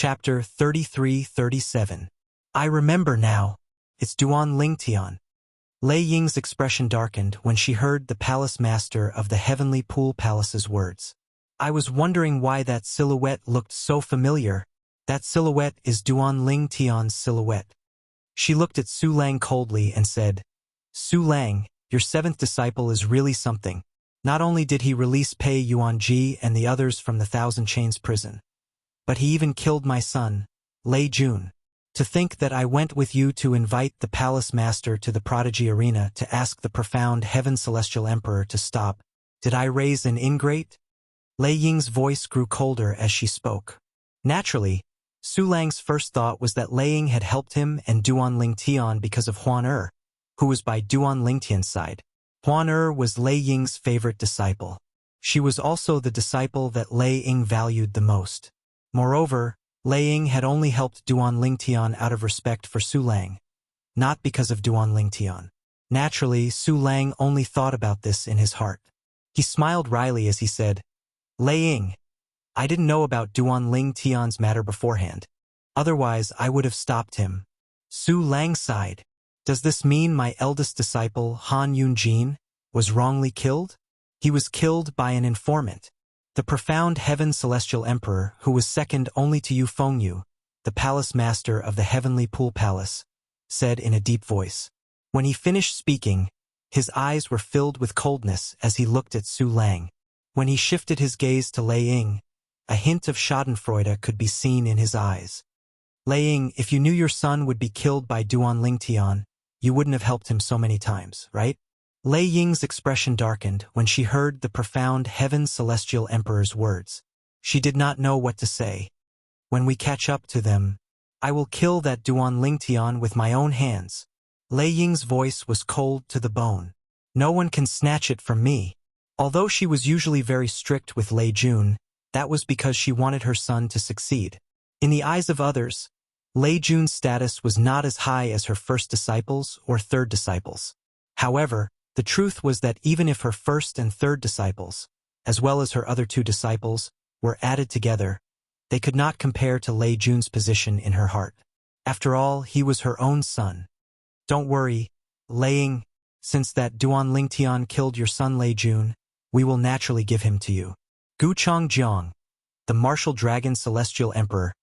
Chapter 33-37. I remember now. It's Duan Lingtian. Lei Ying's expression darkened when she heard the palace master of the Heavenly Pool Palace's words. I was wondering why that silhouette looked so familiar. That silhouette is Duan Lingtian's silhouette. She looked at Su Lang coldly and said, Su Lang, your seventh disciple is really something. Not only did he release Pei Yuanji and the others from the Thousand Chains prison, but he even killed my son, Lei Jun. To think that I went with you to invite the palace master to the prodigy arena to ask the profound Heaven Celestial Emperor to stop. Did I raise an ingrate? Lei Ying's voice grew colder as she spoke. Naturally, Su Lang's first thought was that Lei Ying had helped him and Duan Lingtian because of Huan who was by Duan Lingtian's side. Huan was Lei Ying's favorite disciple. She was also the disciple that Lei Ying valued the most. Moreover, Lei Ying had only helped Duan Lingtian out of respect for Su Lang, not because of Duan Lingtian. Naturally, Su Lang only thought about this in his heart. He smiled wryly as he said, Lei Ying, I didn't know about Duan Lingtian's matter beforehand. Otherwise, I would have stopped him. Su Lang sighed. Does this mean my eldest disciple, Han Yunjin, was wrongly killed? He was killed by an informant. The profound Heaven Celestial Emperor, who was second only to Yu Fengyu, the palace master of the Heavenly Pool Palace, said in a deep voice. When he finished speaking, his eyes were filled with coldness as he looked at Su Lang. When he shifted his gaze to Lei Ying, a hint of schadenfreude could be seen in his eyes. Lei Ying, if you knew your son would be killed by Duan Lingtian, you wouldn't have helped him so many times, right? Lei Ying's expression darkened when she heard the profound Heaven Celestial Emperor's words. She did not know what to say. When we catch up to them, I will kill that Duan Lingtian with my own hands. Lei Ying's voice was cold to the bone. No one can snatch it from me. Although she was usually very strict with Lei Jun, that was because she wanted her son to succeed. In the eyes of others, Lei Jun's status was not as high as her first disciples or third disciples. However, the truth was that even if her first and third disciples, as well as her other two disciples, were added together, they could not compare to Lei Jun's position in her heart. After all, he was her own son. Don't worry, Lei Ying, since that Duan Lingtian killed your son Lei Jun, we will naturally give him to you. Gu Changjiang, the martial dragon celestial emperor,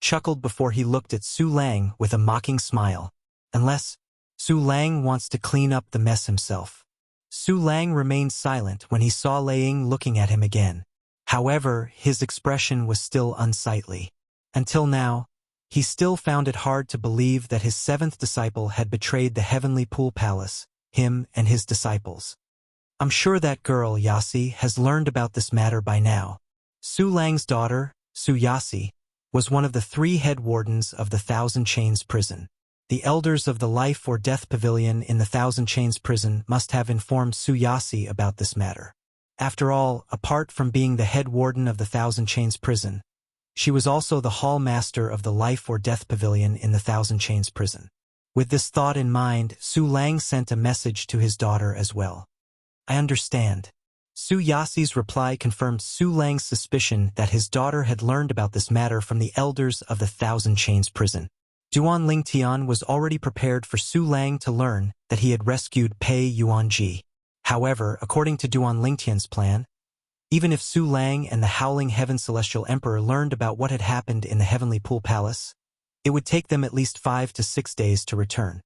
chuckled before he looked at Su Lang with a mocking smile. Unless Su Lang wants to clean up the mess himself. Su Lang remained silent when he saw Lei Ying looking at him again. However, his expression was still unsightly. Until now, he still found it hard to believe that his seventh disciple had betrayed the Heavenly Pool Palace, him and his disciples. I'm sure that girl, Yasi, has learned about this matter by now. Su Lang's daughter, Su Yasi, was one of the 3 head wardens of the Thousand Chains prison. The elders of the Life or Death Pavilion in the Thousand Chains prison must have informed Su Yasi about this matter. After all, apart from being the head warden of the Thousand Chains prison, she was also the hall master of the Life or Death Pavilion in the Thousand Chains prison. With this thought in mind, Su Lang sent a message to his daughter as well. I understand. Su Yasi's reply confirmed Su Lang's suspicion that his daughter had learned about this matter from the elders of the Thousand Chains prison. Duan Lingtian was already prepared for Su Lang to learn that he had rescued Pei Yuanji. However, according to Duan Lingtian's plan, even if Su Lang and the Howling Heaven Celestial Emperor learned about what had happened in the Heavenly Pool Palace, it would take them at least 5 to 6 days to return.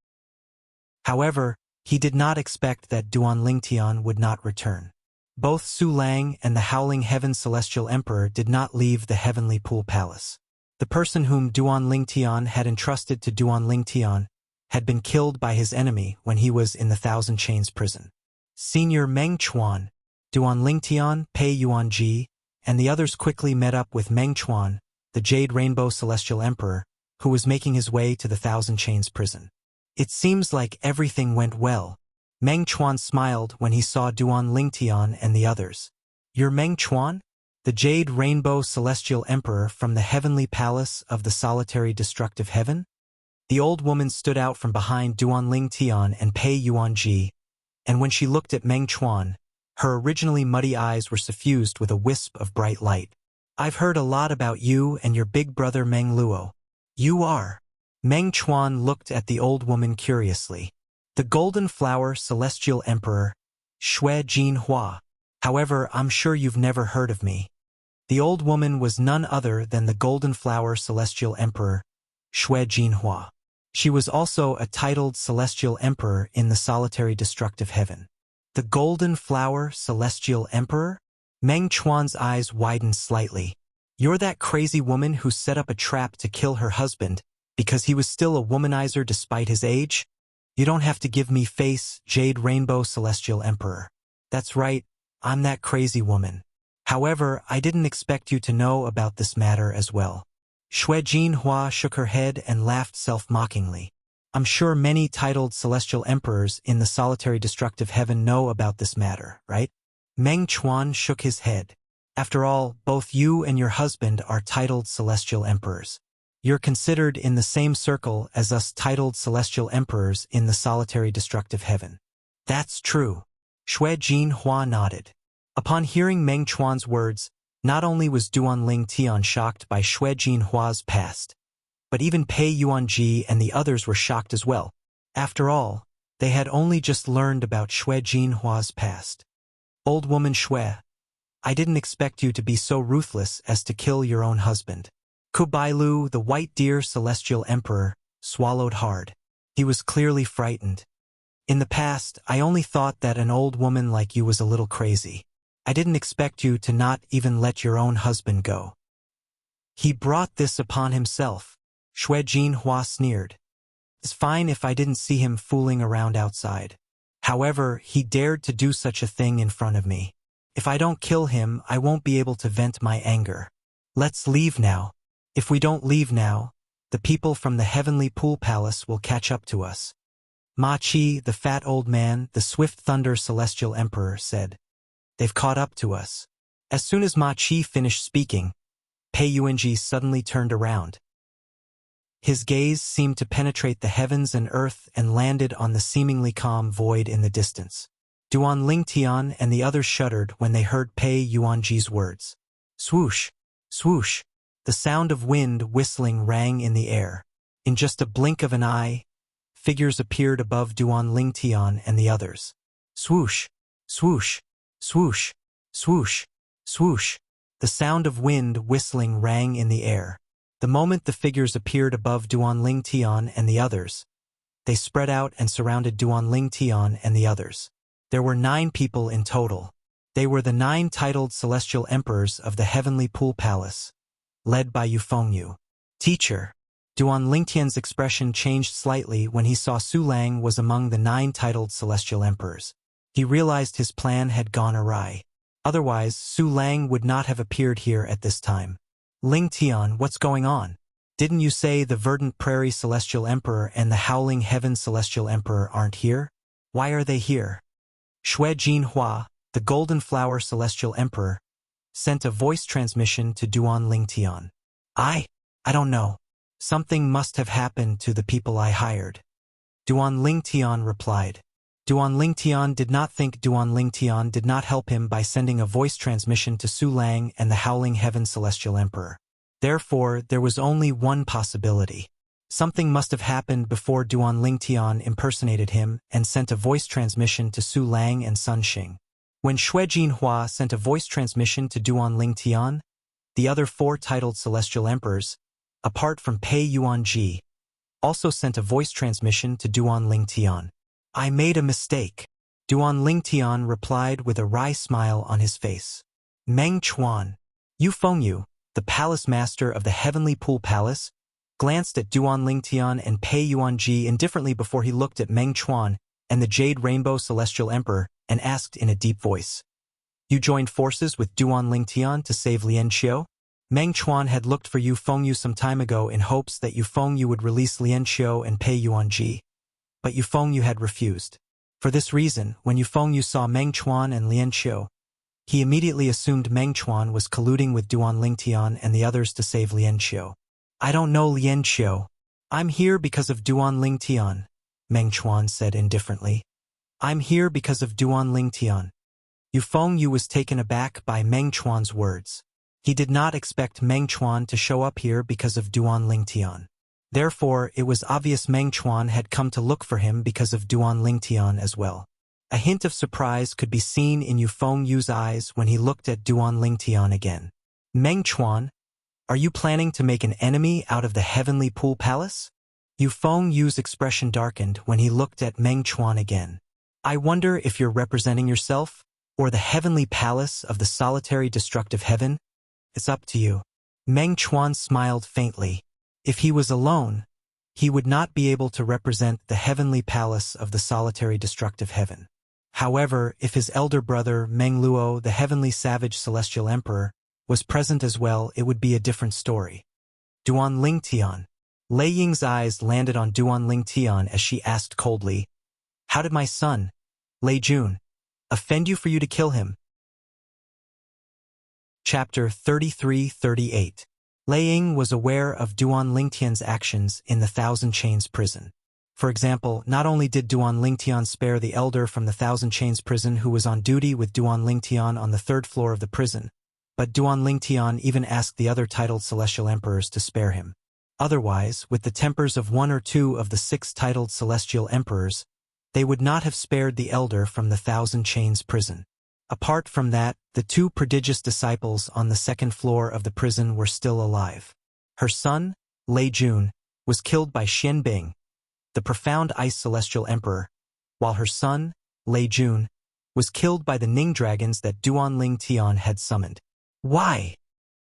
However, he did not expect that Duan Lingtian would not return. Both Su Lang and the Howling Heaven Celestial Emperor did not leave the Heavenly Pool Palace. The person whom Duan Lingtian had entrusted to Duan Lingtian had been killed by his enemy when he was in the Thousand Chains prison. Senior Meng Chuan, Duan Lingtian, Pei Yuanji, and the others quickly met up with Meng Chuan, the Jade Rainbow Celestial Emperor, who was making his way to the Thousand Chains prison. It seems like everything went well. Meng Chuan smiled when he saw Duan Lingtian and the others. You're Meng Chuan? The Jade Rainbow Celestial Emperor from the Heavenly Palace of the Solitary Destructive Heaven? The old woman stood out from behind Duan Lingtian and Pei Yuanji, and when she looked at Meng Chuan, her originally muddy eyes were suffused with a wisp of bright light. I've heard a lot about you and your big brother Meng Luo. You are. Meng Chuan looked at the old woman curiously. The Golden Flower Celestial Emperor, Xue Jinhua. However, I'm sure you've never heard of me. The old woman was none other than the Golden Flower Celestial Emperor, Xue Jinhua. She was also a titled Celestial Emperor in the solitary destructive heaven. The Golden Flower Celestial Emperor? Meng Chuan's eyes widened slightly. You're that crazy woman who set up a trap to kill her husband because he was still a womanizer despite his age? You don't have to give me face, Jade Rainbow Celestial Emperor. That's right, I'm that crazy woman. However, I didn't expect you to know about this matter as well. Xue Jinhua shook her head and laughed self-mockingly. I'm sure many titled celestial emperors in the solitary destructive heaven know about this matter, right? Meng Chuan shook his head. After all, both you and your husband are titled celestial emperors. You're considered in the same circle as us titled celestial emperors in the solitary destructive heaven. That's true. Xue Jinhua nodded. Upon hearing Meng Chuan's words, not only was Duanling Tian shocked by Xue Jinhua's past, but even Pei Yuanji and the others were shocked as well. After all, they had only just learned about Xue Jinhua's past. Old woman Xue, I didn't expect you to be so ruthless as to kill your own husband. Kubailu, the white deer celestial emperor, swallowed hard. He was clearly frightened. In the past, I only thought that an old woman like you was a little crazy. I didn't expect you to not even let your own husband go. He brought this upon himself. Xue Jinhua sneered. It's fine if I didn't see him fooling around outside. However, he dared to do such a thing in front of me. If I don't kill him, I won't be able to vent my anger. Let's leave now. If we don't leave now, the people from the heavenly pool palace will catch up to us. Ma Qi, the fat old man, the swift thunder celestial emperor, said. They've caught up to us. As soon as Ma Qi finished speaking, Pei Yuanji suddenly turned around. His gaze seemed to penetrate the heavens and earth and landed on the seemingly calm void in the distance. Duanling Tian and the others shuddered when they heard Pei Yuanji's words. Swoosh, swoosh. The sound of wind whistling rang in the air. In just a blink of an eye, figures appeared above Duanling Tian and the others. Swoosh, swoosh, swoosh, swoosh, swoosh. The sound of wind whistling rang in the air. The moment the figures appeared above Duanling Tian and the others, they spread out and surrounded Duanling Tian and the others. There were 9 people in total. They were the 9 titled celestial emperors of the heavenly pool palace, led by Yufengyu. Teacher. Duanling Tian's expression changed slightly when he saw Su Lang was among the 9 titled celestial emperors. He realized his plan had gone awry. Otherwise, Su Lang would not have appeared here at this time. Ling Tian, what's going on? Didn't you say the Verdant Prairie Celestial Emperor and the Howling Heaven Celestial Emperor aren't here? Why are they here? Xue Jinhua, the Golden Flower Celestial Emperor, sent a voice transmission to Duanling Tian. I don't know. Something must have happened to the people I hired. Duanling Tian replied. Duanling Tian did not think Duanling Tian did not help him by sending a voice transmission to Su Lang and the Howling Heaven Celestial Emperor. Therefore, there was only one possibility. Something must have happened before Duanling Tian impersonated him and sent a voice transmission to Su Lang and Sun Xing. When Xue Jinhua sent a voice transmission to Duanling Tian, the other 4 titled celestial emperors, apart from Pei Yuanji, also sent a voice transmission to Duanling Tian. I made a mistake. Duanling Tian replied with a wry smile on his face. Meng Chuan, Yufengyu, the palace master of the heavenly pool palace, glanced at Duanling Tian and Pei Yuanji indifferently before he looked at Meng Chuan and the Jade Rainbow Celestial Emperor and asked in a deep voice. You joined forces with Duanling Tian to save Lian Xiu? Meng Chuan had looked for Yufengyu some time ago in hopes that Yufengyu would release Lian Xiu and Pei Yuanji. But Yufengyu had refused. For this reason, when Yufengyu saw Meng Chuan and Lian Xiu, he immediately assumed Meng Chuan was colluding with Duanling Tian and the others to save Lian Xiu. I don't know Lian Xiu. I'm here because of Duanling Tian, Meng Chuan said indifferently. I'm here because of Duanling Tian. Yufengyu was taken aback by Meng Chuan's words. He did not expect Meng Chuan to show up here because of Duan Lingtian. Therefore, it was obvious Meng Chuan had come to look for him because of Duan Lingtian as well. A hint of surprise could be seen in Yu Fengyu's eyes when he looked at Duan Lingtian again. Meng Chuan, are you planning to make an enemy out of the Heavenly Pool Palace? Yu Fengyu's expression darkened when he looked at Meng Chuan again. I wonder if you're representing yourself, or the Heavenly Palace of the solitary destructive heaven? It's up to you. Meng Chuan smiled faintly. If he was alone, he would not be able to represent the Heavenly Palace of the solitary destructive heaven. However, if his elder brother, Meng Luo, the Heavenly Savage Celestial Emperor, was present as well, it would be a different story. Duan Lingtian. Lei Ying's eyes landed on Duan Lingtian as she asked coldly, how did my son, Lei Jun, offend you for you to kill him? Chapter 33-38. Lei Ying was aware of Duan Lingtian's actions in the Thousand Chains prison. For example, not only did Duan Lingtian spare the elder from the Thousand Chains prison who was on duty with Duan Lingtian on the third floor of the prison, but Duan Lingtian even asked the other titled celestial emperors to spare him. Otherwise, with the tempers of one or two of the 6 titled celestial emperors, they would not have spared the elder from the Thousand Chains prison. Apart from that, the 2 prodigious disciples on the 2nd floor of the prison were still alive. Her son, Lei Jun, was killed by Xian Bing, the profound ice celestial emperor, while her son, Lei Jun, was killed by the Ning dragons that Duan Lingtian had summoned. Why?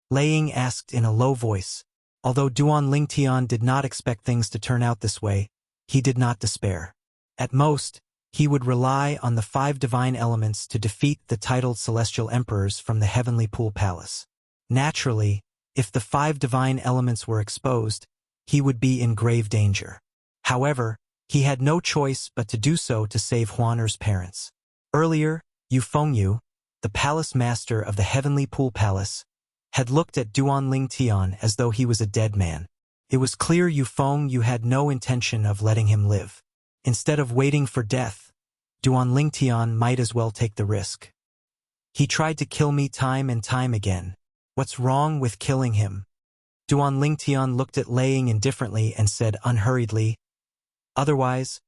Lei Ying asked in a low voice. Although Duan Lingtian did not expect things to turn out this way, he did not despair. At most, he would rely on the 5 divine elements to defeat the titled celestial emperors from the Heavenly Pool Palace. Naturally, if the 5 divine elements were exposed, he would be in grave danger. However, he had no choice but to do so to save Huaner's parents. Earlier, Yu Fengyu, the palace master of the Heavenly Pool Palace, had looked at Duan Lingtian as though he was a dead man. It was clear Yu Fengyu had no intention of letting him live. Instead of waiting for death, Duan Lingtian might as well take the risk. He tried to kill me time and time again. What's wrong with killing him? Duan Lingtian looked at Lei Ying indifferently and said unhurriedly, otherwise,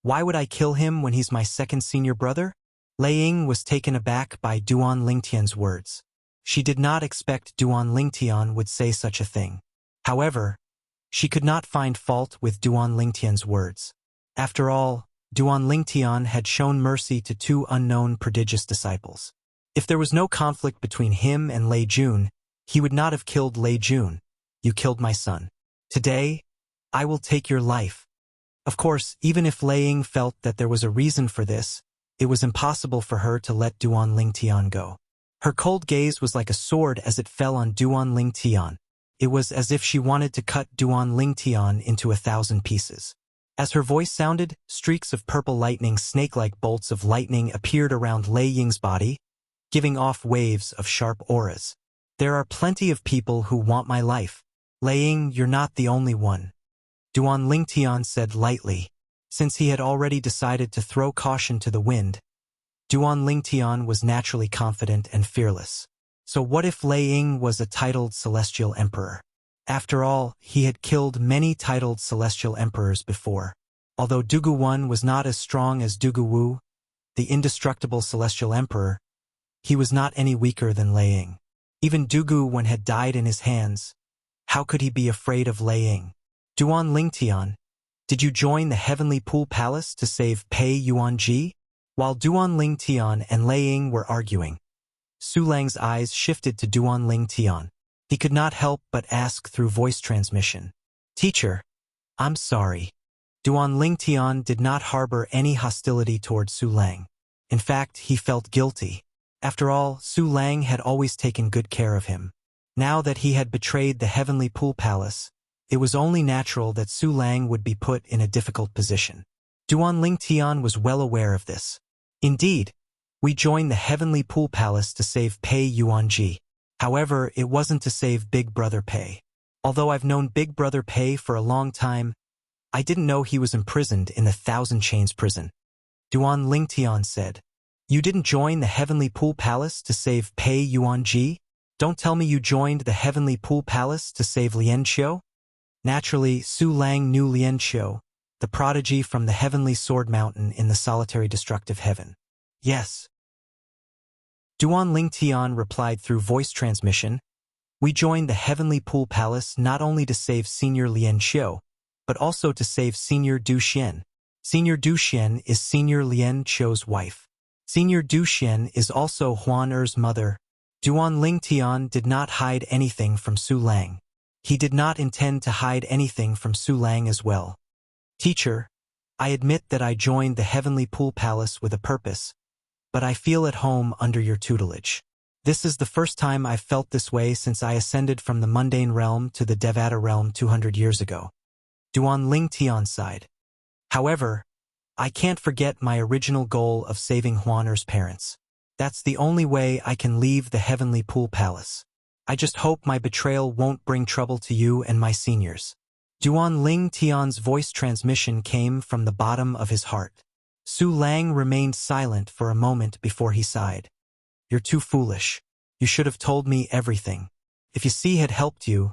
why would I kill him when he's my second senior brother? Lei Ying was taken aback by Duan Lingtian's words. She did not expect Duan Lingtian would say such a thing. However, she could not find fault with Duan Lingtian's words. After all, Duan Lingtian had shown mercy to 2 unknown prodigious disciples. If there was no conflict between him and Lei Jun, he would not have killed Lei Jun. You killed my son. Today, I will take your life. Of course, even if Lei Ying felt that there was a reason for this, it was impossible for her to let Duan Lingtian go. Her cold gaze was like a sword as it fell on Duan Lingtian. It was as if she wanted to cut Duan Lingtian into 1,000 pieces. As her voice sounded, streaks of purple lightning, snake-like bolts of lightning appeared around Lei Ying's body, giving off waves of sharp auras. There are plenty of people who want my life. Lei Ying, you're not the only one. Duan Lingtian said lightly. Since he had already decided to throw caution to the wind, Duan Lingtian was naturally confident and fearless. So what if Lei Ying was a titled celestial emperor? After all, he had killed many titled celestial emperors before. Although Dugu Wan was not as strong as Dugu Wu, the indestructible celestial emperor, he was not any weaker than Lei Ying. Even Dugu Wan had died in his hands. How could he be afraid of Lei Ying? Duan Lingtian, did you join the Heavenly Pool Palace to save Pei Yuanji? While Duan Lingtian and Lei Ying were arguing, Su Lang's eyes shifted to Duan Lingtian. He could not help but ask through voice transmission. Teacher, I'm sorry. Duan Lingtian did not harbor any hostility toward Su Lang. In fact, he felt guilty. After all, Su Lang had always taken good care of him. Now that he had betrayed the Heavenly Pool Palace, it was only natural that Su Lang would be put in a difficult position. Duan Lingtian was well aware of this. Indeed, we joined the Heavenly Pool Palace to save Pei Yuanji. However, it wasn't to save Big Brother Pei. Although I've known Big Brother Pei for a long time, I didn't know he was imprisoned in the Thousand Chains prison. Duan Lingtian said, You didn't join the Heavenly Pool Palace to save Pei Yuanji? Don't tell me you joined the Heavenly Pool Palace to save Lian Qiu? Naturally, Su Lang knew Lian Qiu, the prodigy from the Heavenly Sword Mountain in the solitary destructive heaven. Yes. Duan Ling Tian replied through voice transmission. We joined the Heavenly Pool Palace not only to save Senior Lian Qiu, but also to save Senior Du Xian. Senior Du Xian is Senior Lian Qiu's wife. Senior Du Xian is also Huan Er's mother. Duan Ling Tian did not hide anything from Su Lang. He did not intend to hide anything from Su Lang as well. Teacher, I admit that I joined the Heavenly Pool Palace with a purpose, but I feel at home under your tutelage. This is the first time I've felt this way since I ascended from the mundane realm to the Devata realm 200 years ago. Duan Ling Tian sighed. However, I can't forget my original goal of saving Huaner's parents. That's the only way I can leave the Heavenly Pool Palace. I just hope my betrayal won't bring trouble to you and my seniors. Duan Ling Tian's voice transmission came from the bottom of his heart. Su Lang remained silent for a moment before he sighed. You're too foolish. You should have told me everything. If Yi had helped you,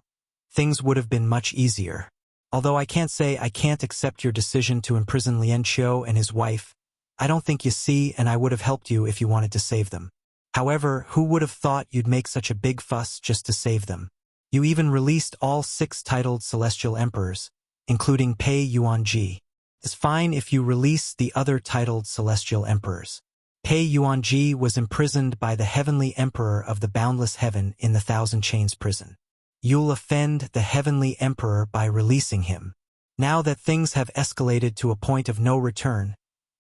things would have been much easier. Although I can't say I can't accept your decision to imprison Lian Qiu and his wife, I don't think Yi and I would have helped you if you wanted to save them. However, who would have thought you'd make such a big fuss just to save them? You even released all 6 titled celestial emperors, including Pei Yuanji. It's fine if you release the other titled celestial emperors. Pei Yuanji was imprisoned by the heavenly emperor of the boundless heaven in the Thousand Chains prison. You'll offend the heavenly emperor by releasing him. Now that things have escalated to a point of no return,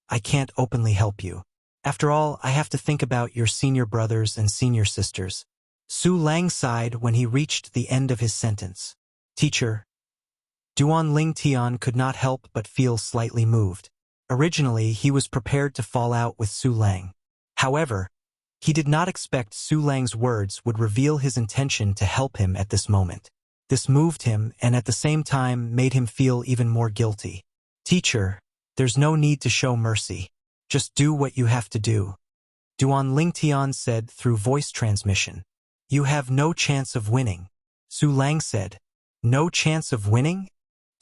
I can't openly help you. After all, I have to think about your senior brothers and senior sisters. Su Lang sighed when he reached the end of his sentence. Teacher, Duan Ling Tian could not help but feel slightly moved. Originally, he was prepared to fall out with Su Lang. However, he did not expect Su Lang's words would reveal his intention to help him at this moment. This moved him and at the same time made him feel even more guilty. Teacher, there's no need to show mercy. Just do what you have to do. Duan Ling Tian said through voice transmission. You have no chance of winning. Su Lang said. No chance of winning?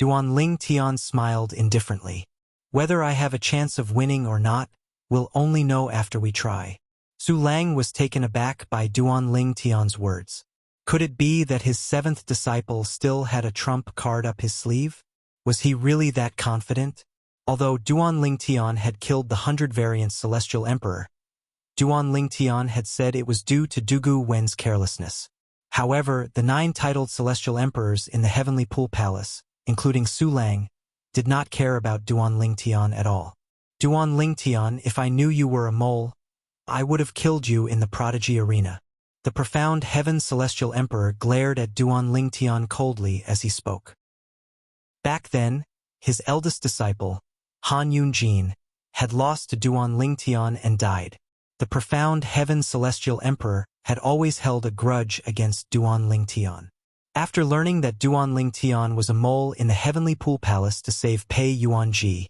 Duan Ling Tian smiled indifferently. Whether I have a chance of winning or not, we'll only know after we try. Su Lang was taken aback by Duan Ling Tian's words. Could it be that his 7th disciple still had a trump card up his sleeve? Was he really that confident? Although Duan Ling Tian had killed the 100 variant Celestial Emperor, Duan Ling Tian had said it was due to Dugu Wen's carelessness. However, the 9 titled Celestial Emperors in the Heavenly Pool Palace, including Su Lang, did not care about Duan Ling Tian at all. Duan Ling Tian, if I knew you were a mole, I would have killed you in the Prodigy Arena. The profound Heaven Celestial Emperor glared at Duan Ling Tian coldly as he spoke. Back then, his eldest disciple, Han Yunjin, had lost to Duan Ling Tian and died. The profound Heaven Celestial Emperor had always held a grudge against Duan Ling Tian. After learning that Duan Ling Tian was a mole in the Heavenly Pool Palace to save Pei Yuanji,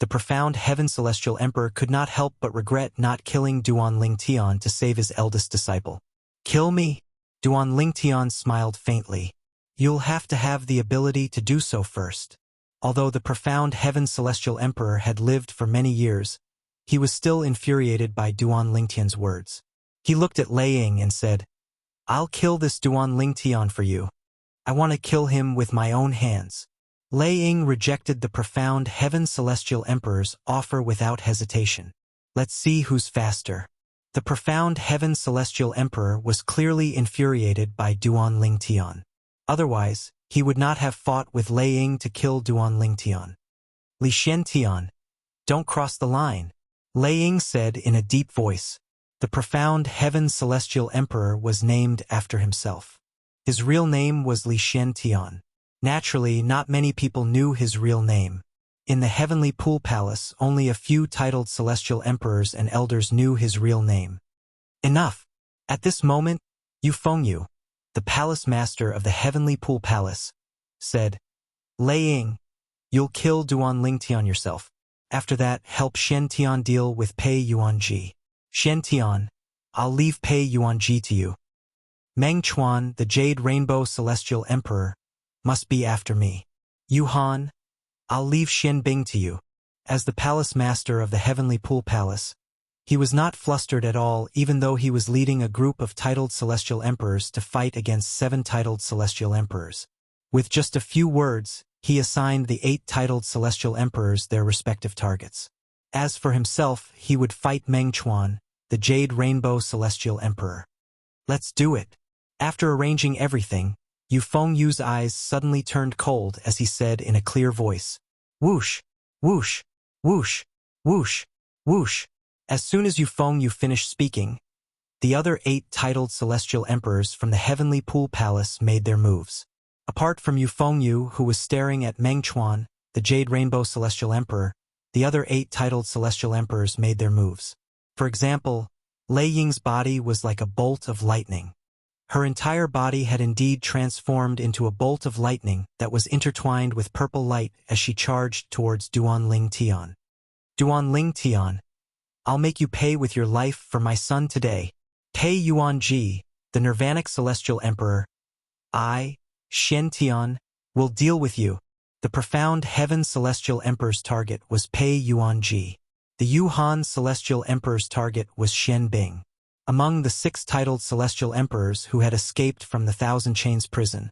the profound Heaven Celestial Emperor could not help but regret not killing Duan Ling Tian to save his eldest disciple. Kill me? Duan Ling Tian smiled faintly. You'll have to have the ability to do so first. Although the profound Heaven Celestial Emperor had lived for many years, he was still infuriated by Duan Ling Tian's words. He looked at Lei Ying and said, I'll kill this Duan Ling Tian for you. I want to kill him with my own hands. Lei Ying rejected the profound Heaven Celestial Emperor's offer without hesitation. Let's see who's faster. The profound Heaven Celestial Emperor was clearly infuriated by Duan Ling Tian. Otherwise, he would not have fought with Lei Ying to kill Duan Ling Tian. Li Xian Tian, don't cross the line, Lei Ying said in a deep voice. The profound Heaven Celestial Emperor was named after himself. His real name was Li Xian Tian. Naturally, not many people knew his real name. In the Heavenly Pool Palace, only a few titled Celestial Emperors and Elders knew his real name. Enough! At this moment, Yu Fengyu, the Palace Master of the Heavenly Pool Palace, said, Lei Ying, you'll kill Duan Ling Tian yourself. After that, help Shen Tian deal with Pei Yuanji. Shen Tian, I'll leave Pei Yuanji to you. Meng Chuan, the Jade Rainbow Celestial Emperor, must be after me. Yu Han, I'll leave Xian Bing to you. As the palace master of the Heavenly Pool Palace, he was not flustered at all, even though he was leading a group of titled Celestial Emperors to fight against 7 titled Celestial Emperors. With just a few words, he assigned the 8 titled Celestial Emperors their respective targets. As for himself, he would fight Meng Chuan, the Jade Rainbow Celestial Emperor. Let's do it. After arranging everything, Yu Fengyu's eyes suddenly turned cold as he said in a clear voice, "Whoosh, whoosh, whoosh, whoosh, whoosh." As soon as Yu Fengyu finished speaking, the other 8 titled Celestial Emperors from the Heavenly Pool Palace made their moves. Apart from Yu Fengyu, who was staring at Meng Chuan, the Jade Rainbow Celestial Emperor, the other 8 titled Celestial Emperors made their moves. For example, Lei Ying's body was like a bolt of lightning. Her entire body had indeed transformed into a bolt of lightning that was intertwined with purple light as she charged towards Duanling Tian. Duanling Tian, I'll make you pay with your life for my son today. Pei Yuanji, the Nirvanic Celestial Emperor. I, Shen Tian, will deal with you. The profound Heaven Celestial Emperor's target was Pei Yuanji. The Yuhan Celestial Emperor's target was Xian Bing. Among the 6 titled Celestial Emperors who had escaped from the Thousand Chains prison,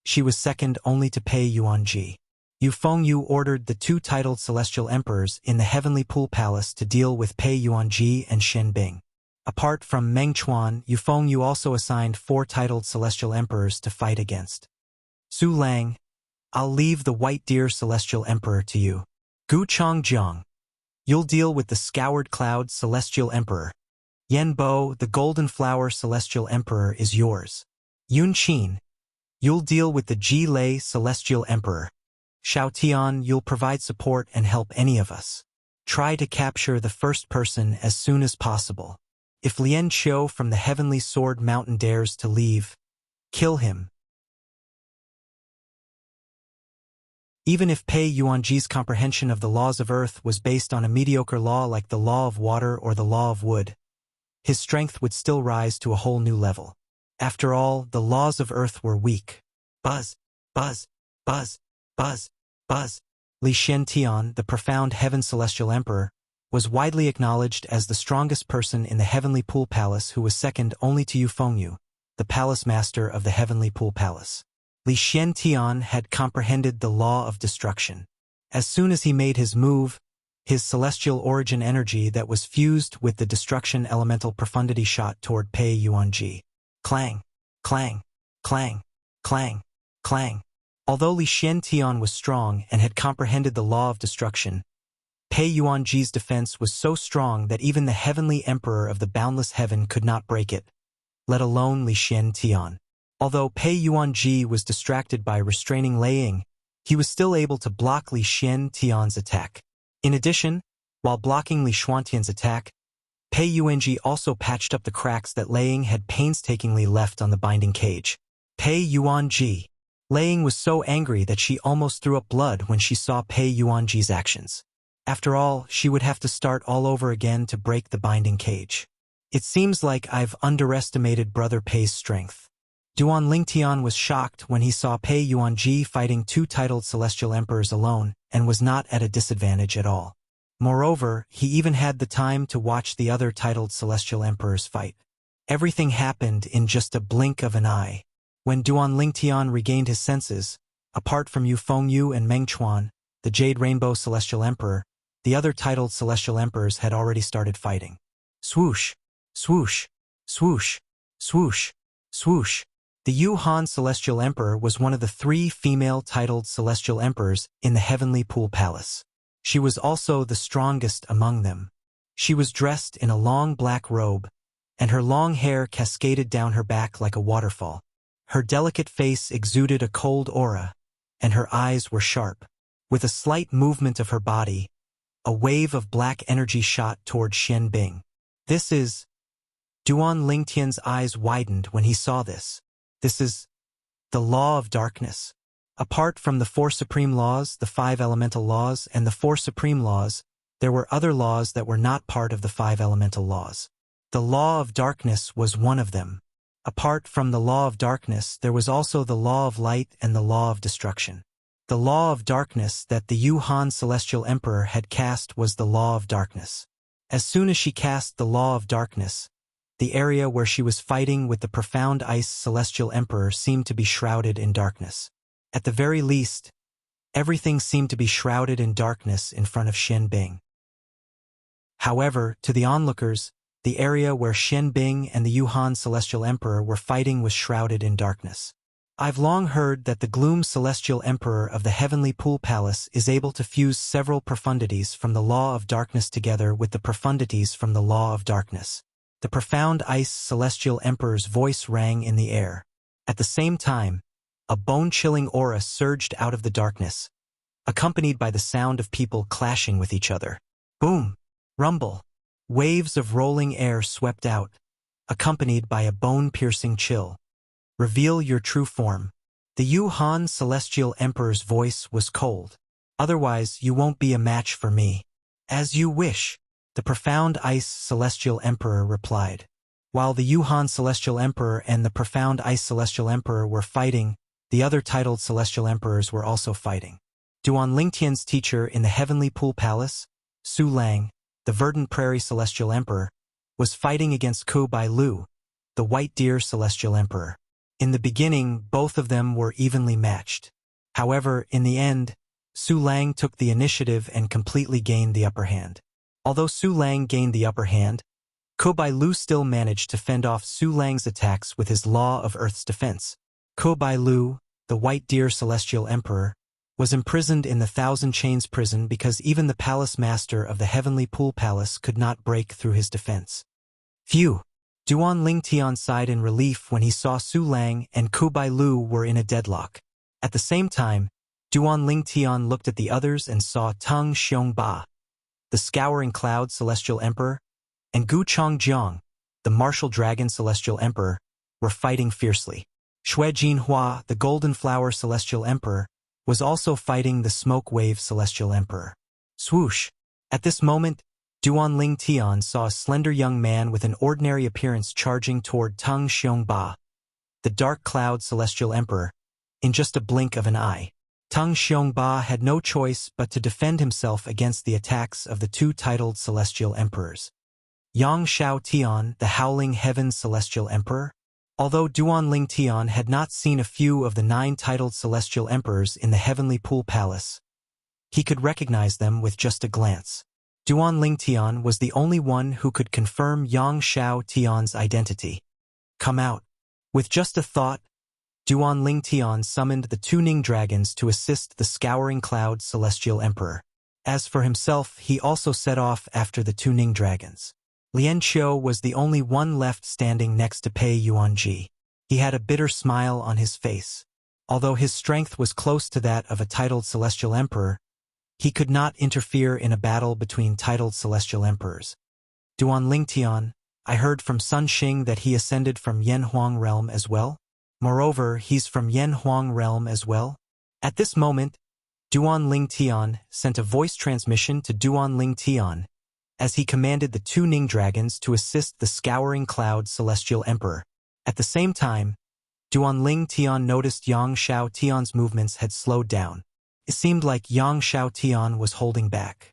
she was second only to Pei Yuanji. Yu Fengyu ordered the 2 titled Celestial Emperors in the Heavenly Pool Palace to deal with Pei Yuanji and Xian Bing. Apart from Meng Chuan, Yu Fengyu also assigned 4 titled Celestial Emperors to fight against. Su Lang, I'll leave the White Deer Celestial Emperor to you. Gu Changjiang, you'll deal with the Scoured Cloud Celestial Emperor. Yen Bo, the Golden Flower Celestial Emperor, is yours. Yun Qin, you'll deal with the Ji Lei Celestial Emperor. Xiao Tian, you'll provide support and help any of us. Try to capture the first person as soon as possible. If Lian Qiu from the Heavenly Sword Mountain dares to leave, kill him. Even if Pei Yuanji's comprehension of the laws of earth was based on a mediocre law like the law of water or the law of wood, his strength would still rise to a whole new level. After all, the laws of earth were weak. Buzz, buzz, buzz, buzz, buzz. Li Xiantian, the profound Heaven Celestial Emperor, was widely acknowledged as the strongest person in the Heavenly Pool Palace, who was second only to Yu Fengyu, the Palace Master of the Heavenly Pool Palace. Li Xiantian had comprehended the law of destruction. As soon as he made his move, his celestial origin energy that was fused with the destruction elemental profundity shot toward Pei Yuanji. Clang, clang, clang, clang, clang. Although Li Xiantian was strong and had comprehended the law of destruction, Pei Yuanji's defense was so strong that even the Heavenly Emperor of the Boundless Heaven could not break it, let alone Li Xiantian. Although Pei Yuanji was distracted by restraining Lei Ying, he was still able to block Li Xiantian's attack. In addition, while blocking Li Xuantian's attack, Pei Yuanji also patched up the cracks that Lei Ying had painstakingly left on the binding cage. Pei Yuanji. Lei Ying was so angry that she almost threw up blood when she saw Pei Yuanji's actions. After all, she would have to start all over again to break the binding cage. It seems like I've underestimated Brother Pei's strength. Duan Lingtian was shocked when he saw Pei Yuanji fighting 2 titled Celestial Emperors alone and was not at a disadvantage at all. Moreover, he even had the time to watch the other titled Celestial Emperors fight. Everything happened in just a blink of an eye. When Duan Lingtian regained his senses, apart from Yu Fengyu and Meng Chuan, the Jade Rainbow Celestial Emperor, the other titled Celestial Emperors had already started fighting. Swoosh, swoosh, swoosh, swoosh, swoosh. The Yuhan Celestial Emperor was one of the 3 female titled Celestial Emperors in the Heavenly Pool Palace. She was also the strongest among them. She was dressed in a long black robe, and her long hair cascaded down her back like a waterfall. Her delicate face exuded a cold aura, and her eyes were sharp. With a slight movement of her body, a wave of black energy shot toward Xian Bing. This is... Duan Lingtian's eyes widened when he saw this. This is the law of darkness. Apart from the 4 supreme laws, the 5 elemental laws, and the 4 supreme laws, there were other laws that were not part of the 5 elemental laws. The law of darkness was one of them. Apart from the law of darkness, there was also the law of light and the law of destruction. The law of darkness that the Yuan celestial emperor had cast was the law of darkness. As soon as she cast the law of darkness, the area where she was fighting with the profound ice celestial emperor seemed to be shrouded in darkness. At the very least, everything seemed to be shrouded in darkness in front of Shen Bing. However, to the onlookers, the area where Shen Bing and the Yuan celestial emperor were fighting was shrouded in darkness. I've long heard that the gloom celestial emperor of the heavenly pool palace is able to fuse several profundities from the law of darkness together with the profundities from the law of darkness. The profound ice celestial emperor's voice rang in the air. At the same time, a bone-chilling aura surged out of the darkness, accompanied by the sound of people clashing with each other. Boom! Rumble! Waves of rolling air swept out, accompanied by a bone-piercing chill. Reveal your true form. The Yuan celestial emperor's voice was cold. Otherwise, you won't be a match for me. As you wish, the profound ice celestial emperor replied. While the Yuan celestial emperor and the profound ice celestial emperor were fighting, the other titled celestial emperors were also fighting. Duan Lingtian's teacher in the heavenly pool palace, Su Lang, the verdant prairie celestial emperor, was fighting against Ku Bai Lu, the white deer celestial emperor. In the beginning, both of them were evenly matched. However, in the end, Su Lang took the initiative and completely gained the upper hand. Although Su Lang gained the upper hand, Ku Bai Lu still managed to fend off Su Lang's attacks with his law of Earth's defense. Ku Bai Lu, the white deer celestial emperor, was imprisoned in the Thousand Chains prison because even the palace master of the heavenly pool palace could not break through his defense. Phew! Duan Lingtian sighed in relief when he saw Su Lang and Ku Bai Lu were in a deadlock. At the same time, Duan Lingtian looked at the others and saw Tung Xiongba, the Scouring Cloud celestial emperor, and Gu Chongjiang, the martial dragon celestial emperor, were fighting fiercely. Xue Jinhua, the golden flower celestial emperor, was also fighting the smoke wave celestial emperor. Swoosh! At this moment, Duan Lingtian saw a slender young man with an ordinary appearance charging toward Tung Xiongba, the dark cloud celestial emperor, in just a blink of an eye. Tung Xiongba had no choice but to defend himself against the attacks of the two titled celestial emperors. Yang Shao Tian, the howling heaven celestial emperor. Although Duan Lingtian had not seen a few of the 9 titled celestial emperors in the heavenly pool palace, he could recognize them with just a glance. Duan Lingtian was the only one who could confirm Yang Shao Tian's identity. Come out. With just a thought, Duan Lingtian summoned the 2 Ning dragons to assist the Scouring Cloud celestial emperor. As for himself, he also set off after the 2 Ning dragons. Lian Qiu was the only one left standing next to Pei Yuanji. He had a bitter smile on his face. Although his strength was close to that of a titled celestial emperor, he could not interfere in a battle between titled celestial emperors. Duan Lingtian, I heard from Sun Xing that he ascended from Yanhuang realm as well. Moreover, he's from Yanhuang realm as well. At this moment, Duan Lingtian sent a voice transmission to Duan Lingtian, as he commanded the 2 Ning dragons to assist the Scouring Cloud celestial emperor. At the same time, Duan Lingtian noticed Yang Shao Tian's movements had slowed down. It seemed like Yang Shao Tian was holding back.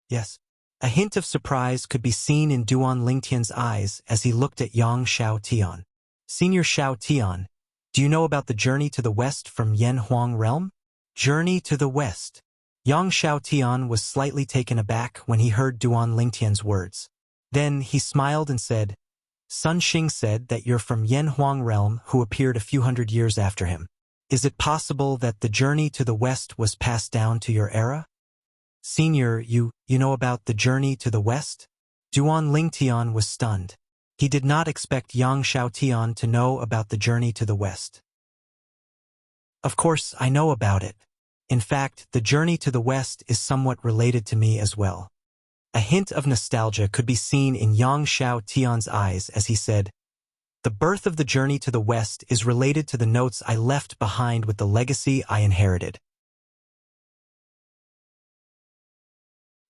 Yes. A hint of surprise could be seen in Duan Lingtian's eyes as he looked at Yang Shao Tian. Senior Shao Tian, do you know about the journey to the west from Yanhuang realm? Journey to the west. Yang Shao Tian was slightly taken aback when he heard Duan Lingtian's words. Then he smiled and said, Sun Xing said that you're from Yanhuang realm who appeared a few hundred years after him. Is it possible that the journey to the west was passed down to your era? Senior, you know about the journey to the west? Duan Lingtian was stunned. He did not expect Yang Shao Tian to know about the journey to the west. Of course, I know about it. In fact, the journey to the west is somewhat related to me as well. A hint of nostalgia could be seen in Yang Shao Tian's eyes as he said, The birth of the journey to the west is related to the notes I left behind with the legacy I inherited.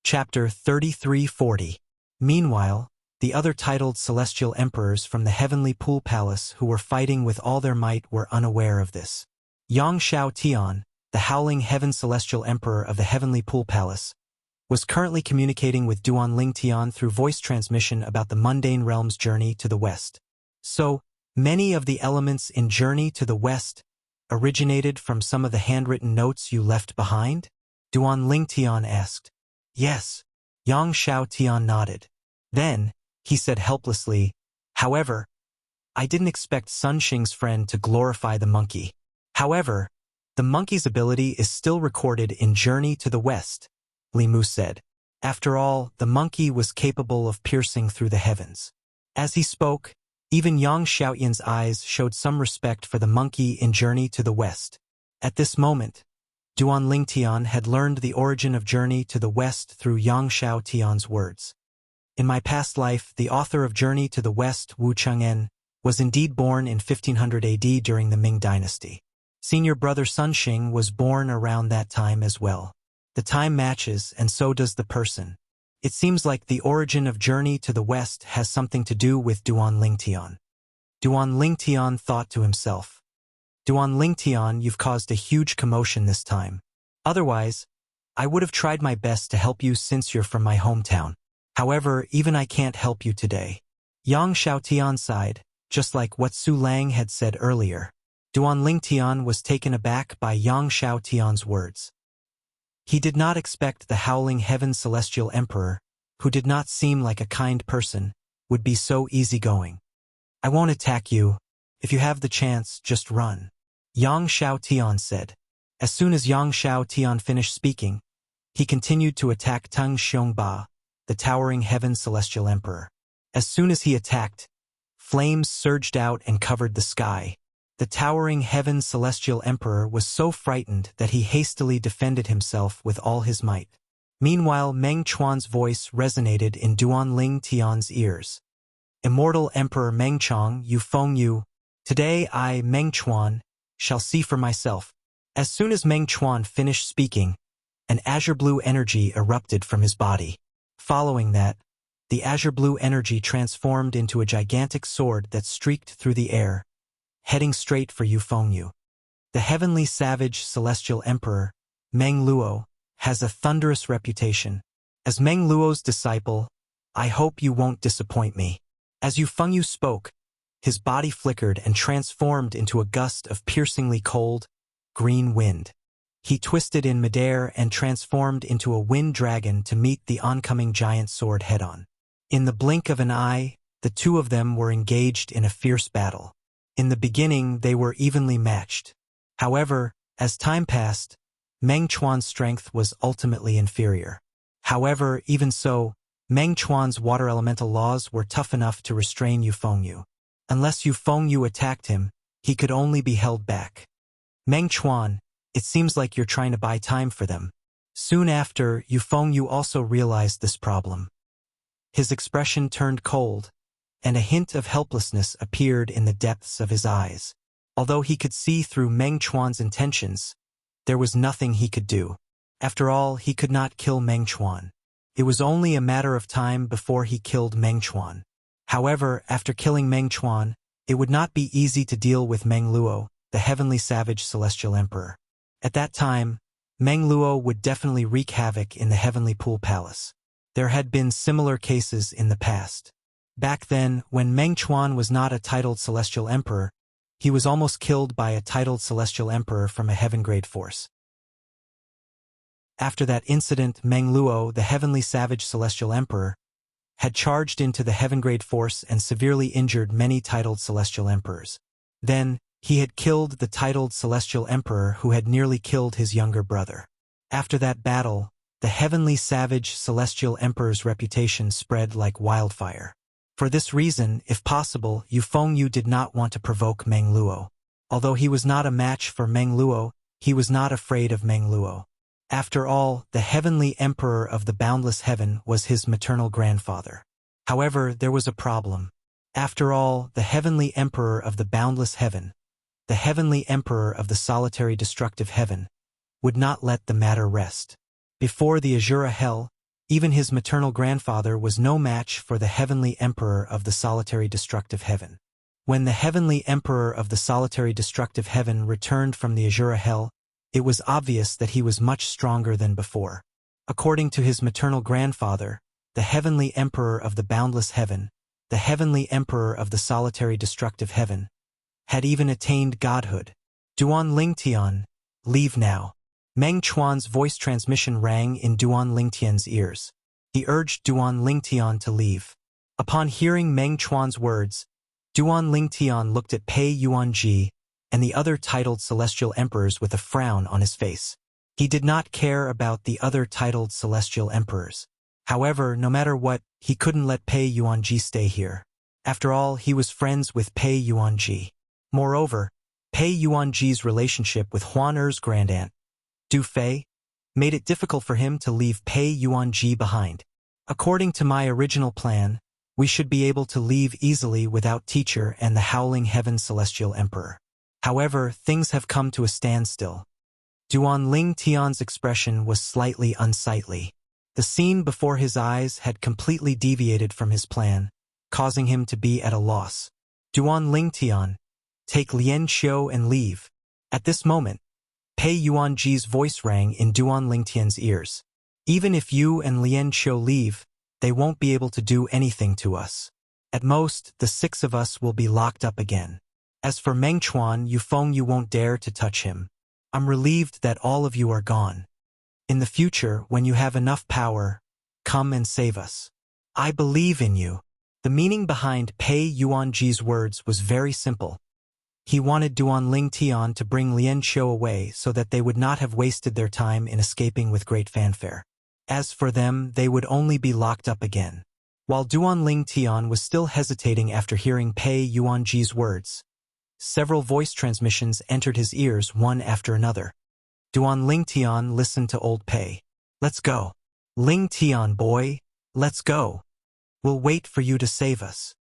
Chapter 3340. Meanwhile, the other titled celestial emperors from the heavenly pool palace who were fighting with all their might were unaware of this. Yang Shao Tian, the howling heaven celestial emperor of the heavenly pool palace, was currently communicating with Duan Ling Tian through voice transmission about the mundane realm's journey to the west. So, many of the elements in Journey to the West originated from some of the handwritten notes you left behind? Duan Ling Tian asked. Yes. Yang Shao Tian nodded. Then, he said helplessly, however, I didn't expect Sun Xing's friend to glorify the monkey. However, the monkey's ability is still recorded in Journey to the West, Li Mu said. After all, the monkey was capable of piercing through the heavens. As he spoke, even Yang Xiaoyan's eyes showed some respect for the monkey in Journey to the West. At this moment, Duan Ling Tian had learned the origin of Journey to the West through Yang Shao Tian's words. In my past life, the author of Journey to the West, Wu Cheng'en, was indeed born in 1500 AD during the Ming Dynasty. Senior brother Sun Xing was born around that time as well. The time matches, and so does the person. It seems like the origin of Journey to the West has something to do with Duan Ling Tian. Duan Ling Tian thought to himself. Duan Ling Tian, you've caused a huge commotion this time. Otherwise, I would have tried my best to help you since you're from my hometown. However, even I can't help you today. Yang Xiaotian sighed, just like what Su Lang had said earlier. Duan Ling Tian was taken aback by Yang Xiaotian's words. He did not expect the howling heaven celestial emperor, who did not seem like a kind person, would be so easygoing. I won't attack you. If you have the chance, just run. Yang Xiaotian said. As soon as Yang Xiaotian finished speaking, he continued to attack Teng Xiongba, the towering heaven celestial emperor. As soon as he attacked, flames surged out and covered the sky. The towering heaven celestial emperor was so frightened that he hastily defended himself with all his might. Meanwhile, Meng Chuan's voice resonated in Duan Ling Tian's ears. Immortal Emperor Meng Chong, you Feng Yu, today I, Meng Chuan, shall see for myself. As soon as Meng Chuan finished speaking, an azure blue energy erupted from his body. Following that, the azure blue energy transformed into a gigantic sword that streaked through the air, heading straight for Yu Fengyu. The heavenly savage celestial emperor, Meng Luo, has a thunderous reputation. As Meng Luo's disciple, I hope you won't disappoint me. As Yu Fengyu spoke, his body flickered and transformed into a gust of piercingly cold, green wind. He twisted in midair and transformed into a wind dragon to meet the oncoming giant sword head-on. In the blink of an eye, the two of them were engaged in a fierce battle. In the beginning, they were evenly matched. However, as time passed, Meng Chuan's strength was ultimately inferior. However, even so, Meng Chuan's water elemental laws were tough enough to restrain Yu Fengyu. Unless Yu Fengyu attacked him, he could only be held back. Meng Chuan, it seems like you're trying to buy time for them. Soon after, Yu Fengyu also realized this problem. His expression turned cold, and a hint of helplessness appeared in the depths of his eyes. Although he could see through Meng Chuan's intentions, there was nothing he could do. After all, he could not kill Meng Chuan. It was only a matter of time before he killed Meng Chuan. However, after killing Meng Chuan, it would not be easy to deal with Meng Luo, the heavenly savage celestial emperor. At that time, Meng Luo would definitely wreak havoc in the heavenly pool palace. There had been similar cases in the past. Back then, when Meng Chuan was not a titled celestial emperor, he was almost killed by a titled celestial emperor from a heaven-grade force. After that incident, Meng Luo, the heavenly savage celestial emperor, had charged into the heaven-grade force and severely injured many titled celestial emperors. Then, he had killed the titled celestial emperor who had nearly killed his younger brother. After that battle, the heavenly savage celestial emperor's reputation spread like wildfire. For this reason, if possible, Yu Fengyu did not want to provoke Meng Luo. Although he was not a match for Meng Luo, he was not afraid of Meng Luo. After all, the heavenly emperor of the boundless heaven was his maternal grandfather. However, there was a problem. After all, the heavenly emperor of the boundless heaven, the heavenly emperor of the solitary destructive heaven, would not let the matter rest. Before the Azura Hell, Even his maternal grandfather was no match for the heavenly emperor of the solitary destructive heaven. When the heavenly emperor of the solitary destructive heaven returned from the Azura hell, it was obvious that he was much stronger than before. According to his maternal grandfather, the heavenly emperor of the boundless heaven, the heavenly emperor of the solitary destructive heaven, had even attained godhood. Duan Lingtian, leave now. Meng Chuan's voice transmission rang in Duan Lingtian's ears. He urged Duan Lingtian to leave. Upon hearing Meng Chuan's words, Duan Lingtian looked at Pei Yuanji and the other titled celestial emperors with a frown on his face. He did not care about the other titled celestial emperors. However, no matter what, he couldn't let Pei Yuanji stay here. After all, he was friends with Pei Yuanji. Moreover, Pei Yuanji's relationship with Huan Er's grandaunt, Du Fei, made it difficult for him to leave Pei Yuanji behind. According to my original plan, we should be able to leave easily without Teacher and the Howling Heaven Celestial Emperor. However, things have come to a standstill. Duan Lingtian's expression was slightly unsightly. The scene before his eyes had completely deviated from his plan, causing him to be at a loss. Duan Lingtian, take Lian Xiu and leave. At this moment, Pei Yuanji's voice rang in Duan Lingtian's ears. Even if you and Lian Xiu leave, they won't be able to do anything to us. At most, the 6 of us will be locked up again. As for Meng Chuan, Yufeng, you won't dare to touch him. I'm relieved that all of you are gone. In the future, when you have enough power, come and save us. I believe in you. The meaning behind Pei Yuanji's words was very simple. He wanted Duan Lingtian to bring Lian Xiu away so that they would not have wasted their time in escaping with great fanfare. As for them, they would only be locked up again. While Duan Lingtian was still hesitating after hearing Pei Yuanji's words, several voice transmissions entered his ears one after another. Duan Lingtian listened to old Pei. Let's go. Lingtian boy, let's go. We'll wait for you to save us.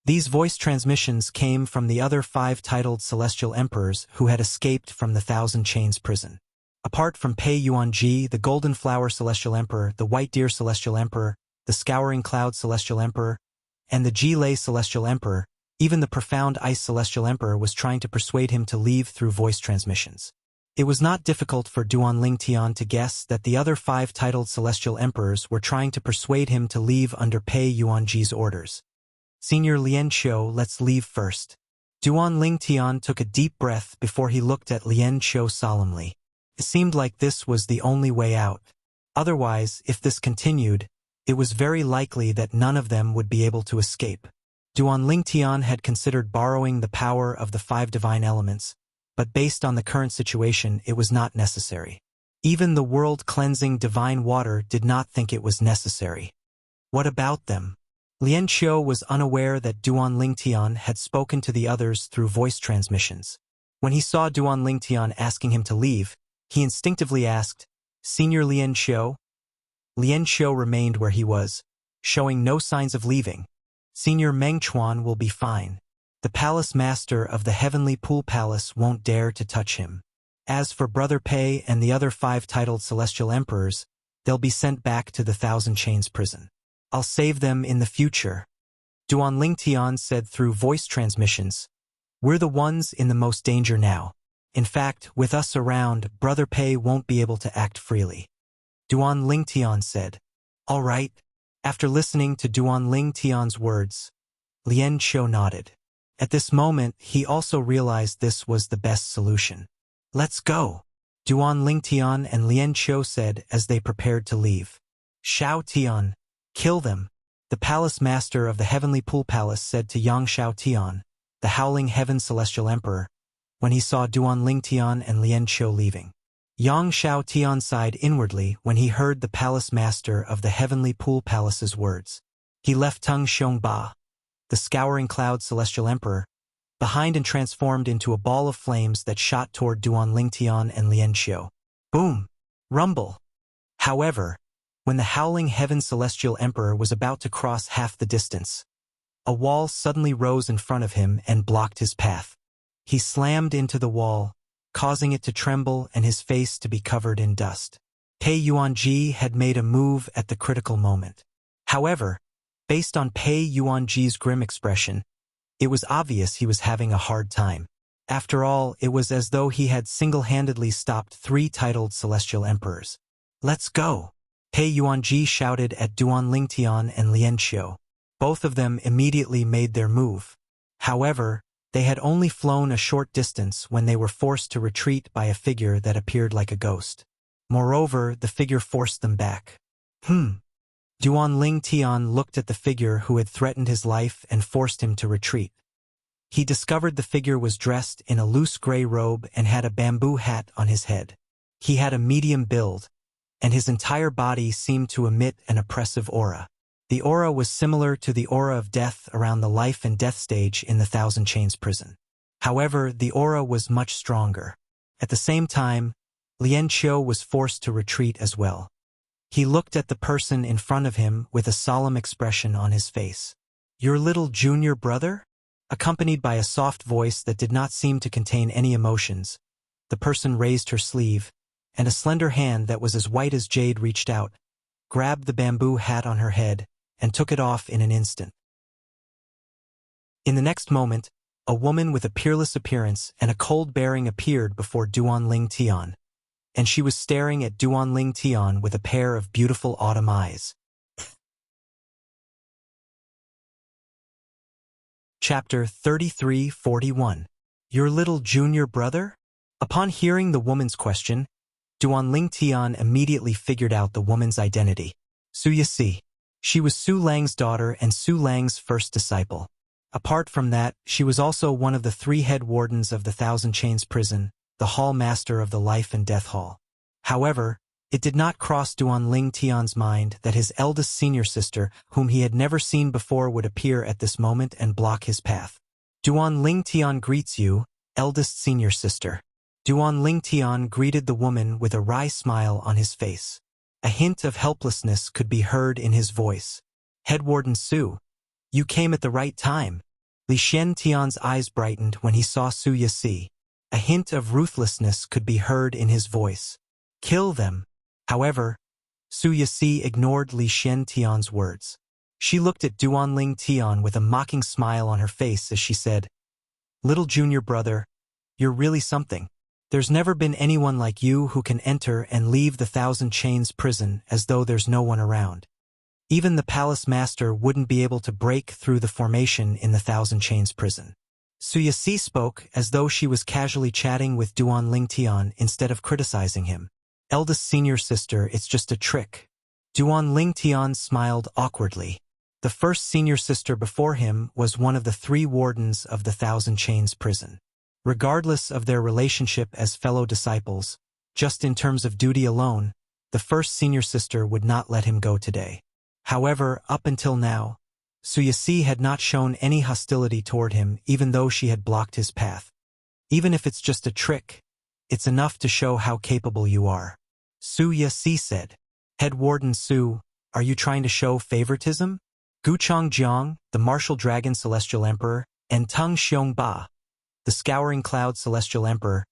These voice transmissions came from the other 5 titled celestial emperors who had escaped from the Thousand Chains prison. Apart from Pei Yuanji, the Golden Flower Celestial Emperor, the White Deer Celestial Emperor, the Scouring Cloud Celestial Emperor, and the Jilei Celestial Emperor, even the Profound Ice Celestial Emperor was trying to persuade him to leave through voice transmissions. It was not difficult for Duan Lingtian to guess that the other 5 titled celestial emperors were trying to persuade him to leave under Pei Yuanji's orders. Senior Lian Xiu, let's leave first. Duan Lingtian took a deep breath before he looked at Lian Xiu solemnly. It seemed like this was the only way out. Otherwise, if this continued, it was very likely that none of them would be able to escape. Duan Lingtian had considered borrowing the power of the 5 divine elements, but based on the current situation, it was not necessary. Even the world-cleansing divine water did not think it was necessary. What about them? Lian Xiu was unaware that Duan Lingtian had spoken to the others through voice transmissions. When he saw Duan Lingtian asking him to leave, he instinctively asked, Senior Lian Xiu? Lian Xiu remained where he was, showing no signs of leaving. Senior Meng Chuan will be fine. The palace master of the Heavenly Pool Palace won't dare to touch him. As for Brother Pei and the other 5 titled celestial emperors, they'll be sent back to the Thousand Chains prison. I'll save them in the future. Duan Lingtian said through voice transmissions, We're the ones in the most danger now. In fact, with us around, Brother Pei won't be able to act freely. Duan Lingtian said, All right. After listening to Duan Lingtian's words, Lian Xiu nodded. At this moment, he also realized this was the best solution. Let's go, Duan Lingtian and Lian Xiu said as they prepared to leave. Xiao Tian, kill them, the palace master of the Heavenly Pool Palace said to Yang Xiao Tian, the Howling Heaven Celestial Emperor, when he saw Duan Lingtian and Lian Xiu leaving. Yang Xiao Tian sighed inwardly when he heard the palace master of the Heavenly Pool Palace's words. He left Tung Xiongba, the Scouring Cloud Celestial Emperor, behind and transformed into a ball of flames that shot toward Duan Lingtian and Lian Xiu. Boom! Rumble! However, when the Howling Heaven Celestial Emperor was about to cross half the distance, a wall suddenly rose in front of him and blocked his path. He slammed into the wall, causing it to tremble and his face to be covered in dust. Pei Yuanji had made a move at the critical moment. However, based on Pei Yuanji's grim expression, it was obvious he was having a hard time. After all, it was as though he had single-handedly stopped 3 titled celestial emperors. "Let's go!" Pei Yuanji shouted at Duan Lingtian and Lian Xiu. Both of them immediately made their move. However, they had only flown a short distance when they were forced to retreat by a figure that appeared like a ghost. Moreover, the figure forced them back. Duan Lingtian looked at the figure who had threatened his life and forced him to retreat. He discovered the figure was dressed in a loose gray robe and had a bamboo hat on his head. He had a medium build, and his entire body seemed to emit an oppressive aura. The aura was similar to the aura of death around the life and death stage in the Thousand Chains prison. However, the aura was much stronger. At the same time, Lian Qiu was forced to retreat as well. He looked at the person in front of him with a solemn expression on his face. "Your little junior brother?" Accompanied by a soft voice that did not seem to contain any emotions, the person raised her sleeve, and a slender hand that was as white as jade reached out, grabbed the bamboo hat on her head, and took it off in an instant. In the next moment, a woman with a peerless appearance and a cold bearing appeared before Duan Lingtian, and she was staring at Duan Lingtian with a pair of beautiful autumn eyes. Chapter 33-41. Your little junior brother? Upon hearing the woman's question, Duan Lingtian immediately figured out the woman's identity. Su Yasi. She was Su Lang's daughter and Su Lang's first disciple. Apart from that, she was also one of the 3 head wardens of the Thousand Chains prison, the hall master of the Life and Death Hall. However, it did not cross Duan Lingtian's mind that his eldest senior sister, whom he had never seen before, would appear at this moment and block his path. "Duan Lingtian greets you, eldest senior sister." Duan Lingtian greeted the woman with a wry smile on his face. A hint of helplessness could be heard in his voice. "Head Warden Su, you came at the right time." Li Xiantian's eyes brightened when he saw Su Yasi. A hint of ruthlessness could be heard in his voice. "Kill them." However, Su Yasi ignored Li Xiantian's words. She looked at Duan Lingtian with a mocking smile on her face as she said, "Little junior brother, you're really something. There's never been anyone like you who can enter and leave the Thousand Chains prison as though there's no one around. Even the palace master wouldn't be able to break through the formation in the Thousand Chains prison." Su Yasi spoke as though she was casually chatting with Duan Lingtian instead of criticizing him. "Eldest senior sister, it's just a trick." Duan Lingtian smiled awkwardly. The first senior sister before him was one of the 3 wardens of the Thousand Chains prison. Regardless of their relationship as fellow disciples, just in terms of duty alone, the first senior sister would not let him go today. However, up until now, Su Yasi had not shown any hostility toward him even though she had blocked his path. "Even if it's just a trick, it's enough to show how capable you are," Su Yasi said. "Head Warden Su, are you trying to show favoritism?" Gu Changjiang, the Martial Dragon Celestial Emperor, and Tung Xiongba, the Scouring Cloud Celestial Emperor,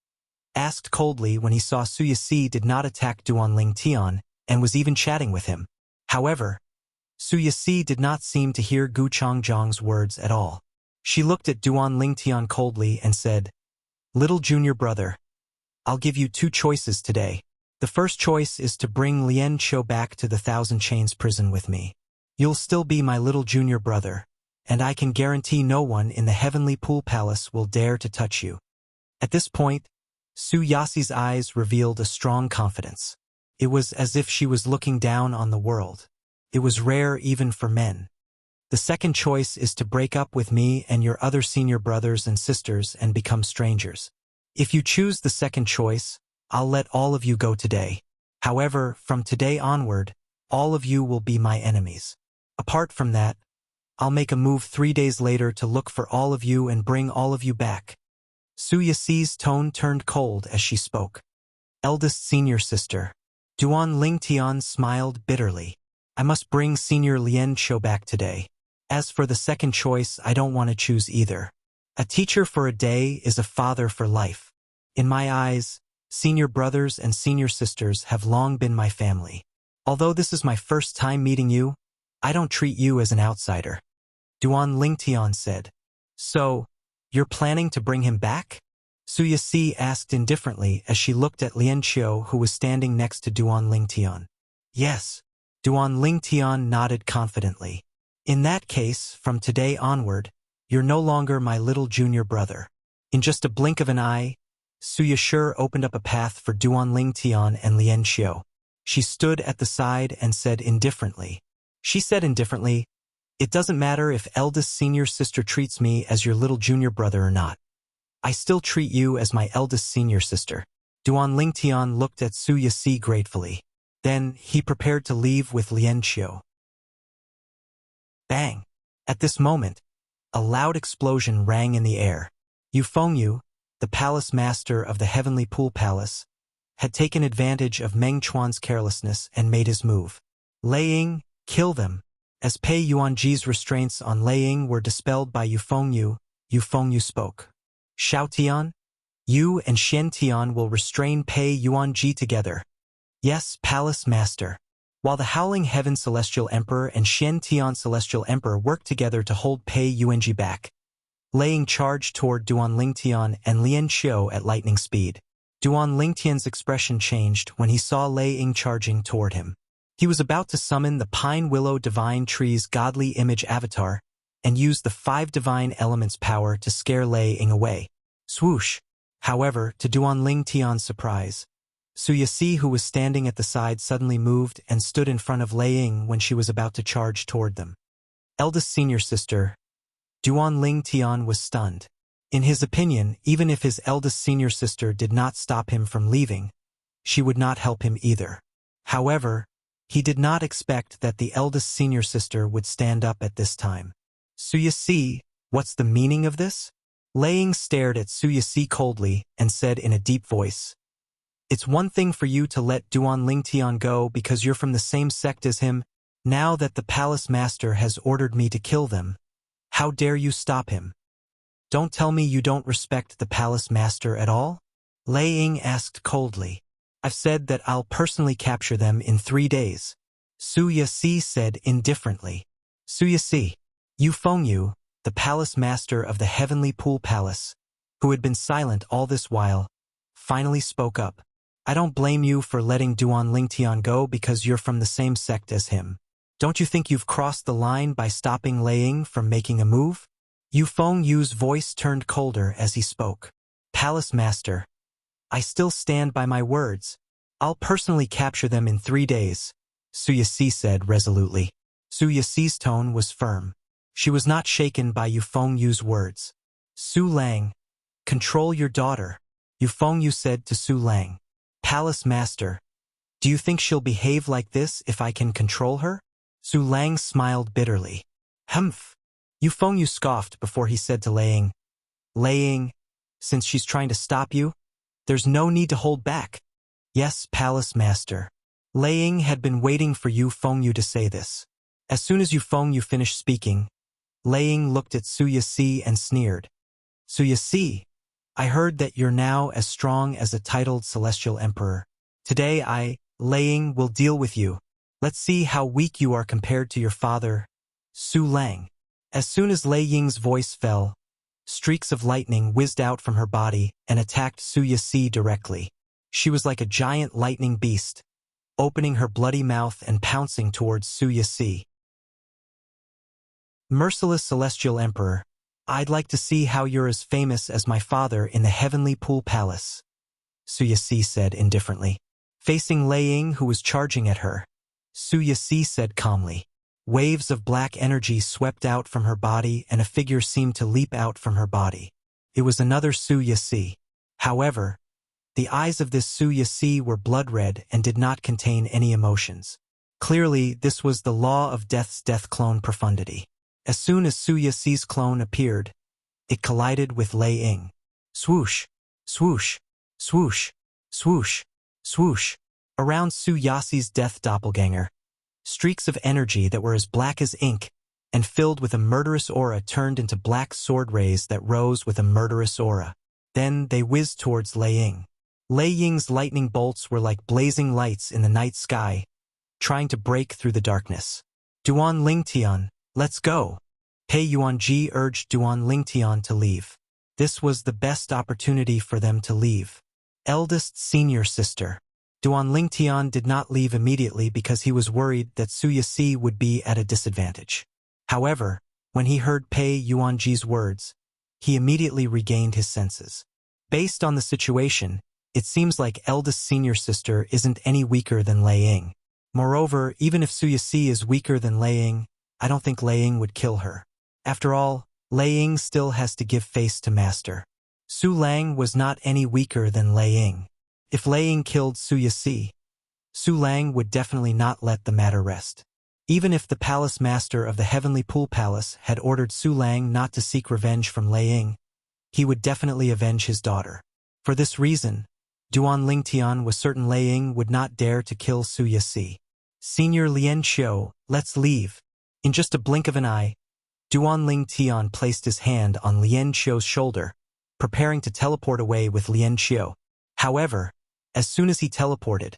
asked coldly when he saw Su Yasi did not attack Duan Lingtian and was even chatting with him. However, Su Yasi did not seem to hear Gu Changjiang's words at all. She looked at Duan Lingtian coldly and said, "Little junior brother, I'll give you 2 choices today. The first choice is to bring Lian Qiu back to the Thousand Chains prison with me. You'll still be my little junior brother, and I can guarantee no one in the Heavenly Pool Palace will dare to touch you." At this point, Su Yasi's eyes revealed a strong confidence. It was as if she was looking down on the world. It was rare even for men. "The second choice is to break up with me and your other senior brothers and sisters and become strangers. If you choose the second choice, I'll let all of you go today. However, from today onward, all of you will be my enemies. Apart from that, I'll make a move 3 days later to look for all of you and bring all of you back." Su Yasi's tone turned cold as she spoke. "Eldest senior sister." Duan Lingtian smiled bitterly. "I must bring Senior Lian Qiu back today. As for the second choice, I don't want to choose either. A teacher for a day is a father for life." In my eyes, Senior brothers and senior sisters have long been my family. Although this is my first time meeting you, I don't treat you as an outsider. Duan Lingtian said. So, you're planning to bring him back? Su Yasi asked indifferently as she looked at Lian Qiu, who was standing next to Duan Lingtian. Yes. Duan Lingtian nodded confidently. In that case, from today onward, you're no longer my little junior brother. In just a blink of an eye, Su Yashur opened up a path for Duan Lingtian and Lian Qiu. She stood at the side and said indifferently. It doesn't matter if eldest senior sister treats me as your little junior brother or not. I still treat you as my eldest senior sister. Duan Lingtian looked at Su Yasi gratefully. Then he prepared to leave with Lian Qiu. Bang! At this moment, a loud explosion rang in the air. Yu Fengyu, the palace master of the Heavenly Pool Palace, had taken advantage of Meng Chuan's carelessness and made his move. Lei Ying, kill them. As Pei Yuanji's restraints on Lei Ying were dispelled by Yu Fengyu spoke. Xiao Tian, you and Xian Tian will restrain Pei Yuanji together. Yes, Palace Master. While the Howling Heaven Celestial Emperor and Xian Tian Celestial Emperor worked together to hold Pei Yuanji back, Lei Ying charged toward Duan Lingtian and Lian Qiu at lightning speed. Duan Lingtian's expression changed when he saw Lei Ying charging toward him. He was about to summon the Pine Willow Divine Tree's godly image avatar and use the 5 divine elements' power to scare Lei Ying away. Swoosh! However, to Duan Lingtian's surprise, Su Yasi, who was standing at the side, suddenly moved and stood in front of Lei Ying when she was about to charge toward them. Eldest senior sister, Duan Lingtian was stunned. In his opinion, even if his eldest senior sister did not stop him from leaving, she would not help him either. However, he did not expect that the eldest senior sister would stand up at this time. Su Yasi, what's the meaning of this? Lei Ying stared at Su Yasi coldly and said in a deep voice, It's one thing for you to let Duan Lingtian go because you're from the same sect as him. Now that the palace master has ordered me to kill them, how dare you stop him? Don't tell me you don't respect the palace master at all? Lei Ying asked coldly. I've said that I'll personally capture them in 3 days. Su Yasi said indifferently. Su Yasi, Yu Fengyu, the palace master of the Heavenly Pool Palace, who had been silent all this while, finally spoke up. I don't blame you for letting Duan Lingtian go because you're from the same sect as him. Don't you think you've crossed the line by stopping Lei Ying from making a move? Yu Fengyu's voice turned colder as he spoke. Palace Master, I still stand by my words. I'll personally capture them in 3 days, Su Yasi said resolutely. Su Yasi's tone was firm. She was not shaken by Yu Fengyu's words. Su Lang, control your daughter, Yu Fengyu said to Su Lang. Palace Master, do you think she'll behave like this if I can control her? Su Lang smiled bitterly. Humph. Yu Fengyu scoffed before he said to Lei Ying, since she's trying to stop you, there's no need to hold back. Yes, Palace Master. Lei Ying had been waiting for Yu Fengyu to say this. As soon as Yu Fengyu finished speaking, Lei Ying looked at Su Yasi and sneered. Su Yasi, I heard that you're now as strong as a titled Celestial Emperor. Today Lei Ying, will deal with you. Let's see how weak you are compared to your father, Su Lang. As soon as Lei Ying's voice fell, streaks of lightning whizzed out from her body and attacked Su Yasi directly. She was like a giant lightning beast, opening her bloody mouth and pouncing towards Su Yasi. Merciless Celestial Emperor, I'd like to see how you're as famous as my father in the Heavenly Pool Palace, Su Yasi said indifferently. Facing Lei Ying, who was charging at her, Su Yasi said calmly. Waves of black energy swept out from her body and a figure seemed to leap out from her body. It was another Su Yasi. However, the eyes of this Su Yasi were blood red and did not contain any emotions. Clearly, this was the law of death's death clone profundity. As soon as Su Yasi's clone appeared, it collided with Lei Ying. Swoosh, swoosh, swoosh, swoosh, swoosh. Around Su Yasi's death doppelganger, streaks of energy that were as black as ink and filled with a murderous aura turned into black sword rays that rose with a murderous aura. Then they whizzed towards Lei Ying. Lei Ying's lightning bolts were like blazing lights in the night sky, trying to break through the darkness. Duan Lingtian, let's go. Pei Yuanji urged Duan Lingtian to leave. This was the best opportunity for them to leave. Eldest senior sister. Duan Lingtian did not leave immediately because he was worried that Su Yixi would be at a disadvantage. However, when he heard Pei Yuanji's words, he immediately regained his senses. Based on the situation, it seems like eldest senior sister isn't any weaker than Lei Ying. Moreover, even if Su Yixi is weaker than Lei Ying, I don't think Lei Ying would kill her. After all, Lei Ying still has to give face to master. Su Lang was not any weaker than Lei Ying. If Lei Ying killed Su Yixi, Su Lang would definitely not let the matter rest. Even if the palace master of the Heavenly Pool Palace had ordered Su Lang not to seek revenge from Lei Ying, he would definitely avenge his daughter. For this reason, Duan Lingtian was certain Lei Ying would not dare to kill Su Yixi. Senior Lien Xiu, let's leave. In just a blink of an eye, Duan Lingtian placed his hand on Lien Xiu's shoulder, preparing to teleport away with Lien Xiu. However, as soon as he teleported,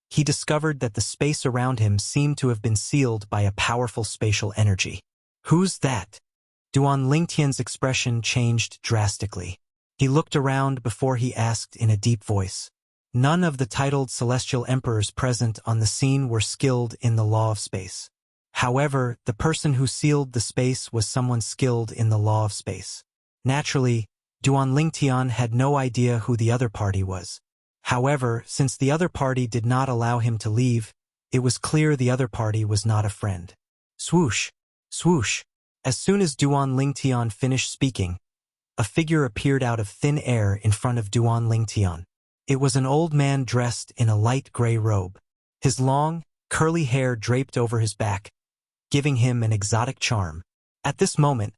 he discovered that the space around him seemed to have been sealed by a powerful spatial energy. Who's that? Duan Lingtian's expression changed drastically. He looked around before he asked in a deep voice. None of the titled celestial emperors present on the scene were skilled in the law of space. However, the person who sealed the space was someone skilled in the law of space. Naturally, Duan Lingtian had no idea who the other party was. However, since the other party did not allow him to leave, it was clear the other party was not a friend. Swoosh! Swoosh! As soon as Duan Lingtian finished speaking, a figure appeared out of thin air in front of Duan Lingtian. It was an old man dressed in a light gray robe. His long, curly hair draped over his back, giving him an exotic charm. At this moment,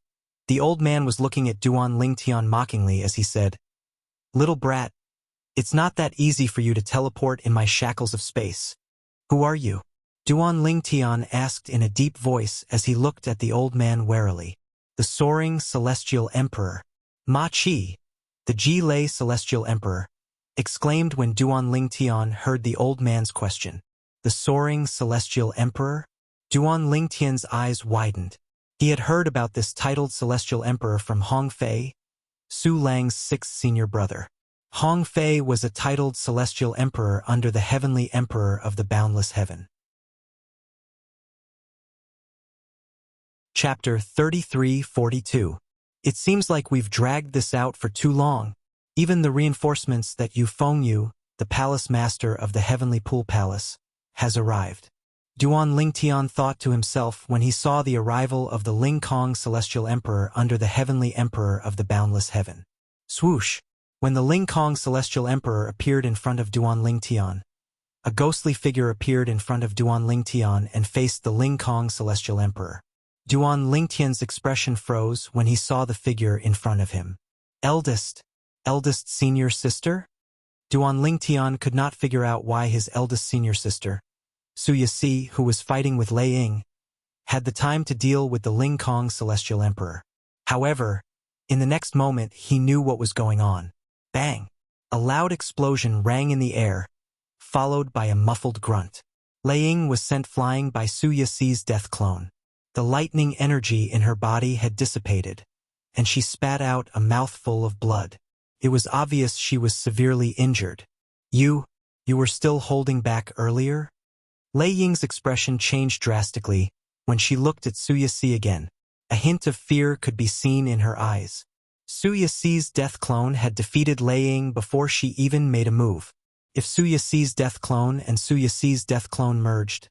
the old man was looking at Duan Lingtian mockingly as he said, "Little brat, it's not that easy for you to teleport in my shackles of space. Who are you?" Duan Lingtian asked in a deep voice as he looked at the old man warily. The Soaring Celestial Emperor. Ma Qi, the Ji Lei Celestial Emperor, exclaimed when Duan Lingtian heard the old man's question. The Soaring Celestial Emperor? Duan Lingtian's eyes widened. He had heard about this titled Celestial Emperor from Hong Fei, Su Lang's sixth senior brother. Hong Fei was a titled Celestial Emperor under the Heavenly Emperor of the Boundless Heaven. Chapter 3342. It seems like we've dragged this out for too long. Even the reinforcements that Yu Fengyu, the palace master of the Heavenly Pool Palace, has arrived. Duan Lingtian thought to himself when he saw the arrival of the Ling Kong Celestial Emperor under the Heavenly Emperor of the Boundless Heaven. Swoosh! When the Ling Kong Celestial Emperor appeared in front of Duan Lingtian, a ghostly figure appeared in front of Duan Lingtian and faced the Ling Kong Celestial Emperor. Duan Lingtian's expression froze when he saw the figure in front of him. Eldest senior sister? Duan Lingtian could not figure out why his eldest senior sister, Su Yixi, who was fighting with Lei Ying, had the time to deal with the Ling Kong Celestial Emperor. However, in the next moment he knew what was going on. Bang! A loud explosion rang in the air, followed by a muffled grunt. Lei Ying was sent flying by Su Yixi's death clone. The lightning energy in her body had dissipated, and she spat out a mouthful of blood. It was obvious she was severely injured. You were still holding back earlier? Lei Ying's expression changed drastically when she looked at Su Yixi again. A hint of fear could be seen in her eyes. Su Yixi's death clone had defeated Lei Ying before she even made a move. If Su Yixi's death clone and Su Yixi's death clone merged,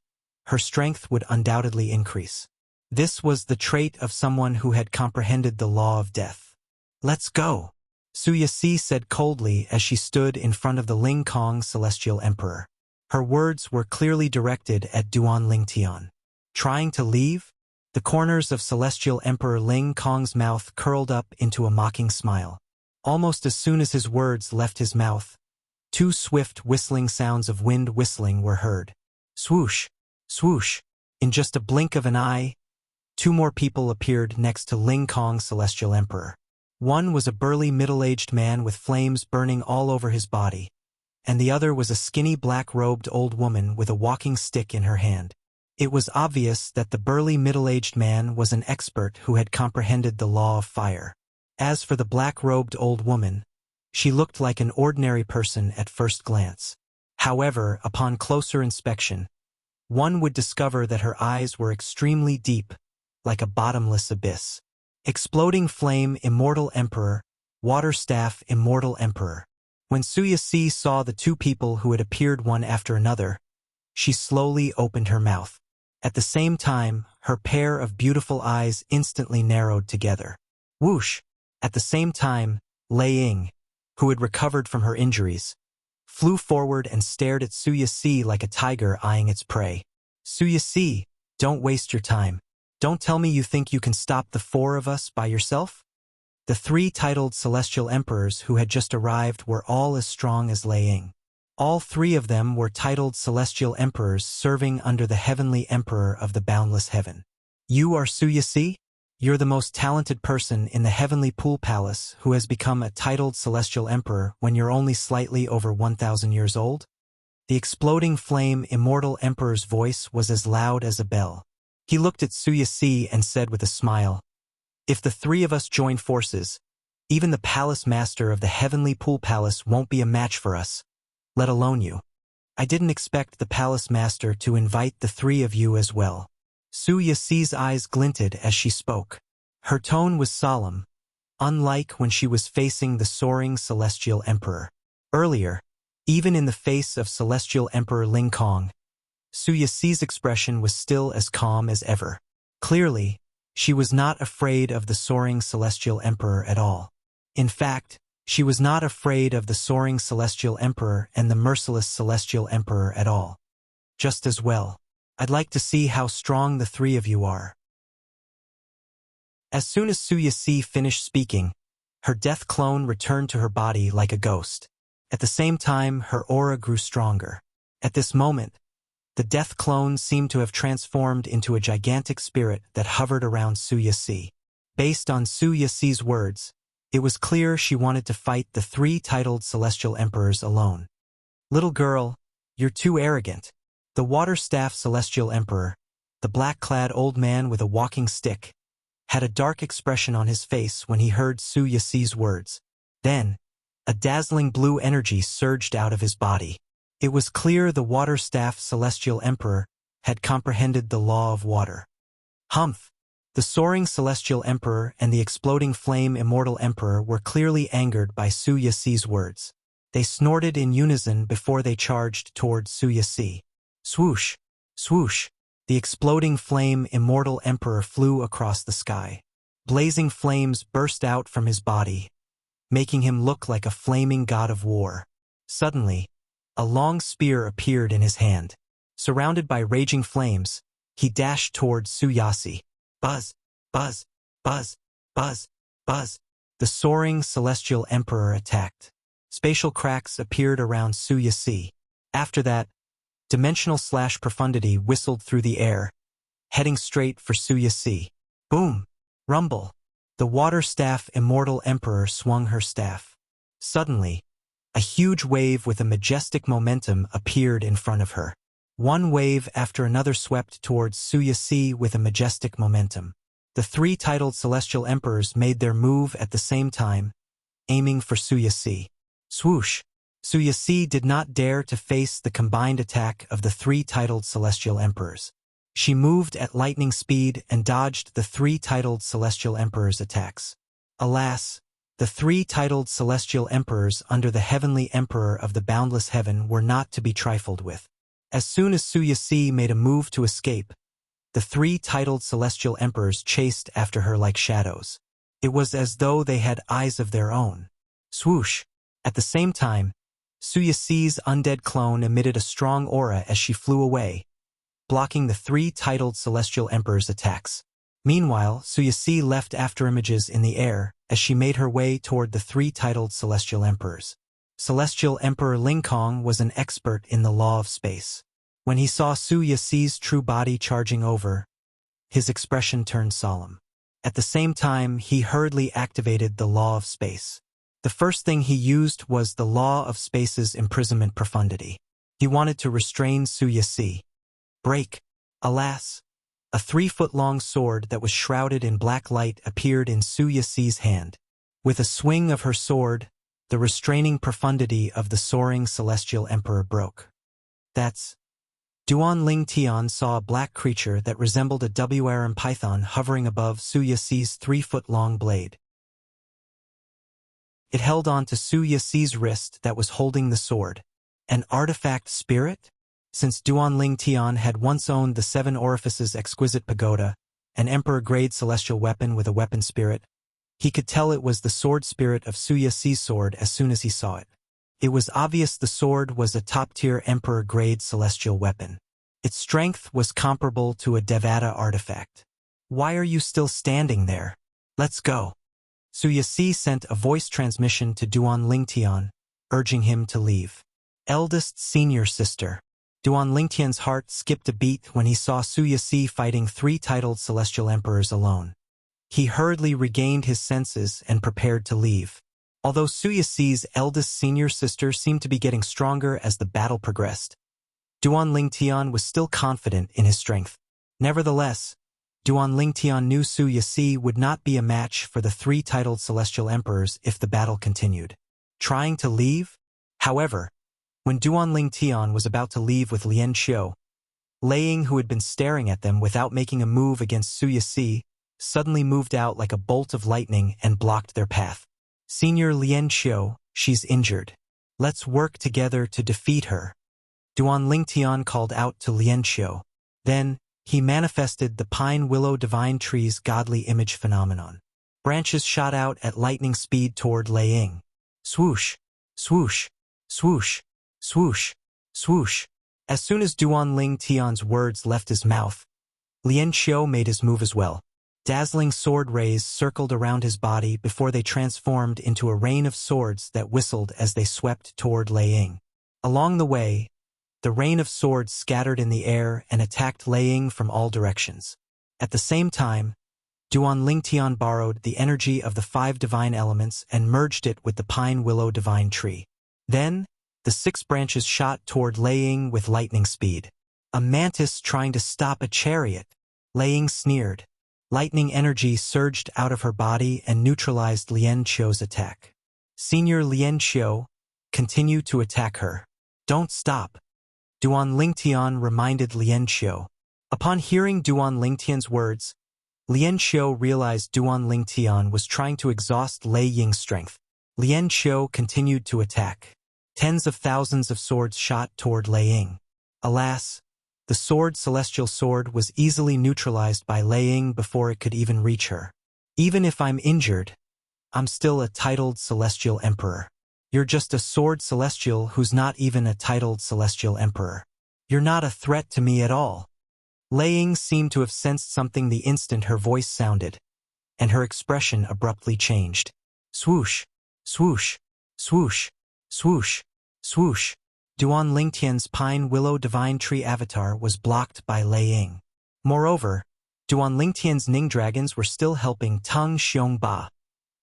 her strength would undoubtedly increase. This was the trait of someone who had comprehended the law of death. Let's go, Su Yixi said coldly as she stood in front of the Ling Kong Celestial Emperor. Her words were clearly directed at Duan Lingtian. Trying to leave? The corners of Celestial Emperor Ling Kong's mouth curled up into a mocking smile. Almost as soon as his words left his mouth, two swift whistling sounds of wind whistling were heard. Swoosh! Swoosh! In just a blink of an eye, two more people appeared next to Ling Kong Celestial Emperor. One was a burly middle-aged man with flames burning all over his body, and the other was a skinny black-robed old woman with a walking stick in her hand. It was obvious that the burly middle-aged man was an expert who had comprehended the law of fire. As for the black-robed old woman, she looked like an ordinary person at first glance. However, upon closer inspection, one would discover that her eyes were extremely deep, like a bottomless abyss. Exploding Flame, Immortal Emperor, Water Staff, Immortal Emperor. When Suyasi saw the two people who had appeared one after another, she slowly opened her mouth. At the same time, her pair of beautiful eyes instantly narrowed together. Whoosh! At the same time, Lei Ying, who had recovered from her injuries, flew forward and stared at Suyasi like a tiger eyeing its prey. Suyasi, don't waste your time. Don't tell me you think you can stop the four of us by yourself? The three titled Celestial Emperors who had just arrived were all as strong as Lei Ying. All three of them were titled Celestial Emperors serving under the Heavenly Emperor of the Boundless Heaven. You are Suyasi? You're the most talented person in the Heavenly Pool Palace who has become a titled Celestial Emperor when you're only slightly over 1,000 years old? The Exploding Flame Immortal Emperor's voice was as loud as a bell. He looked at Suyasi and said with a smile, "If the three of us join forces, even the Palace Master of the Heavenly Pool Palace won't be a match for us, let alone you. I didn't expect the Palace Master to invite the three of you as well." Suyasi's eyes glinted as she spoke. Her tone was solemn, unlike when she was facing the soaring Celestial Emperor. Earlier, even in the face of Celestial Emperor Ling Kong, Suyasi's expression was still as calm as ever. Clearly, she was not afraid of the soaring Celestial Emperor at all. In fact, she was not afraid of the soaring Celestial Emperor and the merciless Celestial Emperor at all. Just as well. I'd like to see how strong the three of you are. As soon as Suyasi finished speaking, her death clone returned to her body like a ghost. At the same time, her aura grew stronger. At this moment, the death clone seemed to have transformed into a gigantic spirit that hovered around Suyasi. Based on Suyasi's words, it was clear she wanted to fight the three titled Celestial Emperors alone. "Little girl, you're too arrogant." The Water Staff Celestial Emperor, the black-clad old man with a walking stick, had a dark expression on his face when he heard Suyasi's words. Then, a dazzling blue energy surged out of his body. It was clear the Water Staff Celestial Emperor had comprehended the law of water. Humph! The Soaring Celestial Emperor and the Exploding Flame Immortal Emperor were clearly angered by Suyasi's words. They snorted in unison before they charged toward Suyasi. Swoosh! Swoosh! The Exploding Flame Immortal Emperor flew across the sky. Blazing flames burst out from his body, making him look like a flaming god of war. Suddenly, a long spear appeared in his hand. Surrounded by raging flames, he dashed toward Suyasi. Buzz! Buzz! Buzz! Buzz! Buzz! The Soaring Celestial Emperor attacked. Spatial cracks appeared around Suyasi. After that, Dimensional/Profundity whistled through the air, heading straight for Suyasi. Boom! Rumble! The Water Staff Immortal Emperor swung her staff. Suddenly, a huge wave with a majestic momentum appeared in front of her. One wave after another swept towards Suyasi with a majestic momentum. The three titled Celestial Emperors made their move at the same time, aiming for Suyasi. Swoosh! Suyasi did not dare to face the combined attack of the three titled Celestial Emperors. She moved at lightning speed and dodged the three titled Celestial Emperors' attacks. Alas, the three titled Celestial Emperors under the Heavenly Emperor of the Boundless Heaven were not to be trifled with. As soon as Suyasi made a move to escape, the three titled Celestial Emperors chased after her like shadows. It was as though they had eyes of their own. Swoosh! At the same time, Suyasi's undead clone emitted a strong aura as she flew away, blocking the three titled Celestial Emperors' attacks. Meanwhile, Suyasi left afterimages in the air as she made her way toward the three titled Celestial Emperors. Celestial Emperor Ling Kong was an expert in the law of space. When he saw Suyasi's true body charging over, his expression turned solemn. At the same time, he hurriedly activated the law of space. The first thing he used was the law of space's imprisonment profundity. He wanted to restrain Su Yixi. Break. Alas, a 3-foot-long sword that was shrouded in black light appeared in Su Yixi's hand. With a swing of her sword, the restraining profundity of the soaring celestial emperor broke. That's... Duan Ling Tian saw a black creature that resembled a WRM python hovering above Su Yixi's 3-foot-long blade. It held on to Su Yixi's wrist that was holding the sword. An artifact spirit? Since Duan Ling Tian had once owned the 7 Orifices exquisite pagoda, an emperor-grade celestial weapon with a weapon spirit, he could tell it was the sword spirit of Su Yixi's sword as soon as he saw it. It was obvious the sword was a top-tier emperor-grade celestial weapon. Its strength was comparable to a Devata artifact. Why are you still standing there? Let's go. Su Yixi sent a voice transmission to Duan Ling Tian, urging him to leave. Eldest senior sister. Duan Ling Tian's heart skipped a beat when he saw Su Yixi fighting 3 titled celestial emperors alone. He hurriedly regained his senses and prepared to leave. Although Su Yixi's eldest senior sister seemed to be getting stronger as the battle progressed, Duan Ling Tian was still confident in his strength. Nevertheless, Duan Ling Tian knew Su Yixi would not be a match for the 3 titled celestial emperors if the battle continued. Trying to leave? However, when Duan Ling Tian was about to leave with Lian Xiu, Lei Ying, who had been staring at them without making a move against Su Yixi, suddenly moved out like a bolt of lightning and blocked their path. Senior Lian Xiu, she's injured. Let's work together to defeat her. Duan Ling Tian called out to Lian Xiu. Then, he manifested the pine willow divine tree's godly image phenomenon. Branches shot out at lightning speed toward Lei Ying. Swoosh, swoosh, swoosh, swoosh, swoosh. As soon as Duan Ling Tian's words left his mouth, Lian Xiu made his move as well. Dazzling sword rays circled around his body before they transformed into a rain of swords that whistled as they swept toward Lei Ying. Along the way, the rain of swords scattered in the air and attacked Lei Ying from all directions. At the same time, Duan Ling Tian borrowed the energy of the 5 divine elements and merged it with the pine willow divine tree. Then, the 6 branches shot toward Lei Ying with lightning speed. A mantis trying to stop a chariot. Lei Ying sneered. Lightning energy surged out of her body and neutralized Lian Xiu's attack. Senior Lian Xiu, continue to attack her. Don't stop. Duan Ling Tian reminded Lian Xiu. Upon hearing Duan Ling Tian's words, Lian Xiu realized Duan Ling Tian was trying to exhaust Lei Ying's strength. Lian Xiu continued to attack. Tens of thousands of swords shot toward Lei Ying. Alas, the celestial sword was easily neutralized by Lei Ying before it could even reach her. Even if I'm injured, I'm still a titled celestial emperor. You're just a sword celestial who's not even a titled celestial emperor. You're not a threat to me at all. Lei Ying seemed to have sensed something the instant her voice sounded, and her expression abruptly changed. Swoosh, swoosh, swoosh, swoosh, swoosh. Duan Ling Tian's pine willow divine tree avatar was blocked by Lei Ying. Moreover, Duan Ling Tian's Ning dragons were still helping Teng Xiongba,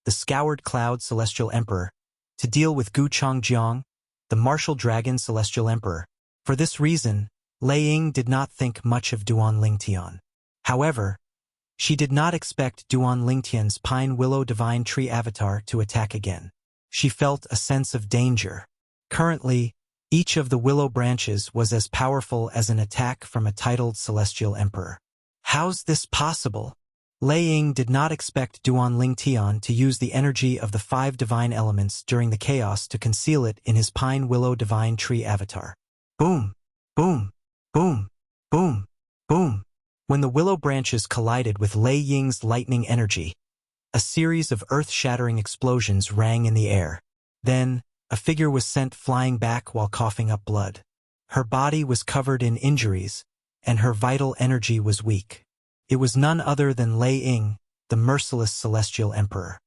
the scoured cloud celestial emperor, to deal with Gu Changjiang, the martial dragon celestial emperor. For this reason, Lei Ying did not think much of Duan Ling Tian. However, she did not expect Duan Ling Tian's pine willow divine tree avatar to attack again. She felt a sense of danger. Currently, each of the willow branches was as powerful as an attack from a titled celestial emperor. How's this possible? Lei Ying did not expect Duan Ling Tian to use the energy of the 5 divine elements during the chaos to conceal it in his pine willow divine tree avatar. Boom, boom, boom, boom, boom. When the willow branches collided with Lei Ying's lightning energy, a series of earth-shattering explosions rang in the air. Then, a figure was sent flying back while coughing up blood. Her body was covered in injuries, and her vital energy was weak. It was none other than Lei Ying, the merciless celestial emperor.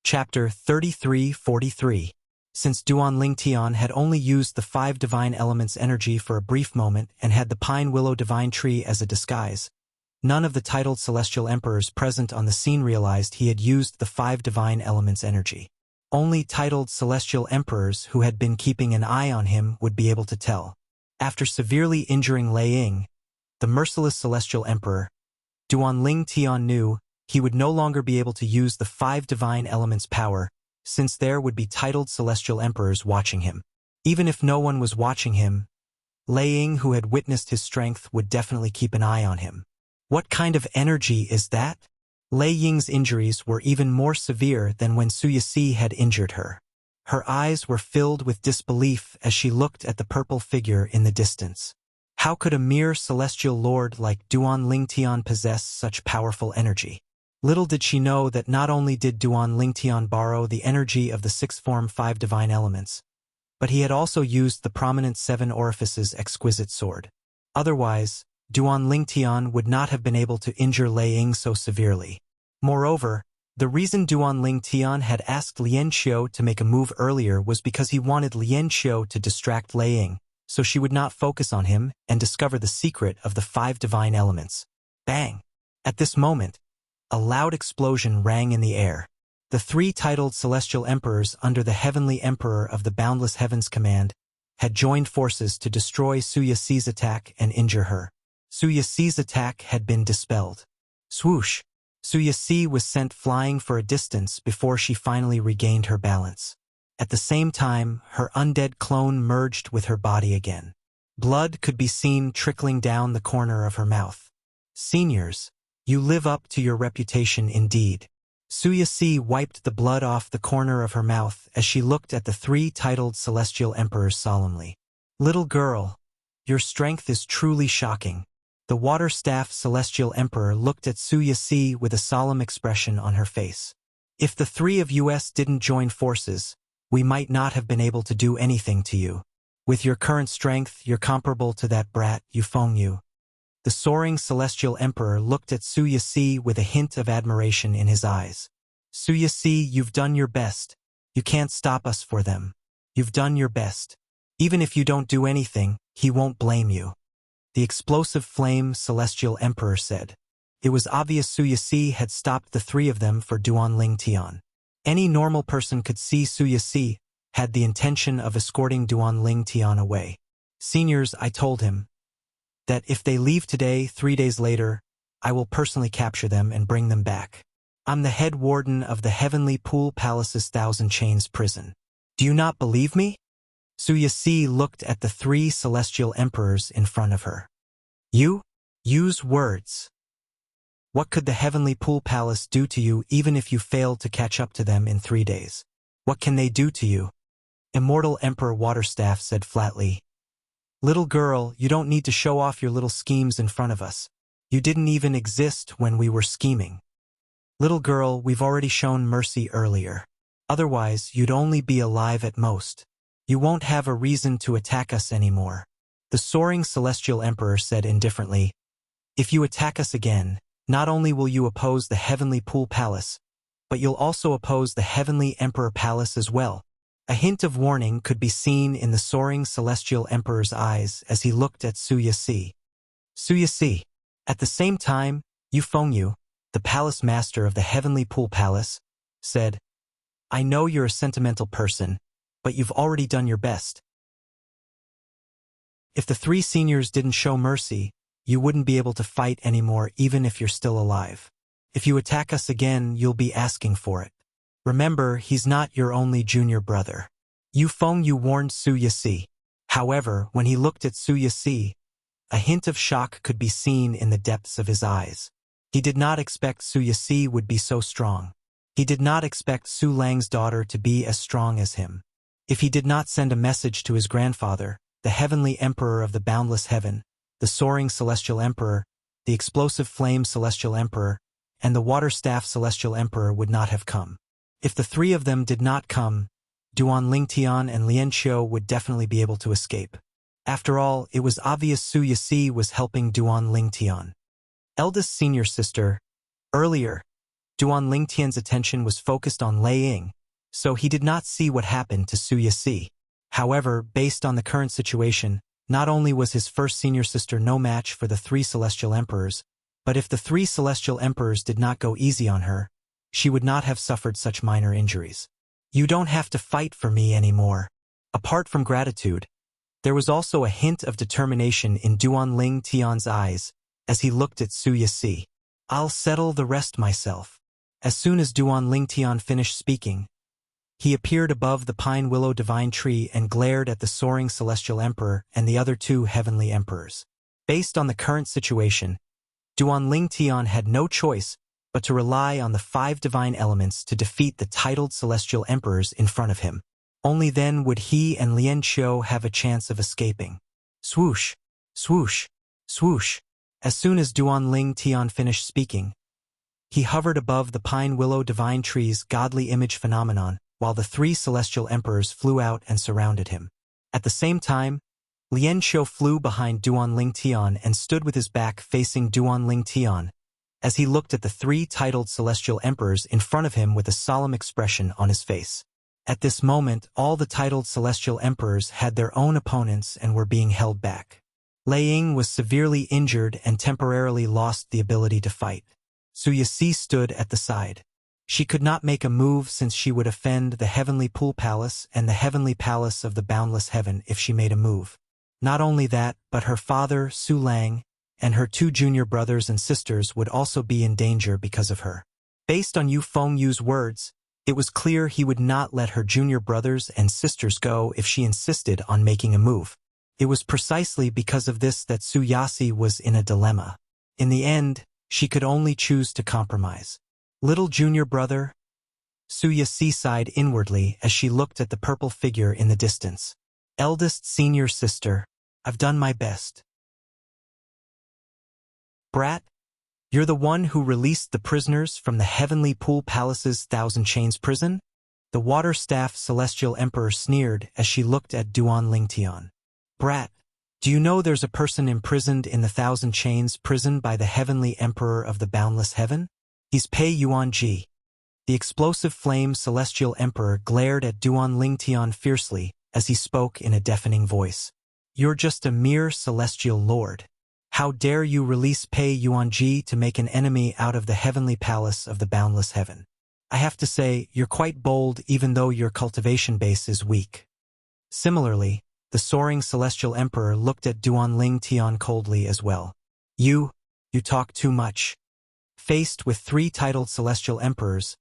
Chapter 33-43. Since Duan Ling Tian had only used the 5 divine elements' energy for a brief moment and had the pine willow divine tree as a disguise, None of the titled celestial emperors present on the scene realized he had used the 5 divine elements' energy. Only titled celestial emperors who had been keeping an eye on him would be able to tell. After severely injuring Lei Ying, the merciless celestial emperor, Duanling Tian knew he would no longer be able to use the 5 divine elements' power, since there would be titled celestial emperors watching him. Even if no one was watching him, Lei Ying, who had witnessed his strength, would definitely keep an eye on him. What kind of energy is that? Lei Ying's injuries were even more severe than when Su Yixi had injured her. Her eyes were filled with disbelief as she looked at the purple figure in the distance. How could a mere celestial lord like Duanling Tian possess such powerful energy? Little did she know that not only did Duanling Tian borrow the energy of the 6th-form 5 divine elements, but he had also used the prominent 7 orifices exquisite sword. Otherwise, Duanling Tian would not have been able to injure Lei Ying so severely. Moreover, the reason Duanling Tian had asked Lian Xiu to make a move earlier was because he wanted Lian Xiu to distract Lei Ying, so she would not focus on him and discover the secret of the 5 divine elements. Bang! At this moment, a loud explosion rang in the air. The 3 titled celestial emperors under the heavenly emperor of the boundless heavens command had joined forces to destroy Su Yixi's attack and injure her. Su Yixi's attack had been dispelled. Swoosh! Su Yixi was sent flying for a distance before she finally regained her balance. At the same time, her undead clone merged with her body again. Blood could be seen trickling down the corner of her mouth. Seniors, you live up to your reputation indeed. Su Yixi wiped the blood off the corner of her mouth as she looked at the 3 titled celestial emperors solemnly. Little girl, your strength is truly shocking. The water staff celestial emperor looked at Su Yixi with a solemn expression on her face. If the 3 of us didn't join forces, we might not have been able to do anything to you. With your current strength, you're comparable to that brat, Yu. The soaring celestial emperor looked at Su Yixi with a hint of admiration in his eyes. Su Yixi, you've done your best. You can't stop us for them. You've done your best. Even if you don't do anything, he won't blame you. The explosive flame celestial emperor said. It was obvious Su Yixi had stopped the 3 of them for Duanling Tian. Any normal person could see Su Yixi had the intention of escorting Duanling Tian away. Seniors, I told him that if they leave today, 3 days later, I will personally capture them and bring them back. I'm the head warden of the Heavenly Pool Palace's 1,000 Chains prison. Do you not believe me? Su Yixi looked at the 3 celestial emperors in front of her. You? Use words. What could the Heavenly Pool Palace do to you even if you failed to catch up to them in 3 days? What can they do to you? Immortal Emperor Waterstaff said flatly. Little girl, you don't need to show off your little schemes in front of us. You didn't even exist when we were scheming. Little girl, we've already shown mercy earlier. Otherwise, you'd only be alive at most. You won't have a reason to attack us anymore. The soaring celestial emperor said indifferently. If you attack us again, not only will you oppose the Heavenly Pool Palace, but you'll also oppose the Heavenly Emperor Palace as well. A hint of warning could be seen in the soaring celestial emperor's eyes as he looked at Su Yixi. Su Yixi. At the same time, Yu, the palace master of the Heavenly Pool Palace, said, I know you're a sentimental person, but you've already done your best. If the 3 seniors didn't show mercy, you wouldn't be able to fight anymore even if you're still alive. If you attack us again, you'll be asking for it. Remember, he's not your only junior brother. Yu warned Su Yixi. However, when he looked at Su Yixi, a hint of shock could be seen in the depths of his eyes. He did not expect Su Yixi would be so strong. He did not expect Su Lang's daughter to be as strong as him. If he did not send a message to his grandfather, the Heavenly Emperor of the Boundless Heaven, the Soaring Celestial Emperor, the Explosive Flame Celestial Emperor, and the Water Staff Celestial Emperor would not have come. If the 3 of them did not come, Duanling Tian and Lian Xiu would definitely be able to escape. After all, it was obvious Su Yixi was helping Duanling Tian. Eldest senior sister. Earlier, Duanling Tian's attention was focused on Lei Ying, so he did not see what happened to Su Yixi. However, based on the current situation, not only was his first senior sister no match for the 3 celestial emperors, But if the three celestial emperors did not go easy on her, she would not have suffered such minor injuries. You don't have to fight for me anymore. Apart from gratitude, there was also a hint of determination in Duan Tian's eyes as he looked at Su Yasi. I'll settle the rest myself. As soon as Duan Tian finished speaking, he appeared above the pine willow divine tree and glared at the soaring celestial emperor and the other two heavenly emperors. Based on the current situation, Duan Tian had no choice but to rely on the 5 divine elements to defeat the titled celestial emperors in front of him. Only then would he and Lian Qiu have a chance of escaping. Swoosh, swoosh, swoosh. As soon as Duan Tian finished speaking, he hovered above the pine willow divine tree's godly image phenomenon, while the 3 celestial emperors flew out and surrounded him. At the same time, Lian Qiu flew behind Duan Tian and stood with his back facing Duan Tian, as he looked at the 3 titled celestial emperors in front of him with a solemn expression on his face. At this moment, all the titled celestial emperors had their own opponents and were being held back. Lei Ying was severely injured and temporarily lost the ability to fight. Su Yasi stood at the side. She could not make a move since she would offend the Heavenly Pool Palace and the Heavenly Palace of the Boundless Heaven if she made a move. Not only that, but her father, Su Lang, and her 2 junior brothers and sisters would also be in danger because of her. Based on Yu Fengyu's words, it was clear he would not let her junior brothers and sisters go if she insisted on making a move. It was precisely because of this that Su Yasi was in a dilemma. In the end, she could only choose to compromise. Little junior brother? Su Yasi sighed inwardly as she looked at the purple figure in the distance. Eldest senior sister, I've done my best. Brat, you're the one who released the prisoners from the Heavenly Pool Palace's 1,000 Chains prison? The water-staff celestial emperor sneered as she looked at Duan Tian. Brat, do you know there's a person imprisoned in the 1,000 Chains prison by the Heavenly Emperor of the Boundless Heaven? He's Pei Yuanji. The explosive flame celestial emperor glared at Duan Tian fiercely as he spoke in a deafening voice. You're just a mere celestial lord. How dare you release Pei Yuanji to make an enemy out of the Heavenly Palace of the Boundless Heaven? I have to say, you're quite bold even though your cultivation base is weak. Similarly, the soaring celestial emperor looked at Duan Tian coldly as well. You talk too much. Faced with 3 titled celestial emperors,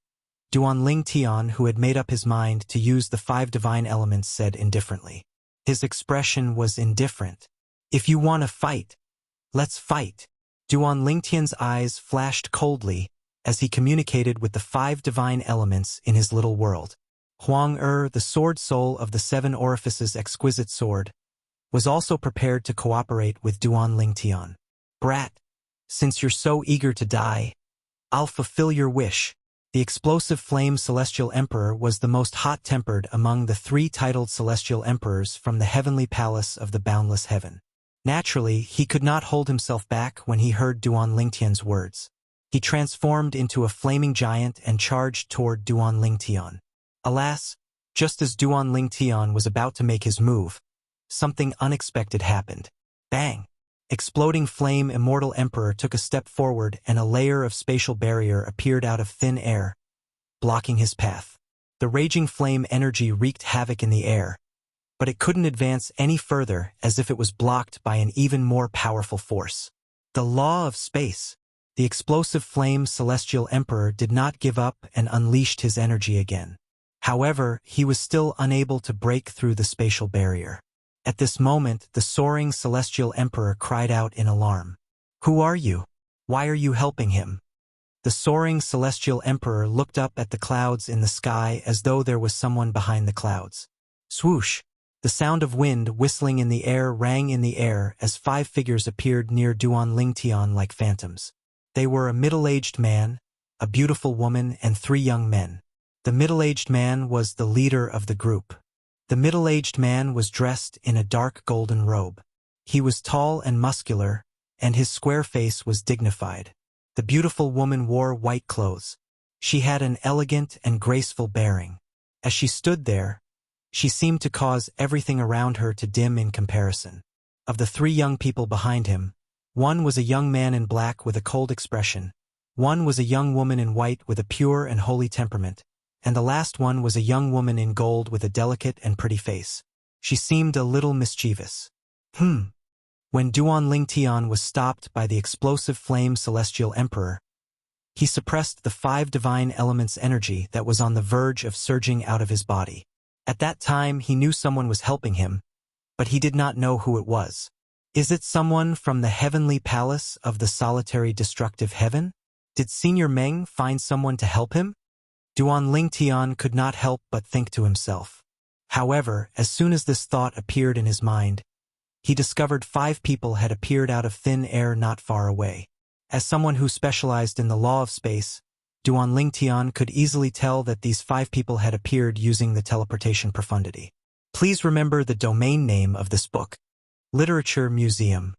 Duan Tian, who had made up his mind to use the 5 divine elements, said indifferently. His expression was indifferent. If you want to fight, let's fight. Duan Tian's eyes flashed coldly as he communicated with the 5 divine elements in his little world. Huang the sword soul of the 7 orifices exquisite sword, was also prepared to cooperate with Duan Tian. Brat, since you're so eager to die, I'll fulfill your wish. The explosive flame celestial emperor was the most hot-tempered among the 3 titled celestial emperors from the Heavenly Palace of the Boundless Heaven. Naturally, he could not hold himself back when he heard Duan Tian's words. He transformed into a flaming giant and charged toward Duan Tian. Alas, just as Duan Tian was about to make his move, something unexpected happened. Bang! Exploding flame immortal emperor took a step forward and a layer of spatial barrier appeared out of thin air, blocking his path. The raging flame energy wreaked havoc in the air, but it couldn't advance any further as if it was blocked by an even more powerful force. The law of space. The explosive flame celestial emperor did not give up and unleashed his energy again. However, he was still unable to break through the spatial barrier. At this moment, the soaring celestial emperor cried out in alarm. Who are you? Why are you helping him? The soaring celestial emperor looked up at the clouds in the sky as though there was someone behind the clouds. Swoosh! The sound of wind whistling in the air rang in the air as 5 figures appeared near Duan Tian like phantoms. They were a middle-aged man, a beautiful woman, and 3 young men. The middle-aged man was the leader of the group. The middle-aged man was dressed in a dark golden robe. He was tall and muscular, and his square face was dignified. The beautiful woman wore white clothes. She had an elegant and graceful bearing. As she stood there, she seemed to cause everything around her to dim in comparison. Of the 3 young people behind him, One was a young man in black with a cold expression. One was a young woman in white with a pure and holy temperament. And the last one was a young woman in gold with a delicate and pretty face. She seemed a little mischievous. When Duan Lingtian was stopped by the explosive flame celestial emperor, he suppressed the 5 divine elements energy that was on the verge of surging out of his body. At that time he knew someone was helping him, but he did not know who it was. Is it someone from the heavenly palace of the solitary destructive heaven? Did Senior Meng find someone to help him? Duan Lingtian could not help but think to himself. However, as soon as this thought appeared in his mind, he discovered 5 people had appeared out of thin air not far away. As someone who specialized in the law of space, Duan Lingtian could easily tell that these 5 people had appeared using the teleportation profundity. Please remember the domain name of this book. Literature Museum.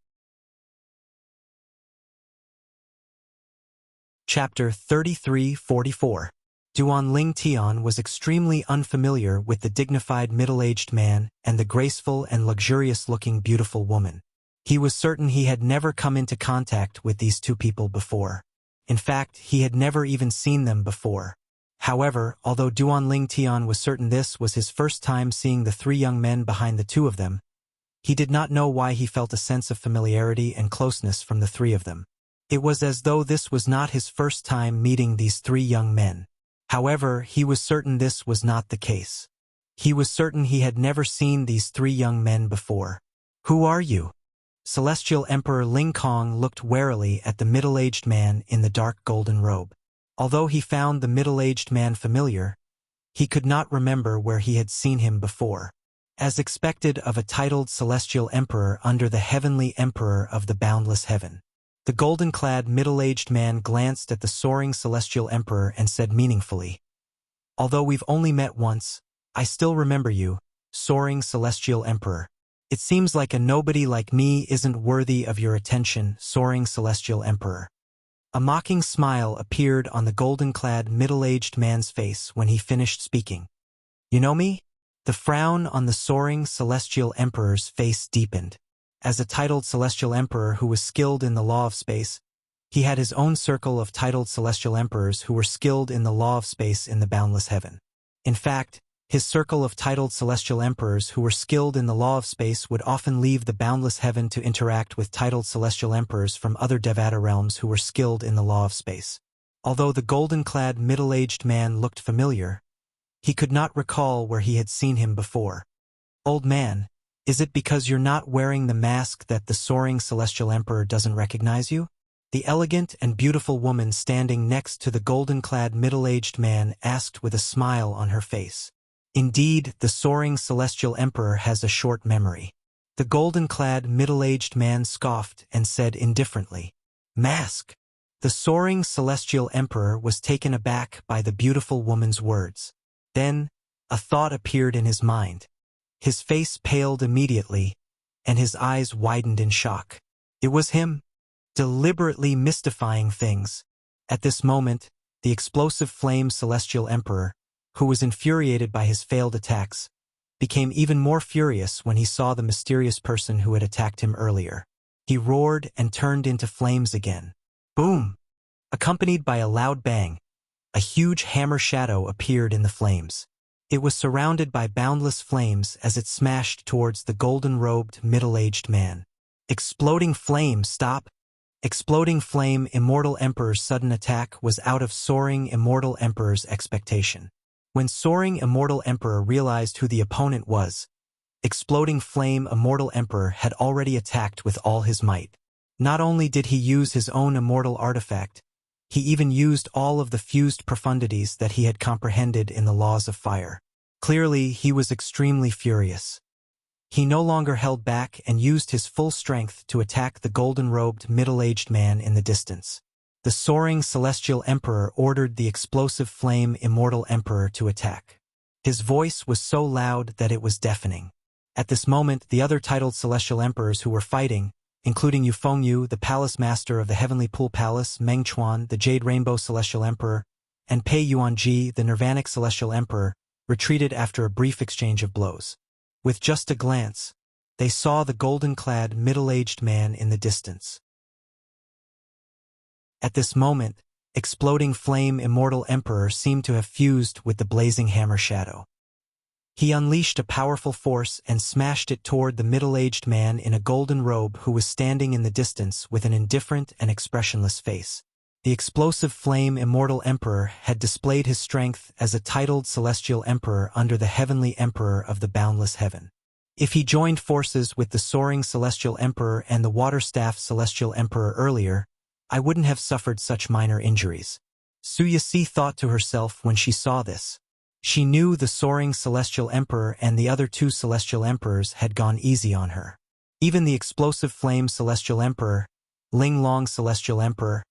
Chapter 3344. Duan Lingtian was extremely unfamiliar with the dignified middle-aged man and the graceful and luxurious-looking beautiful woman. He was certain he had never come into contact with these 2 people before. In fact, he had never even seen them before. However, although Duan Lingtian was certain this was his first time seeing the 3 young men behind the 2 of them, he did not know why he felt a sense of familiarity and closeness from the 3 of them. It was as though this was not his first time meeting these 3 young men. However, he was certain this was not the case. He was certain he had never seen these 3 young men before. Who are you? Celestial Emperor Ling Kong looked warily at the middle-aged man in the dark golden robe. Although he found the middle-aged man familiar, he could not remember where he had seen him before. As expected of a titled Celestial Emperor under the Heavenly Emperor of the Boundless Heaven. The golden-clad middle-aged man glanced at the soaring Celestial Emperor and said meaningfully, "Although we've only met once, I still remember you, soaring Celestial Emperor. It seems like a nobody like me isn't worthy of your attention, soaring Celestial Emperor." A mocking smile appeared on the golden-clad middle-aged man's face when he finished speaking. "You know me?" The frown on the soaring Celestial Emperor's face deepened. As a titled Celestial Emperor who was skilled in the law of space, he had his own circle of titled Celestial Emperors who were skilled in the law of space in the boundless heaven. In fact, his circle of titled Celestial Emperors who were skilled in the law of space would often leave the boundless heaven to interact with titled Celestial Emperors from other Devata realms who were skilled in the law of space. Although the golden-clad middle-aged man looked familiar, he could not recall where he had seen him before. "Old man, is it because you're not wearing the mask that the soaring Celestial Emperor doesn't recognize you?" The elegant and beautiful woman standing next to the golden-clad middle-aged man asked with a smile on her face. Indeed, the soaring Celestial Emperor has a short memory. The golden-clad middle-aged man scoffed and said indifferently, "Mask." The soaring Celestial Emperor was taken aback by the beautiful woman's words. Then, a thought appeared in his mind. His face paled immediately, and his eyes widened in shock. It was him, deliberately mystifying things. At this moment, the explosive flame Celestial Emperor, who was infuriated by his failed attacks, became even more furious when he saw the mysterious person who had attacked him earlier. He roared and turned into flames again. Boom! Accompanied by a loud bang, a huge hammer shadow appeared in the flames. It was surrounded by boundless flames as it smashed towards the golden-robed, middle-aged man. Exploding flame, stop! Exploding flame Immortal Emperor's sudden attack was out of Soaring Immortal Emperor's expectation. When Soaring Immortal Emperor realized who the opponent was, Exploding Flame Immortal Emperor had already attacked with all his might. Not only did he use his own immortal artifact, he even used all of the fused profundities that he had comprehended in the laws of fire. Clearly, he was extremely furious. He no longer held back and used his full strength to attack the golden-robed middle-aged man in the distance. The soaring Celestial Emperor ordered the explosive flame Immortal Emperor to attack. His voice was so loud that it was deafening. At this moment, the other titled Celestial Emperors who were fighting, including Yu Fengyu, the Palace Master of the Heavenly Pool Palace, Meng Chuan, the Jade Rainbow Celestial Emperor, and Pei Yuanji, the Nirvanic Celestial Emperor, retreated after a brief exchange of blows. With just a glance, they saw the golden-clad middle-aged man in the distance. At this moment, exploding flame immortal emperor seemed to have fused with the blazing hammer shadow. He unleashed a powerful force and smashed it toward the middle-aged man in a golden robe who was standing in the distance with an indifferent and expressionless face. The explosive flame immortal emperor had displayed his strength as a titled celestial emperor under the heavenly emperor of the boundless heaven. If he joined forces with the soaring celestial emperor and the water-staff celestial emperor earlier, I wouldn't have suffered such minor injuries. Suyasi thought to herself when she saw this. She knew the soaring celestial emperor and the other two celestial emperors had gone easy on her. Even the explosive flame celestial emperor, Ling Long celestial emperor,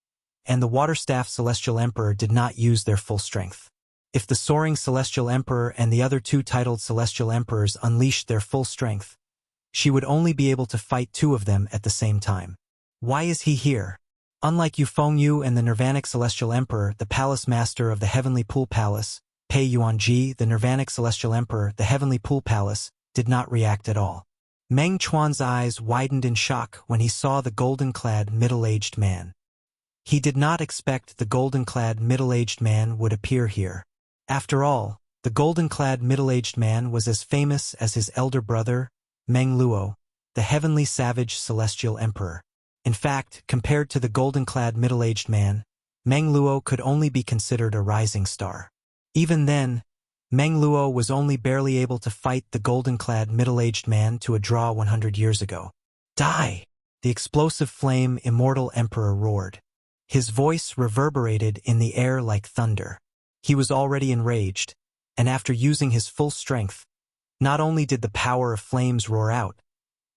and the water-staff celestial emperor did not use their full strength. If the soaring celestial emperor and the other two titled celestial emperors unleashed their full strength, she would only be able to fight two of them at the same time. Why is he here? Unlike Yu Fengyu and the Nirvanic celestial emperor, the palace master of the heavenly pool palace, Pei Yuanji, the Nirvanic celestial emperor, the heavenly pool palace, did not react at all. Meng Chuan's eyes widened in shock when he saw the golden-clad middle-aged man. He did not expect the golden-clad middle-aged man would appear here. After all, the golden-clad middle-aged man was as famous as his elder brother, Meng Luo, the heavenly savage celestial emperor. In fact, compared to the golden-clad middle-aged man, Meng Luo could only be considered a rising star. Even then, Meng Luo was only barely able to fight the golden-clad middle-aged man to a draw 100 years ago. Die! The explosive flame immortal emperor roared. His voice reverberated in the air like thunder. He was already enraged, and after using his full strength, not only did the power of flames roar out,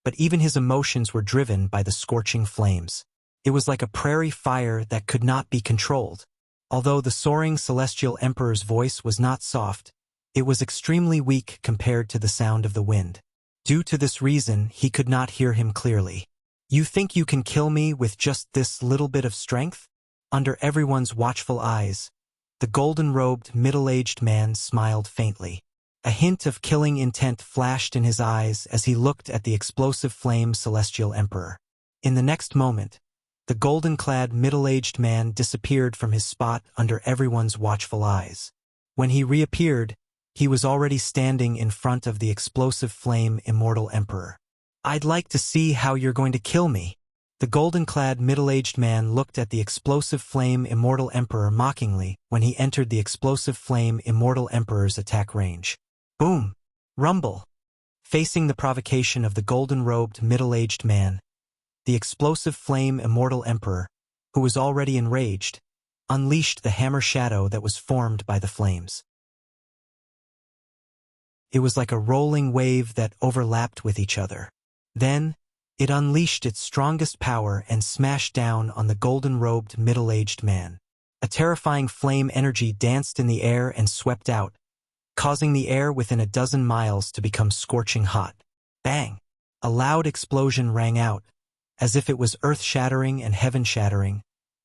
but even his emotions were driven by the scorching flames. It was like a prairie fire that could not be controlled. Although the soaring celestial emperor's voice was not soft, it was extremely weak compared to the sound of the wind. Due to this reason, he could not hear him clearly. You think you can kill me with just this little bit of strength? Under everyone's watchful eyes, the golden-robed middle-aged man smiled faintly. A hint of killing intent flashed in his eyes as he looked at the explosive flame celestial emperor. In the next moment, the golden-clad middle-aged man disappeared from his spot under everyone's watchful eyes. When he reappeared, he was already standing in front of the explosive flame immortal emperor. I'd like to see how you're going to kill me. The golden-clad middle-aged man looked at the explosive flame immortal emperor mockingly when he entered the explosive flame immortal emperor's attack range. Boom! Rumble! Facing the provocation of the golden-robed middle-aged man, the explosive flame immortal emperor, who was already enraged, unleashed the hammer shadow that was formed by the flames. It was like a rolling wave that overlapped with each other. Then, it unleashed its strongest power and smashed down on the golden-robed middle-aged man. A terrifying flame energy danced in the air and swept out, causing the air within a dozen miles to become scorching hot. Bang! A loud explosion rang out, as if it was earth-shattering and heaven-shattering,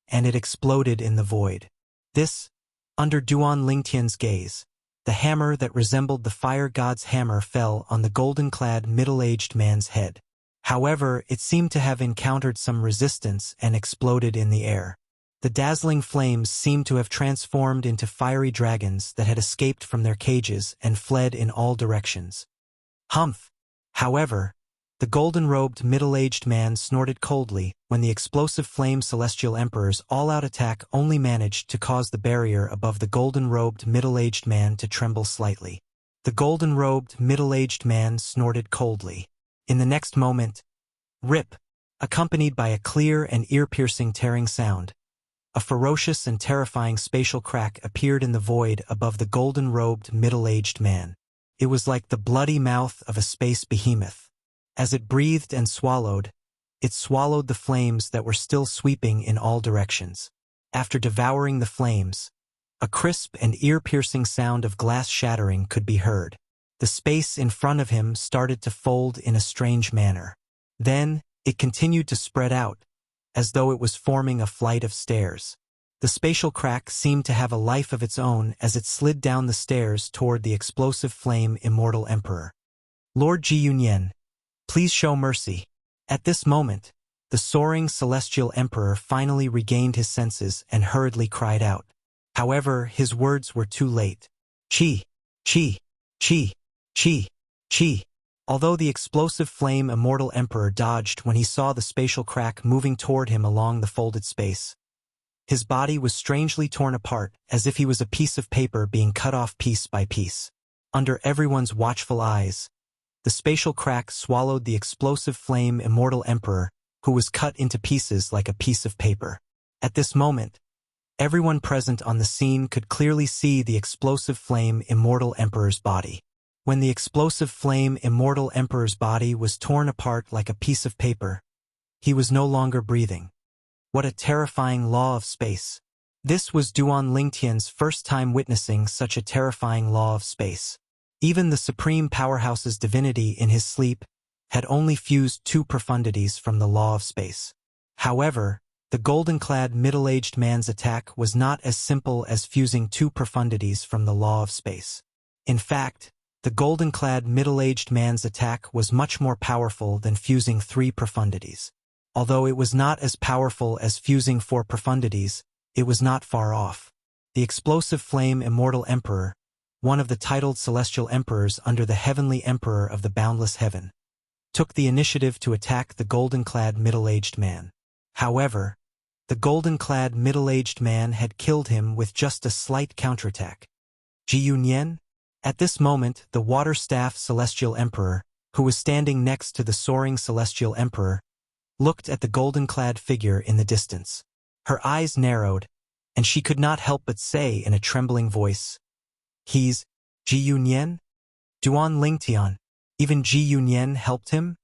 and it exploded in the void. This, under Duan Lingtian's gaze, the hammer that resembled the fire god's hammer fell on the golden-clad middle-aged man's head. However, it seemed to have encountered some resistance and exploded in the air. The dazzling flames seemed to have transformed into fiery dragons that had escaped from their cages and fled in all directions. Humph! However, the golden-robed middle-aged man snorted coldly when the explosive flame celestial emperor's all-out attack only managed to cause the barrier above the golden-robed middle-aged man to tremble slightly. The golden-robed middle-aged man snorted coldly. In the next moment, rip, accompanied by a clear and ear-piercing tearing sound, a ferocious and terrifying spatial crack appeared in the void above the golden-robed middle-aged man. It was like the bloody mouth of a space behemoth. As it breathed and swallowed, it swallowed the flames that were still sweeping in all directions. After devouring the flames, a crisp and ear-piercing sound of glass shattering could be heard. The space in front of him started to fold in a strange manner. Then, it continued to spread out, as though it was forming a flight of stairs. The spatial crack seemed to have a life of its own as it slid down the stairs toward the explosive flame immortal emperor. Lord Ji Yunyan, please show mercy. At this moment, The soaring celestial emperor finally regained his senses and hurriedly cried out. However, his words were too late. Chi, chi, chi, chi, chi. Although the explosive flame immortal emperor dodged when he saw the spatial crack moving toward him along the folded space, his body was strangely torn apart, as if he was a piece of paper being cut off piece by piece. Under everyone's watchful eyes, the spatial crack swallowed the explosive flame immortal emperor, who was cut into pieces like a piece of paper. At this moment, everyone present on the scene could clearly see the explosive flame immortal emperor's body. When the explosive flame immortal emperor's body was torn apart like a piece of paper, he was no longer breathing. What a terrifying law of space. This was Duan Lingtian's first time witnessing such a terrifying law of space. Even the supreme powerhouse's divinity in his sleep had only fused 2 profundities from the law of space. However, the golden-clad middle-aged man's attack was not as simple as fusing 2 profundities from the law of space. In fact, the golden-clad middle-aged man's attack was much more powerful than fusing 3 profundities. Although it was not as powerful as fusing 4 profundities, it was not far off. The explosive flame immortal emperor, one of the titled celestial emperors under the heavenly emperor of the boundless heaven, took the initiative to attack the golden-clad middle-aged man. However, the golden-clad middle-aged man had killed him with just a slight counterattack. Ji Yunyan? At this moment, the water-staff celestial emperor, who was standing next to the soaring celestial emperor, looked at the golden-clad figure in the distance. Her eyes narrowed, and she could not help but say in a trembling voice, "He's Ji Yunyan? Duan Lingtian. Even Ji Yunyan helped him?"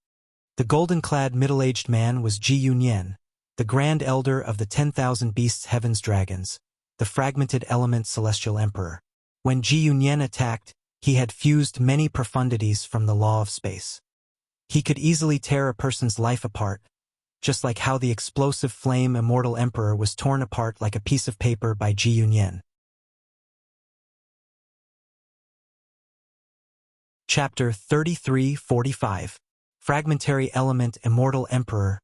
The golden-clad middle-aged man was Ji Yunyan, the grand elder of the 10,000 beasts heaven's dragons, the fragmented element celestial emperor. When Ji Yunyan attacked, he had fused many profundities from the law of space. He could easily tear a person's life apart, just like how the explosive flame immortal emperor was torn apart like a piece of paper by Ji Yunyan. Chapter 33-45. Fragmentary Element Immortal Emperor,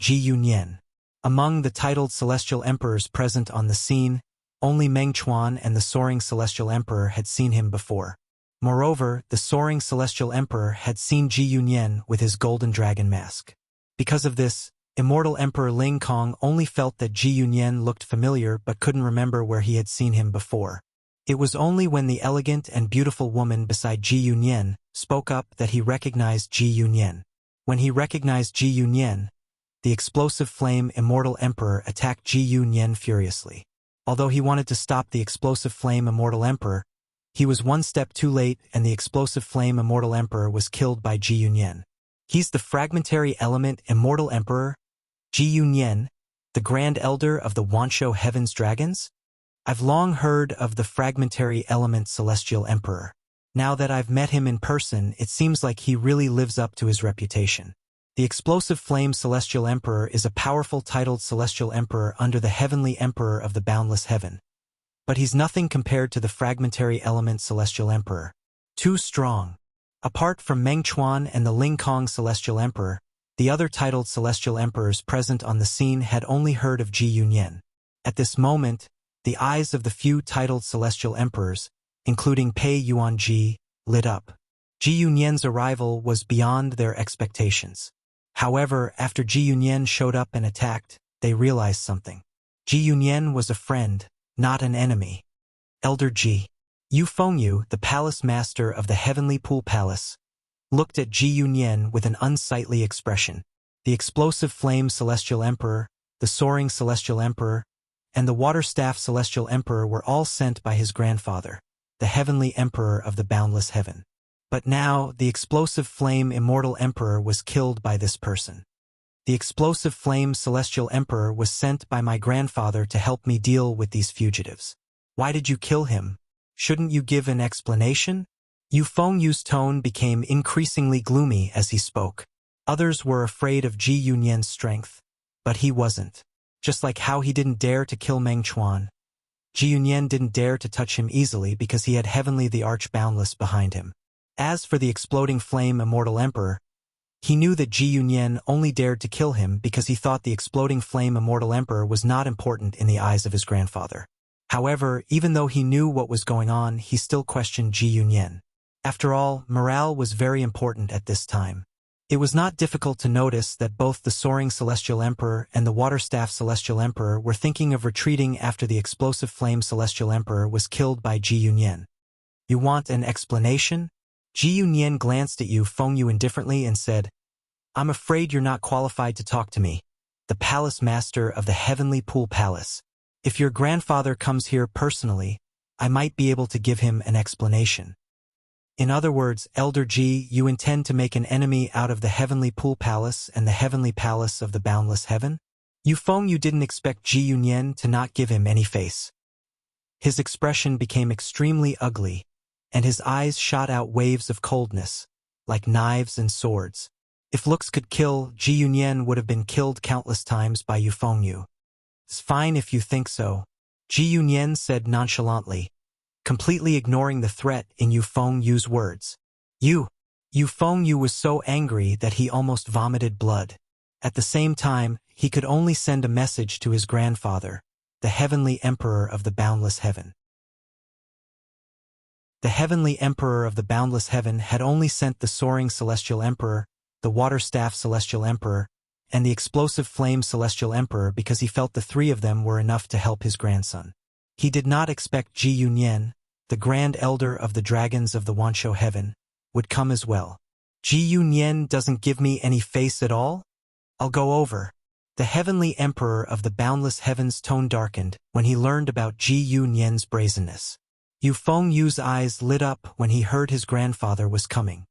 Ji Yunyan. Among the titled celestial emperors present on the scene, only Meng Chuan and the soaring celestial emperor had seen him before. Moreover, the soaring celestial emperor had seen Ji Yunyan with his golden dragon mask. Because of this, immortal emperor Ling Kong only felt that Ji Yunyan looked familiar but couldn't remember where he had seen him before. It was only when the elegant and beautiful woman beside Ji Yunyan spoke up that he recognized Ji Yunyan. When he recognized Ji Yunyan, the explosive flame immortal emperor attacked Ji Yunyan furiously. Although he wanted to stop the explosive flame immortal emperor, he was one step too late and the explosive flame immortal emperor was killed by Ji Yunyan. He's the fragmentary element immortal emperor, Ji Yunyan, the grand elder of the Wanshou heaven's dragons? I've long heard of the fragmentary element celestial emperor. Now that I've met him in person, it seems like he really lives up to his reputation. The explosive flame celestial emperor is a powerful titled celestial emperor under the heavenly emperor of the boundless heaven. But he's nothing compared to the fragmentary element celestial emperor. Too strong. Apart from Meng Chuan and the Ling Kong celestial emperor, the other titled celestial emperors present on the scene had only heard of Ji Yunyan. At this moment, the eyes of the few titled celestial emperors, including Pei Yuanji, lit up. Ji Yunyan's arrival was beyond their expectations. However, after Ji Yunyan showed up and attacked, they realized something. Ji Yunyan was a friend, not an enemy. Elder Ji Yu Fengyu, the palace master of the heavenly pool palace, looked at Ji Yunyan with an unsightly expression. The explosive flame celestial emperor, the soaring celestial emperor, and the water-staff celestial emperor were all sent by his grandfather, the heavenly emperor of the boundless heaven. But now, the explosive flame immortal emperor was killed by this person. The explosive flame celestial emperor was sent by my grandfather to help me deal with these fugitives. Why did you kill him? Shouldn't you give an explanation? Yu Fengyu's tone became increasingly gloomy as he spoke. Others were afraid of Ji Yunyan's strength, but he wasn't. Just like how he didn't dare to kill Meng Chuan, Ji Yunyan didn't dare to touch him easily because he had Heavenly the Arch Boundless behind him. As for the exploding flame immortal emperor, He knew that Ji Yunyan only dared to kill him because he thought the exploding flame immortal emperor was not important in the eyes of his grandfather. However, even though he knew what was going on, he still questioned Ji Yunyan. After all, morale was very important at this time. It was not difficult to notice that both the Soaring Celestial Emperor and the Waterstaff Celestial Emperor were thinking of retreating after the Explosive Flame Celestial Emperor was killed by Ji Yunyan. You want an explanation? Ji Yunyan glanced at Feng indifferently and said, I'm afraid you're not qualified to talk to me, the Palace Master of the Heavenly Pool Palace. If your grandfather comes here personally, I might be able to give him an explanation. In other words, Elder Ji, you intend to make an enemy out of the Heavenly Pool Palace and the Heavenly Palace of the Boundless Heaven? Feng didn't expect Ji Yunyan to not give him any face. His expression became extremely ugly, and his eyes shot out waves of coldness, like knives and swords. If looks could kill, Ji Yunyan would have been killed countless times by Feng. It's fine if you think so, Ji Yunyan said nonchalantly, completely ignoring the threat in Feng's words. Feng was so angry that he almost vomited blood. At the same time, he could only send a message to his grandfather, the Heavenly Emperor of the Boundless Heaven. The Heavenly Emperor of the Boundless Heaven had only sent the Soaring Celestial Emperor, the Waterstaff Celestial Emperor, and the Explosive Flame Celestial Emperor because he felt the three of them were enough to help his grandson. He did not expect Ji Yunyan, the Grand Elder of the Dragons of the Wanshou Heaven, would come as well. Ji Yunyan doesn't give me any face at all? I'll go over. The Heavenly Emperor of the Boundless Heaven's tone darkened when he learned about Ji Yunyan's brazenness. Feng's eyes lit up when he heard his grandfather was coming.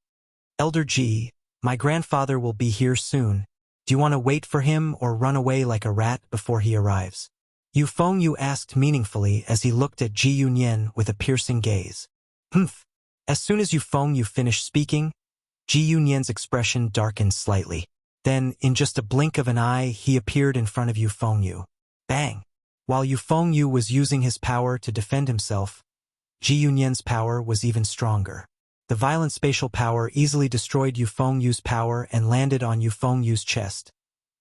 Elder Ji, my grandfather will be here soon. Do you want to wait for him or run away like a rat before he arrives? Feng asked meaningfully as he looked at Ji Yunyan with a piercing gaze. Humph. As soon as Feng finished speaking, Ji Yunyan's expression darkened slightly. Then, in just a blink of an eye, he appeared in front of Feng. Bang! While Feng was using his power to defend himself, Ji Yunyan's power was even stronger. The violent spatial power easily destroyed Feng's power and landed on Feng's chest,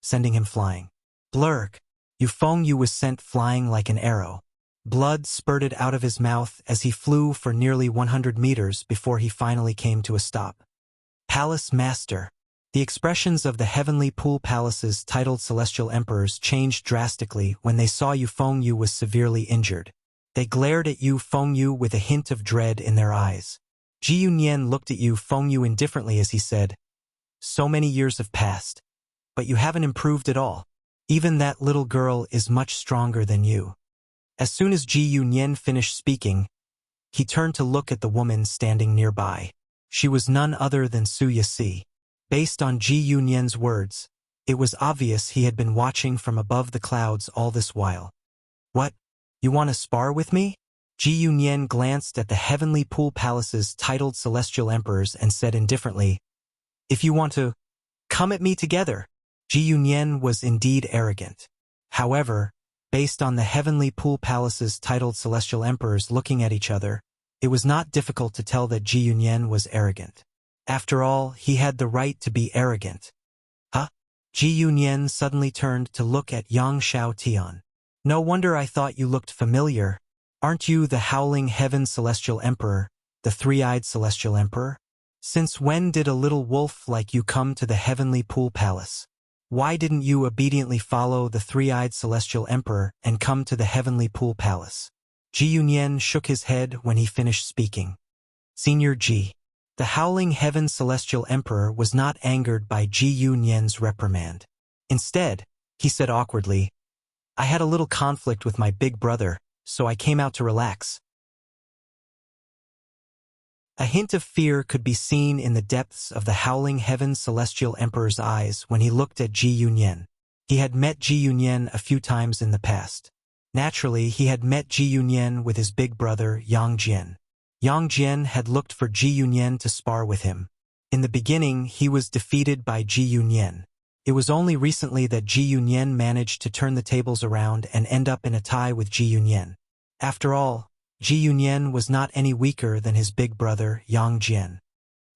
sending him flying. Blurk! Feng was sent flying like an arrow. Blood spurted out of his mouth as he flew for nearly 100 meters before he finally came to a stop. Palace Master. The expressions of the Heavenly Pool Palace's titled celestial emperors changed drastically when they saw Feng was severely injured. They glared at Feng with a hint of dread in their eyes. Ji Yunyan looked at Feng indifferently as he said, So many years have passed, but you haven't improved at all. Even that little girl is much stronger than you. As soon as Ji Yunyan finished speaking, he turned to look at the woman standing nearby. She was none other than Su Yasi. Based on Ji Yunyan's words, it was obvious he had been watching from above the clouds all this while. What? You want to spar with me? Ji Yunyan glanced at the Heavenly Pool Palace's titled celestial emperors and said indifferently, If you want to, come at me together. Ji Yunyan was indeed arrogant. However, based on the Heavenly Pool Palace's titled celestial emperors looking at each other, it was not difficult to tell that Ji Yunyan was arrogant. After all, he had the right to be arrogant. Huh? Ji Yunyan suddenly turned to look at Yang Shao Tian. No wonder I thought you looked familiar. Aren't you the Howling Heaven Celestial Emperor, the Three-Eyed Celestial Emperor? Since when did a little wolf like you come to the Heavenly Pool Palace? Why didn't you obediently follow the Three-Eyed Celestial Emperor and come to the Heavenly Pool Palace? Ji Yunyan shook his head when he finished speaking. Senior Ji. The Howling Heaven Celestial Emperor was not angered by Ji Yunyan's reprimand. Instead, he said awkwardly, I had a little conflict with my big brother, so I came out to relax. A hint of fear could be seen in the depths of the Howling Heaven Celestial Emperor's eyes when he looked at Ji Yunyan. He had met Ji Yunyan a few times in the past. Naturally, he had met Ji Yunyan with his big brother, Yang Jian. Yang Jian had looked for Ji Yunyan to spar with him. In the beginning, he was defeated by Ji Yunyan. It was only recently that Ji Yunyan managed to turn the tables around and end up in a tie with Ji Yunyan. After all, Ji Yunyan was not any weaker than his big brother, Yang Jian.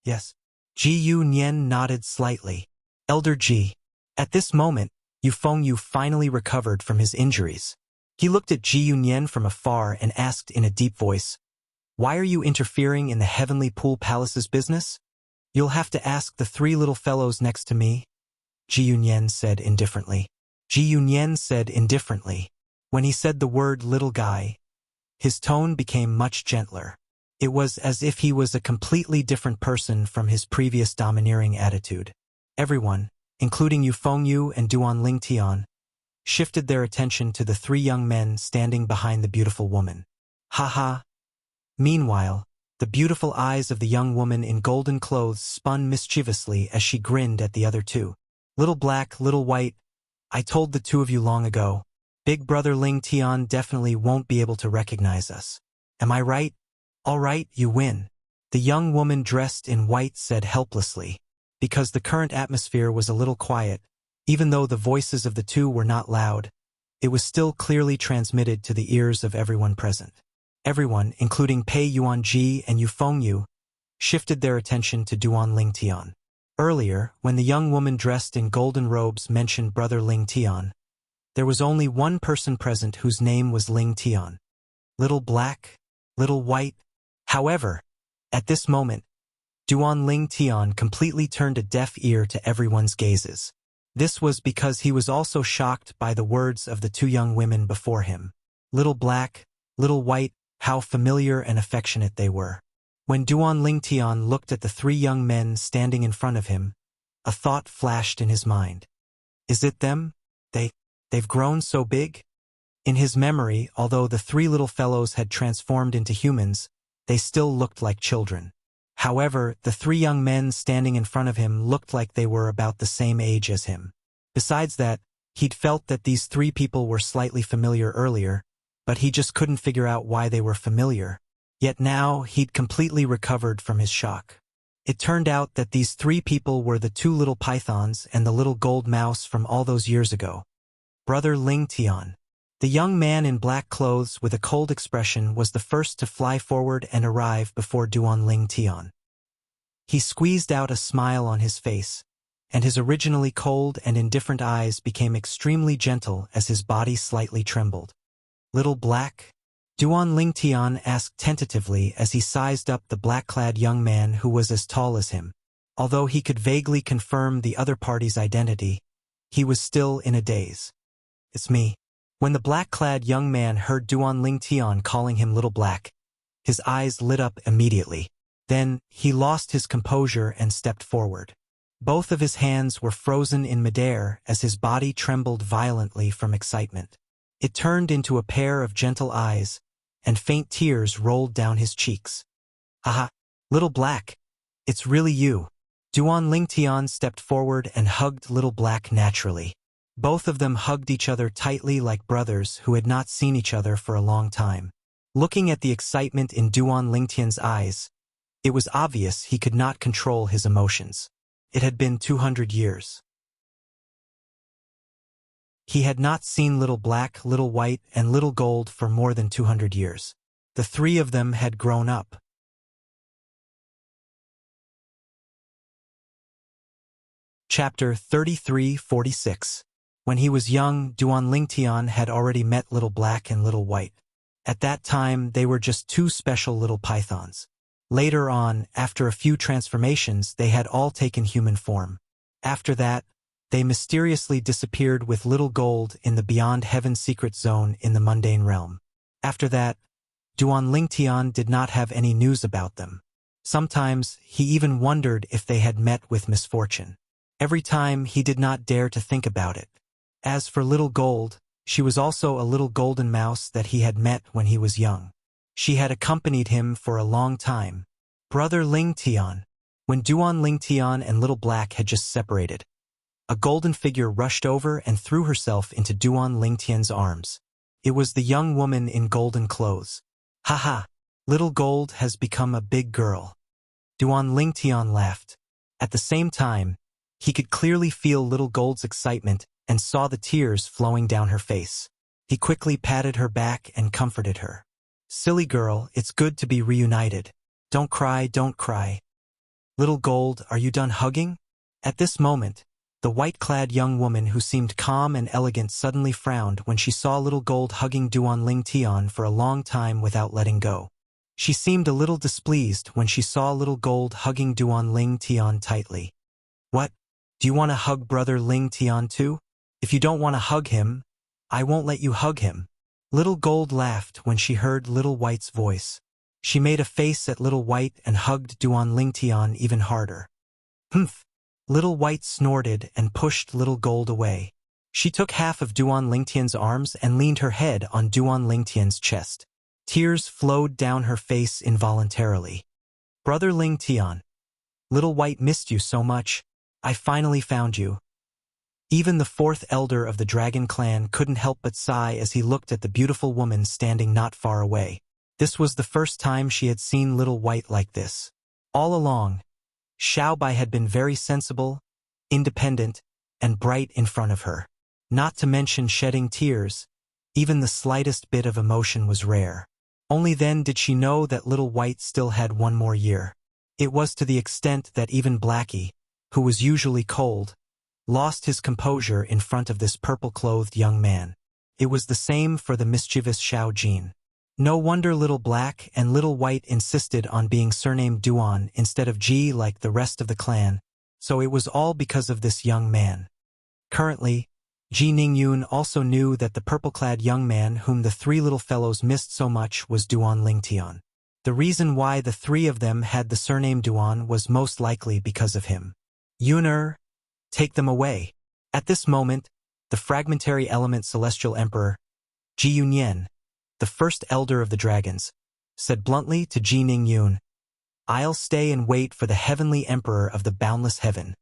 Yes, Ji Yu Nian nodded slightly. Elder Ji. At this moment, Yu Fengyu finally recovered from his injuries. He looked at Ji Yu Nian from afar and asked in a deep voice, "Why are you interfering in the Heavenly Pool Palace's business?" "You'll have to ask the three little fellows next to me," Ji Yu Nian said indifferently. Ji Yu Nian said indifferently. When he said the word little guy, his tone became much gentler. It was as if he was a completely different person from his previous domineering attitude. Everyone, including Yu Fengyu and Duan Lingtian, shifted their attention to the three young men standing behind the beautiful woman. Ha ha. Meanwhile, the beautiful eyes of the young woman in golden clothes spun mischievously as she grinned at the other two. "Little black, little white, I told the two of you long ago. Big brother Ling Tian definitely won't be able to recognize us. Am I right? All right, you win," the young woman dressed in white said helplessly. Because the current atmosphere was a little quiet, even though the voices of the two were not loud, it was still clearly transmitted to the ears of everyone present. Everyone, including Pei Yuanji and Yu Fengyu, shifted their attention to Duan Lingtian. Earlier, when the young woman dressed in golden robes mentioned brother Ling Tian, there was only one person present whose name was Ling Tian. Little black, little white. However, at this moment, Duan Ling Tian completely turned a deaf ear to everyone's gazes. This was because he was also shocked by the words of the two young women before him. Little black, little white, how familiar and affectionate they were. When Duan Lingtian looked at the three young men standing in front of him, a thought flashed in his mind. Is it them? They've grown so big? In his memory, although the three little fellows had transformed into humans, they still looked like children. However, the three young men standing in front of him looked like they were about the same age as him. Besides that, he'd felt that these three people were slightly familiar earlier, but he just couldn't figure out why they were familiar. Yet now, he'd completely recovered from his shock. It turned out that these three people were the two little pythons and the little gold mouse from all those years ago. Brother Ling Tian. The young man in black clothes with a cold expression was the first to fly forward and arrive before Duan Ling Tian. He squeezed out a smile on his face, and his originally cold and indifferent eyes became extremely gentle as his body slightly trembled. Little black? Duan Ling Tian asked tentatively as he sized up the black-clad young man who was as tall as him. Although he could vaguely confirm the other party's identity, he was still in a daze. "It's me." When the black-clad young man heard Duan Ling Tian calling him Little Black, his eyes lit up immediately. Then, he lost his composure and stepped forward. Both of his hands were frozen in midair as his body trembled violently from excitement. It turned into a pair of gentle eyes, and faint tears rolled down his cheeks. "Haha, Little Black, it's really you." Duan Ling Tian stepped forward and hugged Little Black naturally. Both of them hugged each other tightly like brothers who had not seen each other for a long time. Looking at the excitement in Duan Lingtian's eyes, it was obvious he could not control his emotions. It had been 200 years. He had not seen Little Black, Little White, and Little Gold for more than 200 years. The three of them had grown up. Chapter 3346. When he was young, Duan Lingtian had already met Little Black and Little White. At that time, they were just two special little pythons. Later on, after a few transformations, they had all taken human form. After that, they mysteriously disappeared with Little Gold in the Beyond Heaven secret zone in the mundane realm. After that, Duan Lingtian did not have any news about them. Sometimes, he even wondered if they had met with misfortune. Every time, he did not dare to think about it. As for Little Gold, she was also a little golden mouse that he had met when he was young. She had accompanied him for a long time. Brother Ling Tian. When Duan Ling Tian and Little Black had just separated, a golden figure rushed over and threw herself into Duan Ling Tian's arms. It was the young woman in golden clothes. "Haha, Little Gold has become a big girl." Duan Ling Tian laughed. At the same time, he could clearly feel Little Gold's excitement and saw the tears flowing down her face. He quickly patted her back and comforted her. "Silly girl, it's good to be reunited. Don't cry, don't cry." Little Gold, are you done hugging? At this moment, the white-clad young woman who seemed calm and elegant suddenly frowned when she saw Little Gold hugging Duan Ling Tian for a long time without letting go. She seemed a little displeased when she saw Little Gold hugging Duan Ling Tian tightly. What? Do you want to hug brother Ling Tian too? If you don't want to hug him, I won't let you hug him. Little Gold laughed when she heard Little White's voice. She made a face at Little White and hugged Duan Ling Tian even harder. Humph! Little White snorted and pushed Little Gold away. She took half of Duan Ling Tian's arms and leaned her head on Duan Ling Tian's chest. Tears flowed down her face involuntarily. Brother Ling Tian, Little White missed you so much. I finally found you. Even the fourth elder of the dragon clan couldn't help but sigh as he looked at the beautiful woman standing not far away. This was the first time she had seen Little White like this. All along, Xiaobai had been very sensible, independent, and bright in front of her. Not to mention shedding tears, even the slightest bit of emotion was rare. Only then did she know that Little White still had one more year. It was to the extent that even Blackie, who was usually cold, lost his composure in front of this purple-clothed young man. It was the same for the mischievous Xiao Jin. No wonder Little Black and Little White insisted on being surnamed Duan instead of Ji like the rest of the clan, so it was all because of this young man. Currently, Ji Ningyun also knew that the purple-clad young man whom the three little fellows missed so much was Duan Ling Tian. The reason why the three of them had the surname Duan was most likely because of him. Yuner, take them away. At this moment, the fragmentary element Celestial Emperor, Ji Yunyan, the first elder of the dragons, said bluntly to Ji Ningyun, I'll stay and wait for the heavenly emperor of the boundless heaven.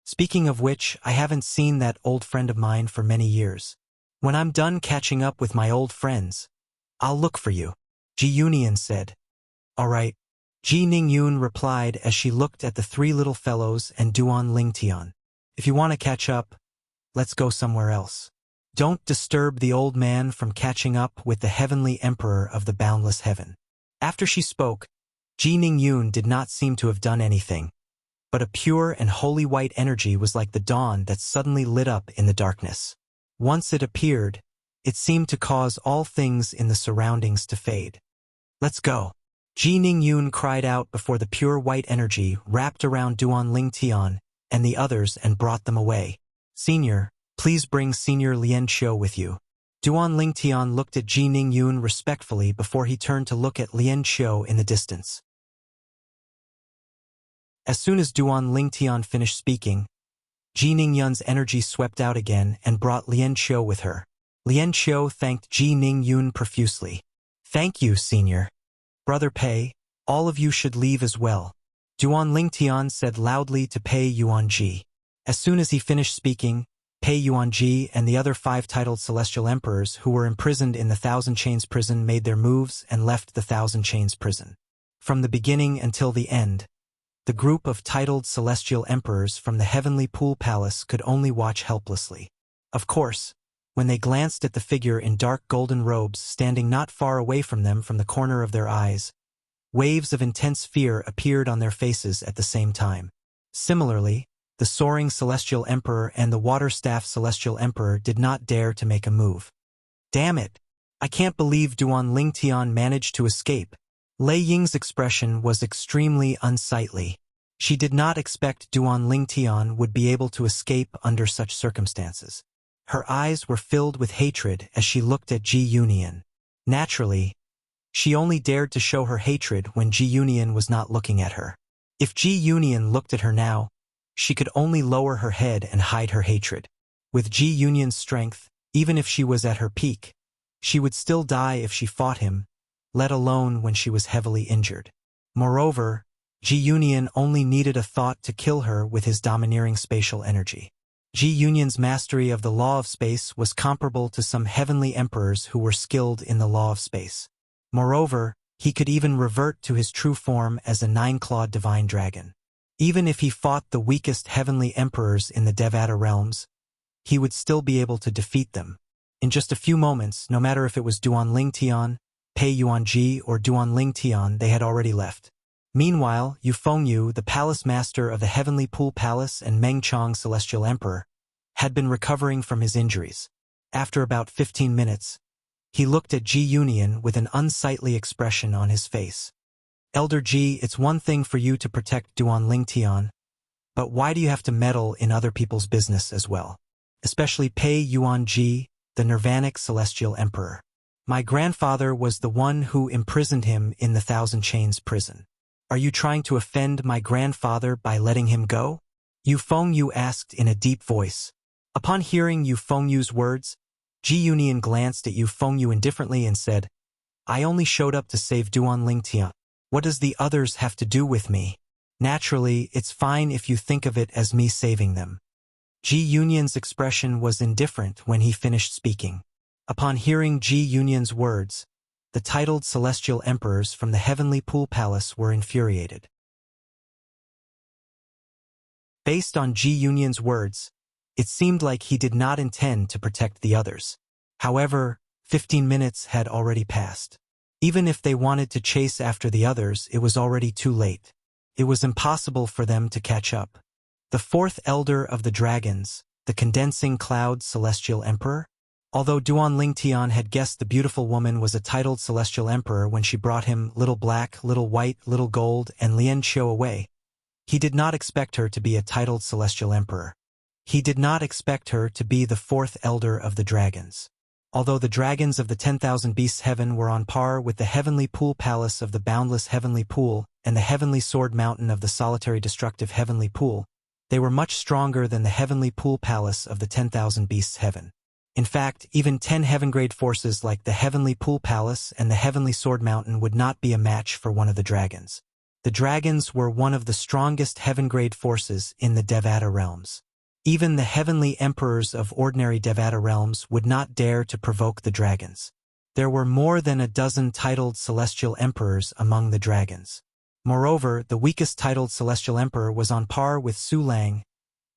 Speaking of which, I haven't seen that old friend of mine for many years. When I'm done catching up with my old friends, I'll look for you, Ji Yunyan said. All right, Ji Ningyun replied as she looked at the three little fellows and Duan Ling Tian. If you want to catch up, let's go somewhere else. Don't disturb the old man from catching up with the heavenly emperor of the boundless heaven. After she spoke, Ji Ningyun did not seem to have done anything, but a pure and holy white energy was like the dawn that suddenly lit up in the darkness. Once it appeared, it seemed to cause all things in the surroundings to fade. Let's go. Ji Ningyun cried out before the pure white energy wrapped around Duan Ling Tian and the others and brought them away. Senior, please bring Senior Lien Qiu with you. Duan Ling Tian looked at Ji Ningyun respectfully before he turned to look at Lien Qiu in the distance. As soon as Duan Ling Tian finished speaking, Ji Ningyun's energy swept out again and brought Lien Qiu with her. Lien Qiu thanked Ji Ningyun profusely. Thank you, Senior. Brother Pei, all of you should leave as well. Duan Ling Tian said loudly to Pei Yuanji. As soon as he finished speaking, Pei Yuanji and the other 5 titled Celestial Emperors who were imprisoned in the Thousand Chains prison made their moves and left the Thousand Chains prison. From the beginning until the end, the group of titled Celestial Emperors from the Heavenly Pool Palace could only watch helplessly. Of course, when they glanced at the figure in dark golden robes standing not far away from them from the corner of their eyes, waves of intense fear appeared on their faces at the same time. Similarly, the Soaring Celestial Emperor and the Water-Staff Celestial Emperor did not dare to make a move. Damn it! I can't believe Duan Ling Tian managed to escape. Lei Ying's expression was extremely unsightly. She did not expect Duan Ling Tian would be able to escape under such circumstances. Her eyes were filled with hatred as she looked at Ji Yunyan. Naturally, she only dared to show her hatred when Ji Yunyan was not looking at her. If Ji Yunyan looked at her now, she could only lower her head and hide her hatred. With Ji Yunyan's strength, even if she was at her peak, she would still die if she fought him, let alone when she was heavily injured. Moreover, Ji Yunyan only needed a thought to kill her with his domineering spatial energy. Ji Yunyan's mastery of the law of space was comparable to some heavenly emperors who were skilled in the law of space. Moreover, he could even revert to his true form as a 9-clawed divine dragon. Even if he fought the weakest heavenly emperors in the Devata realms, he would still be able to defeat them. In just a few moments, no matter if it was Duan Ling Tian, Pei Yuanji, or Duan Ling Tian, they had already left. Meanwhile, Yu Fengyu, the palace master of the Heavenly Pool Palace and Meng Chong Celestial Emperor, had been recovering from his injuries. After about 15 minutes, he looked at Ji Union with an unsightly expression on his face. Elder Ji, it's one thing for you to protect Duan Lingtian, but why do you have to meddle in other people's business as well? Especially Pei Yuan Ji, the Nirvanic Celestial Emperor. My grandfather was the one who imprisoned him in the Thousand Chains prison. Are you trying to offend my grandfather by letting him go? Yu Fengyu asked in a deep voice. Upon hearing Yu Fengyu's words, Ji Union glanced at Yu Fengyu indifferently and said, I only showed up to save Duan Lingtian. What does the others have to do with me? Naturally, it's fine if you think of it as me saving them. Ji Union's expression was indifferent when he finished speaking. Upon hearing Ji Union's words, the titled celestial emperors from the Heavenly Pool Palace were infuriated. Based on Ji Union's words, it seemed like he did not intend to protect the others. However, 15 minutes had already passed. Even if they wanted to chase after the others, it was already too late. It was impossible for them to catch up. The fourth elder of the dragons, the condensing cloud celestial emperor? Although Duan Lingtian had guessed the beautiful woman was a titled celestial emperor when she brought him Little Black, Little White, Little Gold, and Lian Xiu away, he did not expect her to be a titled celestial emperor. He did not expect her to be the fourth elder of the dragons. Although the dragons of the 10,000 Beasts Heaven were on par with the Heavenly Pool Palace of the Boundless Heavenly Pool and the Heavenly Sword Mountain of the Solitary Destructive Heavenly Pool, they were much stronger than the Heavenly Pool Palace of the 10,000 Beasts Heaven. In fact, even 10 heaven-grade forces like the Heavenly Pool Palace and the Heavenly Sword Mountain would not be a match for one of the dragons. The dragons were one of the strongest heaven-grade forces in the Devata realms. Even the heavenly emperors of ordinary Devata realms would not dare to provoke the dragons. There were more than a dozen titled celestial emperors among the dragons. Moreover, the weakest titled celestial emperor was on par with Su Lang,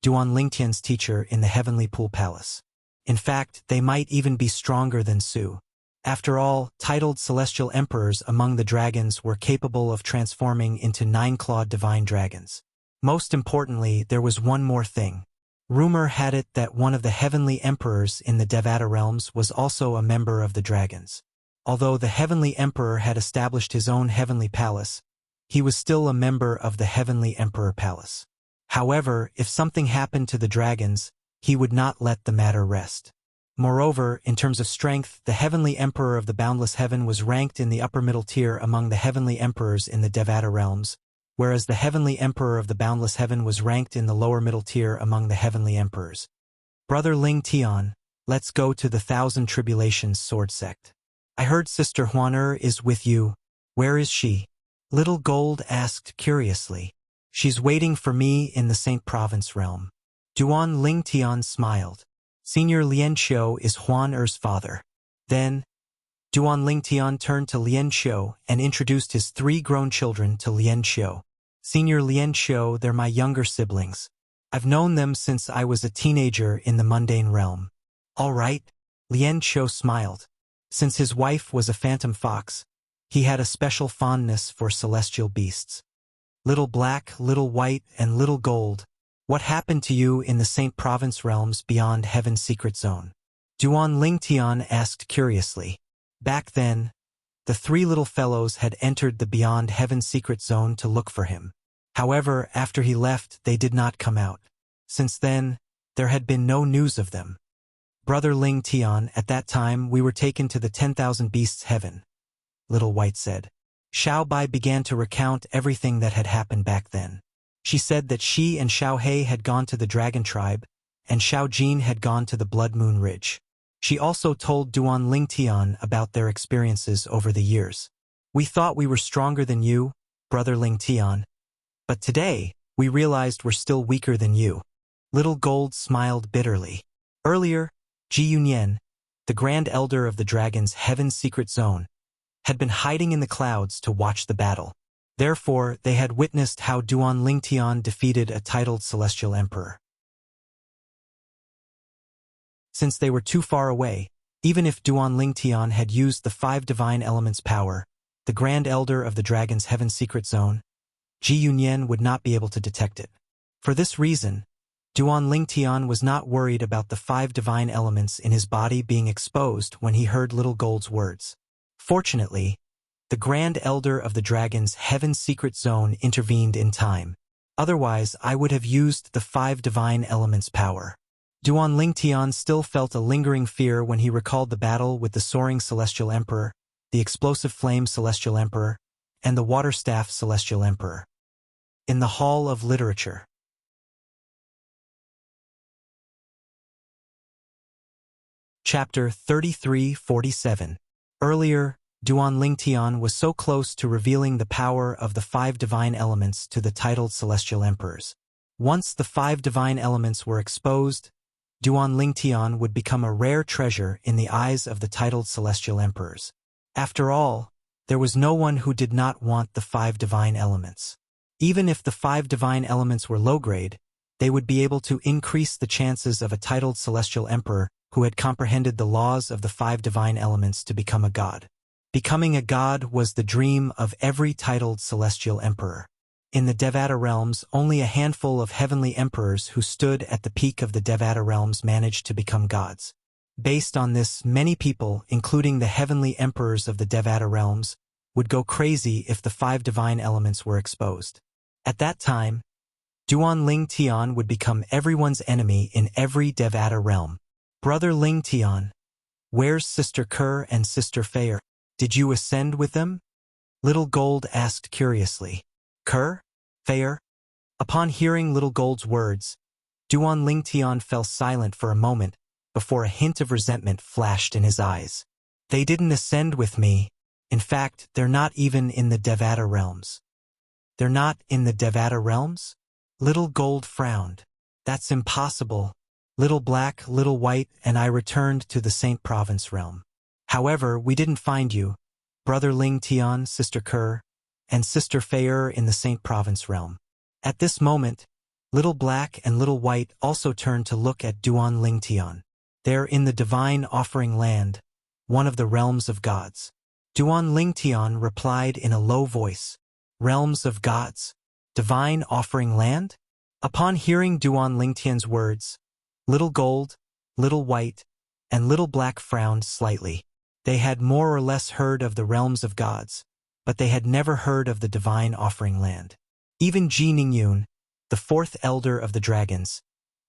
Duan Lingtian's teacher in the Heavenly Pool Palace. In fact, they might even be stronger than Su. After all, titled celestial emperors among the dragons were capable of transforming into 9-clawed divine dragons. Most importantly, there was one more thing. Rumor had it that one of the heavenly emperors in the Devata realms was also a member of the dragons. Although the heavenly emperor had established his own heavenly palace, he was still a member of the Heavenly Emperor Palace. However, if something happened to the dragons, he would not let the matter rest. Moreover, in terms of strength, the Heavenly Emperor of the Boundless Heaven was ranked in the upper middle tier among the heavenly emperors in the Devata realms, whereas the Heavenly Emperor of the Boundless Heaven was ranked in the lower middle tier among the heavenly emperors. Brother Ling Tian, let's go to the Thousand Tribulations sword sect. I heard Sister Huaner is with you. Where is she? Little Gold asked curiously. She's waiting for me in the Saint Province realm. Duan Lingtian smiled. Senior Lian Xiu is Huan Er's father. Then, Duan Lingtian turned to Lian Xiu and introduced his 3 grown children to Lian Xiu. Senior Lian Xiu, they're my younger siblings. I've known them since I was a teenager in the mundane realm. All right, Lian Xiu smiled. Since his wife was a phantom fox, he had a special fondness for celestial beasts. Little Black, Little White, and Little Gold, what happened to you in the Saint Province realms beyond Heaven's secret zone? Duan Lingtian asked curiously. Back then, the 3 little fellows had entered the Beyond Heaven's secret zone to look for him. However, after he left, they did not come out. Since then, there had been no news of them. Brother Lingtian, at that time we were taken to the 10,000 Beasts Heaven, Little White said. Xiao Bai began to recount everything that had happened back then. She said that she and Xiao He had gone to the Dragon Tribe, and Xiao Jin had gone to the Blood Moon Ridge. She also told Duan Lingtian about their experiences over the years. We thought we were stronger than you, Brother Lingtian, but today, we realized we're still weaker than you. Little Gold smiled bitterly. Earlier, Ji Yunyan, the Grand Elder of the Dragon's Heaven's secret zone, had been hiding in the clouds to watch the battle. Therefore, they had witnessed how Duan Lingtian defeated a titled celestial emperor. Since they were too far away, even if Duan Lingtian had used the 5 divine elements' power, the Grand Elder of the Dragon's Heaven's secret zone, Ji Yunyan would not be able to detect it. For this reason, Duan Lingtian was not worried about the 5 divine elements in his body being exposed when he heard Little Gold's words. Fortunately, the Grand Elder of the Dragon's Heaven Secret Zone intervened in time. Otherwise, I would have used the 5 divine elements' power. Duan Lingtian still felt a lingering fear when he recalled the battle with the Soaring Celestial Emperor, the Explosive Flame Celestial Emperor, and the Water Staff Celestial Emperor. In the Hall of Literature. Chapter 3347. Earlier, Duan Lingtian was so close to revealing the power of the 5 divine elements to the titled celestial emperors. Once the 5 divine elements were exposed, Duan Lingtian would become a rare treasure in the eyes of the titled celestial emperors. After all, there was no one who did not want the 5 divine elements. Even if the 5 divine elements were low-grade, they would be able to increase the chances of a titled celestial emperor who had comprehended the laws of the 5 divine elements to become a god. Becoming a god was the dream of every titled celestial emperor. In the Devata realms, only a handful of heavenly emperors who stood at the peak of the Devata realms managed to become gods. Based on this, many people, including the heavenly emperors of the Devata realms, would go crazy if the 5 divine elements were exposed. At that time, Duan Lingtian would become everyone's enemy in every Devata realm. Brother Lingtian, where's Sister Kerr and Sister Fair? Did you ascend with them? Little Gold asked curiously. Kerr? Fair? Upon hearing Little Gold's words, Duan Lingtian fell silent for a moment before a hint of resentment flashed in his eyes. They didn't ascend with me. In fact, they're not even in the Devata realms. They're not in the Devata realms? Little Gold frowned. That's impossible. Little Black, Little White, and I returned to the Saint Province realm. However, we didn't find you, Brother Lingtian, Sister Kerr, and Sister Fair in the Saint Province realm. At this moment, Little Black and Little White also turned to look at Duan Lingtian. They're in the Divine Offering Land, one of the realms of gods. Duan Lingtian replied in a low voice. Realms of gods? Divine Offering Land? Upon hearing Duan Lingtian's words, Little Gold, Little White, and Little Black frowned slightly. They had more or less heard of the realms of gods, but they had never heard of the Divine Offering Land. Even Ji Ningyun, the 4th elder of the dragons,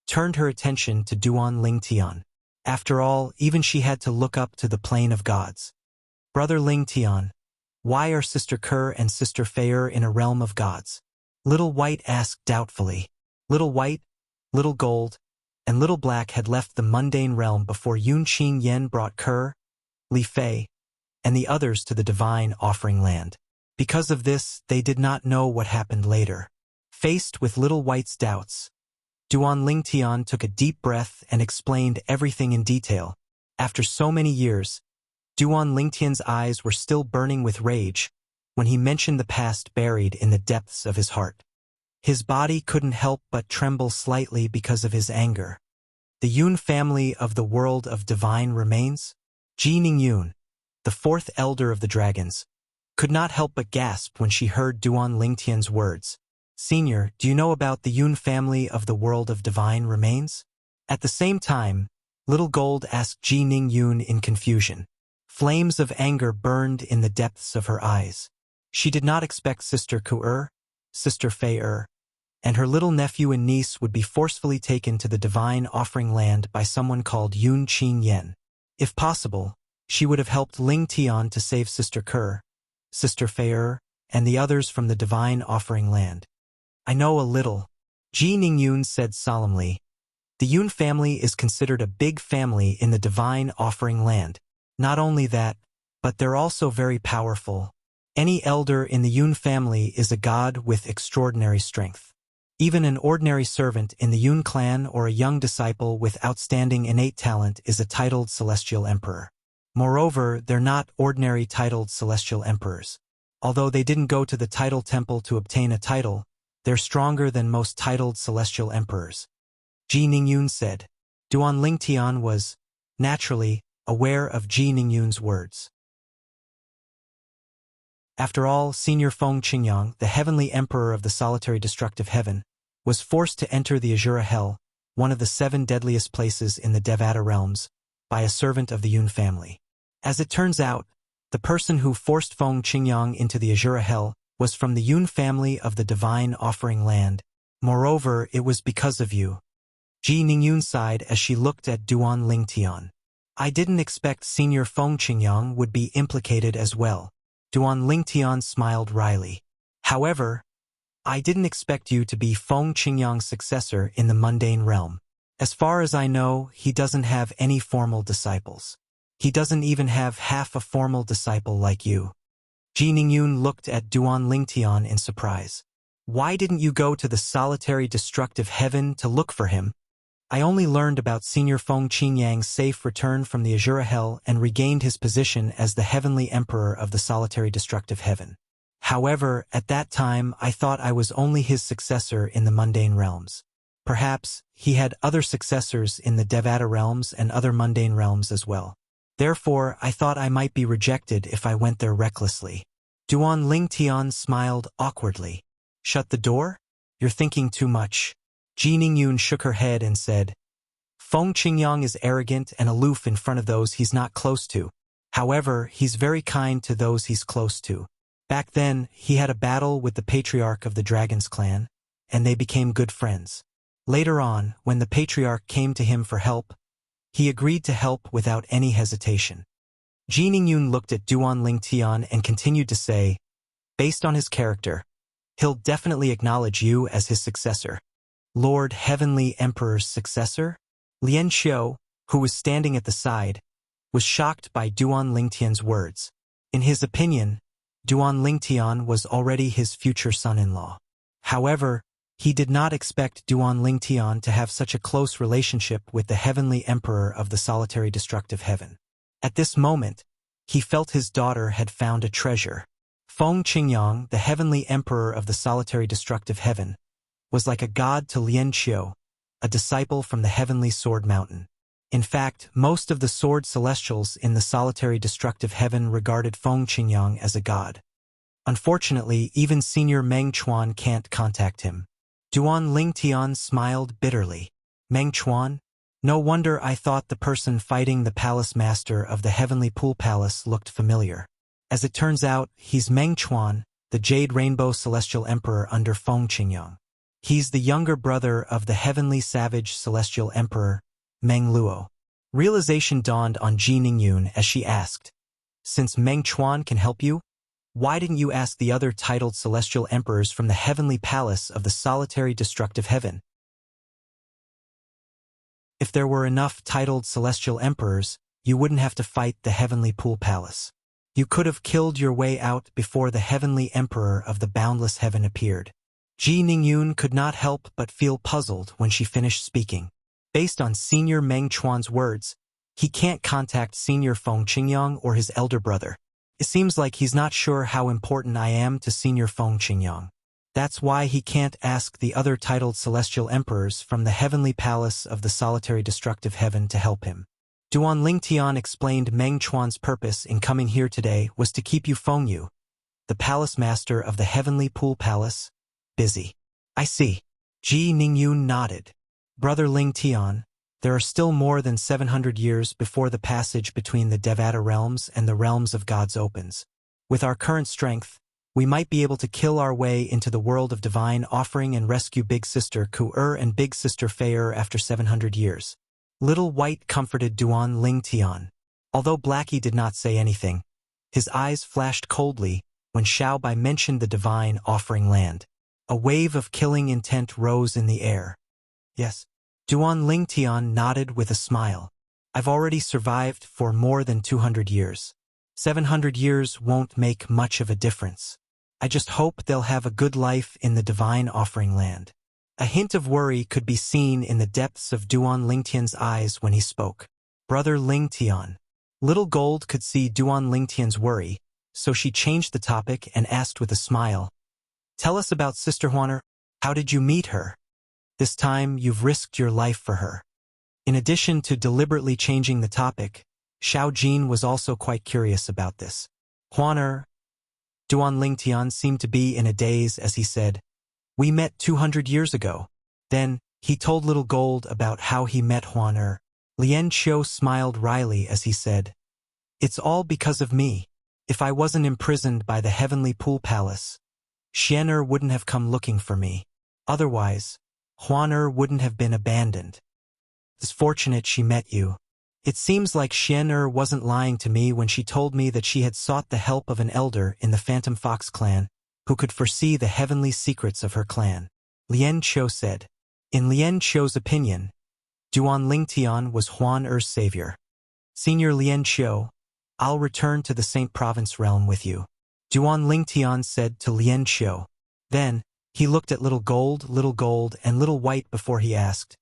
turned her attention to Duan Lingtian. After all, even she had to look up to the plane of gods. Brother Lingtian, why are Sister Kerr and Sister Fair in a realm of gods? Little White asked doubtfully. Little White, Little Gold, and Little Black had left the mundane realm before Yun Qing Yen brought Kerr, Li Fei, and the others to the Divine Offering Land. Because of this, they did not know what happened later. Faced with Little White's doubts, Duan Lingtian took a deep breath and explained everything in detail. After so many years, Duan Lingtian's eyes were still burning with rage when he mentioned the past buried in the depths of his heart. His body couldn't help but tremble slightly because of his anger. The Yun family of the world of divine remains? Ji Ningyun, the 4th elder of the dragons, could not help but gasp when she heard Duan Lingtian's words. Senior, do you know about the Yun family of the world of divine remains? At the same time, Little Gold asked Ji Ningyun in confusion. Flames of anger burned in the depths of her eyes. She did not expect Sister Ku-er, Sister Fei-er, and her little nephew and niece would be forcefully taken to the Divine Offering Land by someone called Yun Qing Yen. If possible, she would have helped Ling Tian to save Sister Kerr, Sister Fei-er, and the others from the Divine Offering Land. I know a little, Ji Ningyun said solemnly. The Yun family is considered a big family in the Divine Offering Land. Not only that, but they're also very powerful. Any elder in the Yun family is a god with extraordinary strength. Even an ordinary servant in the Yun clan or a young disciple with outstanding innate talent is a titled celestial emperor. Moreover, they're not ordinary titled celestial emperors. Although they didn't go to the title temple to obtain a title, they're stronger than most titled celestial emperors. Ji Ningyun said. Duan Lingtian was, naturally, aware of Ji Ningyun's words. After all, Senior Feng Qingyang, the heavenly emperor of the solitary destructive heaven, was forced to enter the Azura Hell, one of the 7 deadliest places in the Devata realms, by a servant of the Yun family. As it turns out, the person who forced Feng Qingyang into the Azura Hell was from the Yun family of the divine offering land. Moreover, it was because of you. Ji Ningyun sighed as she looked at Duan Lingtian. I didn't expect Senior Feng Qingyang would be implicated as well. Duan Lingtian smiled wryly. However, I didn't expect you to be Feng Qingyang's successor in the mundane realm. As far as I know, he doesn't have any formal disciples. He doesn't even have half a formal disciple like you. Ji Ningyun looked at Duan Lingtian in surprise. Why didn't you go to the solitary destructive heaven to look for him? I only learned about Senior Feng Qingyang's safe return from the Azura Hell and regained his position as the heavenly emperor of the solitary destructive heaven. However, at that time I thought I was only his successor in the mundane realms. Perhaps he had other successors in the Devata realms and other mundane realms as well. Therefore, I thought I might be rejected if I went there recklessly. Duan Lingtian smiled awkwardly. Shut the door? You're thinking too much. Ji Ningyun shook her head and said, Feng Qingyang is arrogant and aloof in front of those he's not close to. However, he's very kind to those he's close to. Back then, he had a battle with the patriarch of the Dragon's clan, and they became good friends. Later on, when the patriarch came to him for help, he agreed to help without any hesitation. Ji Ningyun looked at Duan Lingtian and continued to say, based on his character, he'll definitely acknowledge you as his successor. Lord Heavenly Emperor's successor? Lian Xiu, who was standing at the side, was shocked by Duan Lingtian's words. In his opinion, Duan Lingtian was already his future son-in-law. However, he did not expect Duan Lingtian to have such a close relationship with the heavenly emperor of the solitary destructive heaven. At this moment, he felt his daughter had found a treasure. Feng Qingyang, the heavenly emperor of the solitary destructive heaven, was like a god to Lian Xiu, a disciple from the heavenly sword mountain. In fact, most of the sword celestials in the solitary destructive heaven regarded Feng Qingyang as a god. Unfortunately, even Senior Meng Chuan can't contact him. Duan Lingtian smiled bitterly. Meng Chuan? No wonder I thought the person fighting the palace master of the heavenly pool palace looked familiar. As it turns out, he's Meng Chuan, the Jade Rainbow Celestial Emperor under Feng Qingyang. He's the younger brother of the heavenly savage celestial emperor, Meng Luo. Realization dawned on Ji Ningyun as she asked, since Meng Chuan can help you, why didn't you ask the other titled celestial emperors from the heavenly palace of the solitary destructive heaven? If there were enough titled celestial emperors, you wouldn't have to fight the heavenly pool palace. You could have killed your way out before the heavenly emperor of the boundless heaven appeared. Ji Ningyun could not help but feel puzzled when she finished speaking. Based on Senior Meng Chuan's words, he can't contact Senior Feng Qingyang or his elder brother. It seems like he's not sure how important I am to Senior Feng Qingyang. That's why he can't ask the other titled celestial emperors from the heavenly palace of the solitary destructive heaven to help him. Duan Lingtian explained Meng Chuan's purpose in coming here today was to keep you Feng Yu, the palace master of the heavenly pool palace, busy. I see. Ji Ningyun nodded. Brother Lingtian, there are still more than 700 years before the passage between the Devata realms and the realms of gods opens. With our current strength, we might be able to kill our way into the world of divine offering and rescue Big Sister Ku-er and Big Sister Fei-er after 700 years. Little White comforted Duan Lingtian. Although Blackie did not say anything, his eyes flashed coldly when Xiao Bai mentioned the divine offering land. A wave of killing intent rose in the air. Yes. Duan Lingtian nodded with a smile. I've already survived for more than 200 years. 700 years won't make much of a difference. I just hope they'll have a good life in the divine offering land. A hint of worry could be seen in the depths of Duan Lingtian's eyes when he spoke. Brother Lingtian. Little Gold could see Duan Lingtian's worry, so she changed the topic and asked with a smile, tell us about Sister Huaner. How did you meet her? This time you've risked your life for her. In addition to deliberately changing the topic, Xiao Jin was also quite curious about this. Huaner, Duan Lingtian seemed to be in a daze as he said, "We met 200 years ago." Then, he told Little Gold about how he met Huan Er. Lien Qiu smiled wryly as he said, "It's all because of me. If I wasn't imprisoned by the Heavenly Pool Palace, Xian Er wouldn't have come looking for me. Otherwise, Huan Er wouldn't have been abandoned. It's fortunate she met you. It seems like Xian Er wasn't lying to me when she told me that she had sought the help of an elder in the Phantom Fox clan who could foresee the heavenly secrets of her clan." Lien Qiu said. In Lien Qiu's opinion, Duan Lingtian was Huan Er's savior. "Senior Lien Qiu, I'll return to the Saint Province realm with you," Duan Lingtian said to Lien Qiu. Then, he looked at Little Gold, and Little White before he asked,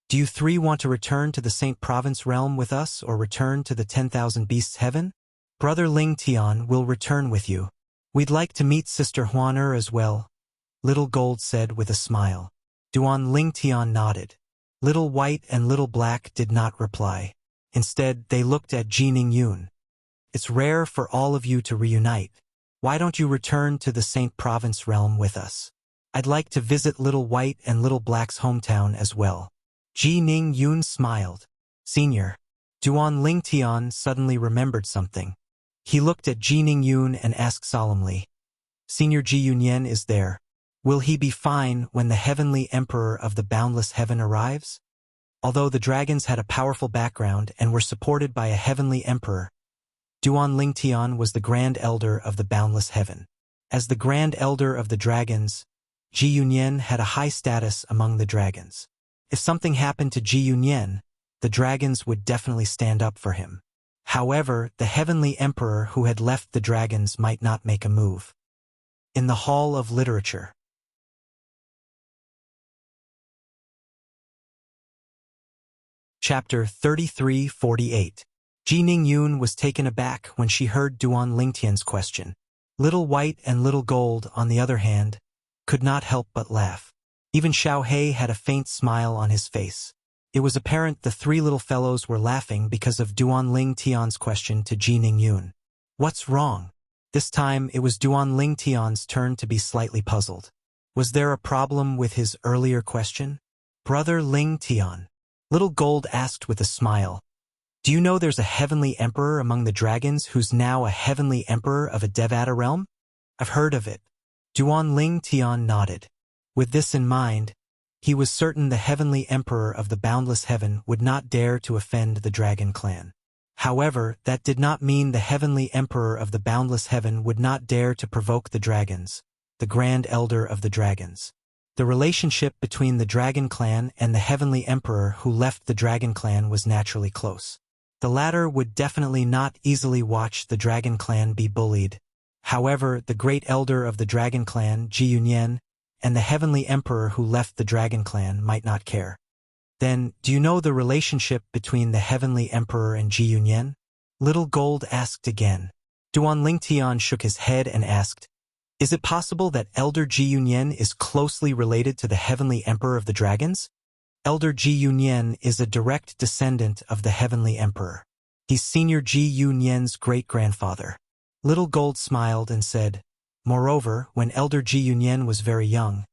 "Do you three want to return to the Saint Province realm with us or return to the 10,000 Beasts Heaven?" "Brother Lingtian will return with you. We'd like to meet Sister Huan Er as well," Little Gold said with a smile. Duan Lingtian nodded. Little White and Little Black did not reply. Instead, they looked at Jining Yun. "It's rare for all of you to reunite. Why don't you return to the Saint Province realm with us? I'd like to visit Little White and Little Black's hometown as well." Jining Yun smiled. "Senior." Duan Lingtian suddenly remembered something. He looked at Jining Yun and asked solemnly, "Senior Ji Yunyan is there. Will he be fine when the Heavenly Emperor of the Boundless Heaven arrives?" Although the dragons had a powerful background and were supported by a Heavenly Emperor, Duan Lingtian was the Grand Elder of the Boundless Heaven. As the Grand Elder of the Dragons, Ji Yunyan had a high status among the dragons. If something happened to Ji Yunyan, the dragons would definitely stand up for him. However, the Heavenly Emperor who had left the dragons might not make a move. In the Hall of Literature. Chapter 3348. Jining Yun was taken aback when she heard Duan Lingtian's question. Little White and Little Gold, on the other hand, could not help but laugh. Even Xiao Hei had a faint smile on his face. It was apparent the three little fellows were laughing because of Duan Lingtian's question to Jining Yun. "What's wrong?" This time it was Duan Lingtian's turn to be slightly puzzled. Was there a problem with his earlier question? "Brother Lingtian," Little Gold asked with a smile, "do you know there's a Heavenly Emperor among the dragons who's now a Heavenly Emperor of a Devata realm?" "I've heard of it." Duan Lingtian nodded. With this in mind, he was certain the Heavenly Emperor of the Boundless Heaven would not dare to offend the Dragon Clan. However, that did not mean the Heavenly Emperor of the Boundless Heaven would not dare to provoke the dragons, the Grand Elder of the Dragons. The relationship between the Dragon Clan and the Heavenly Emperor who left the Dragon Clan was naturally close. The latter would definitely not easily watch the Dragon Clan be bullied. However, the Great Elder of the Dragon Clan, Ji Yunyan, and the Heavenly Emperor who left the Dragon Clan might not care. "Then, do you know the relationship between the Heavenly Emperor and Ji Yunyan?" Little Gold asked again. Duan Lingtian shook his head and asked, "Is it possible that Elder Ji Yunyan is closely related to the Heavenly Emperor of the Dragons?" Elder Ji Yunyan is a direct descendant of the Heavenly Emperor. He's Senior Ji Yunyan's great-grandfather. Little Gold smiled and said, "Moreover, when Elder Ji Yunyan was very young,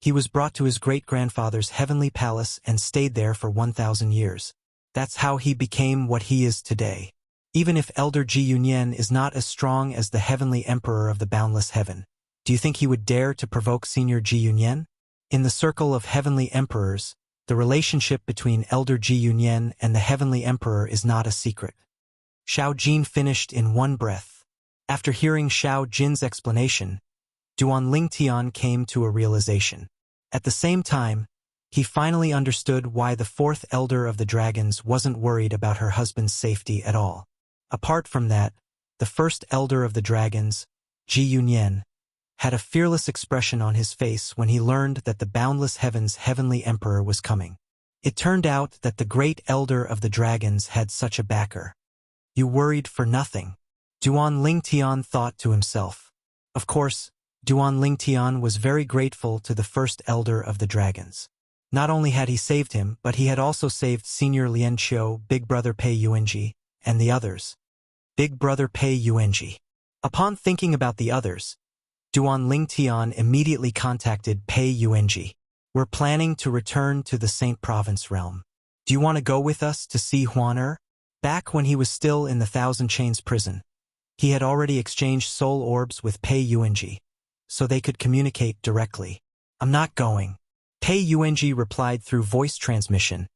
he was brought to his great-grandfather's heavenly palace and stayed there for 1,000 years. That's how he became what he is today. Even if Elder Ji Yunyan is not as strong as the Heavenly Emperor of the Boundless Heaven, do you think he would dare to provoke Senior Ji Yunyan?" In the circle of Heavenly Emperors, the relationship between Elder Ji Yunyan and the Heavenly Emperor is not a secret. Xiao Jin finished in one breath. After hearing Xiao Jin's explanation, Duan Lingtian came to a realization. At the same time, he finally understood why the fourth Elder of the Dragons wasn't worried about her husband's safety at all. Apart from that, the first Elder of the Dragons, Ji Yunyan, had a fearless expression on his face when he learned that the Boundless Heaven's Heavenly Emperor was coming. It turned out that the Great Elder of the Dragons had such a backer. "You worried for nothing," Duan Lingtian thought to himself. Of course, Duan Lingtian was very grateful to the first Elder of the Dragons. Not only had he saved him, but he had also saved Senior Lien Qiu, Big Brother Pei Yuanji, and the others. Big Brother Pei Yuanji. Upon thinking about the others, Duan Lingtian immediately contacted Pei Yuanji. We're planning to return to the Saint Province realm. Do you want to go with us to see Huan? Back when he was still in the Thousand Chains prison, he had already exchanged soul orbs with Pei Yuanji, so they could communicate directly. I'm not going. Pei Yuanji replied through voice transmission.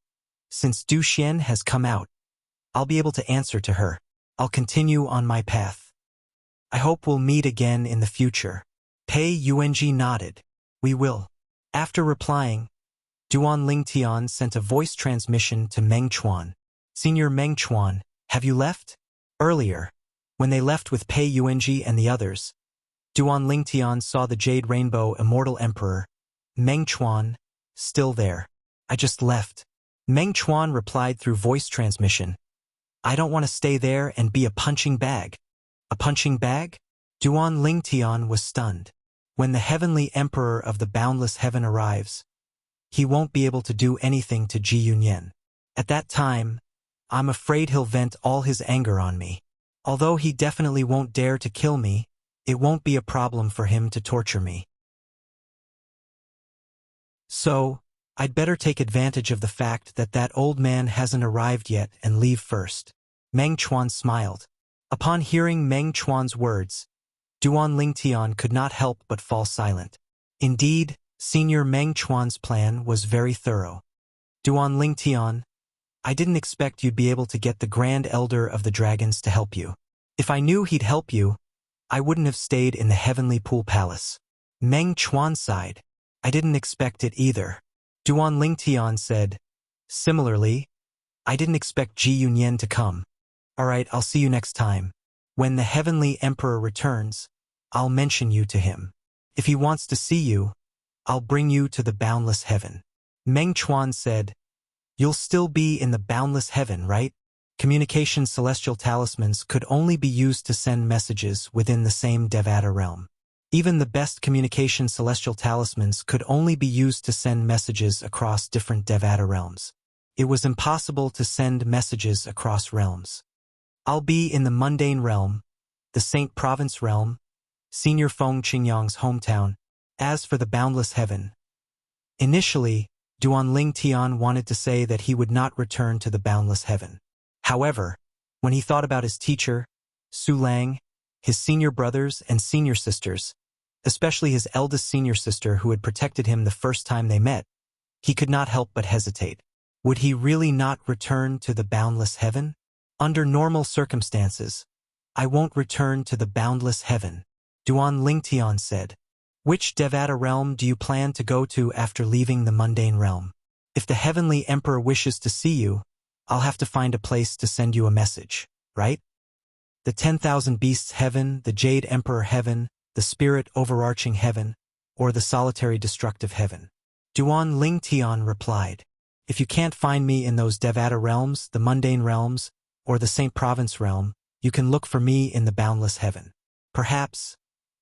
Since Du Xian has come out, I'll be able to answer to her. I'll continue on my path. I hope we'll meet again in the future. Pei Yuanji nodded. We will. After replying, Duan Lingtian sent a voice transmission to Meng Chuan. Senior Meng Chuan, have you left? Earlier, when they left with Pei Yuanji and the others, Duan Lingtian saw the Jade Rainbow Immortal Emperor, Meng Chuan, still there. I just left. Meng Chuan replied through voice transmission. I don't want to stay there and be a punching bag. A punching bag? Duan Lingtian was stunned. When the Heavenly Emperor of the Boundless Heaven arrives, he won't be able to do anything to Ji Yunyan. At that time, I'm afraid he'll vent all his anger on me. Although he definitely won't dare to kill me, it won't be a problem for him to torture me. So, I'd better take advantage of the fact that that old man hasn't arrived yet and leave first. Meng Chuan smiled. Upon hearing Meng Chuan's words, Duan Lingtian could not help but fall silent. Indeed, Senior Meng Chuan's plan was very thorough. Duan Lingtian, I didn't expect you'd be able to get the Grand Elder of the Dragons to help you. If I knew he'd help you, I wouldn't have stayed in the Heavenly Pool Palace. Meng Chuan sighed. I didn't expect it either. Duan Lingtian said, similarly, I didn't expect Ji Yunyan to come. Alright, I'll see you next time. When the Heavenly Emperor returns, I'll mention you to him. If he wants to see you, I'll bring you to the Boundless Heaven. Meng Chuan said, You'll still be in the Boundless Heaven, right? Communication celestial talismans could only be used to send messages within the same Devata realm. Even the best communication celestial talismans could only be used to send messages across different Devata realms. It was impossible to send messages across realms. I'll be in the Mundane Realm, the Saint Province Realm, Senior Feng Qingyang's hometown. As for the Boundless Heaven, initially, Duan Lingtian wanted to say that he would not return to the Boundless Heaven. However, when he thought about his teacher, Su Lang, his senior brothers and senior sisters, especially his eldest senior sister who had protected him the first time they met, he could not help but hesitate. Would he really not return to the Boundless Heaven? Under normal circumstances, I won't return to the Boundless Heaven, Duan Lingtian said. Which Devata realm do you plan to go to after leaving the Mundane Realm? If the Heavenly Emperor wishes to see you, I'll have to find a place to send you a message, right? The 10,000 Beasts Heaven, the Jade Emperor Heaven, the Spirit Overarching Heaven, or the Solitary Destructive Heaven? Duan Lingtian replied, If you can't find me in those Devata realms, the Mundane Realms, or the Saint Province Realm, you can look for me in the Boundless Heaven. Perhaps,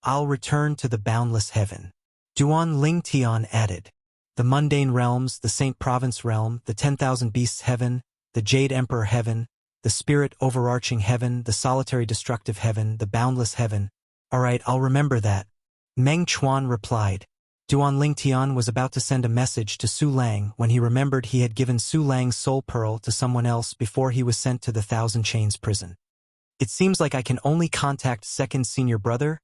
I'll return to the Boundless Heaven. Duan Lingtian added, The Mundane Realms, the Saint Province Realm, the 10,000 Beasts Heaven, the Jade Emperor Heaven, the Spirit Overarching Heaven, the Solitary Destructive Heaven, the Boundless Heaven. Alright, I'll remember that. Meng Chuan replied. Duan Lingtian was about to send a message to Su Lang when he remembered he had given Su Lang's soul pearl to someone else before he was sent to the Thousand Chains prison. It seems like I can only contact second senior brother,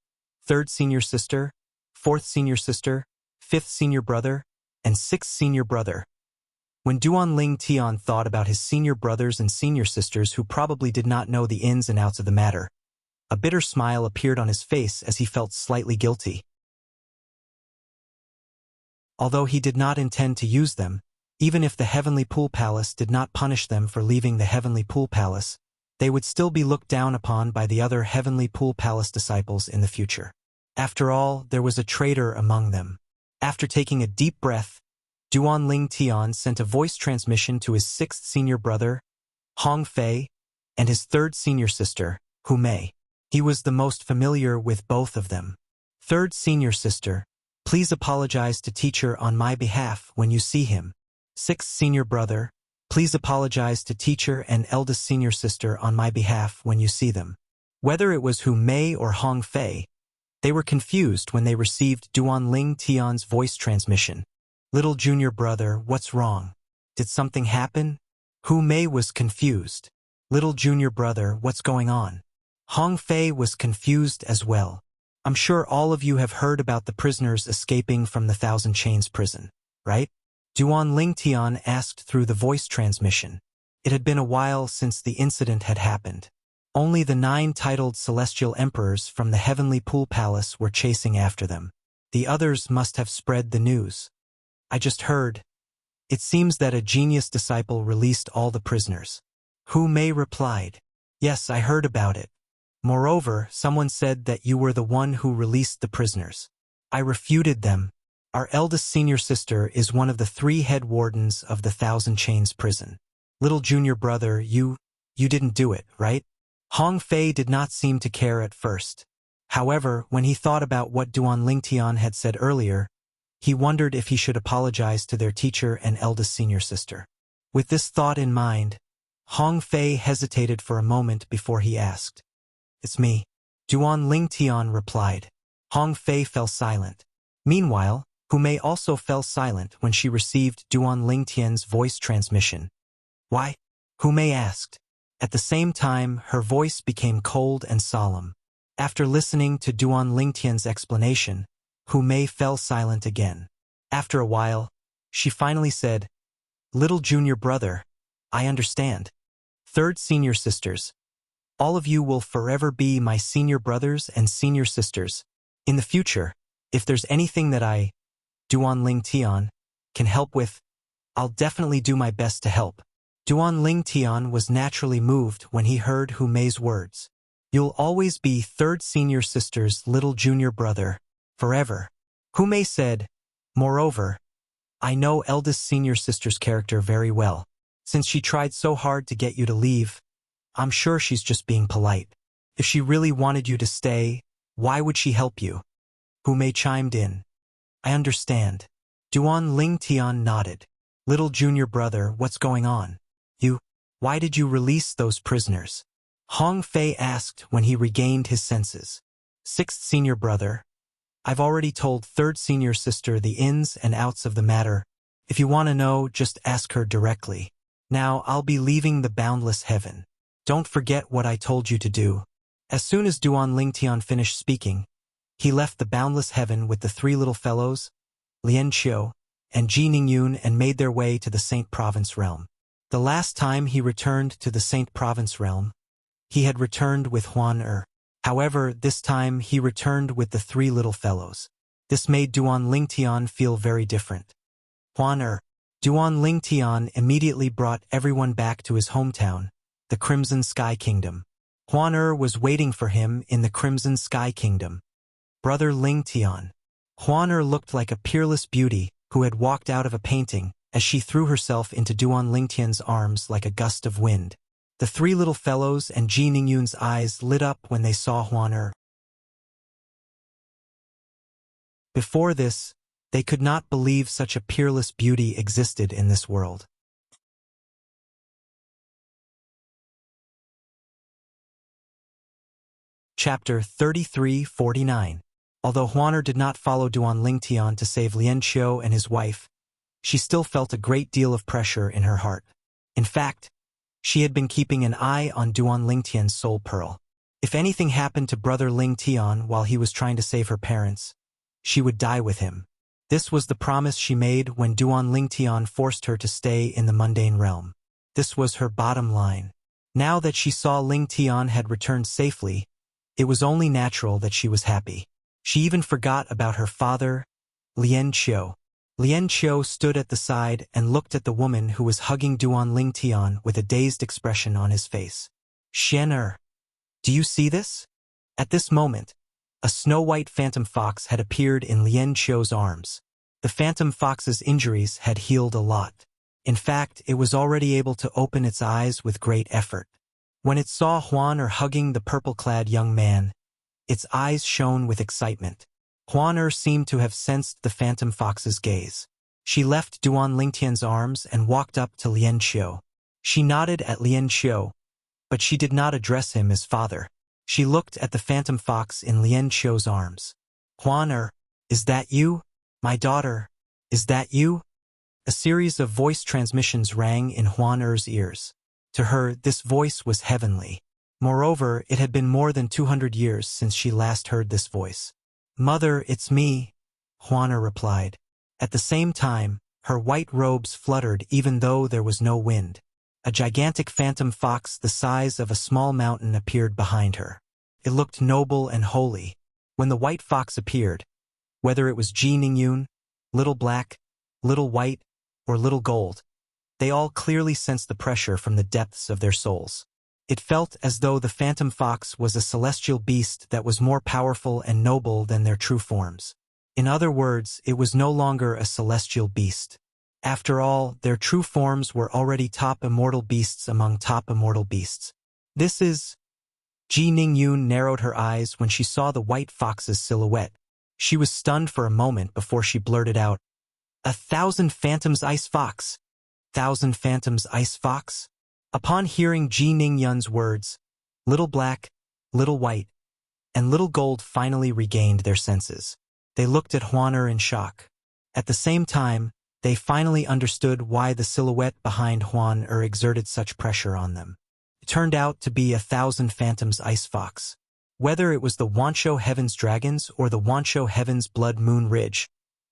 third senior sister, fourth senior sister, fifth senior brother, and sixth senior brother. When Duan Lingtian thought about his senior brothers and senior sisters who probably did not know the ins and outs of the matter, a bitter smile appeared on his face as he felt slightly guilty. Although he did not intend to use them, even if the Heavenly Pool Palace did not punish them for leaving the Heavenly Pool Palace, they would still be looked down upon by the other Heavenly Pool Palace disciples in the future. After all, there was a traitor among them. After taking a deep breath, Duan Lingtian sent a voice transmission to his sixth senior brother, Hong Fei, and his third senior sister, Hu Mei. He was the most familiar with both of them. Third senior sister, please apologize to teacher on my behalf when you see him. Sixth senior brother, please apologize to teacher and eldest senior sister on my behalf when you see them. Whether it was Hu Mei or Hong Fei, they were confused when they received Duan Ling Tian's voice transmission. Little junior brother, what's wrong? Did something happen? Hu Mei was confused. Little junior brother, what's going on? Hong Fei was confused as well. I'm sure all of you have heard about the prisoners escaping from the Thousand Chains prison, right? Duan Ling Tian asked through the voice transmission. It had been a while since the incident had happened. Only the 9 titled celestial emperors from the Heavenly Pool Palace were chasing after them. The others must have spread the news. I just heard. It seems that a genius disciple released all the prisoners. Hu Mei replied, yes, I heard about it. Moreover, someone said that you were the one who released the prisoners. I refuted them. Our eldest senior sister is one of the 3 head wardens of the Thousand Chains prison. Little junior brother, you didn't do it, right? Hong Fei did not seem to care at first. However, when he thought about what Duan Lingtian had said earlier, he wondered if he should apologize to their teacher and eldest senior sister. With this thought in mind, Hong Fei hesitated for a moment before he asked, it's me. Duan Lingtian replied. Hong Fei fell silent. Meanwhile, Hu Mei also fell silent when she received Duan Lingtian's voice transmission. Why? Hu Mei asked. At the same time, her voice became cold and solemn. After listening to Duan Lingtian's explanation, Hu Mei fell silent again. After a while, she finally said, little junior brother, I understand. 3rd senior sisters, all of you will forever be my senior brothers and senior sisters. In the future, if there's anything that I, Duan Lingtian, can help with, I'll definitely do my best to help. Duan Lingtian was naturally moved when he heard Hu Mei's words. You'll always be 3rd senior sister's little junior brother, forever. Hu Mei said, moreover, I know eldest senior sister's character very well. Since she tried so hard to get you to leave, I'm sure she's just being polite. If she really wanted you to stay, why would she help you? Hu Mei chimed in. I understand. Duan Lingtian nodded. Little junior brother, what's going on? Why did you release those prisoners? Hong Fei asked when he regained his senses. 6th senior brother, I've already told 3rd senior sister the ins and outs of the matter. If you want to know, just ask her directly. Now I'll be leaving the boundless heaven. Don't forget what I told you to do. As soon as Duan Lingtian finished speaking, he left the boundless heaven with the 3 little fellows, Lian Qiu and Ji Ningyun, and made their way to the Saint Province realm. The last time he returned to the Saint Province realm, he had returned with Huan Er. However, this time he returned with the 3 little fellows. This made Duan Lingtian feel very different. Huan Er. Duan Lingtian immediately brought everyone back to his hometown, the Crimson Sky Kingdom. Huan Er was waiting for him in the Crimson Sky Kingdom. Brother Lingtian. Huan Er looked like a peerless beauty who had walked out of a painting as she threw herself into Duan Lingtian's arms like a gust of wind. The 3 little fellows and Ji Ningyun's eyes lit up when they saw Huan Er. Before this, they could not believe such a peerless beauty existed in this world. Chapter 33-49. Although Huan Er did not follow Duan Lingtian to save Lian Qiu and his wife, she still felt a great deal of pressure in her heart. In fact, she had been keeping an eye on Duan Lingtian's soul pearl. If anything happened to brother Lingtian while he was trying to save her parents, she would die with him. This was the promise she made when Duan Lingtian forced her to stay in the mundane realm. This was her bottom line. Now that she saw Lingtian had returned safely, it was only natural that she was happy. She even forgot about her father, Lian Qiu. Lian Qiu stood at the side and looked at the woman who was hugging Duan Lingtian with a dazed expression on his face. Xian Er, do you see this? At this moment, a snow-white phantom fox had appeared in Lian Qiu's arms. The phantom fox's injuries had healed a lot. In fact, it was already able to open its eyes with great effort. When it saw Huan Er hugging the purple-clad young man, its eyes shone with excitement. Huan Er seemed to have sensed the phantom fox's gaze. She left Duan Lingtian's arms and walked up to Lian Qiu. She nodded at Lian Qiu, but she did not address him as father. She looked at the phantom fox in Lien Qiu's arms. Huan is that you? My daughter, is that you? A series of voice transmissions rang in Huan ears. To her, this voice was heavenly. Moreover, it had been more than 200 years since she last heard this voice. Mother, it's me, Huan replied. At the same time, her white robes fluttered even though there was no wind. A gigantic phantom fox the size of a small mountain appeared behind her. It looked noble and holy. When the white fox appeared, whether it was Ji Ningyun, Little Black, Little White, or Little Gold, they all clearly sensed the pressure from the depths of their souls. It felt as though the phantom fox was a celestial beast that was more powerful and noble than their true forms. In other words, it was no longer a celestial beast. After all, their true forms were already top immortal beasts among top immortal beasts. This is... Ji Ningyun narrowed her eyes when she saw the white fox's silhouette. She was stunned for a moment before she blurted out, 1,000 phantoms ice fox! 1,000 phantoms ice fox? Upon hearing Ji Ningyun's words, Little Black, Little White, and Little Gold finally regained their senses. They looked at Huan in shock. At the same time, they finally understood why the silhouette behind Huan exerted such pressure on them. It turned out to be 1,000 phantoms ice fox. Whether it was the Wanshou Heaven's Dragons or the Wanshou Heaven's Blood Moon Ridge,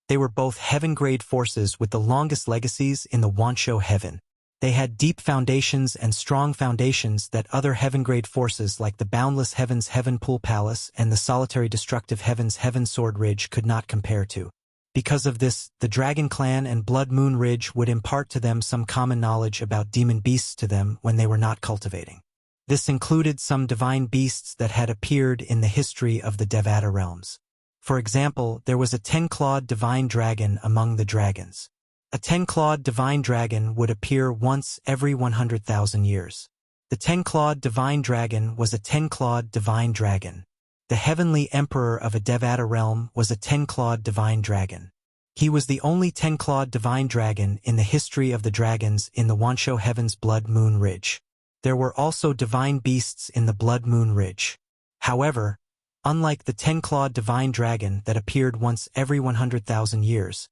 they were both heaven-grade forces with the longest legacies in the Wanshou Heaven. They had deep foundations and strong foundations that other heaven-grade forces like the Boundless Heaven's Heaven Pool Palace and the Solitary Destructive Heaven's Heaven Sword Ridge could not compare to. Because of this, the Dragon Clan and Blood Moon Ridge would impart to them some common knowledge about demon beasts to them when they were not cultivating. This included some divine beasts that had appeared in the history of the Devata realms. For example, there was a 10-clawed divine dragon among the dragons. A 10-clawed divine dragon would appear once every 100,000 years. The 10-clawed divine dragon was a 10-clawed divine dragon. The heavenly emperor of a Devata realm was a 10-clawed divine dragon. He was the only 10-clawed divine dragon in the history of the dragons in the Wanshou Heaven's Blood Moon Ridge. There were also divine beasts in the Blood Moon Ridge. However, unlike the 10-clawed divine dragon that appeared once every 100,000 years,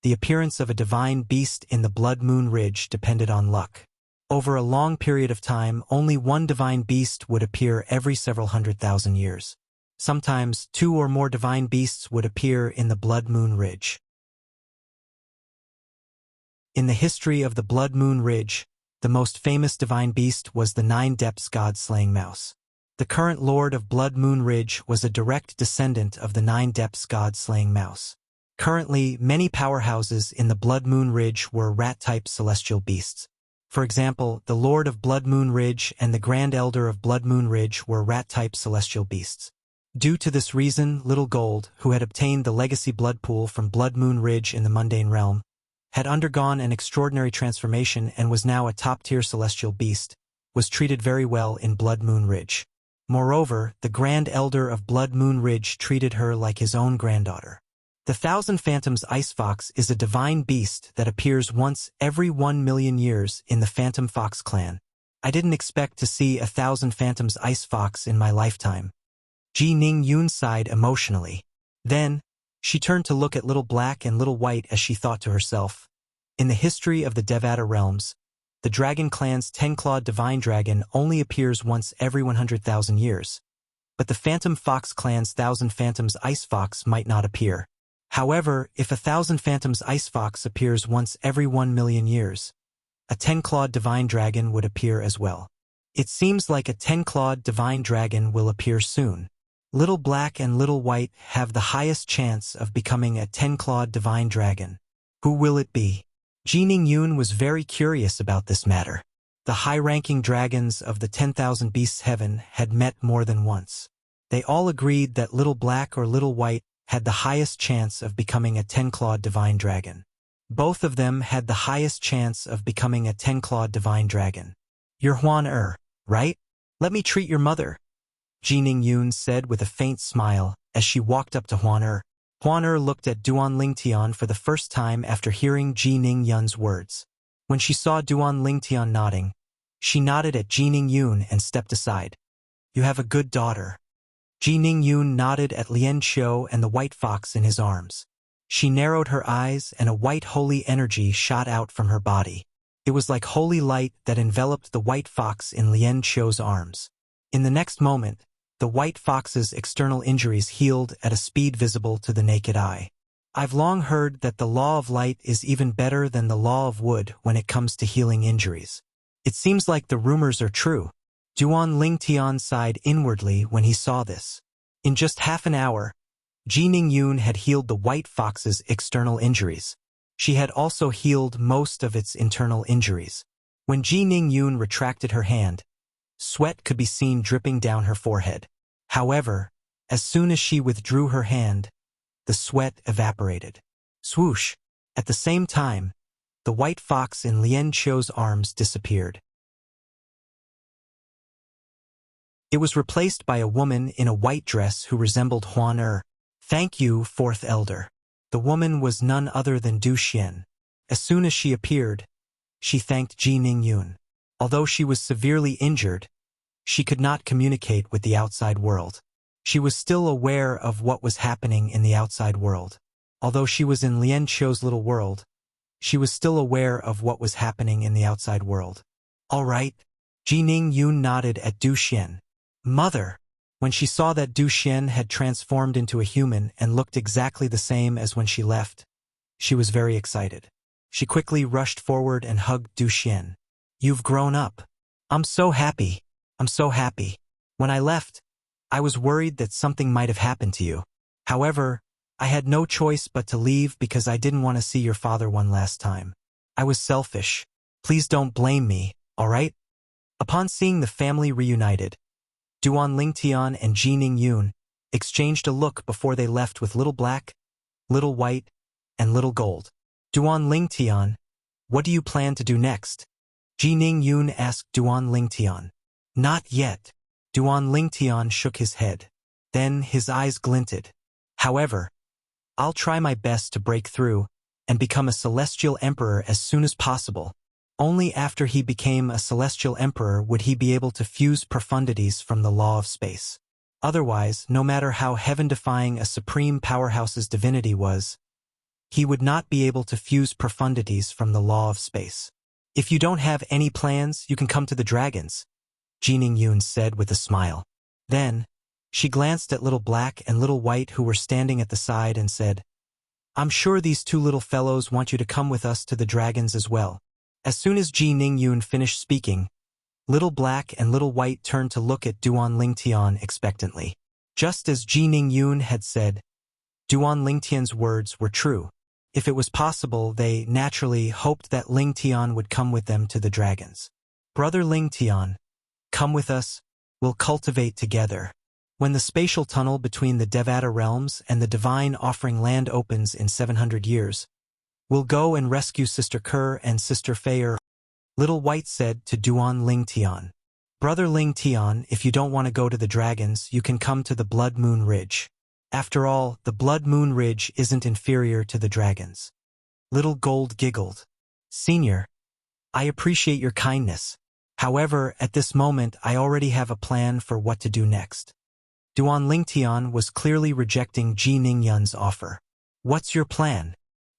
the appearance of a divine beast in the Blood Moon Ridge depended on luck. Over a long period of time, only one divine beast would appear every several 100,000 years. Sometimes 2 or more divine beasts would appear in the Blood Moon Ridge. In the history of the Blood Moon Ridge, the most famous divine beast was the 9 Depths God-slaying mouse. The current lord of Blood Moon Ridge was a direct descendant of the 9 Depths God-slaying mouse. Currently, many powerhouses in the Blood Moon Ridge were rat-type celestial beasts. For example, the Lord of Blood Moon Ridge and the Grand Elder of Blood Moon Ridge were rat-type celestial beasts. Due to this reason, Little Gold, who had obtained the legacy blood pool from Blood Moon Ridge in the mundane realm, had undergone an extraordinary transformation and was now a top-tier celestial beast, was treated very well in Blood Moon Ridge. Moreover, the Grand Elder of Blood Moon Ridge treated her like his own granddaughter. The 1,000 Phantoms Ice Fox is a divine beast that appears once every 1 million years in the Phantom Fox clan. I didn't expect to see 1,000 Phantoms Ice Fox in my lifetime. Ji Ningyun sighed emotionally. Then, she turned to look at Little Black and Little White as she thought to herself. In the history of the Devata realms, the Dragon Clan's 10-clawed divine dragon only appears once every 100,000 years. But the Phantom Fox clan's 1,000 Phantoms Ice Fox might not appear. However, if 1,000 Phantoms Ice Fox appears once every 1 million years, a 10-clawed divine dragon would appear as well. It seems like a 10-clawed divine dragon will appear soon. Little Black and Little White have the highest chance of becoming a 10-clawed divine dragon. Who will it be? Ji Ningyun was very curious about this matter. The high-ranking dragons of the 10,000 Beasts Heaven had met more than once. They all agreed that Little Black or Little White had the highest chance of becoming a 10-clawed divine dragon. Both of them had the highest chance of becoming a 10-clawed divine dragon. You're Huan right? Let me treat your mother, Ji Ningyun said with a faint smile as she walked up to Huan. Huan looked at Duan Lingtian for the first time after hearing Ji Ningyun's words. When she saw Duan Lingtian nodding, she nodded at Ji Ningyun and stepped aside. You have a good daughter. Ji Ningyun nodded at Lien Qiu and the white fox in his arms. She narrowed her eyes and a white holy energy shot out from her body. It was like holy light that enveloped the white fox in Lien Qiu's arms. In the next moment, the white fox's external injuries healed at a speed visible to the naked eye. I've long heard that the law of light is even better than the law of wood when it comes to healing injuries. It seems like the rumors are true. Duan Lingtian sighed inwardly when he saw this. In just half an hour, Ji Ningyun had healed the white fox's external injuries. She had also healed most of its internal injuries. When Ji Ningyun retracted her hand, sweat could be seen dripping down her forehead. However, as soon as she withdrew her hand, the sweat evaporated. Swoosh! At the same time, the white fox in Lien Qiu's arms disappeared. It was replaced by a woman in a white dress who resembled Huan Er. Thank you, fourth elder. The woman was none other than Du Xian. As soon as she appeared, she thanked Ji Ningyun. Although she was severely injured, she could not communicate with the outside world. She was still aware of what was happening in the outside world. Although she was in Lien Qiu's little world, she was still aware of what was happening in the outside world. All right, Ji Ningyun nodded at Du Xian. Mother! When she saw that Du Xian had transformed into a human and looked exactly the same as when she left, she was very excited. She quickly rushed forward and hugged Du Xian. You've grown up. I'm so happy. I'm so happy. When I left, I was worried that something might have happened to you. However, I had no choice but to leave because I didn't want to see your father one last time. I was selfish. Please don't blame me, all right? Upon seeing the family reunited, Duan Lingtian and Ji Ningyun exchanged a look before they left with Little Black, Little White, and Little Gold. Duan Lingtian, what do you plan to do next? Ji Ningyun asked Duan Lingtian. Not yet. Duan Lingtian shook his head. Then his eyes glinted. However, I'll try my best to break through and become a celestial emperor as soon as possible. Only after he became a celestial emperor would he be able to fuse profundities from the law of space. Otherwise, no matter how heaven-defying a supreme powerhouse's divinity was, he would not be able to fuse profundities from the law of space. If you don't have any plans, you can come to the dragons, Ji Ningyun said with a smile. Then, she glanced at Little Black and Little White who were standing at the side and said, I'm sure these two little fellows want you to come with us to the dragons as well. As soon as Ji Ningyun finished speaking, Little Black and Little White turned to look at Duan Lingtian expectantly. Just as Ji Ningyun had said, Duan Lingtian's words were true. If it was possible, they naturally hoped that Lingtian would come with them to the dragons. Brother Lingtian, come with us, we'll cultivate together. When the spatial tunnel between the Devata realms and the divine offering land opens in 700 years, we'll go and rescue Sister Kerr and Sister Fei. Little White said to Duan Lingtian. Brother Lingtian, if you don't want to go to the dragons, you can come to the Blood Moon Ridge. After all, the Blood Moon Ridge isn't inferior to the dragons. Little Gold giggled. Senior, I appreciate your kindness. However, at this moment, I already have a plan for what to do next. Duan Lingtian was clearly rejecting Ji Ningyun's offer. What's your plan?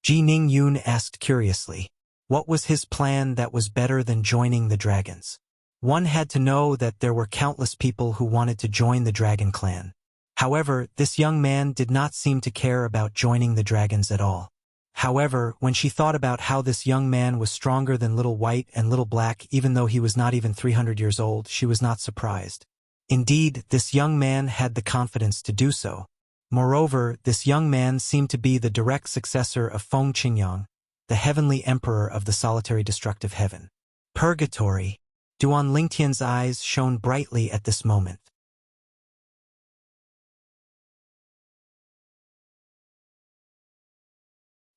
Ji Ningyun asked curiously. What was his plan that was better than joining the dragons? One had to know that there were countless people who wanted to join the dragon clan. However, this young man did not seem to care about joining the dragons at all. However, when she thought about how this young man was stronger than Little White and Little Black even though he was not even 300 years old, she was not surprised. Indeed, this young man had the confidence to do so. Moreover, this young man seemed to be the direct successor of Feng Qingyang, the heavenly emperor of the solitary destructive heaven. Purgatory. Duan Lingtian's eyes shone brightly at this moment.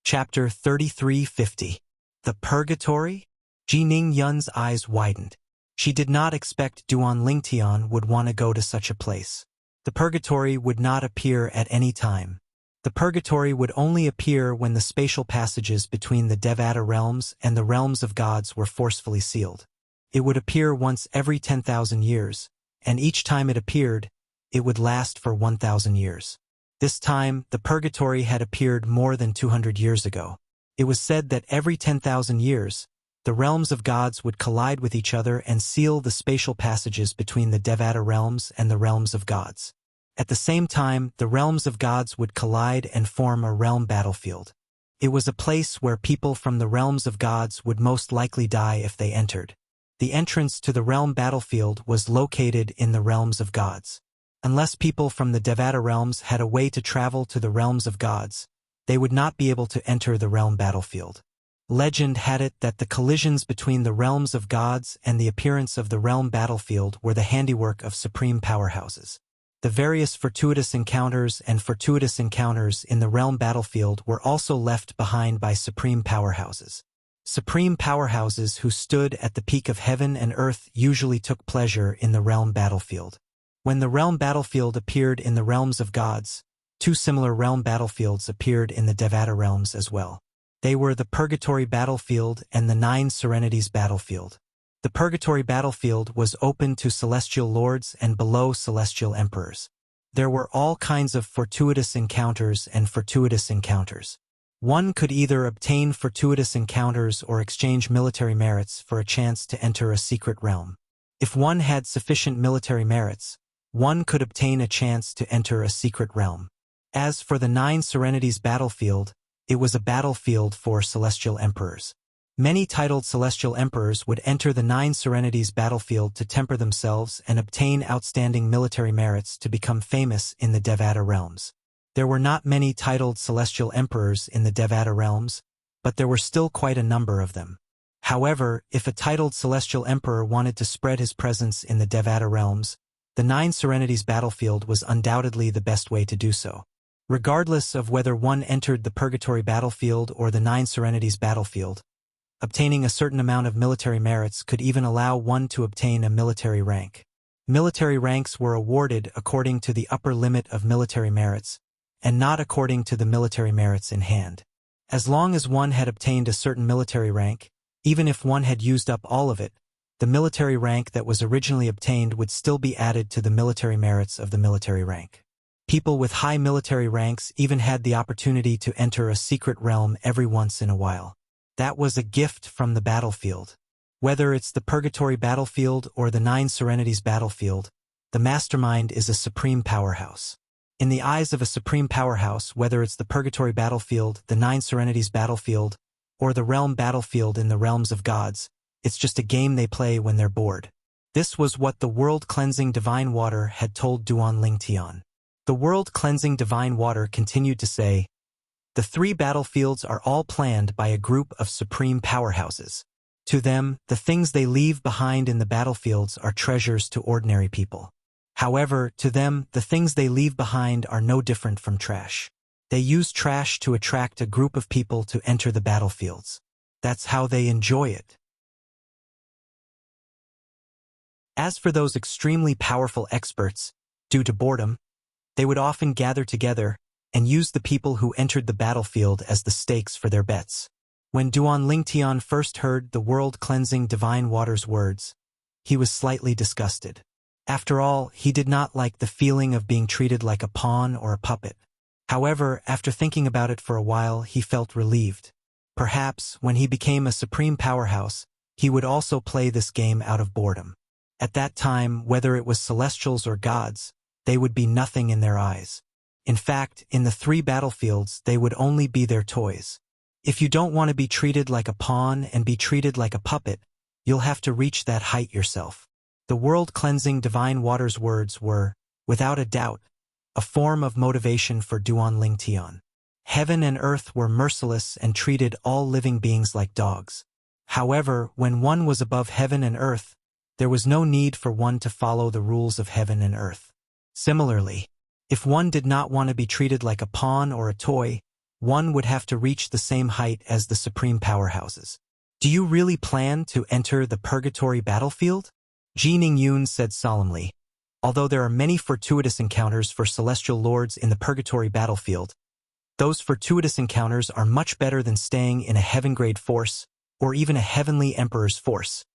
Chapter 3350. The Purgatory? Ji Ningyun's eyes widened. She did not expect Duan Lingtian would want to go to such a place. The purgatory would not appear at any time. The purgatory would only appear when the spatial passages between the Devata realms and the realms of gods were forcefully sealed. It would appear once every 10,000 years, and each time it appeared, it would last for 1,000 years. This time, the purgatory had appeared more than 200 years ago. It was said that every 10,000 years, the realms of gods would collide with each other and seal the spatial passages between the Devata realms and the realms of gods. At the same time, the realms of gods would collide and form a realm battlefield. It was a place where people from the realms of gods would most likely die if they entered. The entrance to the realm battlefield was located in the realms of gods. Unless people from the Devata realms had a way to travel to the realms of gods, they would not be able to enter the realm battlefield. Legend had it that the collisions between the realms of gods and the appearance of the realm battlefield were the handiwork of supreme powerhouses. The various fortuitous encounters in the realm battlefield were also left behind by supreme powerhouses. Supreme powerhouses who stood at the peak of heaven and earth usually took pleasure in the realm battlefield. When the realm battlefield appeared in the realms of gods, two similar realm battlefields appeared in the Devata realms as well. They were the Purgatory Battlefield and the Nine Serenities Battlefield. The Purgatory Battlefield was open to celestial lords and below celestial emperors. There were all kinds of fortuitous encounters and fortuitous encounters. One could either obtain fortuitous encounters or exchange military merits for a chance to enter a secret realm. If one had sufficient military merits, one could obtain a chance to enter a secret realm. As for the Nine Serenities Battlefield, it was a battlefield for celestial emperors. Many titled celestial emperors would enter the Nine Serenities battlefield to temper themselves and obtain outstanding military merits to become famous in the Devata realms. There were not many titled celestial emperors in the Devata realms, but there were still quite a number of them. However, if a titled celestial emperor wanted to spread his presence in the Devata realms, the Nine Serenities battlefield was undoubtedly the best way to do so. Regardless of whether one entered the Purgatory battlefield or the Nine Serenities battlefield, obtaining a certain amount of military merits could even allow one to obtain a military rank. Military ranks were awarded according to the upper limit of military merits, and not according to the military merits in hand. As long as one had obtained a certain military rank, even if one had used up all of it, the military rank that was originally obtained would still be added to the military merits of the military rank. People with high military ranks even had the opportunity to enter a secret realm every once in a while. That was a gift from the battlefield. Whether it's the Purgatory battlefield or the Nine Serenities battlefield, the mastermind is a supreme powerhouse. In the eyes of a supreme powerhouse, whether it's the Purgatory battlefield, the Nine Serenities battlefield, or the realm battlefield in the realms of gods, it's just a game they play when they're bored. This was what the world-cleansing divine water had told Duan Lingtian. The world-cleansing divine water continued to say, "The three battlefields are all planned by a group of supreme powerhouses. To them, the things they leave behind in the battlefields are treasures to ordinary people. However, to them, the things they leave behind are no different from trash. They use trash to attract a group of people to enter the battlefields. That's how they enjoy it." As for those extremely powerful experts, due to boredom, they would often gather together and use the people who entered the battlefield as the stakes for their bets. When Duan Lingtian first heard the world-cleansing divine water's words, he was slightly disgusted. After all, he did not like the feeling of being treated like a pawn or a puppet. However, after thinking about it for a while, he felt relieved. Perhaps, when he became a supreme powerhouse, he would also play this game out of boredom. At that time, whether it was celestials or gods, they would be nothing in their eyes. In fact, in the three battlefields, they would only be their toys. If you don't want to be treated like a pawn and be treated like a puppet, you'll have to reach that height yourself. The world-cleansing divine water's words were, without a doubt, a form of motivation for Duan Lingtian. Heaven and earth were merciless and treated all living beings like dogs. However, when one was above heaven and earth, there was no need for one to follow the rules of heaven and earth. Similarly, if one did not want to be treated like a pawn or a toy, one would have to reach the same height as the supreme powerhouses. "Do you really plan to enter the Purgatory battlefield?" Ji Ningyun said solemnly. "Although there are many fortuitous encounters for celestial lords in the Purgatory battlefield, those fortuitous encounters are much better than staying in a heaven-grade force or even a heavenly emperor's force.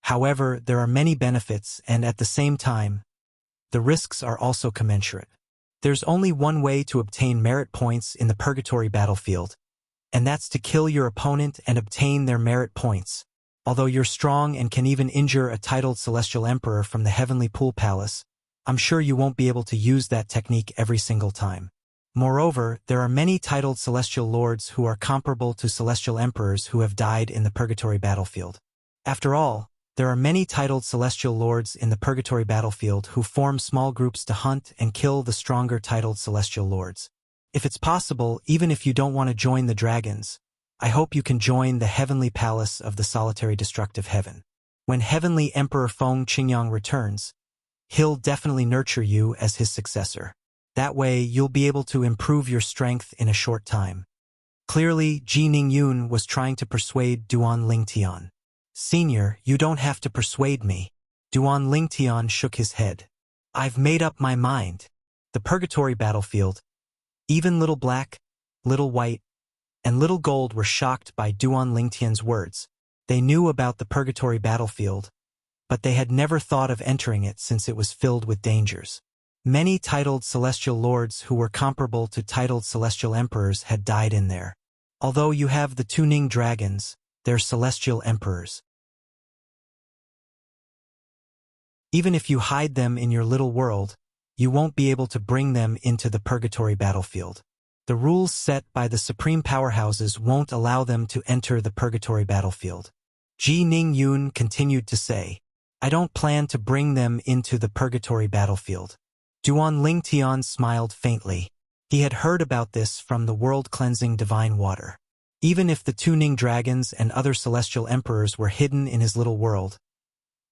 However, there are many benefits and at the same time, the risks are also commensurate. There's only one way to obtain merit points in the purgatory battlefield, and that's to kill your opponent and obtain their merit points. Although you're strong and can even injure a titled celestial emperor from the heavenly pool palace, I'm sure you won't be able to use that technique every single time. Moreover, there are many titled celestial lords who are comparable to celestial emperors who have died in the purgatory battlefield. After all, there are many titled celestial lords in the purgatory battlefield who form small groups to hunt and kill the stronger titled celestial lords. If it's possible, even if you don't want to join the dragons, I hope you can join the heavenly palace of the solitary destructive heaven. When Heavenly Emperor Feng Qingyang returns, he'll definitely nurture you as his successor. That way, you'll be able to improve your strength in a short time. Clearly, Ji Ningyun was trying to persuade Duan Lingtian. Senior, you don't have to persuade me. Duan Lingtian shook his head. I've made up my mind. The purgatory battlefield. Even Little Black, Little White, and Little Gold were shocked by Duan Lingtian's words. They knew about the purgatory battlefield, but they had never thought of entering it since it was filled with dangers. Many titled celestial lords who were comparable to titled celestial emperors had died in there. Although you have the Tuning dragons, they're celestial emperors. Even if you hide them in your little world, you won't be able to bring them into the purgatory battlefield. The rules set by the supreme powerhouses won't allow them to enter the purgatory battlefield. Ji Ningyun continued to say, I don't plan to bring them into the purgatory battlefield. Duan Lingtian smiled faintly. He had heard about this from the world-cleansing divine water. Even if the Tuning dragons and other celestial emperors were hidden in his little world,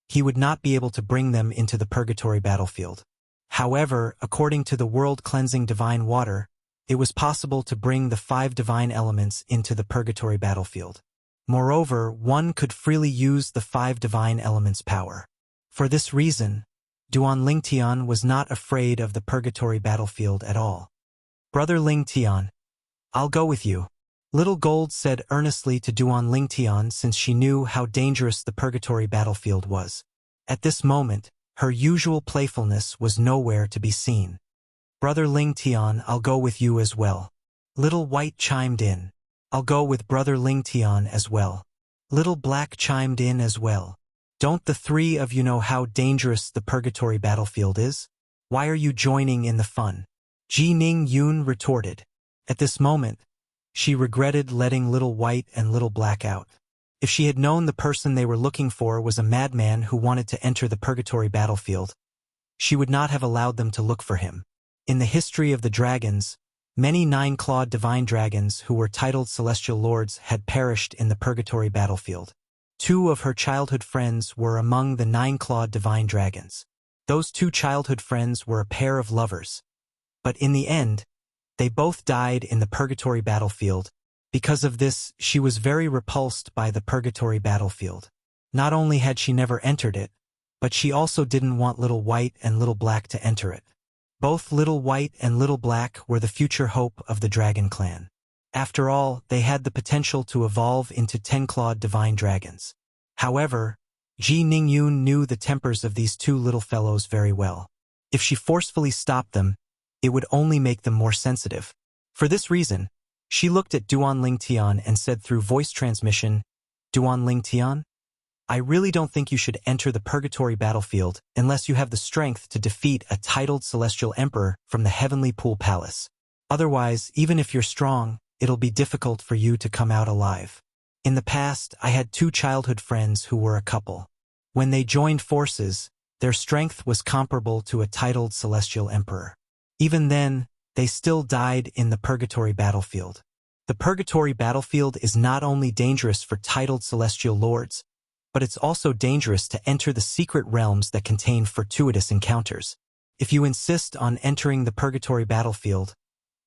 he would not be able to bring them into the purgatory battlefield. However, according to the world-cleansing divine water, it was possible to bring the 5 divine elements into the purgatory battlefield. Moreover, one could freely use the 5 divine elements' power. For this reason, Duan Lingtian was not afraid of the purgatory battlefield at all. Brother Lingtian, I'll go with you. Little Gold said earnestly to Duan Lingtian since she knew how dangerous the purgatory battlefield was. At this moment, her usual playfulness was nowhere to be seen. Brother Lingtian, I'll go with you as well. Little White chimed in. I'll go with Brother Lingtian as well. Little Black chimed in as well. Don't the 3 of you know how dangerous the purgatory battlefield is? Why are you joining in the fun? Ji Ningyun retorted. At this moment, she regretted letting Little White and Little Black out. If she had known the person they were looking for was a madman who wanted to enter the purgatory battlefield, she would not have allowed them to look for him. In the history of the dragons, many 9-clawed divine dragons who were titled celestial lords had perished in the purgatory battlefield. 2 of her childhood friends were among the 9-clawed divine dragons. Those 2 childhood friends were a pair of lovers. But in the end, they both died in the purgatory battlefield. Because of this, she was very repulsed by the purgatory battlefield. Not only had she never entered it, but she also didn't want Little White and Little Black to enter it. Both Little White and Little Black were the future hope of the Dragon Clan. After all, they had the potential to evolve into 10-clawed divine dragons. However, Ji Ningyun knew the tempers of these 2 little fellows very well. If she forcefully stopped them, it would only make them more sensitive. For this reason, she looked at Duan Lingtian and said through voice transmission, Duan Lingtian, I really don't think you should enter the purgatory battlefield unless you have the strength to defeat a titled celestial emperor from the heavenly pool palace. Otherwise, even if you're strong, it'll be difficult for you to come out alive. In the past, I had 2 childhood friends who were a couple. When they joined forces, their strength was comparable to a titled celestial emperor. Even then, they still died in the purgatory battlefield. The purgatory battlefield is not only dangerous for titled celestial lords, but it's also dangerous to enter the secret realms that contain fortuitous encounters. If you insist on entering the purgatory battlefield,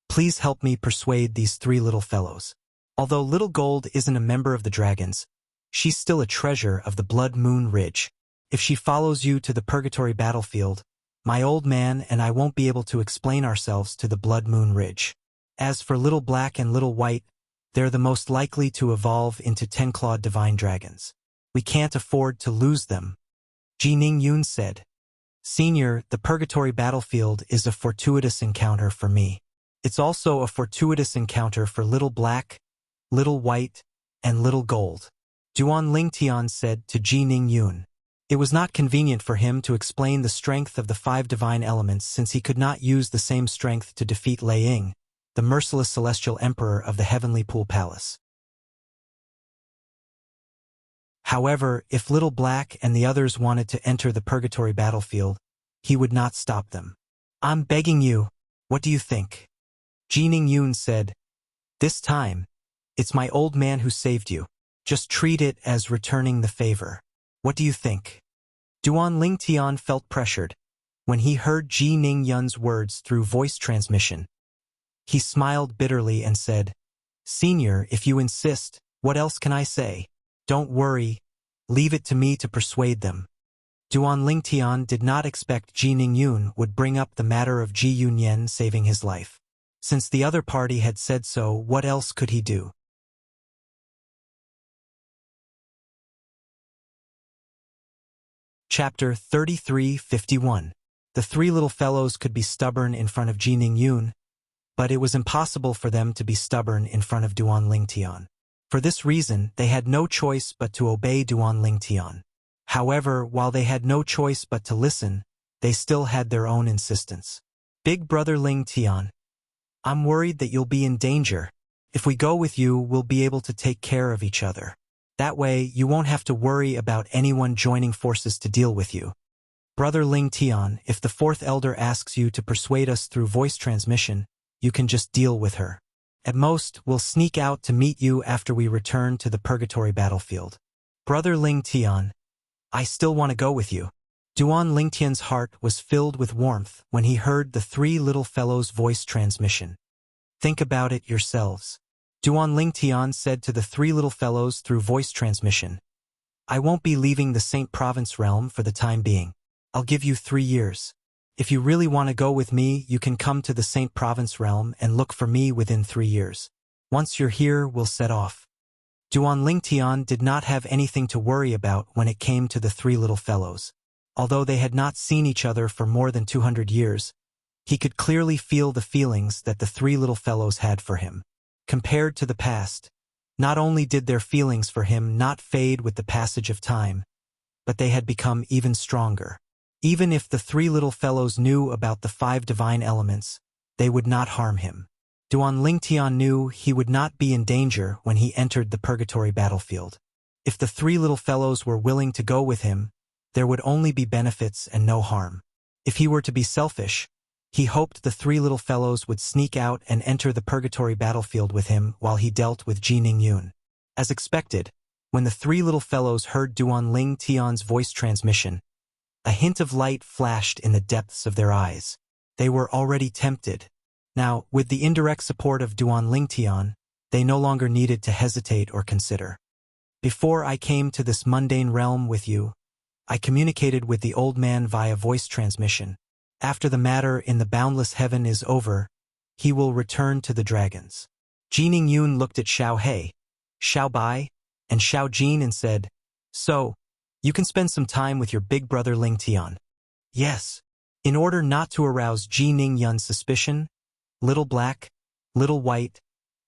please help me persuade these 3 little fellows. Although Little Gold isn't a member of the dragons, she's still a treasure of the Blood Moon Ridge. If she follows you to the purgatory battlefield, my old man and I won't be able to explain ourselves to the Blood Moon Ridge. As for Little Black and Little White, they're the most likely to evolve into 10-clawed divine dragons. We can't afford to lose them. Ji Ningyun said. Senior, the purgatory battlefield is a fortuitous encounter for me. It's also a fortuitous encounter for Little Black, Little White, and Little Gold. Duan Lingtian said to Ji Ning Yun. It was not convenient for him to explain the strength of the 5 divine elements since he could not use the same strength to defeat Lei Ying, the merciless celestial emperor of the Heavenly Pool Palace. However, if Little Black and the others wanted to enter the purgatory battlefield, he would not stop them. I'm begging you, what do you think? Ji Ning Yun said, this time, it's my old man who saved you. Just treat it as returning the favor. What do you think? Duan Lingtian felt pressured when he heard Ji Ning Yun's words through voice transmission. He smiled bitterly and said, Senior, if you insist, what else can I say? Don't worry, leave it to me to persuade them. Duan Lingtian did not expect Ji Ning Yun would bring up the matter of Ji Yunyan saving his life. Since the other party had said so, what else could he do? Chapter 33:51. The 3 little fellows could be stubborn in front of Ji Ning Yun, but it was impossible for them to be stubborn in front of Duan Lingtian. For this reason, they had no choice but to obey Duan Lingtian. However, while they had no choice but to listen, they still had their own insistence. Big brother Lingtian, I'm worried that you'll be in danger. If we go with you, we'll be able to take care of each other. That way, you won't have to worry about anyone joining forces to deal with you. Brother Lingtian, if the 4th elder asks you to persuade us through voice transmission, you can just deal with her. At most, we'll sneak out to meet you after we return to the purgatory battlefield. Brother Lingtian, I still want to go with you. Duan Lingtian's heart was filled with warmth when he heard the 3 little fellows' voice transmission. Think about it yourselves. Duan Lingtian said to the 3 little fellows through voice transmission, I won't be leaving the Saint Province realm for the time being. I'll give you 3 years. If you really want to go with me, you can come to the Saint Province realm and look for me within 3 years. Once you're here, we'll set off. Duan Lingtian did not have anything to worry about when it came to the 3 little fellows. Although they had not seen each other for more than 200 years, he could clearly feel the feelings that the 3 little fellows had for him. Compared to the past, not only did their feelings for him not fade with the passage of time, but they had become even stronger. Even if the 3 little fellows knew about the 5 divine elements, they would not harm him. Duan Lingtian knew he would not be in danger when he entered the purgatory battlefield. If the 3 little fellows were willing to go with him, there would only be benefits and no harm. If he were to be selfish, he hoped the 3 little fellows would sneak out and enter the purgatory battlefield with him while he dealt with Ji Ning Yun. As expected, when the 3 little fellows heard Duan Lingtian's voice transmission, a hint of light flashed in the depths of their eyes. They were already tempted. Now, with the indirect support of Duan Lingtian, they no longer needed to hesitate or consider. Before I came to this mundane realm with you, I communicated with the old man via voice transmission. After the matter in the boundless heaven is over, he will return to the dragons. Ji Ning Yun looked at Xiao He, Xiao Bai, and Xiao Jin and said, So, you can spend some time with your big brother Lingtian. Yes. In order not to arouse Ji Ning Yun's suspicion, Little Black, Little White,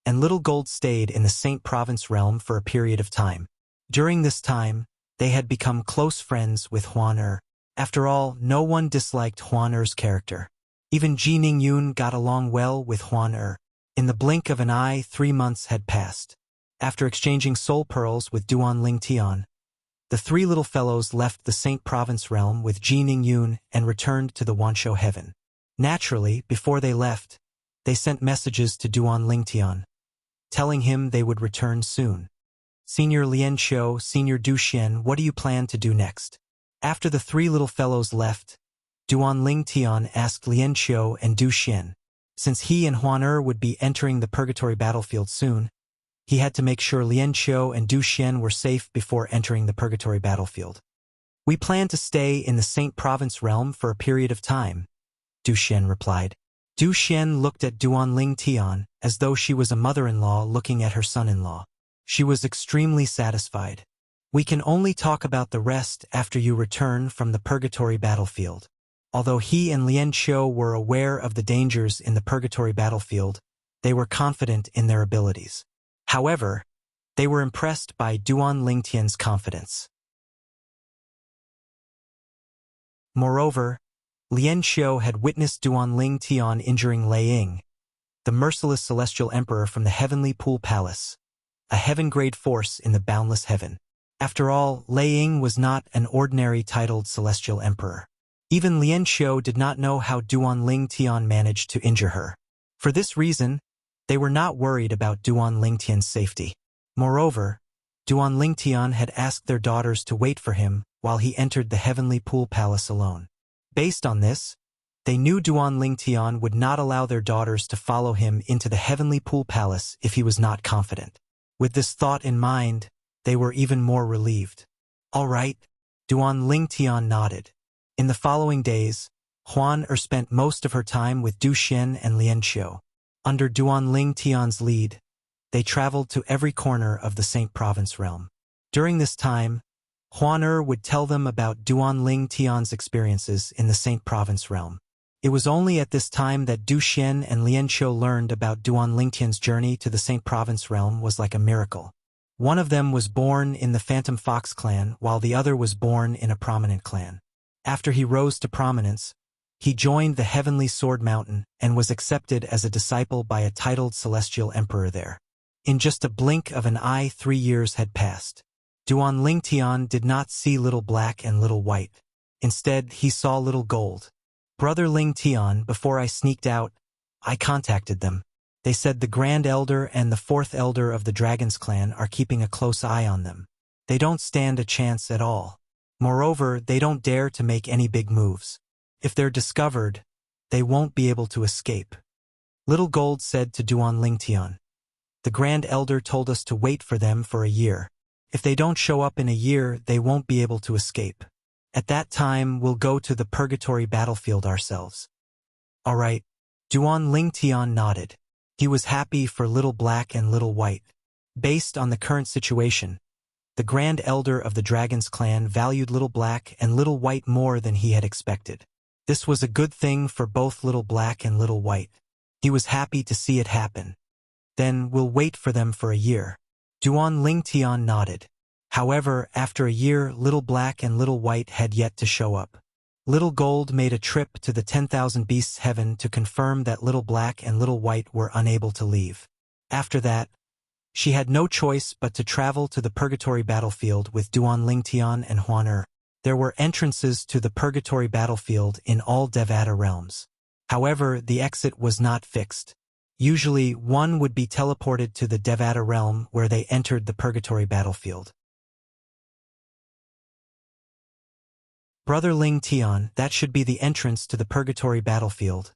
and Little Gold stayed in the Saint Province realm for a period of time. During this time, they had become close friends with Huan Er. After all, no one disliked Huan Er's character. Even Ji Ning Yun got along well with Huan Er. In the blink of an eye, 3 months had passed. After exchanging soul pearls with Duan Lingtian, the 3 little fellows left the Saint Province realm with Ji Ning Yun and returned to the Wanshou heaven. Naturally, before they left, they sent messages to Duan Lingtian, telling him they would return soon. Senior Lian Qiu, Senior Du Xian, what do you plan to do next? After the 3 little fellows left, Duan Lingtian asked Lian Qiu and Du Xian. Since he and Huan Er would be entering the purgatory battlefield soon, he had to make sure Lian Qiu and Du Xian were safe before entering the purgatory battlefield. We plan to stay in the Saint Province realm for a period of time, Du Xian replied. Du Xian looked at Duan Lingtian as though she was a mother-in-law looking at her son-in-law. She was extremely satisfied. We can only talk about the rest after you return from the purgatory battlefield. Although he and Lian Qiu were aware of the dangers in the purgatory battlefield, they were confident in their abilities. However, they were impressed by Duan Lingtian's confidence. Moreover, Lian Qiu had witnessed Duan Lingtian injuring Lei Ying, the merciless celestial emperor from the Heavenly Pool Palace, a heaven-grade force in the boundless heaven. After all, Lei Ying was not an ordinary titled celestial emperor. Even Lian Qiu did not know how Duan Lingtian managed to injure her. For this reason, they were not worried about Duan Lingtian's safety. Moreover, Duan Lingtian had asked their daughters to wait for him while he entered the Heavenly Pool Palace alone. Based on this, they knew Duan Lingtian would not allow their daughters to follow him into the Heavenly Pool Palace if he was not confident. With this thought in mind, they were even more relieved. All right, Duan Lingtian nodded. In the following days, Huan spent most of her time with Du Xian and Lian Qiu. Under Duan Lingtian's lead, they traveled to every corner of the Saint Province realm. During this time, Huan would tell them about Duan Lingtian's experiences in the Saint Province realm. It was only at this time that Du Xian and Lian Qiu learned about Duan Lingtian's journey to the Saint Province realm was like a miracle. One of them was born in the Phantom Fox clan, while the other was born in a prominent clan. After he rose to prominence, he joined the Heavenly Sword Mountain and was accepted as a disciple by a titled celestial emperor there. In just a blink of an eye, 3 years had passed. Duan Lingtian did not see Little Black and Little White. Instead, he saw Little Gold. Brother Lingtian, before I sneaked out, I contacted them. They said the Grand Elder and the 4th Elder of the Dragon's Clan are keeping a close eye on them. They don't stand a chance at all. Moreover, they don't dare to make any big moves. If they're discovered, they won't be able to escape. Little Gold said to Duan Lingtian, the Grand Elder told us to wait for them for a year. If they don't show up in a year, they won't be able to escape. At that time, we'll go to the purgatory battlefield ourselves. All right, Duan Lingtian nodded. He was happy for Little Black and Little White. Based on the current situation, the Grand Elder of the Dragon's Clan valued Little Black and Little White more than he had expected. This was a good thing for both Little Black and Little White. He was happy to see it happen. Then we'll wait for them for a year. Duan Lingtian nodded. However, after a year, Little Black and Little White had yet to show up. Little Gold made a trip to the 10,000 Beasts Heaven to confirm that Little Black and Little White were unable to leave. After that, she had no choice but to travel to the purgatory battlefield with Duan Lingtian and Huan. There were entrances to the purgatory battlefield in all Devata realms. However, the exit was not fixed. Usually, one would be teleported to the Devata realm where they entered the purgatory battlefield. Brother Lingtian, that should be the entrance to the purgatory battlefield,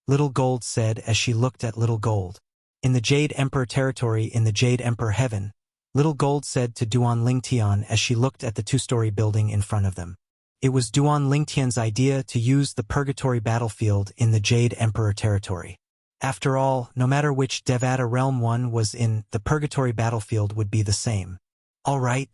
Little Gold said as she looked at Little Gold. In the Jade Emperor territory in the Jade Emperor heaven, Little Gold said to Duan Lingtian as she looked at the 2-story building in front of them. It was Duan Lingtian's idea to use the purgatory battlefield in the Jade Emperor territory. After all, no matter which Devata realm one was in, the purgatory battlefield would be the same. All right,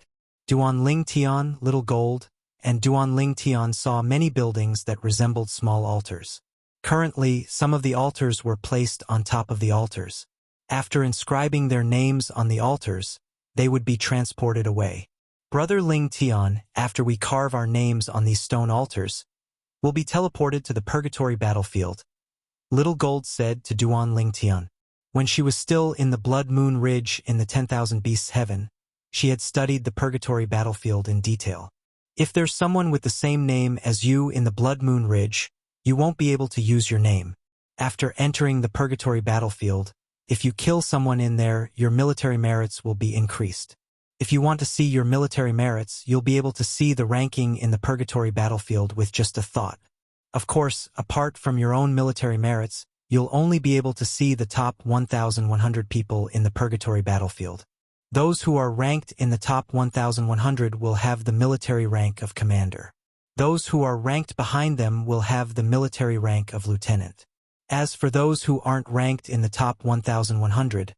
Duan Lingtian, Little Gold, and Duan Lingtian saw many buildings that resembled small altars. Currently, some of the altars were placed on top of the altars. After inscribing their names on the altars, they would be transported away. Brother Lingtian, after we carve our names on these stone altars, will be teleported to the purgatory battlefield, Little Gold said to Duan Lingtian. When she was still in the Blood Moon Ridge in the 10,000 Beasts Heaven, she had studied the purgatory battlefield in detail. If there's someone with the same name as you in the Blood Moon Ridge, you won't be able to use your name. After entering the purgatory battlefield, if you kill someone in there, your military merits will be increased. If you want to see your military merits, you'll be able to see the ranking in the purgatory battlefield with just a thought. Of course, apart from your own military merits, you'll only be able to see the top 1,100 people in the purgatory battlefield. Those who are ranked in the top 1,100 will have the military rank of commander. Those who are ranked behind them will have the military rank of lieutenant. As for those who aren't ranked in the top 1,100,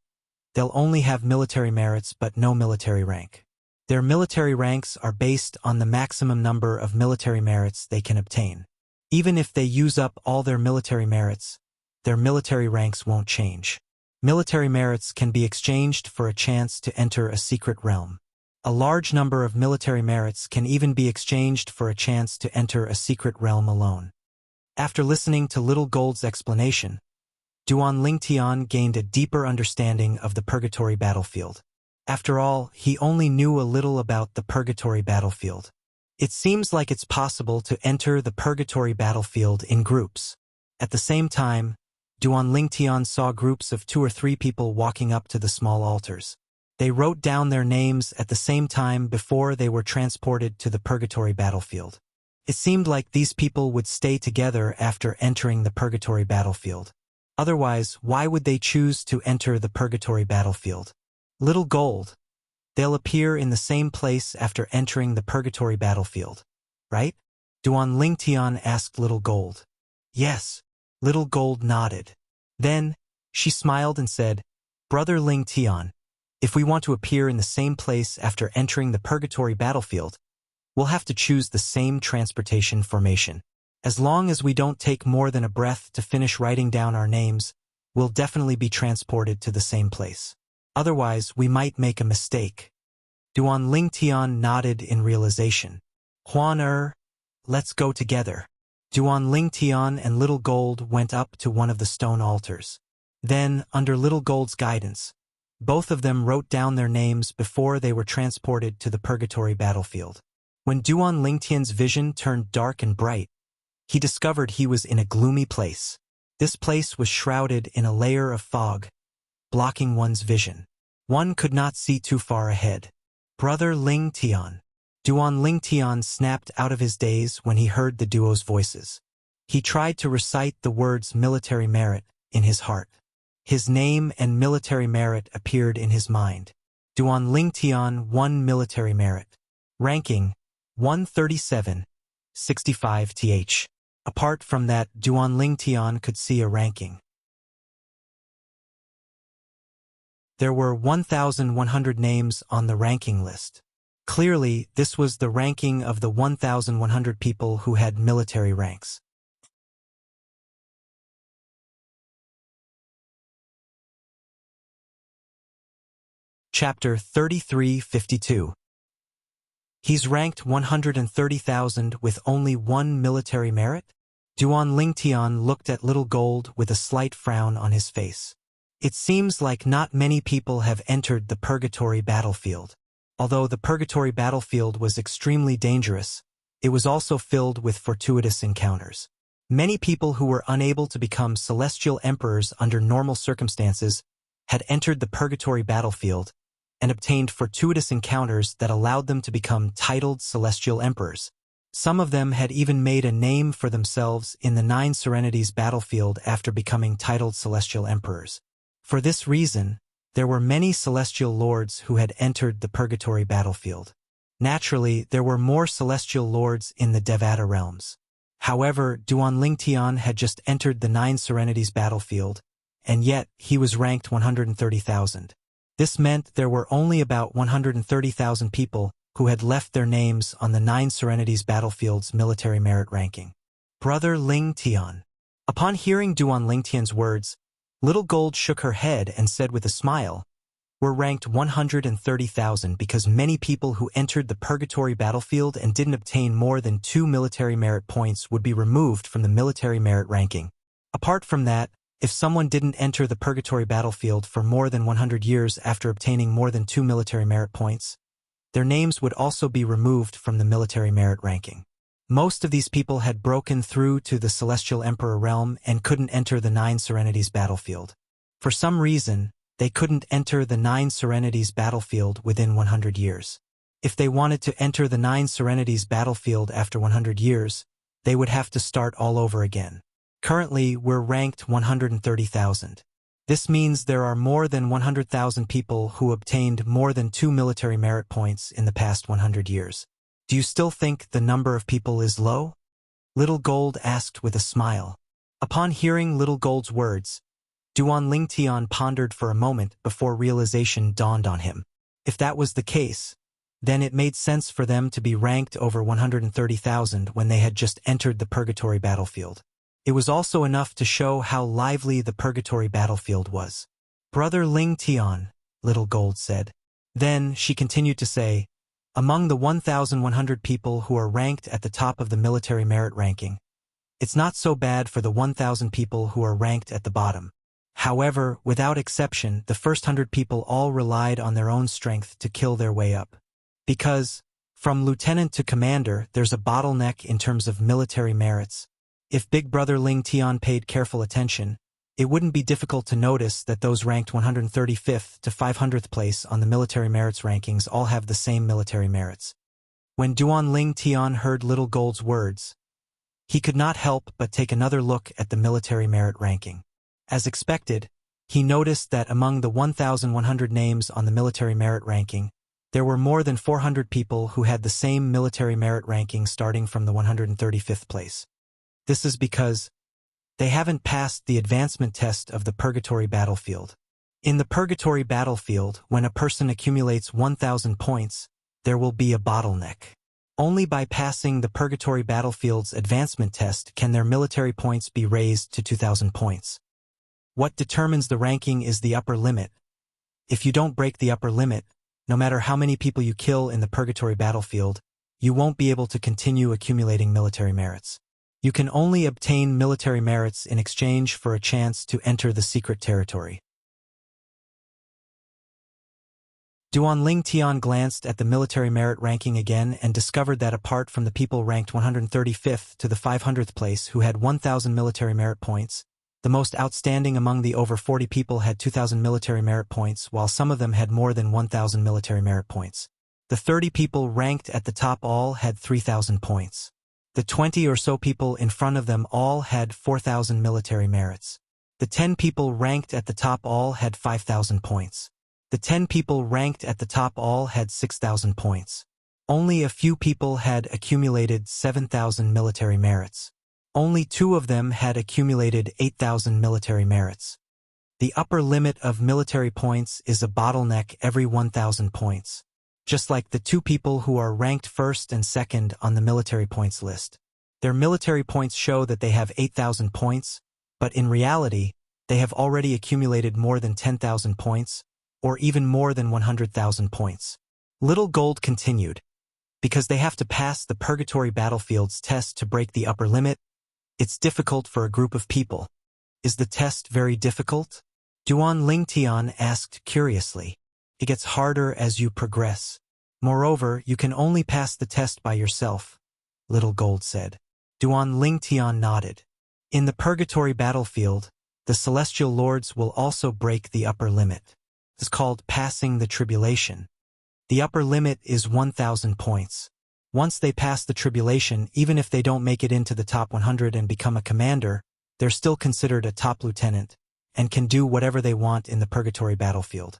they'll only have military merits but no military rank. Their military ranks are based on the maximum number of military merits they can obtain. Even if they use up all their military merits, their military ranks won't change. Military merits can be exchanged for a chance to enter a secret realm. A large number of military merits can even be exchanged for a chance to enter a secret realm alone. After listening to Little Gold's explanation, Duan Lingtian gained a deeper understanding of the purgatory battlefield. After all, he only knew a little about the purgatory battlefield. It seems like it's possible to enter the purgatory battlefield in groups. At the same time, Duan Lingtian saw groups of 2 or 3 people walking up to the small altars. They wrote down their names at the same time before they were transported to the purgatory battlefield. It seemed like these people would stay together after entering the purgatory battlefield. Otherwise, why would they choose to enter the purgatory battlefield? Little Gold. They'll appear in the same place after entering the purgatory battlefield, right? Duan Lingtian asked Little Gold. Yes. Little Gold nodded. Then, she smiled and said, Brother Lingtian, if we want to appear in the same place after entering the purgatory battlefield, we'll have to choose the same transportation formation. As long as we don't take more than a breath to finish writing down our names, we'll definitely be transported to the same place. Otherwise, we might make a mistake. Duan Lingtian nodded in realization. Huan let's go together. Duan Lingtian and Little Gold went up to one of the stone altars. Then, under Little Gold's guidance, both of them wrote down their names before they were transported to the purgatory battlefield. When Duan Lingtian's vision turned dark and bright, he discovered he was in a gloomy place. This place was shrouded in a layer of fog, blocking one's vision. One could not see too far ahead. Brother Lingtian. Duan Lingtian snapped out of his daze when he heard the duo's voices. He tried to recite the words military merit in his heart. His name and military merit appeared in his mind. Duan Lingtian 1 military merit. Ranking 137, 65 th. Apart from that, Duan Lingtian could see a ranking. There were 1,100 names on the ranking list. Clearly, this was the ranking of the 1,100 people who had military ranks. Chapter 3352. He's ranked 130,000 with only 1 military merit? Duan Lingtian looked at Little Gold with a slight frown on his face. It seems like not many people have entered the purgatory battlefield. Although the purgatory battlefield was extremely dangerous, it was also filled with fortuitous encounters. Many people who were unable to become celestial emperors under normal circumstances had entered the purgatory battlefield and obtained fortuitous encounters that allowed them to become titled celestial emperors. Some of them had even made a name for themselves in the 9 Serenities battlefield after becoming titled celestial emperors. For this reason, there were many celestial lords who had entered the purgatory battlefield. Naturally, there were more celestial lords in the Devata realms. However, Duan Lingtian had just entered the 9 Serenities battlefield, and yet he was ranked 130,000. This meant there were only about 130,000 people who had left their names on the 9 Serenities battlefield's military merit ranking. Brother Lingtian. Upon hearing Duan Lingtian's words, Little Gold shook her head and said with a smile, "We're ranked 130,000 because many people who entered the purgatory battlefield and didn't obtain more than 2 military merit points would be removed from the military merit ranking. Apart from that, if someone didn't enter the purgatory battlefield for more than 100 years after obtaining more than 2 military merit points, their names would also be removed from the military merit ranking. Most of these people had broken through to the Celestial Emperor realm and couldn't enter the 9 Serenities battlefield. For some reason, they couldn't enter the 9 Serenities battlefield within 100 years. If they wanted to enter the 9 Serenities battlefield after 100 years, they would have to start all over again. Currently, we're ranked 130,000. This means there are more than 100,000 people who obtained more than 2 military merit points in the past 100 years. Do you still think the number of people is low?" Little Gold asked with a smile. Upon hearing Little Gold's words, Duan Lingtian pondered for a moment before realization dawned on him. If that was the case, then it made sense for them to be ranked over 130,000 when they had just entered the purgatory battlefield. It was also enough to show how lively the purgatory battlefield was. "Brother Ling Tian," Little Gold said. Then she continued to say, "Among the 1,100 people who are ranked at the top of the military merit ranking, it's not so bad for the 1,000 people who are ranked at the bottom. However, without exception, the first 100 people all relied on their own strength to kill their way up. Because, from lieutenant to commander, there's a bottleneck in terms of military merits. If Big Brother Ling Tian paid careful attention, it wouldn't be difficult to notice that those ranked 135th to 500th place on the military merits rankings all have the same military merits." When Duan Ling Tian heard Little Gold's words, he could not help but take another look at the military merit ranking. As expected, he noticed that among the 1,100 names on the military merit ranking, there were more than 400 people who had the same military merit ranking starting from the 135th place. This is because they haven't passed the advancement test of the purgatory battlefield. In the purgatory battlefield, when a person accumulates 1,000 points, there will be a bottleneck. Only by passing the purgatory battlefield's advancement test can their military points be raised to 2,000 points. What determines the ranking is the upper limit. If you don't break the upper limit, no matter how many people you kill in the purgatory battlefield, you won't be able to continue accumulating military merits. You can only obtain military merits in exchange for a chance to enter the secret territory. Duan Ling Tian glanced at the military merit ranking again and discovered that apart from the people ranked 135th to the 500th place who had 1,000 military merit points, the most outstanding among the over 40 people had 2,000 military merit points, while some of them had more than 1,000 military merit points. The 30 people ranked at the top all had 3,000 points. The 20 or so people in front of them all had 4,000 military merits. The 10 people ranked at the top all had 5,000 points. The 10 people ranked at the top all had 6,000 points. Only a few people had accumulated 7,000 military merits. Only 2 of them had accumulated 8,000 military merits. The upper limit of military points is a bottleneck every 1,000 points. Just like the 2 people who are ranked first and second on the military points list. Their military points show that they have 8,000 points, but in reality, they have already accumulated more than 10,000 points, or even more than 100,000 points. Little Gold continued, because they have to pass the purgatory battlefield's test to break the upper limit. It's difficult for a group of people. Is the test very difficult? Duan Ling Tian asked curiously. It gets harder as you progress. Moreover, you can only pass the test by yourself, Little Gold said. Duan Ling Tian nodded. In the purgatory battlefield, the celestial lords will also break the upper limit. It's called passing the tribulation. The upper limit is 1,000 points. Once they pass the tribulation, even if they don't make it into the top 100 and become a commander, they're still considered a top lieutenant, and can do whatever they want in the purgatory battlefield.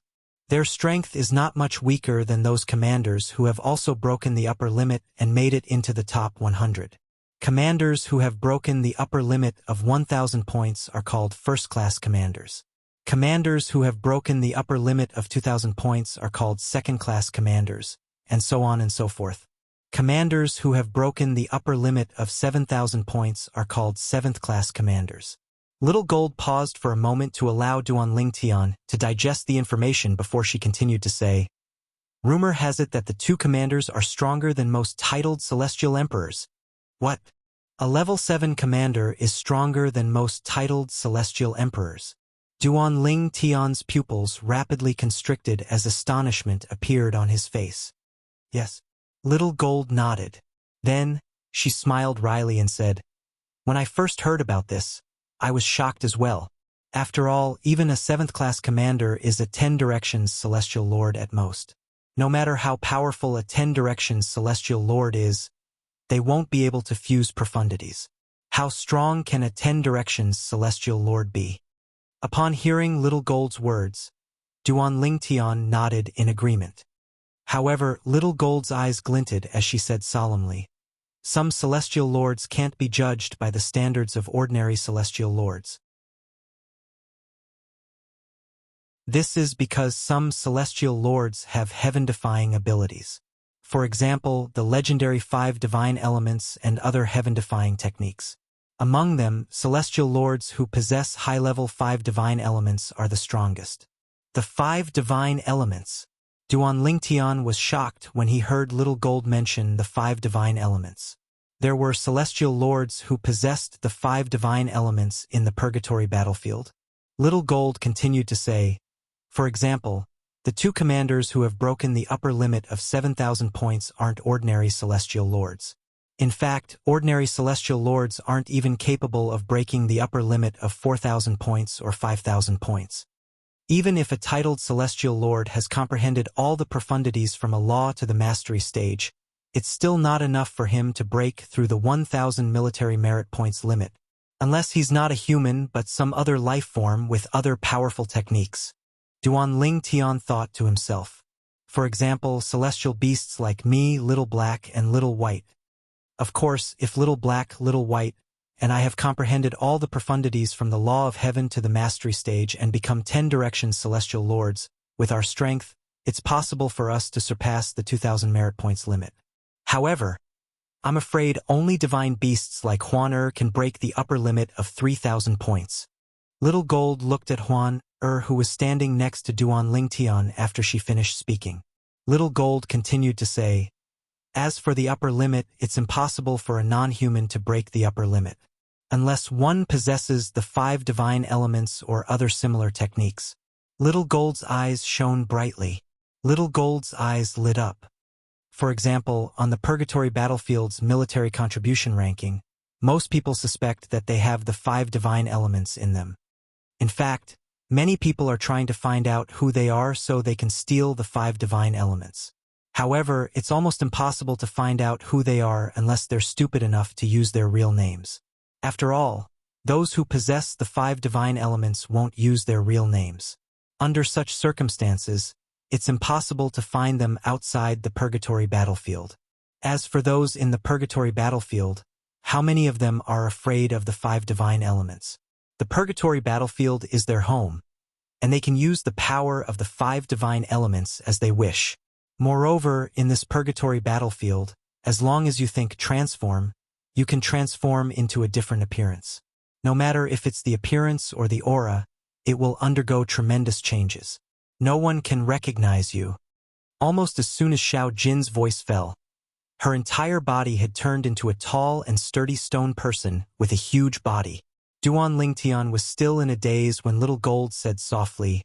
Their strength is not much weaker than those commanders who have also broken the upper limit and made it into the top 100. Commanders who have broken the upper limit of 1,000 points are called first-class commanders. Commanders who have broken the upper limit of 2,000 points are called second-class commanders, and so on and so forth. Commanders who have broken the upper limit of 7,000 points are called seventh-class commanders. Little Gold paused for a moment to allow Duan Ling Tian to digest the information before she continued to say, "Rumor has it that the 2 commanders are stronger than most titled celestial emperors." What? A level 7 commander is stronger than most titled celestial emperors. Duan Ling Tian's pupils rapidly constricted as astonishment appeared on his face. Yes. Little Gold nodded. Then, she smiled wryly and said, "When I first heard about this, I was shocked as well. After all, even a 7th-class commander is a 10 Directions Celestial Lord at most. No matter how powerful a 10 Directions Celestial Lord is, they won't be able to fuse profundities. How strong can a 10 Directions Celestial Lord be?" Upon hearing Little Gold's words, Duan Ling Tian nodded in agreement. However, Little Gold's eyes glinted as she said solemnly, "Some celestial lords can't be judged by the standards of ordinary celestial lords. This is because some celestial lords have heaven-defying abilities. For example, the legendary 5 divine elements and other heaven-defying techniques. Among them, celestial lords who possess high-level 5 divine elements are the strongest. The 5 divine elements. Duan Lingtian was shocked when he heard Little Gold mention the 5 divine elements. There were celestial lords who possessed the 5 divine elements in the purgatory battlefield. Little Gold continued to say, for example, the 2 commanders who have broken the upper limit of 7,000 points aren't ordinary celestial lords. In fact, ordinary celestial lords aren't even capable of breaking the upper limit of 4,000 points or 5,000 points. Even if a titled celestial lord has comprehended all the profundities from a law to the mastery stage, it's still not enough for him to break through the 1,000 military merit points limit, unless he's not a human but some other life form with other powerful techniques. Duan Lingtian thought to himself. For example, celestial beasts like me, Little Black, and Little White. Of course, if Little Black, Little White, and I have comprehended all the profundities from the law of heaven to the mastery stage and become 10 directions celestial lords, with our strength, it's possible for us to surpass the 2,000 merit points limit. However, I'm afraid only divine beasts like Huan can break the upper limit of 3,000 points. Little Gold looked at Huan who was standing next to Duan Lingtian after she finished speaking. Little Gold continued to say, as for the upper limit, it's impossible for a non-human to break the upper limit, unless one possesses the 5 divine elements or other similar techniques. Little Gold's eyes shone brightly. Little Gold's eyes lit up. For example, on the Purgatory Battlefield's military contribution ranking, most people suspect that they have the 5 divine elements in them. In fact, many people are trying to find out who they are so they can steal the 5 divine elements. However, it's almost impossible to find out who they are unless they're stupid enough to use their real names. After all, those who possess the 5 divine elements won't use their real names. Under such circumstances, it's impossible to find them outside the Purgatory battlefield. As for those in the Purgatory battlefield, how many of them are afraid of the 5 divine elements? The Purgatory battlefield is their home, and they can use the power of the 5 divine elements as they wish. Moreover, in this Purgatory battlefield, as long as you think transform, you can transform into a different appearance. No matter if it's the appearance or the aura, it will undergo tremendous changes. No one can recognize you. Almost as soon as Xiao Jin's voice fell, her entire body had turned into a tall and sturdy stone person with a huge body. Duan Lingtian was still in a daze when Little Gold said softly,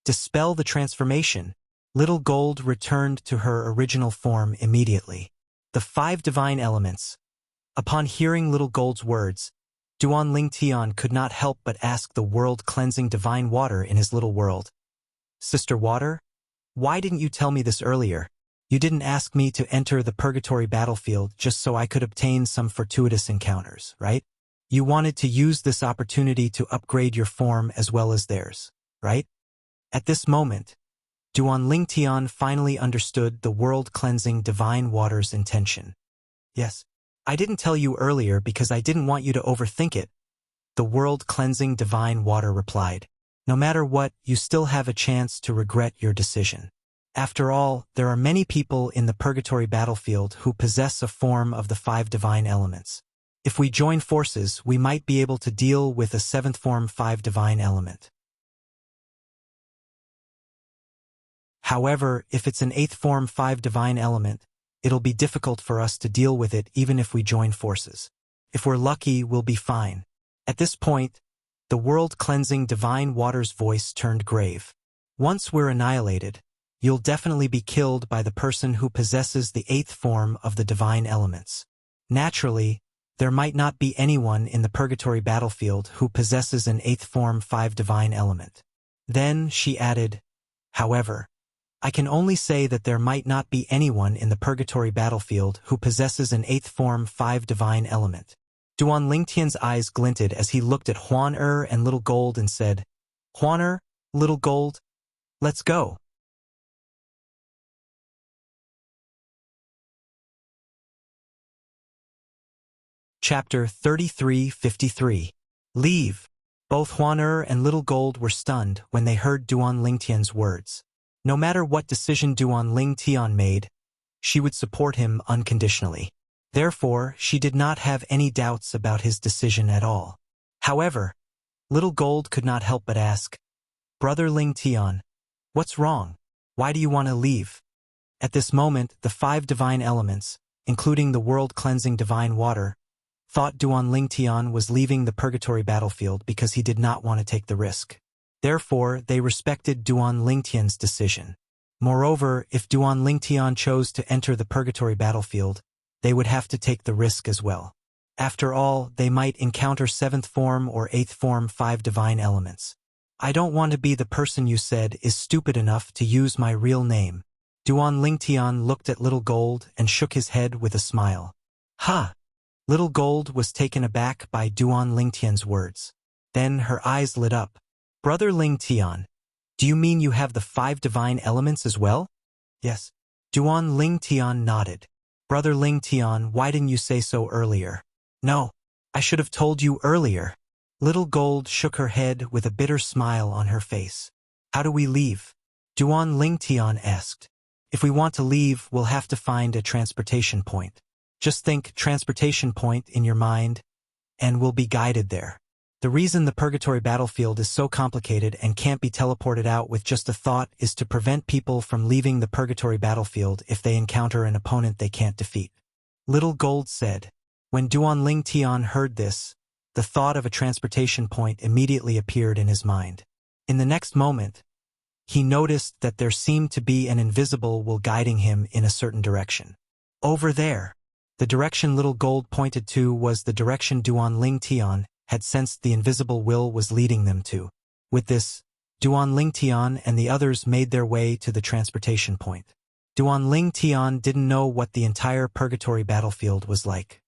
"Dispel the transformation." Little Gold returned to her original form immediately. The 5 divine elements. Upon hearing Little Gold's words, Duan Lingtian could not help but ask the world-cleansing divine water in his little world. Sister Water, why didn't you tell me this earlier? You didn't ask me to enter the Purgatory battlefield just so I could obtain some fortuitous encounters, right? You wanted to use this opportunity to upgrade your form as well as theirs, right? At this moment, Duan Lingtian finally understood the world-cleansing divine water's intention. Yes, I didn't tell you earlier because I didn't want you to overthink it, the world-cleansing divine water replied. No matter what, you still have a chance to regret your decision. After all, there are many people in the Purgatory battlefield who possess a form of the 5 divine elements. If we join forces, we might be able to deal with a 7th form 5 divine element. However, if it's an 8th form 5 divine element, it'll be difficult for us to deal with it even if we join forces. If we're lucky, we'll be fine. At this point, the world-cleansing divine water's voice turned grave. Once we're annihilated, you'll definitely be killed by the person who possesses the 8th form of the divine elements. Naturally, there might not be anyone in the Purgatory battlefield who possesses an 8th form 5 divine element. Then she added, however, I can only say that there might not be anyone in the Purgatory battlefield who possesses an 8th form 5 divine element. Duan Lingtian's eyes glinted as he looked at Huan and Little Gold and said, Huan, Little Gold, let's go. Chapter 3353. Leave. Both Huan and Little Gold were stunned when they heard Duan Lingtian's words. No matter what decision Duan Lingtian made, she would support him unconditionally. Therefore, she did not have any doubts about his decision at all. However, Little Gold could not help but ask, "Brother Ling Tian, what's wrong? Why do you want to leave?" At this moment, the 5 divine elements, including the world-cleansing divine water, thought Duan Ling Tian was leaving the purgatory battlefield because he did not want to take the risk. Therefore, they respected Duan Ling Tian's decision. Moreover, if Duan Ling Tian chose to enter the purgatory battlefield, they would have to take the risk as well. After all, they might encounter 7th form or 8th form 5 divine elements. "I don't want to be the person you said is stupid enough to use my real name." Duan Ling Tian looked at Little Gold and shook his head with a smile. "Ha!" Little Gold was taken aback by Duan Ling Tian's words. Then her eyes lit up. "Brother Ling Tian, do you mean you have the 5 divine elements as well?" "Yes." Duan Ling Tian nodded. "Brother Ling Tian, why didn't you say so earlier?" "No, I should have told you earlier." Little Gold shook her head with a bitter smile on her face. "How do we leave?" Duan Ling Tian asked. "If we want to leave, we'll have to find a transportation point. Just think transportation point in your mind, and we'll be guided there. The reason the purgatory battlefield is so complicated and can't be teleported out with just a thought is to prevent people from leaving the purgatory battlefield if they encounter an opponent they can't defeat." Little Gold said. When Duan Ling Tian heard this, the thought of a transportation point immediately appeared in his mind. In the next moment, he noticed that there seemed to be an invisible will guiding him in a certain direction. Over there. The direction Little Gold pointed to was the direction Duan Ling Tian had sensed the invisible will was leading them to. With this, Duan Ling Tian and the others made their way to the transportation point. Duan Ling Tian didn't know what the entire purgatory battlefield was like.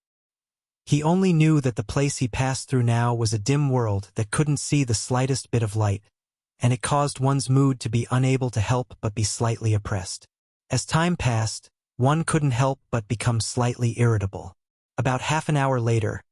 He only knew that the place he passed through now was a dim world that couldn't see the slightest bit of light, and it caused one's mood to be unable to help but be slightly oppressed. As time passed, one couldn't help but become slightly irritable. About half an hour later,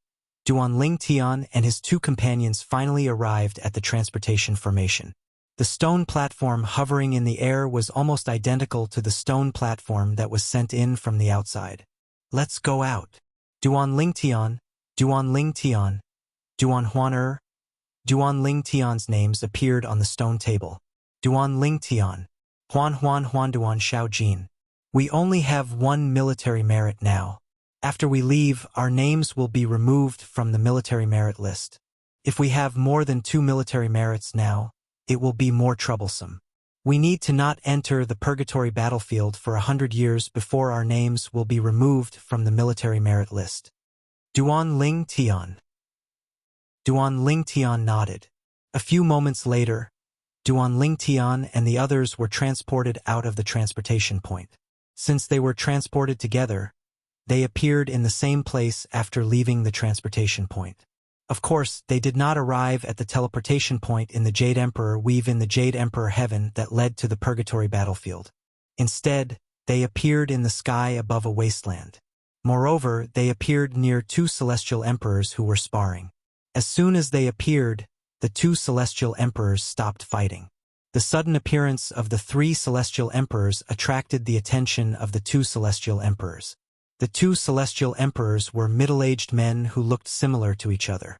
Duan Ling Tian and his 2 companions finally arrived at the transportation formation. The stone platform hovering in the air was almost identical to the stone platform that was sent in from the outside. "Let's go out." Duan Ling Tian, Duan Ling Tian, Duan Huan Duan Ling Tian's names appeared on the stone table. Duan Ling Tian, Huan Duan Xiao Jin. "We only have 1 military merit now. After we leave, our names will be removed from the military merit list. If we have more than 2 military merits now, it will be more troublesome. We need to not enter the purgatory battlefield for 100 years before our names will be removed from the military merit list." Duan Ling Tian. Duan Ling Tian nodded. A few moments later, Duan Ling Tian and the others were transported out of the transportation point. Since they were transported together, they appeared in the same place after leaving the transportation point. Of course, they did not arrive at the teleportation point in the Jade Emperor weave in the Jade Emperor heaven that led to the purgatory battlefield. Instead, they appeared in the sky above a wasteland. Moreover, they appeared near 2 celestial emperors who were sparring. As soon as they appeared, the 2 celestial emperors stopped fighting. The sudden appearance of the 3 celestial emperors attracted the attention of the 2 celestial emperors. The 2 celestial emperors were middle-aged men who looked similar to each other.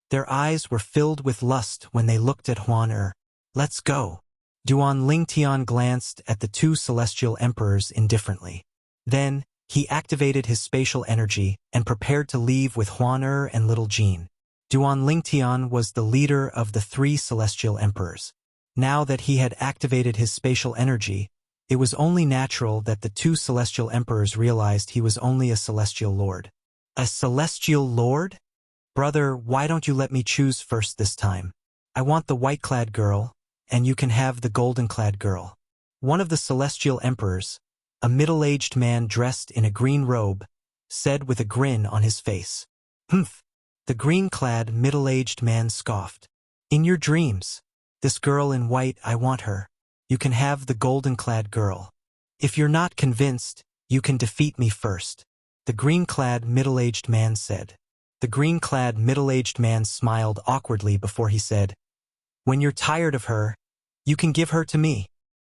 Their eyes were filled with lust when they looked at Huan. "Let's go." Duan Ling Tian glanced at the 2 celestial emperors indifferently. Then, he activated his spatial energy and prepared to leave with Huan and Little Jean. Duan Ling Tian was the leader of the 3 celestial emperors. Now that he had activated his spatial energy, it was only natural that the 2 celestial emperors realized he was only a celestial lord. "A celestial lord? Brother, why don't you let me choose first this time? I want the white-clad girl, and you can have the golden-clad girl." One of the celestial emperors, a middle-aged man dressed in a green robe, said with a grin on his face. "Humph." The green-clad middle-aged man scoffed. "In your dreams. This girl in white, I want her. You can have the golden-clad girl. If you're not convinced, you can defeat me first," the green-clad middle-aged man said. The green-clad middle-aged man smiled awkwardly before he said, "When you're tired of her, you can give her to me."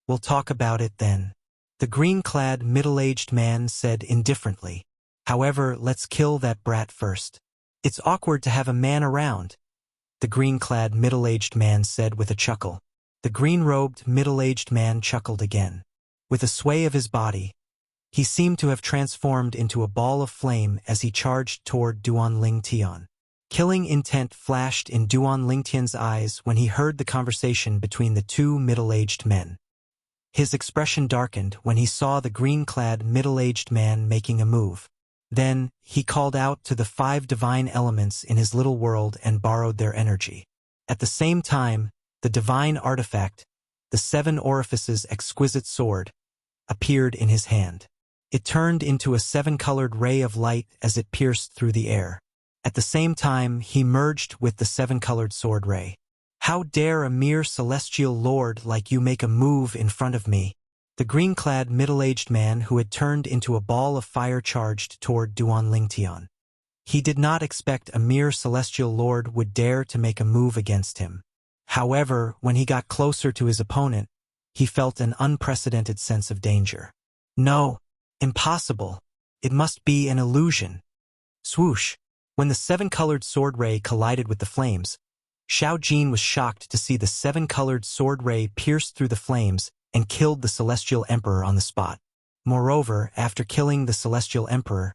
We'll talk about it then. The green-clad, middle-aged man said indifferently. However, let's kill that brat first. It's awkward to have a man around, the green-clad, middle-aged man said with a chuckle. The green-robed, middle-aged man chuckled again. With a sway of his body, he seemed to have transformed into a ball of flame as he charged toward Duan Ling Tian. Killing intent flashed in Duan Ling Tian's eyes when he heard the conversation between the two middle-aged men. His expression darkened when he saw the green-clad, middle-aged man making a move. Then, he called out to the 5 divine elements in his little world and borrowed their energy. At the same time, the divine artifact, the 7 orifices exquisite sword, appeared in his hand. It turned into a 7-colored ray of light as it pierced through the air. At the same time, he merged with the 7-colored sword ray. How dare a mere celestial lord like you make a move in front of me? The green-clad, middle-aged man who had turned into a ball of fire charged toward Duan Ling Tian. He did not expect a mere celestial lord would dare to make a move against him. However, when he got closer to his opponent, he felt an unprecedented sense of danger. No, impossible. It must be an illusion. Swoosh! When the 7-colored sword ray collided with the flames, Xiao Jin was shocked to see the 7-colored sword ray pierce through the flames and killed the Celestial Emperor on the spot. Moreover, after killing the Celestial Emperor,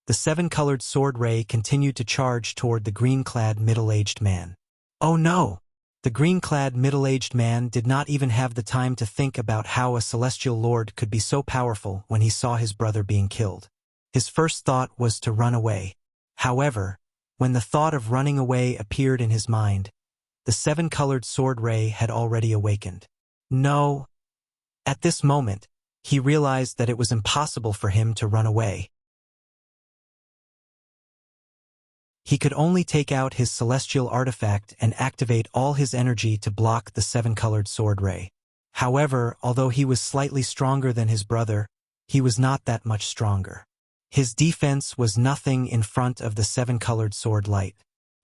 the 7-colored sword ray continued to charge toward the green-clad middle-aged man. Oh no! The green-clad middle-aged man did not even have the time to think about how a celestial lord could be so powerful when he saw his brother being killed. His first thought was to run away. However, when the thought of running away appeared in his mind, the 7-colored sword ray had already awakened. No! At this moment, he realized that it was impossible for him to run away. He could only take out his celestial artifact and activate all his energy to block the 7-colored sword ray. However, although he was slightly stronger than his brother, he was not that much stronger. His defense was nothing in front of the 7-colored sword light.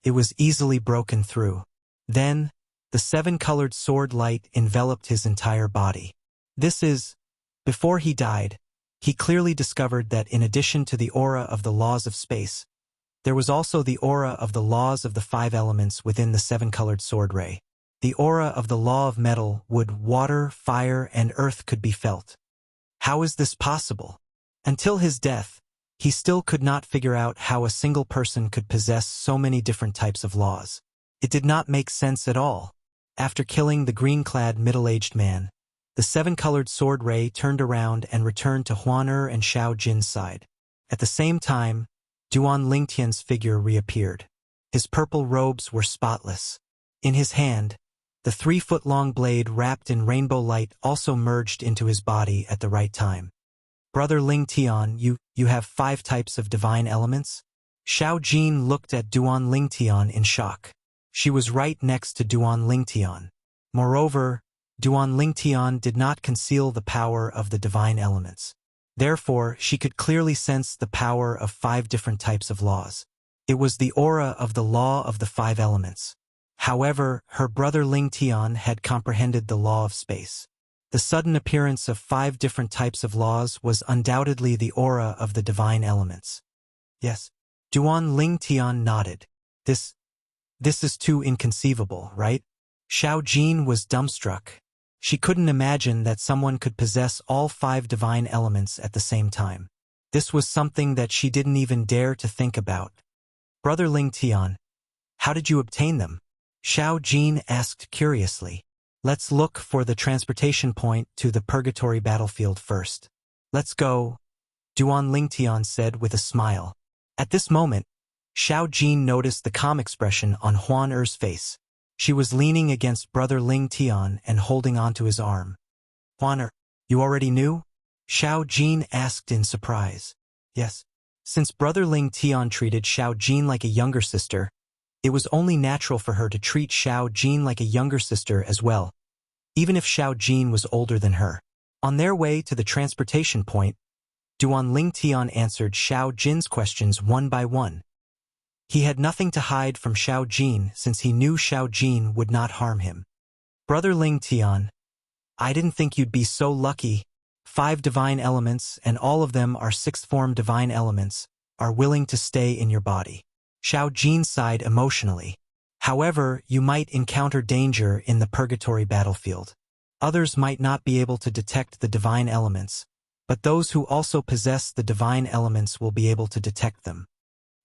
It was easily broken through. Then, the 7-colored sword light enveloped his entire body. Before he died, he clearly discovered that in addition to the aura of the laws of space, there was also the aura of the laws of the 5 elements within the 7-colored sword ray. The aura of the law of metal, wood, water, fire, and earth could be felt. How is this possible? Until his death, he still could not figure out how a single person could possess so many different types of laws. It did not make sense at all. After killing the green-clad middle-aged man, the 7-colored sword ray turned around and returned to Huan and Xiao Jin's side. At the same time, Duan Ling Tian's figure reappeared. His purple robes were spotless. In his hand, the 3-foot-long blade wrapped in rainbow light also merged into his body at the right time. Brother Ling Tian, you have 5 types of divine elements? Xiao Jin looked at Duan Ling Tian in shock. She was right next to Duan Ling Tian. Moreover, Duan Ling Tian did not conceal the power of the divine elements. Therefore, she could clearly sense the power of 5 different types of laws. It was the aura of the law of the 5 elements. However, her brother Ling Tian had comprehended the law of space. The sudden appearance of 5 different types of laws was undoubtedly the aura of the divine elements. Yes. Duan Ling Tian nodded. This is too inconceivable, right? Xiao Jin was dumbstruck. She couldn't imagine that someone could possess all 5 divine elements at the same time. This was something that she didn't even dare to think about. Brother Ling Tian, how did you obtain them? Xiao Jin asked curiously. Let's look for the transportation point to the purgatory battlefield first. Let's go, Duan Ling Tian said with a smile. At this moment, Xiao Jin noticed the calm expression on Huan Er's face. She was leaning against Brother Ling Tian and holding onto his arm. Huan Er, you already knew? Xiao Jin asked in surprise. Yes. Since Brother Ling Tian treated Xiao Jin like a younger sister, it was only natural for her to treat Xiao Jin like a younger sister as well, even if Xiao Jin was older than her. On their way to the transportation point, Duan Ling Tian answered Xiao Jin's questions one by one. He had nothing to hide from Xiao Jin since he knew Xiao Jin would not harm him. Brother Ling Tian, I didn't think you'd be so lucky. 5 divine elements, and all of them are 6th form divine elements, are willing to stay in your body. Xiao Jin sighed emotionally. However, you might encounter danger in the purgatory battlefield. Others might not be able to detect the divine elements, but those who also possess the divine elements will be able to detect them.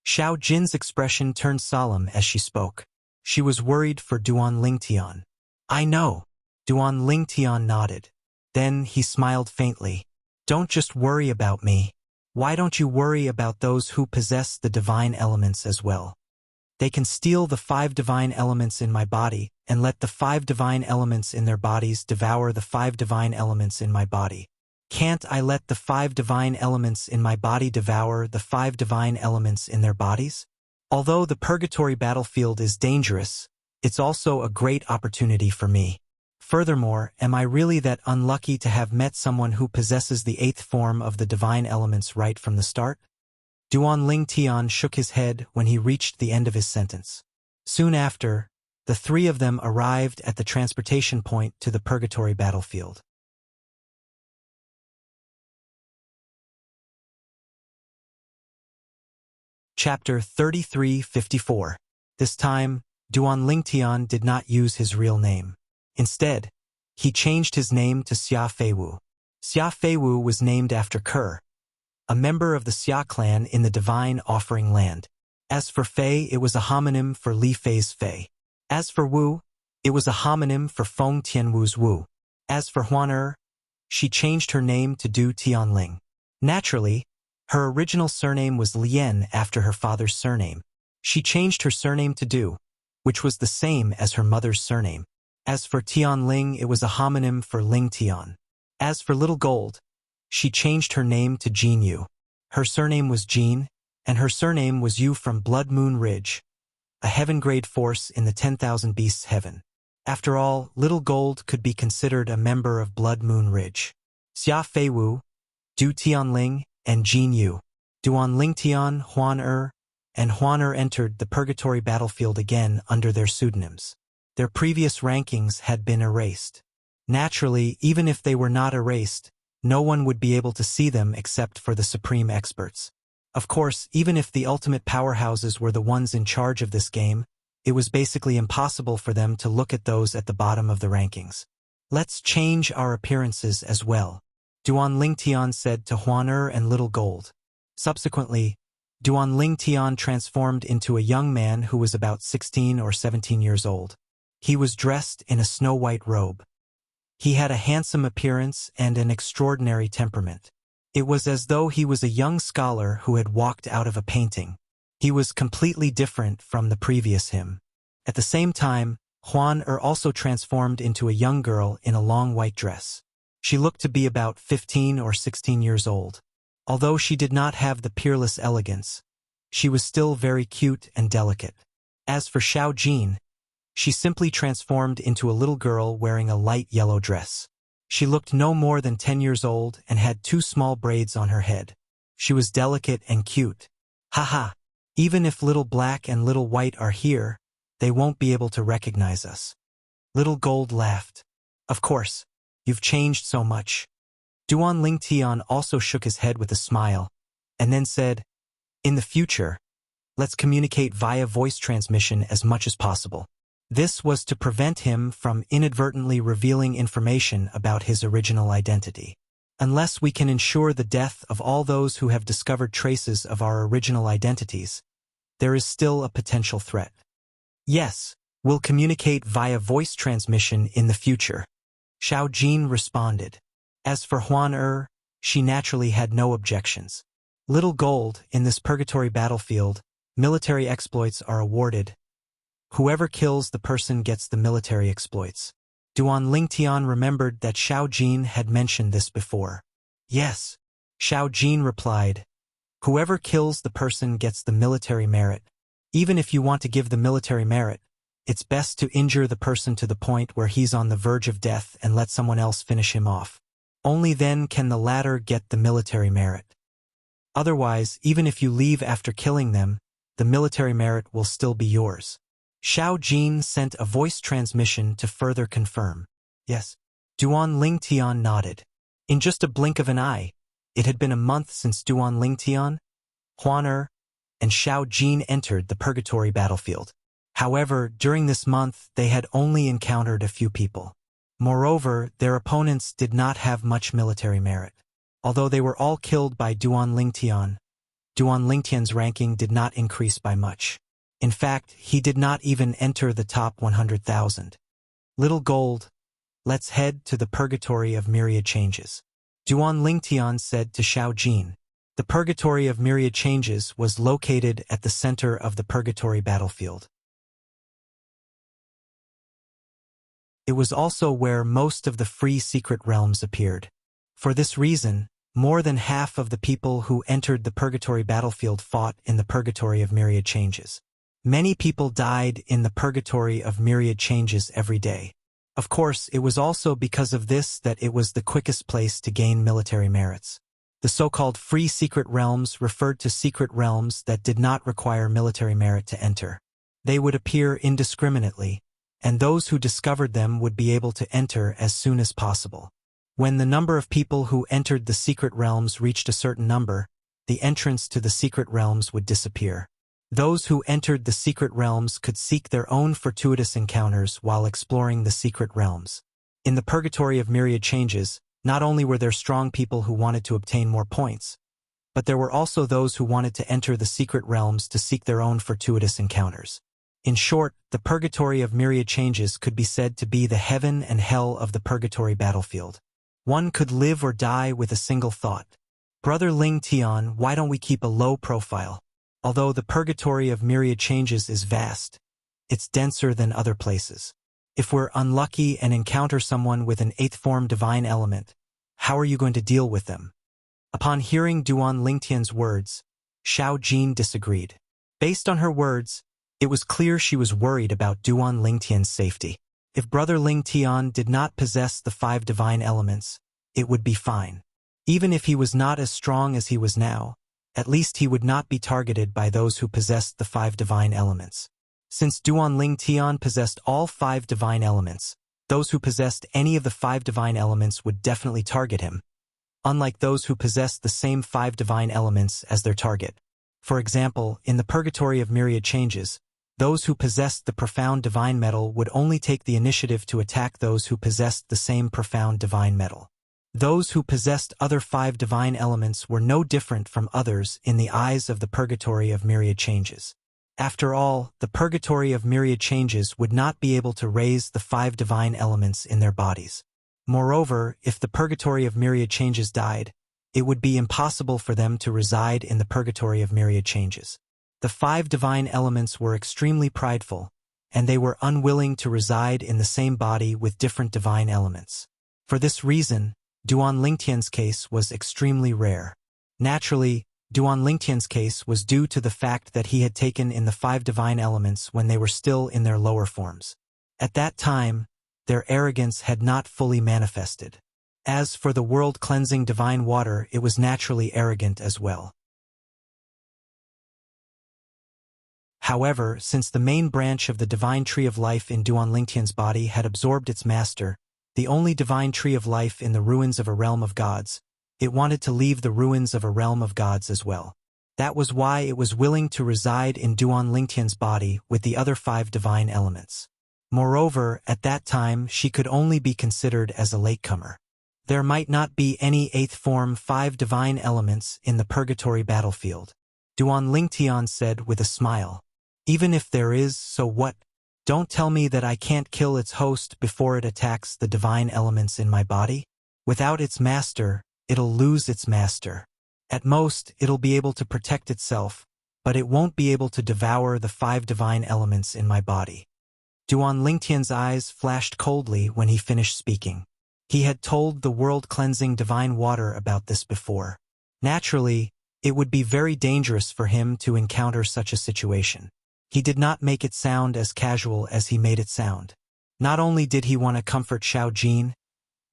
Xiao Jin's expression turned solemn as she spoke. She was worried for Duan Lingtian. I know. Duan Lingtian nodded. Then he smiled faintly. Don't just worry about me. Why don't you worry about those who possess the divine elements as well? They can steal the 5 divine elements in my body and let the 5 divine elements in their bodies devour the 5 divine elements in my body. Can't I let the 5 divine elements in my body devour the 5 divine elements in their bodies? Although the purgatory battlefield is dangerous, it's also a great opportunity for me. Furthermore, am I really that unlucky to have met someone who possesses the 8th form of the divine elements right from the start? Duan Lingtian shook his head when he reached the end of his sentence. Soon after, the 3 of them arrived at the transportation point to the purgatory battlefield. Chapter 3354. This time, Duan Lingtian did not use his real name. Instead, he changed his name to Xia Feiwu. Xia Feiwu was named after Ke, a member of the Xia clan in the Divine Offering Land. As for Fei, it was a homonym for Li Fei's Fei. As for Wu, it was a homonym for Feng Tianwu's Wu. As for Huan she changed her name to Du Tianling. Naturally, her original surname was Lien after her father's surname. She changed her surname to Du, which was the same as her mother's surname. As for Tianling, it was a homonym for Ling Tian. As for Little Gold, she changed her name to Jin Yu. Her surname was Jin, and her surname was Yu from Blood Moon Ridge, a heaven-grade force in the 10,000 Beasts Heaven. After all, Little Gold could be considered a member of Blood Moon Ridge. Xia Feiwu, Du Tianling, and Jin Yu. Duan Lingtian, Huan and Huan entered the purgatory battlefield again under their pseudonyms. Their previous rankings had been erased. Naturally, even if they were not erased, no one would be able to see them except for the supreme experts. Of course, even if the ultimate powerhouses were the ones in charge of this game, it was basically impossible for them to look at those at the bottom of the rankings. Let's change our appearances as well, Duan Lingtian said to Huan and Little Gold. Subsequently, Duan Lingtian transformed into a young man who was about 16 or 17 years old. He was dressed in a snow-white robe. He had a handsome appearance and an extraordinary temperament. It was as though he was a young scholar who had walked out of a painting. He was completely different from the previous him. At the same time, Huan also transformed into a young girl in a long white dress. She looked to be about 15 or 16 years old. Although she did not have the peerless elegance, she was still very cute and delicate. As for Xiao Jin, she simply transformed into a little girl wearing a light yellow dress. She looked no more than 10 years old and had 2 small braids on her head. She was delicate and cute. Haha, even if Little Black and Little White are here, they won't be able to recognize us. Little Gold laughed. Of course, you've changed so much. Duan Lingtian also shook his head with a smile, and then said, in the future, let's communicate via voice transmission as much as possible. This was to prevent him from inadvertently revealing information about his original identity. Unless we can ensure the death of all those who have discovered traces of our original identities, there is still a potential threat. Yes, we'll communicate via voice transmission in the future, Xiao Jin responded. As for Huan she naturally had no objections. Little Gold, in this purgatory battlefield, military exploits are awarded. Whoever kills the person gets the military exploits. Duan Lingtian remembered that Xiao Jin had mentioned this before. Yes, Xiao Jin replied. Whoever kills the person gets the military merit. Even if you want to give the military merit, it's best to injure the person to the point where he's on the verge of death and let someone else finish him off. Only then can the latter get the military merit. Otherwise, even if you leave after killing them, the military merit will still be yours. Xiao Jin sent a voice transmission to further confirm. Yes. Duan Lingtian nodded. In just a blink of an eye, it had been a month since Duan Lingtian, Huan Er, and Xiao Jin entered the purgatory battlefield. However, during this month, they had only encountered a few people. Moreover, their opponents did not have much military merit. Although they were all killed by Duan Lingtian's ranking did not increase by much. In fact, he did not even enter the top 100,000. Little Gold, let's head to the Purgatory of Myriad Changes. Duan Lingtian said to Xiao Jin. The Purgatory of Myriad Changes was located at the center of the Purgatory battlefield. It was also where most of the free secret realms appeared. For this reason, more than half of the people who entered the Purgatory battlefield fought in the Purgatory of Myriad Changes. Many people died in the Purgatory of Myriad Changes every day. Of course, it was also because of this that it was the quickest place to gain military merits. The so-called free secret realms referred to secret realms that did not require military merit to enter. They would appear indiscriminately, and those who discovered them would be able to enter as soon as possible. When the number of people who entered the secret realms reached a certain number, the entrance to the secret realms would disappear. Those who entered the secret realms could seek their own fortuitous encounters while exploring the secret realms. In the Purgatory of Myriad Changes, not only were there strong people who wanted to obtain more points, but there were also those who wanted to enter the secret realms to seek their own fortuitous encounters. In short, the Purgatory of Myriad Changes could be said to be the heaven and hell of the Purgatory battlefield. One could live or die with a single thought. Brother Ling Tian, why don't we keep a low profile? Although the Purgatory of Myriad Changes is vast, it's denser than other places. If we're unlucky and encounter someone with an 8th form divine element, how are you going to deal with them? Upon hearing Duan Lingtian's words, Xiao Jin disagreed. Based on her words, it was clear she was worried about Duan Lingtian's safety. If Brother Ling Tian did not possess the 5 divine elements, it would be fine. Even if he was not as strong as he was now, at least he would not be targeted by those who possessed the 5 divine elements. Since Duan Ling Tian possessed all 5 divine elements, those who possessed any of the 5 divine elements would definitely target him, unlike those who possessed the same 5 divine elements as their target. For example, in the Purgatory of Myriad Changes, those who possessed the profound divine metal would only take the initiative to attack those who possessed the same profound divine metal. Those who possessed other 5 divine elements were no different from others in the eyes of the Purgatory of Myriad Changes. After all, the Purgatory of Myriad Changes would not be able to raise the 5 divine elements in their bodies. Moreover, if the Purgatory of Myriad Changes died, it would be impossible for them to reside in the Purgatory of Myriad Changes. The 5 divine elements were extremely prideful, and they were unwilling to reside in the same body with different divine elements. For this reason, Duan Lingtian's case was extremely rare. Naturally, Duan Lingtian's case was due to the fact that he had taken in the 5 divine elements when they were still in their lower forms. At that time, their arrogance had not fully manifested. As for the world-cleansing divine water, it was naturally arrogant as well. However, since the main branch of the divine tree of life in Duan Lingtian's body had absorbed its master, the only divine tree of life in the ruins of a realm of gods, it wanted to leave the ruins of a realm of gods as well. That was why it was willing to reside in Duan Lingtian's body with the other 5 divine elements. Moreover, at that time she could only be considered as a latecomer. There might not be any 8th form 5 divine elements in the Purgatory battlefield. Duan Lingtian said with a smile. Even if there is, so what? Don't tell me that I can't kill its host before it attacks the divine elements in my body. Without its master, it'll lose its master. At most, it'll be able to protect itself, but it won't be able to devour the 5 divine elements in my body. Duan Lingtian's eyes flashed coldly when he finished speaking. He had told the world-cleansing divine water about this before. Naturally, it would be very dangerous for him to encounter such a situation. He did not make it sound as casual as he made it sound. Not only did he want to comfort Xiao Jin,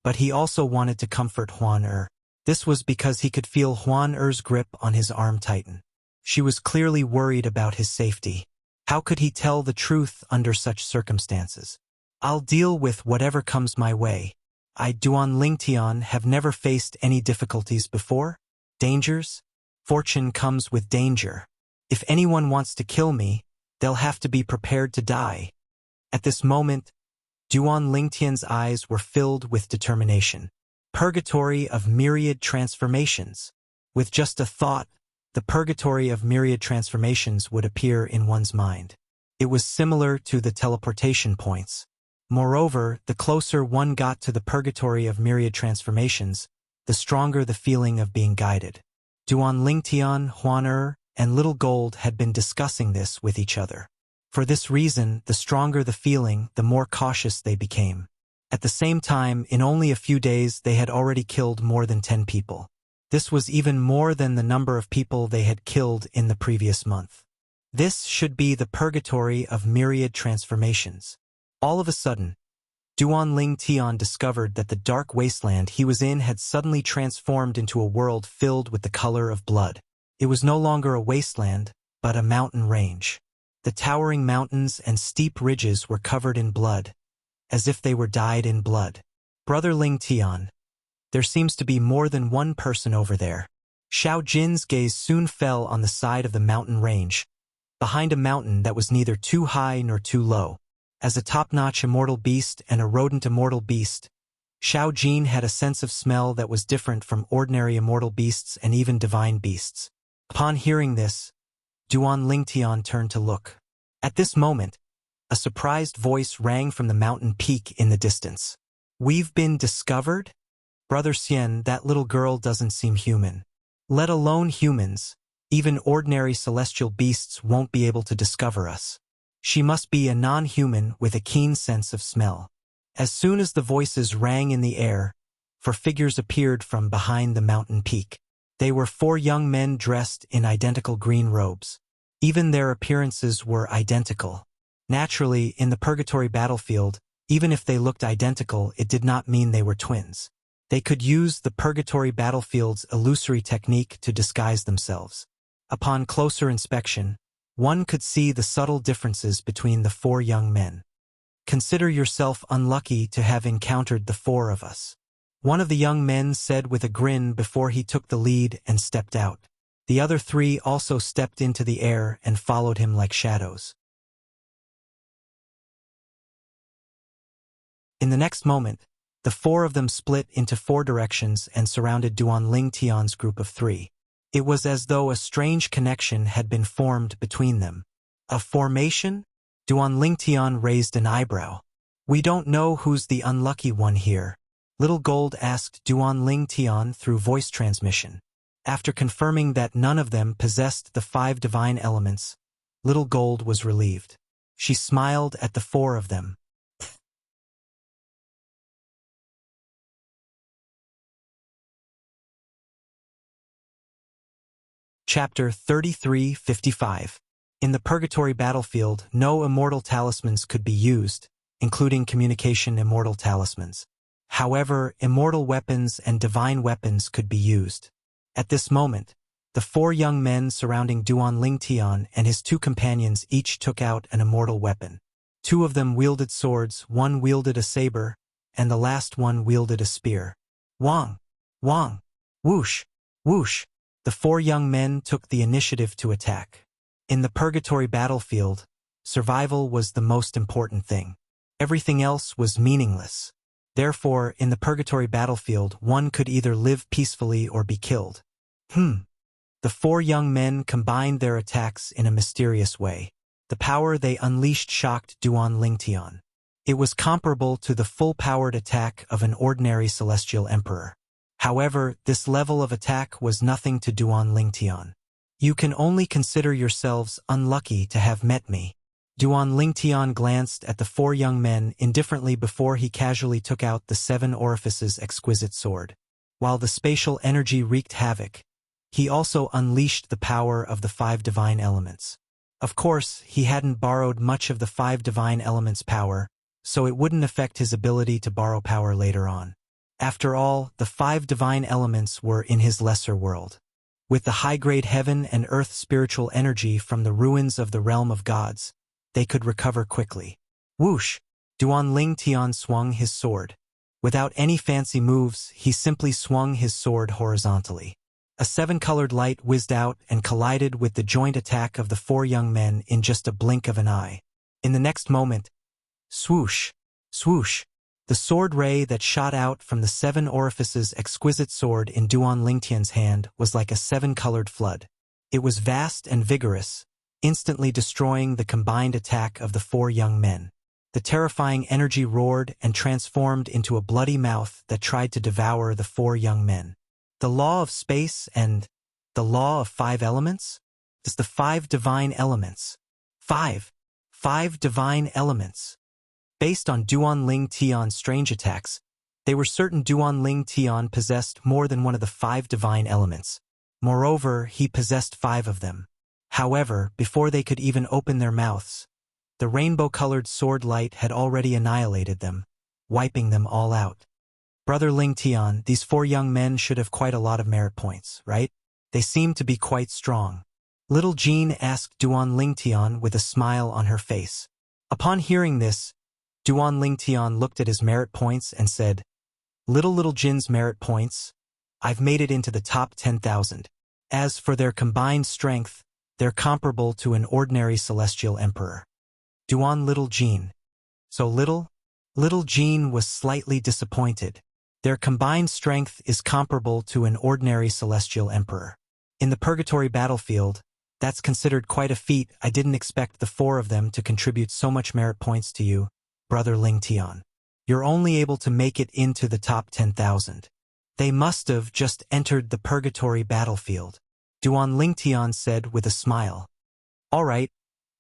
but he also wanted to comfort Huan Er. This was because he could feel Huan Er's grip on his arm tighten. She was clearly worried about his safety. How could he tell the truth under such circumstances? I'll deal with whatever comes my way. I, Duan Lingtian, have never faced any difficulties before. Dangers? Fortune comes with danger. If anyone wants to kill me, they'll have to be prepared to die. At this moment, Duan Lingtian's eyes were filled with determination. Purgatory of myriad transformations. With just a thought, the purgatory of myriad transformations would appear in one's mind. It was similar to the teleportation points. Moreover, the closer one got to the purgatory of myriad transformations, the stronger the feeling of being guided. Duan Lingtian, Huan and Little Gold had been discussing this with each other. For this reason, the stronger the feeling, the more cautious they became. At the same time, in only a few days they had already killed more than 10 people. This was even more than the number of people they had killed in the previous month. This should be the purgatory of myriad transformations. All of a sudden, Duan Lingtian discovered that the dark wasteland he was in had suddenly transformed into a world filled with the color of blood. It was no longer a wasteland, but a mountain range. The towering mountains and steep ridges were covered in blood, as if they were dyed in blood. Brother Lingtian, there seems to be more than one person over there. Xiao Jin's gaze soon fell on the side of the mountain range, behind a mountain that was neither too high nor too low. As a top-notch immortal beast and a rodent immortal beast, Xiao Jin had a sense of smell that was different from ordinary immortal beasts and even divine beasts. Upon hearing this, Duan Lingtian turned to look. At this moment, a surprised voice rang from the mountain peak in the distance. "We've been discovered? Brother Xian, that little girl doesn't seem human. Let alone humans, even ordinary celestial beasts won't be able to discover us. She must be a non-human with a keen sense of smell." As soon as the voices rang in the air, 4 figures appeared from behind the mountain peak. They were 4 young men dressed in identical green robes. Even their appearances were identical. Naturally, in the purgatory battlefield, even if they looked identical, it did not mean they were twins. They could use the purgatory battlefield's illusory technique to disguise themselves. Upon closer inspection, one could see the subtle differences between the 4 young men. "Consider yourself unlucky to have encountered the 4 of us," one of the young men said with a grin before he took the lead and stepped out. The other 3 also stepped into the air and followed him like shadows. In the next moment, the 4 of them split into 4 directions and surrounded Duan Lingtian's group of 3. It was as though a strange connection had been formed between them. "A formation?" Duan Lingtian raised an eyebrow. "We don't know who's the unlucky one here," Little Gold asked Duan Lingtian through voice transmission. After confirming that none of them possessed the 5 divine elements, Little Gold was relieved. She smiled at the 4 of them. Chapter 3355. In the Purgatory battlefield, no immortal talismans could be used, including communication immortal talismans. However, immortal weapons and divine weapons could be used. At this moment, the 4 young men surrounding Duan Lingtian and his 2 companions each took out an immortal weapon. 2 of them wielded swords, 1 wielded a saber, and the last one wielded a spear. Wang! Wang! Whoosh! Whoosh! The 4 young men took the initiative to attack. In the Purgatory battlefield, survival was the most important thing. Everything else was meaningless. Therefore, in the Purgatory battlefield, one could either live peacefully or be killed. The 4 young men combined their attacks in a mysterious way. The power they unleashed shocked Duan Lingtian. It was comparable to the full-powered attack of an ordinary celestial emperor. However, this level of attack was nothing to Duan Lingtian. "You can only consider yourselves unlucky to have met me." Duan Lingtian glanced at the 4 young men indifferently before he casually took out the 7 Orifices exquisite sword. While the spatial energy wreaked havoc, he also unleashed the power of the 5 divine elements. Of course, he hadn't borrowed much of the 5 divine elements' power, so it wouldn't affect his ability to borrow power later on. After all, the 5 divine elements were in his lesser world. With the high-grade heaven and earth spiritual energy from the ruins of the realm of gods, they could recover quickly. Whoosh! Duan Lingtian swung his sword. Without any fancy moves, he simply swung his sword horizontally. A seven-colored light whizzed out and collided with the joint attack of the four young men in just a blink of an eye. In the next moment, swoosh, swoosh, the sword ray that shot out from the seven orifices exquisite sword in Duan Lingtian's hand was like a seven-colored flood. It was vast and vigorous, instantly destroying the combined attack of the four young men. The terrifying energy roared and transformed into a bloody mouth that tried to devour the four young men. The law of space and the law of five elements? Is the five divine elements. Five divine elements. Based on Duan Ling Tian's strange attacks, they were certain Duan Ling Tian possessed more than one of the five divine elements. Moreover, he possessed five of them. However, before they could even open their mouths, the rainbow-colored sword light had already annihilated them, wiping them all out. Brother Ling Tian, these four young men should have quite a lot of merit points, right? They seem to be quite strong. Little Jean asked Duan Ling Tian with a smile on her face. Upon hearing this, Duan Ling Tian looked at his merit points and said, Little Jin's merit points, I've made it into the top 10,000. As for their combined strength, they're comparable to an ordinary celestial emperor. Duan Little Jean. So little? Little Jean was slightly disappointed. Their combined strength is comparable to an ordinary celestial emperor. In the purgatory battlefield, that's considered quite a feat. I didn't expect the four of them to contribute so much merit points to you, Brother Ling Tian. You're only able to make it into the top 10,000. They must have just entered the purgatory battlefield, Duan Ling Tian said with a smile. All right,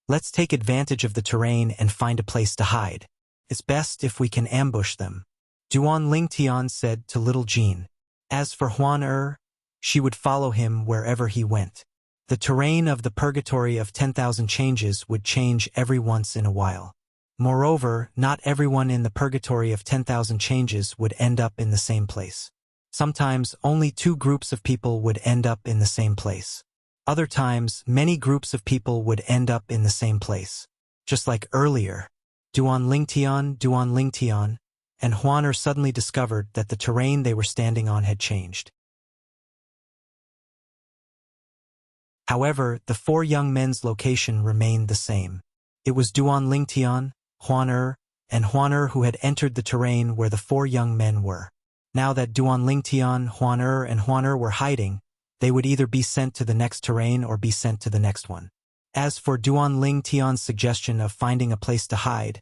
let's take advantage of the terrain and find a place to hide. It's best if we can ambush them, Duan Ling Tian said to Little Jean. As for Huan she would follow him wherever he went. The terrain of the purgatory of 10,000 changes would change every once in a while. Moreover, not everyone in the purgatory of 10,000 changes would end up in the same place. Sometimes only two groups of people would end up in the same place. Other times, many groups of people would end up in the same place. Just like earlier, Duan Ling Tian, and Huan suddenly discovered that the terrain they were standing on had changed. However, the four young men's location remained the same. It was Duan Ling Tian, Huan who had entered the terrain where the four young men were. Now that Duan Ling Tian, Huan were hiding, they would either be sent to the next terrain or be sent to the next one. As for Duan Ling Tian's suggestion of finding a place to hide,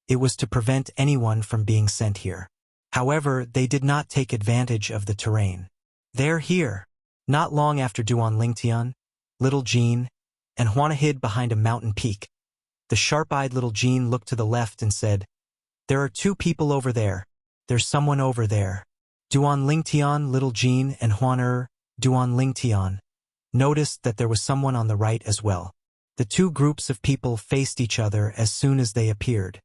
it was to prevent anyone from being sent here. However, they did not take advantage of the terrain. They're here. Not long after Duan Ling Tian, Little Jean, and Huan hid behind a mountain peak. The sharp-eyed Little Jean looked to the left and said, There are two people over there. There's someone over there. Duan Ling Tian, Little Jean, and Huan Duan Ling Tian, noticed that there was someone on the right as well. The two groups of people faced each other as soon as they appeared.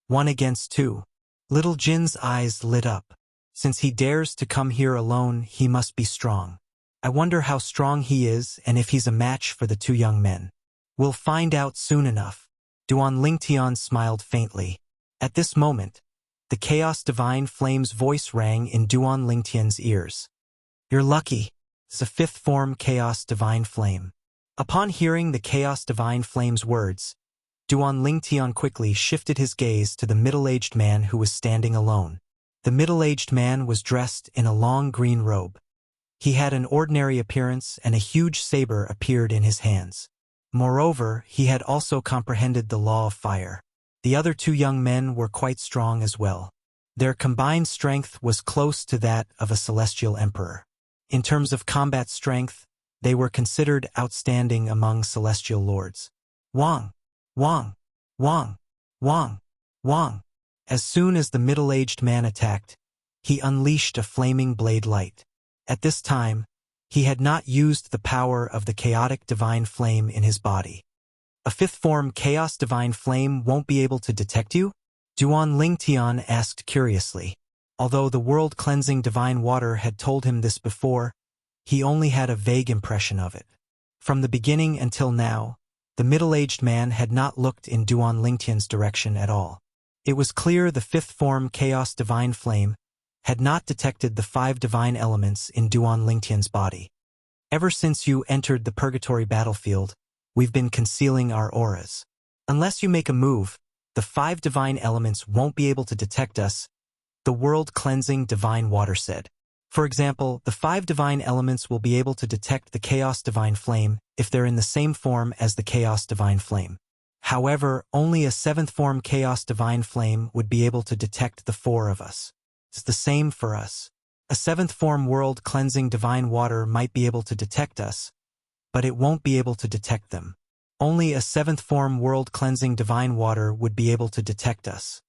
1 against 2. Little Jin's eyes lit up. Since he dares to come here alone, he must be strong. I wonder how strong he is and if he's a match for the two young men. We'll find out soon enough. Duan Ling Tian smiled faintly. At this moment, the Chaos Divine Flame's voice rang in Duan Ling Tian's ears. You're lucky. It's a fifth form Chaos Divine Flame. Upon hearing the Chaos Divine Flame's words, Duan Ling Tian quickly shifted his gaze to the middle-aged man who was standing alone. The middle-aged man was dressed in a long green robe. He had an ordinary appearance and a huge saber appeared in his hands. Moreover, he had also comprehended the law of fire. The other two young men were quite strong as well. Their combined strength was close to that of a celestial emperor. In terms of combat strength, they were considered outstanding among celestial lords. Wang! Wang! Wang! Wang! Wang! As soon as the middle-aged man attacked, he unleashed a flaming blade light. At this time, he had not used the power of the chaotic divine flame in his body. A fifth form Chaos Divine Flame won't be able to detect you? Duan Ling Tian asked curiously. Although the world-cleansing divine water had told him this before, he only had a vague impression of it. From the beginning until now, the middle-aged man had not looked in Duan Ling Tian's direction at all. It was clear the fifth form Chaos Divine Flame had not detected the 5 divine elements in Duan Lingtian's body. Ever since you entered the purgatory battlefield, we've been concealing our auras. Unless you make a move, the 5 divine elements won't be able to detect us, the world-cleansing divine water said. For example, the 5 divine elements will be able to detect the Chaos Divine Flame if they're in the same form as the Chaos Divine Flame. However, only a 7th form Chaos Divine Flame would be able to detect the 4 of us. It's the same for us. A 7th form world-cleansing divine water might be able to detect us, but it won't be able to detect them. Only a 7th form world-cleansing divine water would be able to detect us.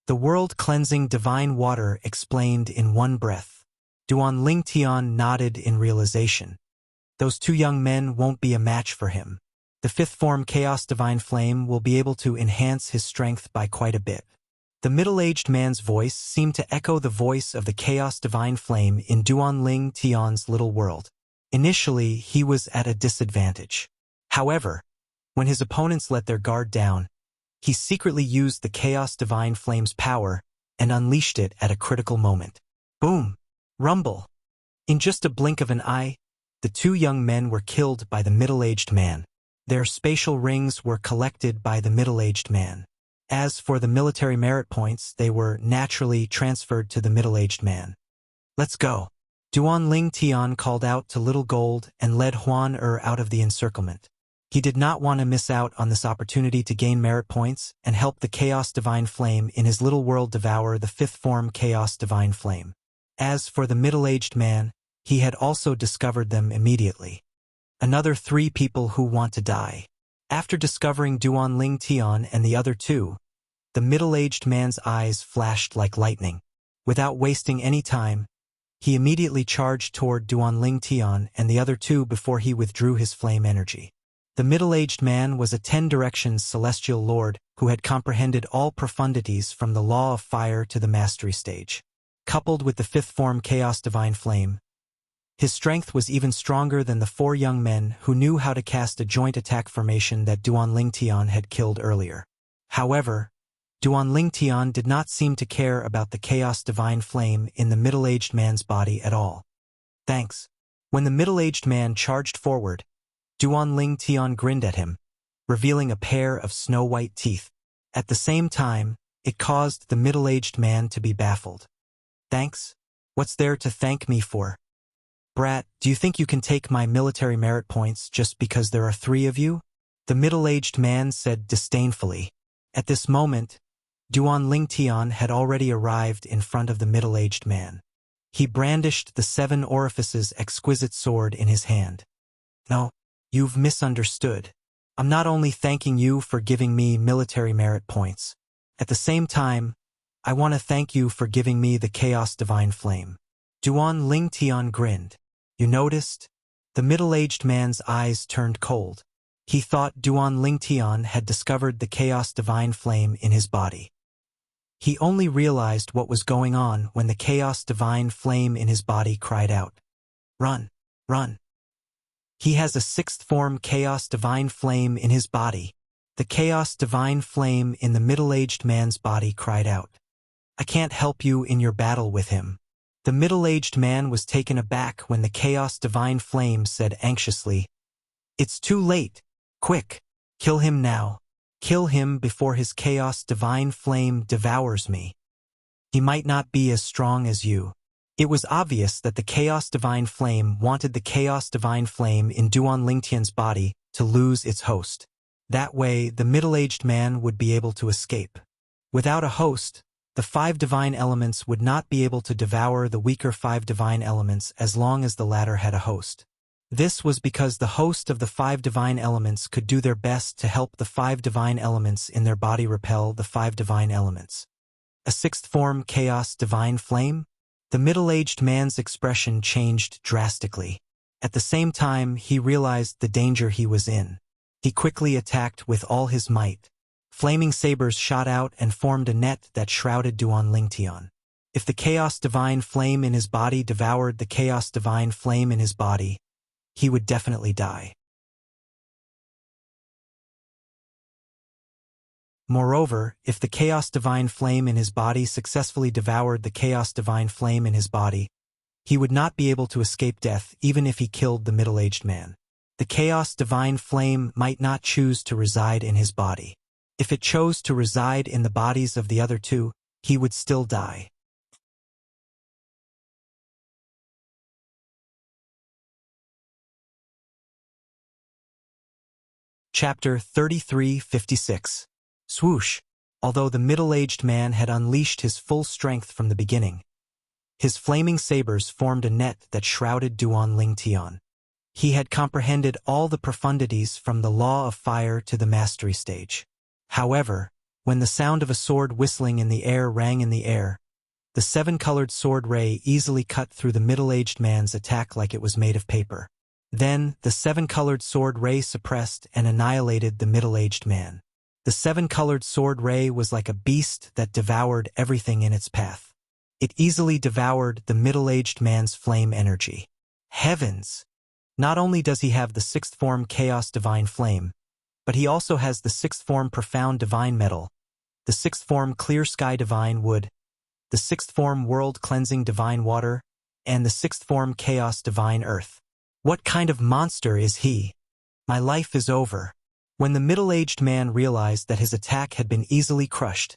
The world-cleansing divine water explained in one breath. Duan Lingtian nodded in realization. Those 2 young men won't be a match for him. The 5th form Chaos Divine Flame will be able to enhance his strength by quite a bit. The middle-aged man's voice seemed to echo the voice of the Chaos Divine Flame in Duan Lingtian's little world. Initially, he was at a disadvantage. However, when his opponents let their guard down, he secretly used the Chaos Divine Flame's power and unleashed it at a critical moment. Boom! Rumble! In just a blink of an eye, the 2 young men were killed by the middle-aged man. Their spatial rings were collected by the middle-aged man. As for the military merit points, they were naturally transferred to the middle-aged man. Let's go. Duan Lingtian called out to Little Gold and led Huan out of the encirclement. He did not want to miss out on this opportunity to gain merit points and help the Chaos Divine Flame in his little world devour the 5th form Chaos Divine Flame. As for the middle-aged man, he had also discovered them immediately. Another 3 people who want to die. After discovering Duan Lingtian and the other 2, the middle-aged man's eyes flashed like lightning. Without wasting any time, he immediately charged toward Duan Lingtian and the other 2 before he withdrew his flame energy. The middle-aged man was a 10 Directions celestial lord who had comprehended all profundities from the law of fire to the mastery stage. Coupled with the 5th form Chaos Divine Flame, his strength was even stronger than the 4 young men who knew how to cast a joint attack formation that Duan Lingtian had killed earlier. However, Duan Lingtian did not seem to care about the Chaos Divine Flame in the middle-aged man's body at all. Thanks. When the middle-aged man charged forward, Duan Lingtian grinned at him, revealing a pair of snow-white teeth. At the same time, it caused the middle-aged man to be baffled. Thanks? What's there to thank me for? Brat, do you think you can take my military merit points just because there are 3 of you? The middle-aged man said disdainfully. At this moment, Duan Lingtian had already arrived in front of the middle-aged man. He brandished the 7 orifices exquisite sword in his hand. No, you've misunderstood. I'm not only thanking you for giving me military merit points. At the same time, I want to thank you for giving me the Chaos Divine Flame. Duan Lingtian grinned. You noticed? The middle-aged man's eyes turned cold. He thought Duan Lingtian had discovered the Chaos Divine Flame in his body. He only realized what was going on when the Chaos Divine Flame in his body cried out. Run! Run! He has a 6th form Chaos Divine Flame in his body. The Chaos Divine Flame in the middle-aged man's body cried out. I can't help you in your battle with him. The middle-aged man was taken aback when the Chaos Divine Flame said anxiously, It's too late. Quick, kill him now. Kill him before his Chaos Divine Flame devours me. He might not be as strong as you. It was obvious that the Chaos Divine Flame wanted the Chaos Divine Flame in Duan Lingtian's body to lose its host. That way, the middle-aged man would be able to escape. Without a host, the 5 divine elements would not be able to devour the weaker 5 divine elements as long as the latter had a host. This was because the host of the 5 divine elements could do their best to help the 5 divine elements in their body repel the 5 divine elements. A 6th form Chaos Divine Flame? The middle-aged man's expression changed drastically. At the same time, he realized the danger he was in. He quickly attacked with all his might. Flaming sabers shot out and formed a net that shrouded Duan Lingtian. If the Chaos Divine Flame in his body devoured the Chaos Divine Flame in his body, he would definitely die. Moreover, if the Chaos Divine Flame in his body successfully devoured the Chaos Divine Flame in his body, he would not be able to escape death even if he killed the middle-aged man. The Chaos Divine Flame might not choose to reside in his body. If it chose to reside in the bodies of the other two, he would still die. Chapter 33:56. Swoosh. Although the middle-aged man had unleashed his full strength from the beginning, his flaming sabers formed a net that shrouded Duan Lingtian. He had comprehended all the profundities from the law of fire to the mastery stage. However, when the sound of a sword whistling in the air rang in the air, the seven-colored sword ray easily cut through the middle-aged man's attack like it was made of paper. Then, the seven-colored sword ray suppressed and annihilated the middle-aged man. The seven-colored sword ray was like a beast that devoured everything in its path. It easily devoured the middle-aged man's flame energy. Heavens! Not only does he have the sixth form Chaos Divine Flame, but he also has the sixth form Profound Divine Metal, the sixth form Clear Sky Divine Wood, the sixth form World Cleansing Divine Water, and the sixth form Chaos Divine Earth. What kind of monster is he? My life is over. When the middle-aged man realized that his attack had been easily crushed,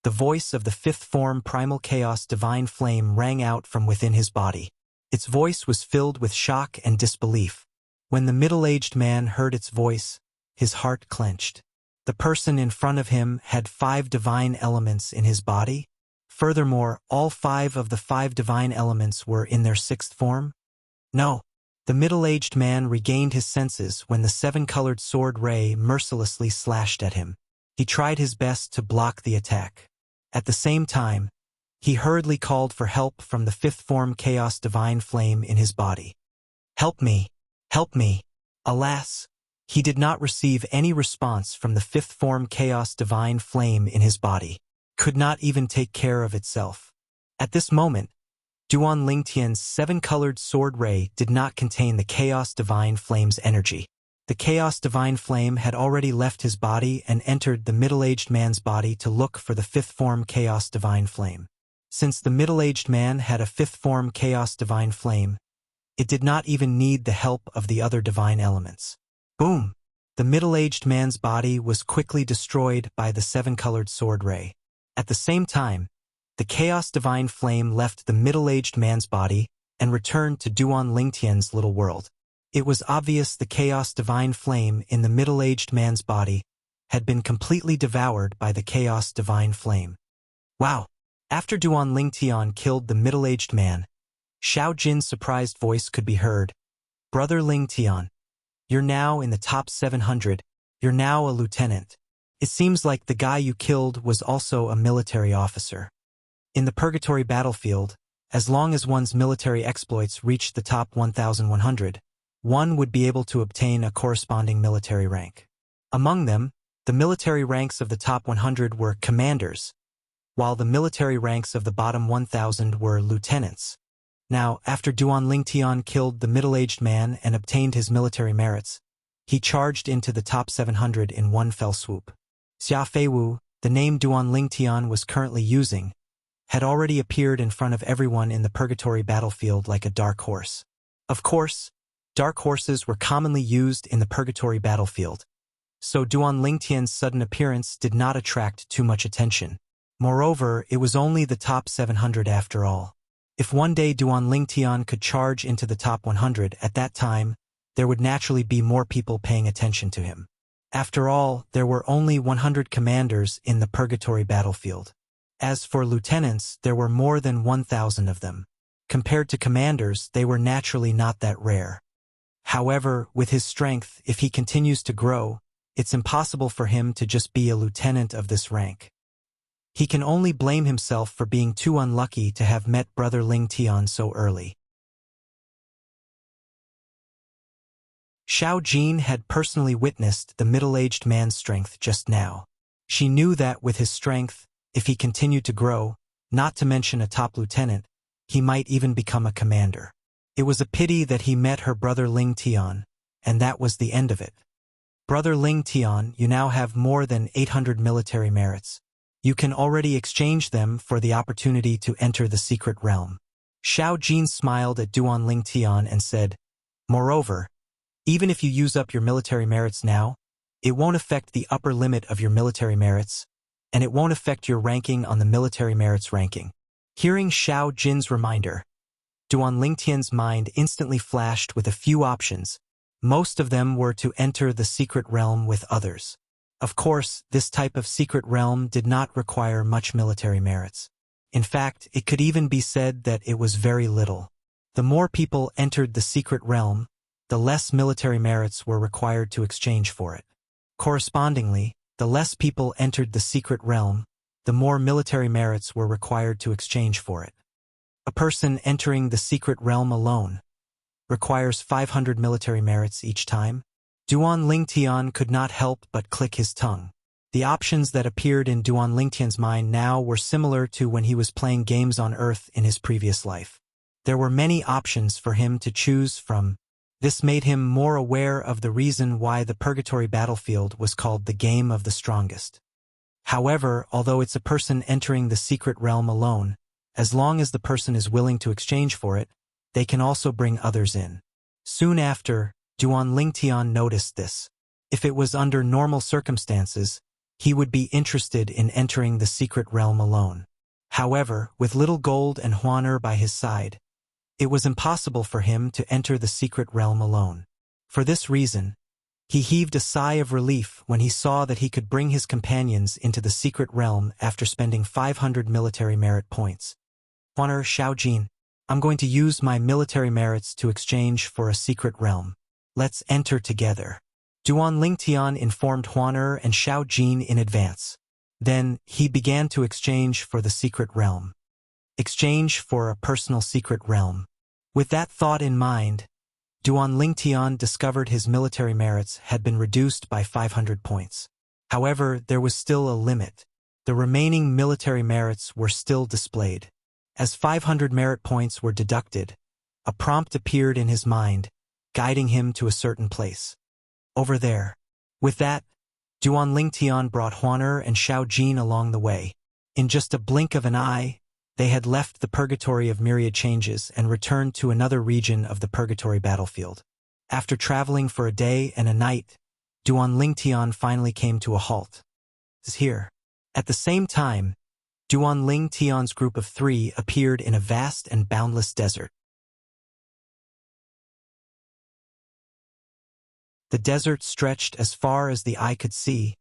the voice of the fifth form Primal Chaos Divine Flame rang out from within his body. Its voice was filled with shock and disbelief. When the middle-aged man heard its voice, his heart clenched. The person in front of him had 5 divine elements in his body. Furthermore, all 5 of the 5 divine elements were in their sixth form. No. The middle-aged man regained his senses when the seven-colored sword ray mercilessly slashed at him. He tried his best to block the attack. At the same time, he hurriedly called for help from the fifth form Chaos Divine Flame in his body. Help me! Help me! Alas! He did not receive any response from the fifth form Chaos Divine Flame in his body. Could not even take care of itself. At this moment, Duan Lingtian's seven-colored sword ray did not contain the Chaos Divine Flame's energy. The Chaos Divine Flame had already left his body and entered the middle-aged man's body to look for the fifth form Chaos Divine Flame. Since the middle-aged man had a fifth form Chaos Divine Flame, it did not even need the help of the other divine elements. Boom! The middle-aged man's body was quickly destroyed by the seven-colored sword ray. At the same time, the Chaos Divine Flame left the middle-aged man's body and returned to Duan Lingtian's little world. It was obvious the Chaos Divine Flame in the middle-aged man's body had been completely devoured by the Chaos Divine Flame. Wow! After Duan Lingtian killed the middle-aged man, Xiao Jin's surprised voice could be heard. Brother Lingtian, you're now in the top 700. You're now a lieutenant. It seems like the guy you killed was also a military officer. In the purgatory battlefield, as long as one's military exploits reached the top 1,100, one would be able to obtain a corresponding military rank. Among them, the military ranks of the top 100 were commanders, while the military ranks of the bottom 1,000 were lieutenants. Now, after Duan Lingtian killed the middle-aged man and obtained his military merits, he charged into the top 700 in one fell swoop. Xia Feiwu, the name Duan Lingtian was currently using, had already appeared in front of everyone in the purgatory battlefield like a dark horse. Of course, dark horses were commonly used in the purgatory battlefield, so Duan Lingtian's sudden appearance did not attract too much attention. Moreover, it was only the top 700 after all. If one day Duan Lingtian could charge into the top 100 at that time, there would naturally be more people paying attention to him. After all, there were only 100 commanders in the purgatory battlefield. As for lieutenants, there were more than 1,000 of them. Compared to commanders, they were naturally not that rare. However, with his strength, if he continues to grow, it's impossible for him to just be a lieutenant of this rank. He can only blame himself for being too unlucky to have met Brother Lingtian so early. Xiao Jin had personally witnessed the middle-aged man's strength just now. She knew that with his strength, if he continued to grow, not to mention a top lieutenant, he might even become a commander. It was a pity that he met her brother Lingtian, and that was the end of it. Brother Ling Tian, you now have more than 800 military merits. You can already exchange them for the opportunity to enter the secret realm. Xiao Jin smiled at Duan Ling Tian and said, moreover, even if you use up your military merits now, it won't affect the upper limit of your military merits, and it won't affect your ranking on the military merits ranking. Hearing Xiao Jin's reminder, Duan Lingtian's mind instantly flashed with a few options. Most of them were to enter the secret realm with others. Of course, this type of secret realm did not require much military merits. In fact, it could even be said that it was very little. The more people entered the secret realm, the less military merits were required to exchange for it. Correspondingly, the less people entered the secret realm, the more military merits were required to exchange for it. A person entering the secret realm alone requires 500 military merits each time. Duan Lingtian could not help but click his tongue. The options that appeared in Duan Lingtian's mind now were similar to when he was playing games on Earth in his previous life. There were many options for him to choose from. This made him more aware of the reason why the purgatory battlefield was called the game of the strongest. However, although it's a person entering the secret realm alone, as long as the person is willing to exchange for it, they can also bring others in. Soon after, Duan Lingtian noticed this. If it was under normal circumstances, he would be interested in entering the secret realm alone. However, with little Gold and Huaner by his side, it was impossible for him to enter the secret realm alone. For this reason, he heaved a sigh of relief when he saw that he could bring his companions into the secret realm after spending 500 military merit points. Huaner, Xiaojin, I'm going to use my military merits to exchange for a secret realm. Let's enter together. Duan Lingtian informed Huaner and Xiaojin in advance. Then, he began to exchange for the secret realm. Exchange for a personal secret realm. With that thought in mind, Duan Lingtian discovered his military merits had been reduced by 500 points. However, there was still a limit. The remaining military merits were still displayed. As 500 merit points were deducted, a prompt appeared in his mind, guiding him to a certain place. Over there. With that, Duan Lingtian brought Huaner and Xiaojin along the way. In just a blink of an eye, they had left the purgatory of myriad changes and returned to another region of the purgatory battlefield. After traveling for a day and a night, Duan Lingtian finally came to a halt. Is here. At the same time, Duan Lingtian's group of 3 appeared in a vast and boundless desert. The desert stretched as far as the eye could see,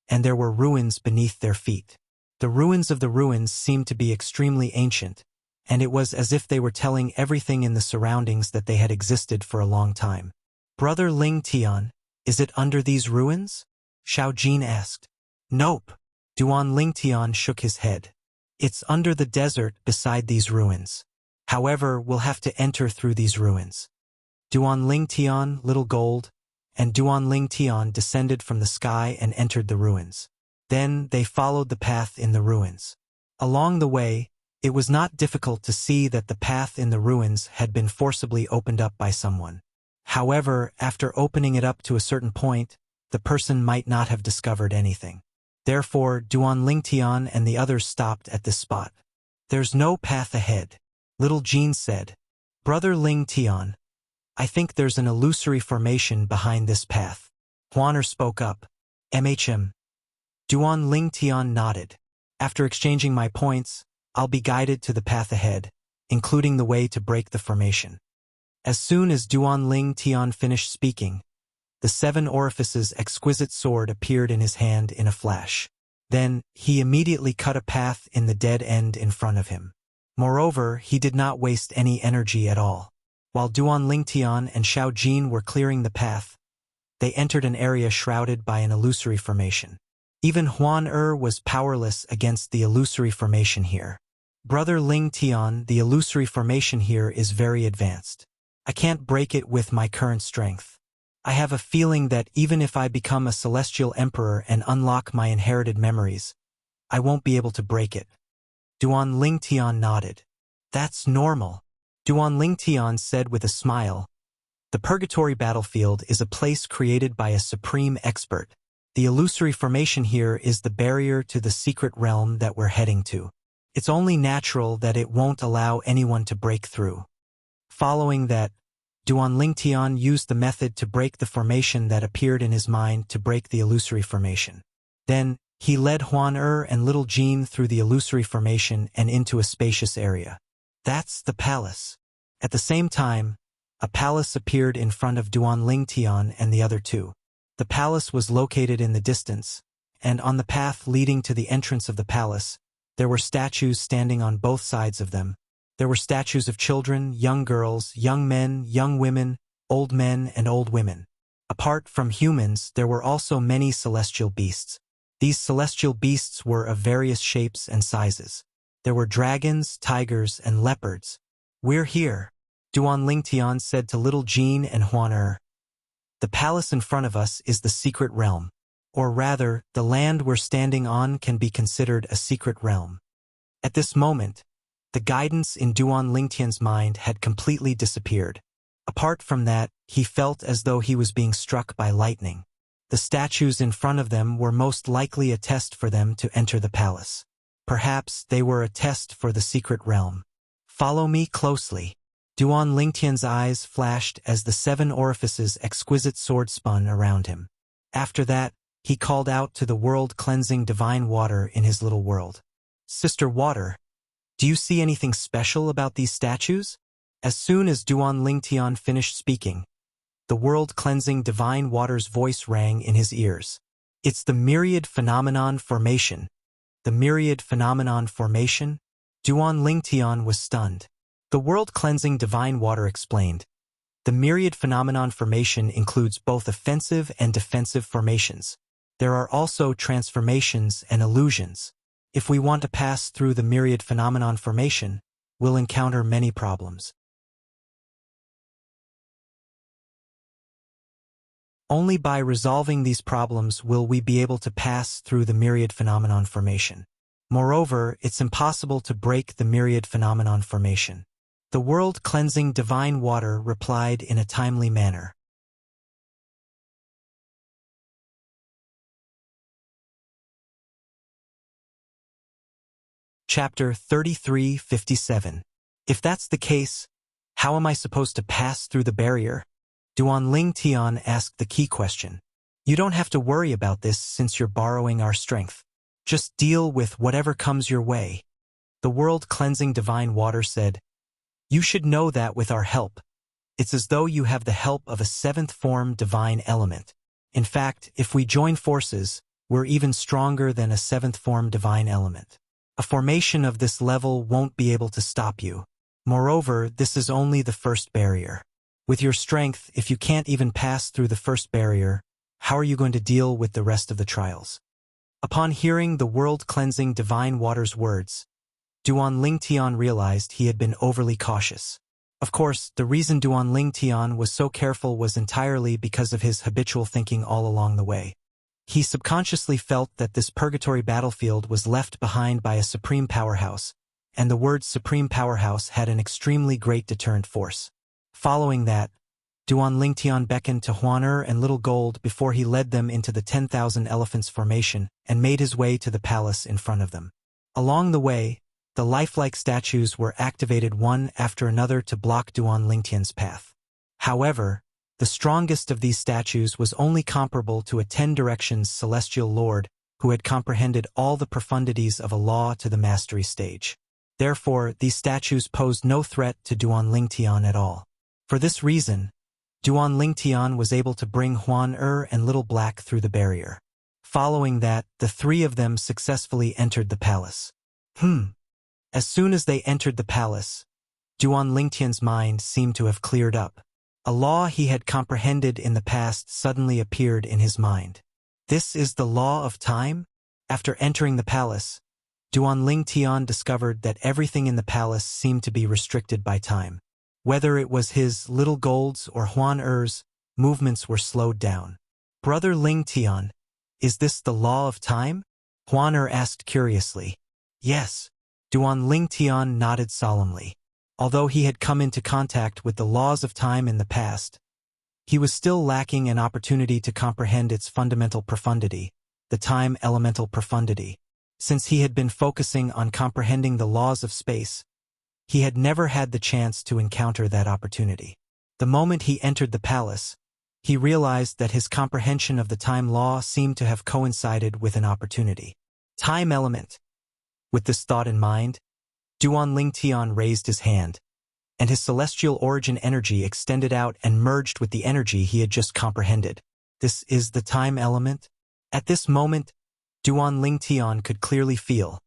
and there were ruins beneath their feet. The ruins of the ruins seemed to be extremely ancient, and it was as if they were telling everything in the surroundings that they had existed for a long time. Brother Ling Tian, is it under these ruins? Xiaojin asked. Nope. Duan Lingtian shook his head. It's under the desert beside these ruins. However, we'll have to enter through these ruins. Duan Lingtian, Little Gold, and Duan Lingtian descended from the sky and entered the ruins. Then they followed the path in the ruins. Along the way, it was not difficult to see that the path in the ruins had been forcibly opened up by someone. However, after opening it up to a certain point, the person might not have discovered anything. Therefore, Duan Lingtian and the others stopped at this spot. There's no path ahead, Little Jean said. Brother Lingtian, I think there's an illusory formation behind this path. Huaner spoke up. MHM. Duan Lingtian nodded. After exchanging my points, I'll be guided to the path ahead, including the way to break the formation. As soon as Duan Lingtian finished speaking, the 7 orifices exquisite sword appeared in his hand in a flash. Then, he immediately cut a path in the dead end in front of him. Moreover, he did not waste any energy at all. While Duan Lingtian and Xiaojin were clearing the path, they entered an area shrouded by an illusory formation. Even Huaner was powerless against the illusory formation here. Brother Lingtian, the illusory formation here is very advanced. I can't break it with my current strength. I have a feeling that even if I become a celestial emperor and unlock my inherited memories, I won't be able to break it. Duan Lingtian nodded. That's normal. Duan Lingtian said with a smile. The purgatory battlefield is a place created by a supreme expert. The illusory formation here is the barrier to the secret realm that we're heading to. It's only natural that it won't allow anyone to break through. Following that, Duan Lingtian used the method to break the formation that appeared in his mind to break the illusory formation. Then, he led Huan and little Jean through the illusory formation and into a spacious area. That's the palace. At the same time, a palace appeared in front of Duan Lingtian and the other two. The palace was located in the distance, and on the path leading to the entrance of the palace, there were statues standing on both sides of them. There were statues of children, young girls, young men, young women, old men, and old women. Apart from humans, there were also many celestial beasts. These celestial beasts were of various shapes and sizes. There were dragons, tigers, and leopards. "We're here," Duan Lingtian said to little Jean and Huan. "The palace in front of us is the secret realm. Or rather, the land we're standing on can be considered a secret realm." At this moment, the guidance in Duan Lingtian's mind had completely disappeared. Apart from that, he felt as though he was being struck by lightning. The statues in front of them were most likely a test for them to enter the palace. Perhaps they were a test for the secret realm. "Follow me closely." Duan Lingtian's eyes flashed as the 7 orifices exquisite sword spun around him. After that, he called out to the world-cleansing divine water in his little world. "Sister Water, do you see anything special about these statues?" As soon as Duan Lingtian finished speaking, the world-cleansing divine water's voice rang in his ears. "It's the myriad phenomenon formation." The myriad phenomenon formation? Duan Lingtian was stunned. The world-cleansing divine water explained. The myriad phenomenon formation includes both offensive and defensive formations. There are also transformations and illusions. If we want to pass through the myriad phenomenon formation, we'll encounter many problems. Only by resolving these problems will we be able to pass through the myriad phenomenon formation. Moreover, it's impossible to break the myriad phenomenon formation. The world-cleansing divine water replied in a timely manner. Chapter 3357. If that's the case, how am I supposed to pass through the barrier? Duan Lingtian asked the key question. You don't have to worry about this since you're borrowing our strength. Just deal with whatever comes your way. The world-cleansing divine water said, You should know that with our help. It's as though you have the help of a 7th form divine element. In fact, if we join forces, we're even stronger than a 7th form divine element. A formation of this level won't be able to stop you. Moreover, this is only the first barrier. With your strength, if you can't even pass through the first barrier, how are you going to deal with the rest of the trials? Upon hearing the world-cleansing divine water's words, Duan Lingtian realized he had been overly cautious. Of course, the reason Duan Lingtian was so careful was entirely because of his habitual thinking all along the way. He subconsciously felt that this purgatory battlefield was left behind by a supreme powerhouse, and the word supreme powerhouse had an extremely great deterrent force. Following that, Duan Lingtian beckoned to Huaner and Little Gold before he led them into the 10,000 elephants formation and made his way to the palace in front of them. Along the way, the lifelike statues were activated one after another to block Duan Lingtian's path. However, the strongest of these statues was only comparable to a 10 directions celestial lord who had comprehended all the profundities of a law to the mastery stage. Therefore, these statues posed no threat to Duan Lingtian at all. For this reason, Duan Lingtian was able to bring Huan and Little Black through the barrier. Following that, the 3 of them successfully entered the palace. As soon as they entered the palace, Duan Lingtian's mind seemed to have cleared up. A law he had comprehended in the past suddenly appeared in his mind. This is the law of time? After entering the palace, Duan Lingtian discovered that everything in the palace seemed to be restricted by time. Whether it was his Little Gold's or Huan movements were slowed down. Brother Lingtian, is this the law of time? Huan asked curiously. Yes. Duan Lingtian nodded solemnly. Although he had come into contact with the laws of time in the past, He was still lacking an opportunity to comprehend its fundamental profundity, the time elemental profundity. Since he had been focusing on comprehending the laws of space, he had never had the chance to encounter that opportunity. The moment he entered the palace, he realized that his comprehension of the time law seemed to have coincided with an opportunity. Time element. With this thought in mind, Duan Lingtian raised his hand, and his celestial origin energy extended out and merged with the energy he had just comprehended. This is the time element? At this moment, Duan Lingtian could clearly feel.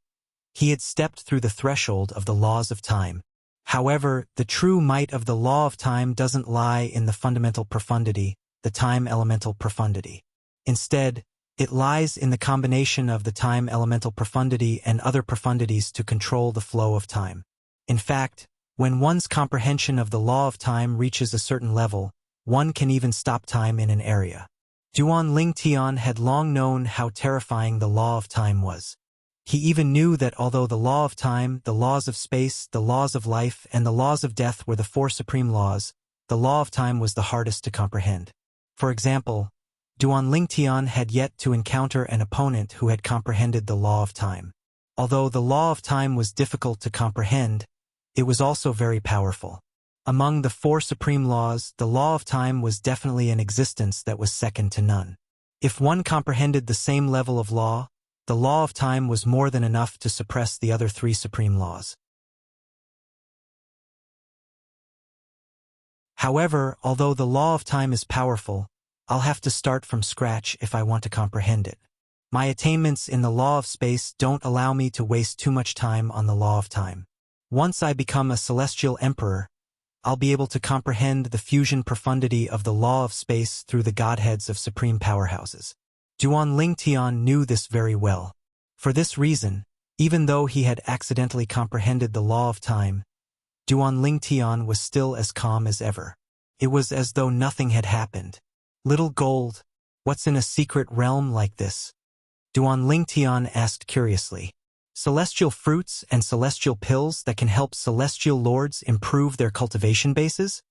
He had stepped through the threshold of the laws of time. However, the true might of the law of time doesn't lie in the fundamental profundity, the time elemental profundity. Instead, it lies in the combination of the time elemental profundity and other profundities to control the flow of time. In fact, when one's comprehension of the law of time reaches a certain level, one can even stop time in an area. Duan Lingtian had long known how terrifying the law of time was. He even knew that although the law of time, the laws of space, the laws of life, and the laws of death were the four supreme laws, the law of time was the hardest to comprehend. For example, Duan Lingtian had yet to encounter an opponent who had comprehended the law of time. Although the law of time was difficult to comprehend, it was also very powerful. Among the four supreme laws, the law of time was definitely an existence that was second to none. If one comprehended the same level of law, the law of time was more than enough to suppress the other three supreme laws. However, although the law of time is powerful, I'll have to start from scratch if I want to comprehend it. My attainments in the law of space don't allow me to waste too much time on the law of time. Once I become a celestial emperor, I'll be able to comprehend the fusion profundity of the law of space through the godheads of supreme powerhouses. Duan Lingtian knew this very well. For this reason, even though he had accidentally comprehended the law of time, Duan Lingtian was still as calm as ever. It was as though nothing had happened. Little Gold, what's in a secret realm like this? Duan Lingtian asked curiously. Celestial fruits and celestial pills that can help celestial lords improve their cultivation bases?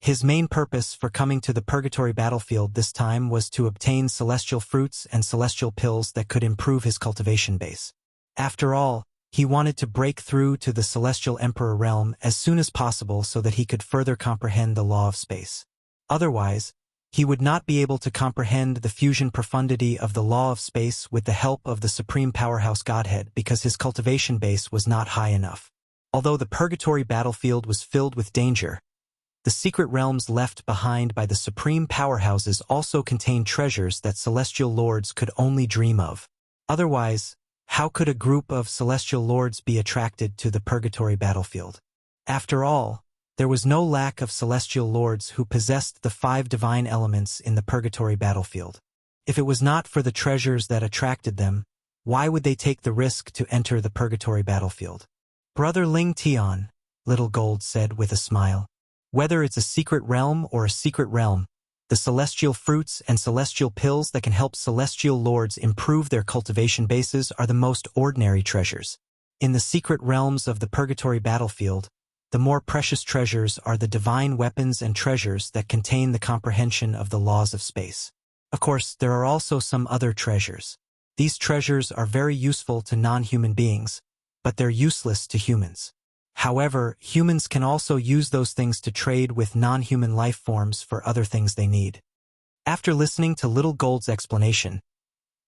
His main purpose for coming to the purgatory battlefield this time was to obtain celestial fruits and celestial pills that could improve his cultivation base. After all, he wanted to break through to the celestial emperor realm as soon as possible so that he could further comprehend the law of space. Otherwise, he would not be able to comprehend the fusion profundity of the law of space with the help of the supreme powerhouse godhead because his cultivation base was not high enough. Although the purgatory battlefield was filled with danger, the secret realms left behind by the supreme powerhouses also contained treasures that celestial lords could only dream of. Otherwise, how could a group of celestial lords be attracted to the purgatory battlefield? After all, there was no lack of celestial lords who possessed the 5 divine elements in the purgatory battlefield. If it was not for the treasures that attracted them, why would they take the risk to enter the purgatory battlefield? Brother Lingtian, Little Gold said with a smile. Whether it's a secret realm or a secret realm, the celestial fruits and celestial pills that can help celestial lords improve their cultivation bases are the most ordinary treasures. In the secret realms of the purgatory battlefield, the more precious treasures are the divine weapons and treasures that contain the comprehension of the laws of space. Of course, there are also some other treasures. These treasures are very useful to non-human beings, but they're useless to humans. However, humans can also use those things to trade with non-human life forms for other things they need. After listening to Little Gold's explanation,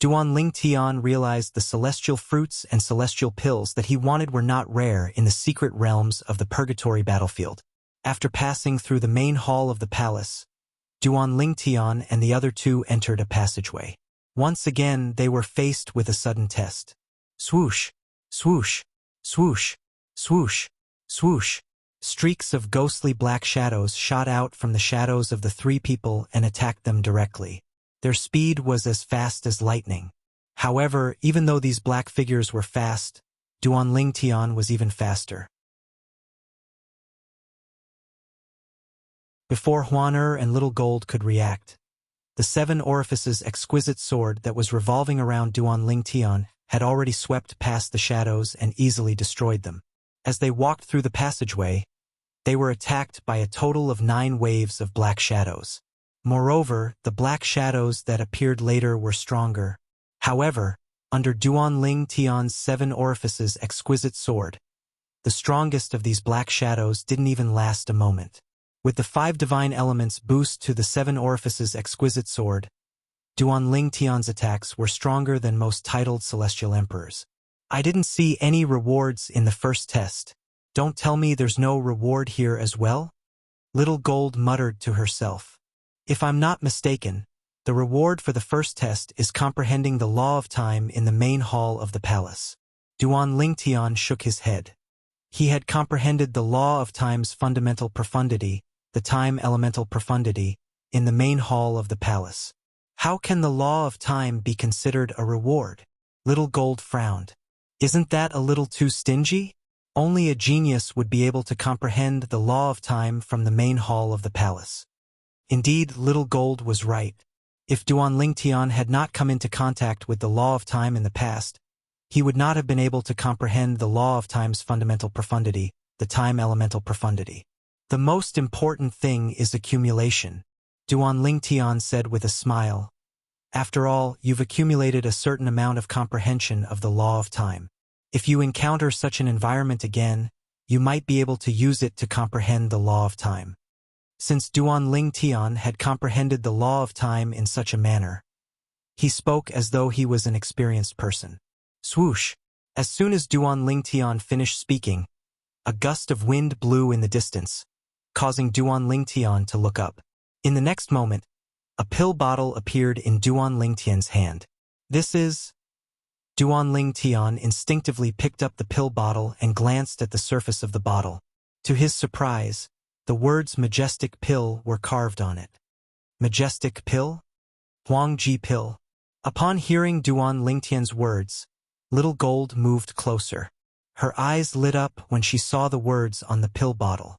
Duan Lingtian realized the celestial fruits and celestial pills that he wanted were not rare in the secret realms of the purgatory battlefield. After passing through the main hall of the palace, Duan Lingtian and the other two entered a passageway. Once again, they were faced with a sudden test. Swoosh, swoosh, swoosh, swoosh, swoosh. Streaks of ghostly black shadows shot out from the shadows of the 3 people and attacked them directly. Their speed was as fast as lightning. However, even though these black figures were fast, Duan Lingtian was even faster. Before Huaner and Little Gold could react, the 7 Orifices exquisite sword that was revolving around Duan Lingtian had already swept past the shadows and easily destroyed them. As they walked through the passageway, they were attacked by a total of 9 waves of black shadows. Moreover, the black shadows that appeared later were stronger. However, under Duan Ling Tian's 7 orifices exquisite sword, the strongest of these black shadows didn't even last a moment. With the 5 divine elements boost to the 7 orifices exquisite sword, Duan Ling Tian's attacks were stronger than most titled celestial emperors. I didn't see any rewards in the first test. Don't tell me there's no reward here as well? Little Gold muttered to herself. If I'm not mistaken, the reward for the first test is comprehending the law of time in the main hall of the palace. Duan Ling Tian shook his head. He had comprehended the law of time's fundamental profundity, the time elemental profundity, in the main hall of the palace. How can the law of time be considered a reward? Little Gold frowned. Isn't that a little too stingy? Only a genius would be able to comprehend the law of time from the main hall of the palace. Indeed, Little Gold was right. If Duan Ling Tian had not come into contact with the law of time in the past, he would not have been able to comprehend the law of time's fundamental profundity, the time elemental profundity. The most important thing is accumulation, Duan Ling Tian said with a smile. After all, you've accumulated a certain amount of comprehension of the law of time. If you encounter such an environment again, you might be able to use it to comprehend the law of time. Since Duan Ling Tian had comprehended the law of time in such a manner, he spoke as though he was an experienced person. Swoosh! As soon as Duan Ling Tian finished speaking, a gust of wind blew in the distance, causing Duan Ling Tian to look up. In the next moment, a pill bottle appeared in Duan Ling Tian's hand. This is... Duan Ling Tian instinctively picked up the pill bottle and glanced at the surface of the bottle. To his surprise, the words majestic pill were carved on it. Majestic pill? Huangji pill. Upon hearing Duan Ling Tian's words, Little Gold moved closer. Her eyes lit up when she saw the words on the pill bottle.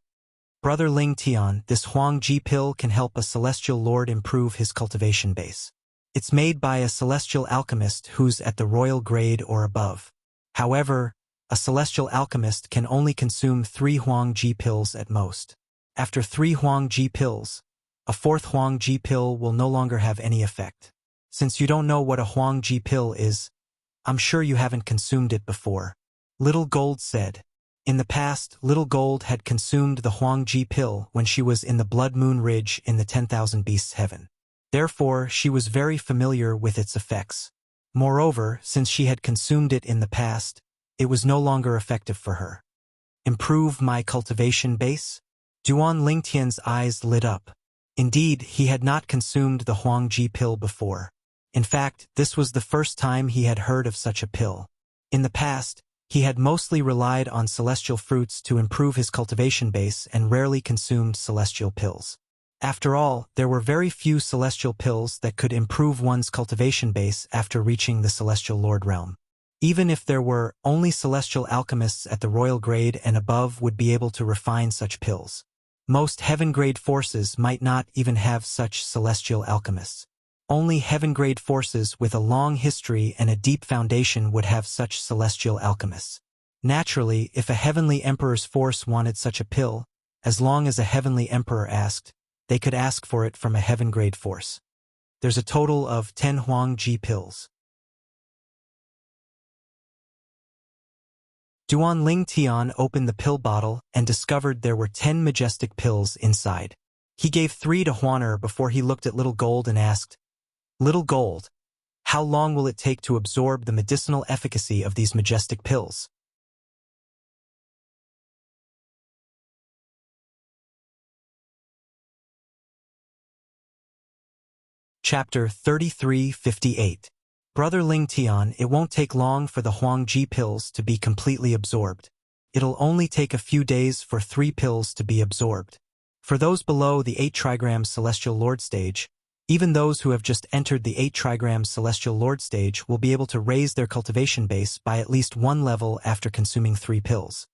Brother Ling Tian, this Huangji pill can help a celestial lord improve his cultivation base. It's made by a celestial alchemist who's at the royal grade or above. However, a celestial alchemist can only consume 3 Huangji pills at most. After 3 Huangji pills, a 4th Huangji pill will no longer have any effect. Since you don't know what a Huangji pill is, I'm sure you haven't consumed it before. Little Gold said. In the past, Little Gold had consumed the Huangji pill when she was in the Blood Moon Ridge in the 10,000 Beasts Heaven. Therefore, she was very familiar with its effects. Moreover, since she had consumed it in the past, it was no longer effective for her. Improve my cultivation base? Duan Ling Tian's eyes lit up. Indeed, he had not consumed the Huangji pill before. In fact, this was the first time he had heard of such a pill. In the past, he had mostly relied on celestial fruits to improve his cultivation base and rarely consumed celestial pills. After all, there were very few celestial pills that could improve one's cultivation base after reaching the celestial lord realm. Even if there were, only celestial alchemists at the royal grade and above would be able to refine such pills. Most heaven-grade forces might not even have such celestial alchemists. Only heaven-grade forces with a long history and a deep foundation would have such celestial alchemists. Naturally, if a heavenly emperor's force wanted such a pill, as long as a heavenly emperor asked, they could ask for it from a heaven-grade force. There's a total of 10 Huangji pills. Duan Ling Tian opened the pill bottle and discovered there were 10 majestic pills inside. He gave 3 to Huaner before he looked at Little Gold and asked, Little Gold, how long will it take to absorb the medicinal efficacy of these majestic pills? Chapter 3358. Brother Ling Tian, it won't take long for the Huangji pills to be completely absorbed. It'll only take a few days for 3 pills to be absorbed. For those below the 8 trigram Celestial Lord stage, even those who have just entered the 8 trigram Celestial Lord stage will be able to raise their cultivation base by at least 1 level after consuming 3 pills.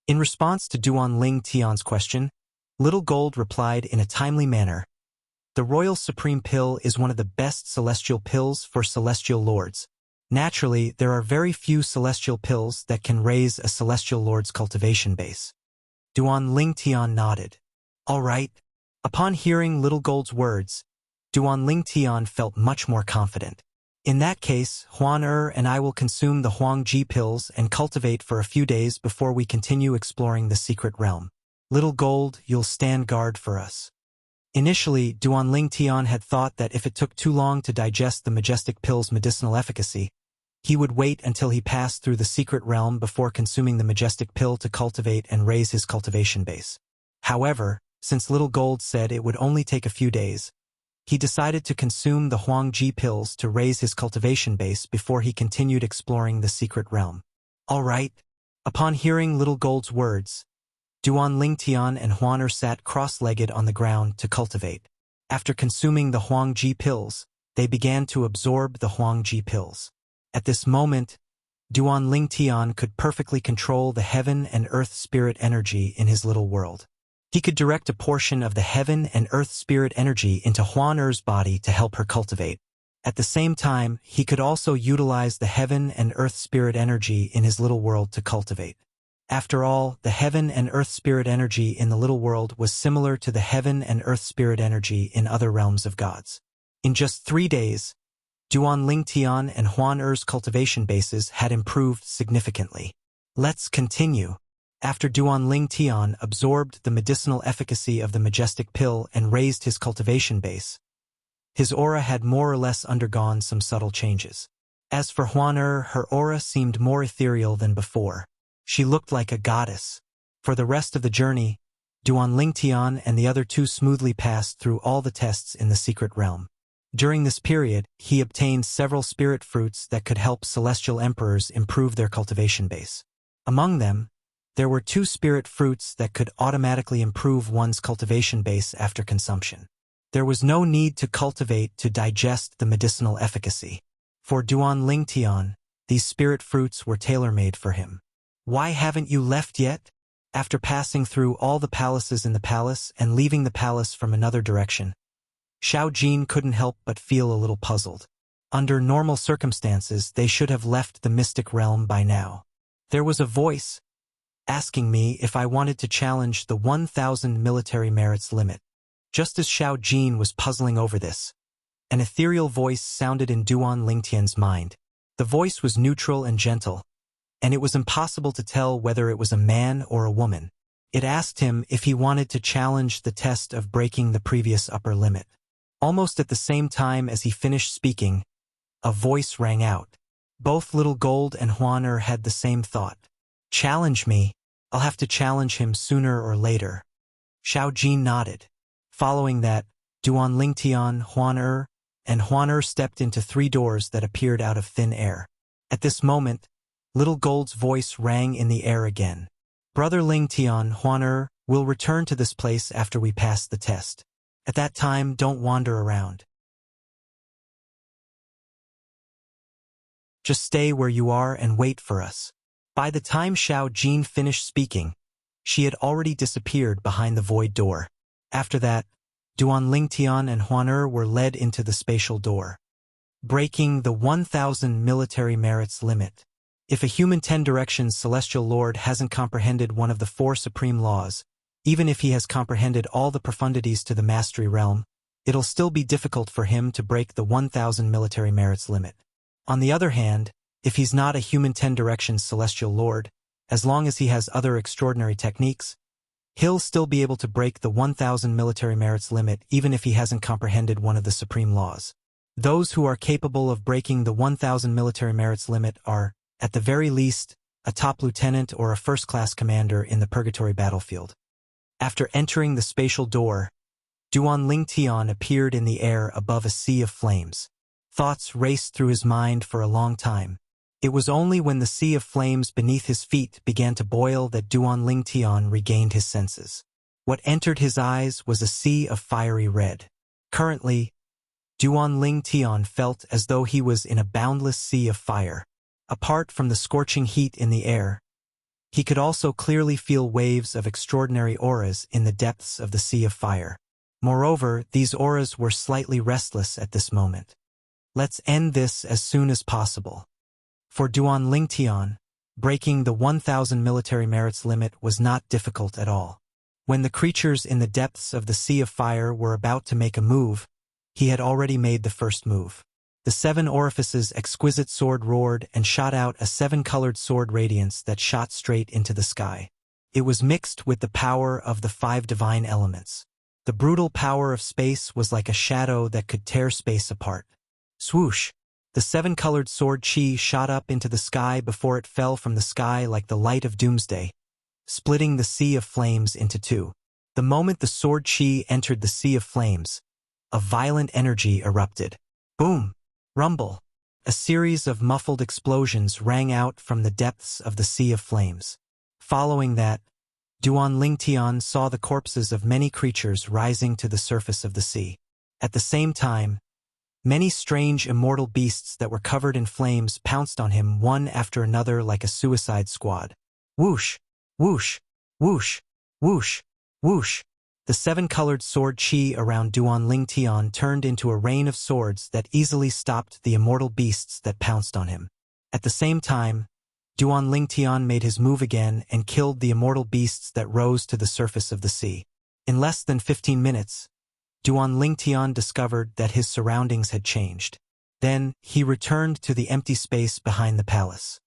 In response to Duan Ling Tian's question, Little Gold replied in a timely manner, The Royal Supreme Pill is one of the best celestial pills for celestial lords. Naturally, there are very few celestial pills that can raise a celestial lord's cultivation base. Duan Ling Tian nodded. All right. Upon hearing Little Gold's words, Duan Lingtian felt much more confident. In that case, Huan and I will consume the Huang Ji pills and cultivate for a few days before we continue exploring the secret realm. Little Gold, you'll stand guard for us. Initially, Duan Lingtian had thought that if it took too long to digest the majestic pill's medicinal efficacy, he would wait until he passed through the secret realm before consuming the majestic pill to cultivate and raise his cultivation base. However, since Little Gold said it would only take a few days, he decided to consume the Huang Ji pills to raise his cultivation base before he continued exploring the secret realm. All right. Upon hearing Little Gold's words, Duan Lingtian and Huan sat cross-legged on the ground to cultivate. After consuming the Huang Ji pills, they began to absorb the Huang Ji pills. At this moment, Duan Lingtian could perfectly control the heaven and earth spirit energy in his little world. He could direct a portion of the heaven and earth spirit energy into Huan body to help her cultivate. At the same time, he could also utilize the heaven and earth spirit energy in his little world to cultivate. After all, the heaven and earth spirit energy in the little world was similar to the heaven and earth spirit energy in other realms of gods. In just 3 days, Duan Lingtian and Huan cultivation bases had improved significantly. Let's continue. After Duan Lingtian absorbed the medicinal efficacy of the majestic pill and raised his cultivation base, his aura had more or less undergone some subtle changes. As for Huan her aura seemed more ethereal than before. She looked like a goddess. For the rest of the journey, Duan Lingtian and the other two smoothly passed through all the tests in the secret realm. During this period, he obtained several spirit fruits that could help celestial emperors improve their cultivation base. Among them, there were 2 spirit fruits that could automatically improve one's cultivation base after consumption. There was no need to cultivate to digest the medicinal efficacy. For Duan Lingtian, these spirit fruits were tailor-made for him. Why haven't you left yet? After passing through all the palaces in the palace and leaving the palace from another direction, Xiao Jin couldn't help but feel a little puzzled. Under normal circumstances, they should have left the mystic realm by now. There was a voice asking me if I wanted to challenge the 1,000 military merits limit. Just as Xiao Jin was puzzling over this, an ethereal voice sounded in Duan Lingtian's mind. The voice was neutral and gentle, and it was impossible to tell whether it was a man or a woman. It asked him if he wanted to challenge the test of breaking the previous upper limit. Almost at the same time as he finished speaking, a voice rang out. Both Little Gold and Huan had the same thought. Challenge me. I'll have to challenge him sooner or later. Xiao Jin nodded. Following that, Duan Lingtian, Huan and Huan stepped into 3 doors that appeared out of thin air. At this moment, Little Gold's voice rang in the air again. Brother Lingtian, Huan will return to this place after we pass the test. At that time, don't wander around. Just stay where you are and wait for us. By the time Xiao Jin finished speaking, she had already disappeared behind the void door. After that, Duan Lingtian and Huan were led into the spatial door. Breaking the 1,000 military merits limit. If a human 10 directions celestial lord hasn't comprehended one of the 4 supreme laws, even if he has comprehended all the profundities to the mastery realm, it'll still be difficult for him to break the 1,000 military merits limit. On the other hand, if he's not a human 10 directions celestial lord, as long as he has other extraordinary techniques, he'll still be able to break the 1,000 military merits limit even if he hasn't comprehended one of the supreme laws. Those who are capable of breaking the 1,000 military merits limit are, at the very least, a top lieutenant or a first-class commander in the purgatory battlefield. After entering the spatial door, Duan Lingtian appeared in the air above a sea of flames. Thoughts raced through his mind for a long time. It was only when the sea of flames beneath his feet began to boil that Duan Lingtian regained his senses. What entered his eyes was a sea of fiery red. Currently, Duan Lingtian felt as though he was in a boundless sea of fire. Apart from the scorching heat in the air, he could also clearly feel waves of extraordinary auras in the depths of the sea of fire. Moreover, these auras were slightly restless at this moment. Let's end this as soon as possible. For Duan Lingtian, breaking the 1,000 military merits limit was not difficult at all. When the creatures in the depths of the sea of fire were about to make a move, he had already made the first move. The 7 orifices exquisite sword roared and shot out a 7-colored sword radiance that shot straight into the sky. It was mixed with the power of the 5 divine elements. The brutal power of space was like a shadow that could tear space apart. Swoosh! The 7-colored sword chi shot up into the sky before it fell from the sky like the light of doomsday, splitting the sea of flames into 2. The moment the sword chi entered the sea of flames, a violent energy erupted. Boom! Rumble! A series of muffled explosions rang out from the depths of the sea of flames. Following that, Duan Lingtian saw the corpses of many creatures rising to the surface of the sea. At the same time, many strange immortal beasts that were covered in flames pounced on him one after another like a suicide squad. Whoosh! Whoosh! Whoosh! Whoosh! Whoosh! The 7-colored sword chi around Duan Lingtian turned into a rain of swords that easily stopped the immortal beasts that pounced on him. At the same time, Duan Lingtian made his move again and killed the immortal beasts that rose to the surface of the sea. In less than 15 minutes, Duan Lingtian discovered that his surroundings had changed. Then, he returned to the empty space behind the palace.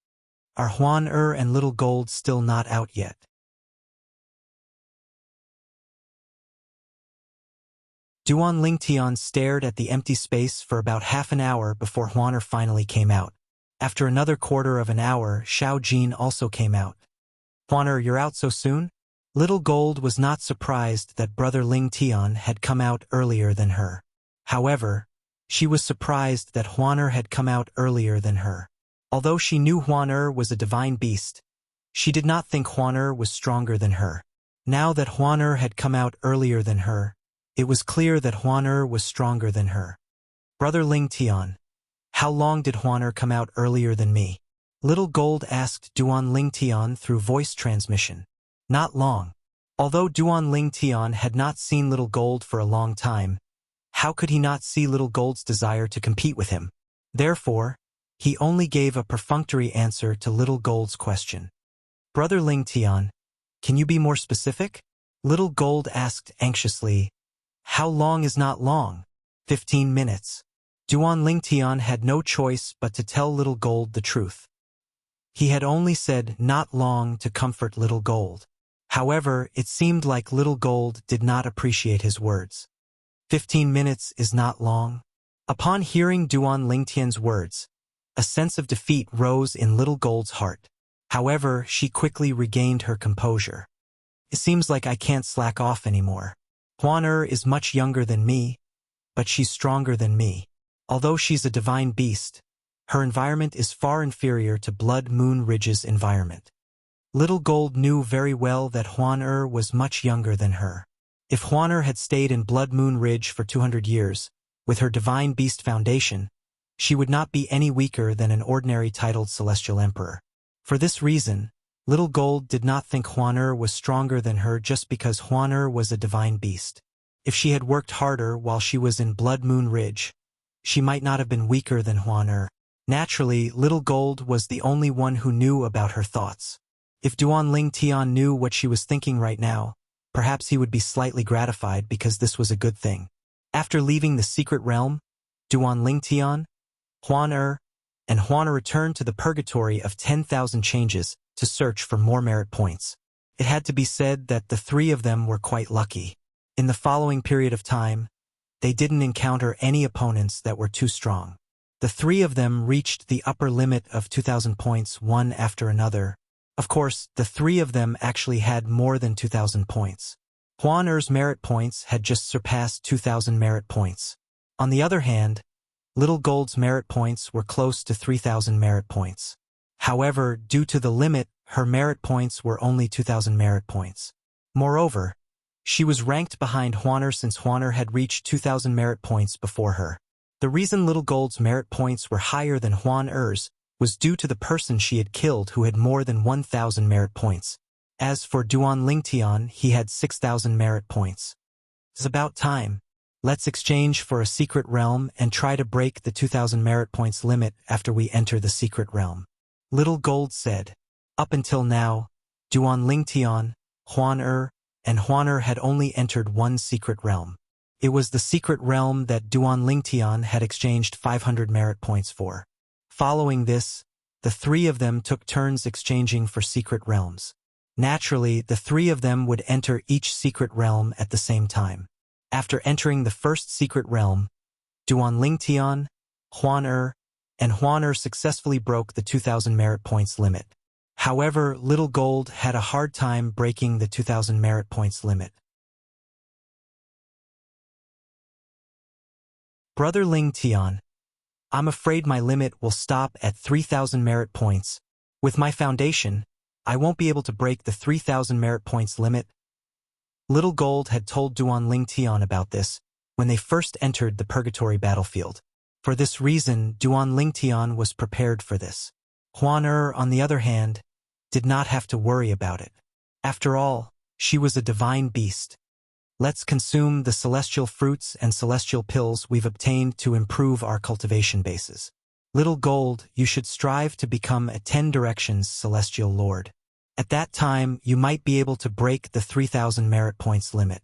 Are Huan and Little Gold still not out yet? Duan Lingtian stared at the empty space for about half an hour before Huan finally came out. After another quarter of an hour, Xiao Jin also came out. Huan, you're out so soon? Little Gold was not surprised that brother Lingtian had come out earlier than her. However, she was surprised that Huan had come out earlier than her. Although she knew Huan was a divine beast, she did not think Huan was stronger than her. Now that Huan had come out earlier than her, it was clear that Huan was stronger than her. Brother Lingtian, how long did Huan come out earlier than me? Little Gold asked Duan Lingtian through voice transmission. Not long. Although Duan Lingtian had not seen Little Gold for a long time, how could he not see Little Gold's desire to compete with him? Therefore, he only gave a perfunctory answer to Little Gold's question. Brother Lingtian, can you be more specific? Little Gold asked anxiously. How long is not long? 15 minutes. Duan Lingtian had no choice but to tell Little Gold the truth. He had only said not long to comfort Little Gold. However, it seemed like Little Gold did not appreciate his words. 15 minutes is not long. Upon hearing Duan Lingtian's words, a sense of defeat rose in Little Gold's heart. However, she quickly regained her composure. It seems like I can't slack off anymore. Huan is much younger than me, but she's stronger than me. Although she's a divine beast, her environment is far inferior to Blood Moon Ridge's environment. Little Gold knew very well that Huan was much younger than her. If Huan had stayed in Blood Moon Ridge for 200 years, with her divine beast foundation, she would not be any weaker than an ordinary titled Celestial Emperor. For this reason, Little Gold did not think Huan was stronger than her just because Huan was a divine beast. If she had worked harder while she was in Blood Moon Ridge, she might not have been weaker than Huan. Naturally, Little Gold was the only one who knew about her thoughts. If Duan Lingtian knew what she was thinking right now, perhaps he would be slightly gratified because this was a good thing. After leaving the secret realm, Duan Lingtian, Huan and Huan returned to the purgatory of 10,000 changes to search for more merit points. It had to be said that the 3 of them were quite lucky. In the following period of time, they didn't encounter any opponents that were too strong. The 3 of them reached the upper limit of 2,000 points one after another. Of course, the 3 of them actually had more than 2,000 points. Huan's merit points had just surpassed 2,000 merit points. On the other hand, Little Gold's merit points were close to 3,000 merit points. However, due to the limit, her merit points were only 2,000 merit points. Moreover, she was ranked behind Huan since Huan had reached 2,000 merit points before her. The reason Little Gold's merit points were higher than Huan's was due to the person she had killed who had more than 1,000 merit points. As for Duan Lingtian, he had 6,000 merit points. It's about time. Let's exchange for a secret realm and try to break the 2,000 merit points limit after we enter the secret realm. Little Gold said. Up until now, Duan Lingtian, Huan and Huan had only entered one secret realm. It was the secret realm that Duan Lingtian had exchanged 500 merit points for. Following this, the three of them took turns exchanging for secret realms. Naturally, the three of them would enter each secret realm at the same time. After entering the first secret realm, Duan Lingtian, and Huan successfully broke the 2,000 merit points limit. However, Little Gold had a hard time breaking the 2,000 merit points limit. Brother Lingtian, I'm afraid my limit will stop at 3,000 merit points. With my foundation, I won't be able to break the 3,000 merit points limit. Little Gold had told Duan Lingtian about this when they first entered the Purgatory battlefield. For this reason, Duan Lingtian was prepared for this. Huan, on the other hand, did not have to worry about it. After all, she was a divine beast. Let's consume the celestial fruits and celestial pills we've obtained to improve our cultivation bases. Little Gold, you should strive to become a 10 Directions Celestial Lord. At that time, you might be able to break the 3,000 merit points limit.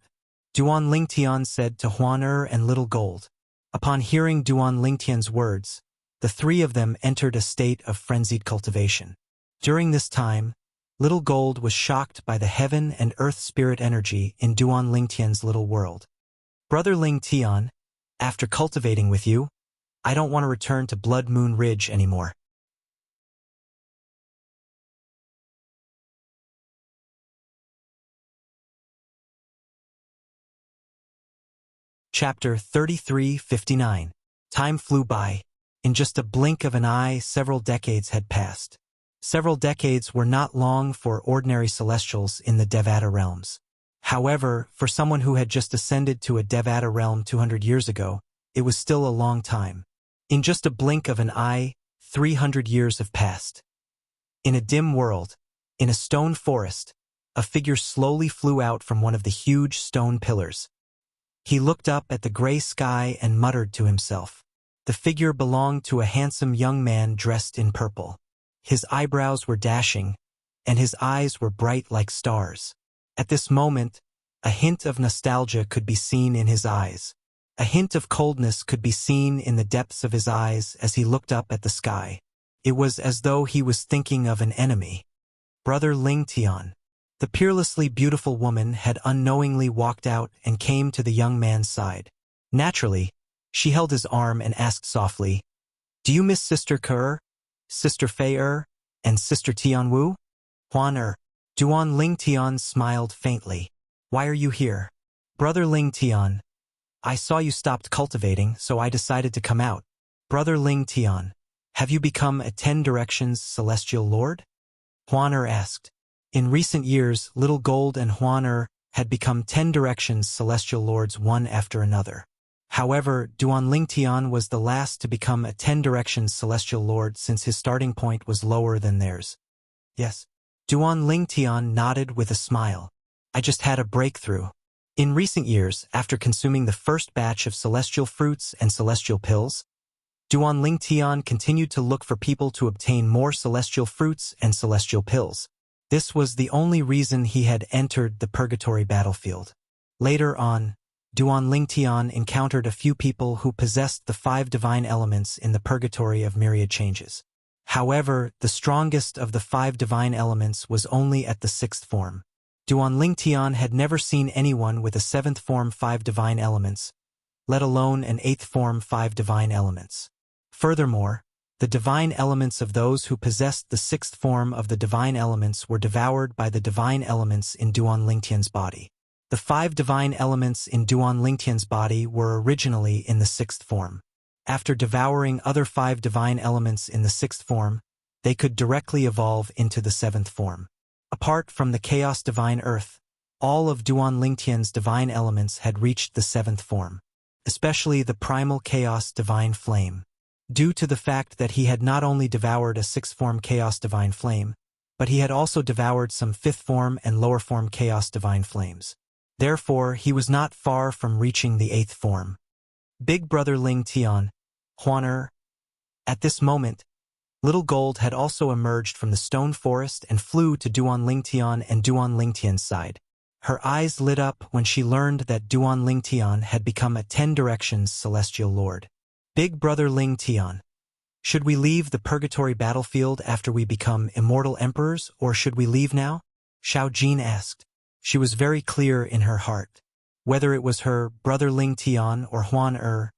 Duan Lingtian said to Huan and Little Gold. Upon hearing Duan Lingtian's words, the three of them entered a state of frenzied cultivation. During this time, Little Gold was shocked by the heaven and earth spirit energy in Duan Lingtian's little world. Brother Lingtian, after cultivating with you, I don't want to return to Blood Moon Ridge anymore. Chapter 33:59. Time flew by. In just a blink of an eye, several decades had passed. Several decades were not long for ordinary celestials in the Devata realms. However, for someone who had just ascended to a Devata realm 200 years ago, it was still a long time. In just a blink of an eye, 300 years have passed. In a dim world, in a stone forest, a figure slowly flew out from one of the huge stone pillars. He looked up at the gray sky and muttered to himself. The figure belonged to a handsome young man dressed in purple. His eyebrows were dashing, and his eyes were bright like stars. At this moment, a hint of nostalgia could be seen in his eyes. A hint of coldness could be seen in the depths of his eyes as he looked up at the sky. It was as though he was thinking of an enemy. Brother Lingtian. The peerlessly beautiful woman had unknowingly walked out and came to the young man's side. Naturally, she held his arm and asked softly, "Do you miss Sister Ke, Sister Fei and Sister Tianwu?" Huan Duan Lingtian smiled faintly. "Why are you here?" Brother Lingtian. "I saw you stopped cultivating, so I decided to come out." Brother Lingtian. "Have you become a 10 Directions Celestial Lord?" Huan asked. In recent years, Little Gold and Huan had become 10 Directions Celestial Lords one after another. However, Duan Lingtian was the last to become a 10 Directions Celestial Lord since his starting point was lower than theirs. Yes. Duan Lingtian nodded with a smile. "I just had a breakthrough." In recent years, after consuming the first batch of celestial fruits and celestial pills, Duan Lingtian continued to look for people to obtain more celestial fruits and celestial pills. This was the only reason he had entered the Purgatory battlefield. Later on, Duan Lingtian encountered a few people who possessed the 5 divine elements in the Purgatory of Myriad Changes. However, the strongest of the 5 divine elements was only at the 6th form. Duan Lingtian had never seen anyone with a 7th form 5 divine elements, let alone an 8th form 5 divine elements. Furthermore, the divine elements of those who possessed the 6th form of the divine elements were devoured by the divine elements in Duan Lingtian's body. The 5 divine elements in Duan Lingtian's body were originally in the 6th form. After devouring other 5 divine elements in the 6th form, they could directly evolve into the 7th form. Apart from the Chaos Divine Earth, all of Duan Lingtian's divine elements had reached the 7th form, especially the Primal Chaos Divine Flame. Due to the fact that he had not only devoured a 6th form Chaos Divine Flame, but he had also devoured some 5th form and lower form Chaos Divine Flames. Therefore, he was not far from reaching the 8th form. Big Brother Lingtian, Huan. At this moment, Little Gold had also emerged from the stone forest and flew to Duan Lingtian and Duan Lingtian's side. Her eyes lit up when she learned that Duan Ling Tian had become a 10 Directions Celestial Lord. Big Brother Ling Tian, should we leave the purgatory battlefield after we become immortal emperors, or should we leave now? Xiao Jin asked. She was very clear in her heart. Whether it was her brother Ling Tian or Huan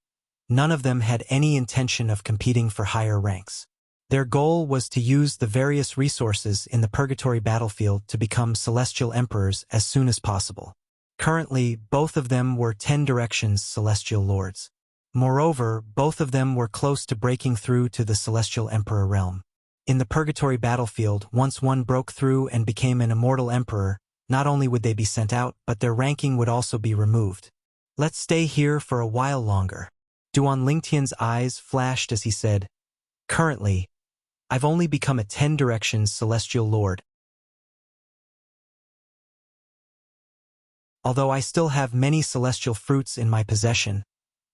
none of them had any intention of competing for higher ranks. Their goal was to use the various resources in the purgatory battlefield to become celestial emperors as soon as possible. Currently, both of them were 10 Directions Celestial Lords. Moreover, both of them were close to breaking through to the Celestial Emperor realm. In the purgatory battlefield, once one broke through and became an immortal emperor, not only would they be sent out, but their ranking would also be removed. Let's stay here for a while longer. Duan Lingtian's eyes flashed as he said, currently, I've only become a 10 Directions Celestial Lord. Although I still have many celestial fruits in my possession,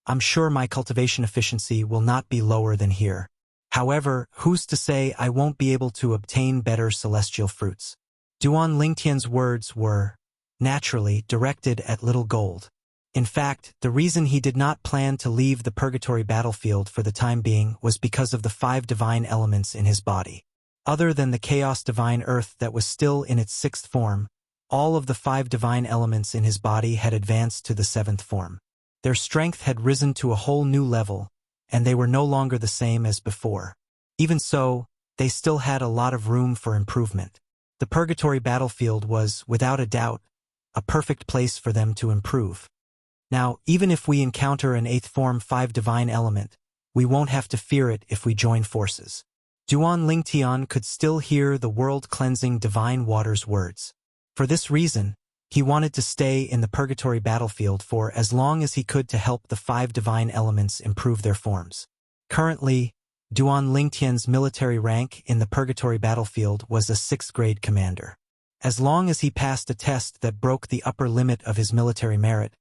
I'm sure my cultivation efficiency will not be lower than here. However, who's to say I won't be able to obtain better celestial fruits? Duan Lingtian's words were, naturally, directed at Little Gold. In fact, the reason he did not plan to leave the purgatory battlefield for the time being was because of the 5 divine elements in his body. Other than the chaos divine earth that was still in its 6th form, all of the 5 divine elements in his body had advanced to the 7th form. Their strength had risen to a whole new level, and they were no longer the same as before. Even so, they still had a lot of room for improvement. The purgatory battlefield was, without a doubt, a perfect place for them to improve. Now, even if we encounter an 8th form 5 divine element, we won't have to fear it if we join forces. Duan Lingtian could still hear the world-cleansing divine water's words. For this reason, he wanted to stay in the purgatory battlefield for as long as he could to help the 5 divine elements improve their forms. Currently, Duan Lingtian's military rank in the purgatory battlefield was a 6th grade commander. As long as he passed a test that broke the upper limit of his military merit,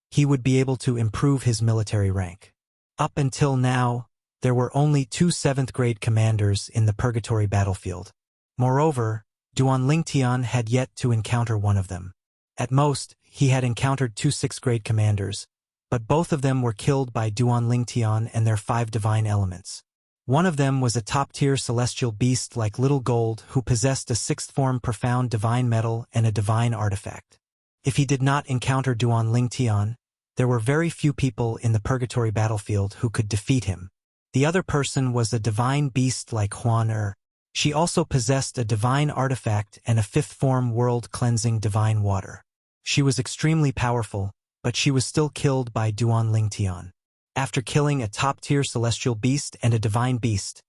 he would be able to improve his military rank. Up until now, there were only 2 7th grade commanders in the purgatory battlefield. Moreover, Duan Lingtian had yet to encounter one of them. At most, he had encountered 2 6th grade commanders, but both of them were killed by Duan Lingtian and their 5 divine elements. One of them was a top-tier celestial beast like Little Gold who possessed a 6th form profound divine metal and a divine artifact. If he did not encounter Duan Lingtian, there were very few people in the purgatory battlefield who could defeat him. The other person was a divine beast like Huan. She also possessed a divine artifact and a 5th form world-cleansing divine water. She was extremely powerful, but she was still killed by Duan Lingtian. After killing a top-tier celestial beast and a divine beast,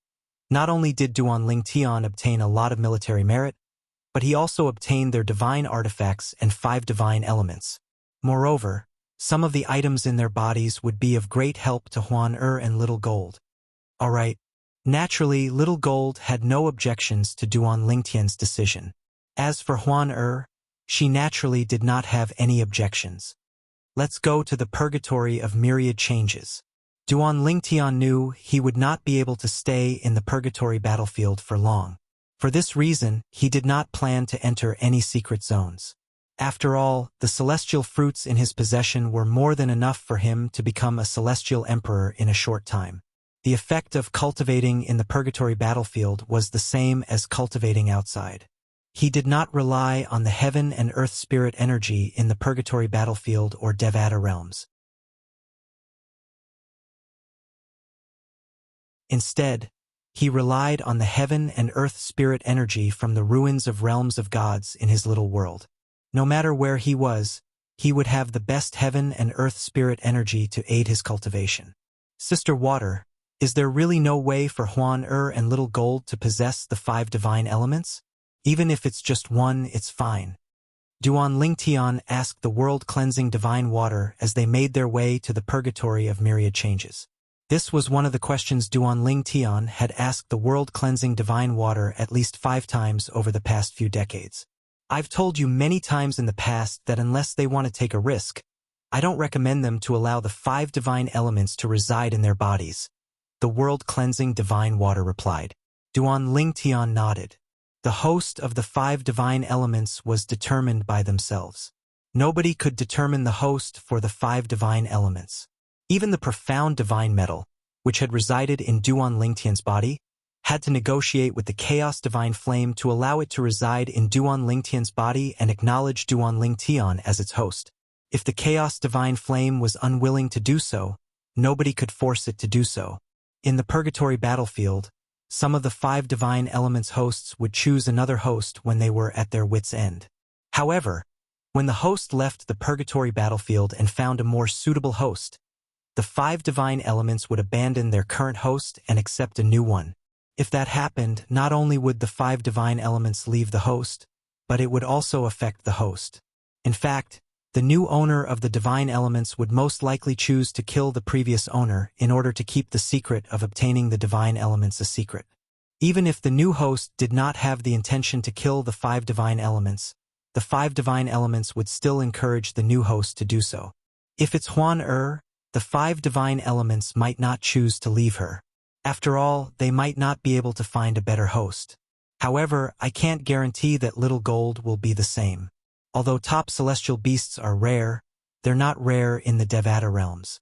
not only did Duan Lingtian obtain a lot of military merit, but he also obtained their divine artifacts and 5 divine elements. Moreover, some of the items in their bodies would be of great help to Huan and Little Gold. Alright. Naturally, Little Gold had no objections to Duan Lingtian's decision. As for Huan she naturally did not have any objections. Let's go to the purgatory of myriad changes. Duan Lingtian knew he would not be able to stay in the purgatory battlefield for long. For this reason, he did not plan to enter any secret zones. After all, the celestial fruits in his possession were more than enough for him to become a celestial emperor in a short time. The effect of cultivating in the purgatory battlefield was the same as cultivating outside. He did not rely on the heaven and earth spirit energy in the purgatory battlefield or Devata realms. Instead, he relied on the heaven and earth spirit energy from the ruins of realms of gods in his little world. No matter where he was, he would have the best heaven and earth spirit energy to aid his cultivation. Sister Water, is there really no way for Huan and Little Gold to possess the 5 divine elements? Even if it's just one, it's fine. Duan Lingtian asked the world-cleansing divine water as they made their way to the purgatory of myriad changes. This was one of the questions Duan Lingtian had asked the world-cleansing divine water at least 5 times over the past few decades. I've told you many times in the past that unless they want to take a risk, I don't recommend them to allow the 5 divine elements to reside in their bodies. The world-cleansing divine water replied. Duan Lingtian nodded. The host of the 5 divine elements was determined by themselves. Nobody could determine the host for the 5 divine elements. Even the profound divine metal, which had resided in Duan Lingtian's body, had to negotiate with the chaos divine flame to allow it to reside in Duan Lingtian's body and acknowledge Duan Lingtian as its host. If the chaos divine flame was unwilling to do so, nobody could force it to do so. In the purgatory battlefield, some of the 5 divine elements hosts would choose another host when they were at their wits' end. However, when the host left the purgatory battlefield and found a more suitable host, the 5 divine elements would abandon their current host and accept a new one. If that happened, not only would the 5 divine elements leave the host, but it would also affect the host. In fact, the new owner of the divine elements would most likely choose to kill the previous owner in order to keep the secret of obtaining the divine elements a secret. Even if the new host did not have the intention to kill the 5 divine elements, the 5 divine elements would still encourage the new host to do so. If it's Huan the 5 divine elements might not choose to leave her. After all, they might not be able to find a better host. However, I can't guarantee that Little Gold will be the same. Although top celestial beasts are rare, they're not rare in the Devata realms.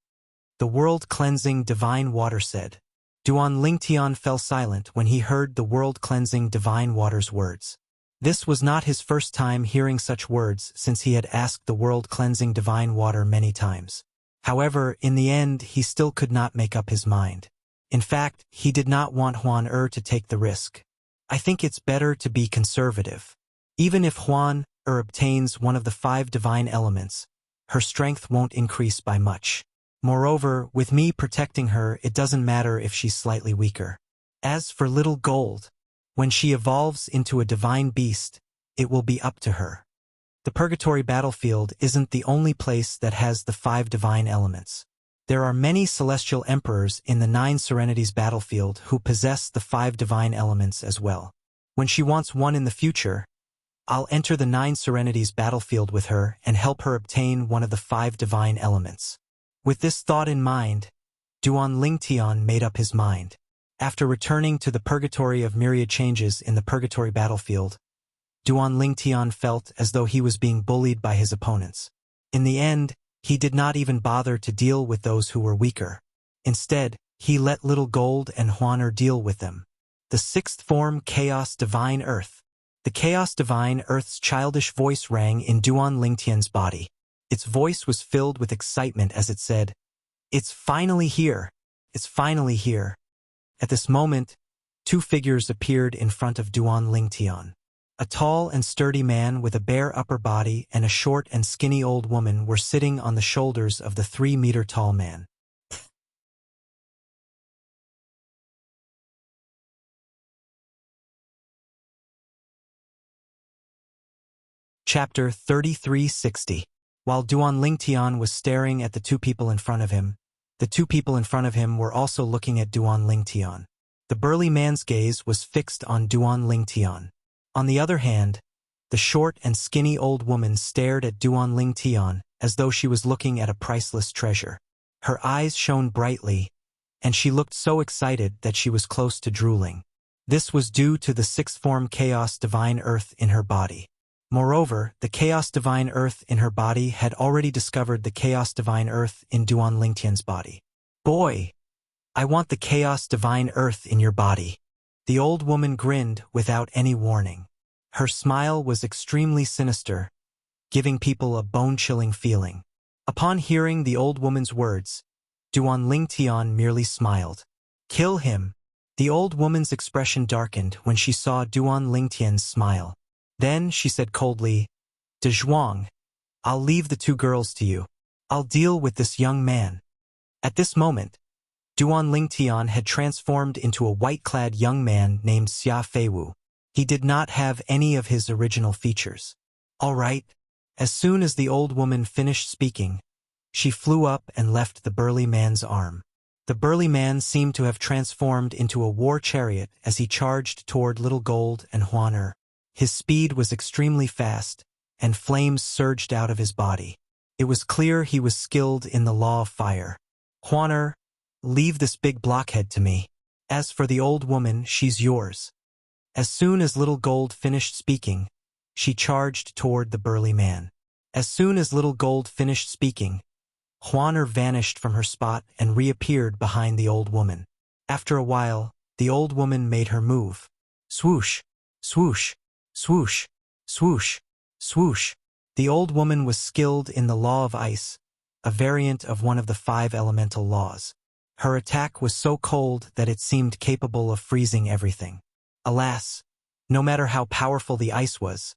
The world-cleansing divine water said. Duan Lingtian fell silent when he heard the world-cleansing divine water's words. This was not his first time hearing such words since he had asked the world-cleansing divine water many times. However, in the end, he still could not make up his mind. In fact, he did not want Huan to take the risk. I think it's better to be conservative. Even if Huan obtains one of the 5 divine elements, her strength won't increase by much. Moreover, with me protecting her, it doesn't matter if she's slightly weaker. As for Little Gold, when she evolves into a divine beast, it will be up to her. The purgatory battlefield isn't the only place that has the 5 divine elements. There are many celestial emperors in the 9 Serenities battlefield who possess the 5 divine elements as well. When she wants one in the future, I'll enter the 9 Serenities battlefield with her and help her obtain one of the 5 divine elements. With this thought in mind, Duan Lingtian made up his mind. After returning to the purgatory of myriad changes in the purgatory battlefield, Duan Lingtian felt as though he was being bullied by his opponents. In the end, he did not even bother to deal with those who were weaker. Instead, he let Little Gold and Huan deal with them. The 6th form Chaos Divine Earth. The Chaos Divine Earth's childish voice rang in Duan Lingtian's body. Its voice was filled with excitement as it said, "It's finally here! It's finally here!" At this moment, 2 figures appeared in front of Duan Lingtian. A tall and sturdy man with a bare upper body and a short and skinny old woman were sitting on the shoulders of the 3-meter-tall man. Chapter 3360. While Duan Lingtian was staring at the 2 people in front of him, the 2 people in front of him were also looking at Duan Lingtian. The burly man's gaze was fixed on Duan Lingtian. On the other hand, the short and skinny old woman stared at Duan Lingtian as though she was looking at a priceless treasure. Her eyes shone brightly, and she looked so excited that she was close to drooling. This was due to the 6th form Chaos Divine Earth in her body. Moreover, the Chaos Divine Earth in her body had already discovered the Chaos Divine Earth in Duan Lingtian's body. "Boy, I want the Chaos Divine Earth in your body." The old woman grinned without any warning. Her smile was extremely sinister, giving people a bone-chilling feeling. Upon hearing the old woman's words, Duan Lingtian merely smiled. "Kill him." The old woman's expression darkened when she saw Duan Lingtian's smile. Then she said coldly, "De Zhuang, I'll leave the 2 girls to you. I'll deal with this young man." At this moment, Duan Lingtian had transformed into a white-clad young man named Xia Feiwu. He did not have any of his original features. "All right." As soon as the old woman finished speaking, she flew up and left the burly man's arm. The burly man seemed to have transformed into a war chariot as he charged toward Little Gold and Huan. His speed was extremely fast, and flames surged out of his body. It was clear he was skilled in the law of fire. "Huan, leave this big blockhead to me. As for the old woman, she's yours." As soon as Little Gold finished speaking, she charged toward the burly man. As soon as Little Gold finished speaking, Huaner vanished from her spot and reappeared behind the old woman. After a while, the old woman made her move. Swoosh, swoosh, swoosh, swoosh, swoosh. The old woman was skilled in the law of ice, a variant of one of the 5 elemental laws. Her attack was so cold that it seemed capable of freezing everything. Alas, no matter how powerful the ice was,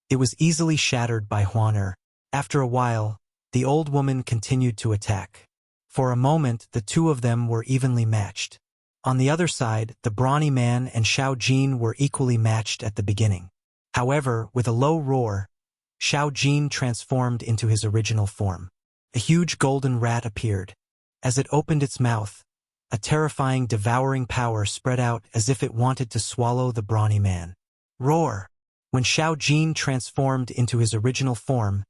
it was easily shattered by Huaner. After a while, the old woman continued to attack. For a moment, the two of them were evenly matched. On the other side, the brawny man and Xiao Jin were equally matched at the beginning. However, with a low roar, Xiao Jin transformed into his original form. A huge golden rat appeared. As it opened its mouth, a terrifying devouring power spread out as if it wanted to swallow the brawny man. Roar! When Xiao Jin transformed into his original form,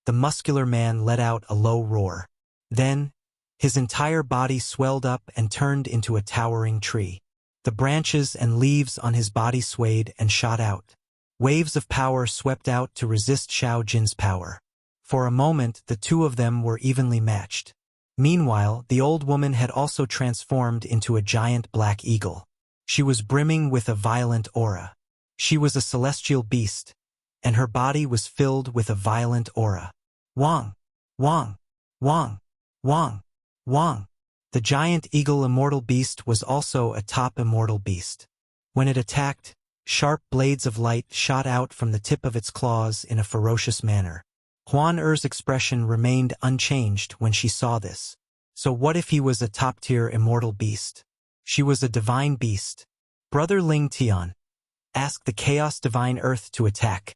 the muscular man let out a low roar. Then, his entire body swelled up and turned into a towering tree. The branches and leaves on his body swayed and shot out. Waves of power swept out to resist Xiao Jin's power. For a moment, the two of them were evenly matched. Meanwhile, the old woman had also transformed into a giant black eagle. She was brimming with a violent aura. She was a celestial beast, and her body was filled with a violent aura. Wang! Wang! Wang! Wang! Wang! The giant eagle immortal beast was also a top immortal beast. When it attacked, sharp blades of light shot out from the tip of its claws in a ferocious manner. Huan Er's expression remained unchanged when she saw this. So what if he was a top-tier immortal beast? She was a divine beast. Brother Ling Tian, ask the Chaos Divine Earth to attack,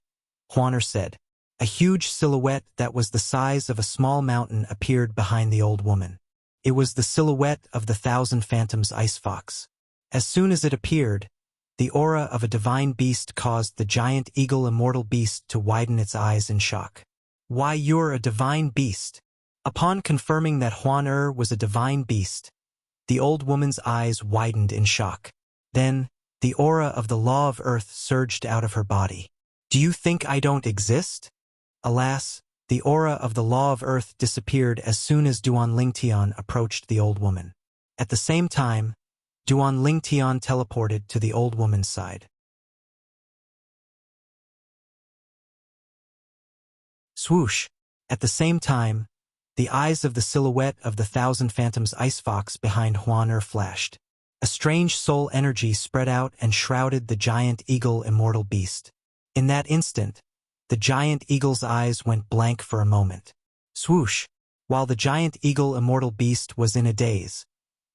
Huan Er said. A huge silhouette that was the size of a small mountain appeared behind the old woman. It was the silhouette of the Thousand Phantoms Ice Fox. As soon as it appeared, the aura of a divine beast caused the giant eagle immortal beast to widen its eyes in shock. Why, you're a divine beast? Upon confirming that Huan Er was a divine beast, the old woman's eyes widened in shock. Then, the aura of the law of earth surged out of her body. Do you think I don't exist? Alas, the aura of the law of earth disappeared as soon as Duan Lingtian approached the old woman. At the same time, Duan Lingtian teleported to the old woman's side. Swoosh! At the same time, the eyes of the silhouette of the Thousand Phantoms Ice Fox behind Huan Er flashed. A strange soul energy spread out and shrouded the giant eagle immortal beast. In that instant, the giant eagle's eyes went blank for a moment. Swoosh! While the giant eagle immortal beast was in a daze,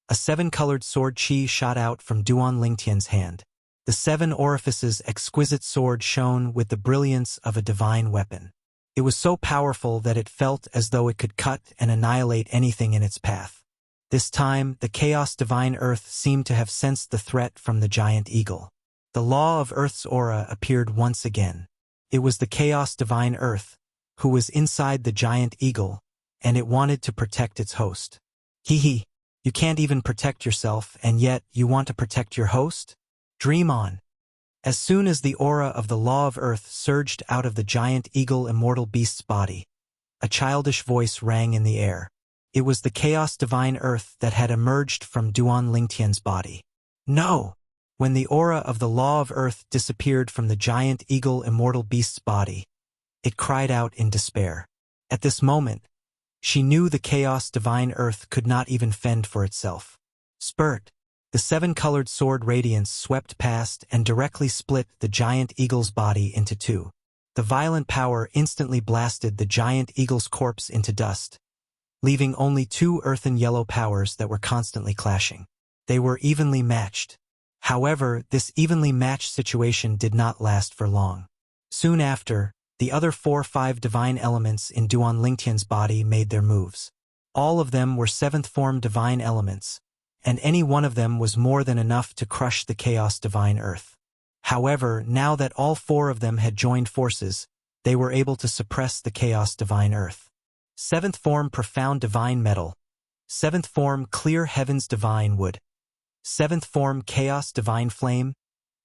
a 7-colored sword chi shot out from Duan Lingtian's hand. The 7 orifices exquisite sword shone with the brilliance of a divine weapon. It was so powerful that it felt as though it could cut and annihilate anything in its path. This time, the Chaos Divine Earth seemed to have sensed the threat from the giant eagle. The law of Earth's aura appeared once again. It was the Chaos Divine Earth, who was inside the giant eagle, and it wanted to protect its host. Hee, you can't even protect yourself, and yet you want to protect your host? Dream on. As soon as the aura of the law of earth surged out of the giant eagle immortal beast's body, a childish voice rang in the air. It was the Chaos Divine Earth that had emerged from Duan Lingtian's body. No! When the aura of the law of earth disappeared from the giant eagle immortal beast's body, it cried out in despair. At this moment, she knew the Chaos Divine Earth could not even fend for itself. Spurt! The 7-colored sword radiance swept past and directly split the giant eagle's body into 2. The violent power instantly blasted the giant eagle's corpse into dust, leaving only 2 earthen yellow powers that were constantly clashing. They were evenly matched. However, this evenly matched situation did not last for long. Soon after, the other 4-5 divine elements in Duan Lingtian's body made their moves. All of them were 7th form divine elements, and any one of them was more than enough to crush the Chaos Divine Earth. However, now that all 4 of them had joined forces, they were able to suppress the Chaos Divine Earth. 7th form Profound Divine Metal, 7th form Clear Heavens Divine Wood, 7th form Chaos Divine Flame,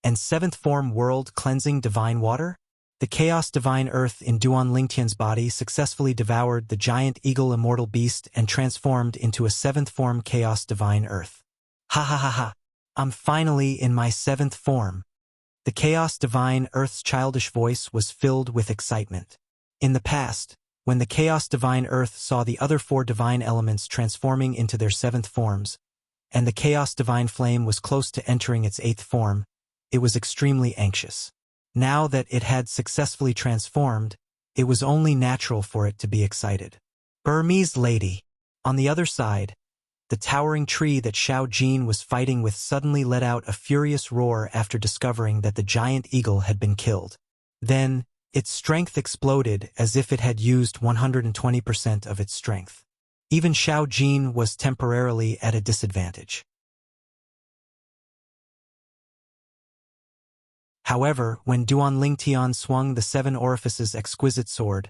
and 7th form World Cleansing Divine Water? The Chaos Divine Earth in Duan Lingtian's body successfully devoured the giant eagle immortal beast and transformed into a seventh form Chaos Divine Earth. Ha ha ha ha! I'm finally in my seventh form. The Chaos Divine Earth's childish voice was filled with excitement. In the past, when the Chaos Divine Earth saw the other four divine elements transforming into their seventh forms, and the Chaos Divine Flame was close to entering its eighth form, it was extremely anxious. Now that it had successfully transformed, it was only natural for it to be excited. Burmese lady. On the other side, the towering tree that Xiao Jin was fighting with suddenly let out a furious roar after discovering that the giant eagle had been killed. Then, its strength exploded as if it had used 120% of its strength. Even Xiao Jin was temporarily at a disadvantage. However, when Duan Lingtian swung the seven orifices exquisite sword,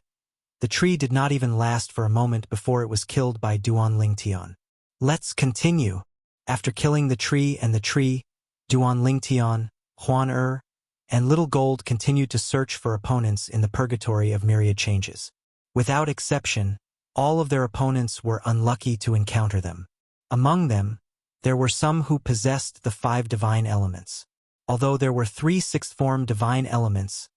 the tree did not even last for a moment before it was killed by Duan Lingtian. Let's continue. After killing the tree, Duan Lingtian, Huan and Little Gold continued to search for opponents in the purgatory of myriad changes. Without exception, all of their opponents were unlucky to encounter them. Among them, there were some who possessed the five divine elements. Although there were 3 sixth-form divine elements,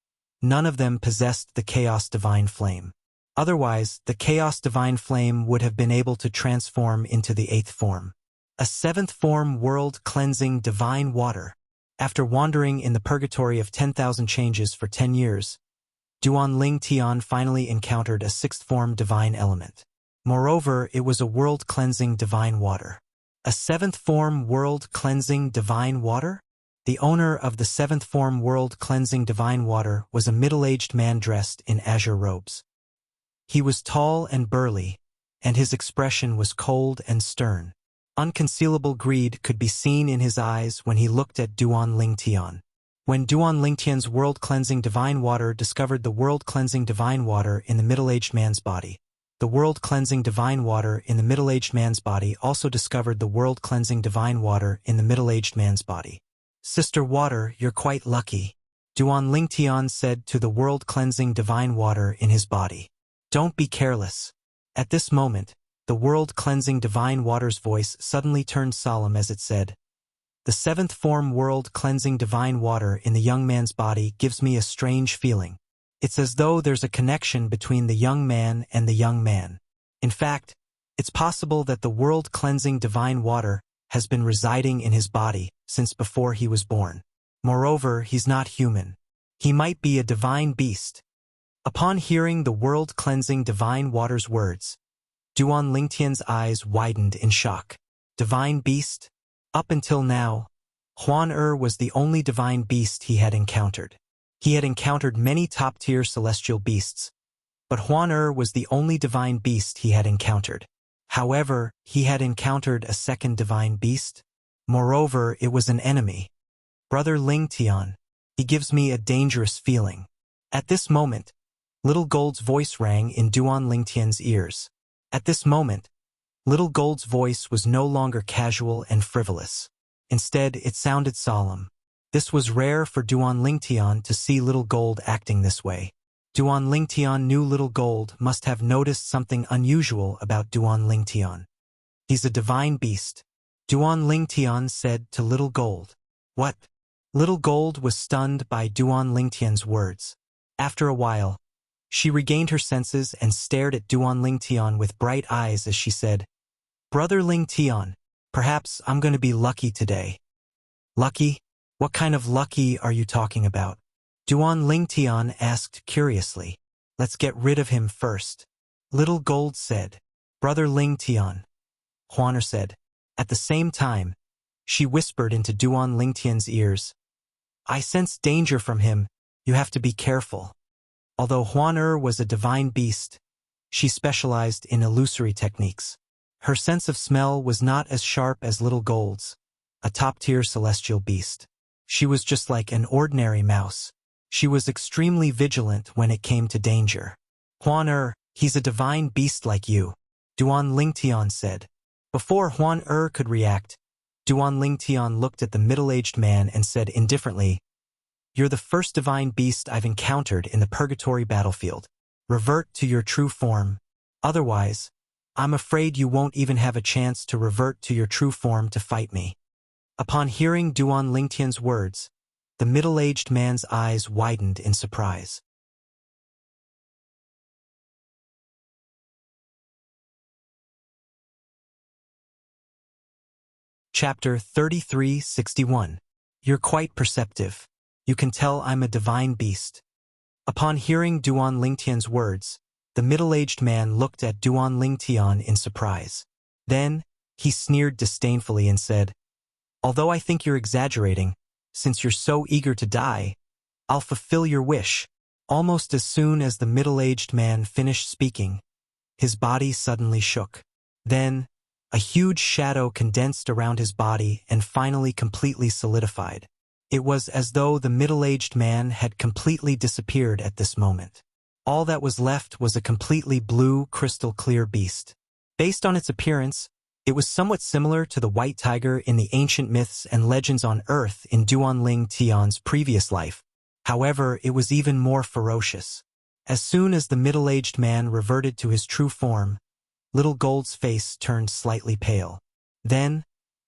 none of them possessed the Chaos Divine Flame. Otherwise, the Chaos Divine Flame would have been able to transform into the 8th form. A 7th form world-cleansing divine water. After wandering in the purgatory of 10,000 changes for 10 years, Duan Lingtian finally encountered a 6th form divine element. Moreover, it was a world-cleansing divine water. A 7th form world-cleansing divine water? The owner of the 7th form world-cleansing divine water was a middle-aged man dressed in azure robes. He was tall and burly, and his expression was cold and stern. Unconcealable greed could be seen in his eyes when he looked at Duan Lingtian. When Duan Lingtian's world-cleansing divine water discovered the world-cleansing divine water in the middle-aged man's body, the world-cleansing divine water in the middle-aged man's body also discovered the world-cleansing divine water in the middle-aged man's body. Sister Water, you're quite lucky, Duan Lingtian said to the world-cleansing divine water in his body. Don't be careless. At this moment, the world-cleansing divine water's voice suddenly turned solemn as it said, The 7th form world-cleansing divine water in the young man's body gives me a strange feeling. It's as though there's a connection between the young man and the young man. In fact, it's possible that the world-cleansing divine water has been residing in his body since before he was born. Moreover, he's not human. He might be a divine beast. Upon hearing the world-cleansing divine water's words, Duan Lingtian's eyes widened in shock. Divine beast? Up until now, Huan was the only divine beast he had encountered. He had encountered many top-tier celestial beasts, but Huan was the only divine beast he had encountered. However, he had encountered a second divine beast. Moreover, it was an enemy. Brother Lingtian, he gives me a dangerous feeling. At this moment, Little Gold's voice rang in Duan Lingtian's ears. At this moment, Little Gold's voice was no longer casual and frivolous. Instead, it sounded solemn. This was rare for Duan Lingtian to see Little Gold acting this way. Duan Lingtian knew Little Gold must have noticed something unusual about Duan Lingtian. He's a divine beast, Duan Lingtian said to Little Gold. What? Little Gold was stunned by Duan Lingtian's words. After a while, she regained her senses and stared at Duan Lingtian with bright eyes as she said, Brother Lingtian, perhaps I'm going to be lucky today. Lucky? What kind of lucky are you talking about? Duan Lingtian asked curiously. Let's get rid of him first. Little Gold said. Brother Lingtian. Huan said. At the same time, she whispered into Duan Lingtian's ears. I sense danger from him. You have to be careful. Although Huan was a divine beast, she specialized in illusory techniques. Her sense of smell was not as sharp as Little Gold's, a top-tier celestial beast. She was just like an ordinary mouse. She was extremely vigilant when it came to danger. Huan he's a divine beast like you, Duan Lingtian said. Before Huan could react, Duan Lingtian looked at the middle-aged man and said indifferently, You're the first divine beast I've encountered in the purgatory battlefield. Revert to your true form. Otherwise, I'm afraid you won't even have a chance to revert to your true form to fight me." Upon hearing Duan Lingtian's words, the middle-aged man's eyes widened in surprise. Chapter 3361. You're quite perceptive. You can tell I'm a divine beast. Upon hearing Duan Lingtian's words, the middle-aged man looked at Duan Lingtian in surprise. Then, he sneered disdainfully and said, "Although I think you're exaggerating, since you're so eager to die, I'll fulfill your wish." Almost as soon as the middle-aged man finished speaking, his body suddenly shook. Then, a huge shadow condensed around his body and finally completely solidified. It was as though the middle-aged man had completely disappeared at this moment. All that was left was a completely blue, crystal-clear beast. Based on its appearance, it was somewhat similar to the white tiger in the ancient myths and legends on Earth in Duan Ling Tian's previous life. However, it was even more ferocious. As soon as the middle-aged man reverted to his true form, Little Gold's face turned slightly pale. Then,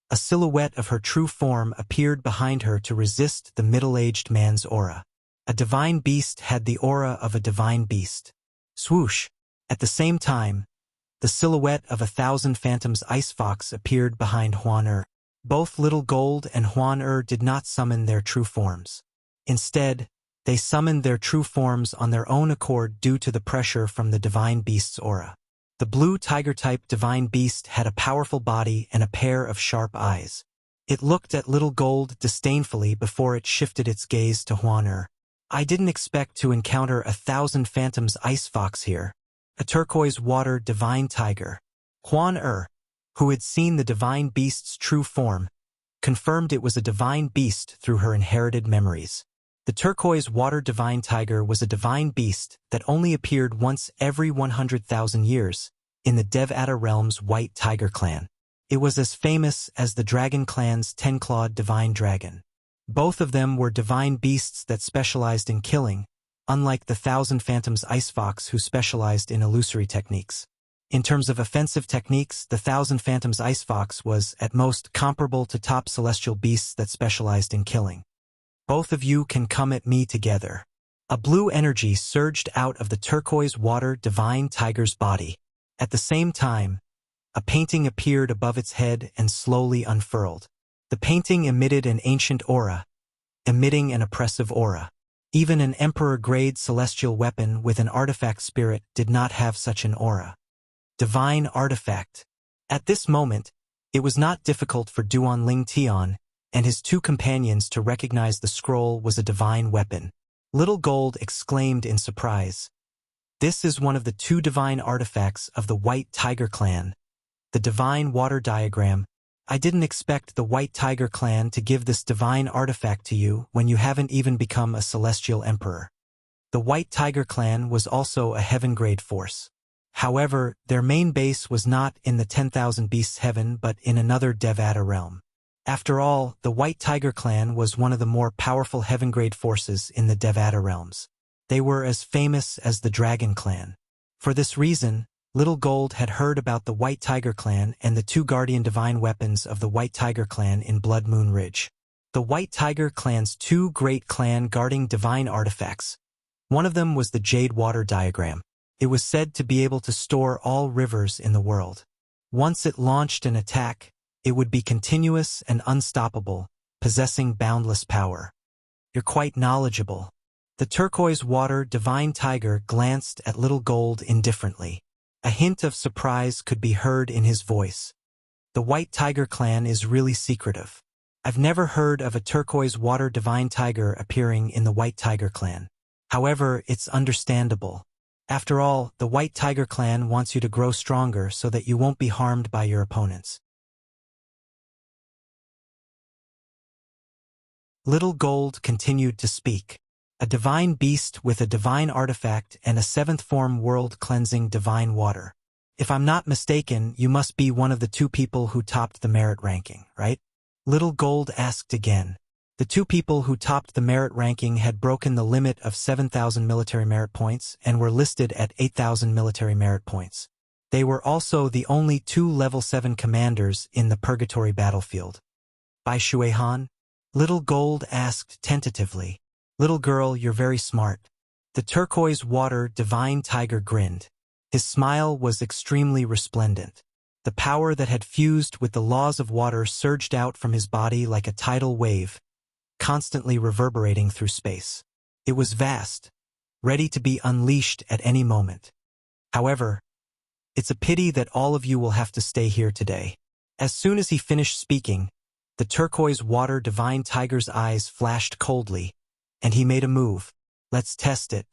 a silhouette of her true form appeared behind her to resist the middle-aged man's aura. A divine beast had the aura of a divine beast. Swoosh! At the same time, the silhouette of 1,000 Phantoms Ice Fox appeared behind Huan. Both Little Gold and Huan did not summon their true forms. Instead, they summoned their true forms on their own accord due to the pressure from the divine beast's aura. The blue tiger-type divine beast had a powerful body and a pair of sharp eyes. It looked at Little Gold disdainfully before it shifted its gaze to Huan. "I didn't expect to encounter 1,000 Phantoms Ice Fox here." A turquoise water divine tiger. Huan, who had seen the divine beast's true form, confirmed it was a divine beast through her inherited memories. The turquoise water divine tiger was a divine beast that only appeared once every 100,000 years in the Devata realm's White Tiger clan. It was as famous as the Dragon clan's 10-clawed divine dragon. Both of them were divine beasts that specialized in killing, unlike the 1,000 Phantoms Ice Fox who specialized in illusory techniques. In terms of offensive techniques, the 1,000 Phantoms Ice Fox was, at most, comparable to top celestial beasts that specialized in killing. "Both of you can come at me together." A blue energy surged out of the turquoise water divine tiger's body. At the same time, a painting appeared above its head and slowly unfurled. The painting emitted an ancient aura, emitting an oppressive aura. Even an emperor-grade celestial weapon with an artifact spirit did not have such an aura. Divine artifact. At this moment, it was not difficult for Duan Ling Tian and his two companions to recognize the scroll was a divine weapon. Little Gold exclaimed in surprise. "This is one of the two divine artifacts of the White Tiger clan. The divine water diagram. I didn't expect the White Tiger clan to give this divine artifact to you when you haven't even become a celestial emperor." The White Tiger clan was also a heaven-grade force. However, their main base was not in the 10,000 Beasts heaven but in another Devata realm. After all, the White Tiger clan was one of the more powerful heaven-grade forces in the Devata realms. They were as famous as the Dragon clan. For this reason, Little Gold had heard about the White Tiger clan and the two guardian divine weapons of the White Tiger clan in Blood Moon Ridge. The White Tiger clan's two great clan guarding divine artifacts. One of them was the Jade Water Diagram. It was said to be able to store all rivers in the world. Once it launched an attack, it would be continuous and unstoppable, possessing boundless power. "You're quite knowledgeable." The turquoise water divine tiger glanced at Little Gold indifferently. A hint of surprise could be heard in his voice. "The White Tiger clan is really secretive. I've never heard of a turquoise water divine tiger appearing in the White Tiger clan. However, it's understandable. After all, the White Tiger clan wants you to grow stronger so that you won't be harmed by your opponents." Little Gold continued to speak. "A divine beast with a divine artifact and a seventh form world-cleansing divine water. If I'm not mistaken, you must be one of the two people who topped the merit ranking, right?" Little Gold asked again. The two people who topped the merit ranking had broken the limit of 7,000 military merit points and were listed at 8,000 military merit points. They were also the only two level 7 commanders in the Purgatory battlefield. Bai Shuihan? Little Gold asked tentatively. Little girl, you're very smart. The turquoise water divine tiger grinned. His smile was extremely resplendent. The power that had fused with the laws of water surged out from his body like a tidal wave, constantly reverberating through space. It was vast, ready to be unleashed at any moment. However, it's a pity that all of you will have to stay here today. As soon as he finished speaking, the turquoise water divine tiger's eyes flashed coldly, and he made a move. Let's test it.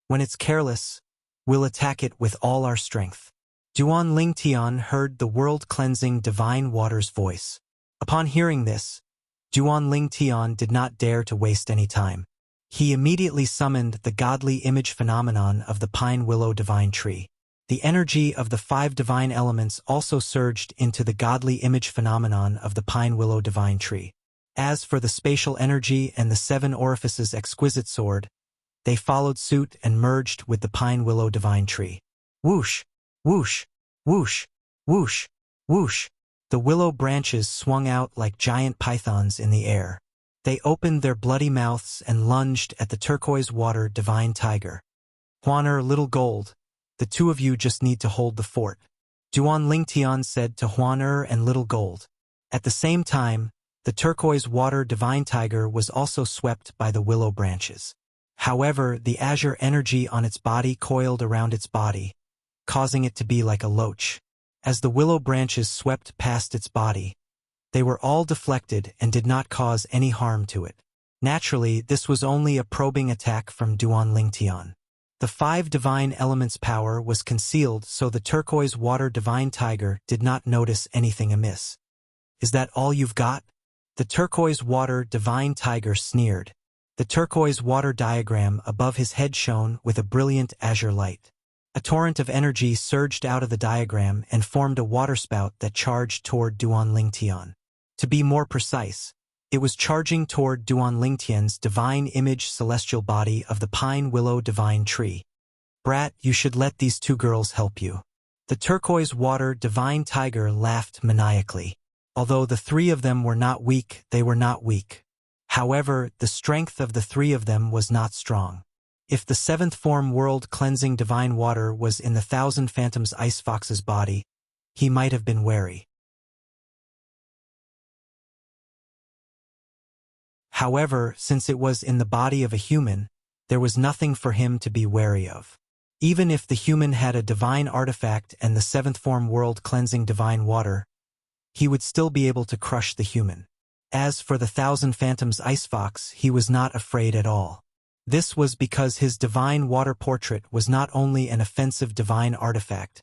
When it's careless, we'll attack it with all our strength. Duan Lingtian heard the world-cleansing divine water's voice. Upon hearing this, Duan Lingtian did not dare to waste any time. He immediately summoned the godly image phenomenon of the pine willow divine tree. The energy of the 5 divine elements also surged into the godly image phenomenon of the pine willow divine tree. As for the spatial energy and the 7 orifices exquisite sword, they followed suit and merged with the pine willow divine tree. Whoosh, whoosh, whoosh, whoosh, whoosh. The willow branches swung out like giant pythons in the air. They opened their bloody mouths and lunged at the turquoise water divine tiger. Huaner, Little Gold, the two of you just need to hold the fort, Duan Lingtian said to Huaner and Little Gold. At the same time, the turquoise water divine tiger was also swept by the willow branches. However, the azure energy on its body coiled around its body, causing it to be like a loach. As the willow branches swept past its body, they were all deflected and did not cause any harm to it. Naturally, this was only a probing attack from Duan Lingtian. The 5 divine elements' power was concealed, so the turquoise water divine tiger did not notice anything amiss. Is that all you've got? The turquoise water divine tiger sneered. The turquoise water diagram above his head shone with a brilliant azure light. A torrent of energy surged out of the diagram and formed a waterspout that charged toward Duan Lingtian. To be more precise, it was charging toward Duan Lingtian's divine image celestial body of the pine willow divine tree. Brat, you should let these 2 girls help you. The turquoise water divine tiger laughed maniacally. Although the 3 of them were not weak, they were not weak. However, the strength of the 3 of them was not strong. If the 7th form world-cleansing divine water was in the 1,000 Phantoms Ice Fox's body, he might have been wary. However, since it was in the body of a human, there was nothing for him to be wary of. Even if the human had a divine artifact and the 7th form world-cleansing divine water, he would still be able to crush the human. As for the 1,000 Phantoms Ice Fox, he was not afraid at all. This was because his divine water portrait was not only an offensive divine artifact,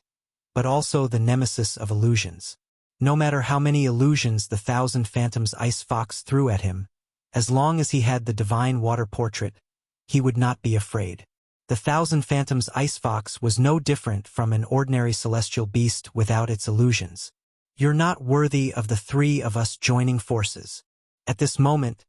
but also the nemesis of illusions. No matter how many illusions the 1,000 Phantoms Ice Fox threw at him, as long as he had the divine water portrait, he would not be afraid. The 1,000 Phantoms Ice Fox was no different from an ordinary celestial beast without its illusions. You're not worthy of the 3 of us joining forces. At this moment,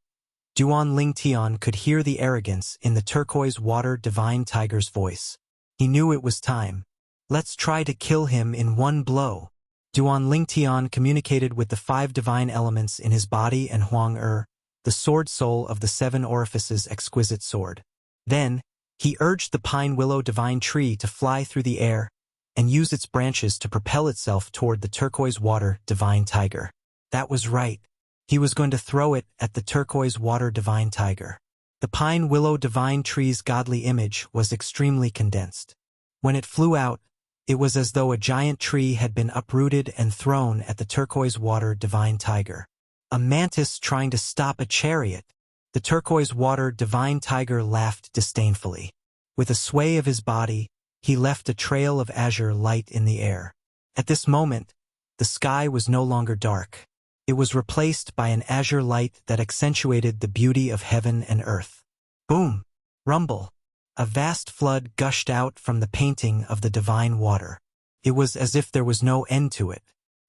Duan Lingtian could hear the arrogance in the turquoise water divine tiger's voice. He knew it was time. Let's try to kill him in one blow. Duan Lingtian communicated with the 5 divine elements in his body and Huang the sword soul of the 7 orifices exquisite sword. Then, he urged the pine willow divine tree to fly through the air and use its branches to propel itself toward the turquoise water divine tiger. That was right. He was going to throw it at the turquoise water divine tiger. The pine willow divine tree's godly image was extremely condensed. When it flew out, it was as though a giant tree had been uprooted and thrown at the turquoise water divine tiger. A mantis trying to stop a chariot. The turquoise water divine tiger laughed disdainfully. With a sway of his body, he left a trail of azure light in the air. At this moment, the sky was no longer dark. It was replaced by an azure light that accentuated the beauty of heaven and earth. Boom! Rumble! A vast flood gushed out from the painting of the divine water. It was as if there was no end to it.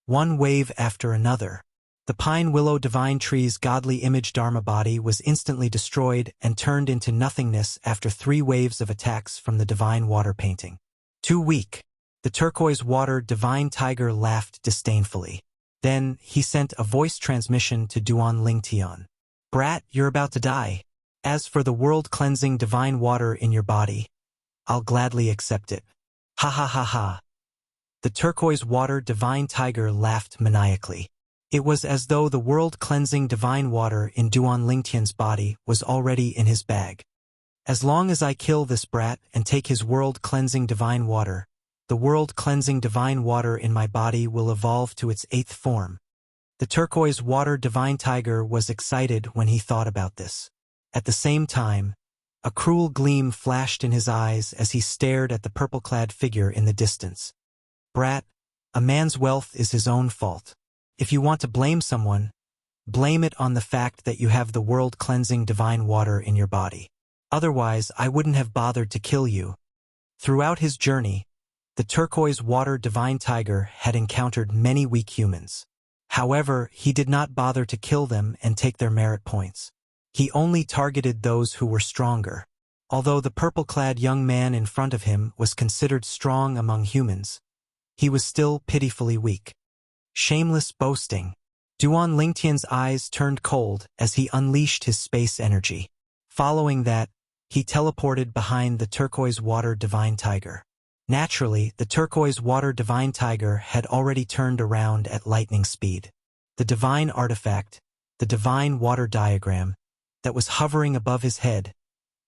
One wave after another. The pine willow divine tree's godly image Dharma body was instantly destroyed and turned into nothingness after 3 waves of attacks from the divine water painting. Too weak. The turquoise water divine tiger laughed disdainfully. Then he sent a voice transmission to Duan Lingtian. Brat, you're about to die. As for the world-cleansing divine water in your body, I'll gladly accept it. Ha ha ha ha. The turquoise water divine tiger laughed maniacally. It was as though the world-cleansing divine water in Duan Lingtian's body was already in his bag. As long as I kill this brat and take his world-cleansing divine water, the world-cleansing divine water in my body will evolve to its 8th form. The turquoise water divine tiger was excited when he thought about this. At the same time, a cruel gleam flashed in his eyes as he stared at the purple-clad figure in the distance. Brat, a man's wealth is his own fault. If you want to blame someone, blame it on the fact that you have the world-cleansing divine water in your body. Otherwise, I wouldn't have bothered to kill you. Throughout his journey, the turquoise water divine tiger had encountered many weak humans. However, he did not bother to kill them and take their merit points. He only targeted those who were stronger. Although the purple-clad young man in front of him was considered strong among humans, he was still pitifully weak. Shameless boasting. Duan Lingtian's eyes turned cold as he unleashed his space energy. Following that, he teleported behind the turquoise water divine tiger. Naturally, the turquoise water divine tiger had already turned around at lightning speed. The divine artifact, the divine water diagram, that was hovering above his head,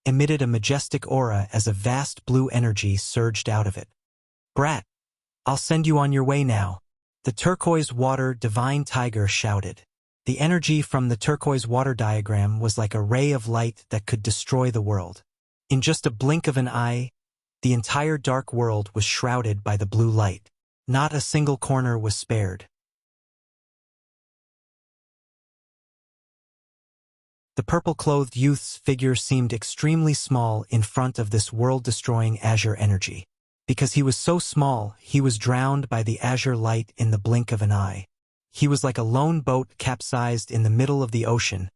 emitted a majestic aura as a vast blue energy surged out of it. Brat, I'll send you on your way now. The turquoise water divine tiger shouted. The energy from the turquoise water diagram was like a ray of light that could destroy the world. In just a blink of an eye, the entire dark world was shrouded by the blue light. Not a single corner was spared. The purple-clothed youth's figure seemed extremely small in front of this world-destroying azure energy. Because he was so small, he was drowned by the azure light in the blink of an eye. He was like a lone boat capsized in the middle of the ocean,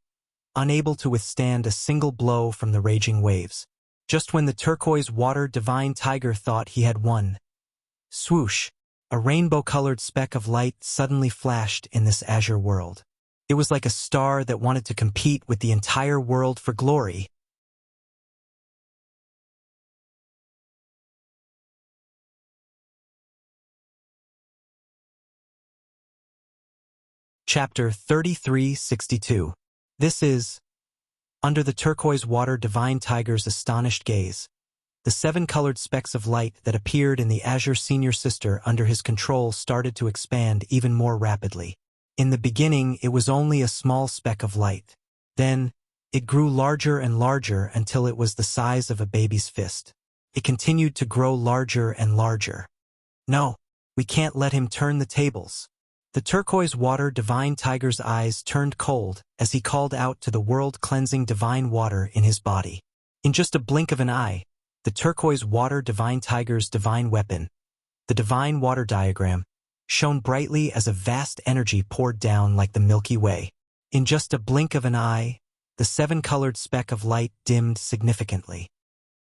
unable to withstand a single blow from the raging waves. Just when the turquoise water divine tiger thought he had won, swoosh, a rainbow-colored speck of light suddenly flashed in this azure world. It was like a star that wanted to compete with the entire world for glory. Chapter 3362. This is, under the turquoise water divine tiger's astonished gaze, the 7 colored specks of light that appeared in the azure senior sister under his control started to expand even more rapidly. In the beginning, it was only a small speck of light. Then, it grew larger and larger until it was the size of a baby's fist. It continued to grow larger and larger. No, we can't let him turn the tables. The turquoise water divine tiger's eyes turned cold as he called out to the world-cleansing divine water in his body. In just a blink of an eye, the turquoise water divine tiger's divine weapon, the divine water diagram, shone brightly as a vast energy poured down like the Milky Way. In just a blink of an eye, the 7-colored speck of light dimmed significantly.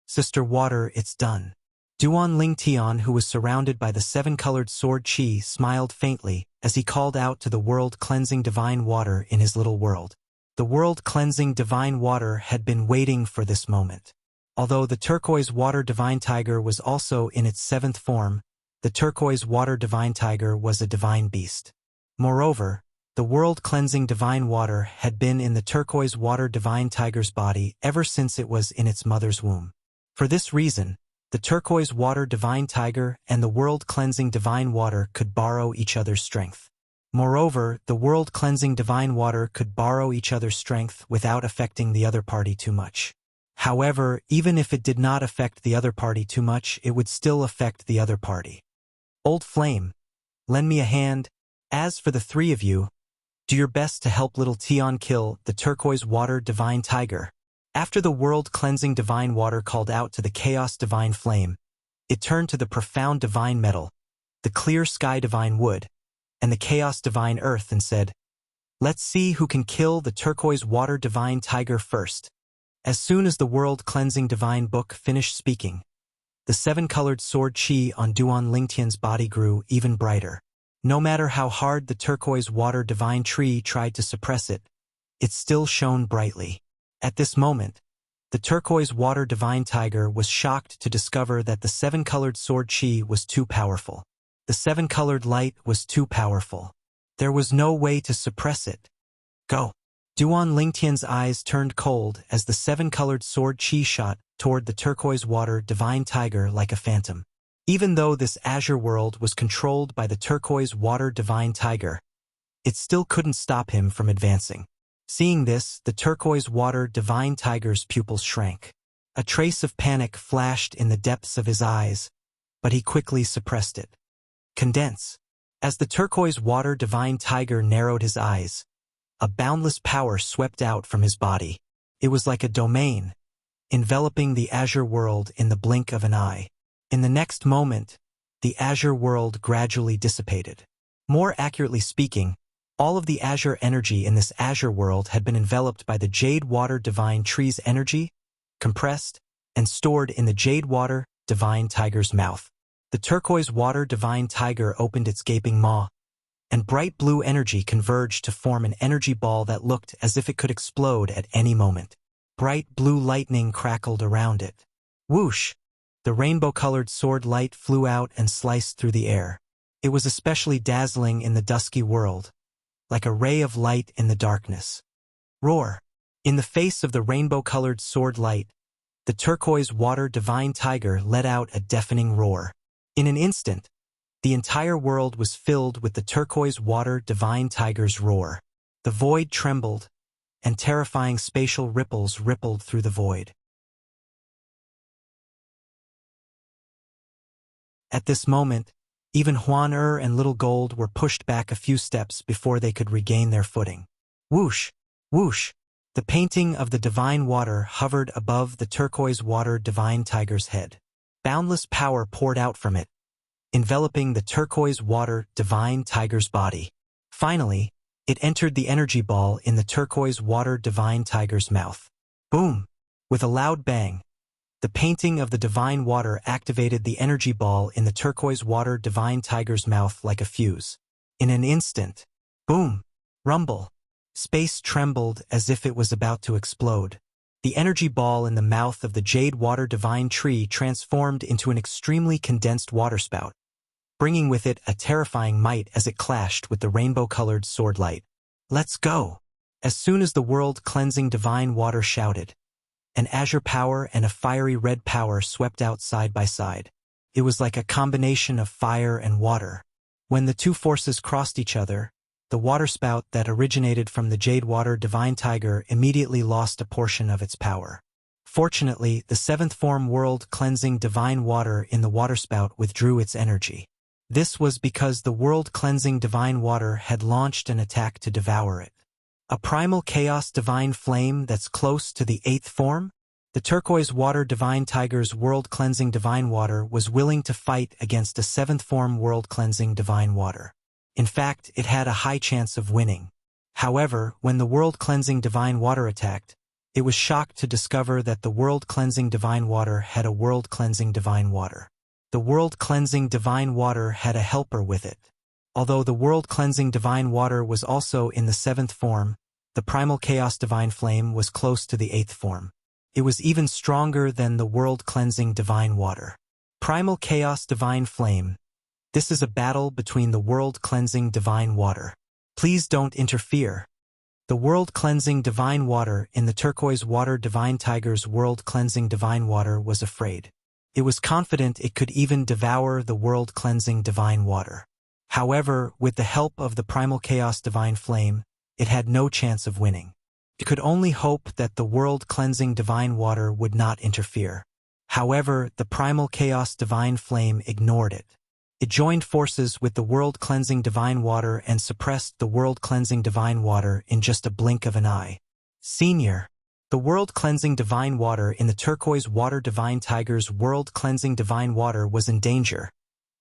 Sister Water, it's done. Duan Lingtian, who was surrounded by the 7-colored sword chi, smiled faintly as he called out to the world-cleansing divine water in his little world. The world-cleansing divine water had been waiting for this moment. Although the turquoise water divine tiger was also in its 7th form, the turquoise water divine tiger was a divine beast. Moreover, the world-cleansing divine water had been in the turquoise water divine tiger's body ever since it was in its mother's womb. For this reason, the turquoise water divine tiger and the world-cleansing divine water could borrow each other's strength. Moreover, the world-cleansing divine water could borrow each other's strength without affecting the other party too much. However, even if it did not affect the other party too much, it would still affect the other party. Old Flame, lend me a hand. As for the 3 of you, do your best to help little Tian kill the turquoise water divine tiger. After the world-cleansing divine water called out to the chaos divine flame, it turned to the profound divine metal, the clear sky divine wood, and the chaos divine earth and said, Let's see who can kill the turquoise water divine tiger first. As soon as the world-cleansing divine book finished speaking, the seven-colored sword chi on Duan Lingtian's body grew even brighter. No matter how hard the turquoise water divine tree tried to suppress it, it still shone brightly. At this moment, the turquoise water divine tiger was shocked to discover that the seven-colored sword chi was too powerful. The seven-colored light was too powerful. There was no way to suppress it. Go! Duan Lingtian's eyes turned cold as the seven-colored sword chi shot toward the turquoise water divine tiger like a phantom. Even though this azure world was controlled by the turquoise water divine tiger, it still couldn't stop him from advancing. Seeing this, the turquoise water divine tiger's pupils shrank. A trace of panic flashed in the depths of his eyes, but he quickly suppressed it. Condense. As the turquoise water divine tiger narrowed his eyes, a boundless power swept out from his body. It was like a domain, enveloping the azure world in the blink of an eye. In the next moment, the azure world gradually dissipated. More accurately speaking, all of the azure energy in this azure world had been enveloped by the jade water divine tree's energy, compressed, and stored in the jade water divine tiger's mouth. The turquoise water divine tiger opened its gaping maw, and bright blue energy converged to form an energy ball that looked as if it could explode at any moment. Bright blue lightning crackled around it. Whoosh! The rainbow-colored sword light flew out and sliced through the air. It was especially dazzling in the dusky world, like a ray of light in the darkness. Roar! In the face of the rainbow-colored sword light, the turquoise water divine tiger let out a deafening roar. In an instant, the entire world was filled with the turquoise water divine tiger's roar. The void trembled, and terrifying spatial ripples rippled through the void. At this moment, even Huan and Little Gold were pushed back a few steps before they could regain their footing. Whoosh! Whoosh! The painting of the divine water hovered above the turquoise water divine tiger's head. Boundless power poured out from it, enveloping the turquoise water divine tiger's body. Finally, it entered the energy ball in the turquoise water divine tiger's mouth. Boom! With a loud bang, the painting of the divine water activated the energy ball in the turquoise water divine tiger's mouth like a fuse. In an instant, boom! Rumble! Space trembled as if it was about to explode. The energy ball in the mouth of the jade water divine tree transformed into an extremely condensed waterspout, bringing with it a terrifying might as it clashed with the rainbow-colored sword light. Let's go! As soon as the world-cleansing divine water shouted, an azure power and a fiery red power swept out side by side. It was like a combination of fire and water. When the two forces crossed each other, the waterspout that originated from the jade water divine tiger immediately lost a portion of its power. Fortunately, the seventh form world-cleansing divine water in the waterspout withdrew its energy. This was because the world-cleansing divine water had launched an attack to devour it. A primal chaos divine flame that's close to the eighth form? The turquoise water divine tiger's world-cleansing divine water was willing to fight against a seventh form world-cleansing divine water. In fact, it had a high chance of winning. However, when the world-cleansing divine water attacked, it was shocked to discover that the world-cleansing divine water had a world-cleansing divine water. The world-cleansing divine water had a helper with it. Although the world-cleansing divine water was also in the seventh form, the primal chaos divine flame was close to the eighth form. It was even stronger than the world-cleansing divine water. Primal chaos divine flame. This is a battle between the world-cleansing divine water. Please don't interfere. The world-cleansing divine water in the turquoise water divine tiger's world-cleansing divine water was afraid. It was confident it could even devour the world-cleansing divine water. However, with the help of the primal chaos divine flame, it had no chance of winning. It could only hope that the world-cleansing divine water would not interfere. However, the primal chaos divine flame ignored it. It joined forces with the world-cleansing divine water and suppressed the world-cleansing divine water in just a blink of an eye. Senior. The world-cleansing divine water in the turquoise water divine tiger's world-cleansing divine water was in danger,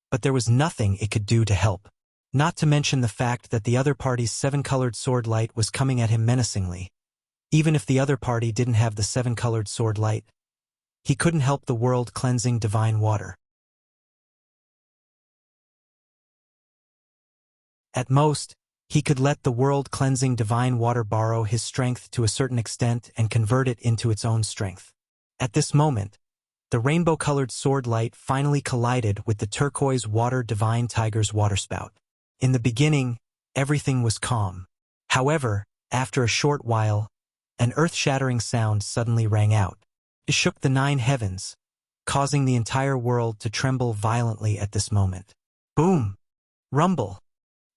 but there was nothing it could do to help. Not to mention the fact that the other party's seven-colored sword light was coming at him menacingly. Even if the other party didn't have the seven-colored sword light, he couldn't help the world-cleansing divine water. At most, he could let the world-cleansing divine water borrow his strength to a certain extent and convert it into its own strength. At this moment, the rainbow-colored sword light finally collided with the turquoise water divine tiger's waterspout. In the beginning, everything was calm. However, after a short while, an earth-shattering sound suddenly rang out. It shook the 9 heavens, causing the entire world to tremble violently at this moment. Boom! Rumble!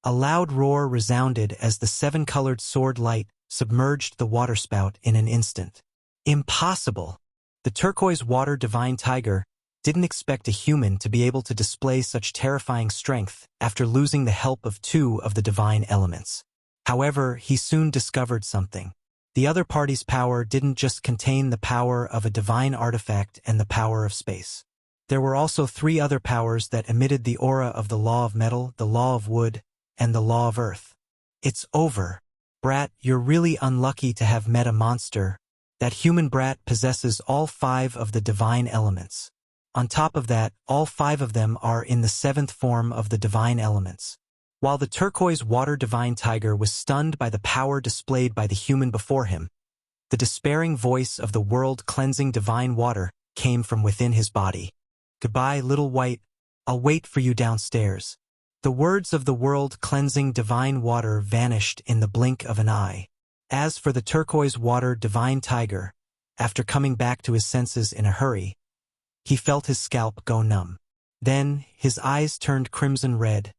A loud roar resounded as the 7-colored sword light submerged the waterspout in an instant. Impossible! The turquoise water divine tiger didn't expect a human to be able to display such terrifying strength after losing the help of 2 of the divine elements. However, he soon discovered something. The other party's power didn't just contain the power of a divine artifact and the power of space. There were also 3 other powers that emitted the aura of the law of metal, the law of wood, and the law of earth. It's over. Brat, you're really unlucky to have met a monster. That human brat possesses all 5 of the divine elements. On top of that, all 5 of them are in the 7th form of the divine elements. While the turquoise water divine tiger was stunned by the power displayed by the human before him, the despairing voice of the world-cleansing divine water came from within his body. Goodbye, little white. I'll wait for you downstairs. The words of the world-cleansing divine water vanished in the blink of an eye. As for the turquoise water divine tiger, after coming back to his senses in a hurry, he felt his scalp go numb. Then, his eyes turned crimson red,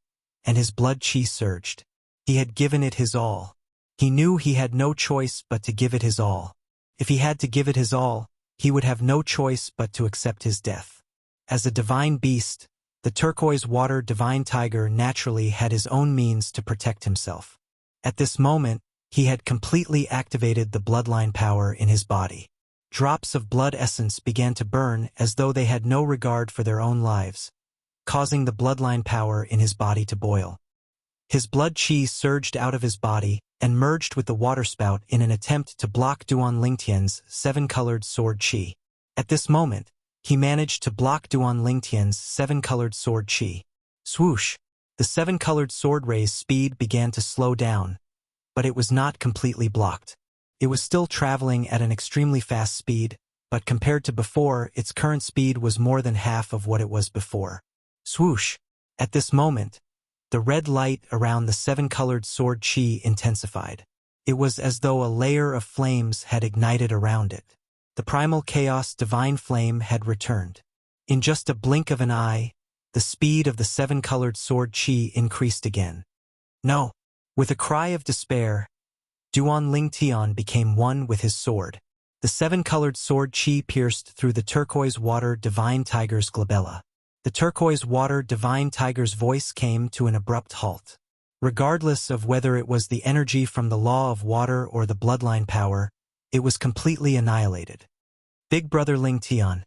and his blood chi surged. He had given it his all. He knew he had no choice but to give it his all. If he had to give it his all, he would have no choice but to accept his death. As a divine beast, the turquoise water divine tiger naturally had his own means to protect himself. At this moment, he had completely activated the bloodline power in his body. Drops of blood essence began to burn as though they had no regard for their own lives, causing the bloodline power in his body to boil. His blood chi surged out of his body and merged with the waterspout in an attempt to block Duan Lingtian's 7-colored sword chi. At this moment, he managed to block Duan Lingtian's 7-colored sword chi. Swoosh! The 7-colored sword ray's speed began to slow down, but it was not completely blocked. It was still traveling at an extremely fast speed, but compared to before, its current speed was more than half of what it was before. Swoosh! At this moment, the red light around the 7-colored sword chi intensified. It was as though a layer of flames had ignited around it. The primal chaos divine flame had returned. In just a blink of an eye, the speed of the 7-colored sword chi increased again. No! With a cry of despair, Duan Lingtian became one with his sword. The 7-colored sword chi pierced through the turquoise water divine tiger's glabella. The turquoise water divine tiger's voice came to an abrupt halt. Regardless of whether it was the energy from the law of water or the bloodline power, it was completely annihilated. Big brother Lingtian,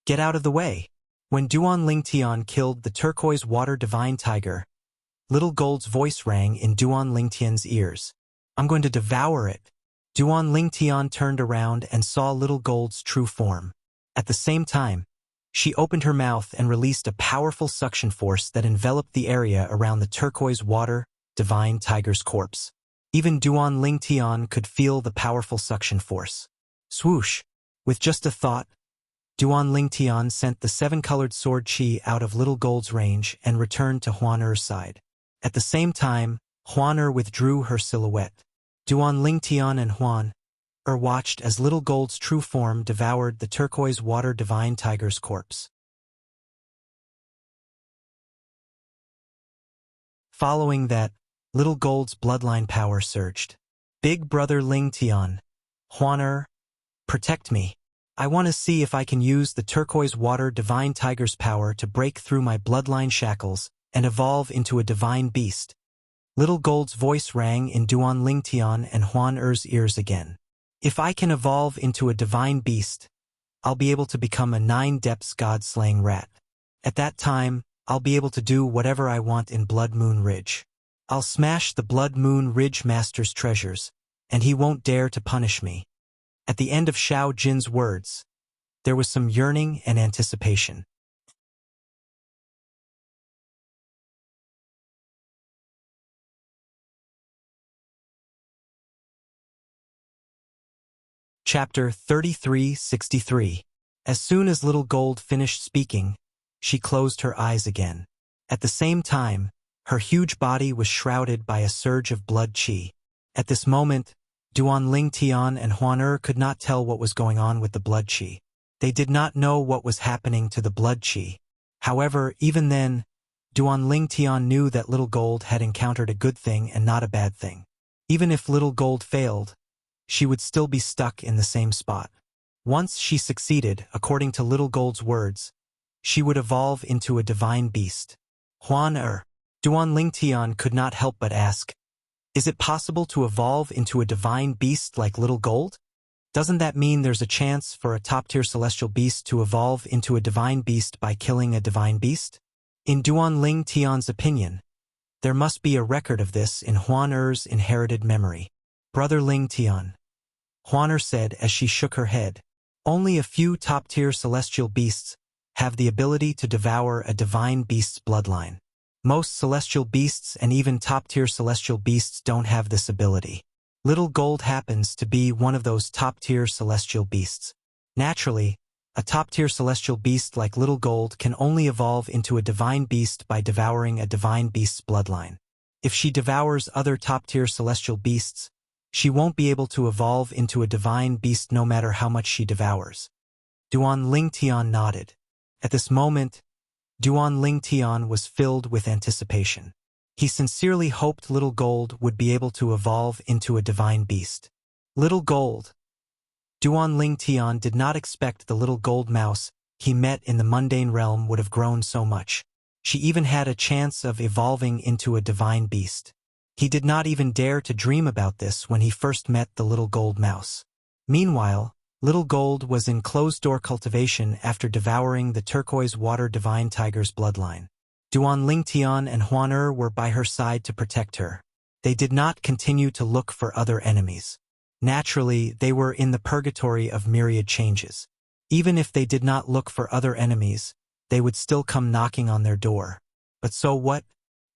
get out of the way. When Duan Lingtian killed the turquoise water divine tiger, Little Gold's voice rang in Duan Lingtian's ears. I'm going to devour it. Duan Lingtian turned around and saw Little Gold's true form. At the same time, she opened her mouth and released a powerful suction force that enveloped the area around the turquoise water divine tiger's corpse. Even Duan Lingtian could feel the powerful suction force. Swoosh! With just a thought, Duan Lingtian sent the 7-colored sword chi out of Little Gold's range and returned to Huan Er's side. At the same time, Huan Er withdrew her silhouette. Duan Lingtian and Huan Er watched as Little Gold's true form devoured the turquoise water divine tiger's corpse. Following that, Little Gold's bloodline power surged. Big brother Lingtian, Huan Er, protect me. I want to see if I can use the turquoise water divine tiger's power to break through my bloodline shackles and evolve into a divine beast. Little Gold's voice rang in Duan Lingtian and Huan Er's ears again. If I can evolve into a divine beast, I'll be able to become a 9 depths god-slaying rat. At that time, I'll be able to do whatever I want in Blood Moon Ridge. I'll smash the Blood Moon Ridge Master's treasures, and he won't dare to punish me. At the end of Xiao Jin's words, there was some yearning and anticipation. Chapter 3363. As soon as Little Gold finished speaking, she closed her eyes again. At the same time, her huge body was shrouded by a surge of blood qi. At this moment, Duan Ling Tian and Huan could not tell what was going on with the blood qi. They did not know what was happening to the blood qi. However, even then, Duan Ling Tian knew that Little Gold had encountered a good thing and not a bad thing. Even if Little Gold failed, she would still be stuck in the same spot. Once she succeeded, according to Little Gold's words, she would evolve into a divine beast. Duan Ling Tian could not help but ask, is it possible to evolve into a divine beast like Little Gold? Doesn't that mean there's a chance for a top-tier celestial beast to evolve into a divine beast by killing a divine beast? In Duan Ling Tian's opinion, there must be a record of this in Huan inherited memory. Brother Ling Tian, Huan said as she shook her head, only a few top-tier celestial beasts have the ability to devour a divine beast's bloodline. Most celestial beasts and even top-tier celestial beasts don't have this ability. Little Gold happens to be one of those top-tier celestial beasts. Naturally, a top-tier celestial beast like Little Gold can only evolve into a divine beast by devouring a divine beast's bloodline. If she devours other top-tier celestial beasts, she won't be able to evolve into a divine beast no matter how much she devours. Duan Ling Tian nodded. At this moment, Duan Ling Tian was filled with anticipation. He sincerely hoped Little Gold would be able to evolve into a divine beast. Little Gold. Duan Ling Tian did not expect the little gold mouse he met in the mundane realm would have grown so much. She even had a chance of evolving into a divine beast. He did not even dare to dream about this when he first met the little gold mouse. Meanwhile, Little Gold was in closed-door cultivation after devouring the turquoise water divine tiger's bloodline. Duan Ling Tian and Huan were by her side to protect her. They did not continue to look for other enemies. Naturally, they were in the purgatory of myriad changes. Even if they did not look for other enemies, they would still come knocking on their door. But so what?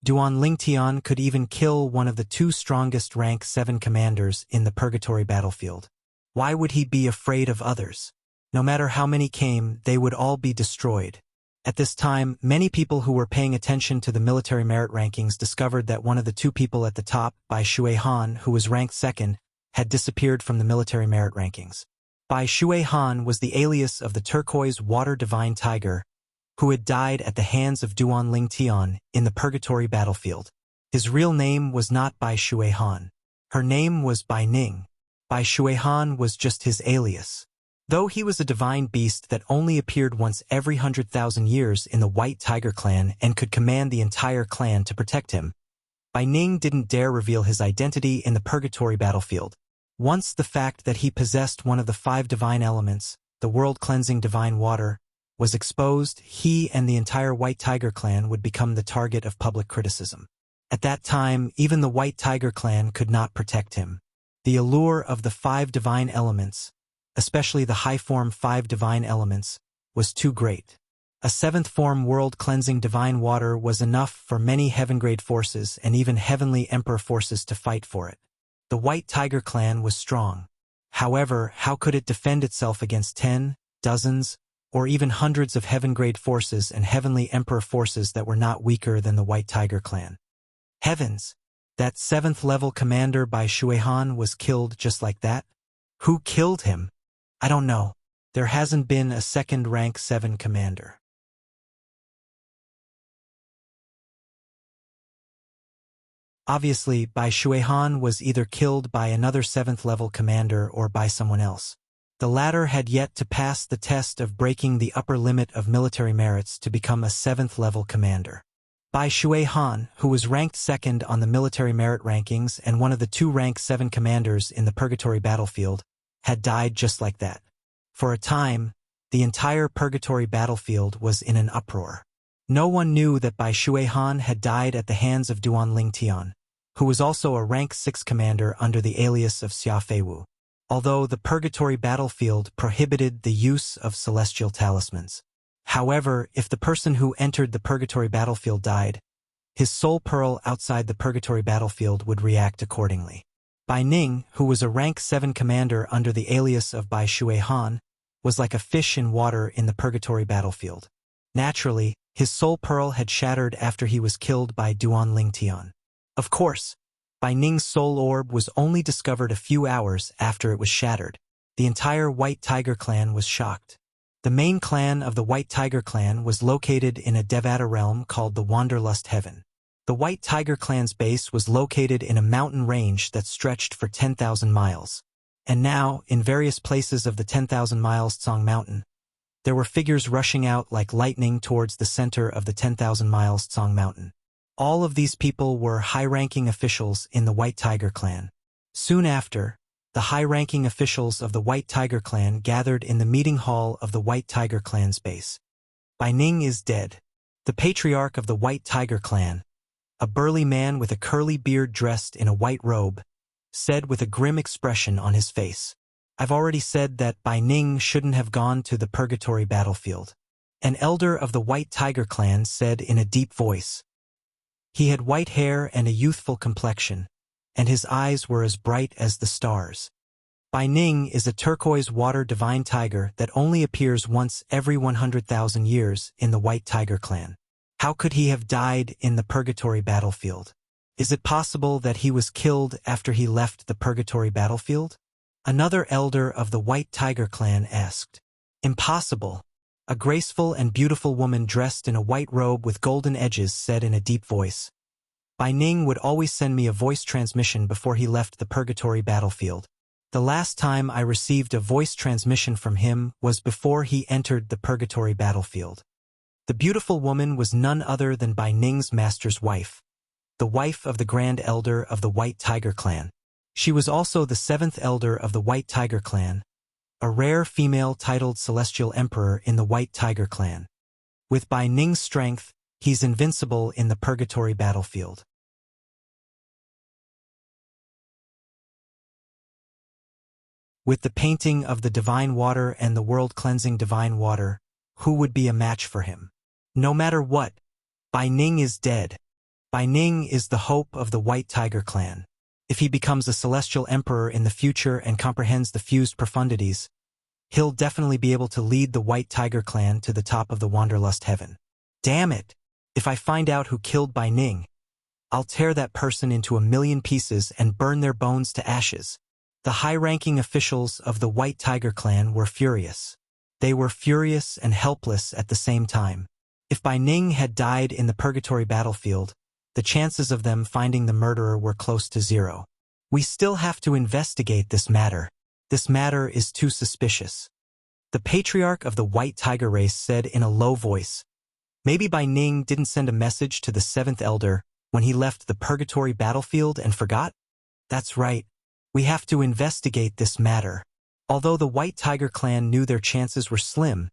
Duan Ling Tian could even kill one of the two strongest rank 7 commanders in the purgatory battlefield. Why would he be afraid of others? No matter how many came, they would all be destroyed. At this time, many people who were paying attention to the military merit rankings discovered that one of the two people at the top, Bai Shuihan, who was ranked 2nd, had disappeared from the military merit rankings. Bai Shuihan was the alias of the turquoise water divine tiger, who had died at the hands of Duan Ling Tian in the purgatory battlefield. His real name was not Bai Shuihan. Her name was Bai Ning. Bai Shuihan was just his alias. Though he was a divine beast that only appeared once every 100,000 years in the White Tiger clan and could command the entire clan to protect him, Bai Ning didn't dare reveal his identity in the purgatory battlefield. Once the fact that he possessed one of the 5 divine elements, the world-cleansing divine water, was exposed, he and the entire White Tiger clan would become the target of public criticism. At that time, even the White Tiger clan could not protect him. The allure of the 5 divine elements, especially the high-form 5 divine elements, was too great. A 7th-form world-cleansing divine water was enough for many heaven-grade forces and even heavenly emperor forces to fight for it. The White Tiger clan was strong. However, how could it defend itself against 10, dozens, or even hundreds of heaven-grade forces and heavenly emperor forces that were not weaker than the White Tiger clan? Heavens! That 7th-level commander Bai Shuihan was killed just like that? Who killed him? I don't know. There hasn't been a second rank 7 commander. Obviously, Bai Shuihan was either killed by another 7th-level commander or by someone else. The latter had yet to pass the test of breaking the upper limit of military merits to become a 7th-level commander. Bai Shuihan, who was ranked 2nd on the military merit rankings and one of the 2 rank 7 commanders in the purgatory battlefield, had died just like that. For a time, the entire purgatory battlefield was in an uproar. No one knew that Bai Shuihan had died at the hands of Duan Lingtian, who was also a rank 6 commander under the alias of Xia Feiwu, although the purgatory battlefield prohibited the use of celestial talismans. However, if the person who entered the purgatory battlefield died, his soul pearl outside the purgatory battlefield would react accordingly. Bai Ning, who was a rank 7 commander under the alias of Bai Shuihan, was like a fish in water in the purgatory battlefield. Naturally, his soul pearl had shattered after he was killed by Duan Lingtian. Of course, Bai Ning's soul orb was only discovered a few hours after it was shattered. The entire White Tiger clan was shocked. The main clan of the White Tiger clan was located in a Devata realm called the Wanderlust Heaven. The White Tiger clan's base was located in a mountain range that stretched for 10,000 miles. And now, in various places of the 10,000 miles Tsang Mountain, there were figures rushing out like lightning towards the center of the 10,000 miles Tsang Mountain. All of these people were high-ranking officials in the White Tiger clan. Soon after, the high-ranking officials of the White Tiger clan gathered in the meeting hall of the White Tiger clan's base. Bai Ning is dead. The patriarch of the White Tiger clan, a burly man with a curly beard dressed in a white robe, said with a grim expression on his face, "I've already said that Bai Ning shouldn't have gone to the purgatory battlefield." An elder of the White Tiger clan said in a deep voice. He had white hair and a youthful complexion, and his eyes were as bright as the stars. Bai Ning is a turquoise water divine tiger that only appears once every 100,000 years in the White Tiger clan. How could he have died in the purgatory battlefield? Is it possible that he was killed after he left the purgatory battlefield? Another elder of the White Tiger clan asked. Impossible. A graceful and beautiful woman dressed in a white robe with golden edges said in a deep voice. Bai Ning would always send me a voice transmission before he left the purgatory battlefield. The last time I received a voice transmission from him was before he entered the purgatory battlefield. The beautiful woman was none other than Bai Ning's master's wife, the wife of the Grand Elder of the White Tiger clan. She was also the 7th elder of the White Tiger clan, a rare female titled Celestial Emperor in the White Tiger clan. With Bai Ning's strength, he's invincible in the purgatory battlefield. With the painting of the divine water and the world-cleansing divine water, who would be a match for him? No matter what, Bai Ning is dead. Bai Ning is the hope of the White Tiger clan. If he becomes a celestial emperor in the future and comprehends the fused profundities, he'll definitely be able to lead the White Tiger clan to the top of the Wanderlust Heaven. Damn it! If I find out who killed Bai Ning, I'll tear that person into a million pieces and burn their bones to ashes. The high-ranking officials of the White Tiger clan were furious. They were furious and helpless at the same time. If Bai Ning had died in the purgatory battlefield, the chances of them finding the murderer were close to 0. We still have to investigate this matter. This matter is too suspicious. The patriarch of the White Tiger race said in a low voice. Maybe Bai Ning didn't send a message to the 7th elder when he left the purgatory battlefield and forgot? That's right. We have to investigate this matter. Although the White Tiger clan knew their chances were slim,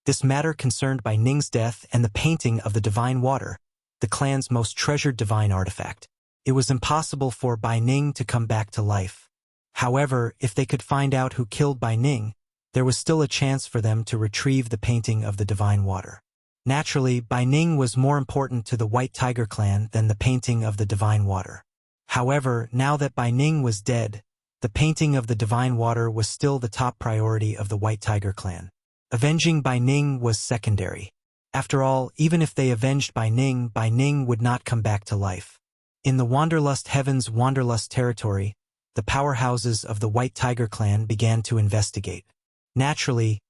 this matter concerned Bai Ning's death and the painting of the divine water, the clan's most treasured divine artifact. It was impossible for Bai Ning to come back to life. However, if they could find out who killed Bai Ning, there was still a chance for them to retrieve the painting of the divine water. Naturally, Bai Ning was more important to the White Tiger clan than the painting of the divine water. However, now that Bai Ning was dead, the painting of the divine water was still the top priority of the White Tiger clan. Avenging Bai Ning was secondary. After all, even if they avenged Bai Ning would not come back to life. In the Wanderlust Heaven's Wanderlust territory, the powerhouses of the White Tiger clan began to investigate. Naturally,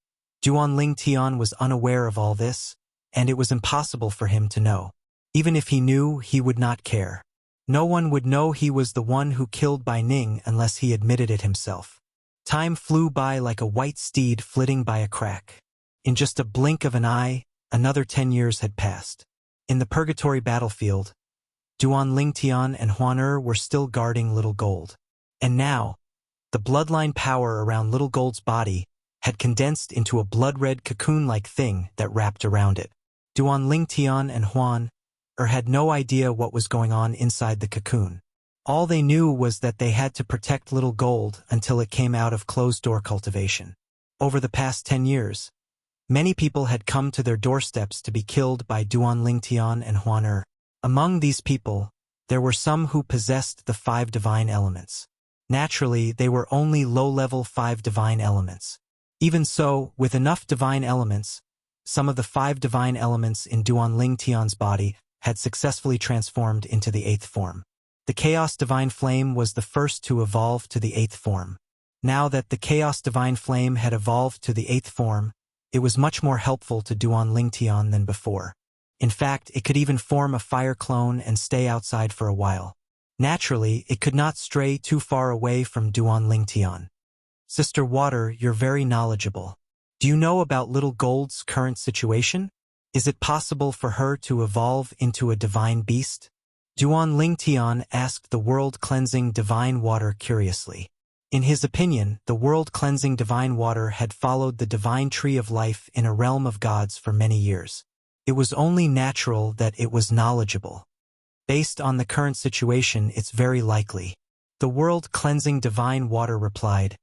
Duan Lingtian was unaware of all this, and it was impossible for him to know. Even if he knew, he would not care. No one would know he was the one who killed Bai Ning unless he admitted it himself. Time flew by like a white steed flitting by a crack. In just a blink of an eye, another 10 years had passed. In the purgatory battlefield, Duan Lingtian and Huan were still guarding Little Gold. And now, the bloodline power around Little Gold's body had condensed into a blood-red cocoon-like thing that wrapped around it. Duan Lingtian and Huan had no idea what was going on inside the cocoon. All they knew was that they had to protect little gold until it came out of closed-door cultivation. Over the past 10 years, many people had come to their doorsteps to be killed by Duan Lingtian and Huan. Among these people, there were some who possessed the 5 divine elements. Naturally, they were only low-level 5 divine elements. Even so, with enough divine elements, some of the 5 divine elements in Duan Lingtian's body had successfully transformed into the 8th form. The Chaos Divine Flame was the first to evolve to the 8th form. Now that the Chaos Divine Flame had evolved to the 8th form, it was much more helpful to Duan Lingtian than before. In fact, it could even form a fire clone and stay outside for a while. Naturally, it could not stray too far away from Duan Lingtian. Sister Water, you're very knowledgeable. Do you know about Little Gold's current situation? Is it possible for her to evolve into a divine beast? Duan Lingtian asked the world-cleansing divine water curiously. In his opinion, the world-cleansing divine water had followed the divine tree of life in a realm of gods for many years. It was only natural that it was knowledgeable. Based on the current situation, it's very likely. The world-cleansing divine water replied,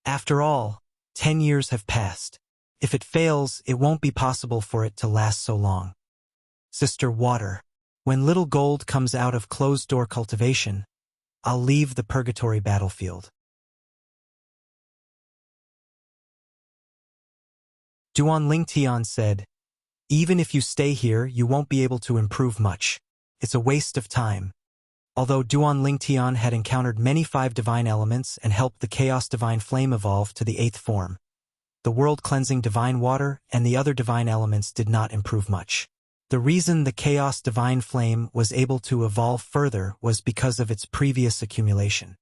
"After all, 10 years have passed. If it fails, it won't be possible for it to last so long." Sister Water, when Little Gold comes out of closed-door cultivation, I'll leave the purgatory battlefield. Duan Lingtian said, "Even if you stay here, you won't be able to improve much. It's a waste of time." Although Duan Lingtian had encountered many 5 divine elements and helped the Chaos Divine Flame evolve to the 8th form, the world-cleansing divine water and the other divine elements did not improve much. The reason the Chaos Divine Flame was able to evolve further was because of its previous accumulation.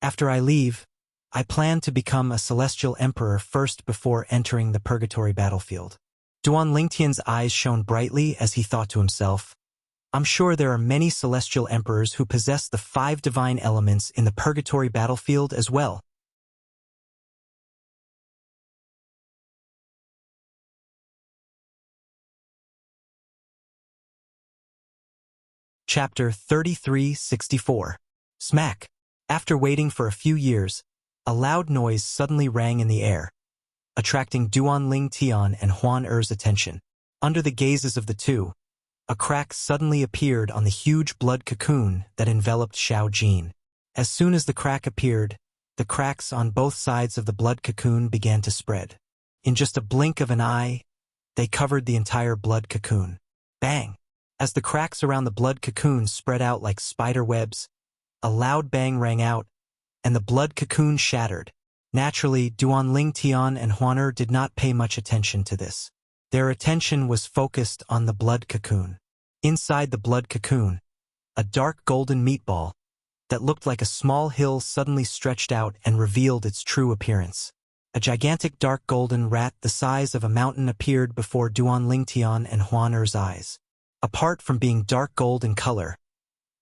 After I leave, I plan to become a celestial emperor first before entering the purgatory battlefield. Duan Lingtian's eyes shone brightly as he thought to himself, I'm sure there are many celestial emperors who possess the 5 divine elements in the purgatory battlefield as well. Chapter 3364. Smack. After waiting for a few years, a loud noise suddenly rang in the air, attracting Duan Lingtian and Huan Er's attention. Under the gazes of the two, a crack suddenly appeared on the huge blood cocoon that enveloped Xiao Jin. As soon as the crack appeared, the cracks on both sides of the blood cocoon began to spread. In just a blink of an eye, they covered the entire blood cocoon. Bang! As the cracks around the blood cocoon spread out like spider webs, a loud bang rang out, and the blood cocoon shattered. Naturally, Duan Lingtian and Huan Er did not pay much attention to this. Their attention was focused on the blood cocoon. Inside the blood cocoon, a dark golden meatball that looked like a small hill suddenly stretched out and revealed its true appearance. A gigantic dark golden rat the size of a mountain appeared before Duan Lingtian and Huan Er's eyes. Apart from being dark gold in color,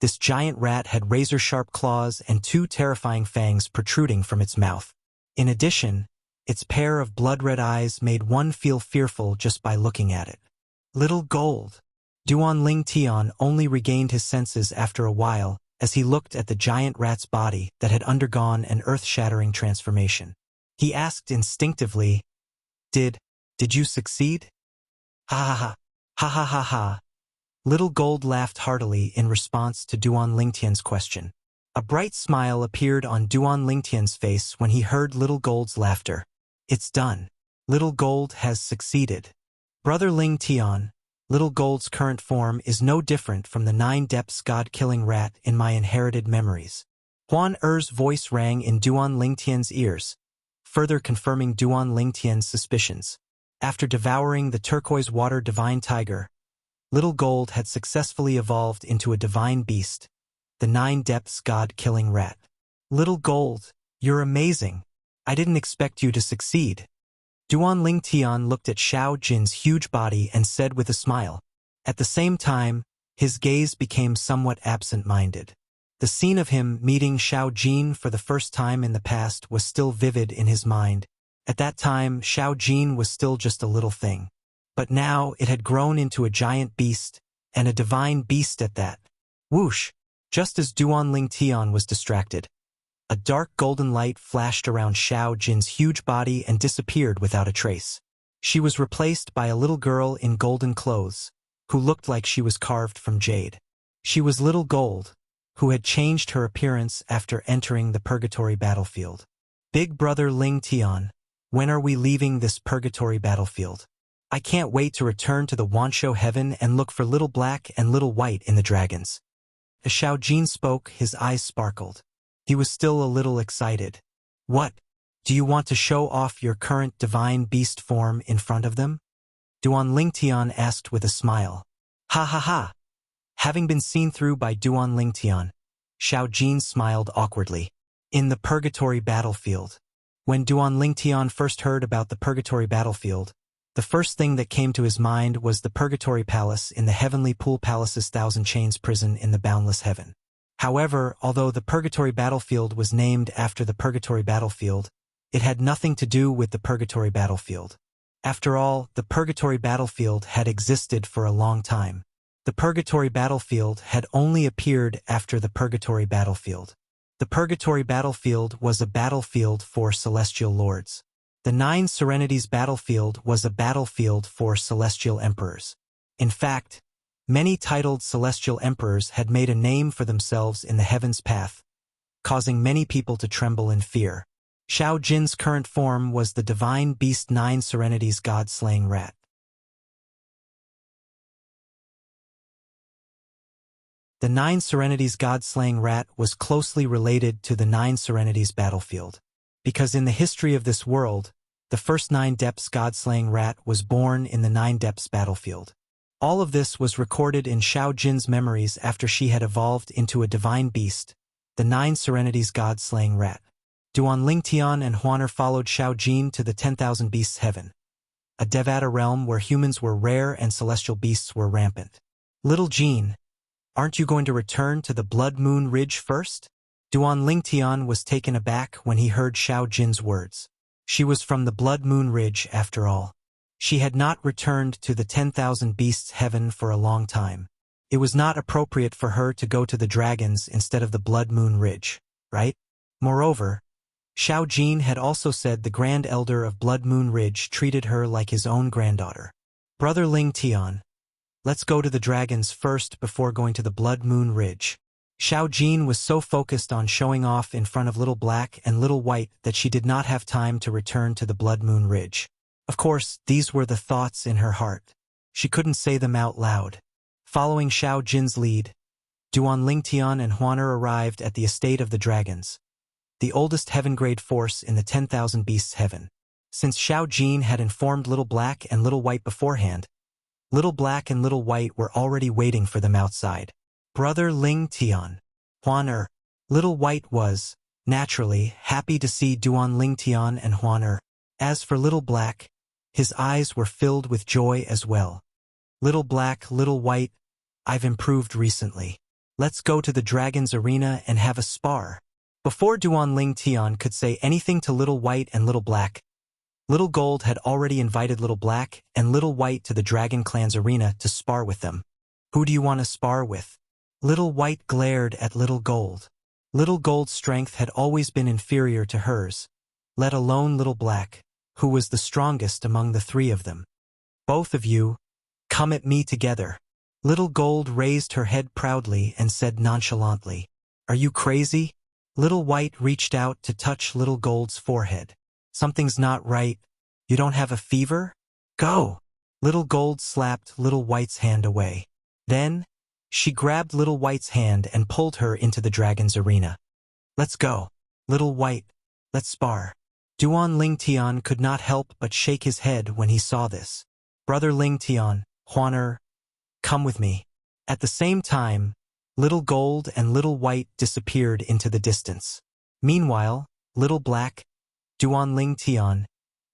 this giant rat had razor-sharp claws and 2 terrifying fangs protruding from its mouth. In addition, its pair of blood-red eyes made one feel fearful just by looking at it. Little Gold. Duan Lingtian only regained his senses after a while as he looked at the giant rat's body that had undergone an earth-shattering transformation. He asked instinctively, Did you succeed? Ha ha ha, ha ha ha ha. Little Gold laughed heartily in response to Duan Lingtian's question. A bright smile appeared on Duan Lingtian's face when he heard Little Gold's laughter. It's done. Little Gold has succeeded. Brother Lingtian, Little Gold's current form is no different from the 9 depths god-killing rat in my inherited memories. Huan Er's voice rang in Duan Lingtian's ears, further confirming Duan Lingtian's suspicions. After devouring the turquoise water divine tiger, Little Gold had successfully evolved into a divine beast, the 9 depths god-killing rat. Little Gold, you're amazing. I didn't expect you to succeed. Duan Lingtian looked at Xiao Jin's huge body and said with a smile. At the same time, his gaze became somewhat absent-minded. The scene of him meeting Xiao Jin for the first time in the past was still vivid in his mind. At that time, Xiao Jin was still just a little thing. But now it had grown into a giant beast, and a divine beast at that. Whoosh! Just as Duan Ling Tian was distracted, a dark golden light flashed around Xiao Jin's huge body and disappeared without a trace. She was replaced by a little girl in golden clothes, who looked like she was carved from jade. She was Little Gold, who had changed her appearance after entering the purgatory battlefield. Big brother Ling Tian, when are we leaving this purgatory battlefield? I can't wait to return to the Wanshou heaven and look for Little Black and Little White in the dragons. As Xiao Jin spoke, his eyes sparkled. He was still a little excited. What? Do you want to show off your current divine beast form in front of them? Duan Ling Tian asked with a smile. Ha ha ha! Having been seen through by Duan Ling Tian, Xiao Jin smiled awkwardly. In the purgatory battlefield. When Duan Ling Tian first heard about the purgatory battlefield, the first thing that came to his mind was the purgatory palace in the heavenly pool palace's thousand chains prison in the boundless heaven. However, although the purgatory battlefield was named after the purgatory battlefield, it had nothing to do with the purgatory battlefield. After all, the purgatory battlefield had existed for a long time. The purgatory battlefield had only appeared after the purgatory battlefield. The purgatory battlefield was a battlefield for celestial lords. The Nine Serenities battlefield was a battlefield for celestial emperors. In fact, many titled celestial emperors had made a name for themselves in the heaven's path, causing many people to tremble in fear. Xiao Jin's current form was the divine beast Nine Serenities God-slaying rat. The Nine Serenities God-slaying rat was closely related to the Nine Serenities battlefield, because in the history of this world, the first Nine Depths God-slaying rat was born in the Nine Depths battlefield. All of this was recorded in Xiao Jin's memories after she had evolved into a divine beast, the Nine Serenities God-slaying rat. Duan Ling Tian and Huaner followed Xiao Jin to the 10,000 Beasts Heaven, a Devata realm where humans were rare and celestial beasts were rampant. Little Jin, aren't you going to return to the Blood Moon Ridge first? Duan Ling Tian was taken aback when he heard Xiao Jin's words. She was from the Blood Moon Ridge after all. She had not returned to the 10,000 Beasts Heaven for a long time. It was not appropriate for her to go to the dragons instead of the Blood Moon Ridge, right? Moreover, Xiao Jin had also said the Grand Elder of Blood Moon Ridge treated her like his own granddaughter. Brother Ling Tian, let's go to the dragons first before going to the Blood Moon Ridge. Xiao Jin was so focused on showing off in front of Little Black and Little White that she did not have time to return to the Blood Moon Ridge. Of course, these were the thoughts in her heart. She couldn't say them out loud. Following Xiao Jin's lead, Duan Ling Tian and Huaner arrived at the estate of the dragons, the oldest heaven-grade force in the 10,000 Beasts Heaven. Since Xiao Jin had informed Little Black and Little White beforehand, Little Black and Little White were already waiting for them outside. Brother Ling Tian, Huaner. Little White was, naturally, happy to see Duan Ling Tian and Huaner. As for Little Black, his eyes were filled with joy as well. Little Black, Little White, I've improved recently. Let's go to the Dragon's Arena and have a spar. Before Duan Ling Tian could say anything to Little White and Little Black, Little Gold had already invited Little Black and Little White to the Dragon Clan's arena to spar with them. Who do you want to spar with? Little White glared at Little Gold. Little Gold's strength had always been inferior to hers, let alone Little Black, who was the strongest among the three of them. Both of you, come at me together. Little Gold raised her head proudly and said nonchalantly, Are you crazy? Little White reached out to touch Little Gold's forehead. Something's not right. You don't have a fever? Go! Little Gold slapped Little White's hand away. Then, she grabbed Little White's hand and pulled her into the dragon's arena. Let's go. Little White, let's spar. Duan Ling Tian could not help but shake his head when he saw this. Brother Ling Tian, Huaner, come with me. At the same time, Little Gold and Little White disappeared into the distance. Meanwhile, Little Black, Duan Ling Tian,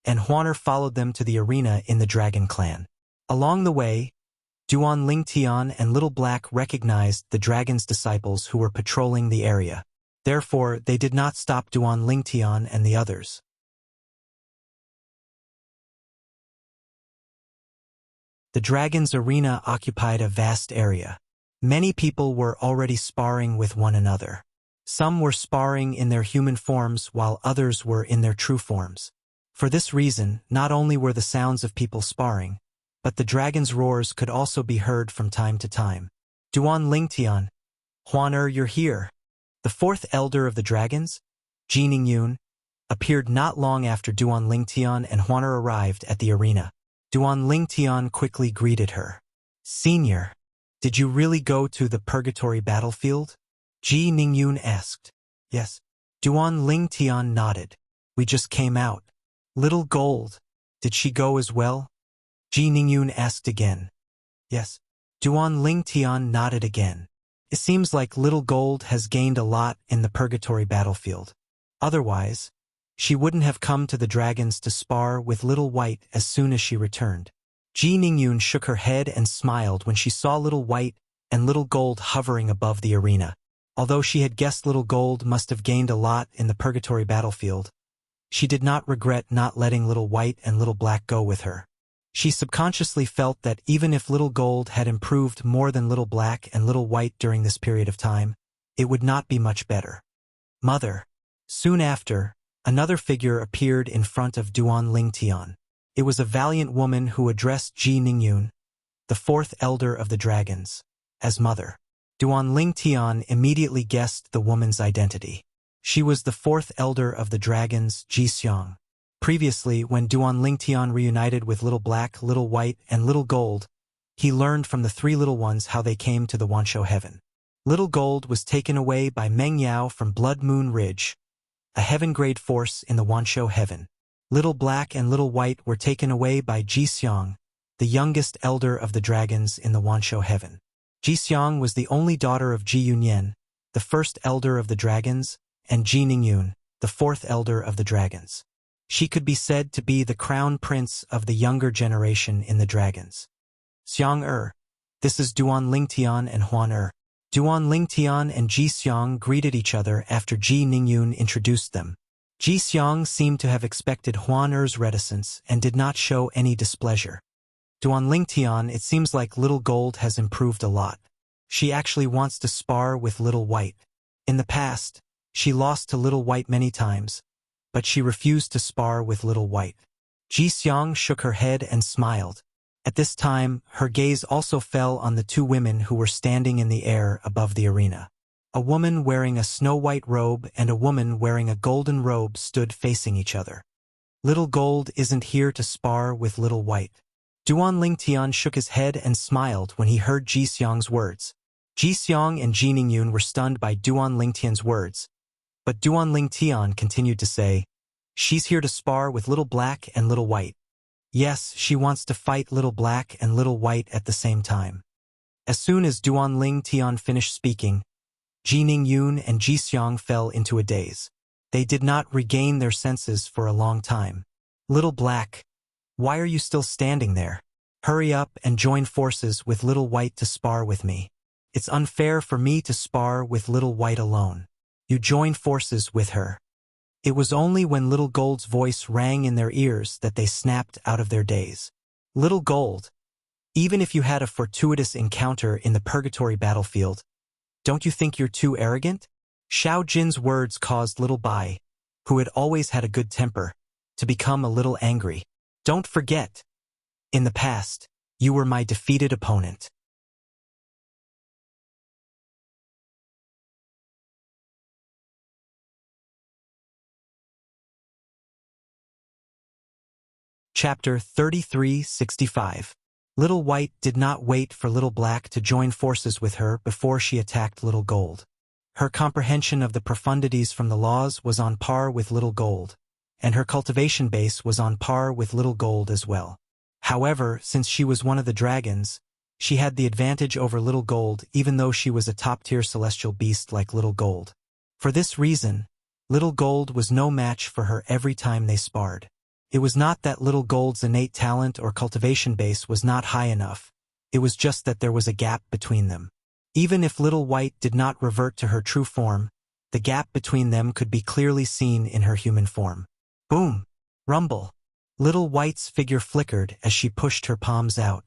and Huaner followed them to the arena in the Dragon Clan. Along the way, Duan Ling Tian and Little Black recognized the dragon's disciples who were patrolling the area. Therefore, they did not stop Duan Ling Tian and the others. The dragon's arena occupied a vast area. Many people were already sparring with one another. Some were sparring in their human forms while others were in their true forms. For this reason, not only were the sounds of people sparring, but the dragon's roars could also be heard from time to time. Duan Lingtian, Huan you're here. The fourth elder of the dragons, Ji Ningyun, appeared not long after Duan Lingtian and Huan arrived at the arena. Duan Lingtian quickly greeted her. Senior, did you really go to the purgatory battlefield? Ji Ningyun asked. Yes. Duan Lingtian nodded. We just came out. Little Gold, did she go as well? Ji Ningyun asked again. Yes. Duan Lingtian nodded again. It seems like Little Gold has gained a lot in the purgatory battlefield. Otherwise, she wouldn't have come to the dragons to spar with Little White as soon as she returned. Ji Ningyun shook her head and smiled when she saw Little White and Little Gold hovering above the arena. Although she had guessed Little Gold must have gained a lot in the purgatory battlefield, she did not regret not letting Little White and Little Black go with her. She subconsciously felt that even if Little Gold had improved more than Little Black and Little White during this period of time, it would not be much better. Mother. Soon after, another figure appeared in front of Duan Lingtian. It was a valiant woman who addressed Ji Ningyun, the fourth elder of the dragons, as mother. Duan Lingtian immediately guessed the woman's identity. She was the fourth elder of the dragons, Ji Xiang. Previously, when Duan Lingtian reunited with Little Black, Little White, and Little Gold, he learned from the three little ones how they came to the Wanshou heaven. Little Gold was taken away by Meng Yao from Blood Moon Ridge, a heaven-grade force in the Wanshou heaven. Little Black and Little White were taken away by Ji Xiang, the youngest elder of the dragons in the Wanshou heaven. Ji Xiang was the only daughter of Ji Yunyan, the first elder of the dragons, and Ji Ningyun, the fourth elder of the dragons. She could be said to be the crown prince of the younger generation in the dragons. Xiang this is Duan Lingtian and Huan Duan Lingtian and Ji Xiang greeted each other after Ji Ningyun introduced them. Ji Xiang seemed to have expected Huan reticence and did not show any displeasure. Duan Lingtian, it seems like Little Gold has improved a lot. She actually wants to spar with Little White. In the past, she lost to Little White many times, but she refused to spar with Little White. Ji Xiang shook her head and smiled. At this time, her gaze also fell on the two women who were standing in the air above the arena. A woman wearing a snow-white robe and a woman wearing a golden robe stood facing each other. Little Gold isn't here to spar with Little White. Duan Lingtian shook his head and smiled when he heard Ji Xiang's words. Ji Xiang and Ji Ningyun were stunned by Duan Lingtian's words, but Duan Lingtian continued to say, "She's here to spar with Little Black and Little White. Yes, she wants to fight Little Black and Little White at the same time." As soon as Duan Lingtian finished speaking, Ji Ningyun and Ji Xiang fell into a daze. They did not regain their senses for a long time. "Little Black, why are you still standing there? Hurry up and join forces with Little White to spar with me. It's unfair for me to spar with Little White alone. You join forces with her." It was only when Little Gold's voice rang in their ears that they snapped out of their daze. "Little Gold, even if you had a fortuitous encounter in the purgatory battlefield, don't you think you're too arrogant?" Xiao Jin's words caused Little Bai, who had always had a good temper, to become a little angry. "Don't forget, in the past, you were my defeated opponent." Chapter 3365. Little White did not wait for Little Black to join forces with her before she attacked Little Gold. Her comprehension of the profundities from the laws was on par with Little Gold, and her cultivation base was on par with Little Gold as well. However, since she was one of the dragons, she had the advantage over Little Gold even though she was a top-tier celestial beast like Little Gold. For this reason, Little Gold was no match for her every time they sparred. It was not that Little Gold's innate talent or cultivation base was not high enough, it was just that there was a gap between them. Even if Little White did not revert to her true form, the gap between them could be clearly seen in her human form. Boom! Rumble! Little White's figure flickered as she pushed her palms out.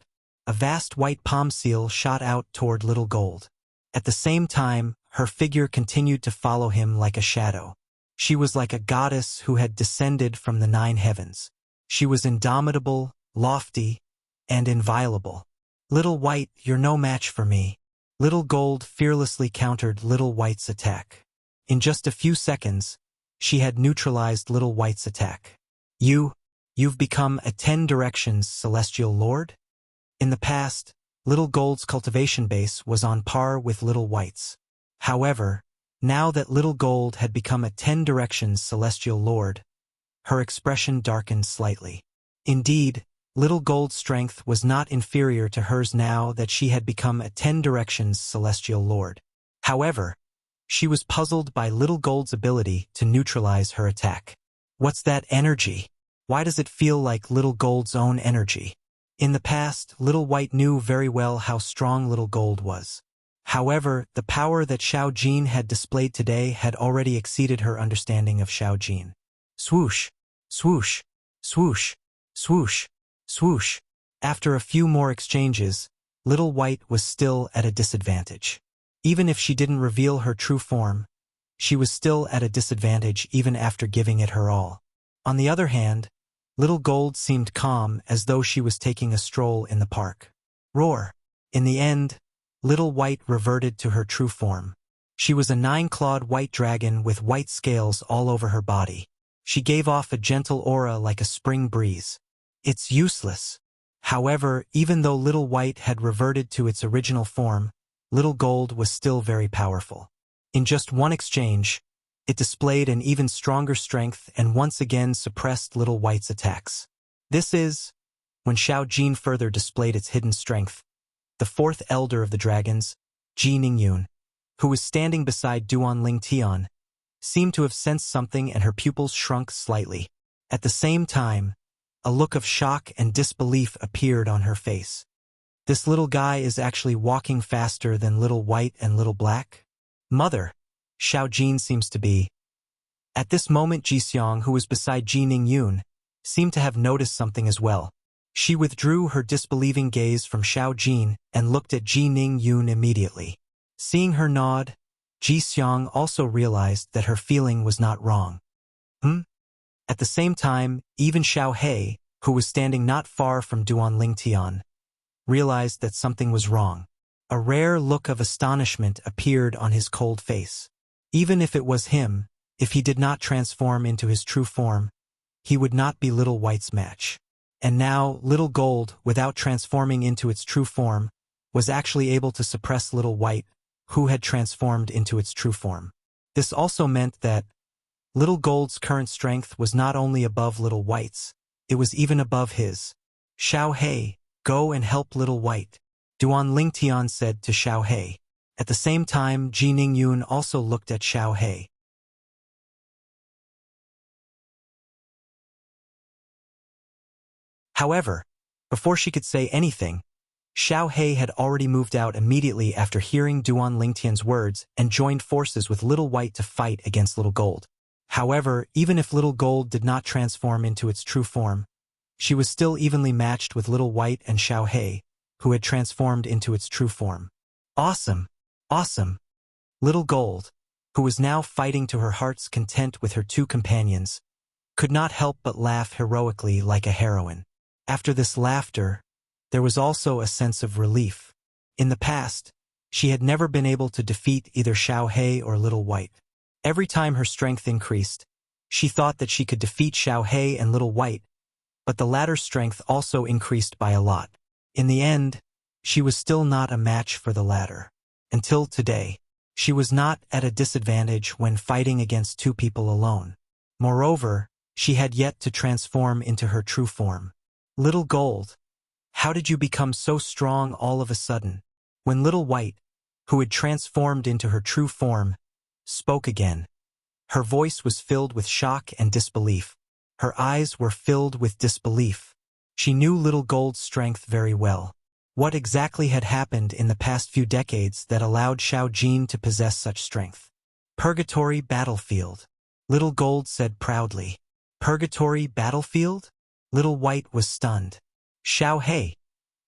A vast white palm seal shot out toward Little Gold. At the same time, her figure continued to follow him like a shadow. She was like a goddess who had descended from the 9 heavens. She was indomitable, lofty, and inviolable. "Little White, you're no match for me." Little Gold fearlessly countered Little White's attack. In just a few seconds, she had neutralized Little White's attack. You've become a 10 Directions Celestial Lord?" In the past, Little Gold's cultivation base was on par with Little White's. However, now that Little Gold had become a 10 Directions Celestial Lord, her expression darkened slightly. Indeed, Little Gold's strength was not inferior to hers now that she had become a 10 Directions Celestial Lord. However, she was puzzled by Little Gold's ability to neutralize her attack. What's that energy? Why does it feel like Little Gold's own energy? In the past, Little White knew very well how strong Little Gold was. However, the power that Xiao Jin had displayed today had already exceeded her understanding of Xiao Jin. Swoosh, swoosh, swoosh, swoosh, swoosh. After a few more exchanges, Little White was still at a disadvantage. Even if she didn't reveal her true form, she was still at a disadvantage even after giving it her all. On the other hand, Little Gold seemed calm as though she was taking a stroll in the park. Roar! In the end, Little White reverted to her true form. She was a 9-clawed white dragon with white scales all over her body. She gave off a gentle aura like a spring breeze. It's useless. However, even though Little White had reverted to its original form, Little Gold was still very powerful. In just one exchange, it displayed an even stronger strength and once again suppressed Little White's attacks. This is, when Xiao Jin further displayed its hidden strength, the 4th elder of the dragons, Ji Ningyun, who was standing beside Duan Ling Tian, seemed to have sensed something and her pupils shrunk slightly. At the same time, a look of shock and disbelief appeared on her face. This little guy is actually walking faster than Little White and Little Black? Mother, Xiao Jin seems to be. At this moment Ji Xiang, who was beside Ji Ningyun, seemed to have noticed something as well. She withdrew her disbelieving gaze from Xiao Jin and looked at Ji Ningyun immediately. Seeing her nod, Ji Xiang also realized that her feeling was not wrong. At the same time, even Xiao He, who was standing not far from Duan Ling Tian, realized that something was wrong. A rare look of astonishment appeared on his cold face. Even if it was him, if he did not transform into his true form, he would not be Little White's match. And now, Little Gold, without transforming into its true form, was actually able to suppress Little White, who had transformed into its true form. This also meant that Little Gold's current strength was not only above Little White's, it was even above his. "Xiao He, go and help Little White," Duan Ling Tian said to Xiao He. At the same time, Ji Ningyun also looked at Xiao He. However, before she could say anything, Xiao He had already moved out immediately after hearing Duan Ling Tian's words and joined forces with Little White to fight against Little Gold. However, even if Little Gold did not transform into its true form, she was still evenly matched with Little White and Xiao He, who had transformed into its true form. Awesome! Awesome! Little Gold, who was now fighting to her heart's content with her 2 companions, could not help but laugh heroically like a heroine. After this laughter, there was also a sense of relief. In the past, she had never been able to defeat either Xiao He or Little White. Every time her strength increased, she thought that she could defeat Xiao He and Little White, but the latter's strength also increased by a lot. In the end, she was still not a match for the latter. Until today, she was not at a disadvantage when fighting against 2 people alone. Moreover, she had yet to transform into her true form. Little Gold, how did you become so strong all of a sudden? When Little White, who had transformed into her true form, spoke again. Her voice was filled with shock and disbelief. Her eyes were filled with disbelief. She knew Little Gold's strength very well. What exactly had happened in the past few decades that allowed Xiao Jin to possess such strength? Purgatory Battlefield, Little Gold said proudly. Purgatory Battlefield? Little White was stunned. Xiao He,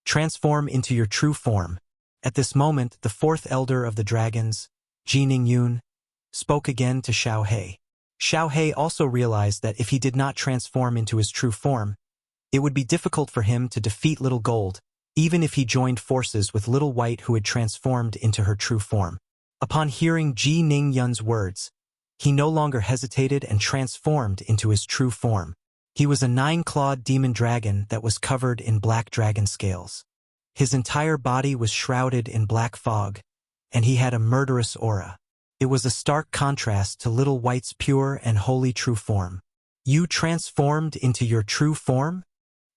Transform into your true form. At this moment, the fourth elder of the dragons, Ji Ningyun, spoke again to Xiao He. Xiao He also realized that if he did not transform into his true form, it would be difficult for him to defeat Little Gold, even if he joined forces with Little White who had transformed into her true form. Upon hearing Ji Ningyun's words, he no longer hesitated and transformed into his true form. He was a 9-clawed demon dragon that was covered in black dragon scales. His entire body was shrouded in black fog, and he had a murderous aura. It was a stark contrast to Little White's pure and holy true form. You transformed into your true form?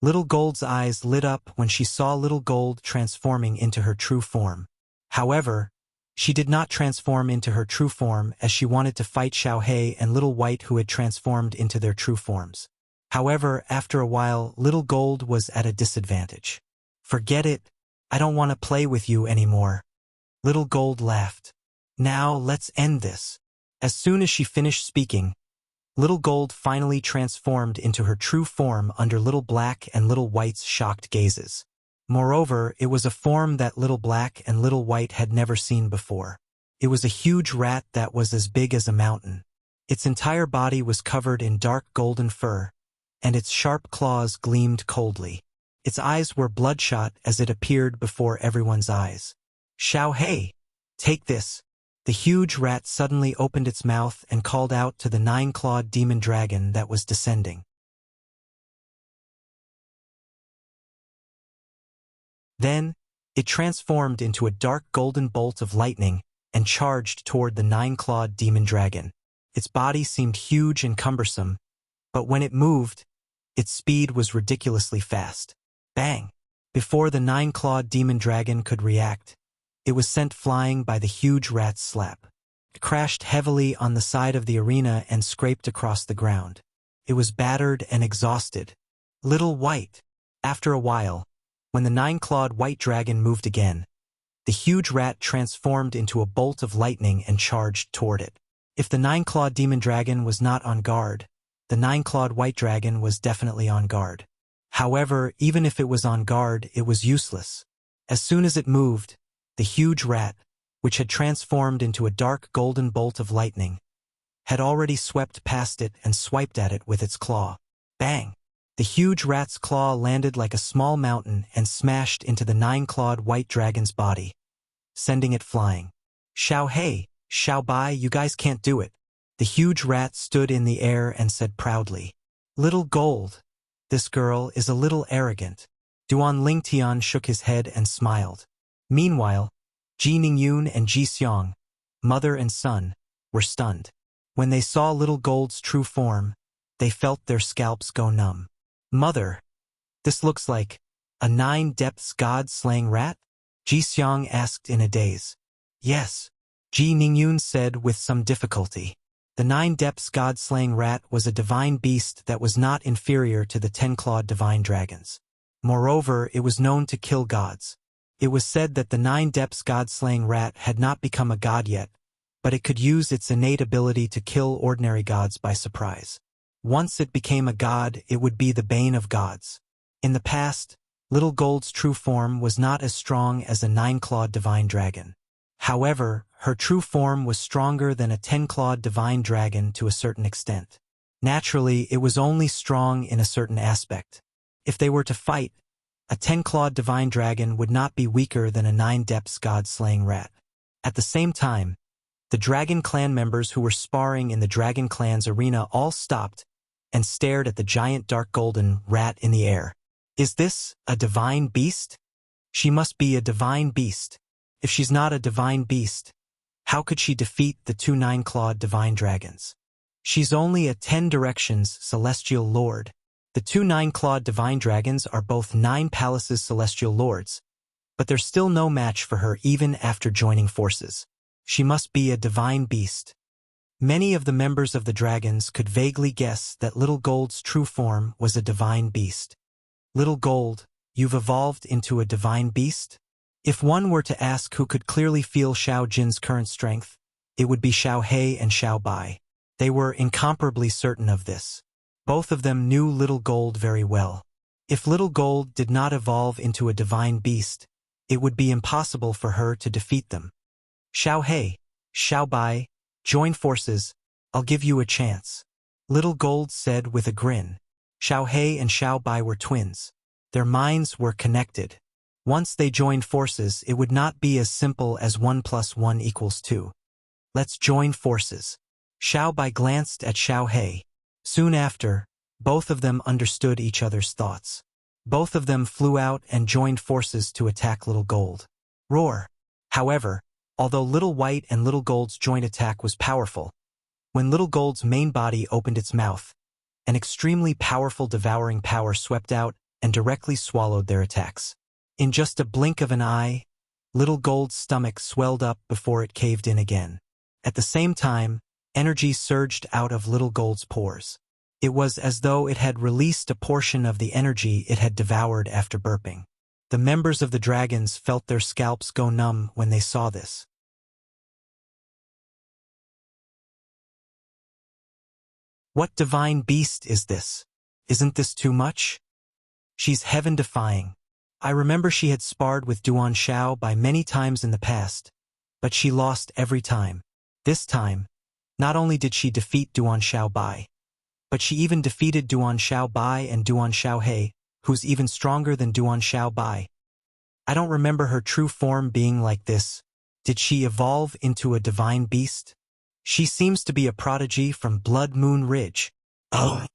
Little Gold's eyes lit up when she saw Little Gold transforming into her true form. However, she did not transform into her true form as she wanted to fight Xiao He and Little White who had transformed into their true forms. However, after a while, Little Gold was at a disadvantage. Forget it, I don't want to play with you anymore. Little Gold laughed. Now let's end this. As soon as she finished speaking, Little Gold finally transformed into her true form under Little Black and Little White's shocked gazes. Moreover, it was a form that Little Black and Little White had never seen before. It was a huge rat that was as big as a mountain. Its entire body was covered in dark golden fur, and its sharp claws gleamed coldly. Its eyes were bloodshot as it appeared before everyone's eyes. Xiao He, take this. The huge rat suddenly opened its mouth and called out to the 9-clawed demon dragon that was descending. Then, it transformed into a dark golden bolt of lightning and charged toward the 9-clawed demon dragon. Its body seemed huge and cumbersome, but when it moved, its speed was ridiculously fast. Bang! Before the 9-clawed demon dragon could react, it was sent flying by the huge rat's slap. It crashed heavily on the side of the arena and scraped across the ground. It was battered and exhausted. Little White. After a while, when the 9-clawed white dragon moved again, the huge rat transformed into a bolt of lightning and charged toward it. If the 9-clawed demon dragon was not on guard, the 9-clawed white dragon was definitely on guard. However, even if it was on guard, it was useless. As soon as it moved, the huge rat, which had transformed into a dark golden bolt of lightning, had already swept past it and swiped at it with its claw. Bang! The huge rat's claw landed like a small mountain and smashed into the 9-clawed white dragon's body, sending it flying. Xiao He, Xiao Bai, you guys can't do it. The huge rat stood in the air and said proudly. Little Gold, this girl is a little arrogant. Duan Lingtian shook his head and smiled. Meanwhile, Ji Ningyun and Ji Xiong, mother and son, were stunned. When they saw Little Gold's true form, they felt their scalps go numb. Mother, this looks like a 9-depths god-slaying rat? Ji Xiong asked in a daze. Yes, Ji Ningyun said with some difficulty. The 9-depths god-slaying rat was a divine beast that was not inferior to the 10-clawed divine dragons. Moreover, it was known to kill gods. It was said that the 9-depths god-slaying rat had not become a god yet, but it could use its innate ability to kill ordinary gods by surprise. Once it became a god, it would be the bane of gods. In the past, Little Gold's true form was not as strong as a 9-clawed divine dragon. However, her true form was stronger than a 10-clawed divine dragon to a certain extent. Naturally, it was only strong in a certain aspect. If they were to fight, a 10-clawed divine dragon would not be weaker than a 9-depths god-slaying rat. At the same time, the Dragon Clan members who were sparring in the Dragon Clan's arena all stopped and stared at the giant dark golden rat in the air. Is this a divine beast? She must be a divine beast. If she's not a divine beast, how could she defeat the 2 9-clawed divine dragons? She's only a 10 directions celestial lord. The 2 9-clawed divine dragons are both 9 palaces celestial lords, but there's still no match for her even after joining forces. She must be a divine beast. Many of the members of the dragons could vaguely guess that Little Gold's true form was a divine beast. Little Gold, you've evolved into a divine beast? If one were to ask who could clearly feel Xiao Jin's current strength, it would be Xiao He and Xiao Bai. They were incomparably certain of this. Both of them knew Little Gold very well. If Little Gold did not evolve into a divine beast, it would be impossible for her to defeat them. Xiao He, Xiao Bai, join forces, I'll give you a chance. Little Gold said with a grin. Xiao He and Xiao Bai were twins. Their minds were connected. Once they joined forces, it would not be as simple as 1 + 1 = 2. Let's join forces. Xiao Bai glanced at Xiao He. Soon after, both of them understood each other's thoughts. Both of them flew out and joined forces to attack Little Gold. Roar! However, although Little White and Little Gold's joint attack was powerful, when Little Gold's main body opened its mouth, an extremely powerful devouring power swept out and directly swallowed their attacks. In just a blink of an eye, Little Gold's stomach swelled up before it caved in again. At the same time, energy surged out of Little Gold's pores. It was as though it had released a portion of the energy it had devoured after burping. The members of the dragons felt their scalps go numb when they saw this. What divine beast is this? Isn't this too much? She's heaven-defying. I remember she had sparred with Duan Xiao by many times in the past, but she lost every time. This time, not only did she defeat Duan Xiao Bai, but she even defeated Duan Xiao Bai and Duan Xiao He, who's even stronger than Duan Xiao Bai. I don't remember her true form being like this. Did she evolve into a divine beast? She seems to be a prodigy from Blood Moon Ridge. Oh.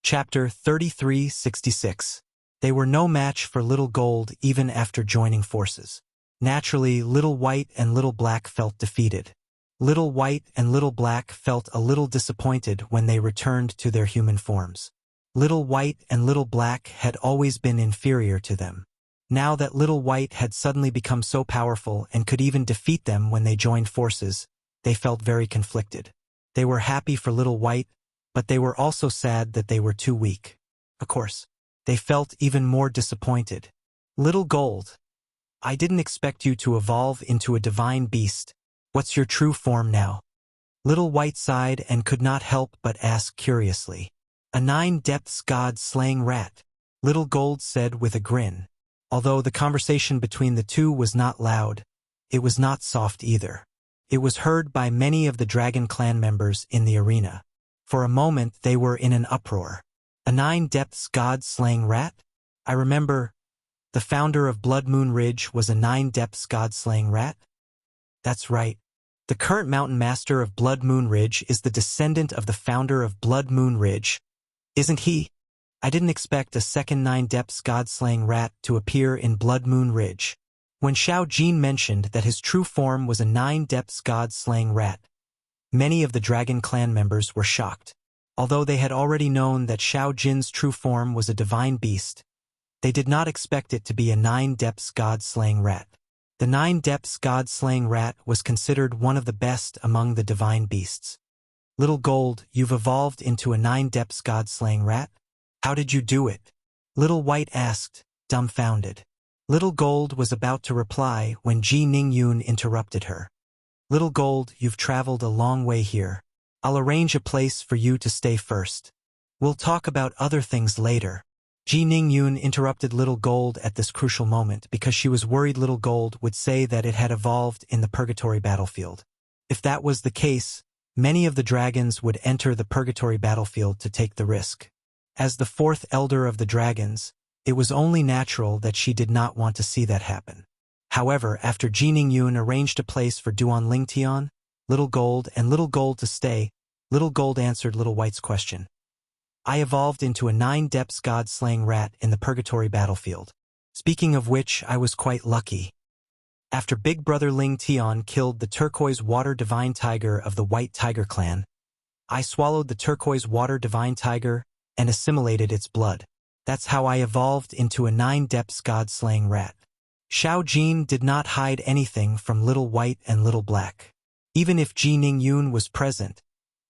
Chapter 3366. They were no match for Little Gold even after joining forces. Naturally, Little White and Little Black felt defeated. Little White and Little Black felt a little disappointed when they returned to their human forms. Little White and Little Black had always been inferior to them. Now that Little White had suddenly become so powerful and could even defeat them when they joined forces, they felt very conflicted. They were happy for Little White, but they were also sad that they were too weak. Of course, they felt even more disappointed. Little Gold, I didn't expect you to evolve into a divine beast. What's your true form now? Little White sighed and could not help but ask curiously. A 9-depths god-slaying rat, Little Gold said with a grin. Although the conversation between the two was not loud, it was not soft either. It was heard by many of the Dragon Clan members in the arena. For a moment they were in an uproar. A 9-depths god-slaying rat? I remember, the founder of Blood Moon Ridge was a 9-depths god-slaying rat? That's right. The current Mountain Master of Blood Moon Ridge is the descendant of the founder of Blood Moon Ridge. Isn't he? I didn't expect a second 9-depths god-slaying rat to appear in Blood Moon Ridge. When Xiao Jin mentioned that his true form was a 9-depths god-slaying rat, many of the Dragon Clan members were shocked. Although they had already known that Xiao Jin's true form was a divine beast, they did not expect it to be a 9-depths god-slaying rat. The 9-depths god-slaying rat was considered one of the best among the divine beasts. Little Gold, you've evolved into a 9-depths god-slaying rat? How did you do it? Little White asked, dumbfounded. Little Gold was about to reply when Ji Ningyun interrupted her. Little Gold, you've traveled a long way here. I'll arrange a place for you to stay first. We'll talk about other things later. Ji Ningyun interrupted Little Gold at this crucial moment because she was worried Little Gold would say that it had evolved in the Purgatory battlefield. If that was the case, many of the dragons would enter the Purgatory battlefield to take the risk. As the fourth elder of the dragons, it was only natural that she did not want to see that happen. However, after Ji Ningyun arranged a place for Duan Lingtian, Little Gold, and Little Gold to stay, Little Gold answered Little White's question. I evolved into a 9-depths god-slaying rat in the Purgatory battlefield. Speaking of which, I was quite lucky. After Big Brother Ling Tian killed the turquoise water divine tiger of the White Tiger clan, I swallowed the turquoise water divine tiger and assimilated its blood. That's how I evolved into a 9-depths god-slaying rat. Xiao Jin did not hide anything from Little White and Little Black. Even if Ji Ningyun was present,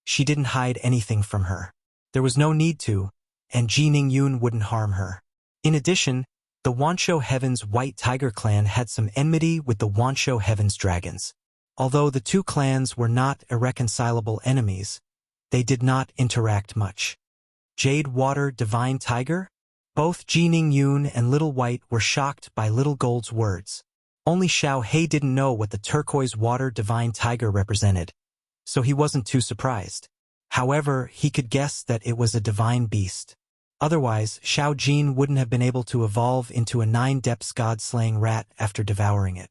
she didn't hide anything from her. There was no need to, and Ji Ningyun wouldn't harm her. In addition, The Wanshou Heaven's White Tiger clan had some enmity with the Wanshou Heaven's dragons. Although the two clans were not irreconcilable enemies, they did not interact much. Jade Water Divine Tiger? Both Ji Ningyun and Little White were shocked by Little Gold's words. Only Xiao Hei didn't know what the turquoise water divine tiger represented, so he wasn't too surprised. However, he could guess that it was a divine beast. Otherwise, Xiao Jin wouldn't have been able to evolve into a 9-depths god-slaying rat after devouring it.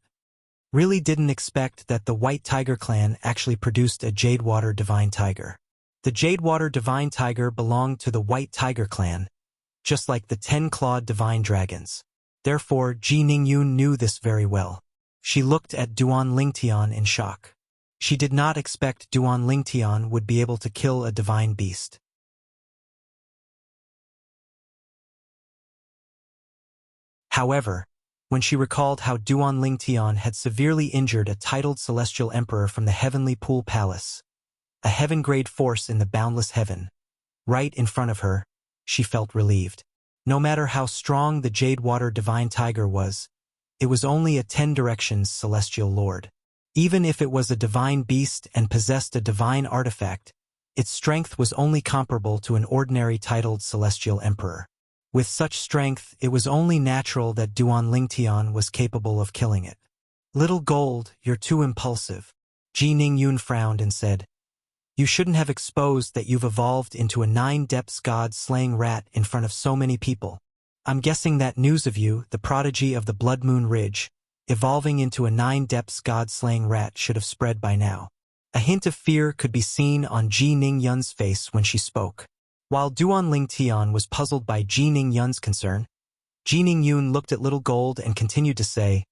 Really didn't expect that the White Tiger clan actually produced a Jadewater Divine Tiger. The Jadewater Divine Tiger belonged to the White Tiger clan, just like the 10-clawed Divine Dragons. Therefore, Ji Ningyun knew this very well. She looked at Duan Lingtian in shock. She did not expect Duan Lingtian would be able to kill a divine beast. However, when she recalled how Duan Lingtian had severely injured a titled celestial emperor from the Heavenly Pool Palace, a heaven-grade force in the boundless heaven, right in front of her, she felt relieved. No matter how strong the Jadewater Divine Tiger was, it was only a 10 Directions celestial lord. Even if it was a divine beast and possessed a divine artifact, its strength was only comparable to an ordinary titled celestial emperor. With such strength, it was only natural that Duan Lingtian was capable of killing it. Little Gold, you're too impulsive. Ji Ningyun frowned and said, You shouldn't have exposed that you've evolved into a 9-depths god-slaying rat in front of so many people. I'm guessing that news of you, the prodigy of the Blood Moon Ridge, evolving into a 9-depths god-slaying rat should have spread by now. A hint of fear could be seen on Ji Ningyun's face when she spoke. While Duan Lingtian was puzzled by Ji Ningyun's concern, Ji Ningyun looked at Little Gold and continued to say,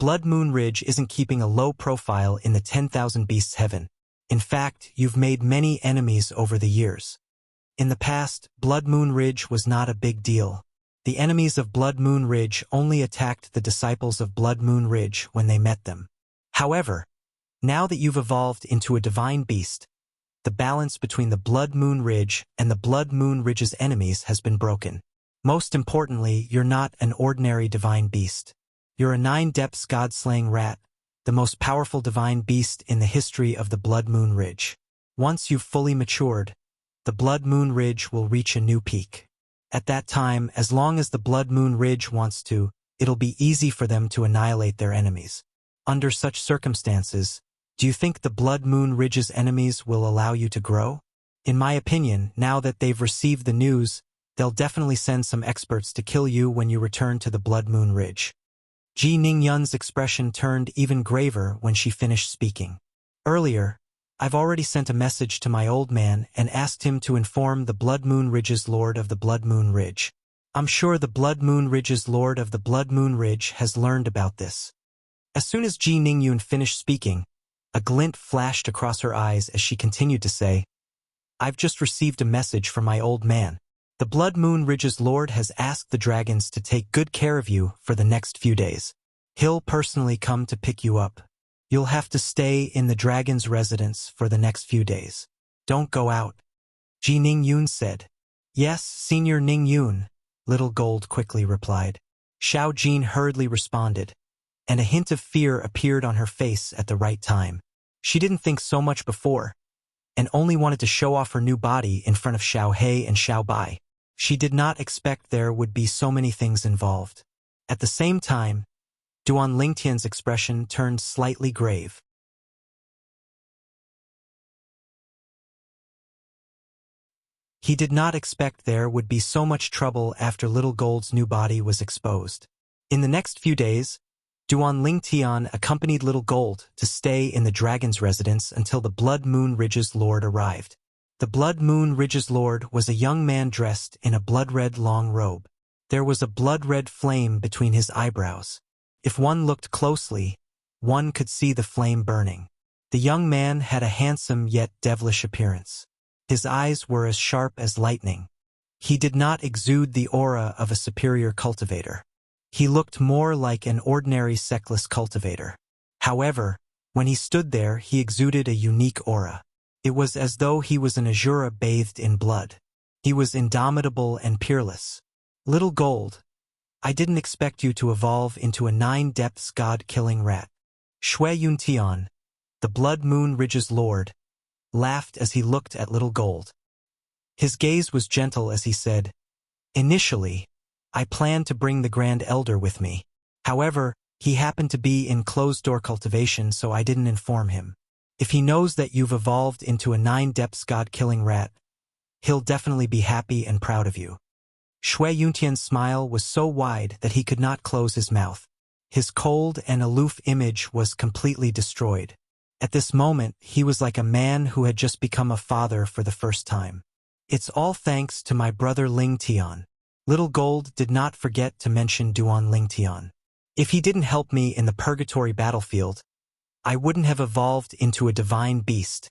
Blood Moon Ridge isn't keeping a low profile in the 10,000 Beasts Heaven. In fact, you've made many enemies over the years. In the past, Blood Moon Ridge was not a big deal. The enemies of Blood Moon Ridge only attacked the disciples of Blood Moon Ridge when they met them. However, now that you've evolved into a divine beast, the balance between the Blood Moon Ridge and the Blood Moon Ridge's enemies has been broken. Most importantly, you're not an ordinary divine beast. You're a 9-depths god-slaying rat, the most powerful divine beast in the history of the Blood Moon Ridge. Once you've fully matured, the Blood Moon Ridge will reach a new peak. At that time, as long as the Blood Moon Ridge wants to, it'll be easy for them to annihilate their enemies. Under such circumstances, do you think the Blood Moon Ridge's enemies will allow you to grow? In my opinion, now that they've received the news, they'll definitely send some experts to kill you when you return to the Blood Moon Ridge. Ji Ningyun's expression turned even graver when she finished speaking. Earlier, I've already sent a message to my old man and asked him to inform the Blood Moon Ridge's Lord of the Blood Moon Ridge. I'm sure the Blood Moon Ridge's Lord of the Blood Moon Ridge has learned about this. As soon as Ji Ningyun finished speaking, a glint flashed across her eyes as she continued to say, I've just received a message from my old man. The Blood Moon Ridge's Lord has asked the dragons to take good care of you for the next few days. He'll personally come to pick you up. You'll have to stay in the dragon's residence for the next few days. Don't go out. Ji Ningyun said. Yes, Senior Ningyun, Little Gold quickly replied. Xiao Jin hurriedly responded, and a hint of fear appeared on her face at the right time. She didn't think so much before, and only wanted to show off her new body in front of Xiao Hei and Xiao Bai. She did not expect there would be so many things involved. At the same time, Duan Lingtian's expression turned slightly grave. He did not expect there would be so much trouble after Little Gold's new body was exposed. In the next few days, Duan Lingtian accompanied Little Gold to stay in the dragon's residence until the Blood Moon Ridge's Lord arrived. The Blood Moon Ridge's Lord was a young man dressed in a blood-red long robe. There was a blood-red flame between his eyebrows. If one looked closely, one could see the flame burning. The young man had a handsome yet devilish appearance. His eyes were as sharp as lightning. He did not exude the aura of a superior cultivator. He looked more like an ordinary sexless cultivator. However, when he stood there, he exuded a unique aura. It was as though he was an Azura bathed in blood. He was indomitable and peerless. Little Gold, I didn't expect you to evolve into a 9-depths god-killing rat. Shui Yuntian, the Blood Moon Ridge's lord, laughed as he looked at Little Gold. His gaze was gentle as he said, "Initially, I planned to bring the Grand Elder with me. However, he happened to be in closed-door cultivation, so I didn't inform him. If he knows that you've evolved into a 9-depths god-killing rat, he'll definitely be happy and proud of you." Shui Yuntian's smile was so wide that he could not close his mouth. His cold and aloof image was completely destroyed. At this moment, he was like a man who had just become a father for the first time. "It's all thanks to my brother Ling Tian." Little Gold did not forget to mention Duan Ling Tian. "If he didn't help me in the purgatory battlefield, I wouldn't have evolved into a divine beast."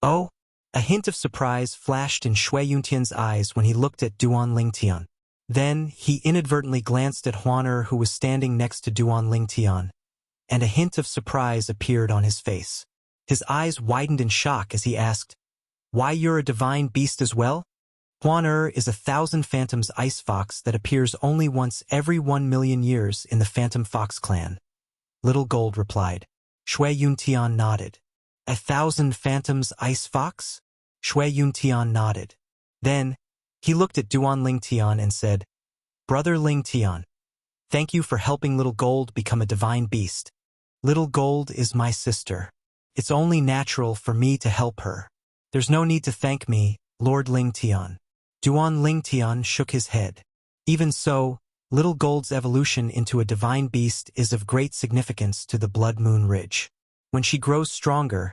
"Oh?" A hint of surprise flashed in Shui Yuntian's eyes when he looked at Duan Ling Tian. Then, he inadvertently glanced at Huaner, who was standing next to Duan Ling Tian, and a hint of surprise appeared on his face. His eyes widened in shock as he asked, "Why, you're a divine beast as well?" Huaner is a 1,000 Phantoms ice fox that appears only once every 1,000,000 years in the Phantom Fox clan. Little Gold replied. Shui Yuntian nodded. "A 1,000 Phantoms ice fox?" Shui Yuntian nodded. Then, he looked at Duan Ling Tian and said, "Brother Ling Tian, thank you for helping Little Gold become a divine beast. Little Gold is my sister. It's only natural for me to help her. There's no need to thank me, Lord Ling Tian." Duan Ling Tian shook his head. "Even so, Little Gold's evolution into a divine beast is of great significance to the Blood Moon Ridge. When she grows stronger,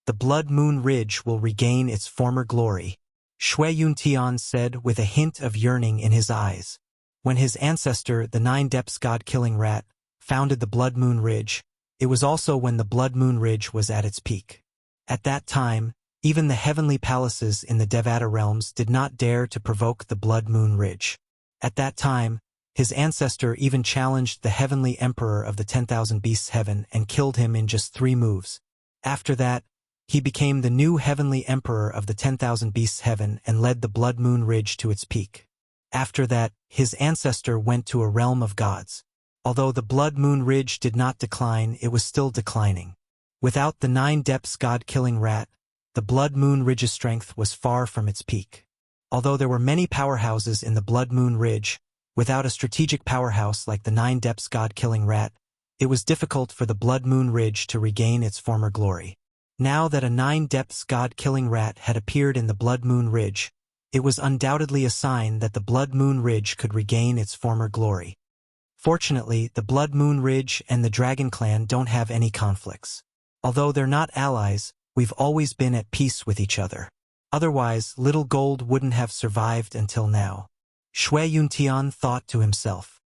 the Blood Moon Ridge will regain its former glory," Shui Yuntian said with a hint of yearning in his eyes. When his ancestor, the 9-depths god-killing rat, founded the Blood Moon Ridge, it was also when the Blood Moon Ridge was at its peak. At that time, even the heavenly palaces in the Devata realms did not dare to provoke the Blood Moon Ridge. At that time, his ancestor even challenged the heavenly emperor of the 10,000 Beasts Heaven and killed him in just 3 moves. After that, he became the new heavenly emperor of the 10,000 Beasts Heaven and led the Blood Moon Ridge to its peak. After that, his ancestor went to a realm of gods. Although the Blood Moon Ridge did not decline, it was still declining. Without the 9-depths god-killing rat, the Blood Moon Ridge's strength was far from its peak. Although there were many powerhouses in the Blood Moon Ridge, without a strategic powerhouse like the 9-depths god-killing rat, it was difficult for the Blood Moon Ridge to regain its former glory. Now that a 9-depths god-killing rat had appeared in the Blood Moon Ridge, it was undoubtedly a sign that the Blood Moon Ridge could regain its former glory. Fortunately, the Blood Moon Ridge and the Dragon Clan don't have any conflicts. Although they're not allies, we've always been at peace with each other. Otherwise, Little Gold wouldn't have survived until now. Shui Yuntian thought to himself.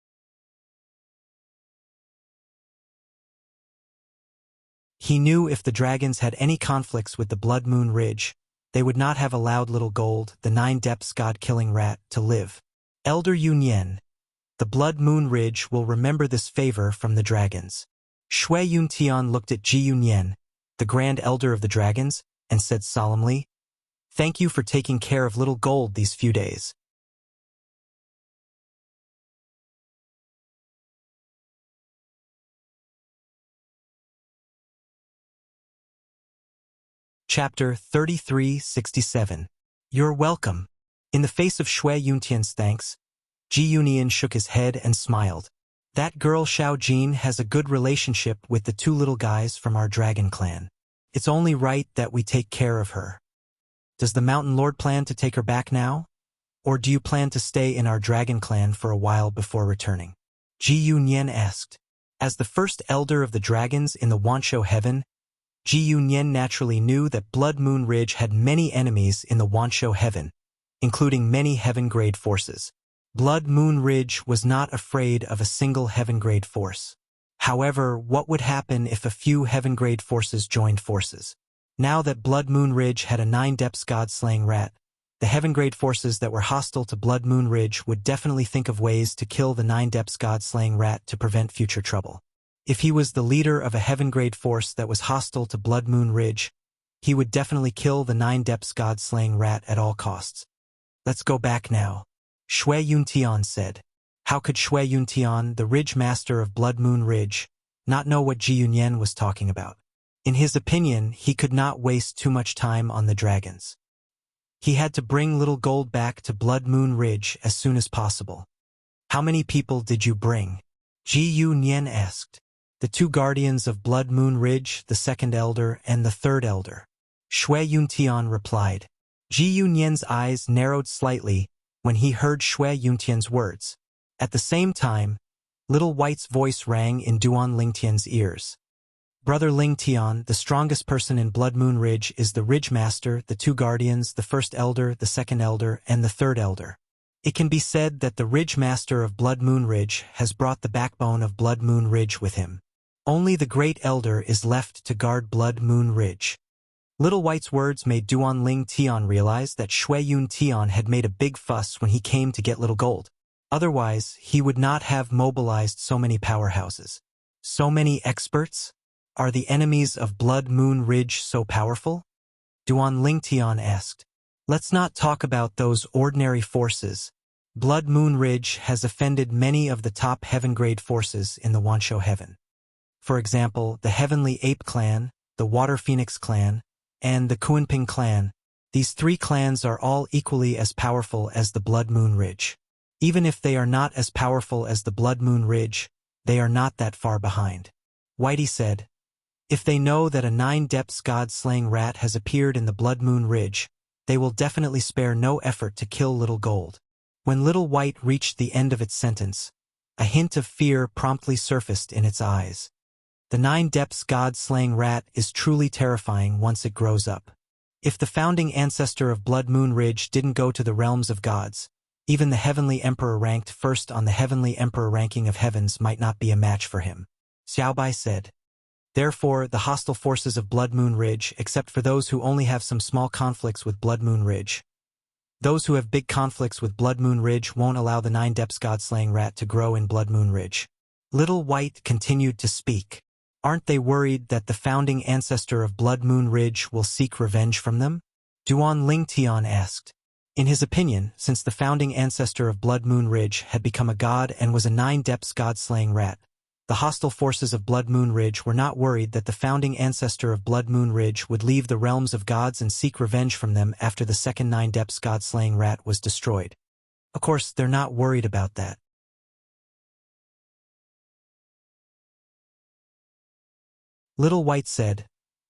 He knew if the dragons had any conflicts with the Blood Moon Ridge, they would not have allowed Little Gold, the 9-depths god-killing rat, to live. Elder Yunyen, the Blood Moon Ridge will remember this favor from the dragons. Shui Yuntian looked at Ji Yunyen, the Grand Elder of the Dragons, and said solemnly, "Thank you for taking care of Little Gold these few days." Chapter 3367. You're welcome. In the face of Shui Yuntian's thanks, Ji Yunyan shook his head and smiled. That girl Xiao Jin has a good relationship with the 2 little guys from our dragon clan. It's only right that we take care of her. Does the Mountain Lord plan to take her back now? Or do you plan to stay in our dragon clan for a while before returning? Ji Yunyan asked. As the first elder of the dragons in the Wanshou Heaven, Ji Yunyan naturally knew that Blood Moon Ridge had many enemies in the Wanshou Heaven, including many heaven-grade forces. Blood Moon Ridge was not afraid of a single heaven-grade force. However, what would happen if a few heaven-grade forces joined forces? Now that Blood Moon Ridge had a 9-depths god-slaying rat, the heaven-grade forces that were hostile to Blood Moon Ridge would definitely think of ways to kill the 9-depths god-slaying rat to prevent future trouble. If he was the leader of a heaven-grade force that was hostile to Blood Moon Ridge, he would definitely kill the 9-depths god-slaying rat at all costs. Let's go back now, Shui Yuntian said. How could Shui Yuntian, the Ridge Master of Blood Moon Ridge, not know what Ji Yunyan was talking about? In his opinion, he could not waste too much time on the dragons. He had to bring Little Gold back to Blood Moon Ridge as soon as possible. How many people did you bring? Ji Yunyan asked. The 2 guardians of Blood Moon Ridge, the 2nd elder and the 3rd elder. Shui Yuntian replied. Ji Yunyan's eyes narrowed slightly when he heard Shui Yuntian's words. At the same time, Little White's voice rang in Duan Lingtian's ears. Brother Lingtian, the strongest person in Blood Moon Ridge, is the Ridge Master, the 2 guardians, the 1st elder, the 2nd elder, and the 3rd elder. It can be said that the Ridge Master of Blood Moon Ridge has brought the backbone of Blood Moon Ridge with him. Only the Great Elder is left to guard Blood Moon Ridge. Little White's words made Duan Lingtian realize that Shui Yuntian had made a big fuss when he came to get Little Gold. Otherwise, he would not have mobilized so many powerhouses. So many experts? Are the enemies of Blood Moon Ridge so powerful? Duan Lingtian asked. Let's not talk about those ordinary forces. Blood Moon Ridge has offended many of the top heaven-grade forces in the Wanshou Heaven. For example, the Heavenly Ape Clan, the Water Phoenix Clan, and the Kuanping Clan. These 3 clans are all equally as powerful as the Blood Moon Ridge. Even if they are not as powerful as the Blood Moon Ridge, they are not that far behind. Whitey said, if they know that a 9-depths god-slaying rat has appeared in the Blood Moon Ridge, they will definitely spare no effort to kill Little Gold. When Little White reached the end of its sentence, a hint of fear promptly surfaced in its eyes. The 9-depths god-slaying rat is truly terrifying once it grows up. If the founding ancestor of Blood Moon Ridge didn't go to the realms of gods, even the Heavenly Emperor ranked first on the Heavenly Emperor ranking of heavens might not be a match for him. Xiaobai said. Therefore, the hostile forces of Blood Moon Ridge, except for those who only have some small conflicts with Blood Moon Ridge. Those who have big conflicts with Blood Moon Ridge won't allow the 9-depths god-slaying rat to grow in Blood Moon Ridge. Little White continued to speak. Aren't they worried that the founding ancestor of Blood Moon Ridge will seek revenge from them? Duan Lingtian asked. In his opinion, since the founding ancestor of Blood Moon Ridge had become a god and was a 9-depths god-slaying rat, the hostile forces of Blood Moon Ridge were not worried that the founding ancestor of Blood Moon Ridge would leave the realms of gods and seek revenge from them after the second 9-depths god-slaying rat was destroyed. Of course, they're not worried about that. Little White said,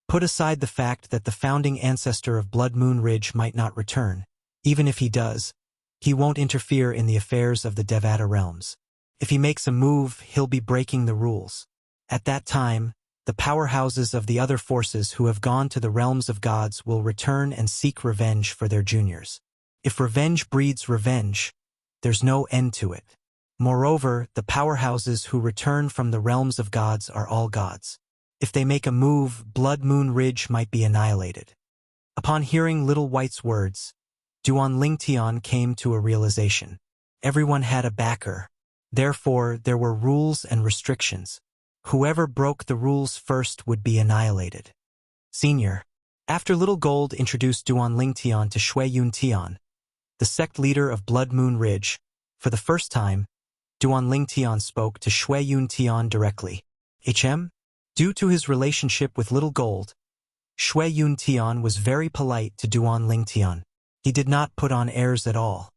put aside the fact that the founding ancestor of Blood Moon Ridge might not return. Even if he does, he won't interfere in the affairs of the Devata realms. If he makes a move, he'll be breaking the rules. At that time, the powerhouses of the other forces who have gone to the realms of gods will return and seek revenge for their juniors. If revenge breeds revenge, there's no end to it. Moreover, the powerhouses who return from the realms of gods are all gods. If they make a move, Blood Moon Ridge might be annihilated. Upon hearing Little White's words, Duan Lingtian came to a realization. Everyone had a backer. Therefore, there were rules and restrictions. Whoever broke the rules first would be annihilated. Senior. After Little Gold introduced Duan Lingtian to Shui Yuntian, the sect leader of Blood Moon Ridge, for the first time, Duan Lingtian spoke to Shui Yuntian directly. Due to his relationship with Little Gold, Shui Yuntian was very polite to Duan Lingtian. He did not put on airs at all.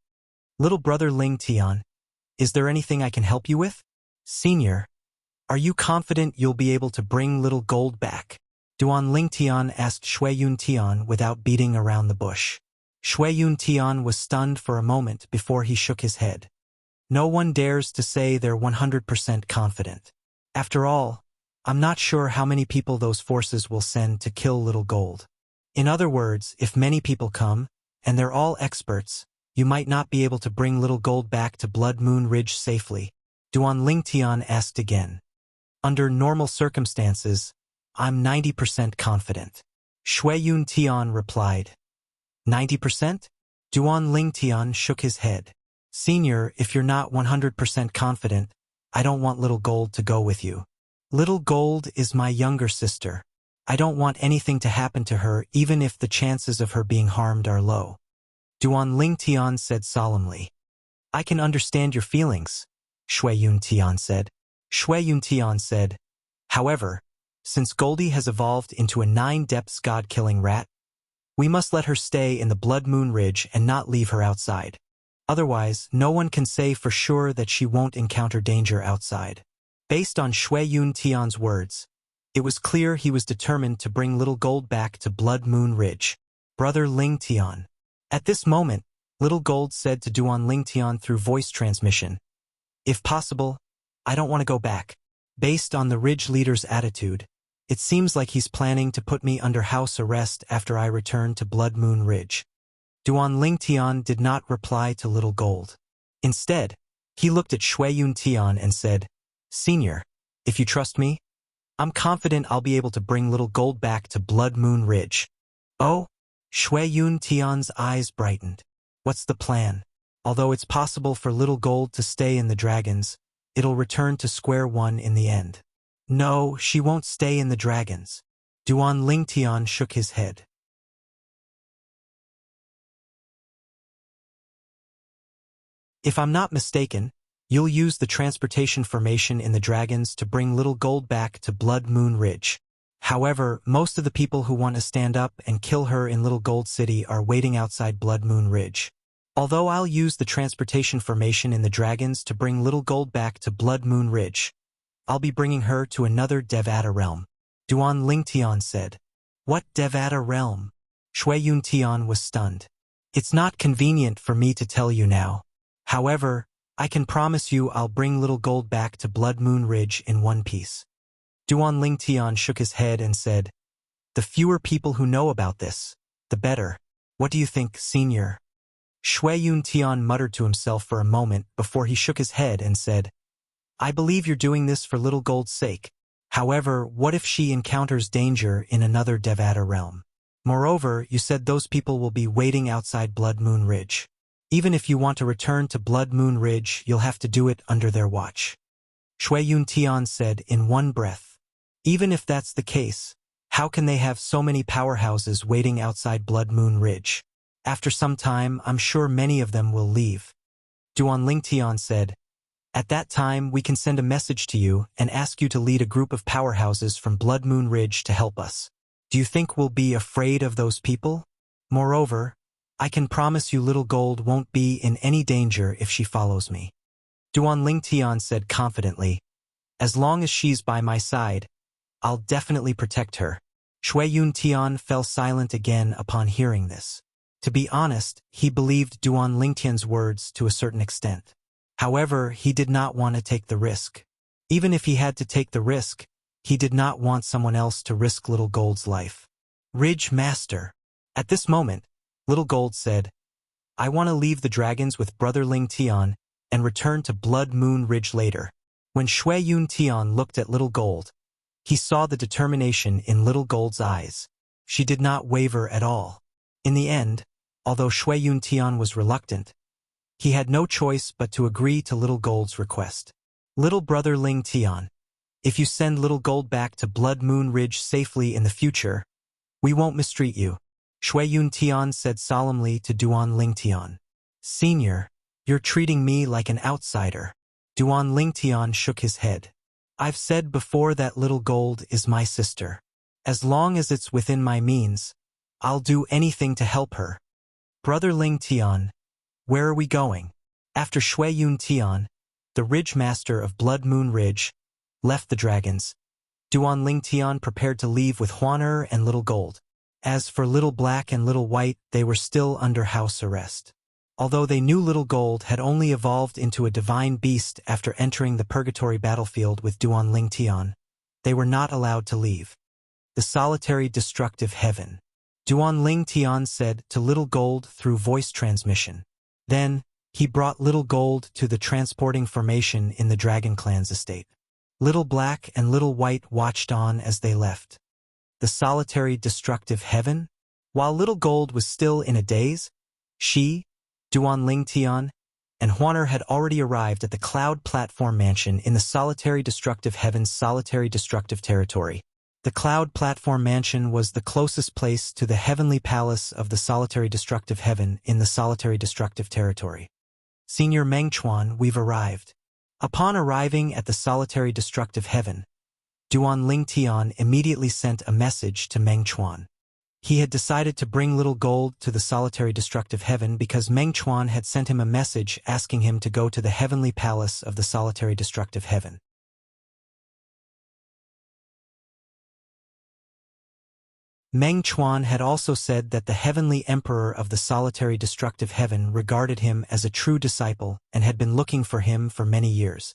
Little brother Lingtian, is there anything I can help you with? Senior, are you confident you'll be able to bring Little Gold back? Duan Lingtian asked Shui Yuntian without beating around the bush. Shui Yuntian was stunned for a moment before he shook his head. No one dares to say they're 100% confident. After all, I'm not sure how many people those forces will send to kill Little Gold. In other words, if many people come, and they're all experts, you might not be able to bring Little Gold back to Blood Moon Ridge safely. Duan Lingtian asked again. Under normal circumstances, I'm 90% confident. Shui Yuntian replied. 90%? Duan Lingtian shook his head. Senior, if you're not 100% confident, I don't want Little Gold to go with you. Little Gold is my younger sister. I don't want anything to happen to her even if the chances of her being harmed are low. Duan Lingtian said solemnly. I can understand your feelings. Shui Yun Tian said. Shui Yun Tian said, however, since Goldie has evolved into a 9-depths god-killing rat, we must let her stay in the Blood Moon Ridge and not leave her outside. Otherwise, no one can say for sure that she won't encounter danger outside. Based on Shui Yun Tian's words, it was clear he was determined to bring Little Gold back to Blood Moon Ridge. Brother Ling Tian. At this moment, Little Gold said to Duan Ling Tian through voice transmission, if possible, I don't want to go back. Based on the Ridge leader's attitude, it seems like he's planning to put me under house arrest after I return to Blood Moon Ridge. Duan Ling Tian did not reply to Little Gold. Instead, he looked at Shui Yun Tian and said, Senior, if you trust me, I'm confident I'll be able to bring Little Gold back to Blood Moon Ridge. Oh? Shui Yun Tian's eyes brightened. What's the plan? Although it's possible for Little Gold to stay in the dragons, it'll return to square one in the end. No, she won't stay in the dragons. Duan Ling Tian shook his head. If I'm not mistaken, you'll use the transportation formation in the dragons to bring Little Gold back to Blood Moon Ridge. However, most of the people who want to stand up and kill her in Little Gold City are waiting outside Blood Moon Ridge. Although I'll use the transportation formation in the dragons to bring Little Gold back to Blood Moon Ridge, I'll be bringing her to another Devata realm. Duan Ling Tian said. What Devata realm? Shui Yun Tian was stunned. It's not convenient for me to tell you now. However, I can promise you I'll bring Little Gold back to Blood Moon Ridge in one piece. Duan Ling Tian shook his head and said, the fewer people who know about this, the better. What do you think, Senior? Shui Yun Tian muttered to himself for a moment before he shook his head and said, I believe you're doing this for Little Gold's sake. However, what if she encounters danger in another Devata realm? Moreover, you said those people will be waiting outside Blood Moon Ridge. Even if you want to return to Blood Moon Ridge, you'll have to do it under their watch. Shui Yun Tian said in one breath. Even if that's the case, how can they have so many powerhouses waiting outside Blood Moon Ridge? After some time, I'm sure many of them will leave. Duan Ling Tian said, at that time, we can send a message to you and ask you to lead a group of powerhouses from Blood Moon Ridge to help us. Do you think we'll be afraid of those people? Moreover, I can promise you Little Gold won't be in any danger if she follows me. Duan Ling Tian said confidently, as long as she's by my side, I'll definitely protect her. Shui Yun Tian fell silent again upon hearing this. To be honest, he believed Duan Ling Tian's words to a certain extent. However, he did not want to take the risk. Even if he had to take the risk, he did not want someone else to risk Little Gold's life. Ridge Master. At this moment, Little Gold said, I want to leave the dragons with Brother Ling Tian and return to Blood Moon Ridge later. When Shui Yun Tian looked at Little Gold, he saw the determination in Little Gold's eyes. She did not waver at all. In the end, although Shui Yun Tian was reluctant, he had no choice but to agree to Little Gold's request. Little Brother Ling Tian, if you send Little Gold back to Blood Moon Ridge safely in the future, we won't mistreat you. Shui Yun Tian said solemnly to Duan Ling Tian. Senior, you're treating me like an outsider. Duan Ling Tian shook his head. I've said before that Little Gold is my sister. As long as it's within my means, I'll do anything to help her. Brother Ling Tian, where are we going? After Shui Yun Tian, the Ridge Master of Blood Moon Ridge, left the dragons, Duan Ling Tian prepared to leave with Huaner and Little Gold. As for Little Black and Little White, they were still under house arrest. Although they knew Little Gold had only evolved into a divine beast after entering the purgatory battlefield with Duan Ling Tian, they were not allowed to leave. The solitary destructive heaven. Duan Ling Tian said to Little Gold through voice transmission. Then, he brought Little Gold to the transporting formation in the Dragon Clan's estate. Little Black and Little White watched on as they left. The solitary destructive heaven? While Little Gold was still in a daze, she, Duan Ling Tian, and Huaner had already arrived at the Cloud Platform Mansion in the Solitary Destructive Heaven's Solitary Destructive Territory. The Cloud Platform Mansion was the closest place to the Heavenly Palace of the Solitary Destructive Heaven in the Solitary Destructive Territory. Senior Meng Chuan, we've arrived. Upon arriving at the solitary destructive heaven, Duan Lingtian immediately sent a message to Meng Chuan. He had decided to bring Little Gold to the solitary destructive heaven because Meng Chuan had sent him a message asking him to go to the heavenly palace of the solitary destructive heaven. Meng Chuan had also said that the heavenly emperor of the solitary destructive heaven regarded him as a true disciple and had been looking for him for many years.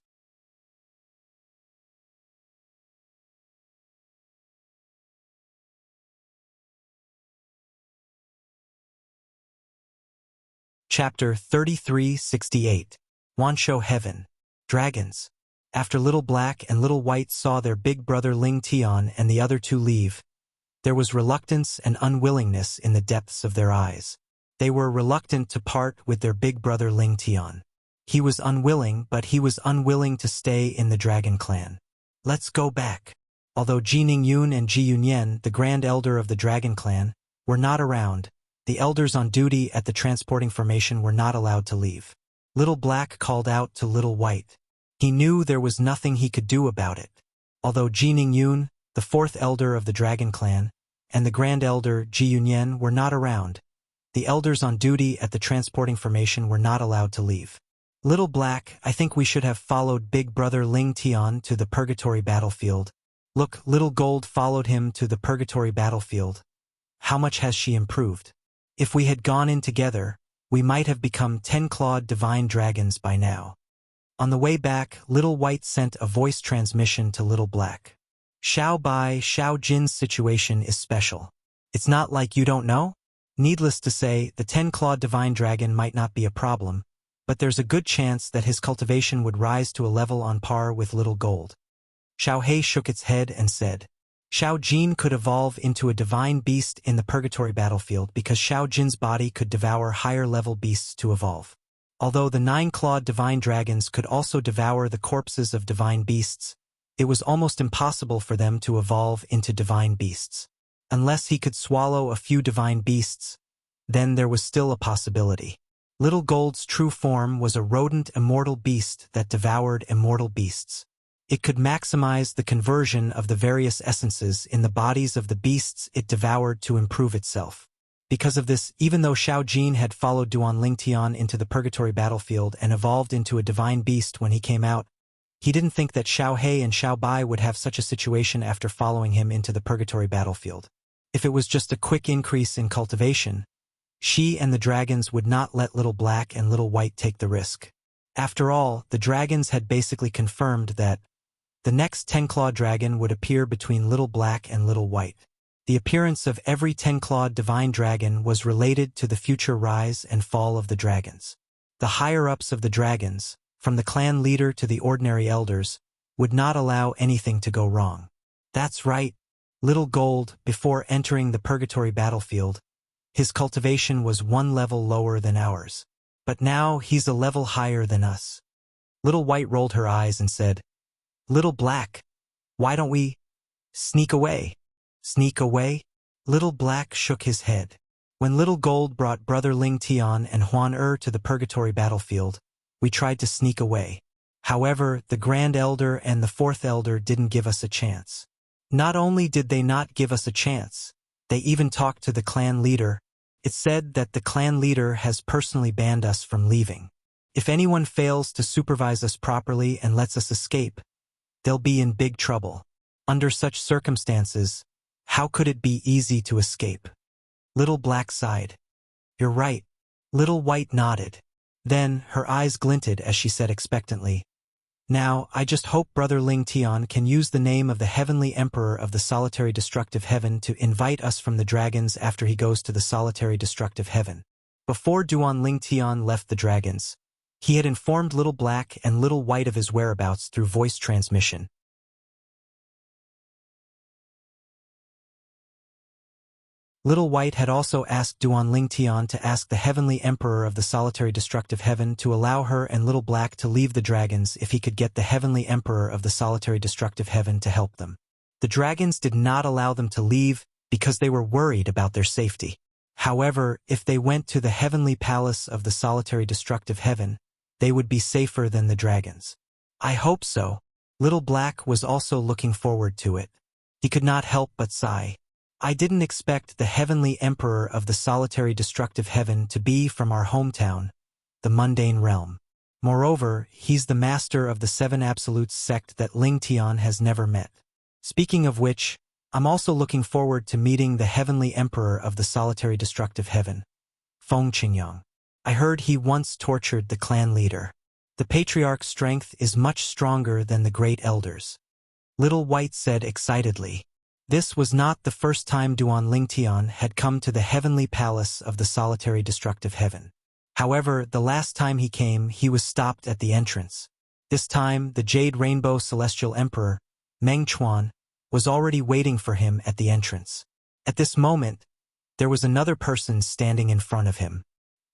Chapter 3368. Wanshou Heaven. Dragons. After Little Black and Little White saw their big brother Ling Tian and the other two leave, there was reluctance and unwillingness in the depths of their eyes. They were reluctant to part with their big brother Ling Tian. He was unwilling, but he was unwilling to stay in the Dragon Clan. Let's go back. Although Ji Ningyun and Ji Yunyan, the Grand Elder of the Dragon Clan, were not around, the elders on duty at the transporting formation were not allowed to leave. Little Black called out to Little White. He knew there was nothing he could do about it. Although Ji Ningyun, the fourth elder of the Dragon Clan, and the Grand Elder Ji Yunyan were not around, the elders on duty at the transporting formation were not allowed to leave. Little Black, I think we should have followed Big Brother Ling Tian to the Purgatory battlefield. Look, Little Gold followed him to the Purgatory battlefield. How much has she improved? If we had gone in together, we might have become 10-clawed divine dragons by now. On the way back, Little White sent a voice transmission to Little Black. Xiao Bai, Xiao Jin's situation is special. It's not like you don't know? Needless to say, the 10-clawed divine dragon might not be a problem, but there's a good chance that his cultivation would rise to a level on par with Little Gold. Xiao He shook its head and said, Xiao Jin could evolve into a divine beast in the Purgatory battlefield because Xiao Jin's body could devour higher-level beasts to evolve. Although the 9-clawed divine dragons could also devour the corpses of divine beasts, it was almost impossible for them to evolve into divine beasts. Unless he could swallow a few divine beasts, then there was still a possibility. Little Gold's true form was a rodent immortal beast that devoured immortal beasts. It could maximize the conversion of the various essences in the bodies of the beasts it devoured to improve itself. Because of this, even though Xiao Jin had followed Duan Lingtian into the Purgatory battlefield and evolved into a divine beast when he came out, he didn't think that Xiao He and Xiao Bai would have such a situation after following him into the Purgatory battlefield. If it was just a quick increase in cultivation, she and the dragons would not let Little Black and Little White take the risk. After all, the dragons had basically confirmed that the next 10-clawed dragon would appear between Little Black and Little White. The appearance of every 10-clawed divine dragon was related to the future rise and fall of the dragons. The higher-ups of the dragons, from the clan leader to the ordinary elders, would not allow anything to go wrong. That's right, Little Gold, before entering the Purgatory battlefield, his cultivation was one level lower than ours. But now he's a level higher than us. Little White rolled her eyes and said, Little Black, why don't we sneak away? Sneak away? Little Black shook his head. When Little Gold brought Brother Ling Tian and Huan to the Purgatory battlefield, we tried to sneak away. However, the Grand Elder and the Fourth Elder didn't give us a chance. Not only did they not give us a chance, they even talked to the clan leader. It said that the clan leader has personally banned us from leaving. If anyone fails to supervise us properly and lets us escape, they'll be in big trouble. Under such circumstances, how could it be easy to escape? Little Black sighed. You're right. Little White nodded. Then, her eyes glinted as she said expectantly, Now, I just hope Brother Ling Tian can use the name of the Heavenly Emperor of the Solitary Destructive Heaven to invite us from the dragons after he goes to the Solitary Destructive Heaven. Before Duan Ling Tian left the dragons, he had informed Little Black and Little White of his whereabouts through voice transmission. Little White had also asked Duan Ling Tian to ask the Heavenly Emperor of the Solitary Destructive Heaven to allow her and Little Black to leave the dragons if he could get the Heavenly Emperor of the Solitary Destructive Heaven to help them. The dragons did not allow them to leave because they were worried about their safety. However, if they went to the Heavenly Palace of the Solitary Destructive Heaven, they would be safer than the dragons. I hope so. Little Black was also looking forward to it. He could not help but sigh. I didn't expect the heavenly emperor of the solitary destructive heaven to be from our hometown, the mundane realm. Moreover, he's the master of the seven absolutes sect that Ling Tian has never met. Speaking of which, I'm also looking forward to meeting the heavenly emperor of the solitary destructive heaven, Feng Qingyang. I heard he once tortured the clan leader. The patriarch's strength is much stronger than the great elders. Little White said excitedly. This was not the first time Duan Lingtian had come to the heavenly palace of the solitary destructive heaven. However, the last time he came, he was stopped at the entrance. This time, the Jade Rainbow Celestial Emperor, Meng Chuan, was already waiting for him at the entrance. At this moment, there was another person standing in front of him.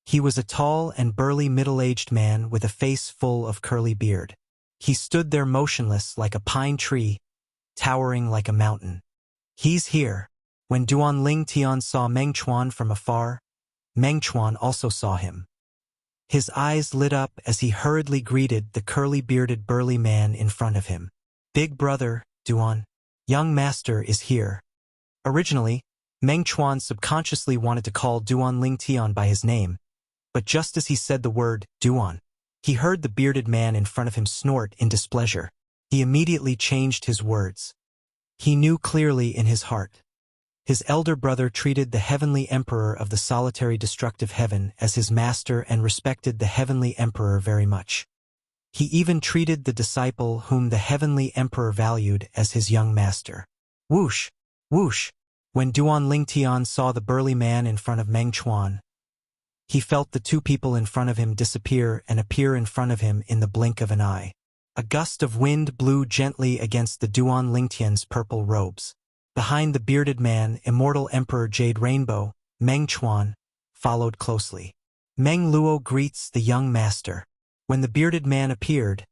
He was a tall and burly middle-aged man with a face full of curly beard. He stood there motionless like a pine tree, towering like a mountain. He's here. When Duan Lingtian saw Meng Chuan from afar, Meng Chuan also saw him. His eyes lit up as he hurriedly greeted the curly-bearded burly man in front of him. Big brother, Duan. Young master is here. Originally, Meng Chuan subconsciously wanted to call Duan Lingtian by his name, but just as he said the word, Duan, he heard the bearded man in front of him snort in displeasure. He immediately changed his words. He knew clearly in his heart. His elder brother treated the heavenly emperor of the solitary destructive heaven as his master and respected the heavenly emperor very much. He even treated the disciple whom the heavenly emperor valued as his young master. Whoosh! Whoosh! When Duan Lingtian saw the burly man in front of Meng Chuan, he felt the two people in front of him disappear and appear in front of him in the blink of an eye. A gust of wind blew gently against the Duan Lingtian's purple robes. Behind the bearded man, immortal Emperor Jade Rainbow, Meng Chuan, followed closely. Meng Luo greets the young master. When the bearded man appeared,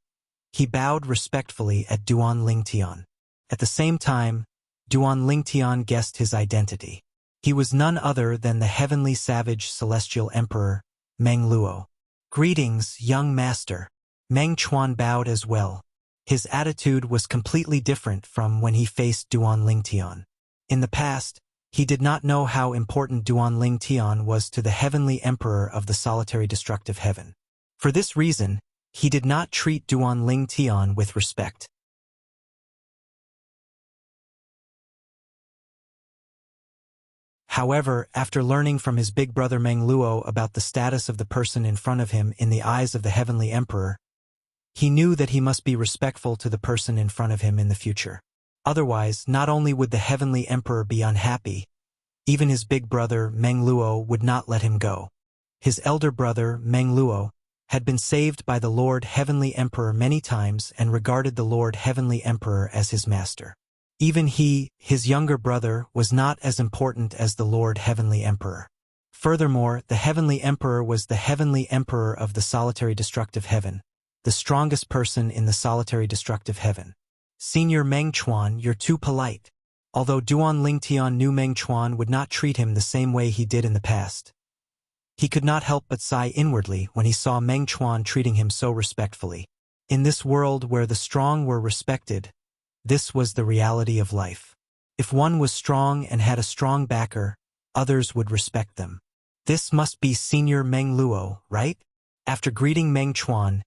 he bowed respectfully at Duan Lingtian. At the same time, Duan Lingtian guessed his identity. He was none other than the heavenly savage celestial emperor, Meng Luo. Greetings, young master. Meng Chuan bowed as well. His attitude was completely different from when he faced Duan Lingtian. In the past, he did not know how important Duan Lingtian was to the heavenly emperor of the solitary destructive heaven. For this reason, he did not treat Duan Lingtian with respect. However, after learning from his big brother Meng Luo about the status of the person in front of him in the eyes of the heavenly emperor, he knew that he must be respectful to the person in front of him in the future. Otherwise, not only would the heavenly emperor be unhappy, even his big brother Meng Luo would not let him go. His elder brother Meng Luo had been saved by the Lord Heavenly Emperor many times and regarded the Lord Heavenly Emperor as his master. Even he, his younger brother, was not as important as the Lord Heavenly Emperor. Furthermore, the Heavenly Emperor was the Heavenly Emperor of the solitary destructive heaven, the strongest person in the solitary destructive heaven. Senior Meng Chuan, you're too polite. Although Duan Lingtian knew Meng Chuan would not treat him the same way he did in the past, he could not help but sigh inwardly when he saw Meng Chuan treating him so respectfully. In this world where the strong were respected, this was the reality of life. If one was strong and had a strong backer, others would respect them. This must be Senior Meng Luo, right? After greeting Meng Chuan,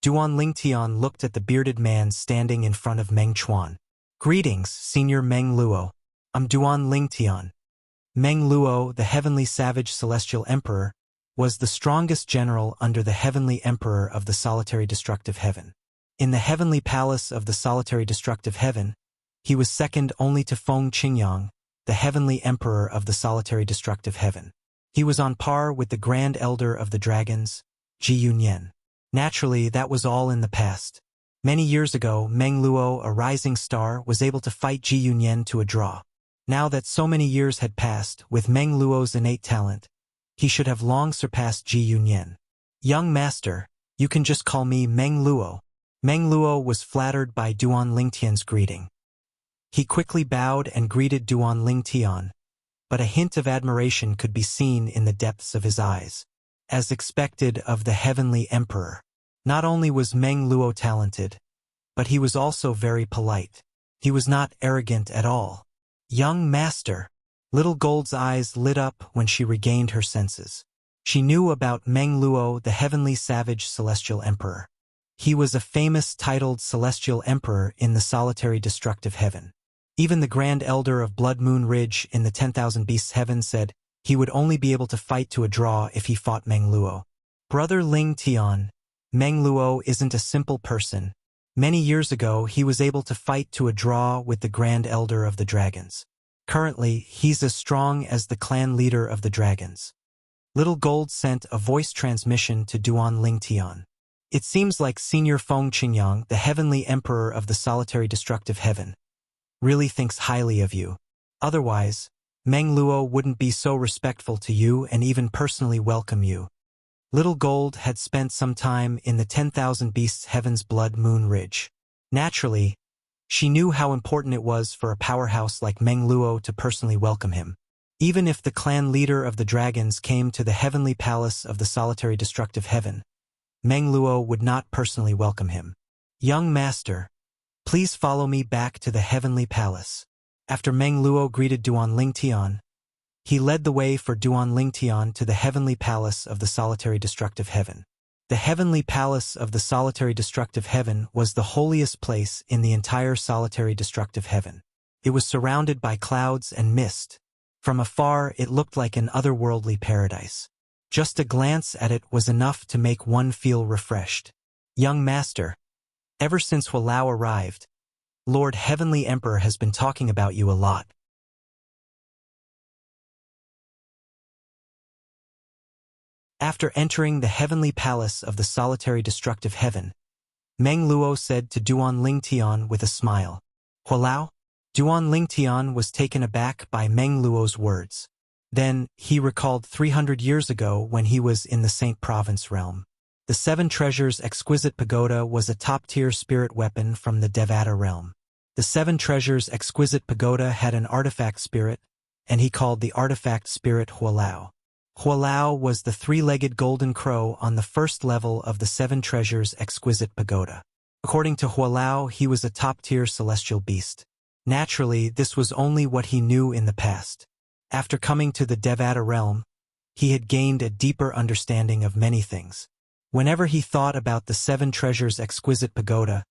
Duan Lingtian looked at the bearded man standing in front of Meng Chuan. Greetings, Senior Meng Luo. I'm Duan Lingtian. Meng Luo, the heavenly savage celestial emperor, was the strongest general under the heavenly emperor of the solitary destructive heaven. In the heavenly palace of the solitary destructive heaven, he was second only to Feng Qingyang, the heavenly emperor of the solitary destructive heaven. He was on par with the grand elder of the dragons, Ji Yunyan. Naturally, that was all in the past. Many years ago, Meng Luo, a rising star, was able to fight Ji Yunyan to a draw. Now that so many years had passed, with Meng Luo's innate talent, he should have long surpassed Ji Yunyan. Young master, you can just call me Meng Luo. Meng Luo was flattered by Duan Lingtian's greeting. He quickly bowed and greeted Duan Lingtian, but a hint of admiration could be seen in the depths of his eyes. As expected of the heavenly emperor, Not only was Meng Luo talented, but he was also very polite. He was not arrogant at all. Young master. Little Gold's eyes lit up when she regained her senses. She knew about Meng Luo, the heavenly savage celestial emperor. He was a famous titled celestial emperor in the solitary destructive heaven. Even the Grand Elder of Blood Moon Ridge in the 10,000 Beasts heaven said he would only be able to fight to a draw if he fought Meng Luo. Brother Ling Tian, Meng Luo isn't a simple person. Many years ago he was able to fight to a draw with the Grand Elder of the Dragons. Currently, he's as strong as the clan leader of the Dragons. Little Gold sent a voice transmission to Duan Lingtian. It seems like Senior Feng Qingyang, the heavenly emperor of the solitary destructive heaven, really thinks highly of you. Otherwise, Meng Luo wouldn't be so respectful to you and even personally welcome you. Little Gold had spent some time in the 10,000 Beasts Heaven's Blood Moon Ridge. Naturally, she knew how important it was for a powerhouse like Meng Luo to personally welcome him. Even if the clan leader of the dragons came to the heavenly palace of the solitary destructive heaven, Meng Luo would not personally welcome him. Young master, please follow me back to the heavenly palace. After Meng Luo greeted Duan Lingtian, he led the way for Duan Lingtian to the heavenly palace of the solitary destructive heaven. The heavenly palace of the solitary destructive heaven was the holiest place in the entire solitary destructive heaven. It was surrounded by clouds and mist. From afar, it looked like an otherworldly paradise. Just a glance at it was enough to make one feel refreshed. Young master, ever since Hualao arrived, Lord Heavenly Emperor has been talking about you a lot. After entering the heavenly palace of the solitary destructive heaven, Meng Luo said to Duan Lingtian with a smile, Hualao? Duan Lingtian was taken aback by Meng Luo's words. Then, he recalled 300 years ago when he was in the Saint Province realm. The Seven Treasures Exquisite Pagoda was a top-tier spirit weapon from the Devata realm. The Seven Treasures Exquisite Pagoda had an artifact spirit, and he called the artifact spirit Hualao. Hualao was the three-legged golden crow on the first level of the Seven Treasures Exquisite Pagoda. According to Hualao, he was a top-tier celestial beast. Naturally, this was only what he knew in the past. After coming to the Devata realm, he had gained a deeper understanding of many things. Whenever he thought about the Seven Treasures Exquisite Pagoda,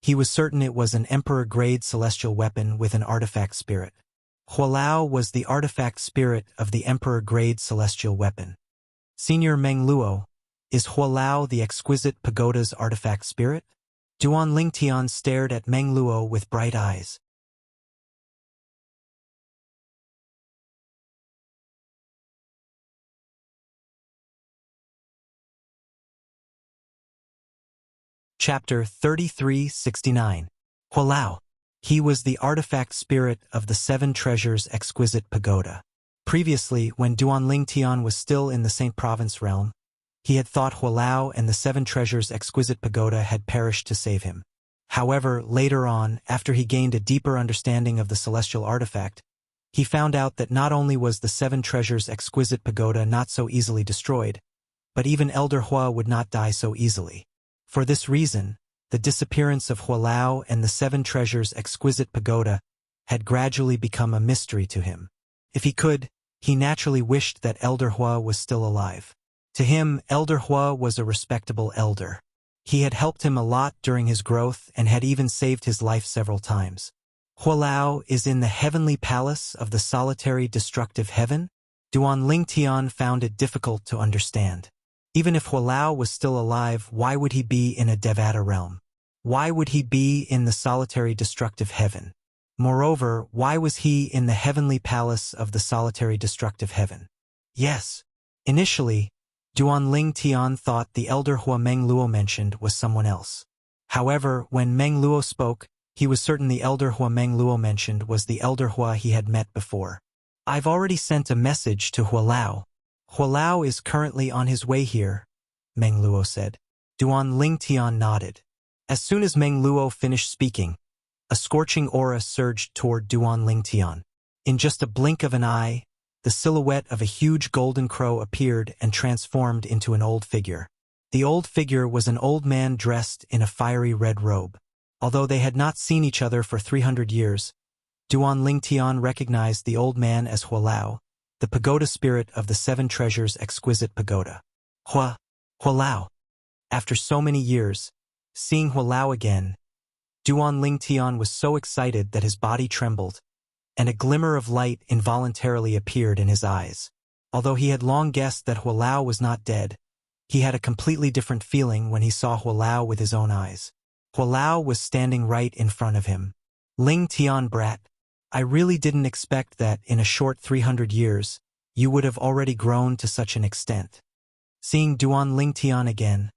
he was certain it was an emperor-grade celestial weapon with an artifact spirit. Hualao was the artifact spirit of the emperor-grade celestial weapon. Senior Meng Luo, is Hualao the exquisite pagoda's artifact spirit? Duan Lingtian stared at Meng Luo with bright eyes. Chapter 3369. Hualao. He was the artifact spirit of the Seven Treasures Exquisite Pagoda. Previously, when Duan Lingtian was still in the Saint Province realm, he had thought Hualao and the Seven Treasures Exquisite Pagoda had perished to save him. However, later on, after he gained a deeper understanding of the celestial artifact, he found out that not only was the Seven Treasures Exquisite Pagoda not so easily destroyed, but even Elder Hua would not die so easily. For this reason, the disappearance of Hualao and the Seven Treasures Exquisite Pagoda had gradually become a mystery to him. If he could, he naturally wished that Elder Hua was still alive. To him, Elder Hua was a respectable elder. He had helped him a lot during his growth and had even saved his life several times. Hualao is in the heavenly palace of the solitary destructive heaven? Duan Lingtian found it difficult to understand. Even if Hualao was still alive, why would he be in a Devata realm? Why would he be in the solitary destructive heaven? Moreover, why was he in the heavenly palace of the solitary destructive heaven? Yes. Initially, Duan Lingtian thought the elder Hua Meng Luo mentioned was someone else. However, when Meng Luo spoke, he was certain the elder Hua Meng Luo mentioned was the elder Hua he had met before. I've already sent a message to Hualao. Hualao is currently on his way here, Meng Luo said. Duan Lingtian nodded. As soon as Meng Luo finished speaking, a scorching aura surged toward Duan Lingtian. In just a blink of an eye, the silhouette of a huge golden crow appeared and transformed into an old figure. The old figure was an old man dressed in a fiery red robe. Although they had not seen each other for 300 years, Duan Lingtian recognized the old man as Hualao, the pagoda spirit of the Seven Treasures' exquisite pagoda. Hualao. After so many years, seeing Hualao again, Duan Lingtian was so excited that his body trembled, and a glimmer of light involuntarily appeared in his eyes. Although he had long guessed that Hualao was not dead, he had a completely different feeling when he saw Hualao with his own eyes. Hualao was standing right in front of him. Ling Tian brat, I really didn't expect that in a short 300 years, you would have already grown to such an extent. Seeing Duan Lingtian again,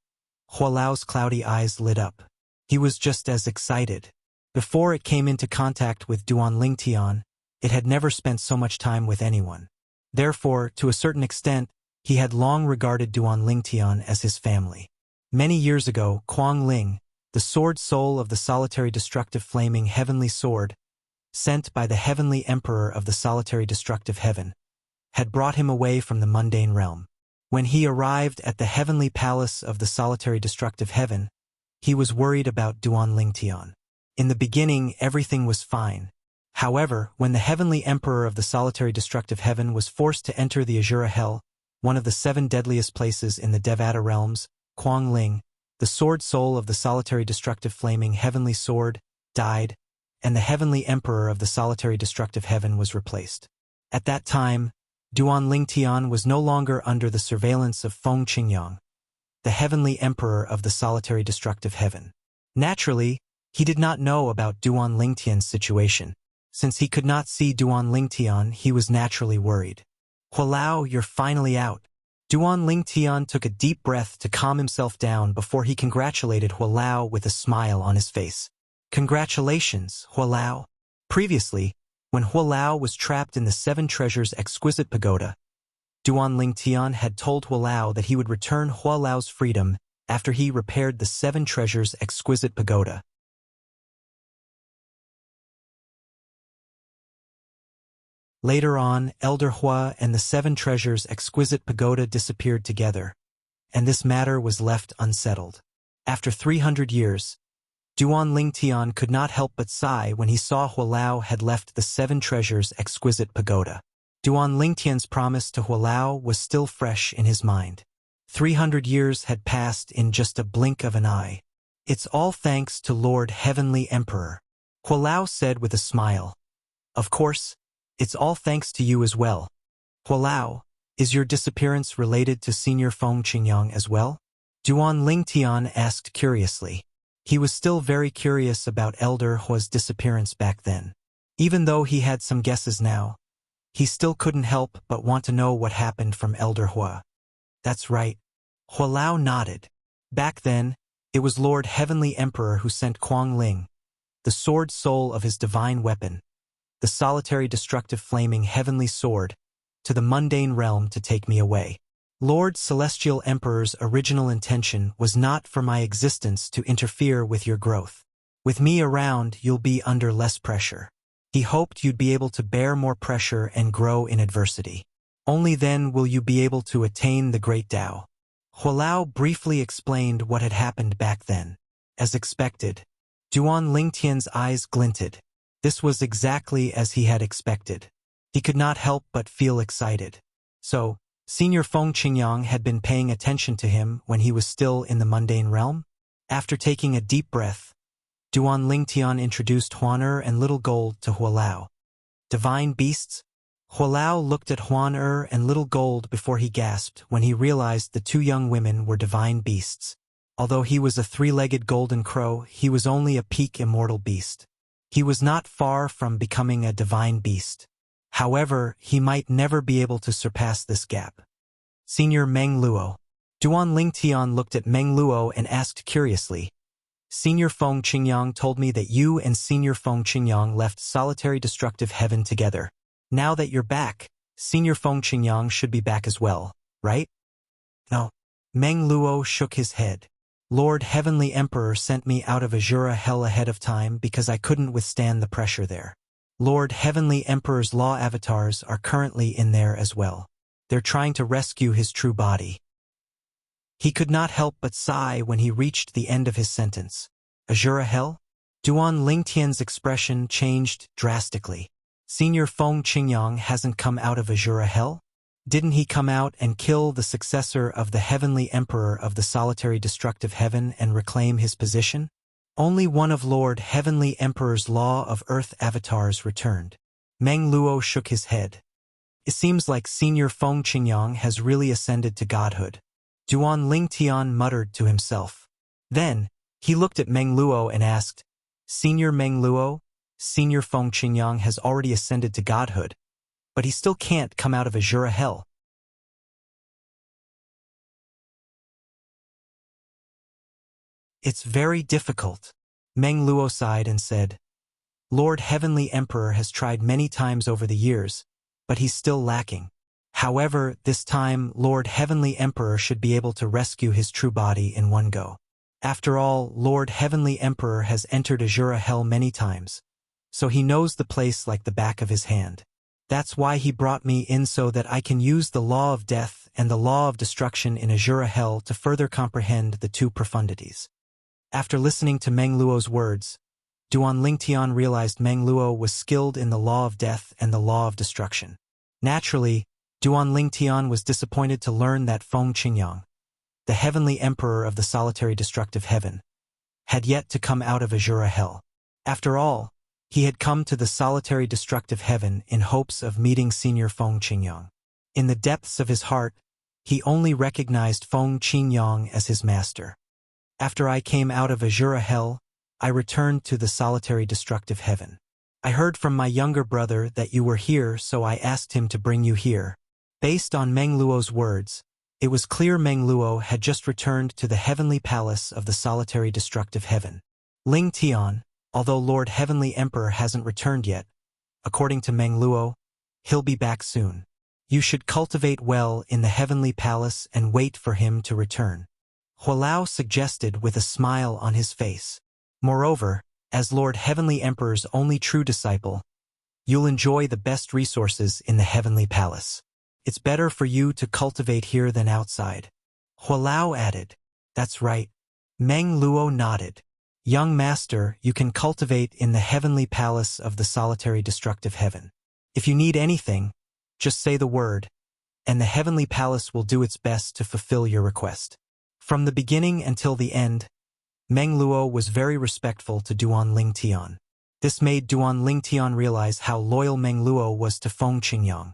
Hualao's cloudy eyes lit up. He was just as excited. Before it came into contact with Duan Lingtian, it had never spent so much time with anyone. Therefore, to a certain extent, he had long regarded Duan Lingtian as his family. Many years ago, Kuang Ling, the sword soul of the solitary destructive flaming heavenly sword, sent by the heavenly emperor of the solitary destructive heaven, had brought him away from the mundane realm. When he arrived at the heavenly palace of the solitary destructive heaven, he was worried about Duan Lingtian. In the beginning, everything was fine. However, when the heavenly emperor of the solitary destructive heaven was forced to enter the Azura Hell, one of the 7 deadliest places in the Devata realms, Kuang Ling, the sword soul of the solitary destructive flaming heavenly sword, died, and the heavenly emperor of the solitary destructive heaven was replaced. At that time, Duan Lingtian was no longer under the surveillance of Feng Qingyang, the heavenly emperor of the solitary destructive heaven. Naturally, he did not know about Duan Lingtian's situation. Since he could not see Duan Lingtian, he was naturally worried. Hualao, you're finally out. Duan Lingtian took a deep breath to calm himself down before he congratulated Hualao with a smile on his face. Congratulations, Hualao. Previously, when Hualao was trapped in the 7 Treasures' exquisite pagoda, Duan Lingtian had told Hualao that he would return Hualao's freedom after he repaired the 7 Treasures' exquisite pagoda. Later on, Elder Hua and the 7 Treasures' exquisite pagoda disappeared together, and this matter was left unsettled. After 300 years, Duan Lingtian could not help but sigh when he saw Hualao had left the 7 Treasures' exquisite pagoda. Duan Lingtian's promise to Hualao was still fresh in his mind. 300 years had passed in just a blink of an eye. It's all thanks to Lord Heavenly Emperor, Hualao said with a smile. Of course, it's all thanks to you as well. Hualao, is your disappearance related to Senior Feng Qingyang as well? Duan Lingtian asked curiously. He was still very curious about Elder Hua's disappearance back then. Even though he had some guesses now, he still couldn't help but want to know what happened from Elder Hua. That's right. Hualao nodded. Back then, it was Lord Heavenly Emperor who sent Kuang Ling, the sword soul of his divine weapon, the solitary destructive flaming heavenly sword, to the mundane realm to take me away. Lord Celestial Emperor's original intention was not for my existence to interfere with your growth. With me around, you'll be under less pressure. He hoped you'd be able to bear more pressure and grow in adversity. Only then will you be able to attain the great Tao. Hualao briefly explained what had happened back then. As expected, Duan Lingtian's eyes glinted. This was exactly as he had expected. He could not help but feel excited. So, Senior Feng Qingyang had been paying attention to him when he was still in the mundane realm? After taking a deep breath, Duan Lingtian introduced Huan-Er and Little Gold to Hualao. Divine beasts? Hualao looked at Huan-Er and Little Gold before he gasped when he realized the 2 young women were divine beasts. Although he was a 3-legged golden crow, he was only a peak immortal beast. He was not far from becoming a divine beast. However, he might never be able to surpass this gap. Senior Meng Luo. Duan Lingtian looked at Meng Luo and asked curiously, Senior Feng Qingyang told me that you and Senior Feng Qingyang left solitary destructive heaven together. Now that you're back, Senior Feng Qingyang should be back as well, right? No. Meng Luo shook his head. Lord Heavenly Emperor sent me out of Azura Hell ahead of time because I couldn't withstand the pressure there. Lord Heavenly Emperor's law avatars are currently in there as well. They're trying to rescue his true body. He could not help but sigh when he reached the end of his sentence. Azura hell? Duan Lingtian's expression changed drastically. Senior Feng Qingyang hasn't come out of Azura hell? Didn't he come out and kill the successor of the heavenly emperor of the solitary destructive heaven and reclaim his position? Only one of Lord Heavenly Emperor's law of earth avatars returned. Meng Luo shook his head. It seems like Senior Feng Qingyang has really ascended to godhood. Duan Lingtian muttered to himself. Then, he looked at Meng Luo and asked, Senior Meng Luo, Senior Feng Qingyang has already ascended to godhood, but he still can't come out of Azura hell. It's very difficult. Meng Luo sighed and said, Lord Heavenly Emperor has tried many times over the years, but he's still lacking. However, this time Lord Heavenly Emperor should be able to rescue his true body in one go. After all, Lord Heavenly Emperor has entered Azura hell many times, so he knows the place like the back of his hand. That's why he brought me in so that I can use the law of death and the law of destruction in Azura hell to further comprehend the two profundities. After listening to Meng Luo's words, Duan Lingtian realized Meng Luo was skilled in the law of death and the law of destruction. Naturally, Duan Lingtian was disappointed to learn that Feng Qingyang, the heavenly emperor of the solitary destructive heaven, had yet to come out of Azura hell. After all, he had come to the solitary destructive heaven in hopes of meeting Senior Feng Qingyang. In the depths of his heart, he only recognized Feng Qingyang as his master. After I came out of Azura hell, I returned to the solitary destructive heaven. I heard from my younger brother that you were here, so I asked him to bring you here. Based on Meng Luo's words, it was clear Meng Luo had just returned to the heavenly palace of the solitary destructive heaven. Ling Tian, although Lord Heavenly Emperor hasn't returned yet, according to Meng Luo, he'll be back soon. You should cultivate well in the heavenly palace and wait for him to return. Hualao suggested with a smile on his face. Moreover, as Lord Heavenly Emperor's only true disciple, you'll enjoy the best resources in the heavenly palace. It's better for you to cultivate here than outside. Hualao added. That's right. Meng Luo nodded. Young master, you can cultivate in the heavenly palace of the solitary destructive heaven. If you need anything, just say the word, and the heavenly palace will do its best to fulfill your request. From the beginning until the end, Meng Luo was very respectful to Duan Lingtian. This made Duan Lingtian realize how loyal Meng Luo was to Feng Qingyang.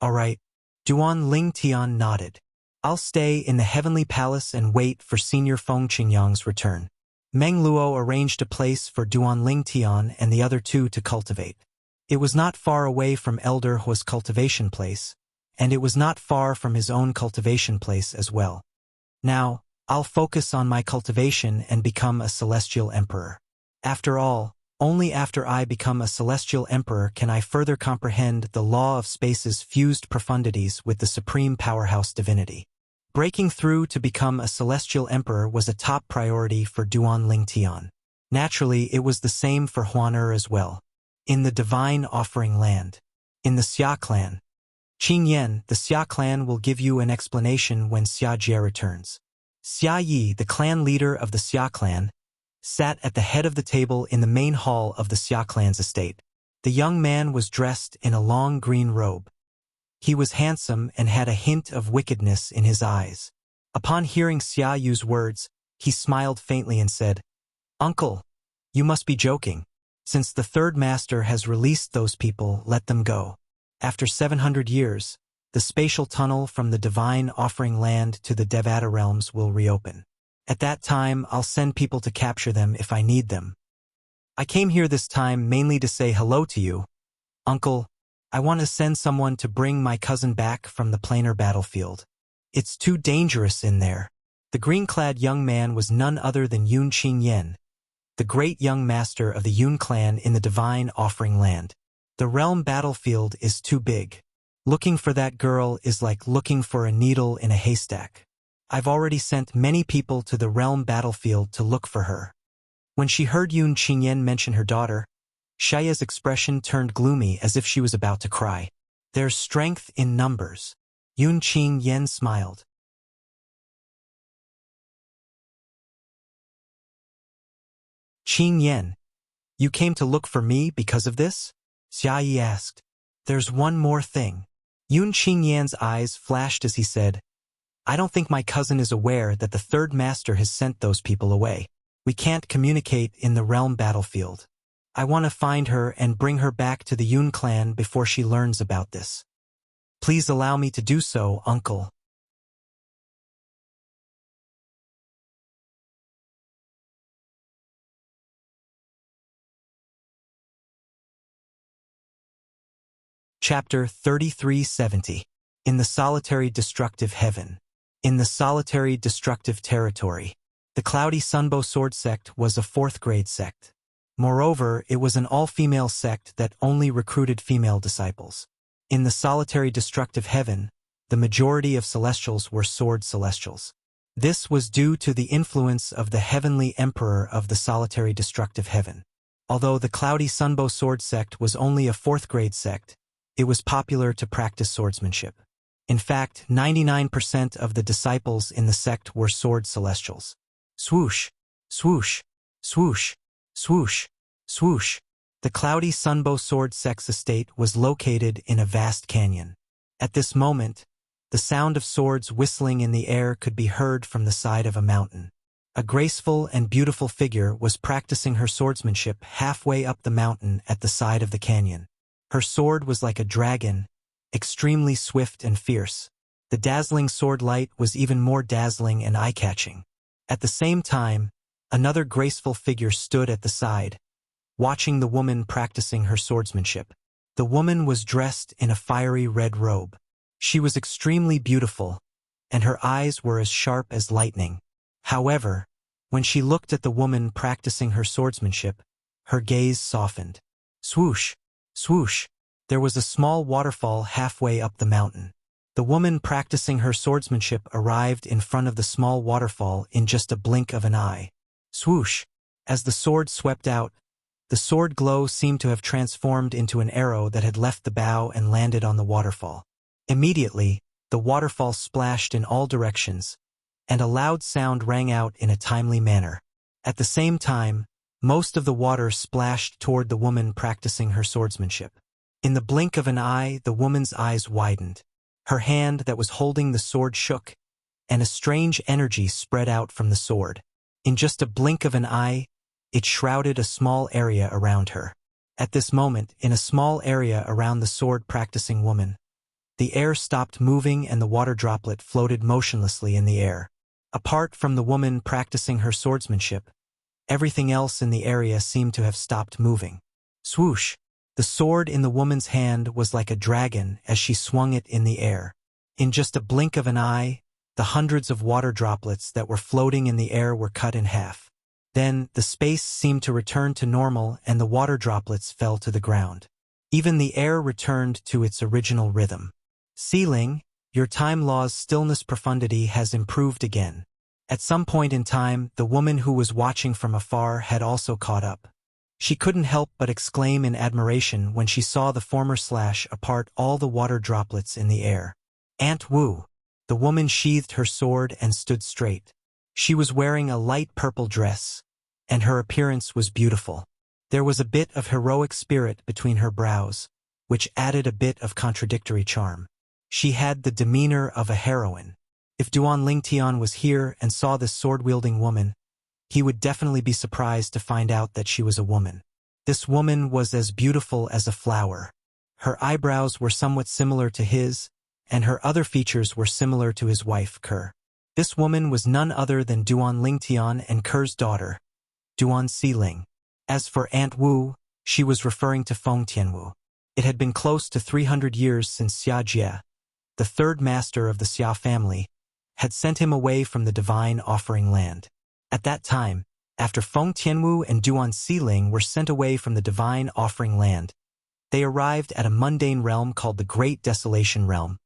All right, Duan Lingtian nodded. I'll stay in the heavenly palace and wait for Senior Feng Qingyang's return. Meng Luo arranged a place for Duan Lingtian and the other two to cultivate. It was not far away from Elder Hua's cultivation place, and it was not far from his own cultivation place as well. Now, I'll focus on my cultivation and become a celestial emperor. After all, only after I become a celestial emperor can I further comprehend the law of space's fused profundities with the supreme powerhouse divinity. Breaking through to become a celestial emperor was a top priority for Duan Lingtian. Naturally, it was the same for Huaner as well. In the divine offering land. In the Xia clan. Qing Yan, the Xia clan will give you an explanation when Xia Jie returns. Xia Yi, the clan leader of the Xia clan, sat at the head of the table in the main hall of the Xia clan's estate. The young man was dressed in a long green robe. He was handsome and had a hint of wickedness in his eyes. Upon hearing Xia Yu's words, he smiled faintly and said, Uncle, you must be joking. Since the third master has released those people, let them go. After 700 years, the spatial tunnel from the divine offering land to the Devata realms will reopen. At that time, I'll send people to capture them if I need them. I came here this time mainly to say hello to you. Uncle, I want to send someone to bring my cousin back from the planar battlefield. It's too dangerous in there. The green-clad young man was none other than Yun Qing Yen, the great young master of the Yun clan in the divine offering land. The realm battlefield is too big. Looking for that girl is like looking for a needle in a haystack. I've already sent many people to the realm battlefield to look for her. When she heard Yun Qingyan mention her daughter, Shaya's expression turned gloomy as if she was about to cry. There's strength in numbers. Yun Qingyan smiled. Qing Yan, you came to look for me because of this? Xia Yi asked. There's one more thing. Yun Qing Yan's eyes flashed as he said, I don't think my cousin is aware that the third master has sent those people away. We can't communicate in the realm battlefield. I want to find her and bring her back to the Yun clan before she learns about this. Please allow me to do so, uncle. Chapter 3370. In the solitary destructive heaven. In the solitary destructive territory. The Cloudy Sunbow Sword sect was a 4th grade sect. Moreover, it was an all-female sect that only recruited female disciples. In the solitary destructive heaven, the majority of celestials were sword celestials. This was due to the influence of the heavenly emperor of the solitary destructive heaven. Although the Cloudy Sunbow Sword sect was only a 4th grade sect, it was popular to practice swordsmanship. In fact, 99% of the disciples in the sect were sword celestials. Swoosh, swoosh, swoosh, swoosh, swoosh. The Cloudy Sunbow Sword sect's estate was located in a vast canyon. At this moment, the sound of swords whistling in the air could be heard from the side of a mountain. A graceful and beautiful figure was practicing her swordsmanship halfway up the mountain at the side of the canyon. Her sword was like a dragon, extremely swift and fierce. The dazzling sword light was even more dazzling and eye-catching. At the same time, another graceful figure stood at the side, watching the woman practicing her swordsmanship. The woman was dressed in a fiery red robe. She was extremely beautiful, and her eyes were as sharp as lightning. However, when she looked at the woman practicing her swordsmanship, her gaze softened. Swoosh, swoosh. There was a small waterfall halfway up the mountain. The woman practicing her swordsmanship arrived in front of the small waterfall in just a blink of an eye. Swoosh. As the sword swept out, the sword glow seemed to have transformed into an arrow that had left the bow and landed on the waterfall. Immediately, the waterfall splashed in all directions, and a loud sound rang out in a timely manner. At the same time, most of the water splashed toward the woman practicing her swordsmanship. In the blink of an eye, the woman's eyes widened. Her hand that was holding the sword shook, and a strange energy spread out from the sword. In just a blink of an eye, it shrouded a small area around her. At this moment, in a small area around the sword-practicing woman, the air stopped moving and the water droplet floated motionlessly in the air. Apart from the woman practicing her swordsmanship, everything else in the area seemed to have stopped moving. Swoosh! The sword in the woman's hand was like a dragon as she swung it in the air. In just a blink of an eye, the hundreds of water droplets that were floating in the air were cut in half. Then, the space seemed to return to normal and the water droplets fell to the ground. Even the air returned to its original rhythm. Ceiling, your time law's stillness profundity has improved again. At some point in time, the woman who was watching from afar had also caught up. She couldn't help but exclaim in admiration when she saw the former slash apart all the water droplets in the air. Aunt Wu. The woman sheathed her sword and stood straight. She was wearing a light purple dress, and her appearance was beautiful. There was a bit of heroic spirit between her brows, which added a bit of contradictory charm. She had the demeanor of a heroine. If Duan Lingtian was here and saw this sword-wielding woman, he would definitely be surprised to find out that she was a woman. This woman was as beautiful as a flower. Her eyebrows were somewhat similar to his, and her other features were similar to his wife, Ker. This woman was none other than Duan Lingtian and Ker's daughter, Duan Siling. As for Aunt Wu, she was referring to Feng Tianwu. It had been close to 300 years since Xia Jie, the third master of the Xia family, had sent him away from the divine offering land. At that time, after Feng Tianwu and Duan Siling were sent away from the divine offering land, they arrived at a mundane realm called the Great Desolation Realm.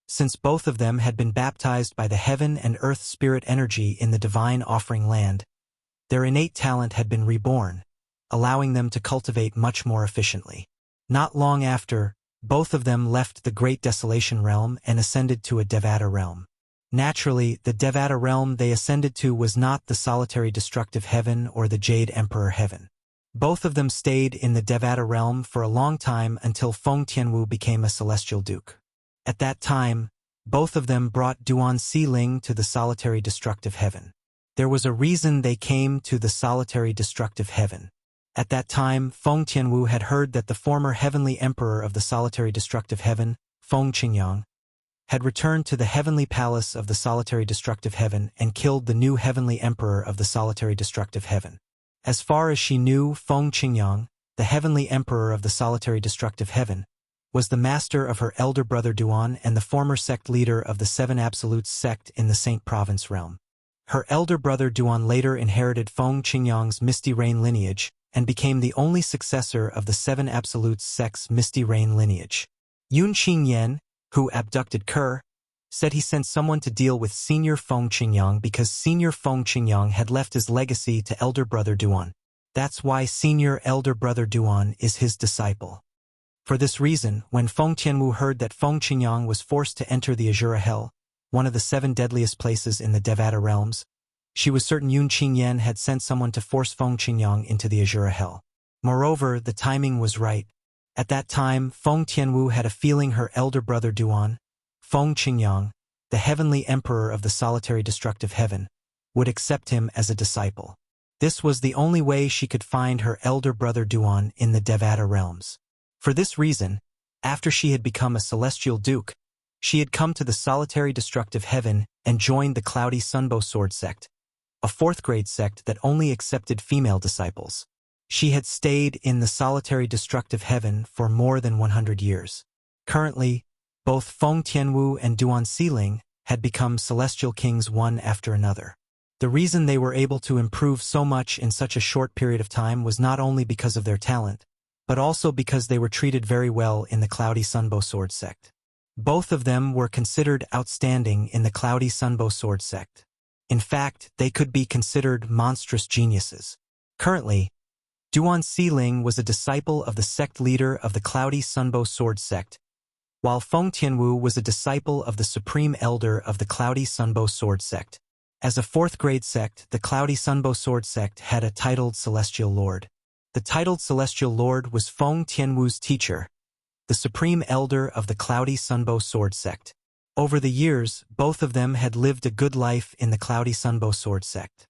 Since both of them had been baptized by the heaven and earth spirit energy in the divine offering land, their innate talent had been reborn, allowing them to cultivate much more efficiently. Not long after, both of them left the Great Desolation Realm and ascended to a Devata realm. Naturally, the Devata realm they ascended to was not the solitary destructive heaven or the Jade Emperor heaven. Both of them stayed in the Devata realm for a long time until Feng Tianwu became a celestial duke. At that time, both of them brought Duan Siling to the solitary destructive heaven. There was a reason they came to the solitary destructive heaven. At that time, Feng Tianwu had heard that the former heavenly emperor of the solitary destructive heaven, Feng Qingyang, had returned to the heavenly palace of the solitary destructive heaven and killed the new heavenly emperor of the solitary destructive heaven. As far as she knew, Feng Qingyang, the heavenly emperor of the solitary destructive heaven, was the master of her elder brother Duan and the former sect leader of the Seven Absolutes sect in the Saint Province realm. Her elder brother Duan later inherited Feng Qingyang's Misty Rain lineage and became the only successor of the Seven Absolutes sect's Misty Rain lineage. Yun Qingyan, who abducted Ke, said he sent someone to deal with senior Feng Qingyang because senior Feng Qingyang had left his legacy to elder brother Duan. That's why senior elder brother Duan is his disciple. For this reason, when Feng Tianwu heard that Feng Qingyang was forced to enter the Azura Hell, one of the 7 deadliest places in the Devata realms, she was certain Yun Qingyan had sent someone to force Feng Qingyang into the Azura Hell. Moreover, the timing was right. At that time, Feng Tianwu had a feeling her elder brother Duan, Feng Qingyang, the heavenly emperor of the solitary destructive heaven, would accept him as a disciple. This was the only way she could find her elder brother Duan in the Devata realms. For this reason, after she had become a celestial duke, she had come to the solitary destructive heaven and joined the Cloudy Sunbow Sword sect, a 4th-grade sect that only accepted female disciples. She had stayed in the solitary destructive heaven for more than 100 years. Currently, both Feng Tianwu and Duan Siling had become celestial kings one after another. The reason they were able to improve so much in such a short period of time was not only because of their talent, but also because they were treated very well in the Cloudy Sunbow Sword sect. Both of them were considered outstanding in the Cloudy Sunbow Sword sect. In fact, they could be considered monstrous geniuses. Currently, Duan Siling was a disciple of the sect leader of the Cloudy Sunbow Sword sect, while Feng Tianwu was a disciple of the supreme elder of the Cloudy Sunbow Sword sect. As a 4th-grade sect, the Cloudy Sunbow Sword sect had a titled celestial lord. The titled celestial lord was Feng Tianwu's teacher, the supreme elder of the Cloudy Sunbow Sword sect. Over the years, both of them had lived a good life in the Cloudy Sunbow Sword sect.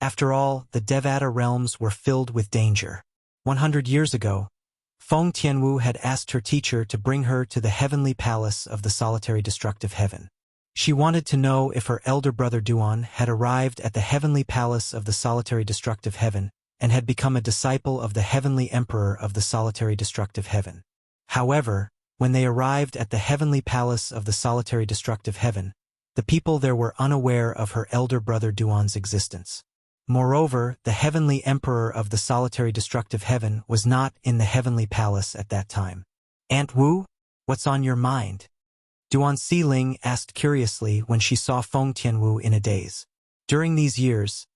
After all, the Devata realms were filled with danger. 100 years ago, Feng Tianwu had asked her teacher to bring her to the heavenly palace of the solitary destructive heaven. She wanted to know if her elder brother Duan had arrived at the heavenly palace of the solitary destructive heaven and had become a disciple of the heavenly emperor of the solitary destructive heaven. However, when they arrived at the heavenly palace of the solitary destructive heaven, the people there were unaware of her elder brother Duan's existence. Moreover, the heavenly emperor of the solitary destructive heaven was not in the heavenly palace at that time. "Aunt Wu, what's on your mind?" Duan Siling asked curiously when she saw Feng Tianwu in a daze. During these years,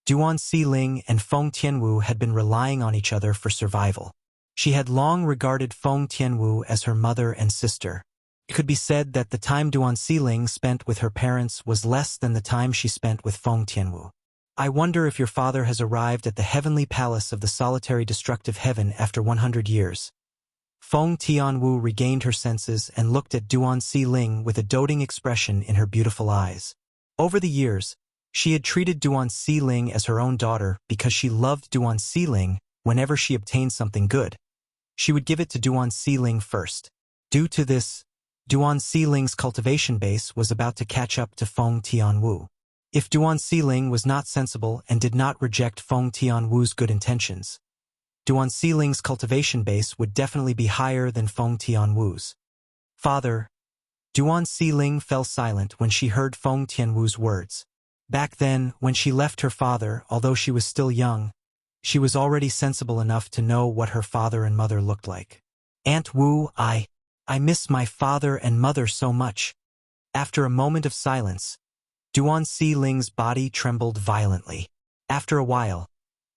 Duan Siling and Feng Tianwu had been relying on each other for survival. She had long regarded Feng Tianwu as her mother and sister. It could be said that the time Duan Siling spent with her parents was less than the time she spent with Feng Tianwu. "I wonder if your father has arrived at the heavenly palace of the solitary destructive heaven after 100 years. Feng Tianwu regained her senses and looked at Duan Siling with a doting expression in her beautiful eyes. Over the years, she had treated Duan Siling as her own daughter because she loved Duan Siling. Whenever she obtained something good, she would give it to Duan Siling first. Due to this, Duan Siling's cultivation base was about to catch up to Feng Tianwu. If Duan Siling was not sensible and did not reject Feng Tianwu's good intentions, Duan Siling's cultivation base would definitely be higher than Feng Tianwu's. "Father." Duan Siling fell silent when she heard Feng Tianwu's words. Back then, when she left her father, although she was still young, she was already sensible enough to know what her father and mother looked like. "Aunt Wu, I miss my father and mother so much." After a moment of silence, Duan Siling's body trembled violently. After a while,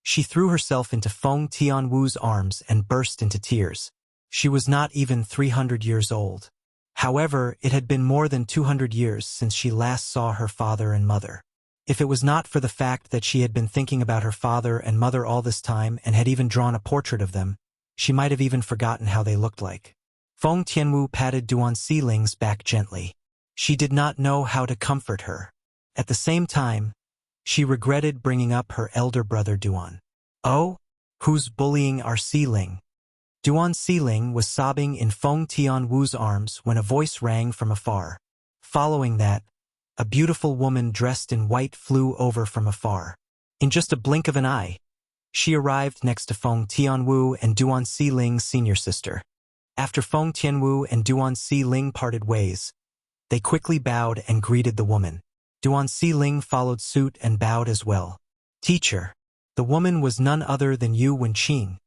she threw herself into Feng Tianwu's arms and burst into tears. She was not even 300 years old. However, it had been more than 200 years since she last saw her father and mother. If it was not for the fact that she had been thinking about her father and mother all this time and had even drawn a portrait of them, she might have even forgotten how they looked like. Feng Tianwu patted Duan Xiling's back gently. She did not know how to comfort her. At the same time, she regretted bringing up her elder brother Duan. "Oh? Who's bullying our Xiling?" Duan Xiling was sobbing in Feng Tianwu's arms when a voice rang from afar. Following that, a beautiful woman dressed in white flew over from afar. In just a blink of an eye, she arrived next to Feng Tianwu and Duan Xiling's senior sister. After Feng Tianwu and Duan Xiling parted ways, they quickly bowed and greeted the woman. Duan Xiling followed suit and bowed as well. "Teacher." The woman was none other than Yu Wenqing,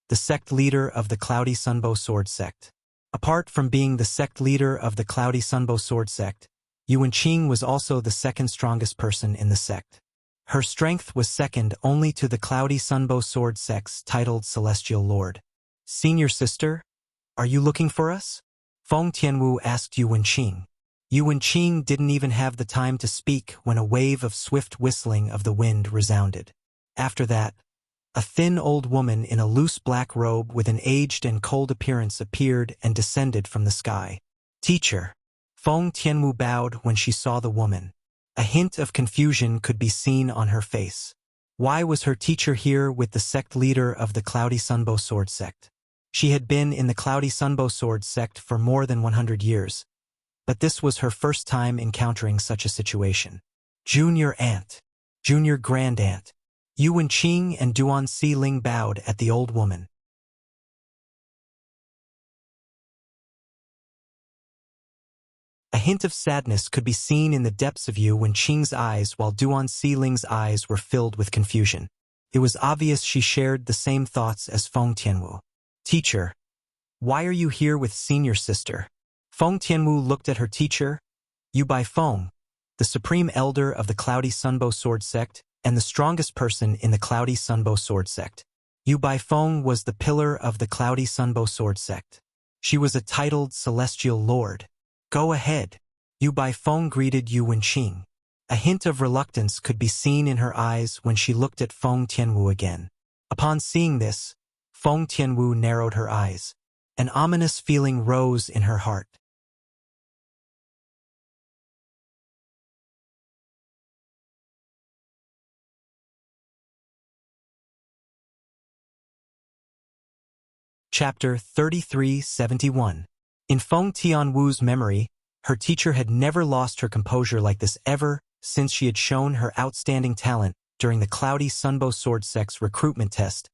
the sect leader of the Cloudy Sunbow Sword sect. Apart from being the sect leader of the Cloudy Sunbow Sword sect, Yu Wenqing was also the second strongest person in the sect. Her strength was second only to the Cloudy Sunbow Sword sect's titled Celestial Lord. "Senior sister, are you looking for us?" Feng Tianwu asked Yu Wenqing. Yu Wenqing didn't even have the time to speak when a wave of swift whistling of the wind resounded. After that, a thin old woman in a loose black robe with an aged and cold appearance appeared and descended from the sky. "Teacher." Feng Tianwu bowed when she saw the woman. A hint of confusion could be seen on her face. Why was her teacher here with the sect leader of the Cloudy Sunbow Sword sect? She had been in the Cloudy Sunbow Sword sect for more than 100 years, but this was her first time encountering such a situation. "Junior aunt. Junior grand aunt." Yu Wenqing and Duan Xiling bowed at the old woman. A hint of sadness could be seen in the depths of Yu Wenqing's eyes while Duan Xiling's eyes were filled with confusion. It was obvious she shared the same thoughts as Feng Tianwu. "Teacher, why are you here with senior sister?" Feng Tianwu looked at her teacher, Yu Baifeng, the supreme elder of the Cloudy Sunbow Sword sect and the strongest person in the Cloudy Sunbow Sword sect. Yu Baifeng was the pillar of the Cloudy Sunbow Sword sect. She was a titled Celestial Lord. "Go ahead." Yu Baifeng greeted Yu Wenqing. A hint of reluctance could be seen in her eyes when she looked at Feng Tianwu again. Upon seeing this, Feng Tianwu narrowed her eyes. An ominous feeling rose in her heart. Chapter 3371. In Feng Tianwu's memory, her teacher had never lost her composure like this ever since she had shown her outstanding talent during the Cloudy Sunbow Sword sect's recruitment test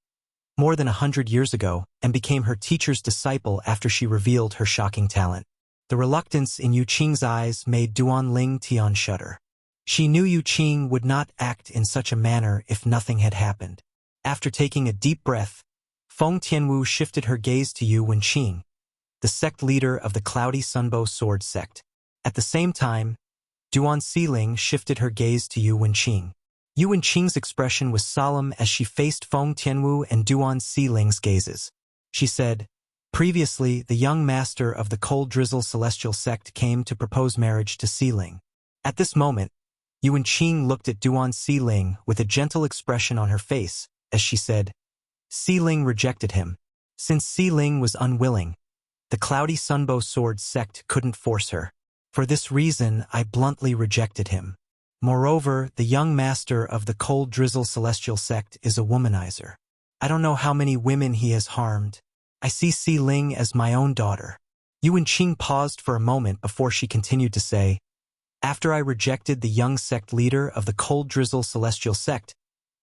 more than 100 years ago and became her teacher's disciple after she revealed her shocking talent. The reluctance in Yu Qing's eyes made Duan Ling Tian shudder. She knew Yu Qing would not act in such a manner if nothing had happened. After taking a deep breath, Feng Tianwu shifted her gaze to Yu Wenqing, the sect leader of the Cloudy Sunbow Sword sect. At the same time, Duan Xiling shifted her gaze to Yu Wenqing. Yu Wenqing's expression was solemn as she faced Feng Tianwu and Duan Xiling's gazes. She said, "Previously, the young master of the Cold Drizzle Celestial sect came to propose marriage to Xiling." At this moment, Yu Wenqing looked at Duan Xiling with a gentle expression on her face as she said, "Xiling rejected him. Since Xiling was unwilling, the Cloudy Sunbow Sword sect couldn't force her. For this reason, I bluntly rejected him. Moreover, the young master of the Cold Drizzle Celestial sect is a womanizer. I don't know how many women he has harmed. I see Xiling as my own daughter." Yu Wenqing paused for a moment before she continued to say, "After I rejected the young sect leader of the Cold Drizzle Celestial sect,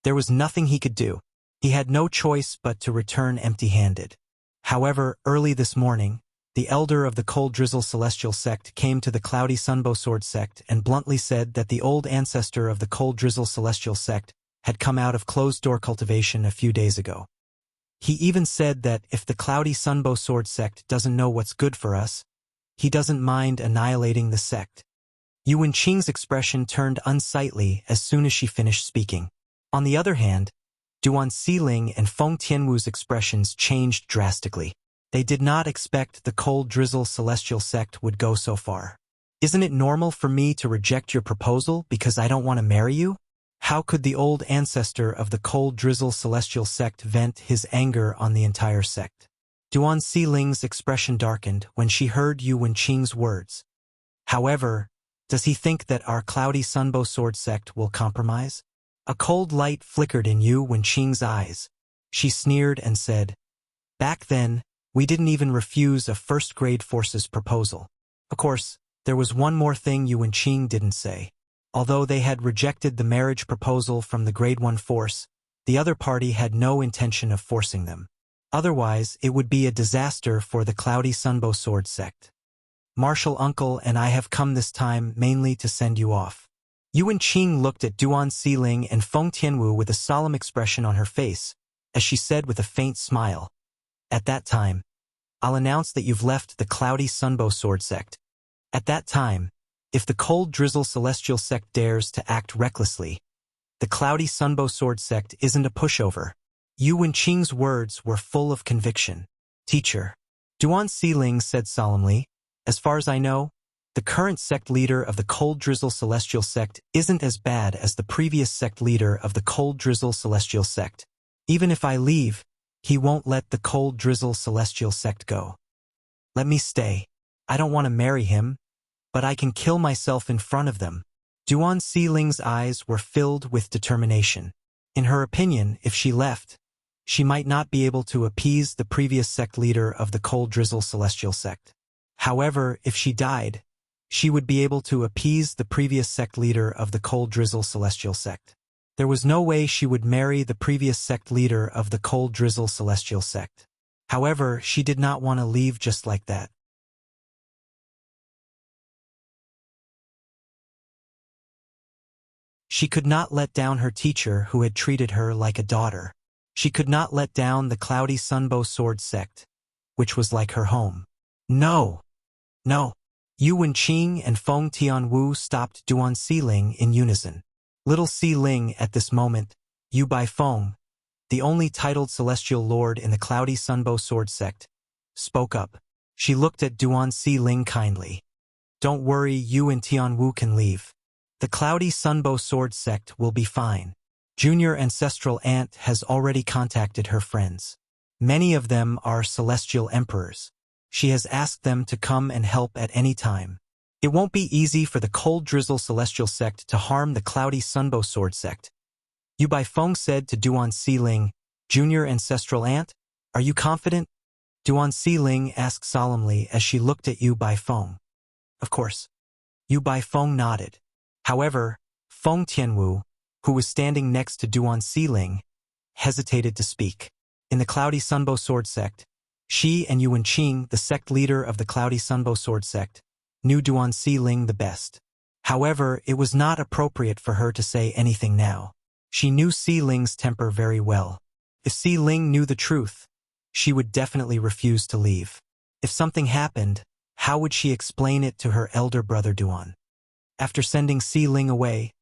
there was nothing he could do. He had no choice but to return empty-handed. However, early this morning, the elder of the Cold Drizzle Celestial sect came to the Cloudy Sunbow Sword sect and bluntly said that the old ancestor of the Cold Drizzle Celestial sect had come out of closed-door cultivation a few days ago. He even said that if the Cloudy Sunbow Sword sect doesn't know what's good for us, he doesn't mind annihilating the sect." Yu Wenqing's expression turned unsightly as soon as she finished speaking. On the other hand, Duan Xiling and Feng Tianwu's expressions changed drastically. They did not expect the cold drizzle celestial sect would go so far. Isn't it normal for me to reject your proposal because I don't want to marry you? How could the old ancestor of the cold drizzle celestial sect vent his anger on the entire sect? Duan Xiling's expression darkened when she heard Yu Wenqing's words. However, does he think that our cloudy sunbow sword sect will compromise? A cold light flickered in Yu Wenqing's eyes. She sneered and said, "Back then, we didn't even refuse a first-grade force's proposal." Of course, there was one more thing Yu Wenqing didn't say. Although they had rejected the marriage proposal from the Grade 1 force, the other party had no intention of forcing them. Otherwise, it would be a disaster for the cloudy sunbow sword sect. "Martial uncle and I have come this time mainly to send you off." Yu Wenqing looked at Duan Xiling and Feng Tianwu with a solemn expression on her face, as she said with a faint smile, "At that time, I'll announce that you've left the cloudy sunbow sword sect. At that time, if the cold drizzle celestial sect dares to act recklessly, the cloudy sunbow sword sect isn't a pushover." Yu Wenqing's words were full of conviction. "Teacher," Duan Xiling said solemnly, "as far as I know, the current sect leader of the cold drizzle celestial sect isn't as bad as the previous sect leader of the cold drizzle celestial sect. Even if I leave, he won't let the cold drizzle celestial sect go. Let me stay. I don't want to marry him, but I can kill myself in front of them." Duan Xiling's eyes were filled with determination. In her opinion, if she left, she might not be able to appease the previous sect leader of the cold drizzle celestial sect. However, if she died, she would be able to appease the previous sect leader of the cold drizzle celestial sect. There was no way she would marry the previous sect leader of the cold drizzle celestial sect. However, she did not want to leave just like that. She could not let down her teacher who had treated her like a daughter. She could not let down the cloudy sunbow sword sect, which was like her home. "No! No!" Yu Wenqing and Feng Tianwu stopped Duan Xiling in unison. Little Xiling at this moment, Yu Baifeng, the only titled celestial lord in the cloudy sunbow sword sect, spoke up. She looked at Duan Xiling kindly. "Don't worry, you and Tianwu can leave. The cloudy sunbow sword sect will be fine. Junior Ancestral Aunt has already contacted her friends. Many of them are celestial emperors. She has asked them to come and help at any time. It won't be easy for the cold drizzle celestial sect to harm the cloudy sunbow sword sect." Yu Baifeng said to Duan Xiling, "Junior Ancestral Aunt, are you confident?" Duan Xiling asked solemnly as she looked at Yu Baifeng. "Of course." Yu Baifeng nodded. However, Feng Tianwu, who was standing next to Duan Xiling, hesitated to speak. In the cloudy sunbow sword sect, she and Yu Wenqing, the sect leader of the cloudy sunbow sword sect, knew Duan Xiling the best. However, it was not appropriate for her to say anything now. She knew Xiling's temper very well. If Xiling knew the truth, she would definitely refuse to leave. If something happened, how would she explain it to her elder brother Duan? After sending Xiling away,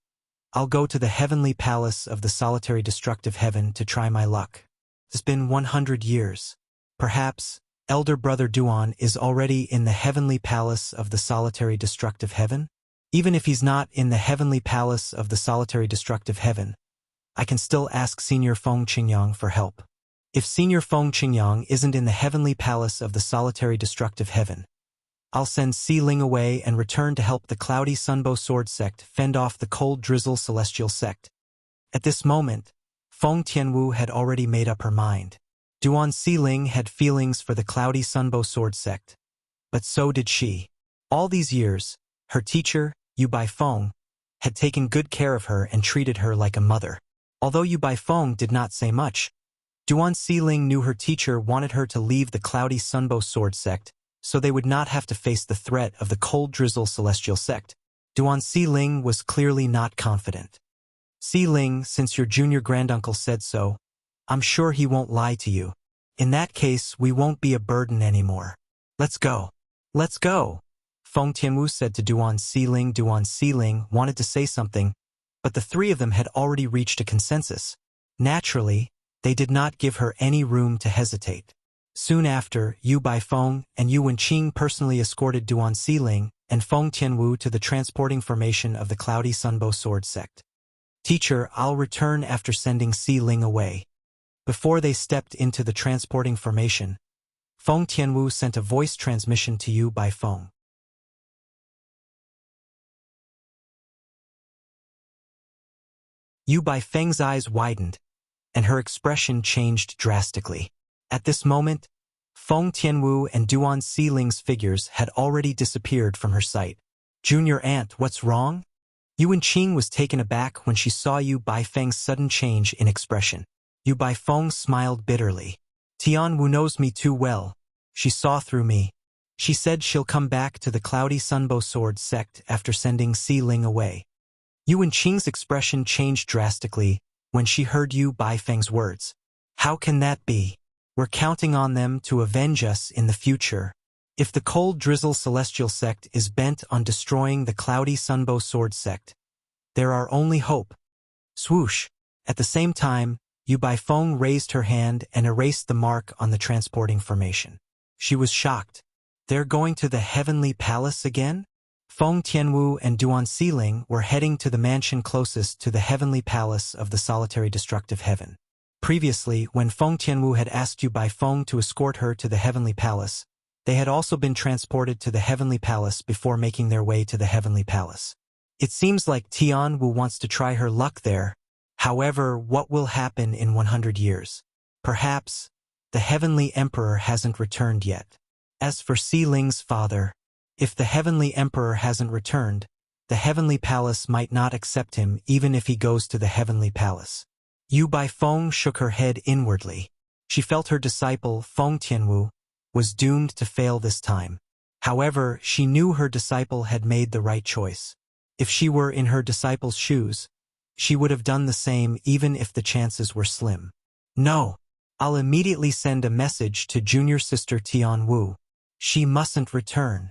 "I'll go to the heavenly palace of the solitary destructive heaven to try my luck. It's been 100 years. Perhaps elder brother Duan is already in the heavenly palace of the solitary destructive heaven? Even if he's not in the heavenly palace of the solitary destructive heaven, I can still ask Senior Feng Qingyang for help. If Senior Feng Qingyang isn't in the heavenly palace of the solitary destructive heaven, I'll send Xiling away and return to help the cloudy sunbow sword sect fend off the cold drizzle celestial sect." At this moment, Feng Tianwu had already made up her mind. Duan Xiling had feelings for the cloudy sunbow sword sect, but so did she. All these years, her teacher, Yu Baifeng, had taken good care of her and treated her like a mother. Although Yu Baifeng did not say much, Duan Xiling knew her teacher wanted her to leave the cloudy sunbow sword sect so they would not have to face the threat of the cold drizzle celestial sect. Duan Xiling was clearly not confident. "Xiling, since your junior granduncle said so, I'm sure he won't lie to you. In that case, we won't be a burden anymore. Let's go." "Let's go," Feng Tianwu said to Duan Xiling. Duan Xiling wanted to say something, but the three of them had already reached a consensus. Naturally, they did not give her any room to hesitate. Soon after, Yu Baifeng and Yu Wenqing personally escorted Duan Siling and Feng Tianwu to the transporting formation of the Cloudy Sunbow Sword sect. Teacher, I'll return after sending Si Ling away. Before they stepped into the transporting formation, Feng Tianwu sent a voice transmission to Yu Baifeng. Yu Baifeng's eyes widened, and her expression changed drastically. At this moment, Feng Tianwu and Duan Siling's figures had already disappeared from her sight. Junior aunt, what's wrong? Yu Wenqing was taken aback when she saw Yu Baifeng's sudden change in expression. Yu Baifeng smiled bitterly. Tianwu knows me too well. She saw through me. She said she'll come back to the Cloudy Sunbow Sword sect after sending Si Ling away. Yu Wenqing's expression changed drastically when she heard Yu Baifeng's words. How can that be? We're counting on them to avenge us in the future. If the Cold Drizzle Celestial sect is bent on destroying the Cloudy Sunbow Sword sect, there are only hope. Swoosh! At the same time, Yu Baifeng raised her hand and erased the mark on the transporting formation. She was shocked. They're going to the Heavenly Palace again? Feng Tianwu and Duan Siling were heading to the mansion closest to the Heavenly Palace of the Solitary Destructive Heaven. Previously, when Feng Tianwu had asked Yu Baifeng to escort her to the Heavenly Palace, they had also been transported to the Heavenly Palace before making their way to the Heavenly Palace. It seems like Tianwu wants to try her luck there. However, what will happen in 100 years? Perhaps the Heavenly Emperor hasn't returned yet. As for Si Ling's father, if the Heavenly Emperor hasn't returned, the Heavenly Palace might not accept him even if he goes to the Heavenly Palace. Yu Baifeng shook her head inwardly. She felt her disciple, Feng Tianwu, was doomed to fail this time. However, she knew her disciple had made the right choice. If she were in her disciple's shoes, she would have done the same even if the chances were slim. No, I'll immediately send a message to junior sister Tianwu. She mustn't return.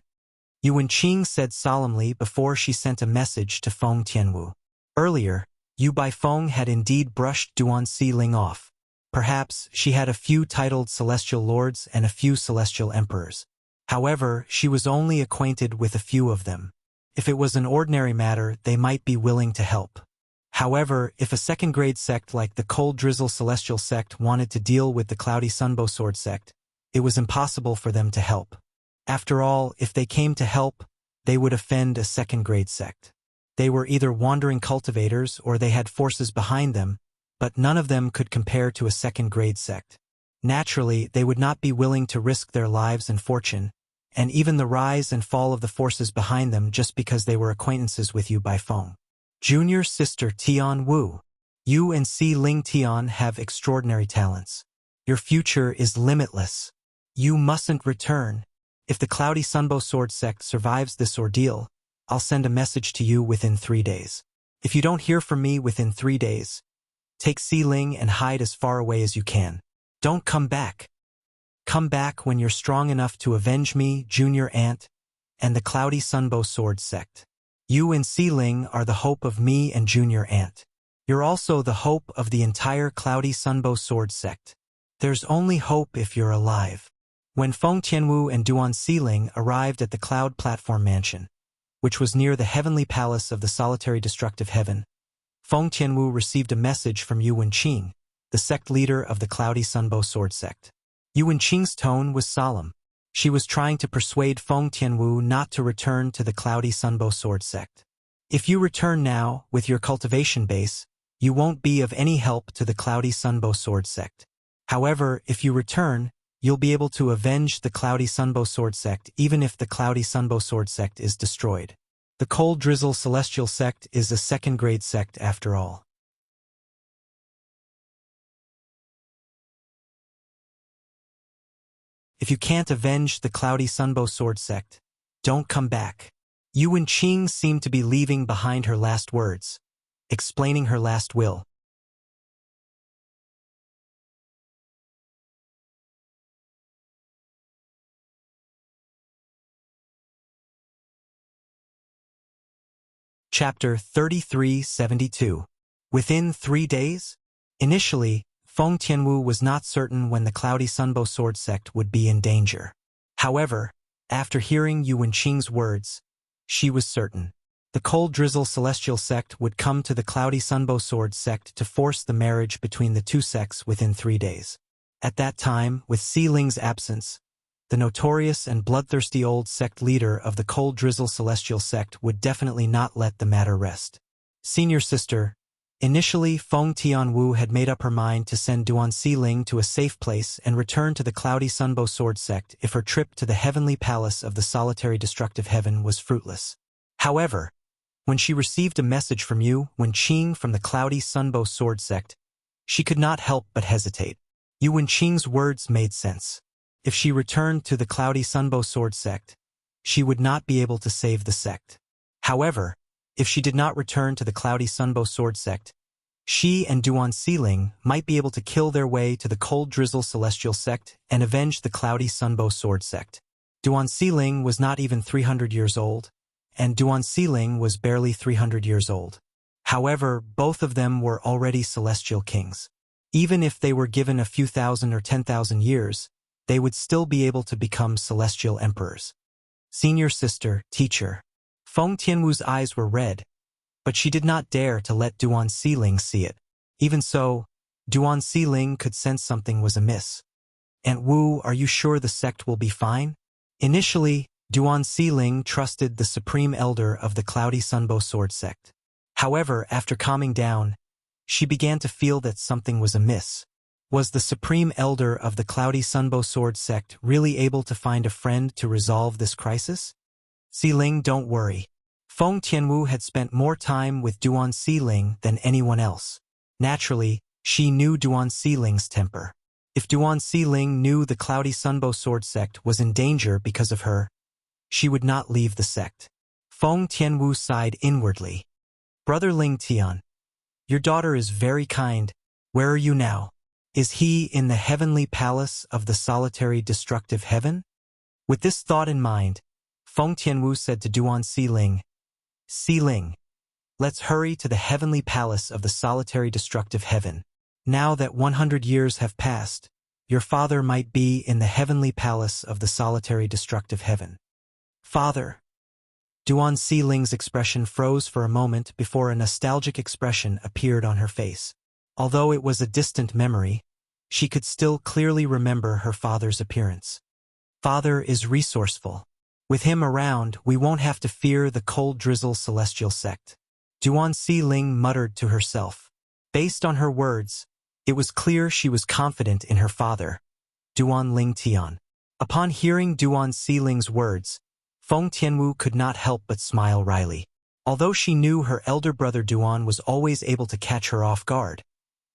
Yu Wenqing said solemnly before she sent a message to Feng Tianwu. Earlier, Yu Baifeng had indeed brushed Duan Siling off. Perhaps she had a few titled celestial lords and a few celestial emperors. However, she was only acquainted with a few of them. If it was an ordinary matter, they might be willing to help. However, if a second-grade sect like the Cold Drizzle Celestial sect wanted to deal with the Cloudy Sunbow Sword sect, it was impossible for them to help. After all, if they came to help, they would offend a second-grade sect. They were either wandering cultivators or they had forces behind them, but none of them could compare to a second-grade sect. Naturally, they would not be willing to risk their lives and fortune, and even the rise and fall of the forces behind them just because they were acquaintances with Yu Baifeng. Junior sister Tianwu, you and Si Ling Tian have extraordinary talents. Your future is limitless. You mustn't return. If the Cloudy Sunbow Sword sect survives this ordeal, I'll send a message to you within 3 days. If you don't hear from me within 3 days, take Si Ling and hide as far away as you can. Don't come back. Come back when you're strong enough to avenge me, junior aunt, and the Cloudy Sunbow Sword sect. You and Si Ling are the hope of me and junior aunt. You're also the hope of the entire Cloudy Sunbow Sword sect. There's only hope if you're alive. When Feng Tianwu and Duan Siling arrived at the Cloud Platform Mansion, which was near the Heavenly Palace of the Solitary Destructive Heaven, Feng Tianwu received a message from Yu Wenqing, the sect leader of the Cloudy Sunbow Sword sect. Yu Wenqing's tone was solemn. She was trying to persuade Feng Tianwu not to return to the Cloudy Sunbow Sword sect. If you return now, with your cultivation base, you won't be of any help to the Cloudy Sunbow Sword sect. However, if you return, you'll be able to avenge the Cloudy Sunbow Sword sect even if the Cloudy Sunbow Sword sect is destroyed. The Cold Drizzle Celestial sect is a second-grade sect after all. If you can't avenge the Cloudy Sunbow Sword sect, don't come back. Yu Wenqing seemed to be leaving behind her last words, explaining her last will. Chapter 3372. Within 3 days? Initially, Feng Tianwu was not certain when the Cloudy Sunbow Sword sect would be in danger. However, after hearing Yu Wenqing's words, she was certain. The Cold Drizzle Celestial sect would come to the Cloudy Sunbow Sword sect to force the marriage between the two sects within 3 days. At that time, with Si Ling's absence, the notorious and bloodthirsty old sect leader of the Cold Drizzle Celestial sect would definitely not let the matter rest. Senior sister, initially Feng Tianwu had made up her mind to send Duan Si Ling to a safe place and return to the Cloudy Sunbow Sword sect if her trip to the heavenly palace of the solitary destructive heaven was fruitless. However, when she received a message from Yu Wenqing from the Cloudy Sunbow Sword sect, she could not help but hesitate. Yu Wenqing's words made sense. If she returned to the Cloudy Sunbow Sword sect, she would not be able to save the sect. However, if she did not return to the Cloudy Sunbow Sword sect, she and Duan Si Ling might be able to kill their way to the Cold Drizzle Celestial sect and avenge the Cloudy Sunbow Sword sect. Duan Si Ling was not even 300 years old, and Duan Si Ling was barely 300 years old. However, both of them were already celestial kings. Even if they were given a few thousand or 10,000 years, they would still be able to become celestial emperors. Senior sister, teacher. Feng Tianwu's eyes were red, but she did not dare to let Duan Si Ling see it. Even so, Duan Si Ling could sense something was amiss. Aunt Wu, are you sure the sect will be fine? Initially, Duan Si Ling trusted the supreme elder of the Cloudy Sunbow Sword sect. However, after calming down, she began to feel that something was amiss. Was the supreme elder of the Cloudy Sunbow Sword sect really able to find a friend to resolve this crisis? Si Ling, don't worry. Feng Tianwu had spent more time with Duan Si Ling than anyone else. Naturally, she knew Duan Si Ling's temper. If Duan Si Ling knew the Cloudy Sunbow Sword sect was in danger because of her, she would not leave the sect. Feng Tianwu sighed inwardly. Brother Ling Tian, your daughter is very kind. Where are you now? Is he in the heavenly palace of the solitary destructive heaven? With this thought in mind, Feng Tianwu said to Duan Si Ling, Si Ling, let's hurry to the heavenly palace of the solitary destructive heaven. Now that 100 years have passed, your father might be in the heavenly palace of the solitary destructive heaven. Father. Duan Si Ling's expression froze for a moment before a nostalgic expression appeared on her face. Although it was a distant memory, she could still clearly remember her father's appearance. Father is resourceful. With him around, we won't have to fear the Cold Drizzle Celestial sect. Duan Si Ling muttered to herself. Based on her words, it was clear she was confident in her father, Duan Ling Tian. Upon hearing Duan Si Ling's words, Feng Tianwu could not help but smile wryly. Although she knew her elder brother Duan was always able to catch her off guard,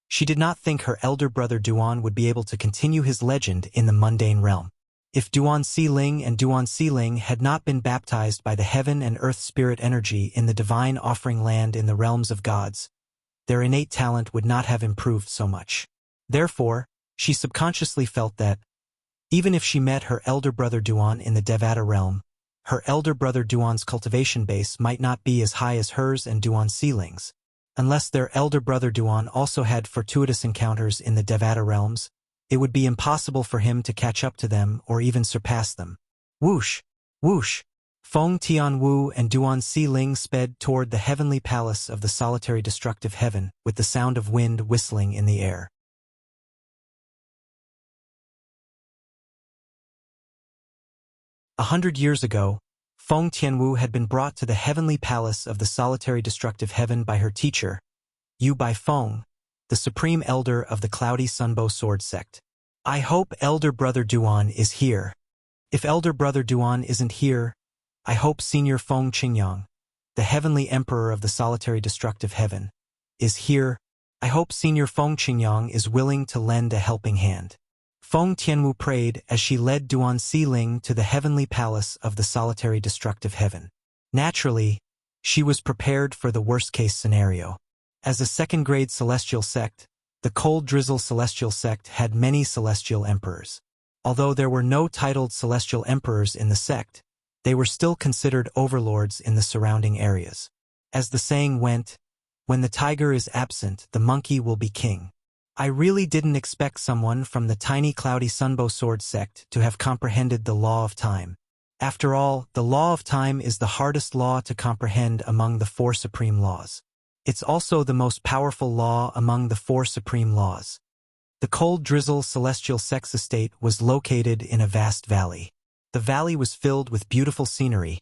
she did not think her elder brother Duan would be able to continue his legend in the mundane realm. If Duan Si Ling and Duan Si Ling had not been baptized by the heaven and earth spirit energy in the divine offering land in the realms of gods, their innate talent would not have improved so much. Therefore, she subconsciously felt that, even if she met her elder brother Duan in the Devata realm, her elder brother Duan's cultivation base might not be as high as hers and Duan Si Ling's. Unless their elder brother Duan also had fortuitous encounters in the Devata realms, it would be impossible for him to catch up to them or even surpass them. Whoosh! Whoosh! Feng Tianwu and Duan Si Ling sped toward the heavenly palace of the solitary destructive heaven with the sound of wind whistling in the air. 100 years ago, Feng Tianwu had been brought to the heavenly palace of the solitary destructive heaven by her teacher, Yu Baifeng, the supreme elder of the Cloudy Sunbow Sword sect. I hope elder brother Duan is here. If elder brother Duan isn't here, I hope senior Feng Qingyang, the heavenly emperor of the solitary destructive heaven, is here. I hope senior Feng Qingyang is willing to lend a helping hand. Feng Tianwu prayed as she led Duan Si Ling to the heavenly palace of the solitary destructive heaven. Naturally, she was prepared for the worst-case scenario. As a second-grade celestial sect, the Cold Drizzle Celestial sect had many celestial emperors. Although there were no titled celestial emperors in the sect, they were still considered overlords in the surrounding areas. As the saying went, when the tiger is absent, the monkey will be king. I really didn't expect someone from the tiny cloudy Sunbow Sword sect to have comprehended the law of time. After all, the law of time is the hardest law to comprehend among the 4 supreme laws. It's also the most powerful law among the 4 supreme laws. The cold drizzle celestial sex estate was located in a vast valley. The valley was filled with beautiful scenery.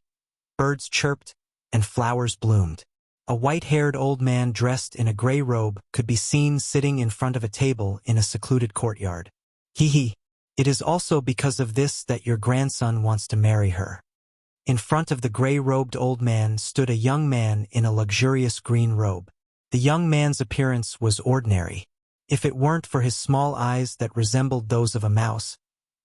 Birds chirped, and flowers bloomed. A white-haired old man dressed in a gray robe could be seen sitting in front of a table in a secluded courtyard. Hee. It is also because of this that your grandson wants to marry her. In front of the gray-robed old man stood a young man in a luxurious green robe. The young man's appearance was ordinary. If it weren't for his small eyes that resembled those of a mouse,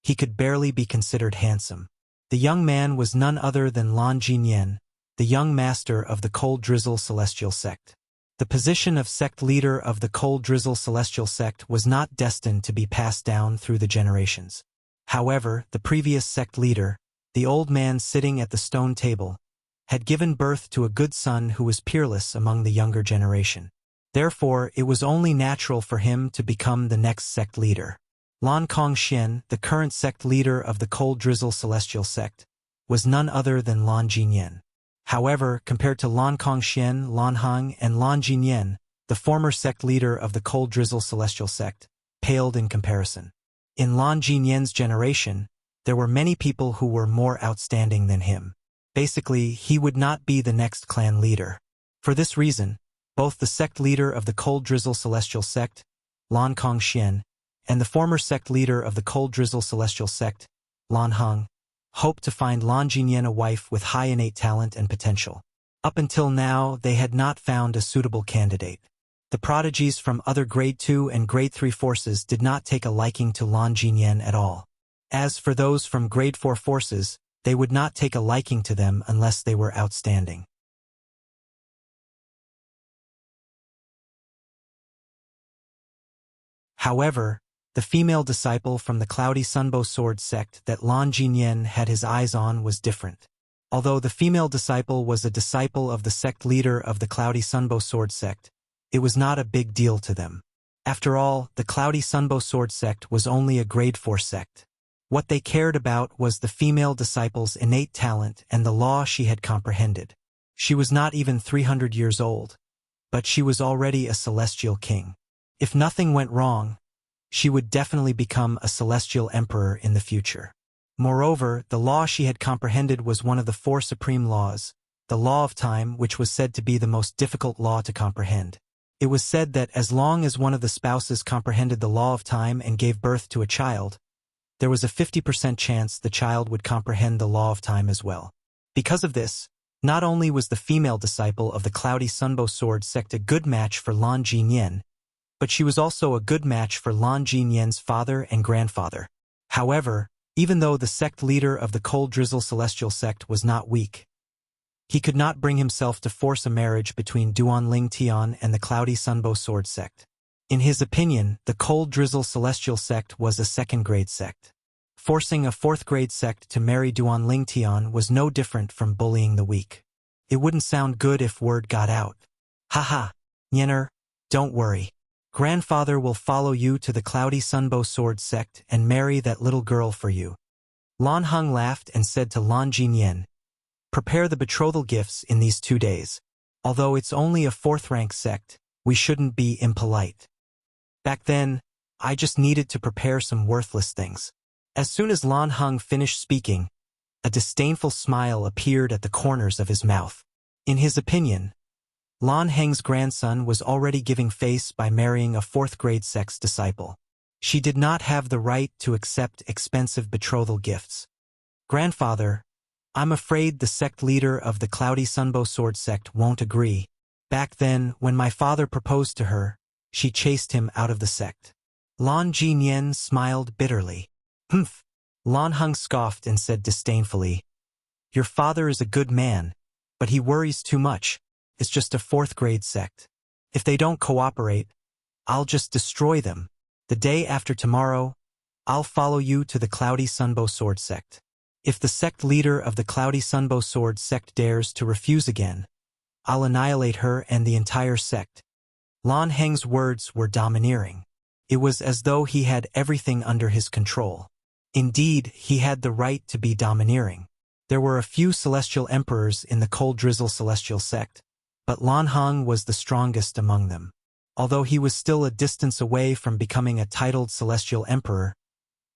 he could barely be considered handsome. The young man was none other than Lan Jinyan, the young master of the Cold Drizzle Celestial Sect. The position of sect leader of the Cold Drizzle Celestial Sect was not destined to be passed down through the generations. However, the previous sect leader, the old man sitting at the stone table, had given birth to a good son who was peerless among the younger generation. Therefore, it was only natural for him to become the next sect leader. Lan Kongxian, the current sect leader of the Cold Drizzle Celestial Sect, was none other than Lan Jinyan. However, compared to Lan Kongxian, Lan Heng, and Lan Jinyan, the former sect leader of the Cold Drizzle Celestial Sect, paled in comparison. In Lan Jinyan's generation, there were many people who were more outstanding than him. Basically, he would not be the next clan leader. For this reason, both the sect leader of the Cold Drizzle Celestial Sect, Lan Kongxian, and the former sect leader of the Cold Drizzle Celestial Sect, Lan Heng, hoped to find Lan Jinyan a wife with high innate talent and potential. Up until now, they had not found a suitable candidate. The prodigies from other Grade 2 and Grade 3 forces did not take a liking to Lan Jinyan at all. As for those from Grade 4 forces, they would not take a liking to them unless they were outstanding. However, the female disciple from the Cloudy Sunbow Sword sect that Lan Jinyan had his eyes on was different. Although the female disciple was a disciple of the sect leader of the Cloudy Sunbow Sword sect, it was not a big deal to them. After all, the Cloudy Sunbow Sword sect was only a Grade 4 sect. What they cared about was the female disciple's innate talent and the law she had comprehended. She was not even 300 years old, but she was already a celestial king. If nothing went wrong, she would definitely become a celestial emperor in the future. Moreover, the law she had comprehended was one of the 4 supreme laws, the law of time, which was said to be the most difficult law to comprehend. It was said that as long as one of the spouses comprehended the law of time and gave birth to a child, there was a 50% chance the child would comprehend the law of time as well. Because of this, not only was the female disciple of the Cloudy Sunbow Sword sect a good match for Lan Jinyan, but she was also a good match for Lan Jinyan's father and grandfather. However, even though the sect leader of the Cold Drizzle Celestial Sect was not weak, he could not bring himself to force a marriage between Duan Ling Tian and the Cloudy Sunbow Sword sect. In his opinion, the Cold Drizzle Celestial Sect was a second-grade sect. Forcing a fourth-grade sect to marry Duan Ling Tian was no different from bullying the weak. It wouldn't sound good if word got out. Haha, Yenner, don't worry. Grandfather will follow you to the Cloudy Sunbow Sword sect and marry that little girl for you. Lan Heng laughed and said to Lan Jinyan, prepare the betrothal gifts in these 2 days. Although it's only a 4th-rank sect, we shouldn't be impolite. Back then, I just needed to prepare some worthless things. As soon as Lan Heng finished speaking, a disdainful smile appeared at the corners of his mouth. In his opinion, Lan Heng's grandson was already giving face by marrying a 4th-grade sect's disciple. She did not have the right to accept expensive betrothal gifts. Grandfather, I'm afraid the sect leader of the Cloudy Sunbow Sword sect won't agree. Back then, when my father proposed to her, she chased him out of the sect. Lan Jinyan smiled bitterly. Humph! Lan Heng scoffed and said disdainfully, your father is a good man, but he worries too much. It's just a 4th-grade sect. If they don't cooperate, I'll just destroy them. The day after tomorrow, I'll follow you to the Cloudy Sunbow Sword sect. If the sect leader of the Cloudy Sunbow Sword sect dares to refuse again, I'll annihilate her and the entire sect. Lan Heng's words were domineering. It was as though he had everything under his control. Indeed, he had the right to be domineering. There were a few celestial emperors in the cold drizzle celestial sect, but Lan Hang was the strongest among them. Although he was still a distance away from becoming a titled celestial emperor,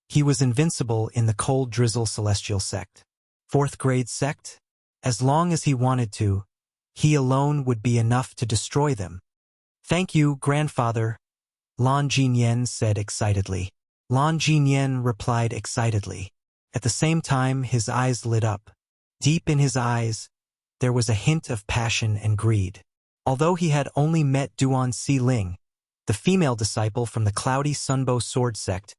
he was invincible in the cold drizzle celestial sect. Fourth grade sect? As long as he wanted to, he alone would be enough to destroy them. "Thank you, grandfather," Lan Jinyan said excitedly. Lan Jinyan replied excitedly. At the same time, his eyes lit up. Deep in his eyes, there was a hint of passion and greed. Although he had only met Duan Si Ling, the female disciple from the cloudy Sunbow sword sect,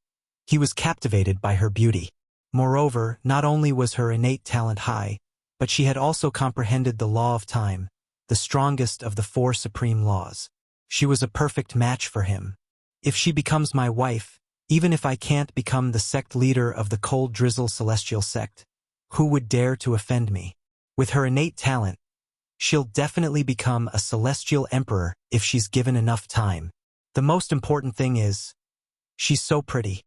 he was captivated by her beauty. Moreover, not only was her innate talent high, but she had also comprehended the law of time, the strongest of the four supreme laws. She was a perfect match for him. If she becomes my wife, even if I can't become the sect leader of the cold drizzle celestial sect, who would dare to offend me? With her innate talent, she'll definitely become a celestial emperor if she's given enough time. The most important thing is, she's so pretty.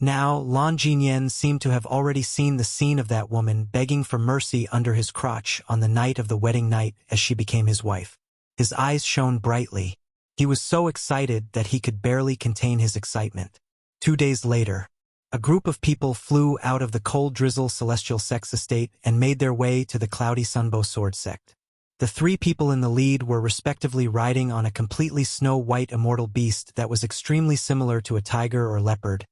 Now, Lan Jinyan seemed to have already seen the scene of that woman begging for mercy under his crotch on the night of the wedding night as she became his wife. His eyes shone brightly. He was so excited that he could barely contain his excitement. 2 days later, a group of people flew out of the cold drizzle celestial sex estate and made their way to the cloudy Sunbow sword sect. The 3 people in the lead were respectively riding on a completely snow-white immortal beast that was extremely similar to a tiger or leopard,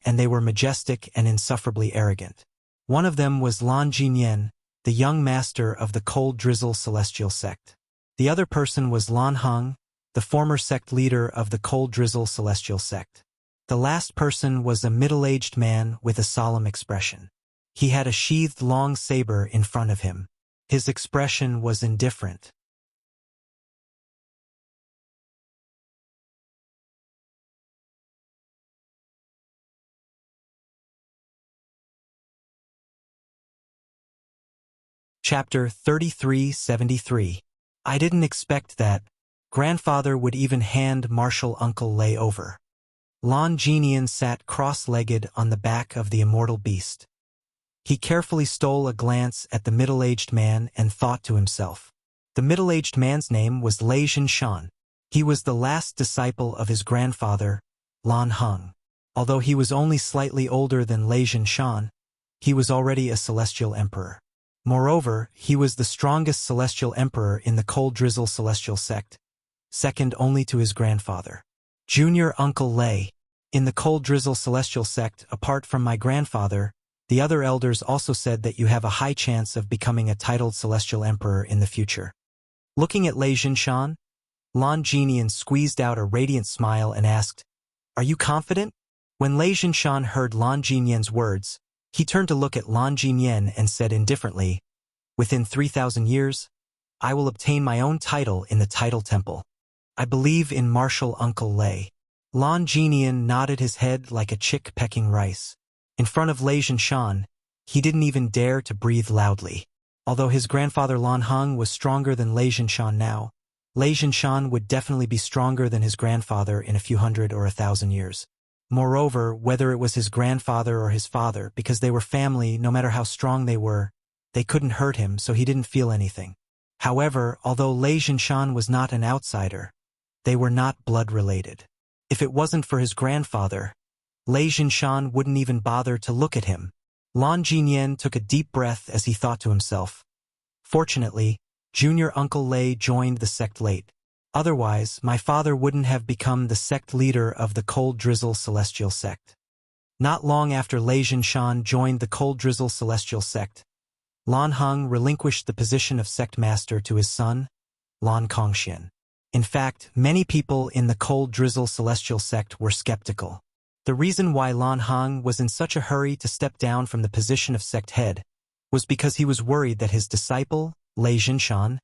and they were majestic and insufferably arrogant. One of them was Lan Jinyan, the young master of the cold drizzle celestial sect. The other person was Lan Hang, the former sect leader of the cold drizzle celestial sect. The last person was a middle-aged man with a solemn expression. He had a sheathed long saber in front of him. His expression was indifferent. Chapter 3373. I didn't expect that. Grandfather would even hand martial Uncle Lei over. Lan Jinyan sat cross-legged on the back of the immortal beast. He carefully stole a glance at the middle-aged man and thought to himself. The middle-aged man's name was Lei Jinshan. He was the last disciple of his grandfather, Lan Hang. Although he was only slightly older than Lei Jinshan, he was already a celestial emperor. Moreover, he was the strongest celestial emperor in the cold drizzle celestial sect, second only to his grandfather. Junior Uncle Lei. In the cold drizzle celestial sect, apart from my grandfather, the other elders also said that you have a high chance of becoming a titled celestial emperor in the future. Looking at Lei Jinshan, Lan Jinyan squeezed out a radiant smile and asked, "Are you confident?" When Lei Jinshan heard Lan Jinyan's words, he turned to look at Lan Jinyan and said indifferently, "Within 3,000 years, I will obtain my own title in the title temple. I believe in martial Uncle Lei." Lan Jinyan nodded his head like a chick pecking rice. In front of Lei Jinshan, he didn't even dare to breathe loudly. Although his grandfather Lan Hang was stronger than Lei Jinshan now, Lei Jinshan would definitely be stronger than his grandfather in a few hundred or 1,000 years. Moreover, whether it was his grandfather or his father, because they were family, no matter how strong they were, they couldn't hurt him, so he didn't feel anything. However, although Lei Jinshan was not an outsider, they were not blood-related. If it wasn't for his grandfather, Lei Jinshan wouldn't even bother to look at him. Lan Jinyan took a deep breath as he thought to himself. Fortunately, Junior Uncle Lei joined the sect late. Otherwise, my father wouldn't have become the sect leader of the cold drizzle celestial sect. Not long after Lei Jinshan joined the cold drizzle celestial sect, Lan Hang relinquished the position of sect master to his son, Lan Kongxian. In fact, many people in the cold drizzle celestial sect were skeptical. The reason why Lan Hang was in such a hurry to step down from the position of sect head was because he was worried that his disciple, Lei Jinshan,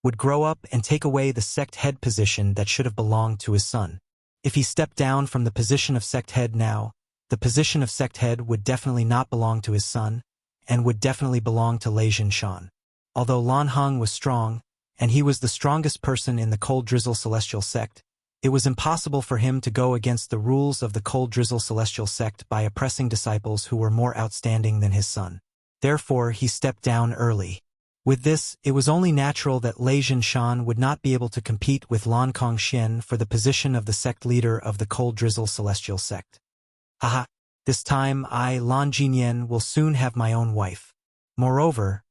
would grow up and take away the sect head position that should have belonged to his son. If he stepped down from the position of sect head now, the position of sect head would definitely not belong to his son, and would definitely belong to Lei Jinshan. Although Lan Hang was strong, and he was the strongest person in the Cold Drizzle Celestial Sect. It was impossible for him to go against the rules of the Cold Drizzle Celestial Sect by oppressing disciples who were more outstanding than his son. Therefore, he stepped down early. With this, it was only natural that Lei Jinshan would not be able to compete with Lan Kongxian for the position of the sect leader of the Cold Drizzle Celestial Sect. Haha, this time Lan Jinyan, will soon have my own wife. Moreover,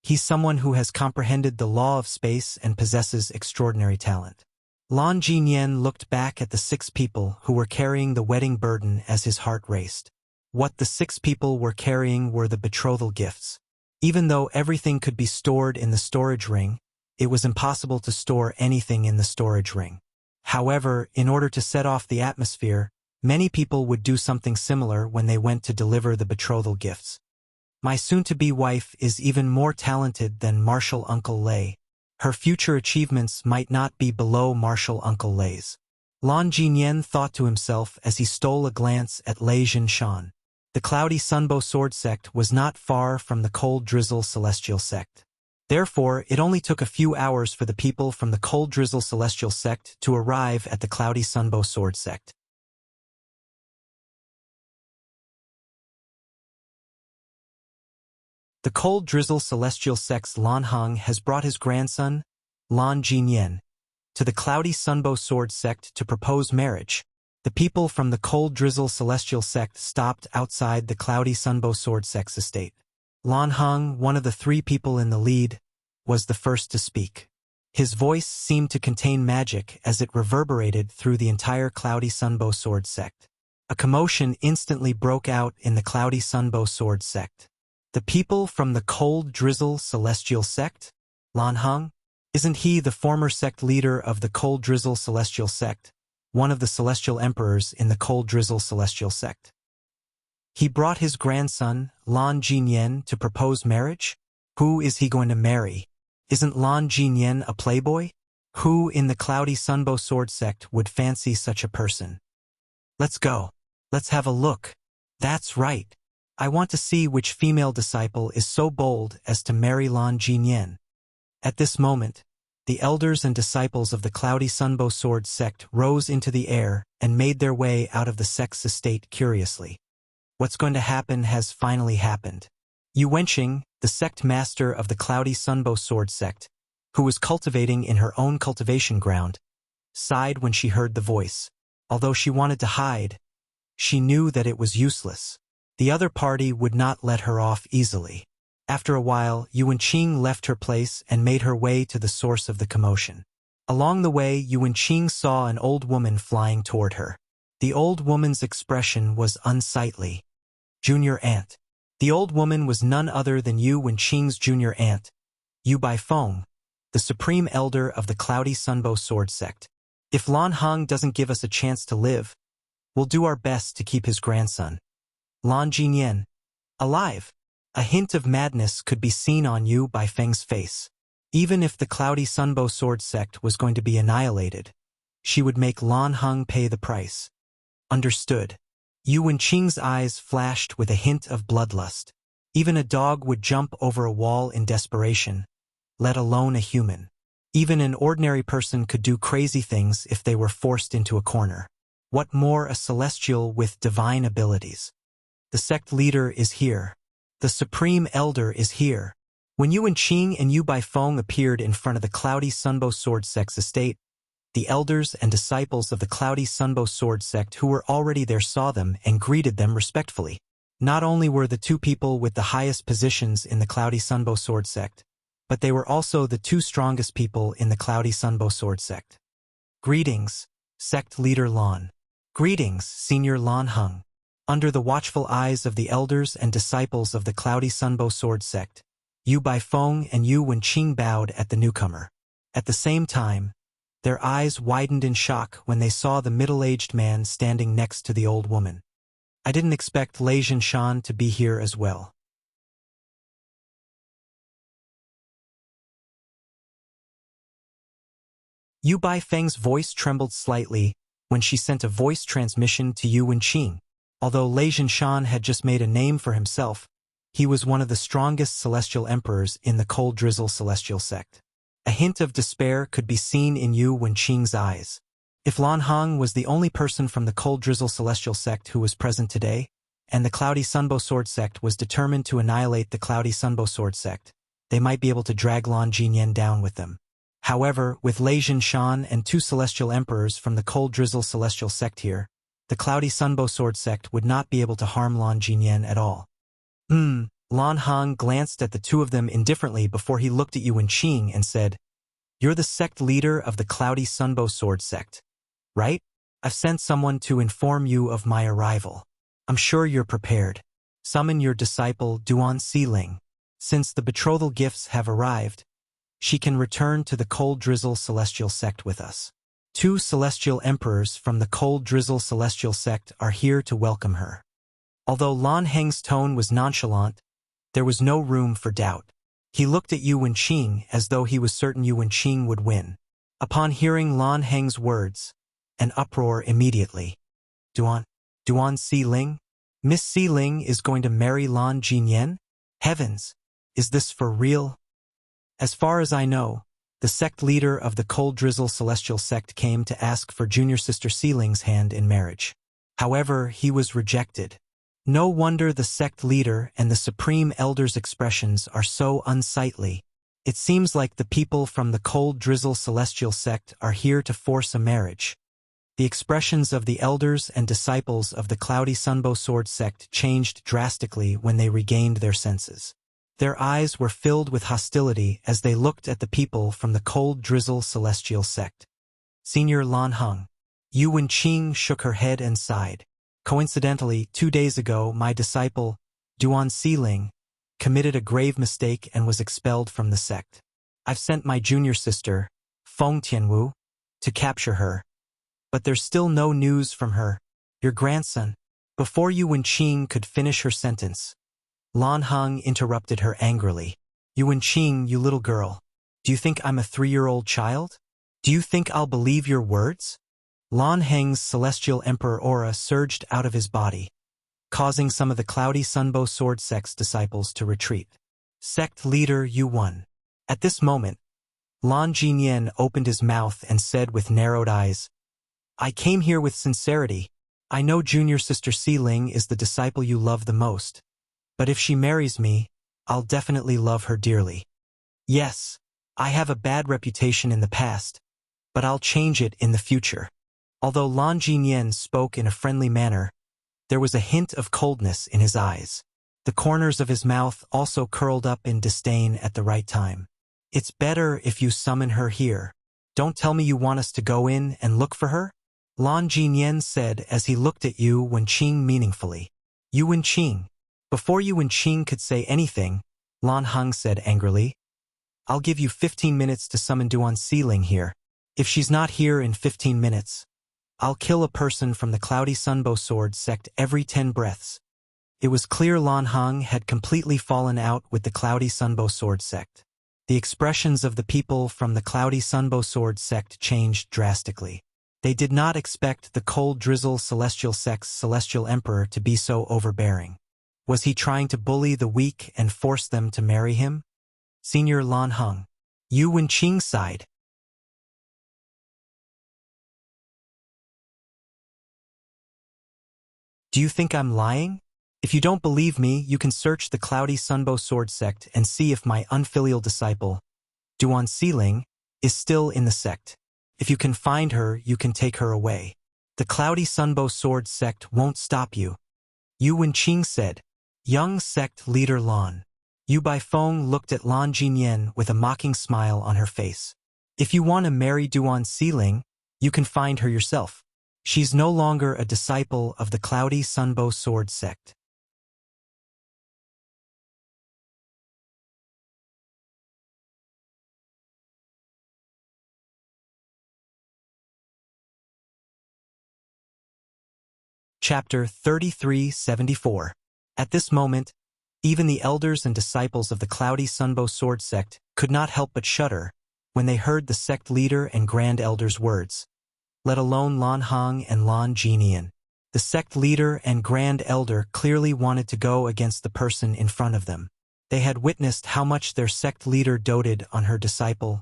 he's someone who has comprehended the law of space and possesses extraordinary talent. Lan Jinyan looked back at the 6 people who were carrying the wedding burden as his heart raced. What the 6 people were carrying were the betrothal gifts. Even though everything could be stored in the storage ring, it was impossible to store anything in the storage ring. However, in order to set off the atmosphere, many people would do something similar when they went to deliver the betrothal gifts. My soon-to-be wife is even more talented than Martial Uncle Lei. Her future achievements might not be below Martial Uncle Lei's. Lan Jinyan thought to himself as he stole a glance at Lei Jinshan. The Cloudy Sunbow Sword Sect was not far from the Cold Drizzle Celestial Sect. Therefore, it only took a few hours for the people from the Cold Drizzle Celestial Sect to arrive at the Cloudy Sunbow Sword Sect. The Cold Drizzle Celestial Sect's Lan Heng has brought his grandson, Lan Jinyan, to the Cloudy Sunbow Sword Sect to propose marriage. The people from the Cold Drizzle Celestial Sect stopped outside the Cloudy Sunbow Sword Sect's estate. Lan Heng, one of the 3 people in the lead, was the first to speak. His voice seemed to contain magic as it reverberated through the entire Cloudy Sunbow Sword Sect. A commotion instantly broke out in the Cloudy Sunbow Sword Sect. The people from the Cold Drizzle Celestial Sect? Lan Heng? Isn't he the former sect leader of the Cold Drizzle Celestial Sect, one of the celestial emperors in the Cold Drizzle Celestial Sect? He brought his grandson, Lan Jinyan, to propose marriage? Who is he going to marry? Isn't Lan Jinyan a playboy? Who in the Cloudy Sunbow Sword Sect would fancy such a person? Let's go. Let's have a look. That's right. I want to see which female disciple is so bold as to marry Lan Jinyan. At this moment, the elders and disciples of the Cloudy Sunbow Sword Sect rose into the air and made their way out of the sect's estate curiously. What's going to happen has finally happened. Yu Wenqing, the sect master of the Cloudy Sunbow Sword Sect, who was cultivating in her own cultivation ground, sighed when she heard the voice. Although she wanted to hide, she knew that it was useless. The other party would not let her off easily. After a while, Yu Wenqing left her place and made her way to the source of the commotion. Along the way, Yu Wenqing saw an old woman flying toward her. The old woman's expression was unsightly. Junior aunt. The old woman was none other than Yu Wenqing's junior aunt, Yu Baifeng, the supreme elder of the Cloudy Sunbow Sword Sect. If Lan Heng doesn't give us a chance to live, we'll do our best to keep his grandson, Lan Jinyan, alive. A hint of madness could be seen on Yu Baifeng's face. Even if the Cloudy Sunbow Sword Sect was going to be annihilated, she would make Lan Heng pay the price. Understood. Yu Wenqing's eyes flashed with a hint of bloodlust. Even a dog would jump over a wall in desperation, let alone a human. Even an ordinary person could do crazy things if they were forced into a corner. What more a celestial with divine abilities? The sect leader is here. The Supreme Elder is here. When Yu Wenqing and Yu Baifeng appeared in front of the Cloudy Sunbow Sword Sect's estate, the elders and disciples of the Cloudy Sunbow Sword Sect who were already there saw them and greeted them respectfully. Not only were the 2 people with the highest positions in the Cloudy Sunbow Sword Sect, but they were also the 2 strongest people in the Cloudy Sunbow Sword Sect. Greetings, Sect Leader Lan. Greetings, Senior Lan Heng. Under the watchful eyes of the elders and disciples of the Cloudy Sunbow Sword Sect, Yu Baifeng and Yu Wenqing bowed at the newcomer. At the same time, their eyes widened in shock when they saw the middle-aged man standing next to the old woman. I didn't expect Lei Jinshan to be here as well. Yu Baifeng's voice trembled slightly when she sent a voice transmission to Yu Wenqing. Although Lei Jinshan had just made a name for himself, he was one of the strongest celestial emperors in the Cold Drizzle Celestial Sect. A hint of despair could be seen in Yu Wenqing's eyes. If Lan Hong was the only person from the Cold Drizzle Celestial Sect who was present today, and the Cloudy Sunbow Sword Sect was determined to annihilate the Cloudy Sunbow Sword Sect, they might be able to drag Lan Jinyan down with them. However, with Lei Jinshan and 2 Celestial Emperors from the Cold Drizzle Celestial Sect here, the Cloudy Sunbow Sword Sect would not be able to harm Lan Jinyan at all. Lan Hong glanced at the 2 of them indifferently before he looked at Yu Wenqing and said, "You're the sect leader of the Cloudy Sunbow Sword Sect, right? I've sent someone to inform you of my arrival. I'm sure you're prepared. Summon your disciple Duan Siling. Since the betrothal gifts have arrived, she can return to the Cold Drizzle Celestial Sect with us. 2 Celestial Emperors from the Cold Drizzle Celestial Sect are here to welcome her." Although Lan Heng's tone was nonchalant, there was no room for doubt. He looked at Yu Wenqing as though he was certain Yu Wenqing would win. Upon hearing Lan Heng's words, an uproar immediately. Duan Siling? Miss Siling is going to marry Lan Jinyan? Heavens, is this for real? As far as I know, the sect leader of the Cold Drizzle Celestial Sect came to ask for junior sister Siling's hand in marriage. However, he was rejected. No wonder the sect leader and the Supreme Elder's expressions are so unsightly. It seems like the people from the Cold Drizzle Celestial Sect are here to force a marriage. The expressions of the elders and disciples of the Cloudy Sunbow Sword Sect changed drastically when they regained their senses. Their eyes were filled with hostility as they looked at the people from the Cold Drizzle Celestial Sect. Senior Lan Hong. Yu Wenqing shook her head and sighed. Coincidentally, 2 days ago, my disciple, Duan Siling, committed a grave mistake and was expelled from the sect. I've sent my junior sister, Feng Tianwu, to capture her. But there's still no news from her. Your grandson. Before Yu Wenqing could finish her sentence, Lan Hong interrupted her angrily. Yu Wenqing, you little girl. Do you think I'm a 3-year-old child? Do you think I'll believe your words? Lan Heng's Celestial Emperor aura surged out of his body, causing some of the Cloudy Sunbow Sword Sect's disciples to retreat. Sect leader Yu Wen. At this moment, Lan Jinyan opened his mouth and said with narrowed eyes, "I came here with sincerity. I know junior sister Siling is the disciple you love the most, but if she marries me, I'll definitely love her dearly. Yes, I have a bad reputation in the past, but I'll change it in the future." Although Lan Jinyan spoke in a friendly manner, there was a hint of coldness in his eyes. The corners of his mouth also curled up in disdain at the right time. "It's better if you summon her here. Don't tell me you want us to go in and look for her?" Lan Jinyan said as he looked at Yu Wenqing meaningfully. Yu Wenqing. Before Yu Wenqing could say anything, Lan Hong said angrily, "I'll give you 15 minutes to summon Duan Siling here. If she's not here in 15 minutes, I'll kill a person from the Cloudy Sunbow Sword Sect every 10 breaths." It was clear Lan Hong had completely fallen out with the Cloudy Sunbow Sword Sect. The expressions of the people from the Cloudy Sunbow Sword Sect changed drastically. They did not expect the Cold Drizzle Celestial Sect's Celestial Emperor to be so overbearing. Was he trying to bully the weak and force them to marry him? Senior Lan Hong. Yu Wenqing sighed. "Do you think I'm lying? If you don't believe me, you can search the Cloudy Sunbow Sword Sect and see if my unfilial disciple, Duan Siling, is still in the sect. If you can find her, you can take her away. The Cloudy Sunbow Sword Sect won't stop you." Yu Wenqing said. Young sect leader Lan. Yu Baifeng looked at Lan Jinyan with a mocking smile on her face. "If you want to marry Duan Siling, you can find her yourself. She's no longer a disciple of the Cloudy Sunbow Sword Sect." Chapter 3374. At this moment, even the elders and disciples of the Cloudy Sunbow Sword Sect could not help but shudder when they heard the sect leader and grand elder's words, let alone Lan Hong and Lan Jinyan. The sect leader and grand elder clearly wanted to go against the person in front of them. They had witnessed how much their sect leader doted on her disciple,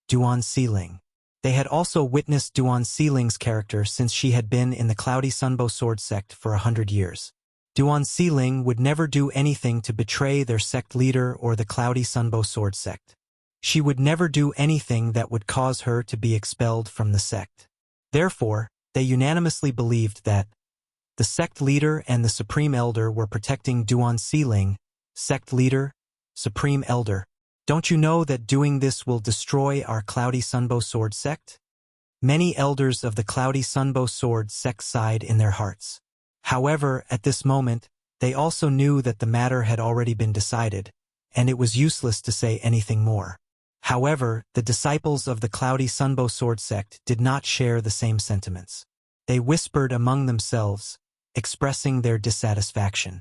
Duan Siling. They had also witnessed Duan Siling's character since she had been in the Cloudy Sunbow Sword sect for 100 years. Duan Siling would never do anything to betray their sect leader or the Cloudy Sunbow Sword sect. She would never do anything that would cause her to be expelled from the sect. Therefore, they unanimously believed that the sect leader and the Supreme Elder were protecting Duan Siling. Sect leader, Supreme Elder, don't you know that doing this will destroy our Cloudy Sunbow Sword sect? Many elders of the Cloudy Sunbow Sword sect sighed in their hearts. However, at this moment, they also knew that the matter had already been decided, and it was useless to say anything more. However, the disciples of the Cloudy Sunbow Sword sect did not share the same sentiments. They whispered among themselves, expressing their dissatisfaction.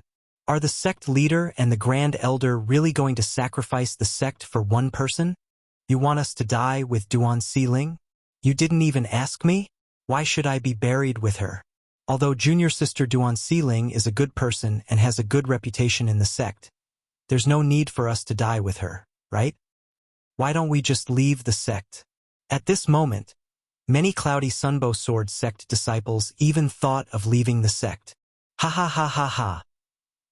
Are the sect leader and the Grand Elder really going to sacrifice the sect for one person? You want us to die with Duan Siling? You didn't even ask me? Why should I be buried with her? Although junior sister Duan Siling is a good person and has a good reputation in the sect, there's no need for us to die with her, right? Why don't we just leave the sect? At this moment, many Cloudy Sunbow Sword sect disciples even thought of leaving the sect. Ha ha ha ha ha.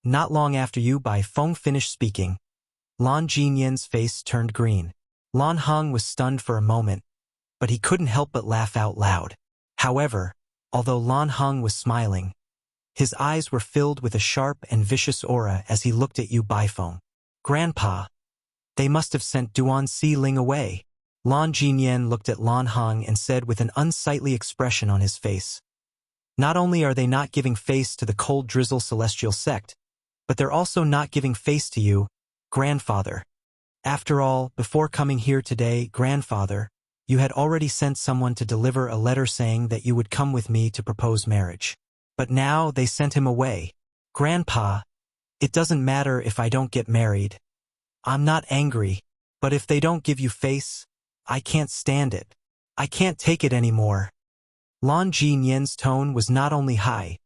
Not long after Yu Baifeng finished speaking, Lan Jinyan's face turned green. Lan Heng was stunned for a moment, but he couldn't help but laugh out loud. However, although Lan Heng was smiling, his eyes were filled with a sharp and vicious aura as he looked at Yu Baifeng. Grandpa, they must have sent Duan Siling away. Lan Jinyan looked at Lan Heng and said with an unsightly expression on his face. Not only are they not giving face to the cold drizzle celestial sect, but they're also not giving face to you, grandfather. After all, before coming here today, grandfather, you had already sent someone to deliver a letter saying that you would come with me to propose marriage. But now they sent him away. Grandpa, it doesn't matter if I don't get married. I'm not angry, but if they don't give you face, I can't stand it. I can't take it anymore. Lan Jinyan's tone was not only high,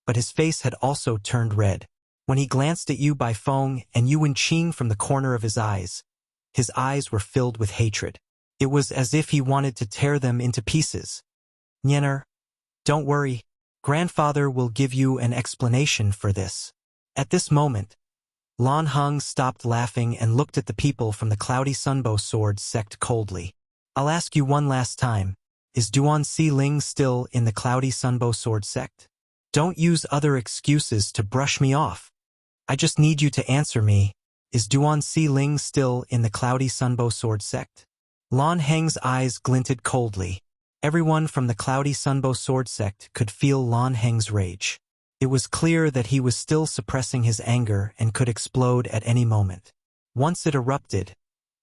but his face had also turned red. When he glanced at Yu Baifeng and Yu Wenqing from the corner of his eyes were filled with hatred. It was as if he wanted to tear them into pieces. Nyener, don't worry, grandfather will give you an explanation for this. At this moment, Lan Heng stopped laughing and looked at the people from the Cloudy Sunbow Sword sect coldly. I'll ask you one last time, is Duan Siling still in the Cloudy Sunbow Sword sect? Don't use other excuses to brush me off. I just need you to answer me, is Duan Siling still in the Cloudy Sunbow Sword sect? Lan Heng's eyes glinted coldly. Everyone from the Cloudy Sunbow Sword sect could feel Lan Heng's rage. It was clear that he was still suppressing his anger and could explode at any moment. Once it erupted,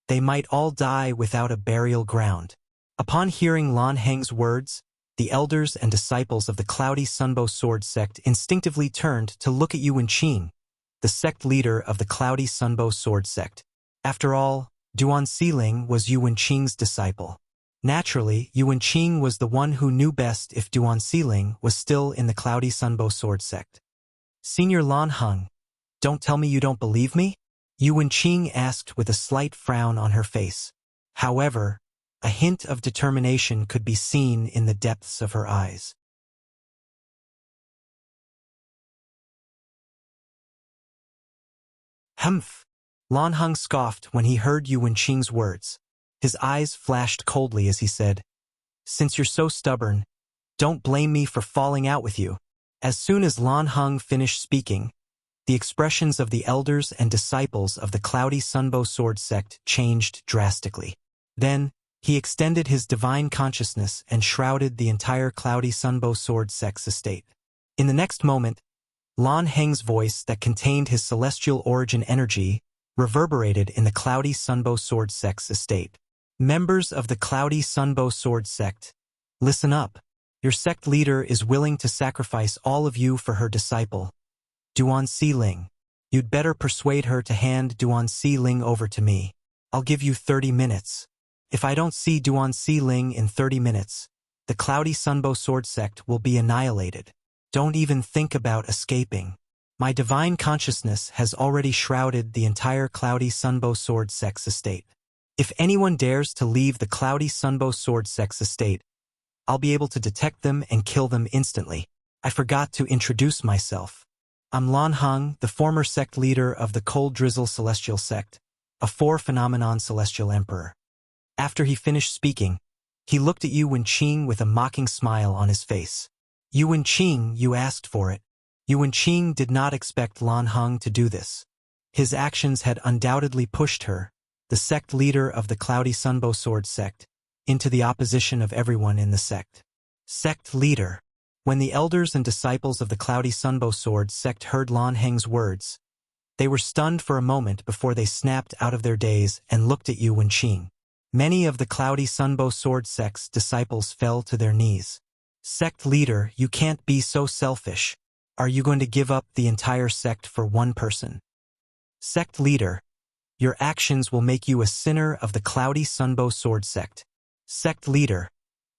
they might all die without a burial ground. Upon hearing Lan Heng's words, the elders and disciples of the Cloudy Sunbow Sword sect instinctively turned to look at Yu Wenqing, the sect leader of the Cloudy Sunbow Sword sect. After all, Duan Siling was Yu Wenqing's disciple. Naturally, Yu Wenqing was the one who knew best if Duan Siling was still in the Cloudy Sunbow Sword sect. Senior Lan Heng, don't tell me you don't believe me? Yu Wenqing asked with a slight frown on her face. However, a hint of determination could be seen in the depths of her eyes. Humph! Lan Heng scoffed when he heard Yu Wenqing's words. His eyes flashed coldly as he said, since you're so stubborn, don't blame me for falling out with you. As soon as Lan Heng finished speaking, the expressions of the elders and disciples of the Cloudy Sunbow Sword sect changed drastically. Then, he extended his divine consciousness and shrouded the entire Cloudy Sunbow Sword sect's estate. In the next moment, Lan Heng's voice that contained his celestial origin energy reverberated in the Cloudy Sunbow Sword sect's estate. Members of the Cloudy Sunbow Sword sect, listen up. Your sect leader is willing to sacrifice all of you for her disciple, Duan Siling. You'd better persuade her to hand Duan Siling over to me. I'll give you 30 minutes. If I don't see Duan Siling in 30 minutes, the Cloudy Sunbow Sword sect will be annihilated. Don't even think about escaping. My divine consciousness has already shrouded the entire Cloudy Sunbow Sword sect's estate. If anyone dares to leave the Cloudy Sunbow Sword Sect's estate, I'll be able to detect them and kill them instantly. I forgot to introduce myself. I'm Lan Heng, the former sect leader of the Cold Drizzle Celestial Sect, a four-phenomenon celestial emperor. After he finished speaking, he looked at Yu Wenqing with a mocking smile on his face. Yu Wenqing, you asked for it. Yu Wenqing did not expect Lan Heng to do this. His actions had undoubtedly pushed her, the sect leader of the Cloudy Sunbow Sword Sect, into the opposition of everyone in the sect. Sect leader. When the elders and disciples of the Cloudy Sunbow Sword Sect heard Lan Heng's words, they were stunned for a moment before they snapped out of their daze and looked at Yu Wenqing. Many of the Cloudy Sunbow Sword Sect's disciples fell to their knees. Sect leader, you can't be so selfish. Are you going to give up the entire sect for one person? Sect leader, your actions will make you a sinner of the Cloudy Sunbow Sword Sect. Sect leader,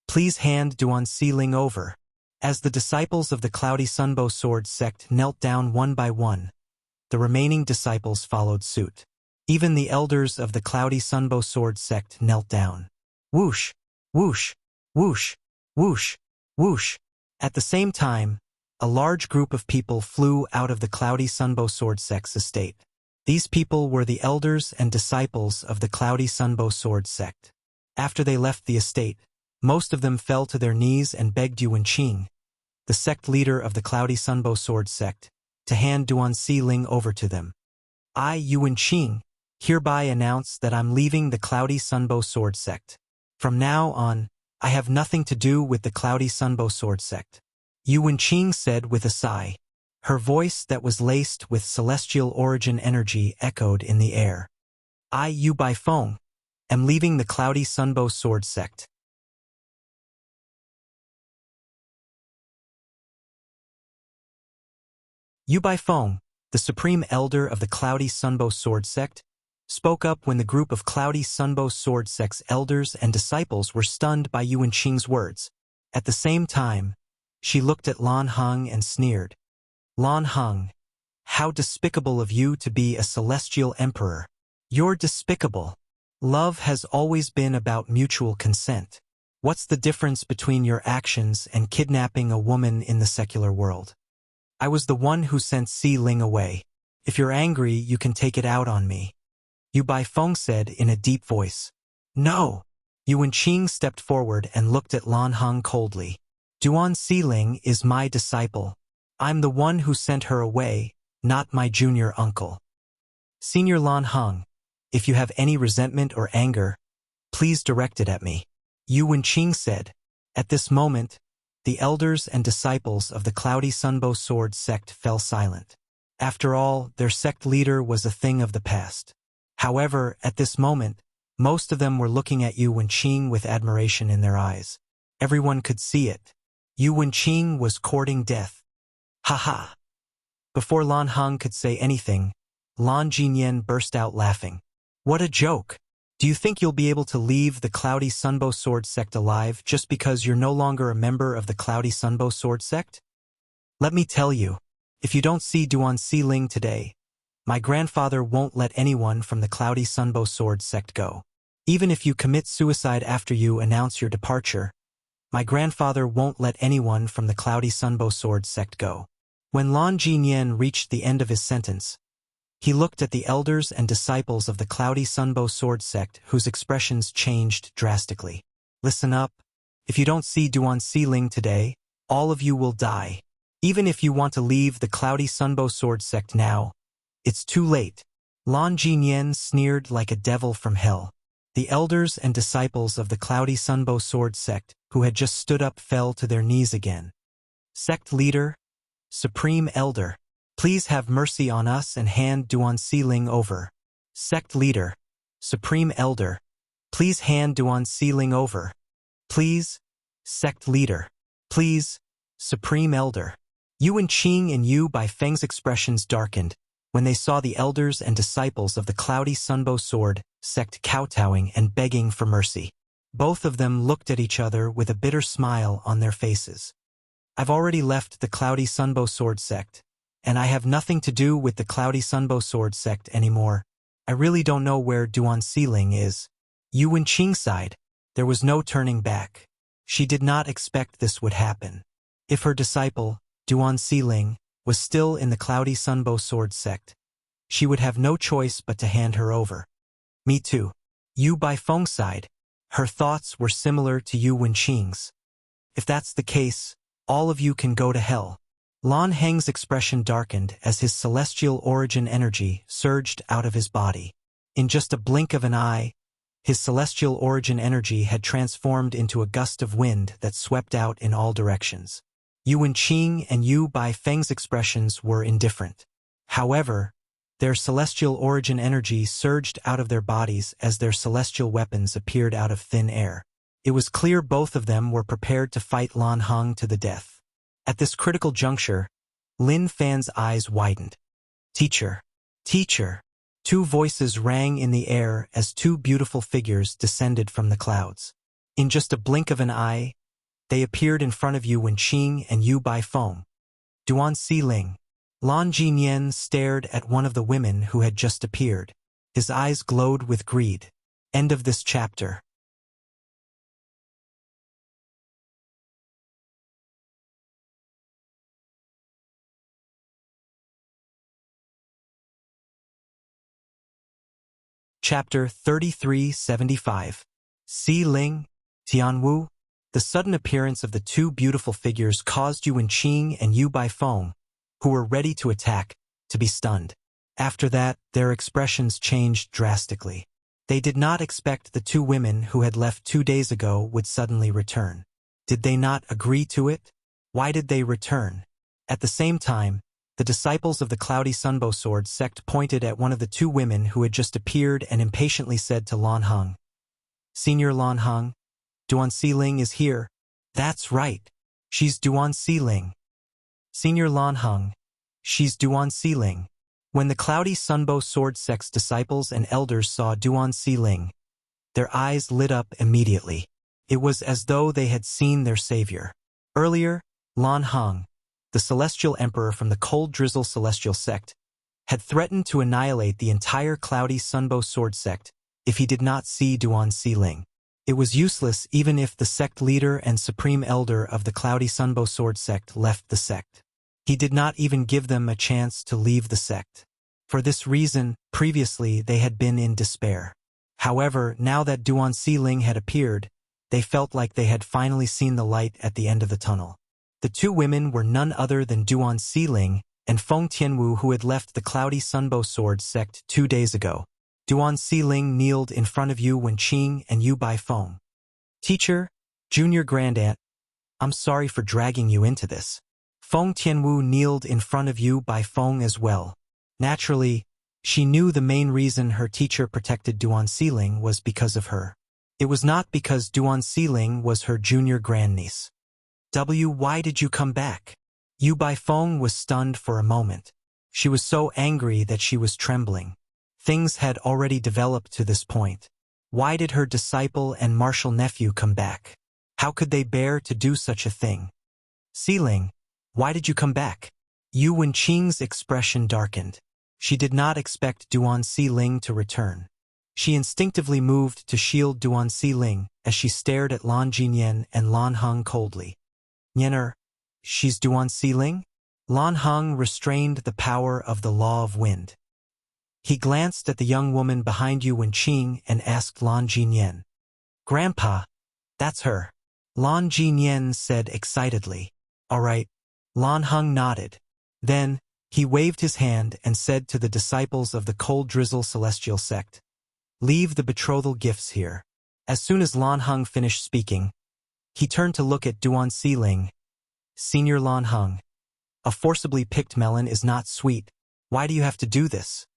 please hand Duan Xiling over. As the disciples of the Cloudy Sunbow Sword Sect knelt down one by one, the remaining disciples followed suit. Even the elders of the Cloudy Sunbow Sword Sect knelt down. Whoosh, whoosh, whoosh, whoosh, whoosh. At the same time, a large group of people flew out of the Cloudy Sunbow Sword Sect's estate. These people were the elders and disciples of the Cloudy Sunbow Sword Sect. After they left the estate, most of them fell to their knees and begged Yu Wenqing, the sect leader of the Cloudy Sunbow Sword Sect, to hand Duan Xiling over to them. I, Yu Wenqing, hereby announce that I'm leaving the Cloudy Sunbow Sword Sect. From now on, I have nothing to do with the Cloudy Sunbow Sword Sect. Yu Wenqing said with a sigh. Her voice that was laced with celestial origin energy echoed in the air. I, Yu Baifeng, am leaving the Cloudy Sunbow Sword Sect. Yu Baifeng, the supreme elder of the Cloudy Sunbow Sword Sect, spoke up when the group of Cloudy Sunbow Sword Sect's elders and disciples were stunned by Yu Wenqing's words. At the same time, she looked at Lan Heng and sneered. Lan Heng, how despicable of you to be a celestial emperor. You're despicable. Love has always been about mutual consent. What's the difference between your actions and kidnapping a woman in the secular world? I was the one who sent Xiling away. If you're angry, you can take it out on me. Yu Baifeng said in a deep voice. No! Yu Wenqing stepped forward and looked at Lan Heng coldly. Duan Xiling is my disciple. I'm the one who sent her away, not my junior uncle. Senior Lan Heng, if you have any resentment or anger, please direct it at me. Yu Wenqing said. At this moment, the elders and disciples of the Cloudy Sunbow Sword Sect fell silent. After all, their sect leader was a thing of the past. However, at this moment, most of them were looking at Yu Wenqing with admiration in their eyes. Everyone could see it. Yu Wenqing was courting death. Ha ha! Before Lan Heng could say anything, Lan Jinyan burst out laughing. What a joke! Do you think you'll be able to leave the Cloudy Sunbow Sword Sect alive just because you're no longer a member of the Cloudy Sunbow Sword Sect? Let me tell you, if you don't see Duan Xiling today, my grandfather won't let anyone from the Cloudy Sunbow Sword Sect go. Even if you commit suicide after you announce your departure, my grandfather won't let anyone from the Cloudy Sunbow Sword Sect go. When Lan Jinyan reached the end of his sentence, he looked at the elders and disciples of the Cloudy Sunbow Sword Sect whose expressions changed drastically. Listen up. If you don't see Duan Xiling today, all of you will die. Even if you want to leave the Cloudy Sunbow Sword Sect now, it's too late. Lan Jinyan sneered like a devil from hell. The elders and disciples of the Cloudy Sunbow Sword Sect who had just stood up fell to their knees again. Sect leader, supreme elder, please have mercy on us and hand Duan Xiling over. Sect leader, supreme elder, please hand Duan Xiling over. Please, sect leader, please, supreme elder. Yu Wenqing and Yu Baifeng's expressions darkened when they saw the elders and disciples of the Cloudy Sunbow Sword Sect kowtowing and begging for mercy. Both of them looked at each other with a bitter smile on their faces. I've already left the Cloudy Sunbow Sword Sect, and I have nothing to do with the Cloudy Sunbow Sword Sect anymore. I really don't know where Duan Xiling is. Yu Wenqing sighed. There was no turning back. She did not expect this would happen. If her disciple, Duan Siling, was still in the Cloudy Sunbow Sword sect, she would have no choice but to hand her over. Me too. Yu Baifeng sighed. Her thoughts were similar to Yu Wenqing's. If that's the case, all of you can go to hell. Lan Heng's expression darkened as his celestial origin energy surged out of his body. In just a blink of an eye, his celestial origin energy had transformed into a gust of wind that swept out in all directions. Yu Wenqing and Yu Baifeng's expressions were indifferent. However, their celestial origin energy surged out of their bodies as their celestial weapons appeared out of thin air. It was clear both of them were prepared to fight Lan Heng to the death. At this critical juncture, Lin Fan's eyes widened. Teacher! Teacher! Two voices rang in the air as two beautiful figures descended from the clouds. In just a blink of an eye, they appeared in front of Yu Wenqing and Yu Baifeng. Duan Siling. Lan Jinyan stared at one of the women who had just appeared. His eyes glowed with greed. End of this chapter. Chapter 3375. Si Ling, Tianwu. The sudden appearance of the two beautiful figures caused Yu Wenqing and Yu Baifeng, who were ready to attack, to be stunned. After that, their expressions changed drastically. They did not expect the two women who had left 2 days ago would suddenly return. Did they not agree to it? Why did they return? At the same time, the disciples of the Cloudy Sunbow Sword sect pointed at one of the two women who had just appeared and impatiently said to Lan Heng, Senior Lan Heng, Duan Siling is here. That's right. She's Duan Siling. Senior Lan Heng, she's Duan Siling. When the Cloudy Sunbow Sword sect's disciples and elders saw Duan Siling, their eyes lit up immediately. It was as though they had seen their savior. Earlier, Lan Heng, the celestial emperor from the Cold Drizzle celestial sect, had threatened to annihilate the entire Cloudy Sunbow Sword sect if he did not see Duan Siling. It was useless even if the sect leader and supreme elder of the Cloudy Sunbow Sword sect left the sect. He did not even give them a chance to leave the sect. For this reason, previously they had been in despair. However, now that Duan Siling had appeared, they felt like they had finally seen the light at the end of the tunnel. The two women were none other than Duan Siling and Feng Tianwu, who had left the Cloudy Sunbow Sword sect 2 days ago. Duan Siling kneeled in front of Yu Wenqing and Yu Baifeng. Teacher, Junior Grandaunt, I'm sorry for dragging you into this. Feng Tianwu kneeled in front of Yu Baifeng as well. Naturally, she knew the main reason her teacher protected Duan Siling was because of her. It was not because Duan Siling was her junior grandniece. Why did you come back? Yu Baifeng was stunned for a moment. She was so angry that she was trembling. Things had already developed to this point. Why did her disciple and martial nephew come back? How could they bear to do such a thing? Siling, why did you come back? Yu Wenqing's expression darkened. She did not expect Duan Siling to return. She instinctively moved to shield Duan Siling as she stared at Lan Jinyan and Lan Heng coldly. Nyener, she's Duan Siling? Lan Heng restrained the power of the law of wind. He glanced at the young woman behind Yu Wenqing and asked Lan Jinyan. Grandpa, that's her. Lan Jinyan said excitedly. All right. Lan Heng nodded. Then, he waved his hand and said to the disciples of the Cold Drizzle celestial sect, Leave the betrothal gifts here. As soon as Lan Heng finished speaking, he turned to look at Duan Siling. Senior Lan Heng, a forcibly picked melon is not sweet. Why do you have to do this?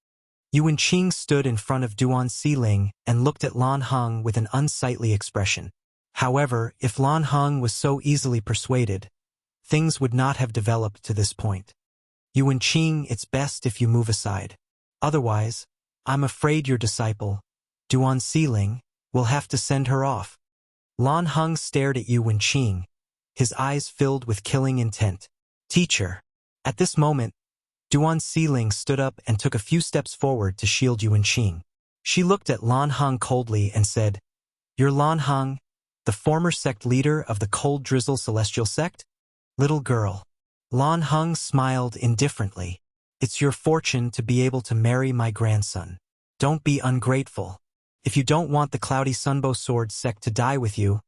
Yu Wenqing stood in front of Duan Siling and looked at Lan Heng with an unsightly expression. However, if Lan Heng was so easily persuaded, things would not have developed to this point. Yu Wenqing, it's best if you move aside. Otherwise, I'm afraid your disciple, Duan Siling, will have to send her off. Lan Heng stared at Yu Wenqing, his eyes filled with killing intent. Teacher. At this moment, Duan Siling stood up and took a few steps forward to shield Yu Wenqing. She looked at Lan Heng coldly and said, You're Lan Heng, the former sect leader of the Cold Drizzle Celestial Sect? Little girl. Lan Heng smiled indifferently. It's your fortune to be able to marry my grandson. Don't be ungrateful. If you don't want the Cloudy Sunbow Sword sect to die with you,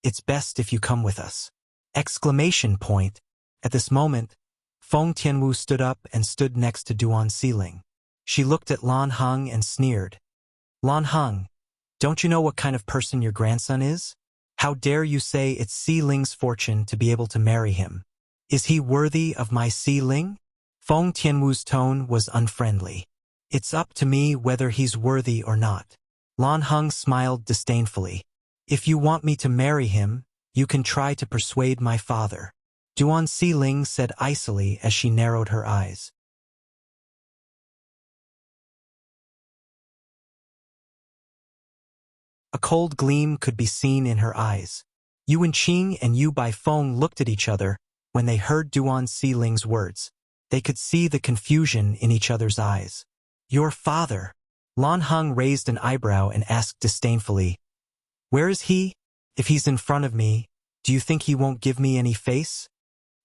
it's best if you come with us. Exclamation point. At this moment, Feng Tianwu stood up and stood next to Duan Siling. She looked at Lan Heng and sneered. Lan Heng, don't you know what kind of person your grandson is? How dare you say it's Siling's fortune to be able to marry him? Is he worthy of my Siling? Feng Tianwu's tone was unfriendly. It's up to me whether he's worthy or not. Lan Heng smiled disdainfully. If you want me to marry him, you can try to persuade my father. Duan Siling said icily as she narrowed her eyes. A cold gleam could be seen in her eyes. Yuan Qing and Yu Baifeng looked at each other when they heard Duan Siling's words. They could see the confusion in each other's eyes. Your father? Lan Heng raised an eyebrow and asked disdainfully. Where is he? If he's in front of me, do you think he won't give me any face?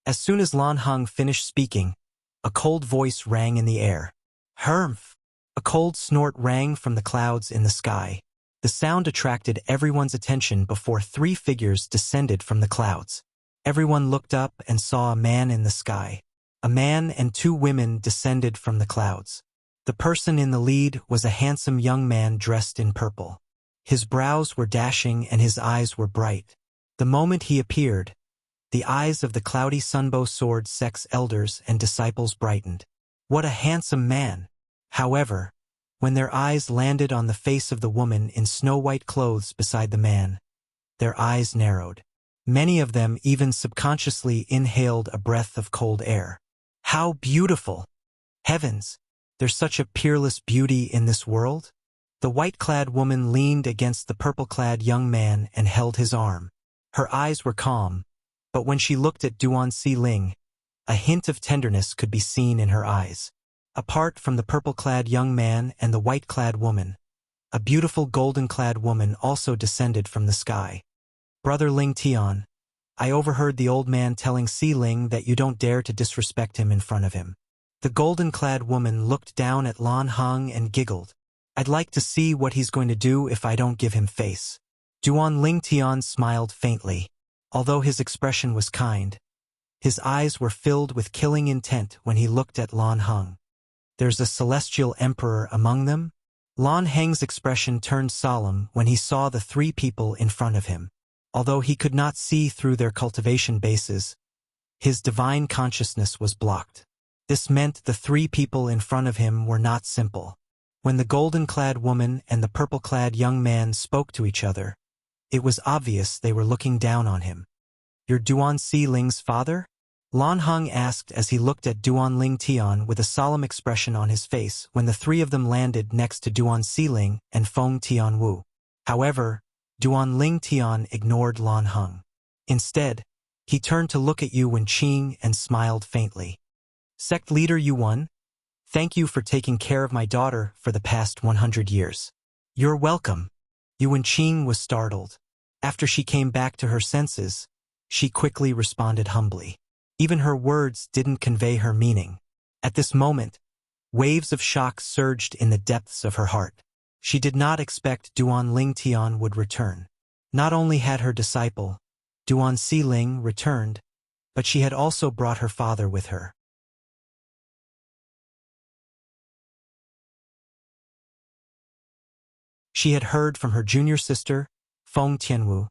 As soon as Lan Heng finished speaking, a cold voice rang in the air. Humph! A cold snort rang from the clouds in the sky. The sound attracted everyone's attention before three figures descended from the clouds. Everyone looked up and saw a man in the sky. A man and two women descended from the clouds. The person in the lead was a handsome young man dressed in purple. His brows were dashing and his eyes were bright. The moment he appeared, the eyes of the Cloudy Sunbow Sword sect's elders and disciples brightened. What a handsome man! However, when their eyes landed on the face of the woman in snow-white clothes beside the man, their eyes narrowed. Many of them even subconsciously inhaled a breath of cold air. How beautiful! Heavens! There's such a peerless beauty in this world? The white-clad woman leaned against the purple-clad young man and held his arm. Her eyes were calm, but when she looked at Duan Siling, a hint of tenderness could be seen in her eyes. Apart from the purple-clad young man and the white-clad woman, a beautiful golden-clad woman also descended from the sky. Brother Ling Tian, I overheard the old man telling Si Ling that you don't dare to disrespect him in front of him. The golden-clad woman looked down at Lan Heng and giggled. I'd like to see what he's going to do if I don't give him face. Duan Ling Tian smiled faintly. Although his expression was kind, his eyes were filled with killing intent when he looked at Lan Heng. There's a celestial emperor among them? Lan Heng's expression turned solemn when he saw the three people in front of him. Although he could not see through their cultivation bases, his divine consciousness was blocked. This meant the three people in front of him were not simple. When the golden-clad woman and the purple-clad young man spoke to each other, it was obvious they were looking down on him. You're Duan Siling's father? Lan Heng asked as he looked at Duan Ling Tian with a solemn expression on his face when the three of them landed next to Duan Siling and Feng Tianwu. However, Duan Ling Tian ignored Lan Heng. Instead, he turned to look at Yuan Qing and smiled faintly. Sect leader Yuan, thank you for taking care of my daughter for the past 100 years. You're welcome. Yuan Qing was startled. After she came back to her senses, she quickly responded humbly. Even her words didn't convey her meaning. At this moment, waves of shock surged in the depths of her heart. She did not expect Duan Ling Tian would return. Not only had her disciple, Duan Siling, returned, but she had also brought her father with her. She had heard from her junior sister, Feng Tianwu,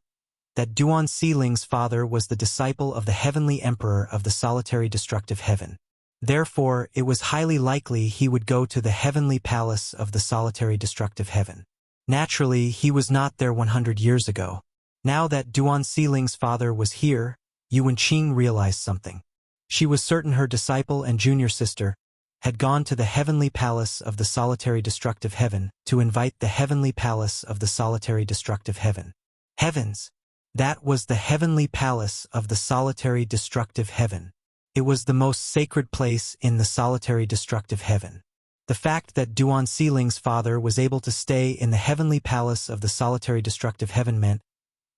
that Duan Siling's father was the disciple of the heavenly emperor of the solitary destructive heaven. Therefore, it was highly likely he would go to the heavenly palace of the solitary destructive heaven. Naturally, he was not there 100 years ago. Now that Duan Siling's father was here, Yuan Qing realized something. She was certain her disciple and junior sister had gone to the heavenly palace of the solitary destructive heaven to invite the heavenly palace of the solitary destructive heaven. Heavens! That was the heavenly palace of the solitary destructive heaven. It was the most sacred place in the solitary destructive heaven. The fact that Duan Siling's father was able to stay in the heavenly palace of the solitary destructive heaven meant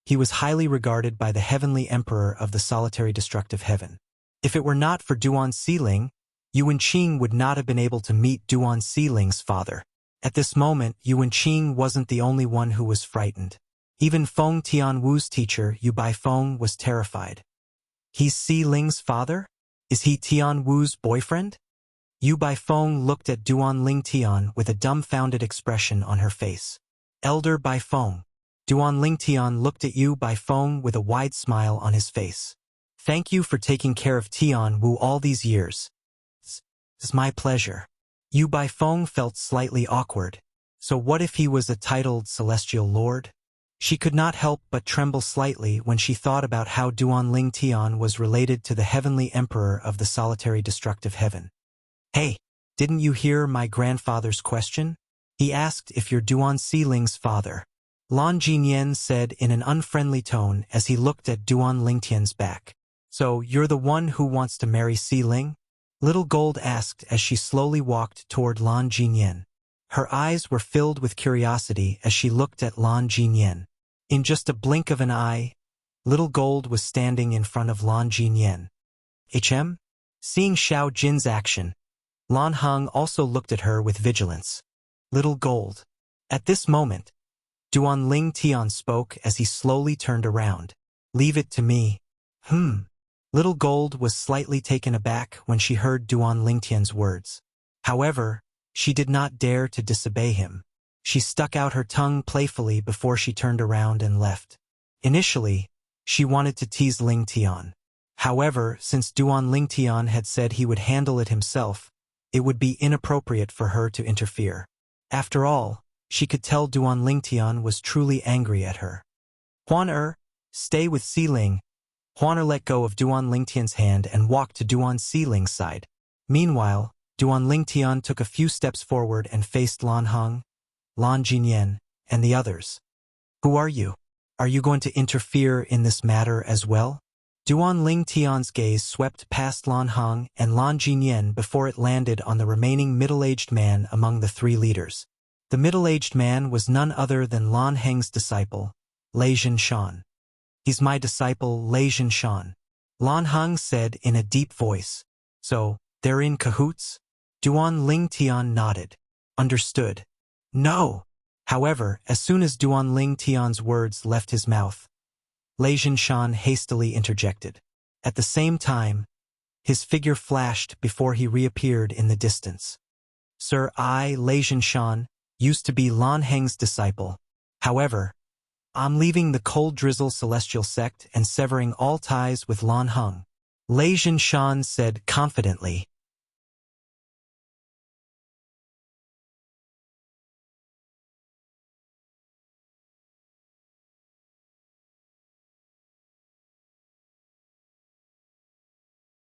he was highly regarded by the heavenly emperor of the solitary destructive heaven. If it were not for Duan Siling, Yuan Qing would not have been able to meet Duan Siling's father. At this moment, Yuan Qing wasn't the only one who was frightened. Even Feng Tianwu's teacher, Yu Baifeng, was terrified. He's Siling's father? Is he Tianwu's boyfriend? Yu Baifeng looked at Duan Ling Tian with a dumbfounded expression on her face. Elder Baifeng. Duan Ling Tian looked at Yu Baifeng with a wide smile on his face. Thank you for taking care of Tianwu all these years. It's my pleasure. Yu Baifeng felt slightly awkward. So what if he was a titled celestial lord? She could not help but tremble slightly when she thought about how Duan Ling Tian was related to the heavenly emperor of the solitary destructive heaven. Hey, didn't you hear my grandfather's question? He asked if you're Duan Siling's father. Lan Jinyan said in an unfriendly tone as he looked at Duan Lingtian's back. So you're the one who wants to marry Siling? Little Gold asked as she slowly walked toward Lan Jinyan. Her eyes were filled with curiosity as she looked at Lan Jinyan. In just a blink of an eye, Little Gold was standing in front of Lan Jinyan. Seeing Xiao Jin's action, Lan Heng also looked at her with vigilance. Little Gold. At this moment, Duan Ling Tian spoke as he slowly turned around. Leave it to me. Little Gold was slightly taken aback when she heard Duan Ling Tian's words. However, she did not dare to disobey him. She stuck out her tongue playfully before she turned around and left. Initially, she wanted to tease Ling Tian. However, since Duan Ling Tian had said he would handle it himself, it would be inappropriate for her to interfere. After all, she could tell Duan Ling Tian was truly angry at her. Huan stay with Siling. Huan let go of Duan Ling Tian's hand and walked to Duan Siling's side. Meanwhile, Duan Ling Tian took a few steps forward and faced Lan Heng, Lan Jinyan, and the others. Who are you? Are you going to interfere in this matter as well? Duan Ling Tian's gaze swept past Lan Heng and Lan Jinyan before it landed on the remaining middle-aged man among the three leaders. The middle-aged man was none other than Lan Heng's disciple, Lei Zhinshan. He's my disciple, Lei Zhinshan. Lan Heng said in a deep voice. So, they're in cahoots? Duan Ling Tian nodded. Understood. No. However, as soon as Duan Ling Tian's words left his mouth, Lei Zhinshan hastily interjected. At the same time, his figure flashed before he reappeared in the distance. Sir, I, Lei Zhinshan, used to be Lan Heng's disciple. However, I'm leaving the Cold Drizzle Celestial Sect and severing all ties with Lan Heng. Lei Zhinshan said confidently.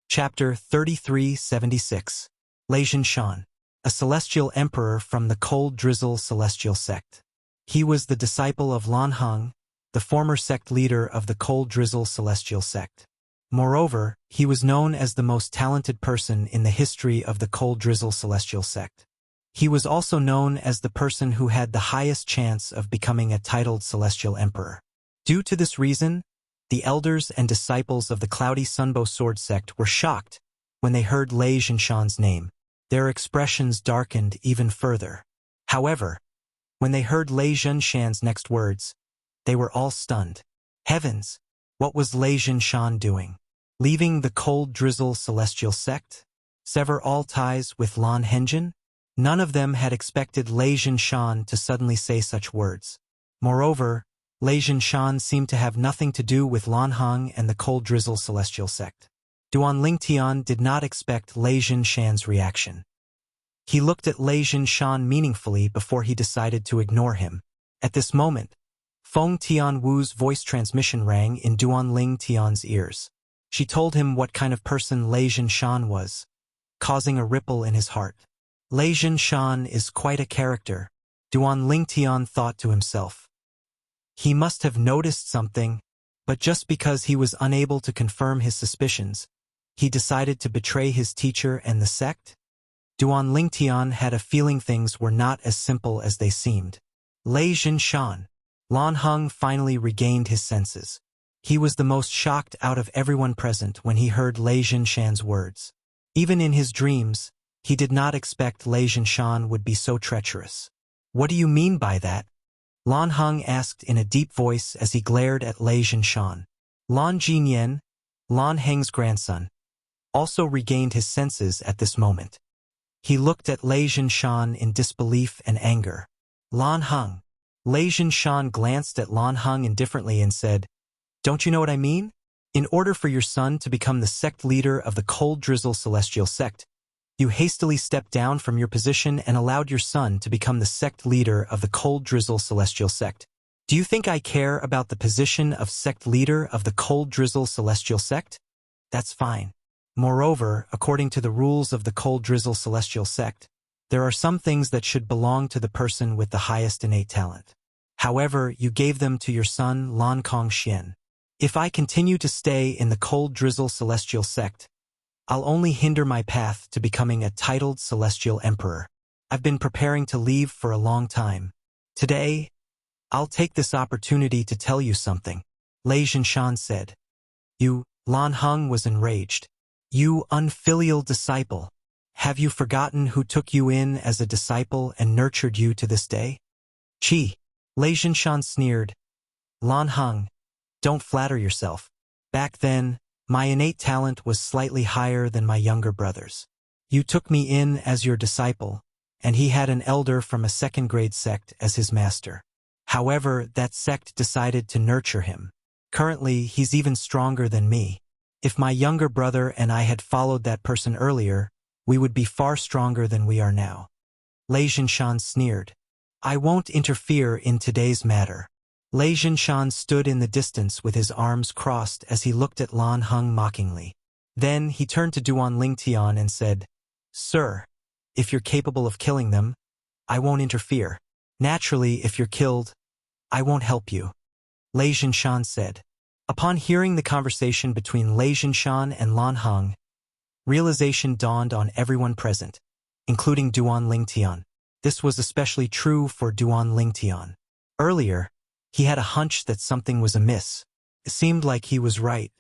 Chapter 3376. Lei Zhinshan, a celestial emperor from the Cold Drizzle Celestial Sect. He was the disciple of Lan Heng, the former sect leader of the Cold Drizzle Celestial Sect. Moreover, he was known as the most talented person in the history of the Cold Drizzle Celestial Sect. He was also known as the person who had the highest chance of becoming a titled celestial emperor. Due to this reason, the elders and disciples of the Cloudy Sunbow Sword Sect were shocked when they heard Lei Zhinshan's name. Their expressions darkened even further. However, when they heard Lei Zhinshan's next words, they were all stunned. Heavens! What was Lei Zhinshan doing? Leaving the Cold Drizzle Celestial Sect? Sever all ties with Lan Hengjian? None of them had expected Lei Zhinshan to suddenly say such words. Moreover, Lei Zhinshan seemed to have nothing to do with Lan Heng and the Cold Drizzle Celestial Sect. Duan Ling Tian did not expect Lei Zhinshan's reaction. He looked at Lei Zhinshan meaningfully before he decided to ignore him. At this moment, Feng Tianwu's voice transmission rang in Duan Ling Tian's ears. She told him what kind of person Lei Zhinshan was, causing a ripple in his heart. Lei Zhinshan is quite a character, Duan Ling Tian thought to himself. He must have noticed something, but just because he was unable to confirm his suspicions, he decided to betray his teacher and the sect? Duan Lingtian had a feeling things were not as simple as they seemed. Lei Jinshan. Lan Heng finally regained his senses. He was the most shocked out of everyone present when he heard Lei Jinshan's words. Even in his dreams, he did not expect Lei Jinshan would be so treacherous. What do you mean by that? Lan Heng asked in a deep voice as he glared at Lei Jinshan. Lan Jinyan, Lan Heng's grandson, also regained his senses at this moment. He looked at Lei Jinshan in disbelief and anger. Lan Heng. Lei Jinshan glanced at Lan Heng indifferently and said, "Don't you know what I mean? In order for your son to become the sect leader of the Cold Drizzle Celestial Sect, you hastily stepped down from your position and allowed your son to become the sect leader of the Cold Drizzle Celestial Sect. Do you think I care about the position of sect leader of the Cold Drizzle Celestial Sect? That's fine. Moreover, according to the rules of the Cold Drizzle Celestial Sect, there are some things that should belong to the person with the highest innate talent. However, you gave them to your son Lan Kongxian. If I continue to stay in the Cold Drizzle Celestial Sect, I'll only hinder my path to becoming a titled Celestial Emperor. I've been preparing to leave for a long time. Today, I'll take this opportunity to tell you something," Lei Jinshan said. Lan Heng was enraged. "You unfilial disciple. Have you forgotten who took you in as a disciple and nurtured you to this day?" "Chi," Lei Jinshan sneered. "Lan Heng, don't flatter yourself. Back then, my innate talent was slightly higher than my younger brother's. You took me in as your disciple, and he had an elder from a second-grade sect as his master. However, that sect decided to nurture him. Currently, he's even stronger than me. If my younger brother and I had followed that person earlier, we would be far stronger than we are now." Lei Jinshan sneered. "I won't interfere in today's matter." Lei Jinshan stood in the distance with his arms crossed as he looked at Lan Heng mockingly. Then he turned to Duan Lingtian and said, "Sir, if you're capable of killing them, I won't interfere. Naturally, if you're killed, I won't help you," Lei Jinshan said. Upon hearing the conversation between Lei Jinshan and Lan Heng, realization dawned on everyone present, including Duan Lingtian. This was especially true for Duan Lingtian. Earlier, he had a hunch that something was amiss. It seemed like he was right.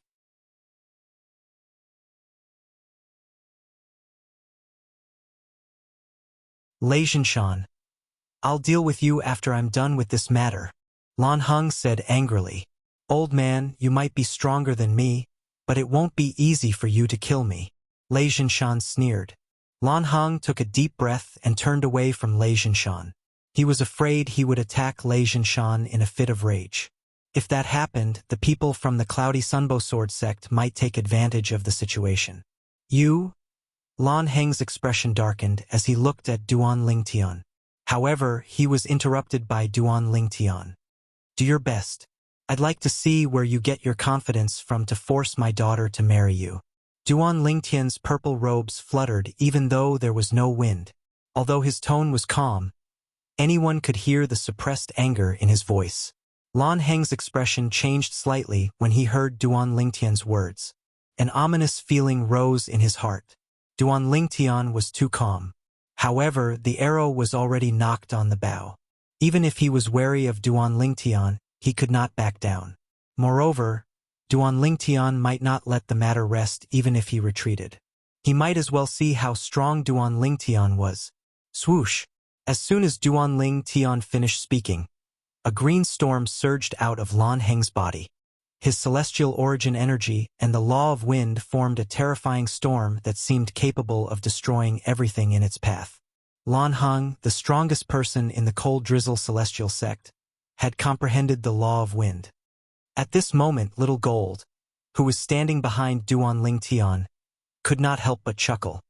Lei Jinshan. "I'll deal with you after I'm done with this matter," Lan Heng said angrily. "Old man, you might be stronger than me, but it won't be easy for you to kill me," Lei Jinshan sneered. Lan Heng took a deep breath and turned away from Lei Jinshan. He was afraid he would attack Lei Jinshan in a fit of rage. If that happened, the people from the Cloudy Sunbow Sword sect might take advantage of the situation. Lan Heng's expression darkened as he looked at Duan Lingtian. However, he was interrupted by Duan Lingtian. "Do your best. I'd like to see where you get your confidence from to force my daughter to marry you." Duan Lingtian's purple robes fluttered even though there was no wind. Although his tone was calm, anyone could hear the suppressed anger in his voice. Lan Heng's expression changed slightly when he heard Duan Lingtian's words. An ominous feeling rose in his heart. Duan Lingtian was too calm. However, the arrow was already knocked on the bow. Even if he was wary of Duan Lingtian, he could not back down. Moreover, Duan Lingtian might not let the matter rest even if he retreated. He might as well see how strong Duan Lingtian was. Swoosh! As soon as Duan Lingtian finished speaking, a green storm surged out of Lan Heng's body. His celestial origin energy and the law of wind formed a terrifying storm that seemed capable of destroying everything in its path. Lan Heng, the strongest person in the Cold Drizzle Celestial Sect, had comprehended the law of wind. At this moment, Little Gold, who was standing behind Duan Lingtian, could not help but chuckle.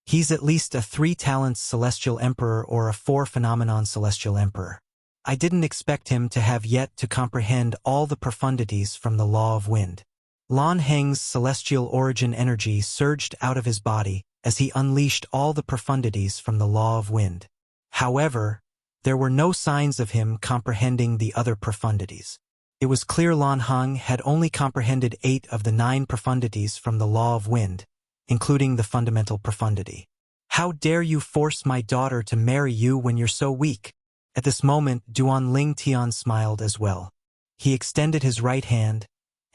He's at least a 3-talent Celestial Emperor or a 4-phenomenon Celestial Emperor. I didn't expect him to have yet to comprehend all the profundities from the law of wind. Lan Heng's celestial origin energy surged out of his body as he unleashed all the profundities from the law of wind. However, there were no signs of him comprehending the other profundities. It was clear Lan Heng had only comprehended 8 of the 9 profundities from the law of wind, including the fundamental profundity. How dare you force my daughter to marry you when you're so weak? At this moment, Duan Ling Tian smiled as well. He extended his right hand,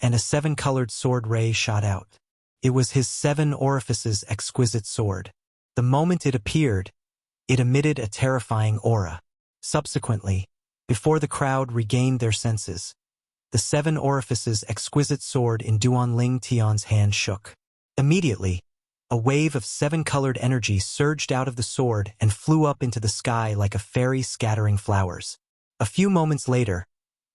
and a seven-colored sword ray shot out. It was his 7 orifices exquisite sword. The moment it appeared, it emitted a terrifying aura. Subsequently, before the crowd regained their senses, the 7 orifices exquisite sword in Duan Ling Tian's hand shook. Immediately, a wave of 7-colored energy surged out of the sword and flew up into the sky like a fairy scattering flowers. A few moments later,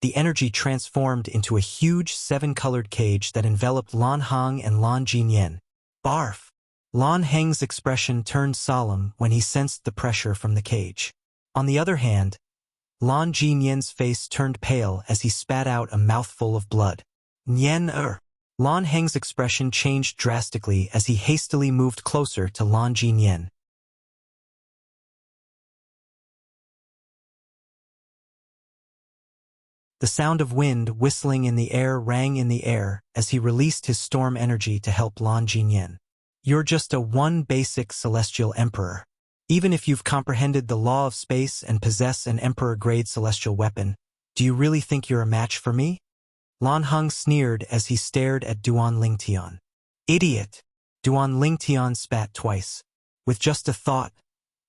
the energy transformed into a huge 7-colored cage that enveloped Lan Hang and Lan Jinyan. Barf! Lan Hang's expression turned solemn when he sensed the pressure from the cage. On the other hand, Lan Jinyan's face turned pale as he spat out a mouthful of blood. Nyen. Lan Hang's expression changed drastically as he hastily moved closer to Lan Jinyan. The sound of wind whistling in the air rang in the air as he released his storm energy to help Lan Jinyan. You're just a one basic celestial emperor. Even if you've comprehended the law of space and possess an emperor-grade celestial weapon, do you really think you're a match for me? Lan Hang sneered as he stared at Duan Ling Tian. Idiot! Duan Ling Tian spat twice. With just a thought,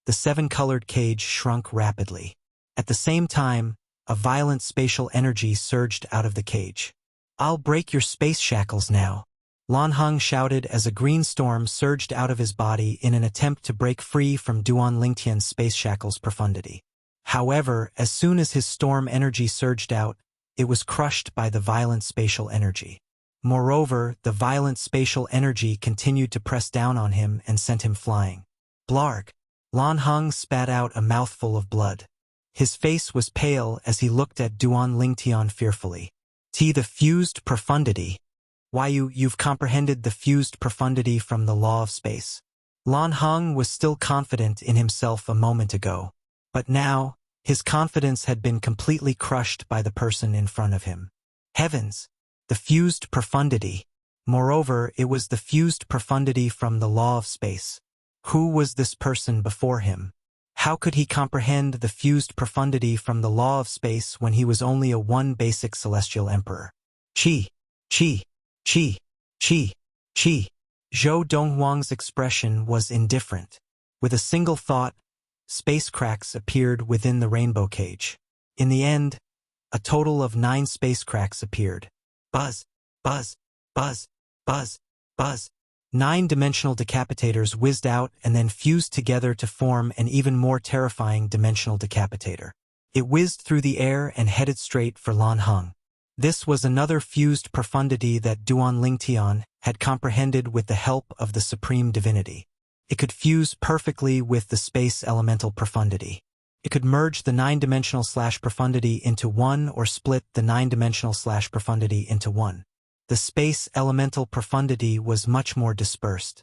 the 7-colored cage shrunk rapidly. At the same time, a violent spatial energy surged out of the cage. I'll break your space shackles now. Lan Hang shouted as a green storm surged out of his body in an attempt to break free from Duan Ling Tian's space shackles profundity. However, as soon as his storm energy surged out, it was crushed by the violent spatial energy. Moreover, the violent spatial energy continued to press down on him and sent him flying. Blarg! Lan Hang spat out a mouthful of blood. His face was pale as he looked at Duan Ling Tian fearfully. The fused profundity. Why you've comprehended the fused profundity from the law of space. Lan Hang was still confident in himself a moment ago, but now, his confidence had been completely crushed by the person in front of him. Heavens! The fused profundity. Moreover, it was the fused profundity from the law of space. Who was this person before him? How could he comprehend the fused profundity from the law of space when he was only a one basic celestial emperor? Chi! Chi! Chi! Chi! Chi! Zhou Donghuang's expression was indifferent. With a single thought, space cracks appeared within the rainbow cage. In the end, a total of 9 space cracks appeared. Buzz! Buzz! Buzz! Buzz! Buzz! 9-dimensional decapitators whizzed out and then fused together to form an even more terrifying dimensional decapitator. It whizzed through the air and headed straight for Lan Hang. This was another fused profundity that Duan Ling Tian had comprehended with the help of the supreme divinity. It could fuse perfectly with the space elemental profundity. It could merge the 9-dimensional profundity into one or split the 9-dimensional profundity into one. The space elemental profundity was much more dispersed.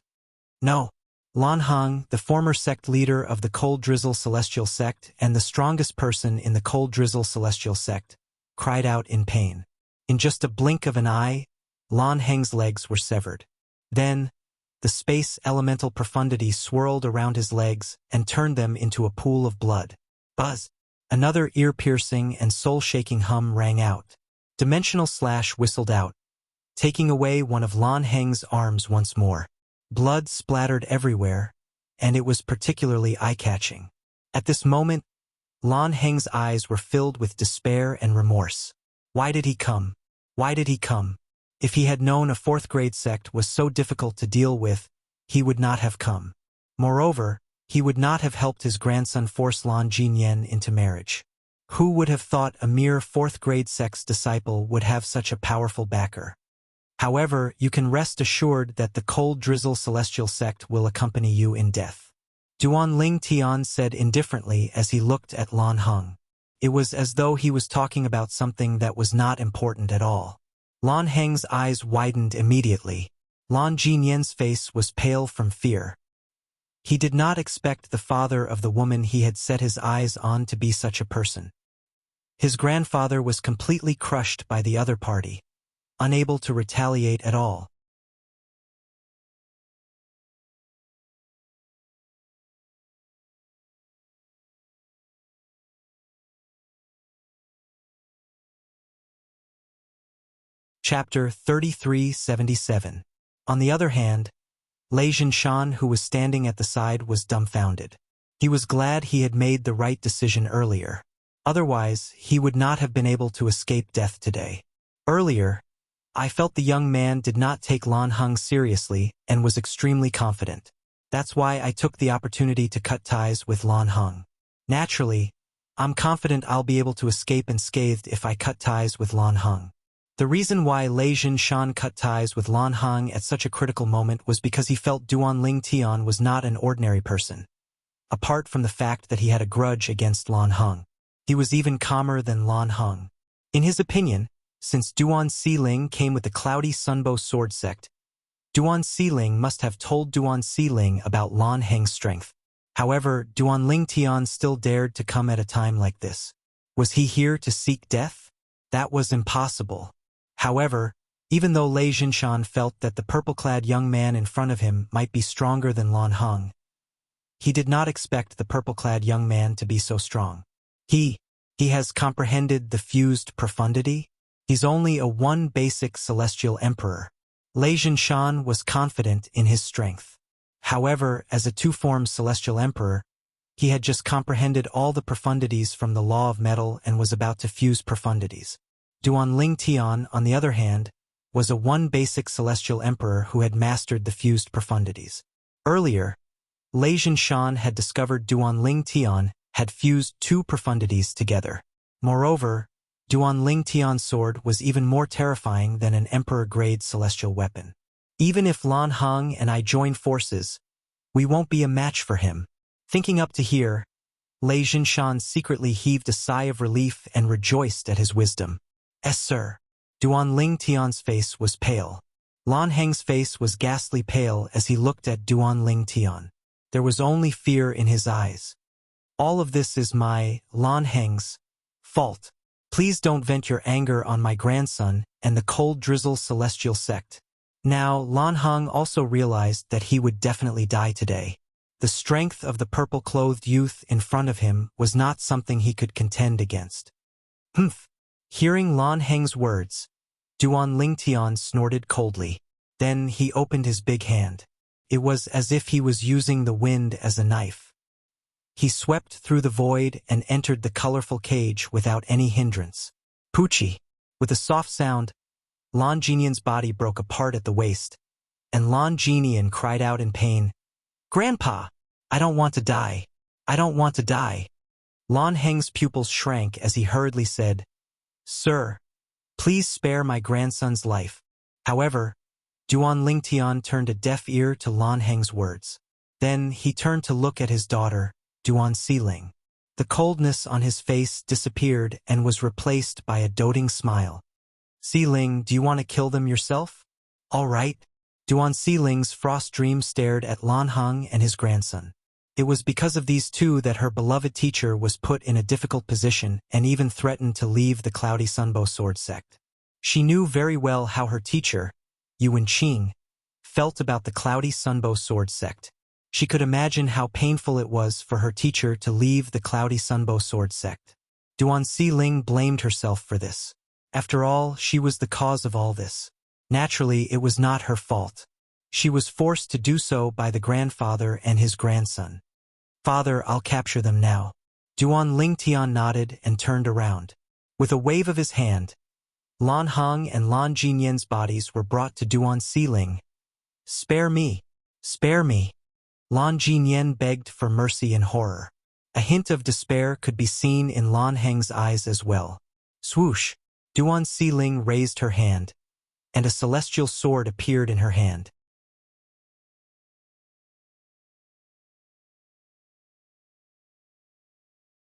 No. Lan Hang, the former sect leader of the Cold Drizzle Celestial Sect and the strongest person in the Cold Drizzle Celestial Sect, cried out in pain. In just a blink of an eye, Lan Hang's legs were severed. Then, the space elemental profundity swirled around his legs and turned them into a pool of blood. Buzz! Another ear-piercing and soul-shaking hum rang out. Dimensional slash whistled out, taking away one of Lan Hang's arms once more. Blood splattered everywhere, and it was particularly eye-catching. At this moment, Lan Hang's eyes were filled with despair and remorse. Why did he come? Why did he come? If he had known a 4th-grade sect was so difficult to deal with, he would not have come. Moreover, he would not have helped his grandson force Lan Jinyan into marriage. Who would have thought a mere 4th-grade sect's disciple would have such a powerful backer? However, you can rest assured that the Cold Drizzle Celestial Sect will accompany you in death. Duan Ling Tian said indifferently as he looked at Lan Hang. It was as though he was talking about something that was not important at all. Lan Hang's eyes widened immediately. Lan Jinyan's face was pale from fear. He did not expect the father of the woman he had set his eyes on to be such a person. His grandfather was completely crushed by the other party, unable to retaliate at all. Chapter 3377. On the other hand, Lei Jinshan, who was standing at the side, was dumbfounded. He was glad he had made the right decision earlier. Otherwise, he would not have been able to escape death today. Earlier, I felt the young man did not take Lan Heng seriously and was extremely confident. That's why I took the opportunity to cut ties with Lan Heng. Naturally, I'm confident I'll be able to escape unscathed if I cut ties with Lan Heng. The reason why Lei Jinshan cut ties with Lan Heng at such a critical moment was because he felt Duan Ling Tian was not an ordinary person. Apart from the fact that he had a grudge against Lan Heng, he was even calmer than Lan Heng. In his opinion, since Duan Siling came with the Cloudy Sunbow Sword Sect, Duan Siling must have told Duan Siling about Lan Heng's strength. However, Duan Ling Tian still dared to come at a time like this. Was he here to seek death? That was impossible. However, even though Lei Jinshan felt that the purple-clad young man in front of him might be stronger than Lan Heng, he did not expect the purple-clad young man to be so strong. He has comprehended the fused profundity. He's only a one basic celestial emperor. Lei Jinshan was confident in his strength. However, as a two-form celestial emperor, he had just comprehended all the profundities from the law of metal and was about to fuse profundities. Duan Ling Tian, on the other hand, was a one basic celestial emperor who had mastered the fused profundities. Earlier, Lei Jinshan had discovered Duan Ling Tian had fused two profundities together. Moreover, Duan Ling Tian's sword was even more terrifying than an emperor-grade celestial weapon. Even if Lan Heng and I join forces, we won't be a match for him. Thinking up to here, Lei Jinshan secretly heaved a sigh of relief and rejoiced at his wisdom. "Yes, sir." Duan Ling Tian's face was pale. Lan Heng's face was ghastly pale as he looked at Duan Ling Tian. There was only fear in his eyes. "All of this is Lan Heng's, fault. Please don't vent your anger on my grandson and the cold drizzle celestial sect." Now, Lan Heng also realized that he would definitely die today. The strength of the purple-clothed youth in front of him was not something he could contend against. "Humph." Hearing Lan Heng's words, Duan Ling Tian snorted coldly. Then he opened his big hand. It was as if he was using the wind as a knife. He swept through the void and entered the colorful cage without any hindrance. Poochie! With a soft sound, Lan Jinian's body broke apart at the waist, and Lan Jinian cried out in pain, "Grandpa! I don't want to die. I don't want to die." Lan Heng's pupils shrank as he hurriedly said, "Sir, please spare my grandson's life." However, Duan Ling Tian turned a deaf ear to Lan Heng's words. Then he turned to look at his daughter, Duan Siling. The coldness on his face disappeared and was replaced by a doting smile. "Siling, do you want to kill them yourself?" "All right." Duan Siling's frost dream stared at Lan Heng and his grandson. It was because of these two that her beloved teacher was put in a difficult position and even threatened to leave the Cloudy Sunbow Sword Sect. She knew very well how her teacher, Yuan Qing, felt about the Cloudy Sunbow Sword Sect. She could imagine how painful it was for her teacher to leave the Cloudy Sunbow Sword Sect. Duan Siling blamed herself for this. After all, she was the cause of all this. Naturally, it was not her fault. She was forced to do so by the grandfather and his grandson. "Father, I'll capture them now." Duan Ling Tian nodded and turned around. With a wave of his hand, Lan Heng and Lan Jinian's bodies were brought to Duan Siling. "Spare me! Spare me!" Lan Jinian begged for mercy in horror. A hint of despair could be seen in Lan Heng's eyes as well. Swoosh! Duan Siling raised her hand, and a celestial sword appeared in her hand.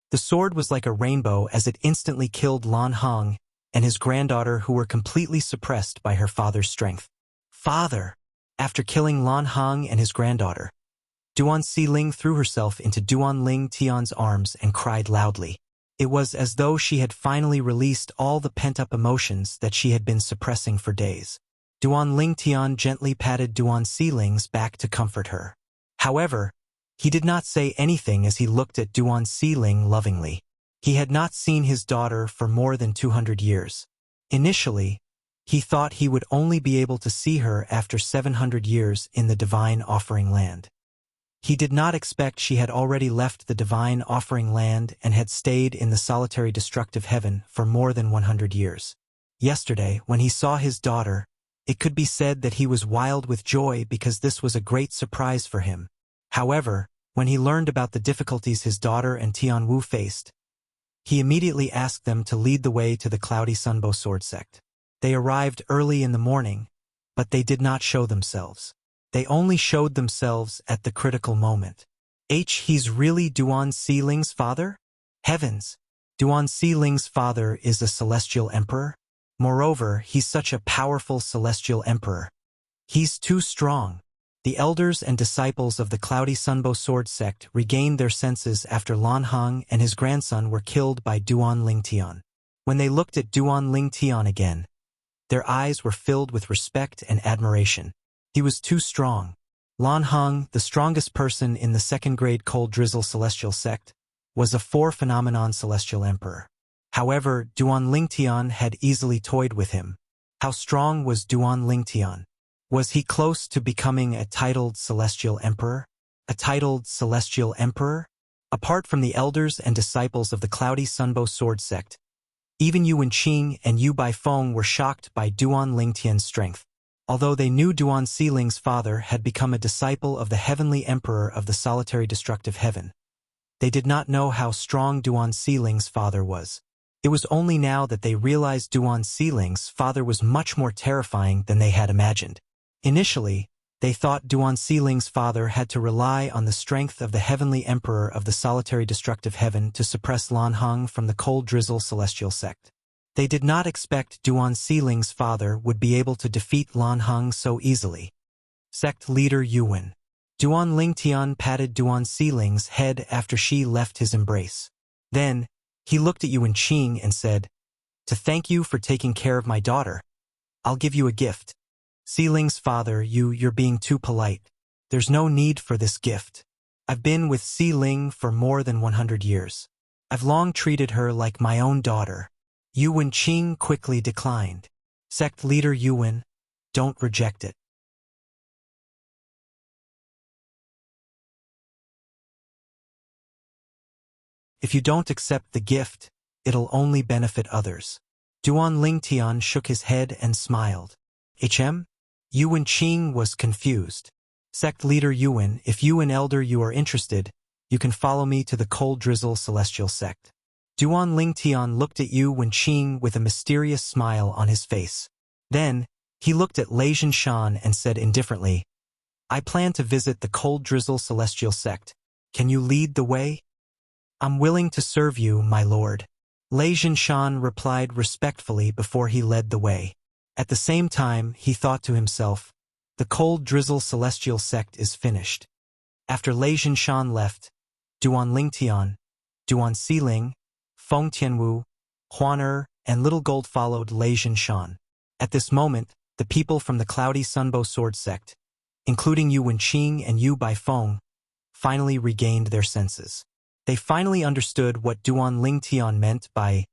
The sword was like a rainbow as it instantly killed Lan Heng and his granddaughter, who were completely suppressed by her father's strength. "Father!" After killing Lan Heng and his granddaughter, Duan Siling threw herself into Duan Ling Tian's arms and cried loudly. It was as though she had finally released all the pent-up emotions that she had been suppressing for days. Duan Ling Tian gently patted Duan Siling's back to comfort her. However, he did not say anything as he looked at Duan Siling lovingly. He had not seen his daughter for more than 200 years. Initially, He thought he would only be able to see her after 700 years in the divine offering land. He did not expect she had already left the divine offering land and had stayed in the solitary destructive heaven for more than 100 years. Yesterday, when he saw his daughter, it could be said that he was wild with joy because this was a great surprise for him. However, when he learned about the difficulties his daughter and Tianwu faced, he immediately asked them to lead the way to the Cloudy Sunbow Sword sect. They arrived early in the morning, but they did not show themselves. They only showed themselves at the critical moment. He's really Duan Xiling's father? Heavens! Duan Xiling's father is a celestial emperor? Moreover, he's such a powerful celestial emperor. He's too strong. The elders and disciples of the Cloudy Sunbow Sword sect regained their senses after Lan Hang and his grandson were killed by Duan Lingtian. When they looked at Duan Lingtian again, their eyes were filled with respect and admiration. He was too strong. Lan Hang, the strongest person in the second-grade cold drizzle celestial sect, was a four-phenomenon celestial emperor. However, Duan Lingtian had easily toyed with him. How strong was Duan Lingtian? Was he close to becoming a titled celestial emperor? A titled celestial emperor? Apart from the elders and disciples of the Cloudy Sunbow Sword sect, even Yu Wenqing and Yu Baifeng were shocked by Duan Lingtian's strength. Although they knew Duan Xiling's father had become a disciple of the heavenly emperor of the solitary destructive heaven, they did not know how strong Duan Xiling's father was. It was only now that they realized Duan Xiling's father was much more terrifying than they had imagined. Initially, they thought Duan Xiling's father had to rely on the strength of the heavenly emperor of the solitary destructive heaven to suppress Lan Hang from the cold drizzle celestial sect. They did not expect Duan Xiling's father would be able to defeat Lan Hang so easily. Sect leader Yuan. Duan Lingtian patted Duan Xiling's head after she left his embrace. Then, he looked at Yu Wenqing and said, "To thank you for taking care of my daughter, I'll give you a gift." Xiling's father, you're being too polite. There's no need for this gift. I've been with Xiling for more than 100 years. I've long treated her like my own daughter. Yu Wenqing quickly declined. Sect leader Yuan, don't reject it. If you don't accept the gift, it'll only benefit others. Duan Lingtian shook his head and smiled. Yu Wenqing was confused. Sect leader Yuan, if you and elder you are interested, you can follow me to the cold drizzle celestial sect. Duan Lingtian looked at Yu Wenqing with a mysterious smile on his face. Then, he looked at Lei Zhinshan and said indifferently, "I plan to visit the cold drizzle celestial sect. Can you lead the way?" "I'm willing to serve you, my lord." Lei Zhinshan replied respectfully before he led the way. At the same time, he thought to himself, the cold drizzle celestial sect is finished. After Lei Zhinshan left, Duan Lingtian, Duan Xiling, Feng Tianwu, Huan and Little Gold followed Lei Zhinshan. At this moment, the people from the Cloudy Sunbow Sword sect, including Yu Wenqing and Yu Baifeng, finally regained their senses. They finally understood what Duan Lingtian meant by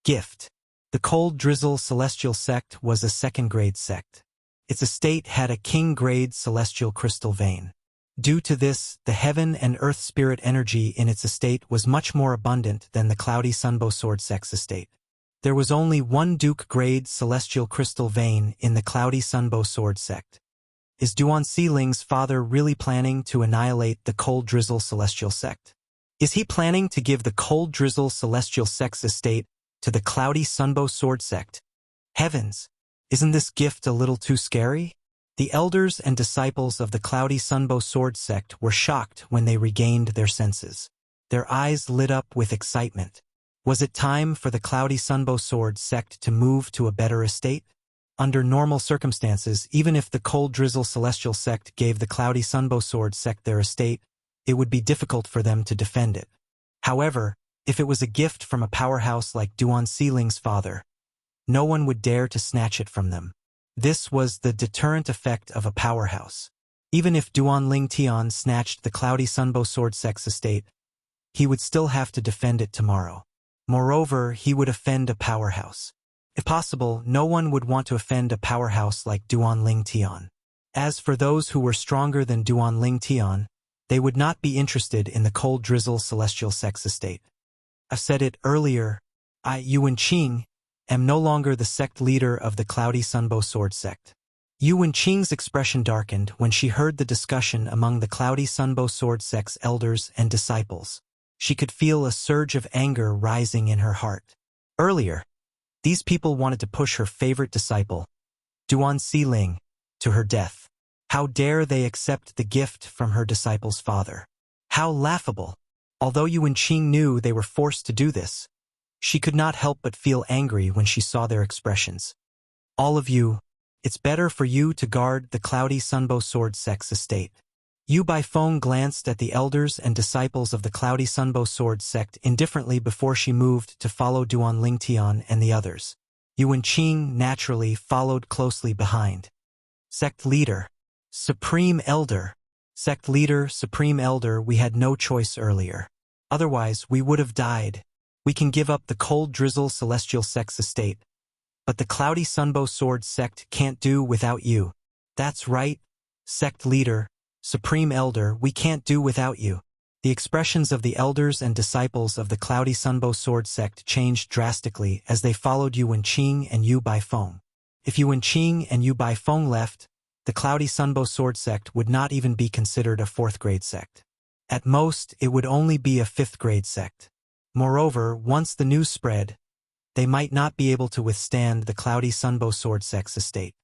gift. The cold drizzle celestial sect was a second-grade sect. Its estate had a king-grade celestial crystal vein. Due to this, the heaven and earth spirit energy in its estate was much more abundant than the Cloudy Sunbow Sword sect's estate. There was only one Duke-grade celestial crystal vein in the Cloudy Sunbow Sword sect. Is Duan Xiling's father really planning to annihilate the cold drizzle celestial sect? Is he planning to give the cold drizzle celestial sect's estate to the Cloudy Sunbow Sword sect? Heavens! Isn't this gift a little too scary? The elders and disciples of the Cloudy Sunbow Sword sect were shocked when they regained their senses. Their eyes lit up with excitement. Was it time for the Cloudy Sunbow Sword sect to move to a better estate? Under normal circumstances, even if the cold drizzle celestial sect gave the Cloudy Sunbow Sword sect their estate, it would be difficult for them to defend it. However, if it was a gift from a powerhouse like Duan Xiling's father, no one would dare to snatch it from them. This was the deterrent effect of a powerhouse. Even if Duan Lingtian snatched the Cloudy Sunbow Sword sect's estate, he would still have to defend it tomorrow. Moreover, he would offend a powerhouse. If possible, no one would want to offend a powerhouse like Duan Ling Tian. As for those who were stronger than Duan Ling Tian, they would not be interested in the cold drizzle celestial sex estate. I've said it earlier, I, Yuan Qing, am no longer the sect leader of the Cloudy Sunbow Sword sect. Yuan Qing's expression darkened when she heard the discussion among the Cloudy Sunbow Sword sect's elders and disciples. She could feel a surge of anger rising in her heart. Earlier, these people wanted to push her favorite disciple, Duan Xiling, to her death. How dare they accept the gift from her disciple's father? How laughable! Although Yuan Qing knew they were forced to do this, she could not help but feel angry when she saw their expressions. All of you, it's better for you to guard the Cloudy Sunbow Sword sect's estate. Yu Baifeng glanced at the elders and disciples of the Cloudy Sunbow Sword sect indifferently before she moved to follow Duan Lingtian and the others. Yuan Qing naturally followed closely behind. Sect Leader, Supreme Elder. Sect Leader, Supreme Elder, we had no choice earlier. Otherwise, we would have died. We can give up the cold drizzle celestial sect's estate. But the Cloudy Sunbow Sword sect can't do without you. That's right, Sect Leader, Supreme Elder, we can't do without you. The expressions of the elders and disciples of the Cloudy Sunbow Sword sect changed drastically as they followed Yuan Qing and Yu Baifeng. If Yuan Qing and Yu Baifeng left, the Cloudy Sunbow Sword sect would not even be considered a 4th grade sect. At most, it would only be a 5th grade sect. Moreover, once the news spread, they might not be able to withstand the Cloudy Sunbow Sword sect's estate.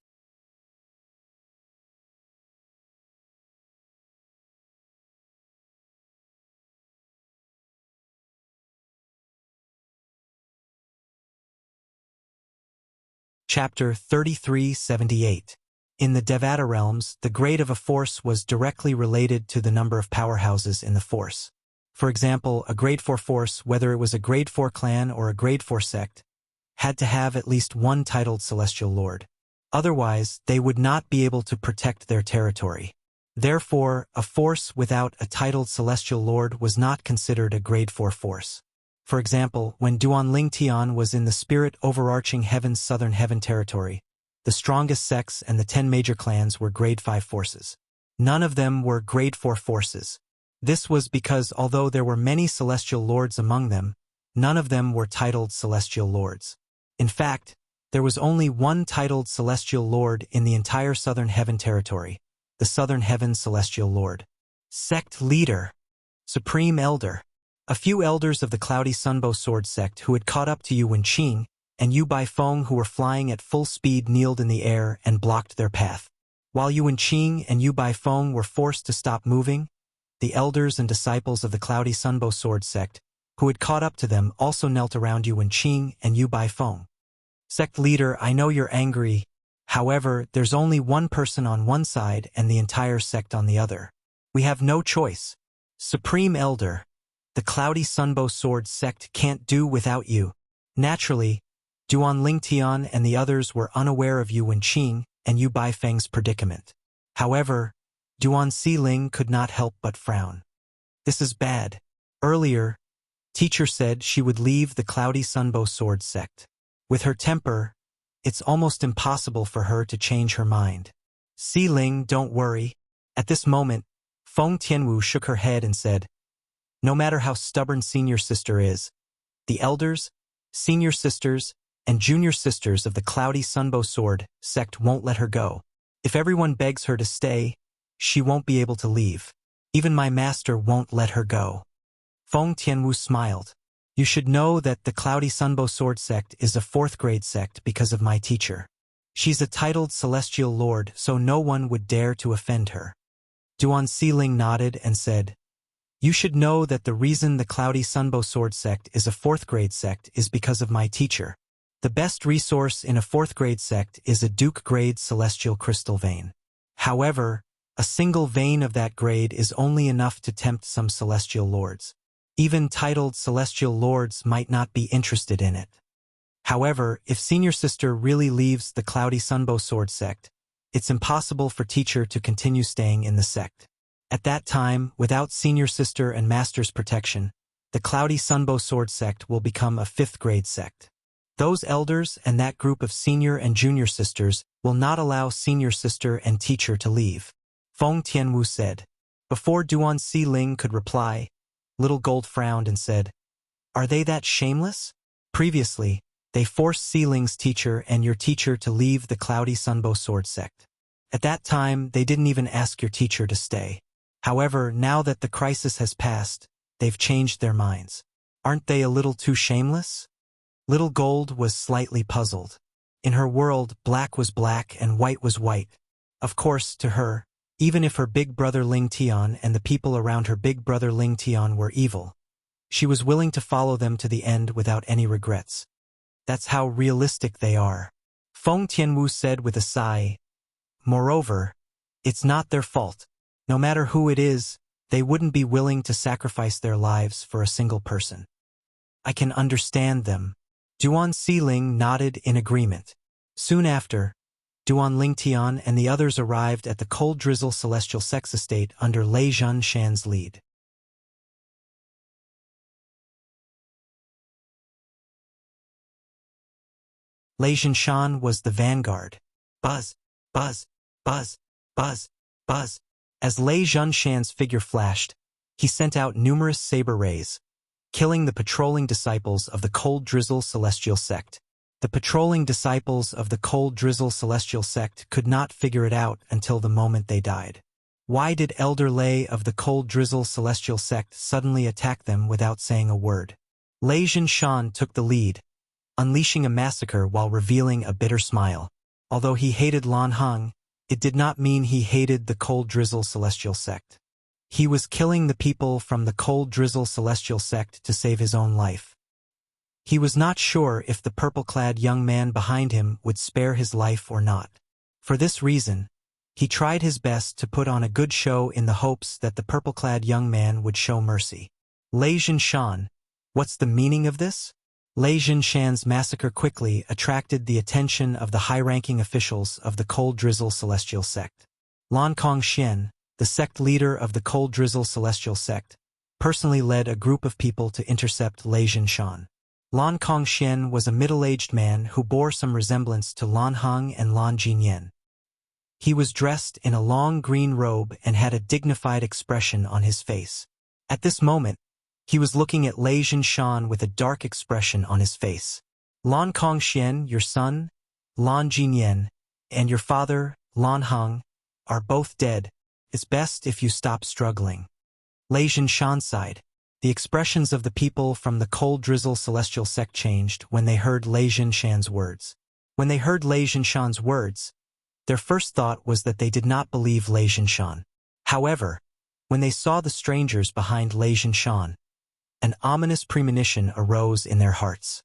Chapter 3378. In the Devata realms, the grade of a force was directly related to the number of powerhouses in the force. For example, a grade 4 force, whether it was a grade 4 clan or a grade 4 sect, had to have at least one titled celestial lord. Otherwise, they would not be able to protect their territory. Therefore, a force without a titled celestial lord was not considered a grade 4 force. For example, when Duan Lingtian was in the spirit overarching heaven's southern heaven territory, the strongest sects and the 10 major clans were grade 5 forces. None of them were grade 4 forces. This was because although there were many celestial lords among them, none of them were titled celestial lords. In fact, there was only one titled celestial lord in the entire southern heaven territory, the southern heaven celestial lord. Sect Leader, Supreme Elder. A few elders of the Cloudy Sunbow Sword sect who had caught up to Yuan Qing and Yu Baifeng who were flying at full speed kneeled in the air and blocked their path. While Yuan Qing and Yu Baifeng were forced to stop moving, the elders and disciples of the Cloudy Sunbow Sword sect who had caught up to them also knelt around Yuan Qing and Yu Baifeng. Sect Leader, I know you're angry. However, there's only one person on one side and the entire sect on the other. We have no choice. Supreme Elder, the Cloudy Sunbow Sword sect can't do without you. Naturally, Duan Lingtian and the others were unaware of Yuan Qing and Yu Baifeng's predicament. However, Duan Xiling could not help but frown. This is bad. Earlier, teacher said she would leave the Cloudy Sunbow Sword sect. With her temper, it's almost impossible for her to change her mind. Xiling, don't worry. At this moment, Feng Tianwu shook her head and said, no matter how stubborn senior sister is, the elders, senior sisters, and junior sisters of the Cloudy Sunbow Sword sect won't let her go. If everyone begs her to stay, she won't be able to leave. Even my master won't let her go. Feng Tianwu smiled. You should know that the Cloudy Sunbow Sword sect is a 4th grade sect because of my teacher. She's a titled celestial lord, so no one would dare to offend her. Duan Xiling nodded and said, you should know that the reason the Cloudy Sunbow Sword sect is a 4th grade sect is because of my teacher. The best resource in a 4th grade sect is a Duke grade celestial crystal vein. However, a single vein of that grade is only enough to tempt some celestial lords. Even titled celestial lords might not be interested in it. However, if senior sister really leaves the Cloudy Sunbow Sword sect, it's impossible for teacher to continue staying in the sect. At that time, without senior sister and master's protection, the Cloudy Sunbow Sword sect will become a 5th grade sect. Those elders and that group of senior and junior sisters will not allow senior sister and teacher to leave, Feng Tianwu said. Before Duan Xiling could reply, Little Gold frowned and said, "Are they that shameless? Previously, they forced Xiling's teacher and your teacher to leave the Cloudy Sunbow Sword sect. At that time, they didn't even ask your teacher to stay. However, now that the crisis has passed, they've changed their minds. Aren't they a little too shameless?" Little Gold was slightly puzzled. In her world, black was black and white was white. Of course, to her, even if her big brother Ling Tian and the people around her big brother Ling Tian were evil, she was willing to follow them to the end without any regrets. That's how realistic they are, Feng Tianwu said with a sigh. Moreover, it's not their fault. No matter who it is, they wouldn't be willing to sacrifice their lives for a single person. I can understand them. Duan Xiling nodded in agreement. Soon after, Duan Lingtian and the others arrived at the Cold Drizzle Celestial Sex Estate under Lei Zhunshan's lead. Lei Zhunshan was the vanguard. Buzz, buzz, buzz, buzz, buzz. As Lei Zhunshan's figure flashed, he sent out numerous saber rays, killing the patrolling disciples of the Cold Drizzle Celestial Sect. The patrolling disciples of the Cold Drizzle Celestial Sect could not figure it out until the moment they died. Why did Elder Lei of the Cold Drizzle Celestial Sect suddenly attack them without saying a word? Lei Zhunshan took the lead, unleashing a massacre while revealing a bitter smile. Although he hated Lan Heng, it did not mean he hated the Cold Drizzle Celestial Sect. He was killing the people from the Cold Drizzle Celestial Sect to save his own life. He was not sure if the purple-clad young man behind him would spare his life or not. For this reason, he tried his best to put on a good show in the hopes that the purple-clad young man would show mercy. Lei Zhunshan, what's the meaning of this? Lei Zhunshan's massacre quickly attracted the attention of the high-ranking officials of the Cold Drizzle Celestial Sect. Lan Kongxian, the sect leader of the Cold Drizzle Celestial Sect, personally led a group of people to intercept Lei Zhunshan. Lan Kongxian was a middle-aged man who bore some resemblance to Lan Heng and Lan Jinyan. He was dressed in a long green robe and had a dignified expression on his face. At this moment, he was looking at Lei Zhunshan with a dark expression on his face. Lan Kongxian, your son, Lan Jinyan, and your father, Lan Heng, are both dead. It's best if you stop struggling. Lei Zhunshan sighed. The expressions of the people from the Cold Drizzle Celestial Sect changed when they heard Lei Zhunshan's words. When they heard Lei Zhunshan's words, their first thought was that they did not believe Lei Zhunshan. However, when they saw the strangers behind Lei Zhunshan, an ominous premonition arose in their hearts.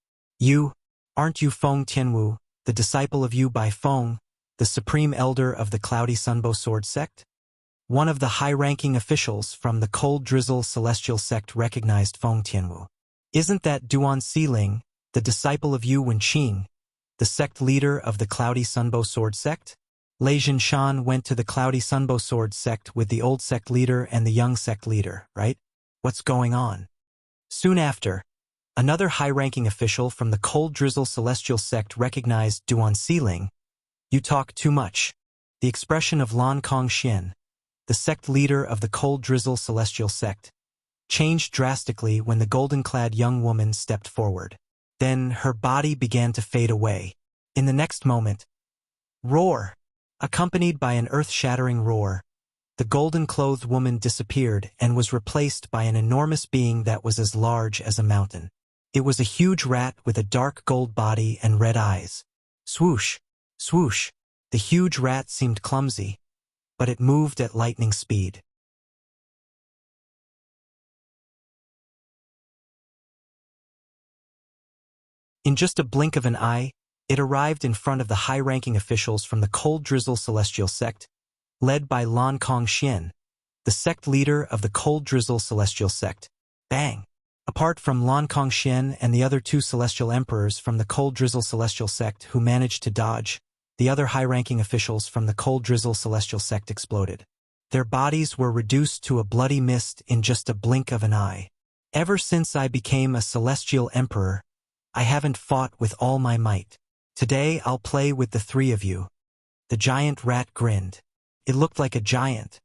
Aren't you Feng Tianwu, the disciple of Yu Bai Feng, the supreme elder of the Cloudy Sunbow Sword sect? One of the high-ranking officials from the Cold Drizzle Celestial Sect recognized Feng Tianwu. Isn't that Duan Xiling, the disciple of Yu Wenqing, the sect leader of the Cloudy Sunbow Sword sect? Lei Zhunshan went to the Cloudy Sunbow Sword sect with the old sect leader and the young sect leader, right? What's going on? Soon after, another high-ranking official from the Cold Drizzle Celestial Sect recognized Duan Xiling. You talk too much. The expression of Lan Kongxian, the sect leader of the Cold Drizzle Celestial Sect, changed drastically when the golden-clad young woman stepped forward. Then her body began to fade away. In the next moment, roar! Accompanied by an earth-shattering roar, the golden-clothed woman disappeared and was replaced by an enormous being that was as large as a mountain. It was a huge rat with a dark gold body and red eyes. Swoosh! Swoosh! The huge rat seemed clumsy, but it moved at lightning speed. In just a blink of an eye, it arrived in front of the high-ranking officials from the Cold Drizzle Celestial Sect, led by Lan Kongxian, the sect leader of the Cold Drizzle Celestial Sect. Bang! Apart from Lan Kongxian and the other two Celestial Emperors from the Cold Drizzle Celestial Sect who managed to dodge, the other high-ranking officials from the Cold Drizzle Celestial Sect exploded. Their bodies were reduced to a bloody mist in just a blink of an eye. Ever since I became a Celestial Emperor, I haven't fought with all my might. Today I'll play with the three of you." The giant rat grinned. It looked like a giant,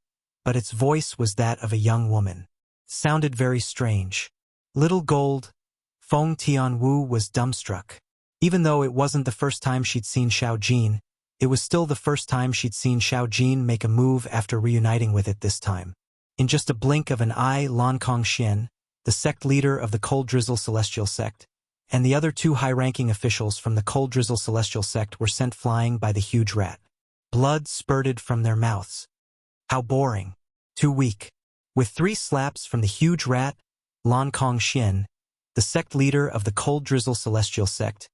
but its voice was that of a young woman. Sounded very strange. Little Gold, Feng Tianwu was dumbstruck. Even though it wasn't the first time she'd seen Xiao Jin, it was still the first time she'd seen Xiao Jin make a move after reuniting with it this time. In just a blink of an eye, Lan Kongxian, the sect leader of the Cold Drizzle Celestial Sect, and the other two high-ranking officials from the Cold Drizzle Celestial Sect were sent flying by the huge rat. Blood spurted from their mouths. How boring. Too weak. With 3 slaps from the huge rat, Lan Kongxian, the sect leader of the Cold Drizzle Celestial Sect,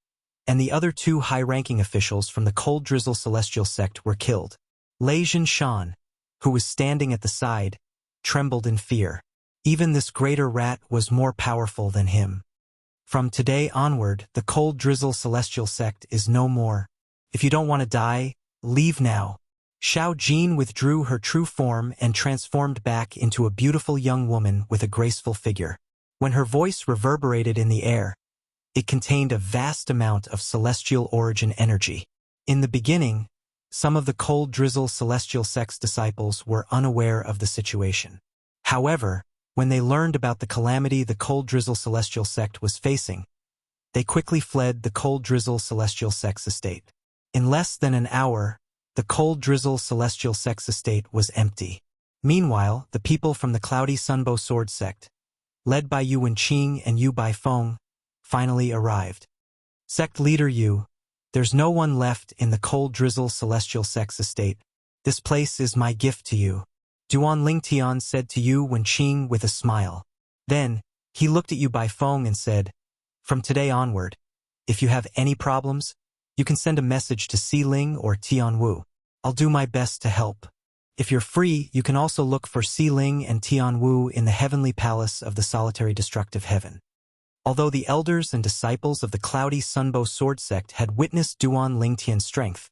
and the other 2 high-ranking officials from the Cold Drizzle Celestial Sect were killed. Lei Shan, who was standing at the side, trembled in fear. Even this greater rat was more powerful than him. From today onward, the Cold Drizzle Celestial Sect is no more. If you don't want to die, leave now. Xiao Jin withdrew her true form and transformed back into a beautiful young woman with a graceful figure. When her voice reverberated in the air, it contained a vast amount of celestial origin energy. In the beginning, some of the Cold Drizzle Celestial Sect's disciples were unaware of the situation. However, when they learned about the calamity the Cold Drizzle Celestial Sect was facing, they quickly fled the Cold Drizzle Celestial Sect's estate. In less than an hour, the Cold Drizzle Celestial Sect's estate was empty. Meanwhile, the people from the Cloudy Sunbow Sword Sect, led by Yu Wenqing and Yu Baifeng, finally arrived. Sect leader Yu, there's no one left in the Cold Drizzle Celestial Sect's estate. This place is my gift to you, Duan Lingtian said to Yu Wenqing with a smile. Then, he looked at Yu Baifeng and said, "From today onward, if you have any problems, you can send a message to Ling or Tianwu. I'll do my best to help. If you're free, you can also look for Ling and Tianwu in the heavenly palace of the solitary destructive heaven." Although the elders and disciples of the Cloudy Sunbow Sword Sect had witnessed Duan Lingtian's strength,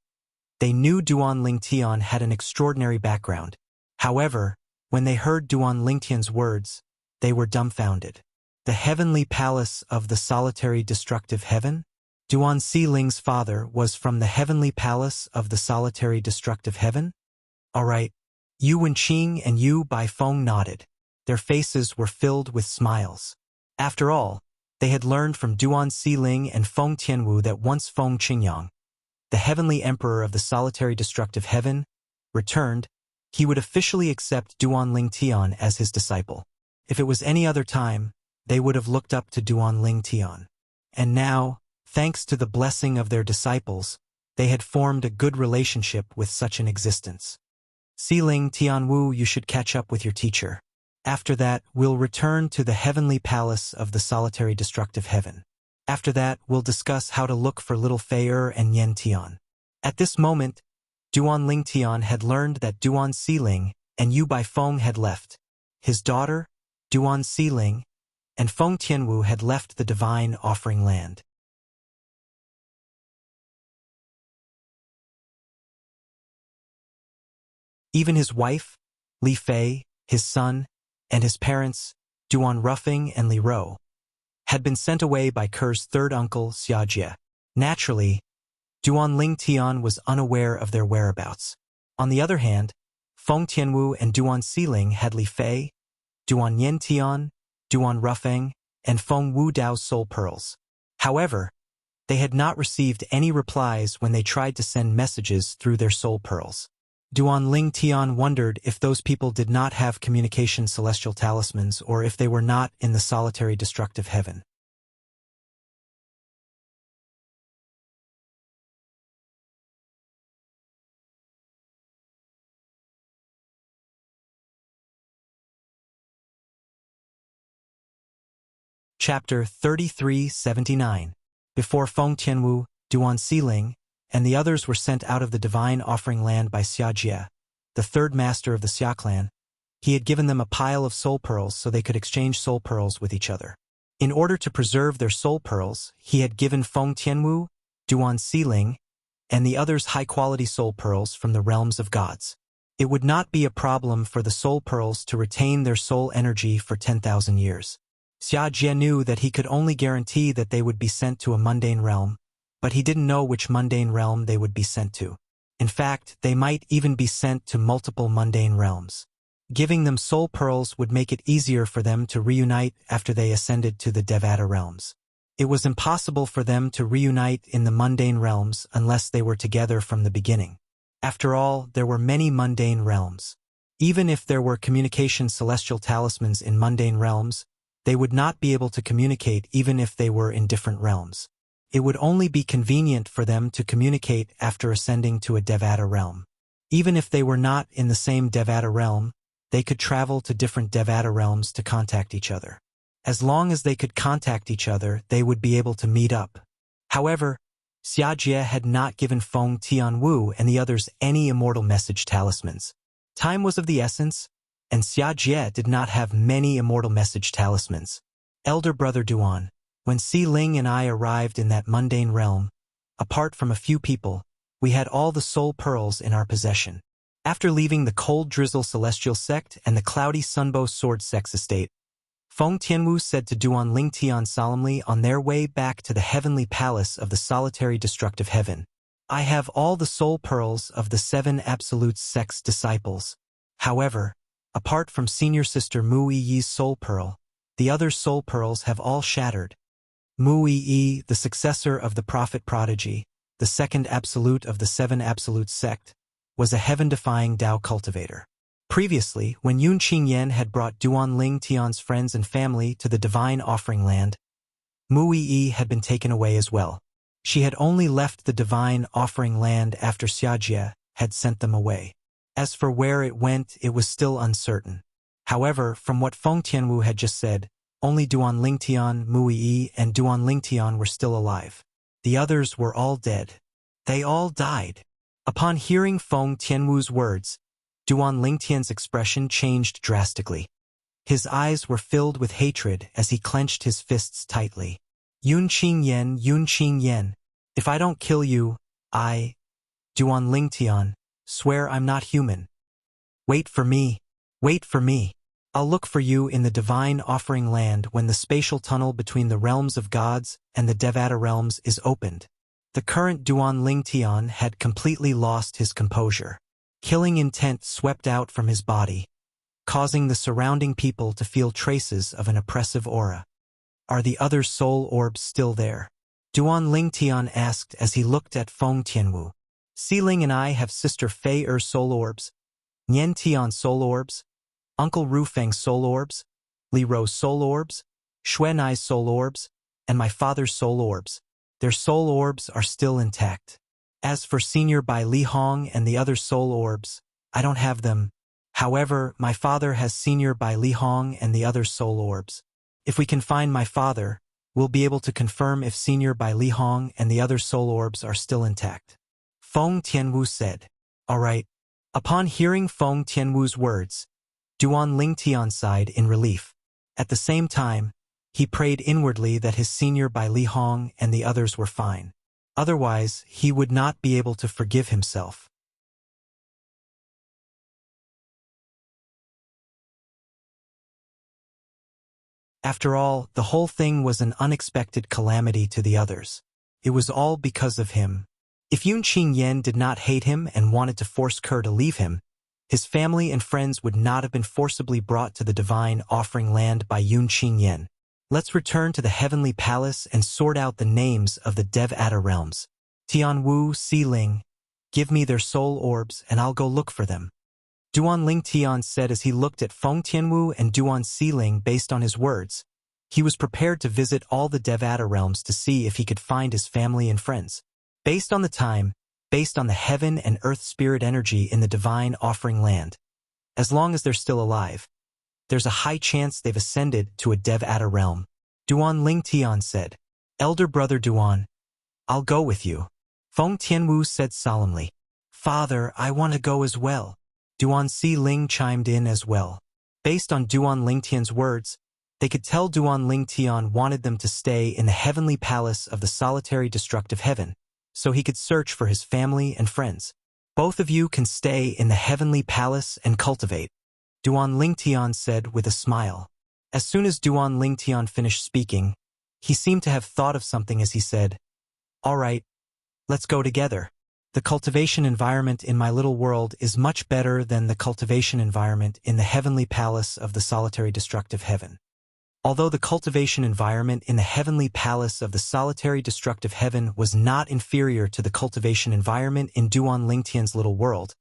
they knew Duan Lingtian had an extraordinary background. However, when they heard Duan Lingtian's words, they were dumbfounded. The heavenly palace of the solitary destructive heaven? Duan Ling's father was from the heavenly palace of the solitary destructive heaven? All right. Yu Wenqing and Yu Baifeng nodded. Their faces were filled with smiles. After all, they had learned from Duan Ling and Feng Tianwu that once Feng Qingyang, the heavenly emperor of the solitary destructive heaven, returned, he would officially accept Duan Lingtian as his disciple. If it was any other time, they would have looked up to Duan Lingtian. And now, thanks to the blessing of their disciples, they had formed a good relationship with such an existence. Ling Tianwu, you should catch up with your teacher. After that, we'll return to the heavenly palace of the solitary destructive heaven. After that, we'll discuss how to look for little Fei and Yen Tian. At this moment, Duan Lingtian had learned that Duan Ling and Yu Baifeng had left. His daughter, Duan Ling, and Feng Tianwu had left the divine offering land. Even his wife, Li Fei, his son, and his parents, Duan Ruffing and Li Rou, had been sent away by Ker's third uncle, Xiajie. Naturally, Duan Lingtian was unaware of their whereabouts. On the other hand, Feng Tianwu and Duan Ling had Li Fei, Duan Yentian, Duan Ruffing, and Feng Wudao's soul pearls. However, they had not received any replies when they tried to send messages through their soul pearls. Duan Lingtian wondered if those people did not have communication celestial talismans or if they were not in the solitary destructive heaven. Chapter 3379. Before Feng Tianwu, Duan Ling, and the others were sent out of the divine offering land by Xiajie, the third master of the Xia clan, he had given them a pile of soul pearls so they could exchange soul pearls with each other. In order to preserve their soul pearls, he had given Feng Tianwu, Duan Ling, and the others high-quality soul pearls from the realms of gods. It would not be a problem for the soul pearls to retain their soul energy for 10,000 years. Xia Jie knew that he could only guarantee that they would be sent to a mundane realm, but he didn't know which mundane realm they would be sent to. In fact, they might even be sent to multiple mundane realms. Giving them soul pearls would make it easier for them to reunite after they ascended to the Devata realms. It was impossible for them to reunite in the mundane realms unless they were together from the beginning. After all, there were many mundane realms. Even if there were communication celestial talismans in mundane realms, they would not be able to communicate even if they were in different realms. It would only be convenient for them to communicate after ascending to a Devata realm. Even if they were not in the same Devata realm, they could travel to different Devata realms to contact each other. As long as they could contact each other, they would be able to meet up. However, Xia Jie had not given Feng Tianwu and the others any immortal message talismans. Time was of the essence, and Xia Jie did not have many immortal message talismans. Elder brother Duan, when Si Ling and I arrived in that mundane realm, apart from a few people, we had all the soul pearls in our possession. After leaving the cold drizzle celestial sect and the cloudy sunbow sword sex estate, Feng Tianwu said to Duan Lingtian solemnly on their way back to the heavenly palace of the solitary destructive heaven, I have all the soul pearls of the 7 absolute sect's disciples. However, apart from senior sister Mu Yi's soul pearl, the other soul pearls have all shattered. Mu Yi, the successor of the prophet prodigy, the second absolute of the 7 absolute sect, was a heaven-defying Tao cultivator. Previously, when Yun Qingyan had brought Duan Ling Tian's friends and family to the divine offering land, Mu Yi had been taken away as well. She had only left the divine offering land after Xia Jie had sent them away. As for where it went, it was still uncertain. However, from what Feng Tianwu had just said, only Duan Lingtian, Mu Yi, and Duan Lingtian were still alive. The others were all dead. They all died. Upon hearing Feng Tianwu's words, Duan Lingtian's expression changed drastically. His eyes were filled with hatred as he clenched his fists tightly. Yun Qingyan, if I don't kill you, I, Duan Lingtian, swear I'm not human. Wait for me. I'll look for you in the divine offering land when the spatial tunnel between the realms of gods and the Devata realms is opened. The current Duan Lingtian had completely lost his composure. Killing intent swept out from his body, causing the surrounding people to feel traces of an oppressive aura. Are the other soul orbs still there? Duan Lingtian asked as he looked at Feng Tianwu. Si Ling and I have Sister Fei Er soul orbs, Nian Tian soul orbs, Uncle Ru Feng's soul orbs, Li Ro's soul orbs, Xuan Ai's soul orbs, and my father's soul orbs. Their soul orbs are still intact. As for Senior Bai Li Hong and the other soul orbs, I don't have them. However, my father has Senior Bai Li Hong and the other soul orbs. If we can find my father, we'll be able to confirm if Senior Bai Li Hong and the other soul orbs are still intact. Feng Tianwu said. All right. Upon hearing Feng Tianwu's words, Duan Lingtian sighed in relief. At the same time, he prayed inwardly that his Senior Bai Li Hong and the others were fine. Otherwise, he would not be able to forgive himself. After all, the whole thing was an unexpected calamity to the others. It was all because of him. If Yun Qingyan did not hate him and wanted to force Ke to leave him, his family and friends would not have been forcibly brought to the divine offering land by Yun Qingyan. Let's return to the heavenly palace and sort out the names of the Devata realms. Tianwu, Si Ling, give me their soul orbs and I'll go look for them. Duan Lingtian said as he looked at Feng Tianwu and Duan Si Ling based on his words. He was prepared to visit all the Devata realms to see if he could find his family and friends. Based on the time, based on the heaven and earth spirit energy in the divine offering land. As long as they're still alive, there's a high chance they've ascended to a Devata realm. Duan Lingtian said. Elder brother Duan, I'll go with you. Feng Tianwu said solemnly. Father, I want to go as well. Duan Si Ling chimed in as well. Based on Duan Lingtian's words, they could tell Duan Lingtian wanted them to stay in the heavenly palace of the solitary destructive heaven, so he could search for his family and friends. Both of you can stay in the heavenly palace and cultivate, Duan Lingtian said with a smile. As soon as Duan Lingtian finished speaking, he seemed to have thought of something as he said, "All right, let's go together. The cultivation environment in my little world is much better than the cultivation environment in the heavenly palace of the solitary destructive heaven." Although the cultivation environment in the heavenly palace of the solitary destructive heaven was not inferior to the cultivation environment in Duan Lingtian's little world,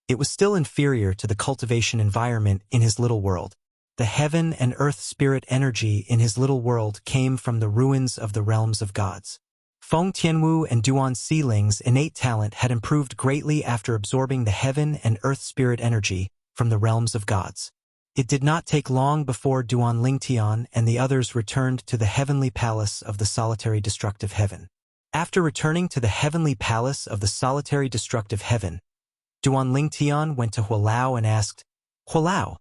it was still inferior to the cultivation environment in his little world. The heaven and earth spirit energy in his little world came from the ruins of the realms of gods. Feng Tianwu and Duan Xiling's innate talent had improved greatly after absorbing the heaven and earth spirit energy from the realms of gods. It did not take long before Duan Lingtian and the others returned to the heavenly palace of the solitary destructive heaven. After returning to the heavenly palace of the solitary destructive heaven, Duan Lingtian went to Hualao and asked, "Hualao,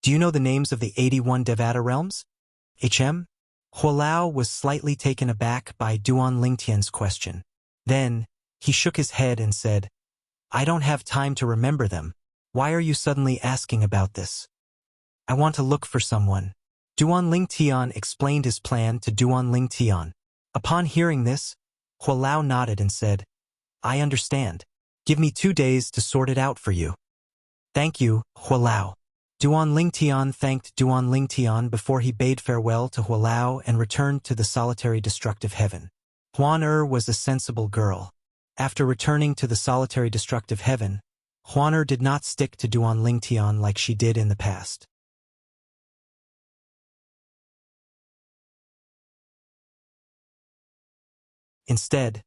do you know the names of the 81 Devata realms?" Hualao was slightly taken aback by Duan Lingtian's question. Then, he shook his head and said, "I don't have time to remember them. Why are you suddenly asking about this?" "I want to look for someone." Duan Lingtian explained his plan to Duan Lingtian. Upon hearing this, Hualao nodded and said, "I understand. Give me 2 days to sort it out for you." "Thank you, Hualao." Duan Lingtian thanked Duan Lingtian before he bade farewell to Hualao and returned to the solitary destructive heaven. Huan was a sensible girl. After returning to the solitary destructive heaven, Huan did not stick to Duan Lingtian like she did in the past. Instead,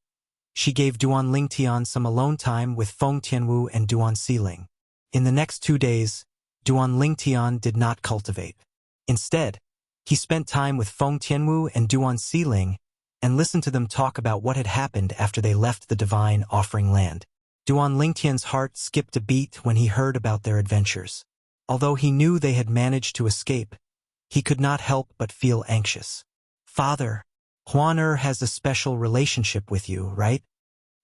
she gave Duan Lingtian some alone time with Feng Tianwu and Duan Xiling. In the next 2 days, Duan Lingtian did not cultivate. Instead, he spent time with Feng Tianwu and Duan Xiling and listened to them talk about what had happened after they left the divine offering land. Duan Lingtian's heart skipped a beat when he heard about their adventures. Although he knew they had managed to escape, he could not help but feel anxious. "Father, Huan has a special relationship with you, right?"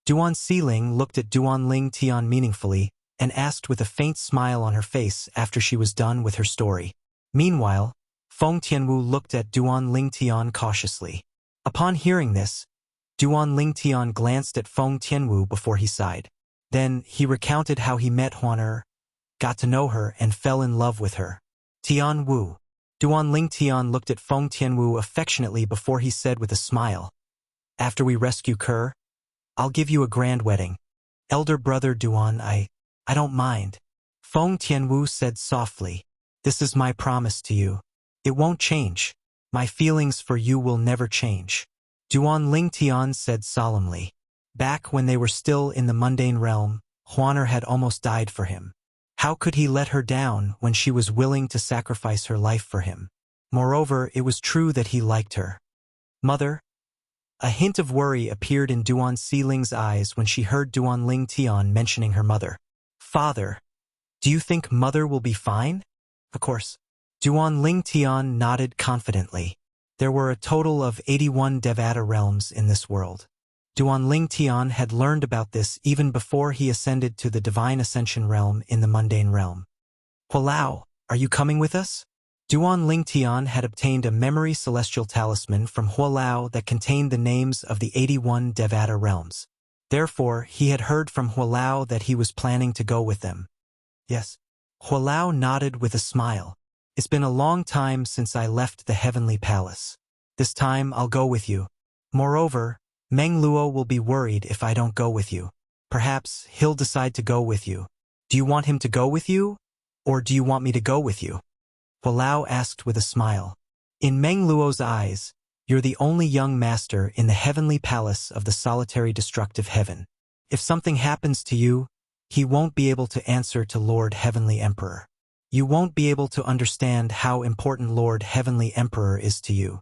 Duan Xiling looked at Duan Lingtian meaningfully and asked with a faint smile on her face after she was done with her story. Meanwhile, Feng Tianwu looked at Duan Lingtian cautiously. Upon hearing this, Duan Lingtian glanced at Feng Tianwu before he sighed. Then he recounted how he met Huan got to know her and fell in love with her. "Tian Wu." Duan Lingtian looked at Feng Tianwu affectionately before he said with a smile, "After we rescue Kerr, I'll give you a grand wedding. Elder brother Duan, I don't mind." Feng Tianwu said softly, "This is my promise to you. It won't change. My feelings for you will never change." Duan Lingtian said solemnly. Back when they were still in the mundane realm, Huan had almost died for him. How could he let her down when she was willing to sacrifice her life for him? Moreover, it was true that he liked her. "Mother?" A hint of worry appeared in Duan Xiling's eyes when she heard Duan Lingtian mentioning her mother. "Father, do you think Mother will be fine?" "Of course." Duan Lingtian nodded confidently. There were a total of 81 Devata realms in this world. Duan Lingtian had learned about this even before he ascended to the Divine Ascension realm in the mundane realm. "Hualao, are you coming with us?" Duan Lingtian had obtained a memory celestial talisman from Hualao that contained the names of the 81 Devata realms. Therefore, he had heard from Hualao that he was planning to go with them. "Yes." Hualao nodded with a smile. "It's been a long time since I left the heavenly palace. This time I'll go with you. Moreover, Meng Luo will be worried if I don't go with you. Perhaps he'll decide to go with you. Do you want him to go with you, or do you want me to go with you?" Hualao asked with a smile. "In Meng Luo's eyes, you're the only young master in the heavenly palace of the solitary destructive heaven. If something happens to you, he won't be able to answer to Lord Heavenly Emperor. You won't be able to understand how important Lord Heavenly Emperor is to you."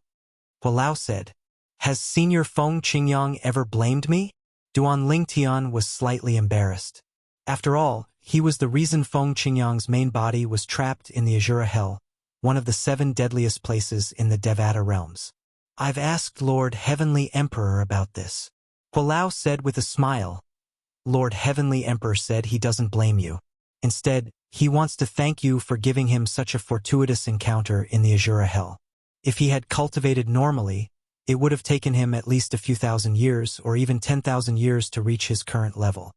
Hualao said, "Has Senior Feng Qingyang ever blamed me?" Duan Lingtian was slightly embarrassed. After all, he was the reason Feng Qingyang's main body was trapped in the Azura Hell, one of the 7 deadliest places in the Devata realms. "I've asked Lord Heavenly Emperor about this." Hualao said with a smile. "Lord Heavenly Emperor said he doesn't blame you. Instead, he wants to thank you for giving him such a fortuitous encounter in the Azura Hell." If he had cultivated normally, it would have taken him at least a few thousand years or even 10,000 years to reach his current level.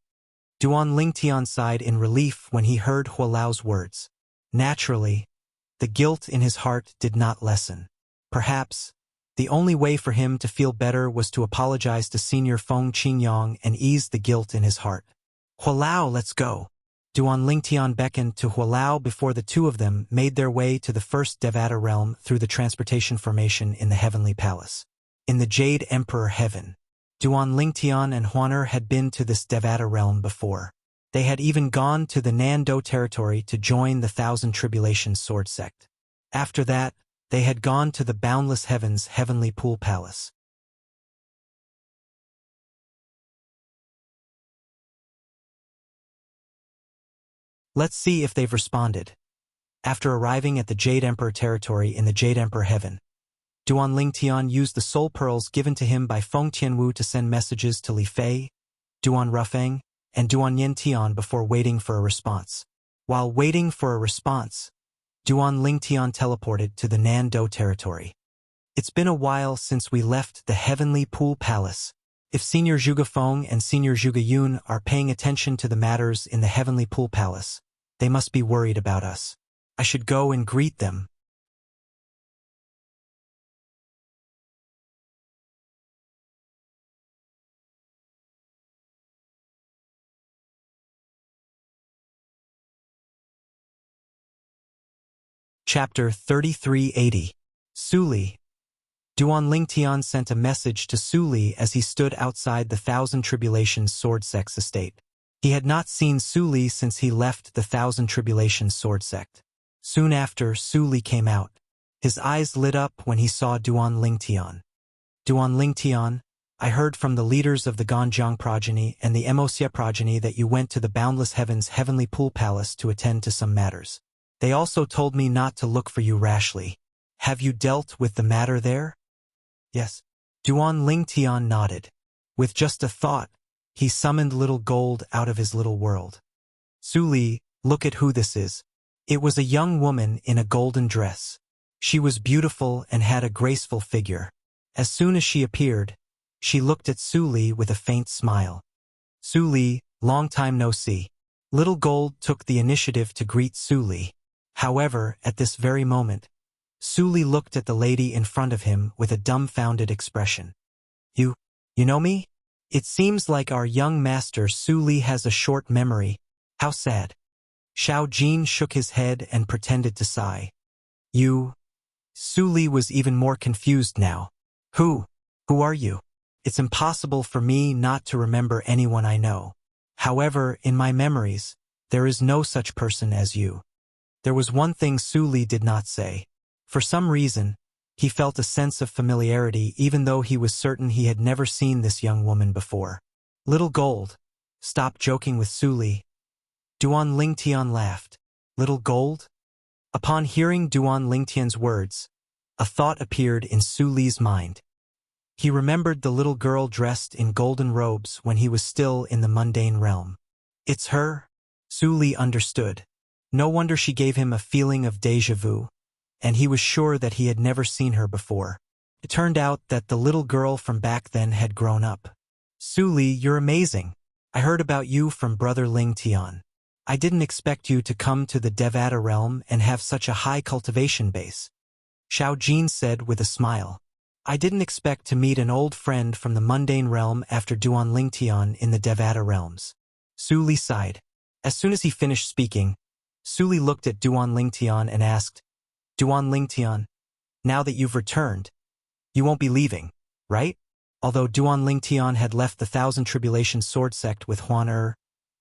Duan Lingtian sighed in relief when he heard Hualao's words. Naturally, the guilt in his heart did not lessen. Perhaps, the only way for him to feel better was to apologize to Senior Feng Qingyang and ease the guilt in his heart. Hualao, let's go. Duan Lingtian beckoned to Hualao before the two of them made their way to the first Devata realm through the transportation formation in the Heavenly Palace. In the Jade Emperor Heaven, Duan Lingtian and Huaner had been to this Devata realm before. They had even gone to the Nando territory to join the Thousand Tribulations Sword Sect. After that, they had gone to the Boundless Heavens Heavenly Pool Palace. Let's see if they've responded. After arriving at the Jade Emperor territory in the Jade Emperor Heaven, Duan Lingtian used the soul pearls given to him by Feng Tianwu to send messages to Li Fei, Duan Rufeng, and Duan Yentian before waiting for a response. While waiting for a response, Duan Lingtian teleported to the Nando territory. It's been a while since we left the Heavenly Pool Palace. If Senior Zhuge Feng and Senior Zhuge Yun are paying attention to the matters in the Heavenly Pool Palace, they must be worried about us. I should go and greet them. Chapter 3380. Su Li. Duan Lingtian sent a message to Su Li as he stood outside the Thousand Tribulations Sword Sect's estate. He had not seen Su Li since he left the Thousand Tribulations Sword Sect. Soon after, Su Li came out. His eyes lit up when he saw Duan Lingtian. Duan Lingtian, I heard from the leaders of the Ganjiang progeny and the Wuxia progeny that you went to the Boundless Heavens Heavenly Pool Palace to attend to some matters. They also told me not to look for you rashly. Have you dealt with the matter there? Yes. Duan Lingtian nodded. With just a thought, he summoned Little Gold out of his little world. Su Li, look at who this is. It was a young woman in a golden dress. She was beautiful and had a graceful figure. As soon as she appeared, she looked at Su Li with a faint smile. Su Li, long time no see. Little Gold took the initiative to greet Su Li. However, at this very moment, Su Li looked at the lady in front of him with a dumbfounded expression. You know me? It seems like our young master Su Li has a short memory. How sad. Xiao Jin shook his head and pretended to sigh. Su Li was even more confused now. Who are you? It's impossible for me not to remember anyone I know. However, in my memories, there is no such person as you. There was one thing Su Li did not say. For some reason, he felt a sense of familiarity even though he was certain he had never seen this young woman before. Little Gold, stop joking with Su Li. Duan Lingtian laughed. Little Gold? Upon hearing Duan Lingtian's words, a thought appeared in Su Li's mind. He remembered the little girl dressed in golden robes when he was still in the mundane realm. It's her? Su Li understood. No wonder she gave him a feeling of déjà vu, and he was sure that he had never seen her before. It turned out that the little girl from back then had grown up. Su Li, you're amazing. I heard about you from Brother Ling Tian. I didn't expect you to come to the Devata realm and have such a high cultivation base. Xiao Jin said with a smile. I didn't expect to meet an old friend from the mundane realm after Duan Lingtian in the Devata realms. Su Li sighed. As soon as he finished speaking, Su Li looked at Duan Lingtian and asked, Duan Lingtian, now that you've returned, you won't be leaving, right? Although Duan Lingtian had left the Thousand Tribulations Sword Sect with Huan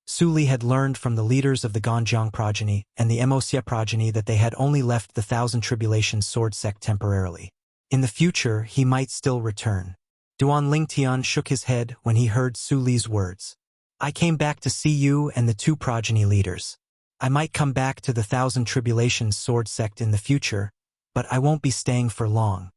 Su Li had learned from the leaders of the Ganjiang progeny and the Wuxia progeny that they had only left the Thousand Tribulations Sword Sect temporarily. In the future, he might still return. Duan Lingtian shook his head when he heard Su Li's words. I came back to see you and the two progeny leaders. I might come back to the Thousand Tribulations Sword Sect in the future, but I won't be staying for long.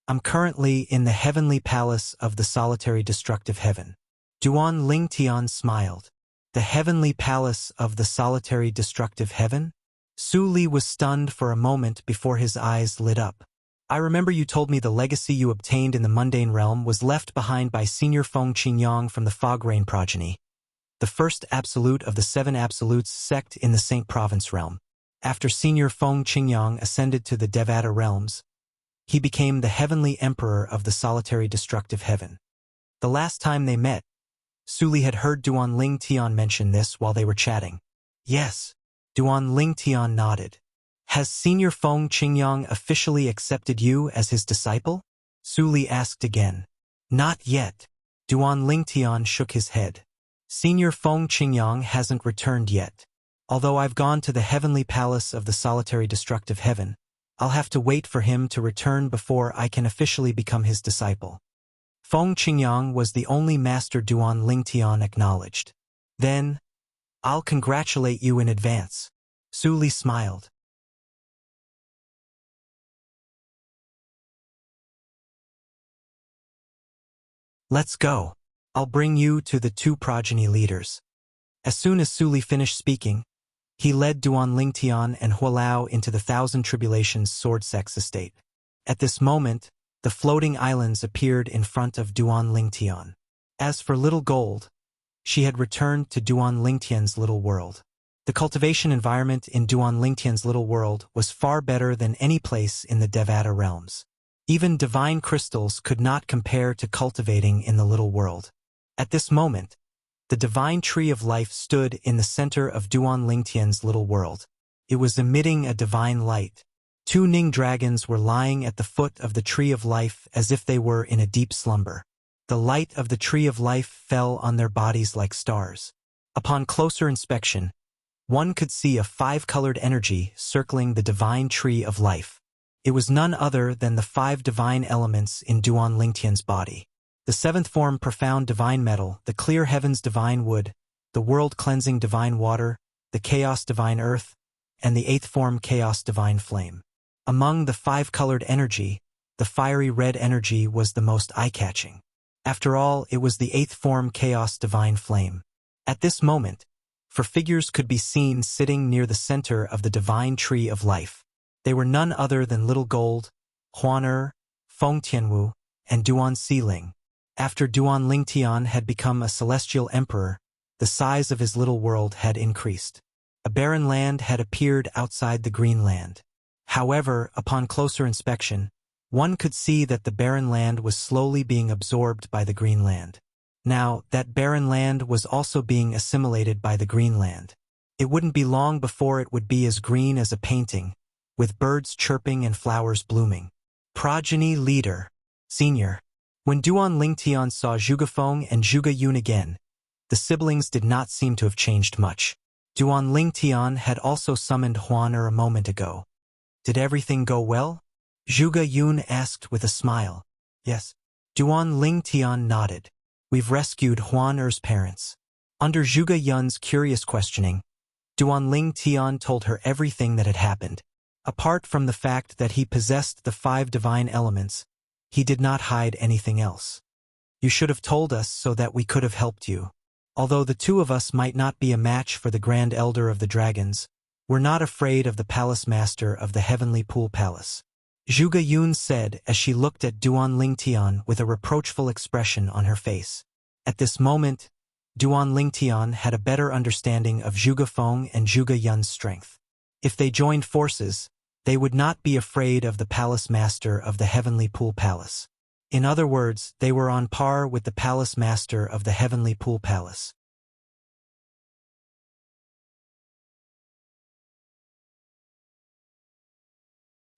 I'm currently in the Heavenly Palace of the Solitary Destructive Heaven. Duan Lingtian smiled. The Heavenly Palace of the Solitary Destructive Heaven? Su Li was stunned for a moment before his eyes lit up. I remember you told me the legacy you obtained in the mundane realm was left behind by Senior Feng Qingyang from the Fog Rain progeny, the first absolute of the 7 absolutes sect in the Saint Province realm. After Senior Feng Qingyang ascended to the Devata realms, he became the heavenly emperor of the solitary destructive heaven. The last time they met, Suli had heard Duan Ling Tian mention this while they were chatting. Yes, Duan Ling Tian nodded. Has Senior Feng Qingyang officially accepted you as his disciple? Suli asked again. Not yet. Duan Ling Tian shook his head. Senior Feng Qingyang hasn't returned yet. Although I've gone to the heavenly palace of the solitary destructive heaven, I'll have to wait for him to return before I can officially become his disciple. Feng Qingyang was the only master Duan Ling Tian acknowledged. Then, I'll congratulate you in advance. Suli smiled. Let's go. I'll bring you to the 2 progeny leaders. As soon as Suli finished speaking, he led Duan Ling Tian and Hualao into the 1,000 Tribulations sword sex estate. At this moment, the floating islands appeared in front of Duan Ling Tian. As for Little Gold, she had returned to Duan Ling Tian's little world. The cultivation environment in Duan Ling Tian's little world was far better than any place in the Devata realms. Even divine crystals could not compare to cultivating in the little world. At this moment, the divine tree of life stood in the center of Duan Ling Tian's little world. It was emitting a divine light. 2 Ning dragons were lying at the foot of the tree of life as if they were in a deep slumber. The light of the tree of life fell on their bodies like stars. Upon closer inspection, one could see a 5-colored energy circling the divine tree of life. It was none other than the 5 divine elements in Duan Ling Tian's body. The 7th form profound divine metal, the clear heavens divine wood, the world-cleansing divine water, the chaos divine earth, and the 8th form chaos divine flame. Among the 5-colored energy, the fiery red energy was the most eye-catching. After all, it was the 8th form chaos divine flame. At this moment, 4 figures could be seen sitting near the center of the divine tree of life. They were none other than Little Gold, Huan Feng Tianwu, and Duan Xiling. After Duan Ling Tian had become a celestial emperor, the size of his little world had increased. A barren land had appeared outside the green land. However, upon closer inspection, one could see that the barren land was slowly being absorbed by the green land. Now, that barren land was also being assimilated by the green land. It wouldn't be long before it would be as green as a painting, with birds chirping and flowers blooming. Progeny Leader. Senior. When Duan Ling Tian saw Zhuge Feng and Zhuge Yun again, the siblings did not seem to have changed much. Duan Ling Tian had also summoned Huan a moment ago. Did everything go well? Zhuge Yun asked with a smile. Yes. Duan Ling Tian nodded. We've rescued Huan parents. Under Zhuge Yun's curious questioning, Duan Ling Tian told her everything that had happened. Apart from the fact that he possessed the 5 divine elements, he did not hide anything else. You should have told us so that we could have helped you. Although the 2 of us might not be a match for the Grand Elder of the Dragons, we're not afraid of the Palace Master of the Heavenly Pool Palace. Zhuge Yun said as she looked at Duan Ling Tian with a reproachful expression on her face. At this moment, Duan Ling Tian had a better understanding of Zhuge Feng and Zhuge Yun's strength. If they joined forces, they would not be afraid of the Palace Master of the Heavenly Pool Palace. In other words, they were on par with the Palace Master of the Heavenly Pool Palace.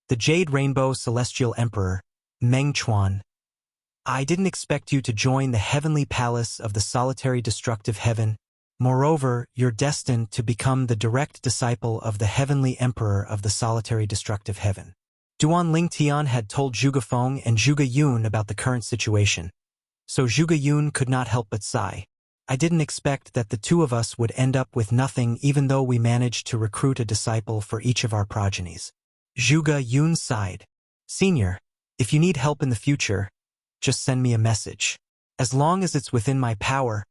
The Jade Rainbow Celestial Emperor, Meng Chuan. I didn't expect you to join the Heavenly Palace of the Solitary Destructive Heaven. Moreover, you're destined to become the direct disciple of the Heavenly Emperor of the Solitary Destructive Heaven. Duan Ling Tian had told Zhuge Feng and Zhuge Yun about the current situation, so Zhuge Yun could not help but sigh. I didn't expect that the 2 of us would end up with nothing even though we managed to recruit a disciple for each of our progenies. Zhuge Yun sighed. Senior, if you need help in the future, just send me a message. As long as it's within my power,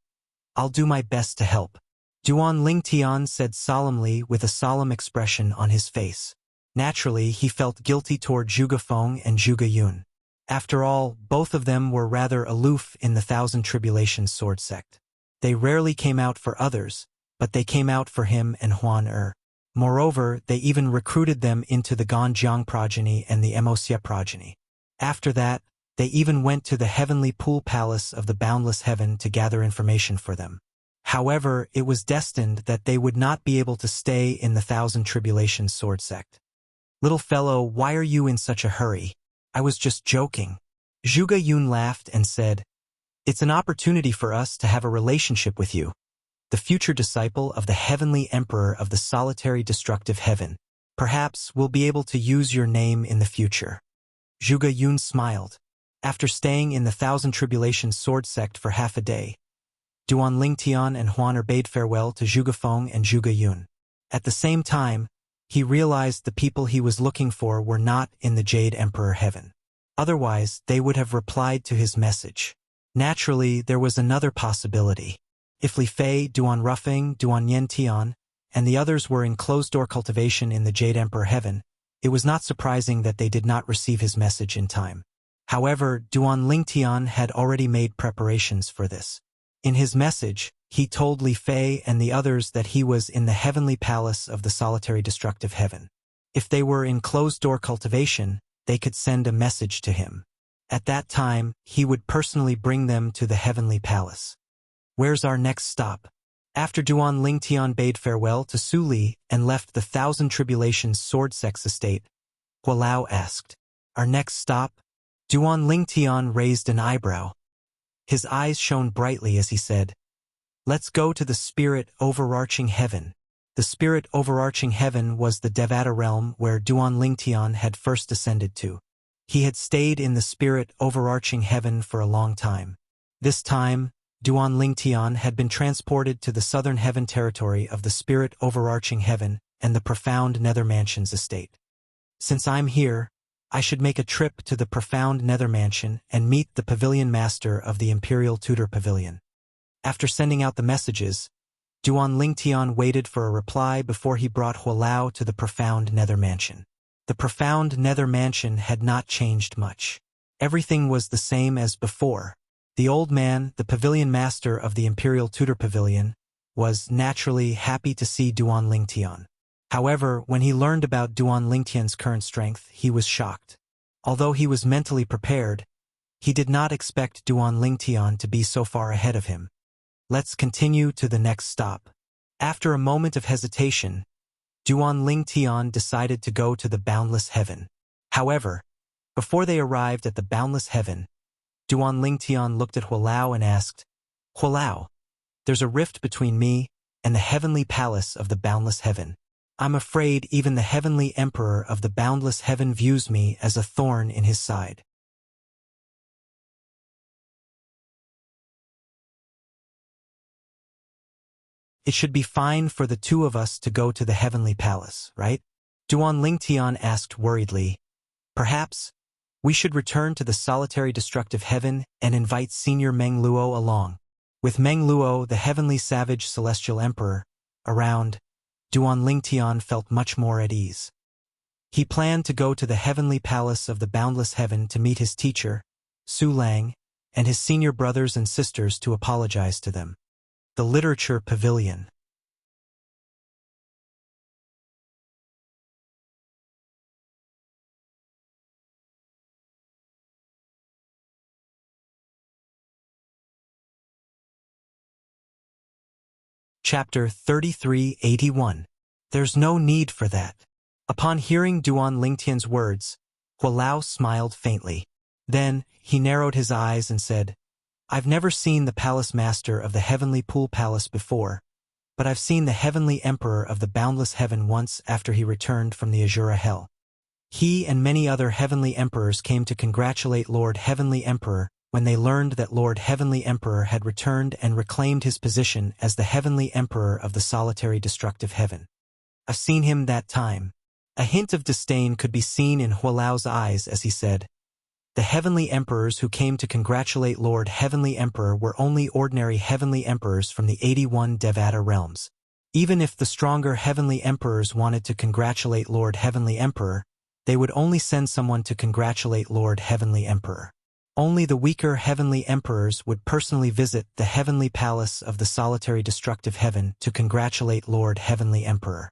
I'll do my best to help. Duan Ling Tian said solemnly with a solemn expression on his face. Naturally, he felt guilty toward Zhuge Feng and Zhuge Yun. After all, both of them were rather aloof in the Thousand Tribulations sword sect. They rarely came out for others, but they came out for him and Huan Er. Moreover, they even recruited them into the Ganjiang progeny and the Emosia progeny. After that, they even went to the heavenly pool palace of the boundless heaven to gather information for them. However, it was destined that they would not be able to stay in the Thousand Tribulations sword sect. "Little fellow, why are you in such a hurry? I was just joking." Zhuge Yun laughed and said, "It's an opportunity for us to have a relationship with you, the future disciple of the heavenly emperor of the solitary destructive heaven. Perhaps we'll be able to use your name in the future." Zhuge Yun smiled. After staying in the Thousand Tribulations sword sect for half a day, Duan Lingtian and Huan Er bade farewell to Zhuge Feng and Zhuge Yun. At the same time, he realized the people he was looking for were not in the Jade Emperor heaven. Otherwise, they would have replied to his message. Naturally, there was another possibility. If Li Fei, Duan Rufeng, Duan Yen Tian, and the others were in closed-door cultivation in the Jade Emperor heaven, it was not surprising that they did not receive his message in time. However, Duan Lingtian had already made preparations for this. In his message, he told Li Fei and the others that he was in the heavenly palace of the solitary destructive heaven. If they were in closed-door cultivation, they could send a message to him. At that time, he would personally bring them to the heavenly palace. "Where's our next stop?" After Duan Lingtian bade farewell to Su Li and left the Thousand Tribulations sword sex estate, Hualao asked, "Our next stop?" Duan Lingtian raised an eyebrow. His eyes shone brightly as he said, "Let's go to the spirit overarching heaven." The spirit overarching heaven was the Devata realm where Duan Lingtian had first ascended to. He had stayed in the spirit overarching heaven for a long time. This time, Duan Lingtian had been transported to the southern heaven territory of the spirit overarching heaven and the profound nether mansion's estate. "Since I'm here, I should make a trip to the profound nether mansion and meet the pavilion master of the Imperial Tutor Pavilion." After sending out the messages, Duan Lingtian waited for a reply before he brought Hualao to the profound nether mansion. The profound nether mansion had not changed much. Everything was the same as before. The old man, the pavilion master of the Imperial Tutor Pavilion, was naturally happy to see Duan Lingtian. However, when he learned about Duan Lingtian's current strength, he was shocked. Although he was mentally prepared, he did not expect Duan Lingtian to be so far ahead of him. "Let's continue to the next stop." After a moment of hesitation, Duan Lingtian decided to go to the boundless heaven. However, before they arrived at the boundless heaven, Duan Lingtian looked at Hualao and asked, "Hualao, there's a rift between me and the heavenly palace of the boundless heaven. I'm afraid even the heavenly emperor of the boundless heaven views me as a thorn in his side." "It should be fine for the two of us to go to the heavenly palace, right?" Duan Lingtian asked worriedly. "Perhaps we should return to the solitary destructive heaven and invite Senior Meng Luo along." With Meng Luo, the heavenly savage celestial emperor, around, Duan Lingtian felt much more at ease. He planned to go to the heavenly palace of the boundless heaven to meet his teacher, Su Lang, and his senior brothers and sisters to apologize to them. The Literature Pavilion. Chapter 3381. There's no need for that. Upon hearing Duan Lingtian's words, Hualao smiled faintly. Then, he narrowed his eyes and said, "I've never seen the palace master of the heavenly pool palace before, but I've seen the heavenly emperor of the boundless heaven once after he returned from the Azura Hell. He and many other heavenly emperors came to congratulate Lord Heavenly Emperor when they learned that Lord Heavenly Emperor had returned and reclaimed his position as the Heavenly Emperor of the solitary destructive heaven. I've seen him that time." A hint of disdain could be seen in Hualao's eyes as he said, "The heavenly emperors who came to congratulate Lord Heavenly Emperor were only ordinary heavenly emperors from the 81 Devata realms. Even if the stronger heavenly emperors wanted to congratulate Lord Heavenly Emperor, they would only send someone to congratulate Lord Heavenly Emperor. Only the weaker heavenly emperors would personally visit the heavenly palace of the solitary destructive heaven to congratulate Lord Heavenly Emperor.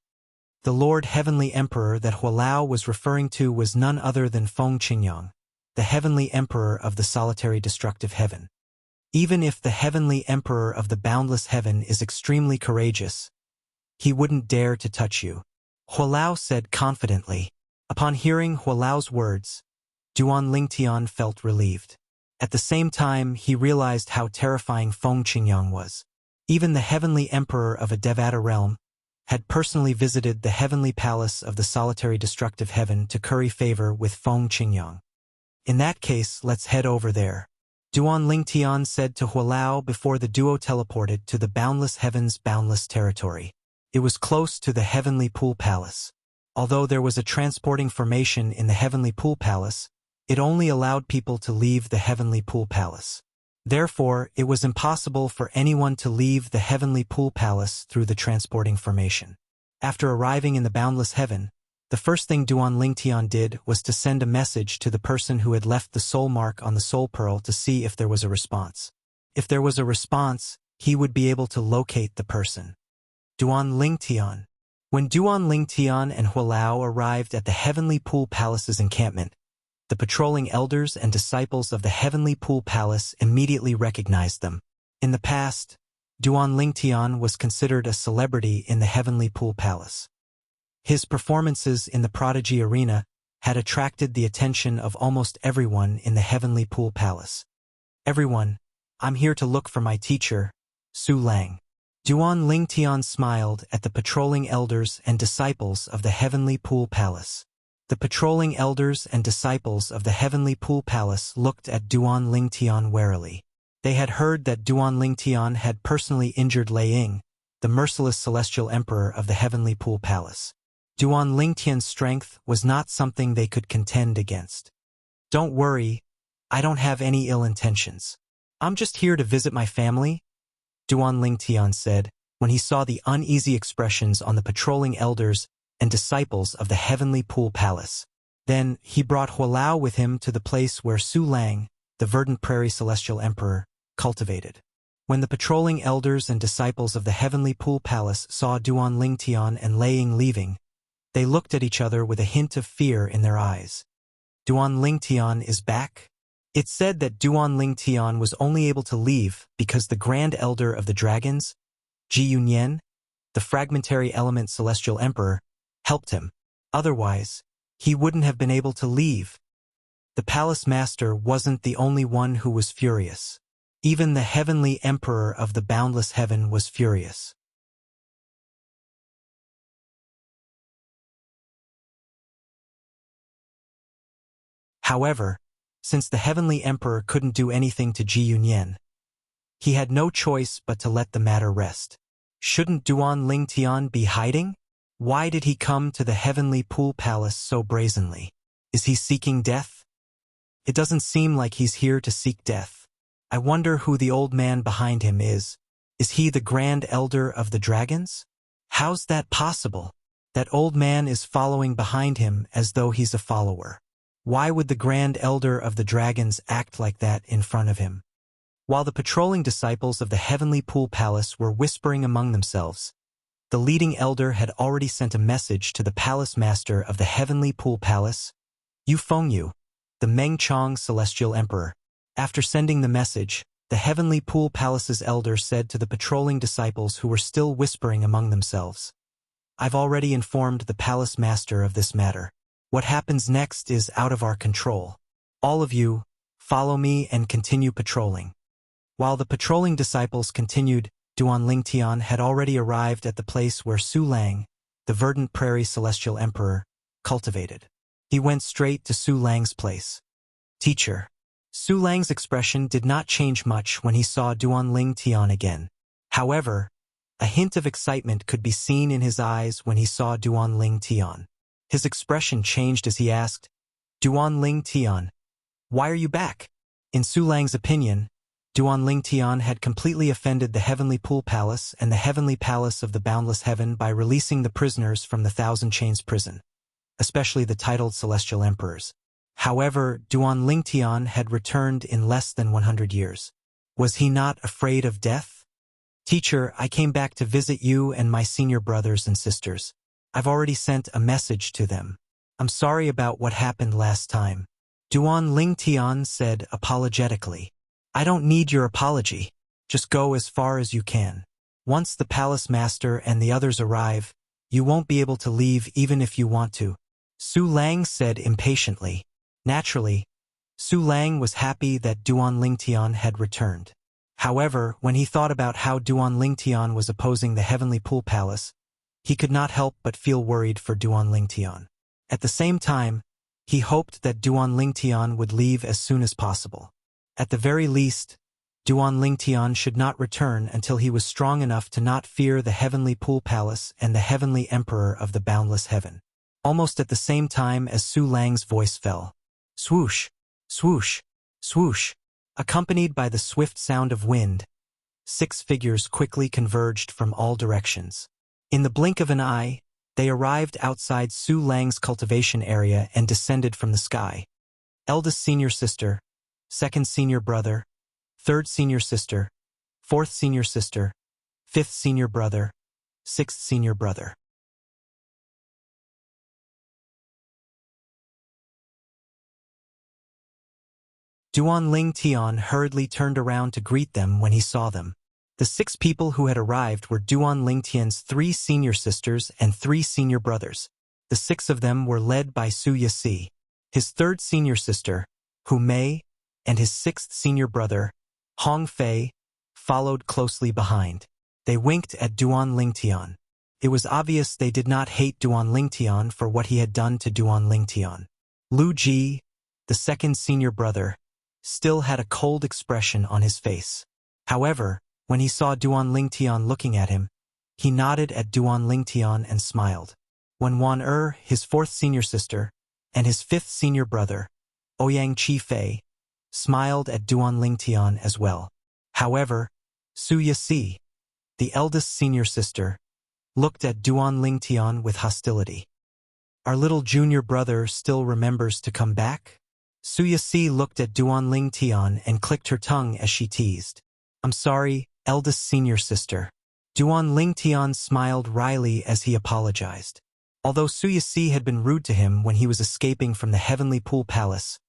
The Lord Heavenly Emperor that Hualao was referring to was none other than Feng Qingyang, the heavenly emperor of the solitary destructive heaven. Even if the heavenly emperor of the boundless heaven is extremely courageous, he wouldn't dare to touch you, Hualao said confidently. Upon hearing Hualao's words, Duan Lingtian felt relieved. At the same time, he realized how terrifying Feng Qingyang was. Even the heavenly emperor of a Devata realm had personally visited the heavenly palace of the solitary destructive heaven to curry favor with Feng Qingyang. In that case, let's head over there, Duan Lingtian said to Hualao before the duo teleported to the boundless heaven's boundless territory. It was close to the heavenly pool palace. Although there was a transporting formation in the heavenly pool palace, it only allowed people to leave the heavenly pool palace. Therefore, it was impossible for anyone to leave the heavenly pool palace through the transporting formation. After arriving in the boundless heaven, the first thing Duan Lingtian did was to send a message to the person who had left the soul mark on the soul pearl to see if there was a response. If there was a response, he would be able to locate the person. Duan Lingtian. When Duan Lingtian and Hualao arrived at the heavenly pool palace's encampment, the patrolling elders and disciples of the heavenly pool palace immediately recognized them. In the past, Duan Lingtian was considered a celebrity in the heavenly pool palace. His performances in the prodigy arena had attracted the attention of almost everyone in the heavenly pool palace. Everyone, I'm here to look for my teacher, Su Lang. Duan Lingtian smiled at the patrolling elders and disciples of the heavenly pool palace. The patrolling elders and disciples of the heavenly pool palace looked at Duan Lingtian warily. They had heard that Duan Lingtian had personally injured Lei Ying, the merciless celestial emperor of the heavenly pool palace. Duan Lingtian's strength was not something they could contend against. Don't worry, I don't have any ill intentions. I'm just here to visit my family, Duan Lingtian said, when he saw the uneasy expressions on the patrolling elders and disciples of the heavenly pool palace. Then he brought Hualao with him to the place where Su Lang, the verdant prairie celestial emperor, cultivated. When the patrolling elders and disciples of the heavenly pool palace saw Duan Lingtian and Lei Ying leaving, they looked at each other with a hint of fear in their eyes. Duan Lingtian is back? It's said that Duan Lingtian was only able to leave because the Grand Elder of the Dragons, Ji Yunyan, the fragmentary element celestial emperor, helped him. Otherwise, he wouldn't have been able to leave. The palace master wasn't the only one who was furious. Even the heavenly emperor of the boundless heaven was furious. However, since the heavenly emperor couldn't do anything to Ji Yunyan, he had no choice but to let the matter rest. Shouldn't Duan Lingtian be hiding? Why did he come to the heavenly pool palace so brazenly? Is he seeking death? It doesn't seem like he's here to seek death. I wonder who the old man behind him is. Is he the Grand Elder of the Dragons? How's that possible? That old man is following behind him as though he's a follower. Why would the Grand Elder of the Dragons act like that in front of him? While the patrolling disciples of the heavenly pool palace were whispering among themselves, the leading elder had already sent a message to the palace master of the heavenly pool palace, Yu Fengyu, the Mengchong celestial emperor. After sending the message, the heavenly pool palace's elder said to the patrolling disciples who were still whispering among themselves, I've already informed the palace master of this matter. What happens next is out of our control. All of you, follow me and continue patrolling. While the patrolling disciples continued, Duan Lingtian had already arrived at the place where Su Lang, the verdant prairie celestial emperor, cultivated. He went straight to Su Lang's place. Teacher. Su Lang's expression did not change much when he saw Duan Lingtian again. However, a hint of excitement could be seen in his eyes when he saw Duan Lingtian. His expression changed as he asked, Duan Lingtian, why are you back? In Su Lang's opinion, Duan Lingtian had completely offended the Heavenly Pool Palace and the Heavenly Palace of the Boundless Heaven by releasing the prisoners from the Thousand Chains prison, especially the titled Celestial Emperors. However, Duan Lingtian had returned in less than 100 years. Was he not afraid of death? Teacher, I came back to visit you and my senior brothers and sisters. I've already sent a message to them. I'm sorry about what happened last time. Duan Lingtian said apologetically. I don't need your apology. Just go as far as you can. Once the palace master and the others arrive, you won't be able to leave even if you want to. Su Lang said impatiently. Naturally, Su Lang was happy that Duan Lingtian had returned. However, when he thought about how Duan Lingtian was opposing the Heavenly Pool Palace, he could not help but feel worried for Duan Lingtian. At the same time, he hoped that Duan Lingtian would leave as soon as possible. At the very least, Duan Lingtian should not return until he was strong enough to not fear the Heavenly Pool Palace and the Heavenly Emperor of the Boundless Heaven. Almost at the same time as Su Lang's voice fell. Swoosh, swoosh, swoosh. Accompanied by the swift sound of wind, 6 figures quickly converged from all directions. In the blink of an eye, they arrived outside Su Lang's cultivation area and descended from the sky. Eldest senior sister, second senior brother, third senior sister, fourth senior sister, fifth senior brother, sixth senior brother. Duan Lingtian hurriedly turned around to greet them when he saw them. The 6 people who had arrived were Duan Lingtian's 3 senior sisters and 3 senior brothers. The 6 of them were led by Su Yasi, his 3rd senior sister, Hu Mei, and his 6th senior brother, Hong Fei, followed closely behind. They winked at Duan Lingtian. It was obvious they did not hate Duan Lingtian for what he had done to Duan Lingtian. Lu Ji, the 2nd senior brother, still had a cold expression on his face. However, when he saw Duan Lingtian looking at him, he nodded at Duan Lingtian and smiled. When Wan his 4th senior sister, and his 5th senior brother, Ouyang Chi Fei, smiled at Duan Lingtian as well. However, Su Yasi, the eldest senior sister, looked at Duan Lingtian with hostility. Our little junior brother still remembers to come back? Su Yasi looked at Duan Lingtian and clicked her tongue as she teased. I'm sorry, eldest senior sister. Duan Lingtian smiled wryly as he apologized. Although Su Yasi had been rude to him when he was escaping from the Heavenly Pool Palace,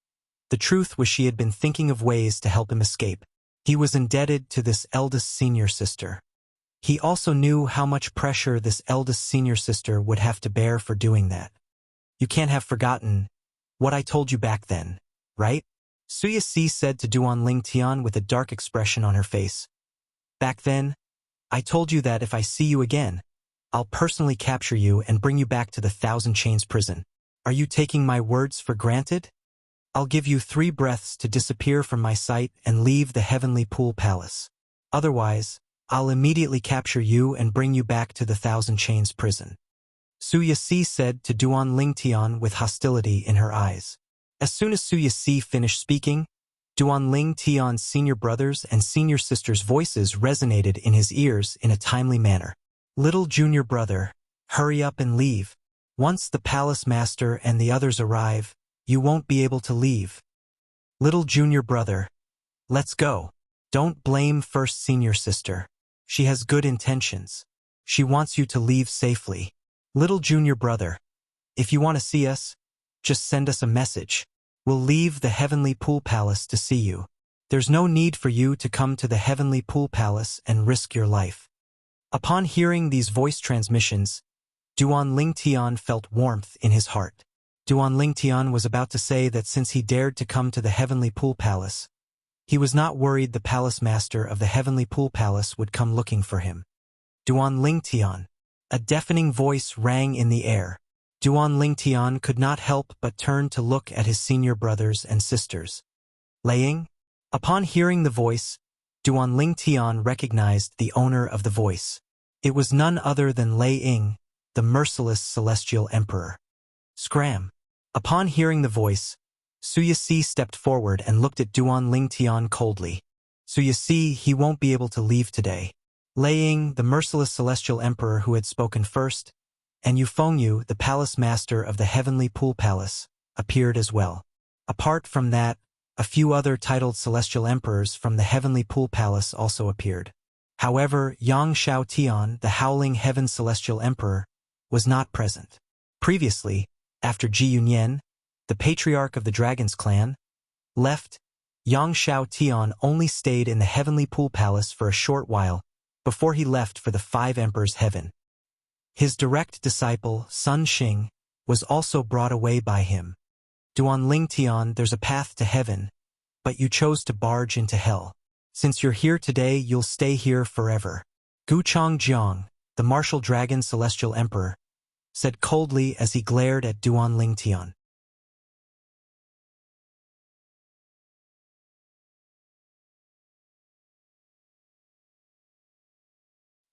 the truth was she had been thinking of ways to help him escape. He was indebted to this eldest senior sister. He also knew how much pressure this eldest senior sister would have to bear for doing that. You can't have forgotten what I told you back then, right? Su Yasi said to Duan Lingtian with a dark expression on her face. Back then, I told you that if I see you again, I'll personally capture you and bring you back to the Thousand Chains prison. Are you taking my words for granted? I'll give you 3 breaths to disappear from my sight and leave the Heavenly Pool Palace. Otherwise, I'll immediately capture you and bring you back to the Thousand Chains prison. Su Yasi said to Duan Lingtian with hostility in her eyes. As soon as Su Yasi finished speaking, Duan Lingtian's senior brothers and senior sisters' voices resonated in his ears in a timely manner. Little junior brother, hurry up and leave. Once the palace master and the others arrive, you won't be able to leave. Little junior brother, let's go. Don't blame first senior sister. She has good intentions. She wants you to leave safely. Little junior brother, if you want to see us, just send us a message. We'll leave the Heavenly Pool Palace to see you. There's no need for you to come to the Heavenly Pool Palace and risk your life. Upon hearing these voice transmissions, Duan Lingtian felt warmth in his heart. Duan Lingtian was about to say that since he dared to come to the Heavenly Pool Palace, he was not worried the palace master of the Heavenly Pool Palace would come looking for him. Duan Lingtian. A deafening voice rang in the air. Duan Lingtian could not help but turn to look at his senior brothers and sisters. Laying? Upon hearing the voice, Duan Lingtian recognized the owner of the voice. It was none other than Lei Ying, the merciless celestial emperor. Scram. Upon hearing the voice, Su Yasi stepped forward and looked at Duan Lingtian coldly. So you see, he won't be able to leave today. Lei Ying, the merciless celestial emperor who had spoken first, and Yu Fengyu, the palace master of the heavenly pool palace, appeared as well. Apart from that, a few other titled celestial emperors from the heavenly pool palace also appeared. However, Yang Shao Tian, the howling heaven celestial emperor, was not present. Previously, after Ji Yunyan, the patriarch of the Dragon's clan, left, Yang Shao Tian only stayed in the heavenly pool palace for a short while before he left for the Five Emperors' heaven. His direct disciple, Sun Xing, was also brought away by him. Duan Lingtian, there's a path to heaven, but you chose to barge into hell. Since you're here today, you'll stay here forever. Gu Changjiang, the martial dragon celestial emperor, said coldly as he glared at Duan Lingtian.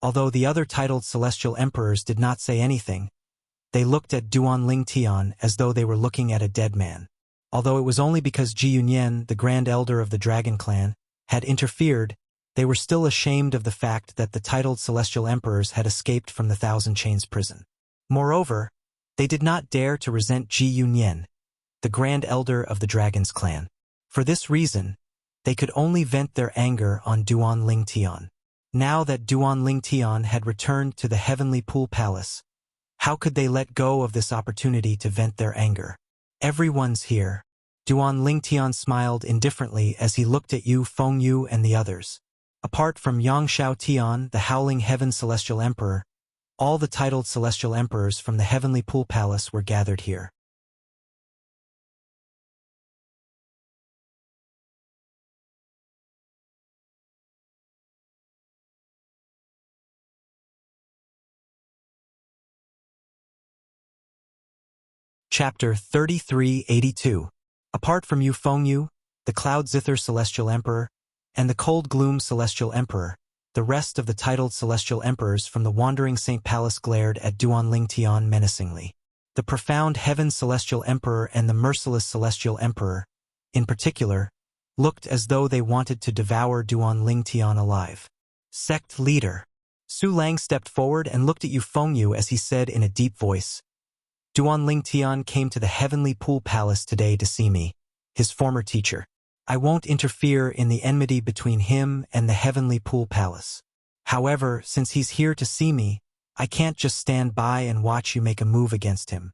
Although the other titled celestial emperors did not say anything, they looked at Duan Lingtian as though they were looking at a dead man. Although it was only because Ji Yunyan, the grand elder of the Dragon clan, had interfered, they were still ashamed of the fact that the titled celestial emperors had escaped from the Thousand Chains prison. Moreover, they did not dare to resent Ji Yunyan, the grand elder of the Dragon's clan. For this reason, they could only vent their anger on Duan Lingtian. Now that Duan Lingtian had returned to the heavenly pool palace, how could they let go of this opportunity to vent their anger? Everyone's here. Duan Lingtian smiled indifferently as he looked at Yu Fengyu and the others. Apart from Yang Shao Tian, the howling heaven celestial emperor, all the titled celestial emperors from the heavenly pool palace were gathered here. Chapter 3382. Apart from Yu Fengyu, the Cloud Zither Celestial Emperor, and the Cold Gloom Celestial Emperor, the rest of the titled celestial emperors from the Wandering Saint Palace glared at Duan Lingtian menacingly. The Profound Heaven Celestial Emperor and the Merciless Celestial Emperor, in particular, looked as though they wanted to devour Duan Lingtian alive. Sect Leader. Su Lang stepped forward and looked at Yu Fengyu as he said in a deep voice, Duan Lingtian came to the heavenly pool palace today to see me, his former teacher. I won't interfere in the enmity between him and the heavenly pool palace. However, since he's here to see me, I can't just stand by and watch you make a move against him.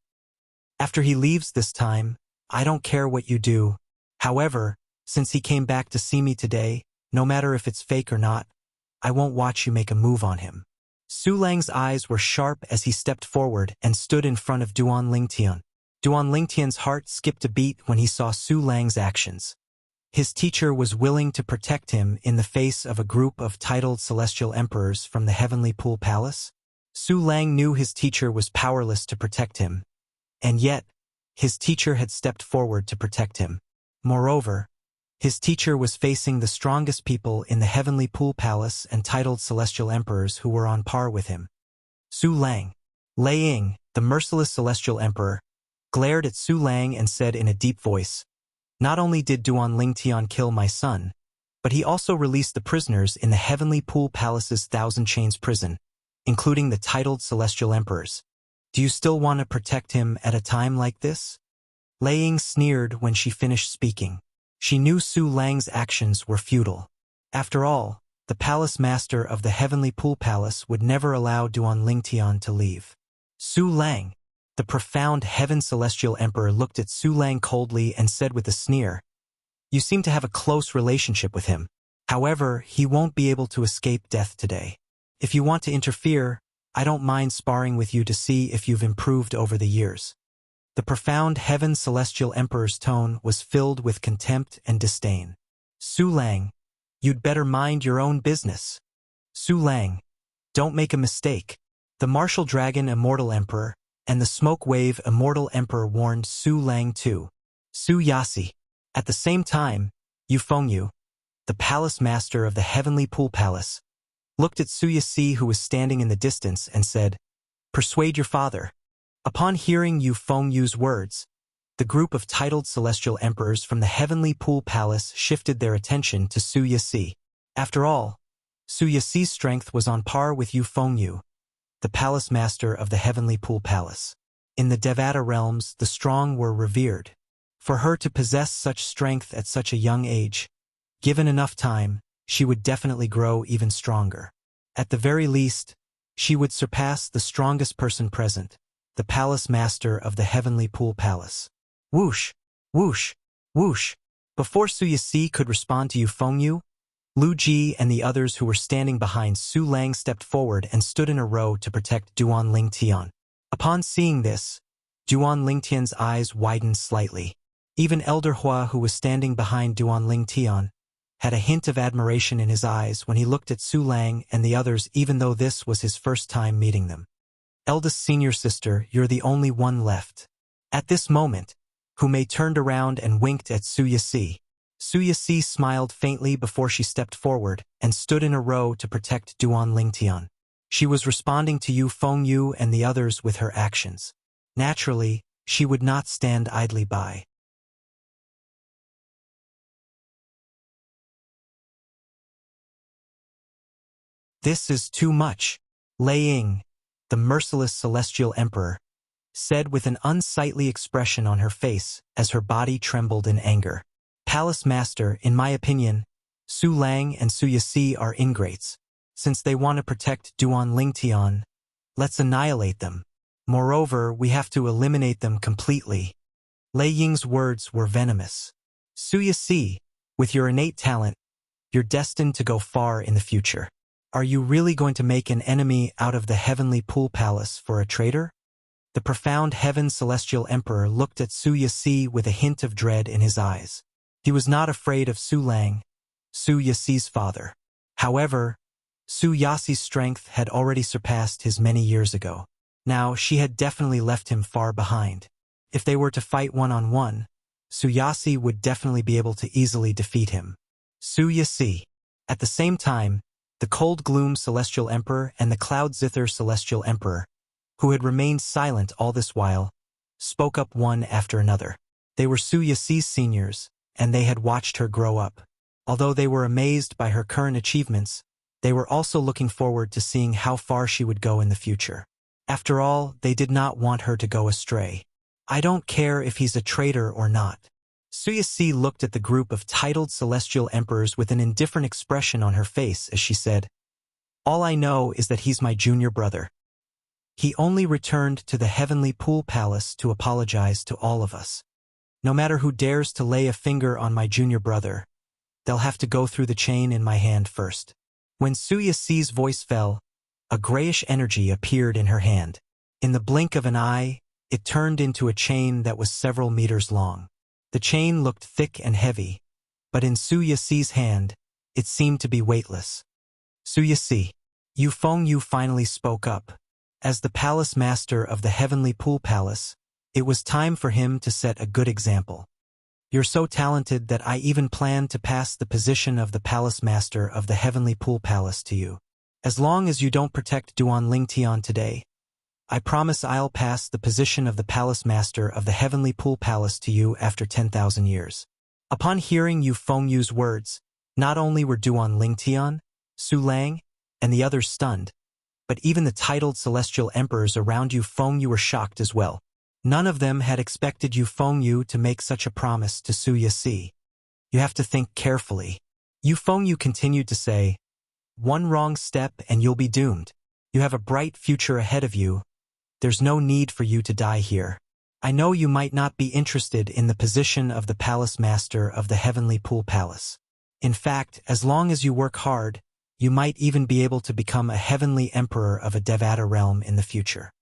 After he leaves this time, I don't care what you do. However, since he came back to see me today, no matter if it's fake or not, I won't watch you make a move on him. Su Lang's eyes were sharp as he stepped forward and stood in front of Duan Lingtian. Duan Lingtian's heart skipped a beat when he saw Su Lang's actions. His teacher was willing to protect him in the face of a group of titled celestial emperors from the heavenly pool palace. Su Lang knew his teacher was powerless to protect him, and yet, his teacher had stepped forward to protect him. Moreover, his teacher was facing the strongest people in the heavenly pool palace and titled celestial emperors who were on par with him. Su Lang. Lei Ying, the merciless celestial emperor, glared at Su Lang and said in a deep voice, Not only did Duan Lingtian kill my son, but he also released the prisoners in the heavenly pool palace's Thousand Chains prison, including the titled celestial emperors. Do you still want to protect him at a time like this? Lei Ying sneered when she finished speaking. She knew Su Lang's actions were futile. After all, the palace master of the heavenly pool palace would never allow Duan Lingtian to leave. Su Lang, the profound heaven celestial emperor, looked at Su Lang coldly and said with a sneer, You seem to have a close relationship with him. However, he won't be able to escape death today. If you want to interfere, I don't mind sparring with you to see if you've improved over the years. The profound heaven celestial emperor's tone was filled with contempt and disdain. Su Lang, you'd better mind your own business. Su Lang, don't make a mistake. The martial dragon immortal emperor and the smoke wave immortal emperor warned Su Lang too. Su Yasi. At the same time, Yu Fengyu, the palace master of the heavenly pool palace, looked at Su Yasi who was standing in the distance and said, Persuade your father. Upon hearing Yu Fengyu's words, the group of titled celestial emperors from the heavenly pool palace shifted their attention to Su Yasi. After all, Su Yixi's strength was on par with Yu Fengyu, the palace master of the heavenly pool palace. In the Devata realms, the strong were revered. For her to possess such strength at such a young age, given enough time, she would definitely grow even stronger. At the very least, she would surpass the strongest person present, the palace master of the heavenly pool palace. Whoosh! Whoosh! Whoosh! Before Su Yixi could respond to Yu Fengyu, Lu Ji and the others who were standing behind Su Lang stepped forward and stood in a row to protect Duan Lingtian. Upon seeing this, Duan Lingtian's eyes widened slightly. Even Elder Hua, who was standing behind Duan Lingtian, had a hint of admiration in his eyes when he looked at Su Lang and the others, even though this was his first time meeting them. Eldest senior sister, you're the only one left. At this moment, Hu Mei turned around and winked at Su Yixi. Su Yixi smiled faintly before she stepped forward and stood in a row to protect Duan Lingtian. She was responding to Yu Fengyu and the others with her actions. Naturally, she would not stand idly by. This is too much, Lei Ying, the merciless celestial emperor, said with an unsightly expression on her face as her body trembled in anger. Palace Master, in my opinion, Su Lang and Su Yixi are ingrates. Since they want to protect Duan Lingtian, let's annihilate them. Moreover, we have to eliminate them completely. Lei Ying's words were venomous. Su Yixi, with your innate talent, you're destined to go far in the future. Are you really going to make an enemy out of the heavenly pool palace for a traitor? The profound heaven celestial emperor looked at Su Yixi with a hint of dread in his eyes. He was not afraid of Su Lang, Su Yixi's father. However, Su Yaxi's strength had already surpassed his many years ago. Now, she had definitely left him far behind. If they were to fight one-on-one, Su Yaxi would definitely be able to easily defeat him. Su Yixi. At the same time, the Cold Gloom Celestial Emperor and the Cloud Zither Celestial Emperor, who had remained silent all this while, spoke up one after another. They were Su Yixi's seniors, and they had watched her grow up. Although they were amazed by her current achievements, they were also looking forward to seeing how far she would go in the future. After all, they did not want her to go astray. I don't care if he's a traitor or not. Su Yixi looked at the group of titled celestial emperors with an indifferent expression on her face as she said, "All I know is that he's my junior brother. He only returned to the heavenly pool palace to apologize to all of us. No matter who dares to lay a finger on my junior brother, they'll have to go through the chain in my hand first." When Su Yixi's voice fell, a grayish energy appeared in her hand. In the blink of an eye, it turned into a chain that was several meters long. The chain looked thick and heavy, but in Su Yixi's hand, it seemed to be weightless. Su Yixi. Yu Fengyu finally spoke up. As the palace master of the heavenly pool palace, it was time for him to set a good example. You're so talented that I even plan to pass the position of the palace master of the heavenly pool palace to you. As long as you don't protect Duan Lingtian today, I promise I'll pass the position of the palace master of the heavenly pool palace to you after 10,000 years. Upon hearing Yu Fengyu's words, not only were Duan Lingtian, Su Lang, and the others stunned, but even the titled celestial emperors around Yu Fengyu were shocked as well. None of them had expected Yu Fengyu to make such a promise to Su Yixi. You have to think carefully. Yu Fengyu continued to say, "One wrong step and you'll be doomed. You have a bright future ahead of you. There's no need for you to die here. I know you might not be interested in the position of the palace master of the heavenly pool palace. In fact, as long as you work hard, you might even be able to become a heavenly emperor of a Devata realm in the future."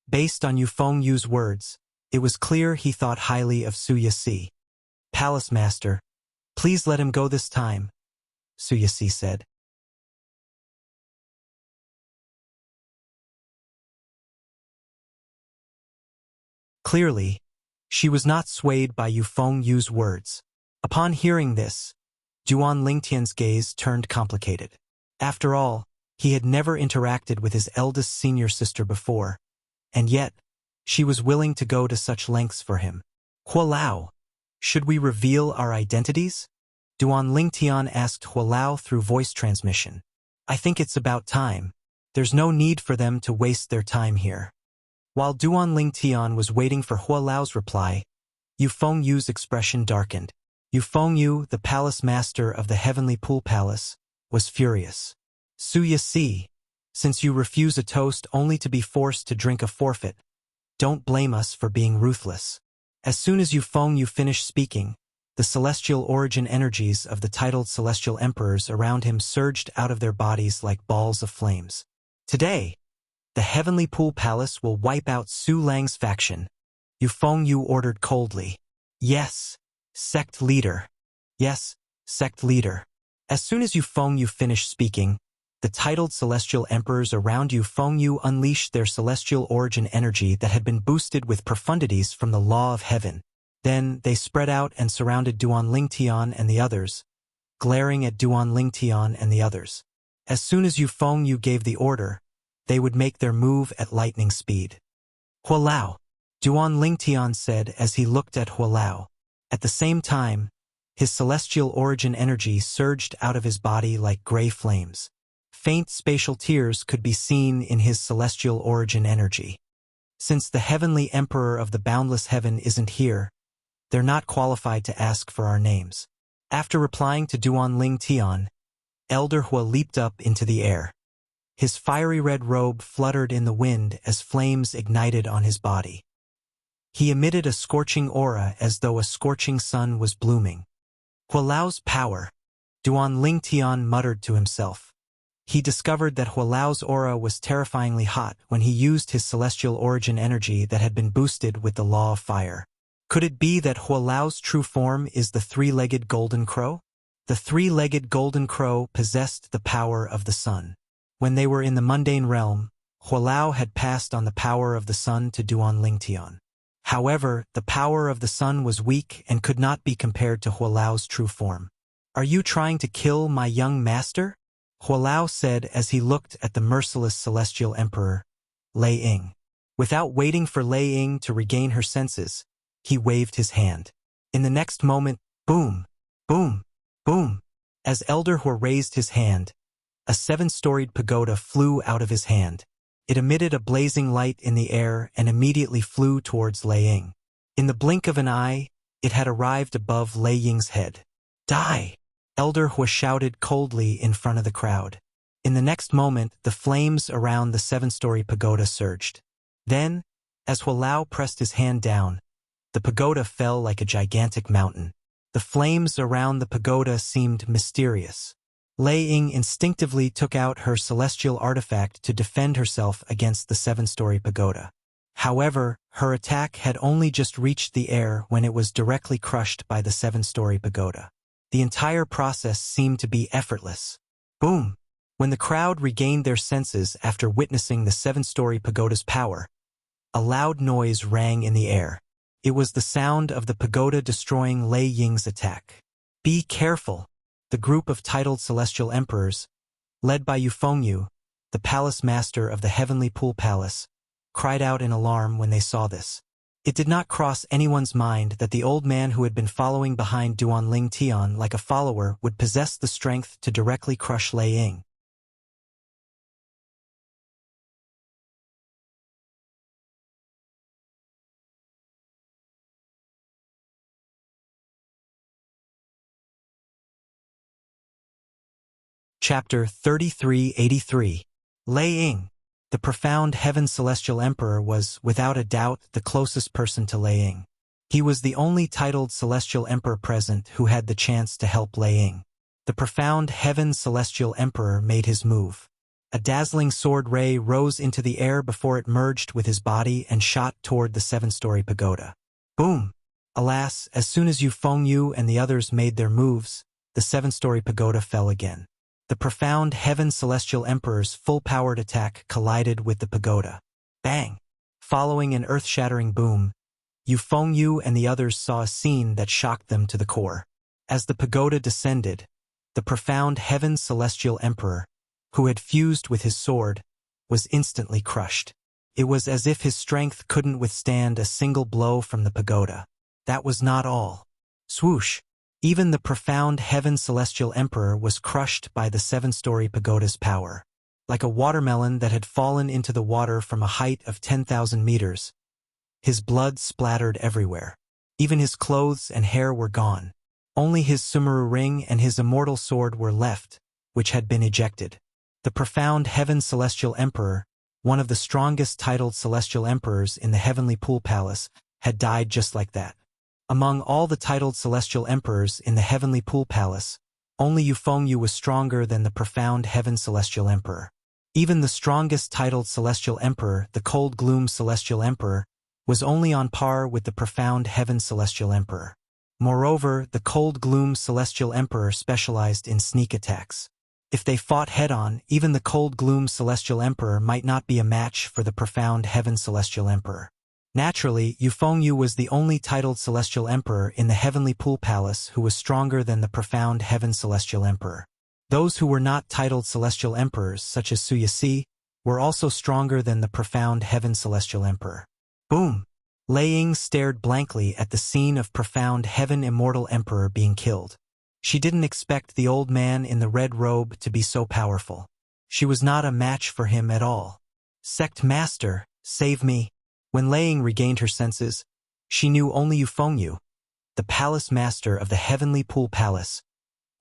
Based on Yu Fengyu's words, it was clear he thought highly of Su Yixi. "Palace master, please let him go this time," Su Yixi said. Clearly, she was not swayed by Yu Fengyu's words. Upon hearing this, Duan Lingtian's gaze turned complicated. After all, he had never interacted with his eldest senior sister before, and yet, she was willing to go to such lengths for him. "Hualao, should we reveal our identities?" Duan Lingtian asked Hualao through voice transmission. I think it's about time. There's no need for them to waste their time here. While Duan Lingtian was waiting for Hualao's reply, Yu Fengyu's expression darkened. Yu Fengyu, the palace master of the heavenly pool palace, was furious. Suya Si, since you refuse a toast only to be forced to drink a forfeit, don't blame us for being ruthless. As soon as Yu Fengyu finished speaking, the celestial origin energies of the titled celestial emperors around him surged out of their bodies like balls of flames. Today, the heavenly pool palace will wipe out Su Lang's faction. Yu Fengyu ordered coldly. Yes, sect leader. Yes, sect leader. As soon as Yu Fengyu finished speaking, the titled celestial emperors around Yu Fengyu unleashed their celestial origin energy that had been boosted with profundities from the law of heaven. Then they spread out and surrounded Duan Lingtian and the others, glaring at Duan Lingtian and the others. As soon as Yu Fengyu gave the order, they would make their move at lightning speed. Hualao, Duan Lingtian said as he looked at Hualao. At the same time, his celestial origin energy surged out of his body like gray flames. Faint spatial tears could be seen in his celestial origin energy. Since the heavenly emperor of the boundless heaven isn't here, they're not qualified to ask for our names. After replying to Duan Lingtian, Elder Hua leaped up into the air. His fiery red robe fluttered in the wind as flames ignited on his body. He emitted a scorching aura as though a scorching sun was blooming. Hualao's power, Duan Lingtian muttered to himself. He discovered that Hualao's aura was terrifyingly hot when he used his celestial origin energy that had been boosted with the law of fire. Could it be that Hualao's true form is the three-legged golden crow? The three-legged golden crow possessed the power of the sun. When they were in the mundane realm, Hualao had passed on the power of the sun to Duan Lingtian. However, the power of the sun was weak and could not be compared to Hualao's true form. Are you trying to kill my young master? Hualao said as he looked at the merciless celestial emperor, Lei Ying. Without waiting for Lei Ying to regain her senses, he waved his hand. In the next moment, boom, boom, boom. As Elder Hua raised his hand, a 7-storied pagoda flew out of his hand. It emitted a blazing light in the air and immediately flew towards Lei Ying. In the blink of an eye, it had arrived above Lei Ying's head. Die! Elder Hua shouted coldly in front of the crowd. In the next moment, the flames around the 7-story pagoda surged. Then, as Hualao pressed his hand down, the pagoda fell like a gigantic mountain. The flames around the pagoda seemed mysterious. Lei Ying instinctively took out her celestial artifact to defend herself against the 7-story pagoda. However, her attack had only just reached the air when it was directly crushed by the 7-story pagoda. The entire process seemed to be effortless. Boom! When the crowd regained their senses after witnessing the 7-story pagoda's power, a loud noise rang in the air. It was the sound of the pagoda destroying Lei Ying's attack. Be careful! The group of titled celestial emperors, led by Yu Fengyu, the palace master of the heavenly pool palace, cried out in alarm when they saw this. It did not cross anyone's mind that the old man who had been following behind Duan Lingtian like a follower would possess the strength to directly crush Lei Ying. Chapter 3383. Lei Ying. The profound heaven celestial emperor was, without a doubt, the closest person to Lei Ying. He was the only titled celestial emperor present who had the chance to help Lei Ying. The profound heaven celestial emperor made his move. A dazzling sword ray rose into the air before it merged with his body and shot toward the 7-story pagoda. Boom! Alas, as soon as Yu Fengyu and the others made their moves, the 7-story pagoda fell again. The profound heaven celestial emperor's full-powered attack collided with the pagoda. Bang! Following an earth-shattering boom, Yu Fengyu and the others saw a scene that shocked them to the core. As the pagoda descended, the profound heaven celestial emperor, who had fused with his sword, was instantly crushed. It was as if his strength couldn't withstand a single blow from the pagoda. That was not all. Swoosh! Even the profound heaven celestial emperor was crushed by the seven-story pagoda's power. Like a watermelon that had fallen into the water from a height of 10,000 meters, his blood splattered everywhere. Even his clothes and hair were gone. Only his Sumeru ring and his immortal sword were left, which had been ejected. The profound heaven celestial emperor, one of the strongest titled celestial emperors in the heavenly pool palace, had died just like that. Among all the titled celestial emperors in the heavenly pool palace, only Yufengyu was stronger than the profound heaven celestial emperor. Even the strongest titled celestial emperor, the cold gloom celestial emperor, was only on par with the profound heaven celestial emperor. Moreover, the cold gloom celestial emperor specialized in sneak attacks. If they fought head-on, even the cold gloom celestial emperor might not be a match for the profound heaven celestial emperor. Naturally, Yufengyu was the only titled celestial emperor in the heavenly pool palace who was stronger than the profound heaven celestial emperor. Those who were not titled celestial emperors, such as Suyasi, were also stronger than the profound heaven celestial emperor. Boom! Lei Ying stared blankly at the scene of profound heaven immortal emperor being killed. She didn't expect the old man in the red robe to be so powerful. She was not a match for him at all. Sect Master, save me. When Lei Ying regained her senses, she knew only Yufengyu, the palace master of the heavenly pool palace,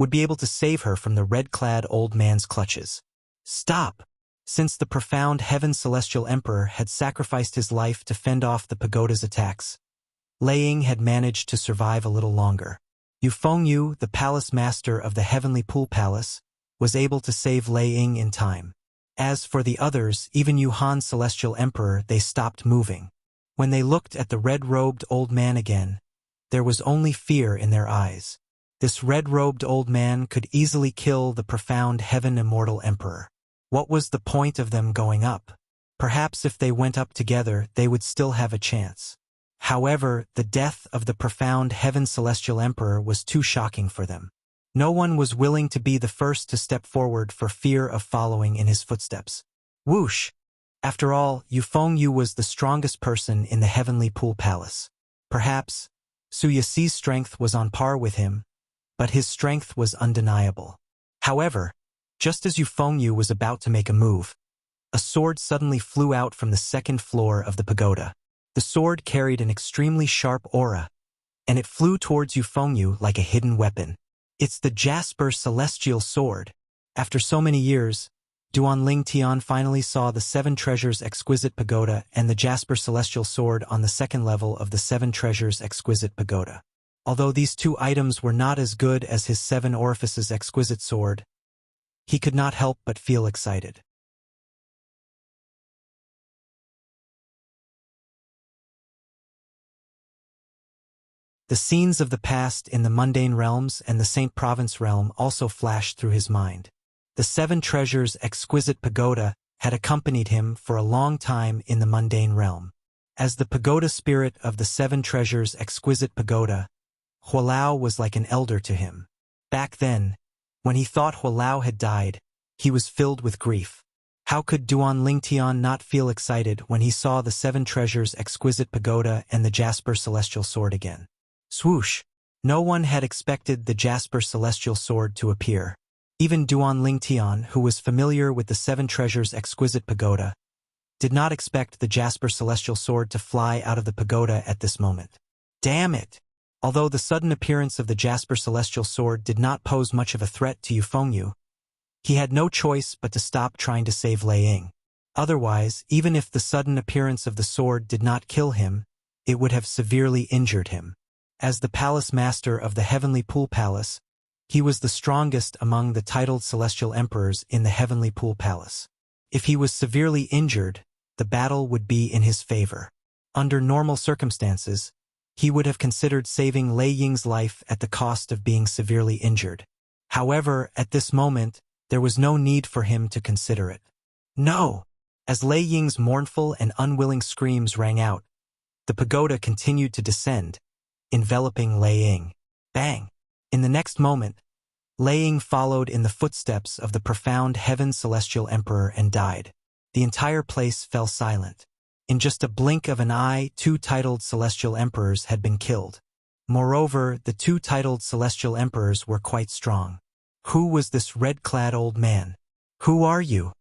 would be able to save her from the red-clad old man's clutches. Stop! Since the profound heaven celestial emperor had sacrificed his life to fend off the pagoda's attacks, Lei Ying had managed to survive a little longer. Yufengyu, the palace master of the heavenly pool palace, was able to save Lei Ying in time. As for the others, even Yuhan celestial emperor, they stopped moving. When they looked at the red-robed old man again, there was only fear in their eyes. This red-robed old man could easily kill the profound heaven immortal emperor. What was the point of them going up? Perhaps if they went up together, they would still have a chance. However, the death of the profound heaven celestial emperor was too shocking for them. No one was willing to be the first to step forward for fear of following in his footsteps. Whoosh! After all, Yufengyu was the strongest person in the heavenly pool palace. Perhaps Suyasi's strength was on par with him, but his strength was undeniable. However, just as Yufengyu was about to make a move, a sword suddenly flew out from the second floor of the pagoda. The sword carried an extremely sharp aura, and it flew towards Yufengyu like a hidden weapon. It's the Jasper Celestial Sword. After so many years, Duanling Tian finally saw the Seven Treasures Exquisite Pagoda and the Jasper Celestial Sword on the second level of the Seven Treasures Exquisite Pagoda. Although these two items were not as good as his Seven Orifices Exquisite Sword, he could not help but feel excited. The scenes of the past in the mundane realms and the Saint Province realm also flashed through his mind. The Seven Treasures Exquisite Pagoda had accompanied him for a long time in the mundane realm. As the pagoda spirit of the Seven Treasures Exquisite Pagoda, Hualao was like an elder to him. Back then, when he thought Hualao had died, he was filled with grief. How could Duanling Tian not feel excited when he saw the Seven Treasures Exquisite Pagoda and the Jasper Celestial Sword again? Swoosh! No one had expected the Jasper Celestial Sword to appear. Even Duanling Tian, who was familiar with the Seven Treasures Exquisite Pagoda, did not expect the Jasper Celestial Sword to fly out of the pagoda at this moment. Damn it! Although the sudden appearance of the Jasper Celestial Sword did not pose much of a threat to Yufengyu, he had no choice but to stop trying to save Lei Ying. Otherwise, even if the sudden appearance of the sword did not kill him, it would have severely injured him. As the palace master of the heavenly pool palace, he was the strongest among the titled celestial emperors in the heavenly pool palace. If he was severely injured, the battle would be in his favor. Under normal circumstances, he would have considered saving Lei Ying's life at the cost of being severely injured. However, at this moment, there was no need for him to consider it. No! As Lei Ying's mournful and unwilling screams rang out, the pagoda continued to descend, enveloping Lei Ying. Bang! In the next moment, Lei Ying followed in the footsteps of the profound heaven celestial emperor and died. The entire place fell silent. In just a blink of an eye, two titled celestial emperors had been killed. Moreover, the two titled celestial emperors were quite strong. Who was this red-clad old man? Who are you?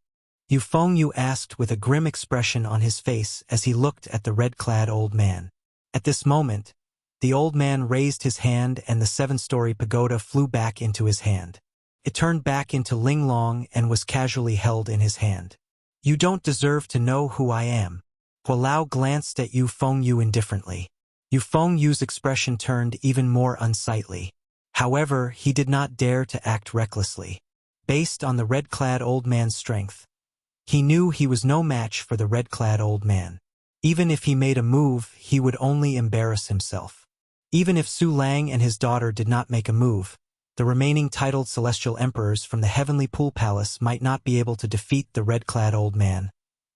Yu Fengyu asked with a grim expression on his face as he looked at the red-clad old man. At this moment, the old man raised his hand and the 7-story pagoda flew back into his hand. It turned back into Linglong and was casually held in his hand. You don't deserve to know who I am. Hualao glanced at Yu Fengyu indifferently. Yu Fengyu's expression turned even more unsightly. However, he did not dare to act recklessly. Based on the red-clad old man's strength, he knew he was no match for the red-clad old man. Even if he made a move, he would only embarrass himself. Even if Su Lang and his daughter did not make a move, the remaining titled celestial emperors from the Heavenly Pool Palace might not be able to defeat the red-clad old man,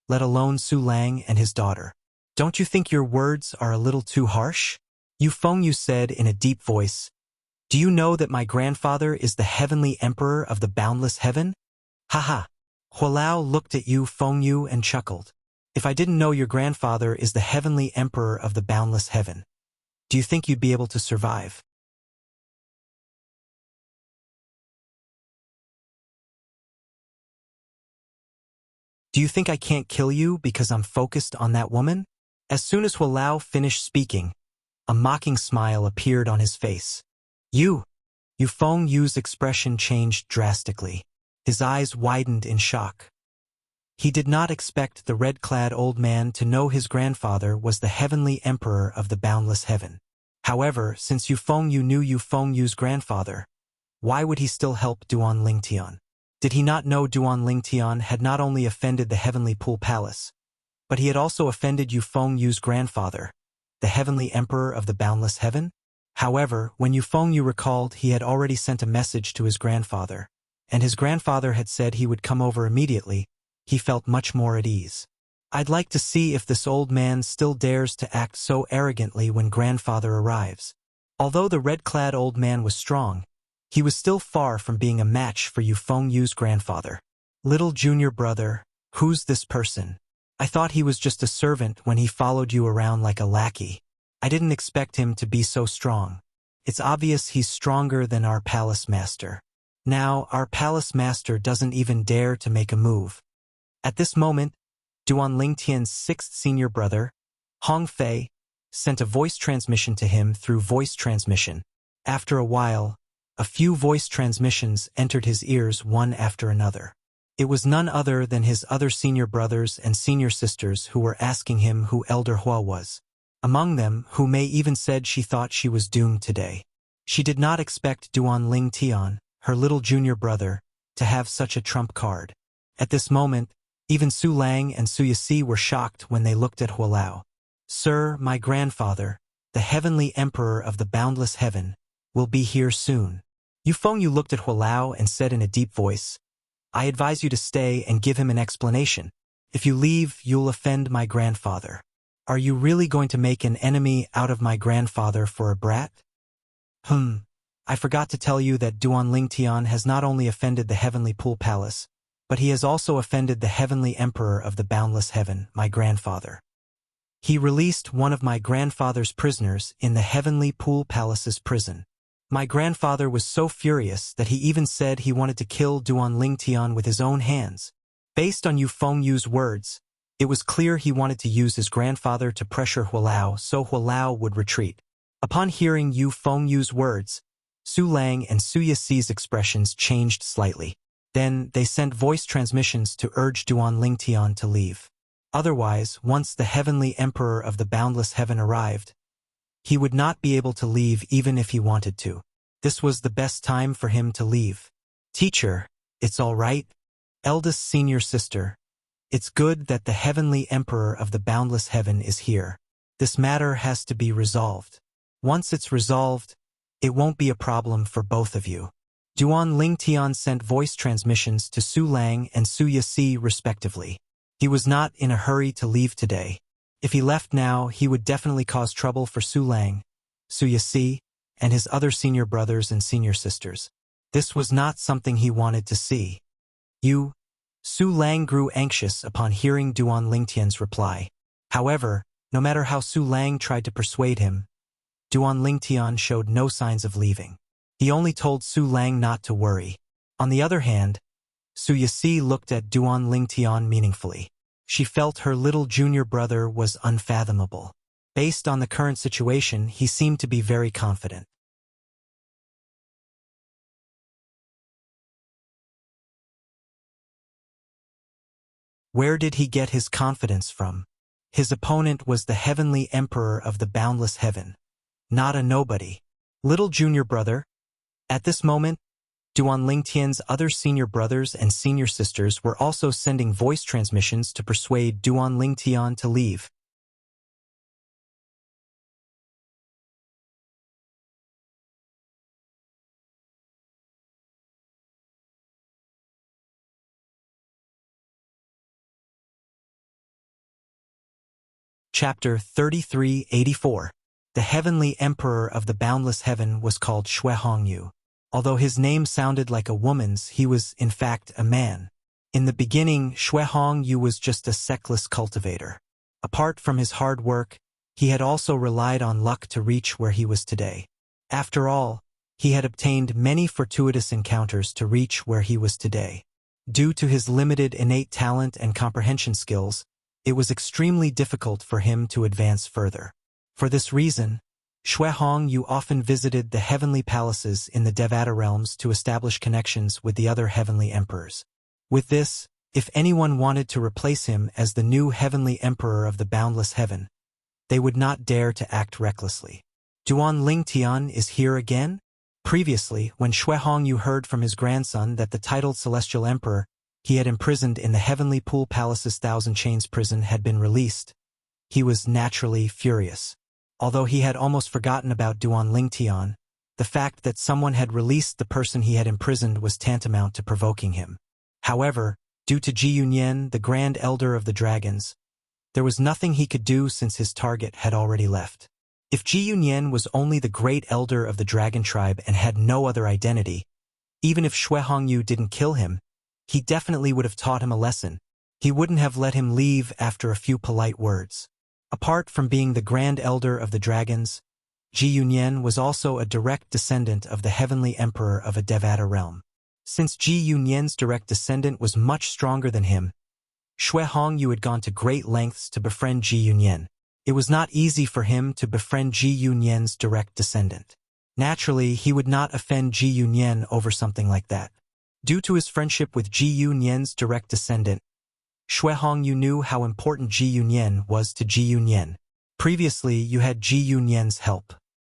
let alone Su Lang and his daughter. Don't you think your words are a little too harsh? Yu Fengyu said in a deep voice. Do you know that my grandfather is the Heavenly Emperor of the Boundless Heaven? Haha. Hualao looked at Yu Fengyu and chuckled. If I didn't know your grandfather is the Heavenly Emperor of the Boundless Heaven, do you think you'd be able to survive? Do you think I can't kill you because I'm focused on that woman? As soon as Hualao finished speaking, a mocking smile appeared on his face. Yu Fengyu's expression changed drastically. His eyes widened in shock. He did not expect the red-clad old man to know his grandfather was the Heavenly Emperor of the Boundless Heaven. However, since Yu Fengyu knew Yu Fengyu's grandfather, why would he still help Duan Lingtian? Did he not know Duan Lingtian had not only offended the Heavenly Pool Palace, but he had also offended Yu Fengyu's grandfather, the Heavenly Emperor of the Boundless Heaven? However, when Yu Fengyu recalled he had already sent a message to his grandfather, and his grandfather had said he would come over immediately, he felt much more at ease. I'd like to see if this old man still dares to act so arrogantly when grandfather arrives. Although the red-clad old man was strong, he was still far from being a match for Yu Fengyu's grandfather. Little junior brother, who's this person? I thought he was just a servant when he followed you around like a lackey. I didn't expect him to be so strong. It's obvious he's stronger than our palace master. Now, our palace master doesn't even dare to make a move. At this moment, Duan Lingtian's 6th senior brother, Hong Fei, sent a voice transmission to him through voice transmission. After a while, a few voice transmissions entered his ears one after another. It was none other than his other senior brothers and senior sisters who were asking him who Elder Hua was. Among them, Hu Mei even said she thought she was doomed today. She did not expect Duan Lingtian, her little junior brother, to have such a trump card. At this moment, even Su Lang and Su Yasi were shocked when they looked at Hualao. Sir, my grandfather, the Heavenly Emperor of the Boundless Heaven, will be here soon. Yu Fengyu looked at Hualao and said in a deep voice, I advise you to stay and give him an explanation. If you leave, you'll offend my grandfather. Are you really going to make an enemy out of my grandfather for a brat? I forgot to tell you that Duan Lingtian has not only offended the Heavenly Pool Palace, but he has also offended the Heavenly Emperor of the Boundless Heaven, my grandfather. He released one of my grandfather's prisoners in the Heavenly Pool Palace's prison. My grandfather was so furious that he even said he wanted to kill Duan Lingtian with his own hands. Based on Yu Fengyu's words, it was clear he wanted to use his grandfather to pressure Hualao so Hualao would retreat. Upon hearing Yu Fengyu's words, Su Lang and Su Yasi's expressions changed slightly. Then they sent voice transmissions to urge Duan Lingtian to leave. Otherwise, once the Heavenly Emperor of the Boundless Heaven arrived, he would not be able to leave even if he wanted to. This was the best time for him to leave. Teacher, it's all right. Eldest senior sister, it's good that the Heavenly Emperor of the Boundless Heaven is here. This matter has to be resolved. Once it's resolved, it won't be a problem for both of you. Duan Lingtian sent voice transmissions to Su Lang and Su Yasi respectively. He was not in a hurry to leave today. If he left now, he would definitely cause trouble for Su Lang, Su Yasi, and his other senior brothers and senior sisters. This was not something he wanted to see. Su Lang grew anxious upon hearing Duan Lingtian's reply. However, no matter how Su Lang tried to persuade him, Duan Lingtian showed no signs of leaving. He only told Su Lang not to worry. On the other hand, Su Yasi looked at Duan Lingtian meaningfully. She felt her little junior brother was unfathomable. Based on the current situation, he seemed to be very confident. Where did he get his confidence from? His opponent was the heavenly emperor of the boundless heaven, not a nobody. Little junior brother. At this moment, Duan Lingtian's other senior brothers and senior sisters were also sending voice transmissions to persuade Duan Lingtian to leave. Chapter 3384. The heavenly emperor of the boundless heaven was called Xue Hongyu. Although his name sounded like a woman's, he was, in fact, a man. In the beginning, Xue Hongyu was just a seckless cultivator. Apart from his hard work, he had also relied on luck to reach where he was today. After all, he had obtained many fortuitous encounters to reach where he was today. Due to his limited innate talent and comprehension skills, it was extremely difficult for him to advance further. For this reason, Xue Hongyu often visited the heavenly palaces in the Devata realms to establish connections with the other heavenly emperors. With this, if anyone wanted to replace him as the new heavenly emperor of the boundless heaven, they would not dare to act recklessly. Duan Lingtian is here again? Previously, when Xue Hongyu heard from his grandson that the titled celestial emperor he had imprisoned in the heavenly pool palace's thousand chains prison had been released, he was naturally furious. Although he had almost forgotten about Duan Lingtian, the fact that someone had released the person he had imprisoned was tantamount to provoking him. However, due to Ji Yunyan, the Grand Elder of the Dragons, there was nothing he could do since his target had already left. If Ji Yunyan was only the Great Elder of the Dragon Tribe and had no other identity, even if Xue Hongyu didn't kill him, he definitely would have taught him a lesson. He wouldn't have let him leave after a few polite words. Apart from being the Grand Elder of the Dragons, Ji Yunyan was also a direct descendant of the Heavenly Emperor of a Devata realm. Since Ji Yunyan's direct descendant was much stronger than him, Xue Hongyu had gone to great lengths to befriend Ji Yunyan. It was not easy for him to befriend Ji Yunyan's direct descendant. Naturally, he would not offend Ji Yunyan over something like that. Due to his friendship with Ji Yunyan's direct descendant, Xue Hongyu knew how important Ji Yunyan was to Ji Yunyan. Previously, you had Ji Yunyan's help.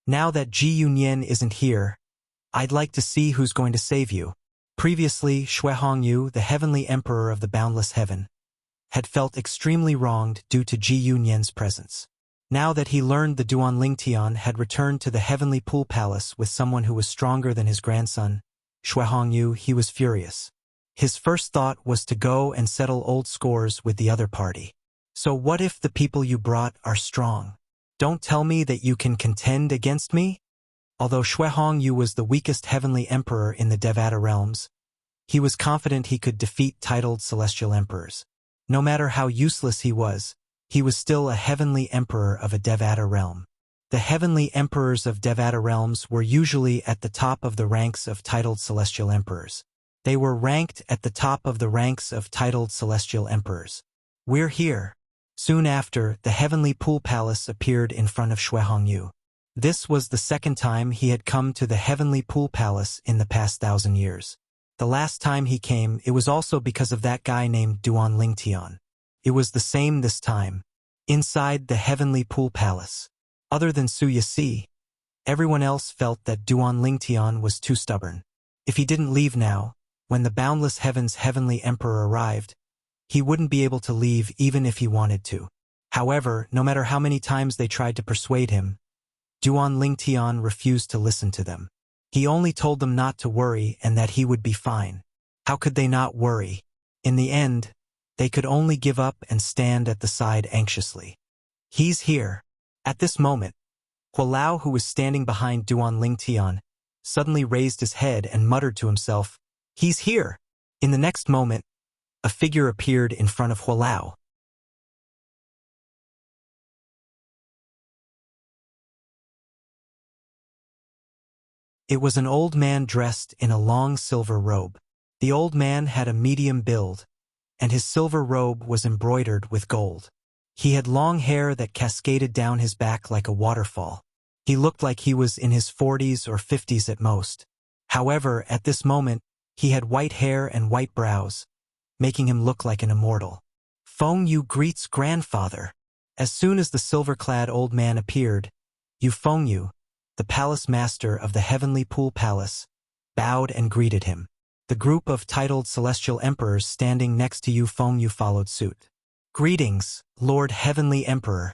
Now that Ji Yunyan isn't here, I'd like to see who's going to save you. Previously, Xue Hongyu, the heavenly emperor of the boundless heaven, had felt extremely wronged due to Ji Yunyan's presence. Now that he learned the Duan Lingtian had returned to the heavenly pool palace with someone who was stronger than his grandson, Xue Hongyu, he was furious. His first thought was to go and settle old scores with the other party. So what if the people you brought are strong? Don't tell me that you can contend against me? Although Xue Hongyu was the weakest heavenly emperor in the Devata realms, he was confident he could defeat titled celestial emperors. No matter how useless he was still a heavenly emperor of a Devata realm. The heavenly emperors of Devata realms were usually at the top of the ranks of titled celestial emperors. They were ranked at the top of the ranks of titled celestial emperors. We're here. Soon after, the heavenly pool palace appeared in front of Xue Hongyu. This was the second time he had come to the heavenly pool palace in the past 1,000 years. The last time he came, it was also because of that guy named Duan Lingtian. It was the same this time. Inside the heavenly pool palace. Other than Su Yasi, everyone else felt that Duan Lingtian was too stubborn. If he didn't leave now, when the boundless heaven's heavenly emperor arrived, he wouldn't be able to leave even if he wanted to. However, no matter how many times they tried to persuade him, Duan Lingtian refused to listen to them. He only told them not to worry and that he would be fine. How could they not worry? In the end, they could only give up and stand at the side anxiously. He's here. At this moment, Hualao, who was standing behind Duan Lingtian, suddenly raised his head and muttered to himself, "He's here!" In the next moment, a figure appeared in front of Hualao. It was an old man dressed in a long silver robe. The old man had a medium build, and his silver robe was embroidered with gold. He had long hair that cascaded down his back like a waterfall. He looked like he was in his 40s or 50s at most. However, at this moment, he had white hair and white brows, making him look like an immortal. Feng Yu greets grandfather. As soon as the silver-clad old man appeared, Feng Yu, the palace master of the heavenly pool palace, bowed and greeted him. The group of titled celestial emperors standing next to Feng Yu followed suit. Greetings, Lord Heavenly Emperor.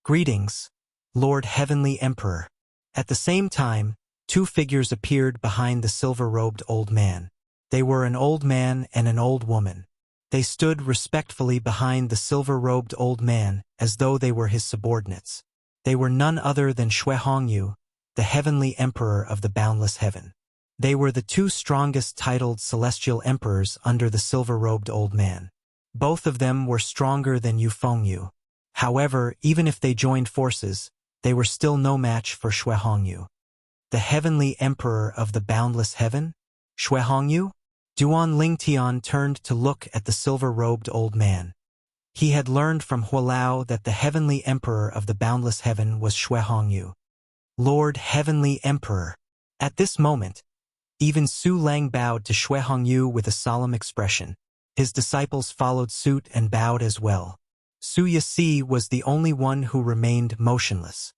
Greetings, Lord Heavenly Emperor. At the same time, two figures appeared behind the silver-robed old man. They were an old man and an old woman. They stood respectfully behind the silver-robed old man as though they were his subordinates. They were none other than Yu, the heavenly emperor of the boundless heaven. They were the two strongest titled celestial emperors under the silver-robed old man. Both of them were stronger than Feng Yu. However, even if they joined forces, they were still no match for Yu. The heavenly emperor of the boundless heaven? Yu? Duan Lingtian turned to look at the silver-robed old man. He had learned from Hualao that the heavenly emperor of the boundless heaven was Yu. Lord Heavenly Emperor. At this moment, even Su Lang bowed to Yu with a solemn expression. His disciples followed suit and bowed as well. Su Yasi was the only one who remained motionless.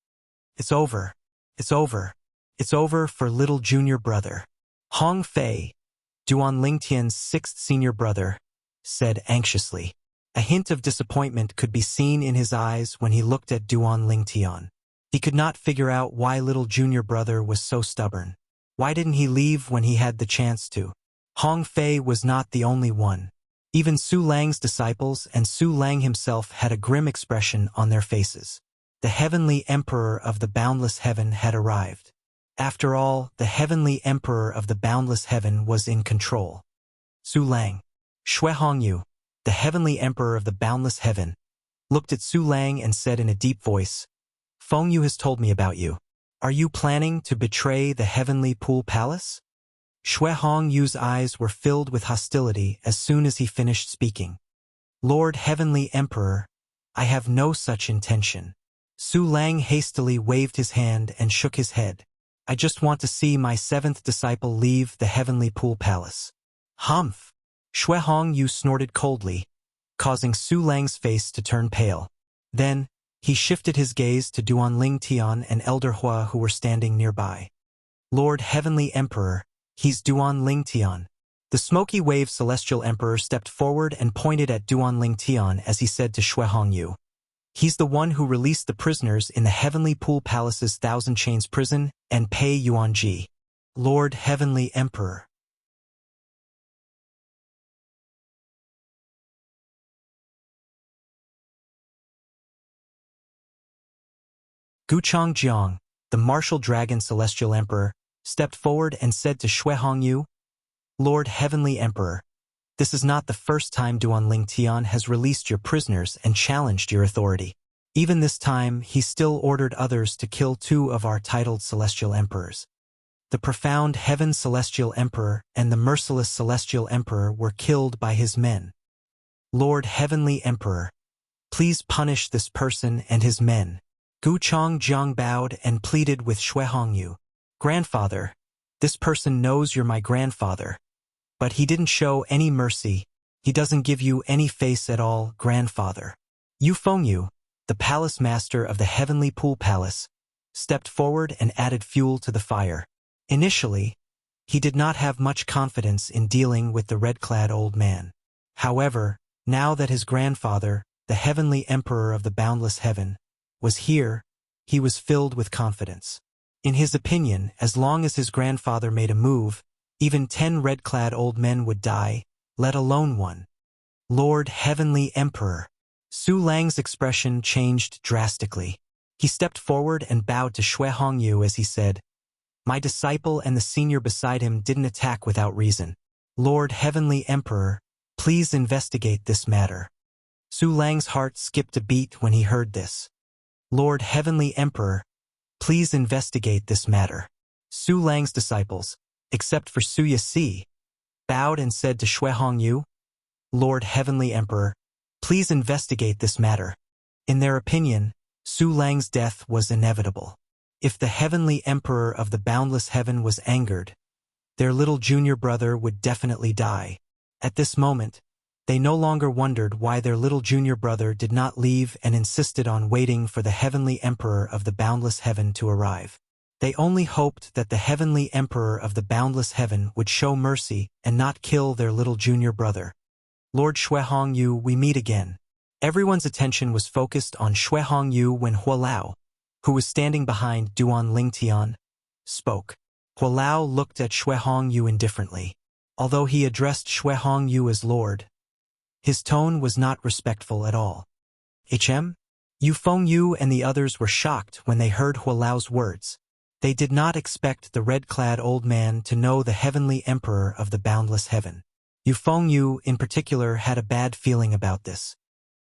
It's over. It's over. It's over for little junior brother. Hong Fei, Duan Lingtian's sixth senior brother, said anxiously. A hint of disappointment could be seen in his eyes when he looked at Duan Lingtian. He could not figure out why little junior brother was so stubborn. Why didn't he leave when he had the chance to? Hong Fei was not the only one. Even Su Lang's disciples and Su Lang himself had a grim expression on their faces. The heavenly emperor of the boundless heaven had arrived. After all, the heavenly emperor of the boundless heaven was in control. Su Lang, Yu, the heavenly emperor of the boundless heaven, looked at Su Lang and said in a deep voice, Feng Yu has told me about you. Are you planning to betray the heavenly pool palace? Yu's eyes were filled with hostility as soon as he finished speaking. Lord Heavenly Emperor, I have no such intention. Su Lang hastily waved his hand and shook his head. I just want to see my seventh disciple leave the heavenly pool palace. Humph! Yu snorted coldly, causing Su Lang's face to turn pale. Then, he shifted his gaze to Duan Lingtian and Elder Hua who were standing nearby. Lord Heavenly Emperor, he's Duan Lingtian. The smoky wave celestial emperor stepped forward and pointed at Duan Lingtian as he said to Yu. He's the one who released the prisoners in the Heavenly Pool Palace's Thousand Chains prison and Pei Yuanji. Lord Heavenly Emperor. Guchang Jiang, the martial dragon celestial emperor, stepped forward and said to Yu, Lord Heavenly Emperor, this is not the first time Duan Lingtian has released your prisoners and challenged your authority. Even this time, he still ordered others to kill two of our titled celestial emperors. The profound heaven celestial emperor and the merciless celestial emperor were killed by his men. Lord Heavenly Emperor, please punish this person and his men. Guchang Jiang bowed and pleaded with Yu. Grandfather, this person knows you're my grandfather. But he didn't show any mercy. He doesn't give you any face at all, grandfather. Feng Yu, the palace master of the Heavenly Pool Palace, stepped forward and added fuel to the fire. Initially, he did not have much confidence in dealing with the red-clad old man. However, now that his grandfather, the Heavenly Emperor of the Boundless Heaven, was here, he was filled with confidence. In his opinion, as long as his grandfather made a move, even 10 red-clad old men would die, let alone one. Lord Heavenly Emperor. Su Lang's expression changed drastically. He stepped forward and bowed to Yu as he said, My disciple and the senior beside him didn't attack without reason. Lord Heavenly Emperor, please investigate this matter. Su Lang's heart skipped a beat when he heard this. Lord Heavenly Emperor, please investigate this matter. Su Lang's disciples, except for Su Yasi, bowed and said to Shui Hongyu, Lord Heavenly Emperor, please investigate this matter. In their opinion, Su Lang's death was inevitable. If the Heavenly Emperor of the boundless heaven was angered, their little junior brother would definitely die. At this moment, they no longer wondered why their little junior brother did not leave and insisted on waiting for the Heavenly Emperor of the boundless heaven to arrive. They only hoped that the Heavenly Emperor of the boundless heaven would show mercy and not kill their little junior brother. Lord Shui Hongyu, we meet again. Everyone's attention was focused on Shui Hongyu when Hualao, who was standing behind Duan Lingtian, spoke. Hualao looked at Shui Hongyu indifferently. Although he addressed Shui Hongyu as Lord, his tone was not respectful at all. Yu Fengyu and the others were shocked when they heard Hualao's words. They did not expect the red-clad old man to know the Heavenly Emperor of the boundless heaven. Yu Fengyu, in particular, had a bad feeling about this.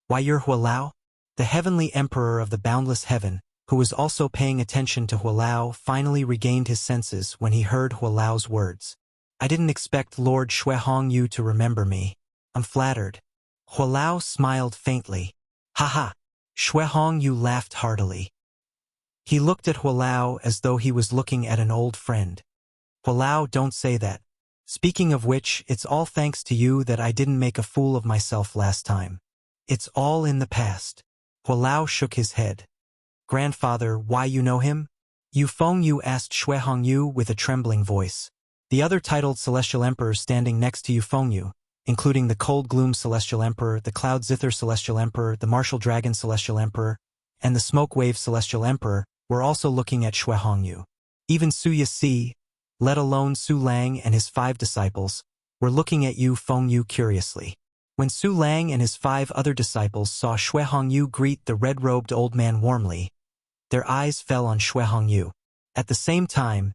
Why, you're Hualao? The Heavenly Emperor of the boundless heaven, who was also paying attention to Hualao, finally regained his senses when he heard Hualao's words. I didn't expect Lord Shui Hongyu to remember me. I'm flattered. Hualao smiled faintly. Ha! Shui Hongyu laughed heartily. He looked at Hualao as though he was looking at an old friend. Hualao, don't say that. Speaking of which, it's all thanks to you that I didn't make a fool of myself last time. It's all in the past. Hualao shook his head. Grandfather, why you know him? Yu Fengyu asked Shui Hongyu with a trembling voice. The other titled Celestial Emperors standing next to Yu Fengyu, including the Cold Gloom Celestial Emperor, the Cloud Zither Celestial Emperor, the Martial Dragon Celestial Emperor, and the Smoke Wave Celestial Emperor, were also looking at Shui Hongyu. Even Su Yasi, let alone Su Lang and his 5 disciples, were looking at Yu Fengyu curiously. When Su Lang and his 5 other disciples saw Shui Hongyu greet the red-robed old man warmly, their eyes fell on Shui Hongyu. At the same time,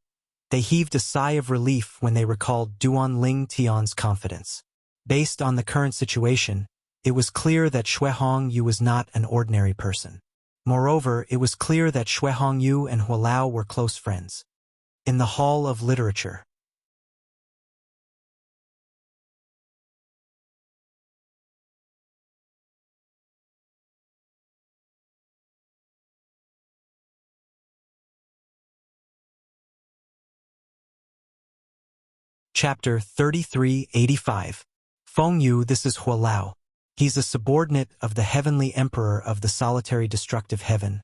they heaved a sigh of relief when they recalled Duan Ling Tian's confidence. Based on the current situation, it was clear that Shui Hongyu was not an ordinary person. Moreover, it was clear that Shui Hongyu and Hualao were close friends. In the Hall of Literature. Chapter 3385. Fengyu, this is Hualao. He's a subordinate of the Heavenly Emperor of the solitary destructive heaven,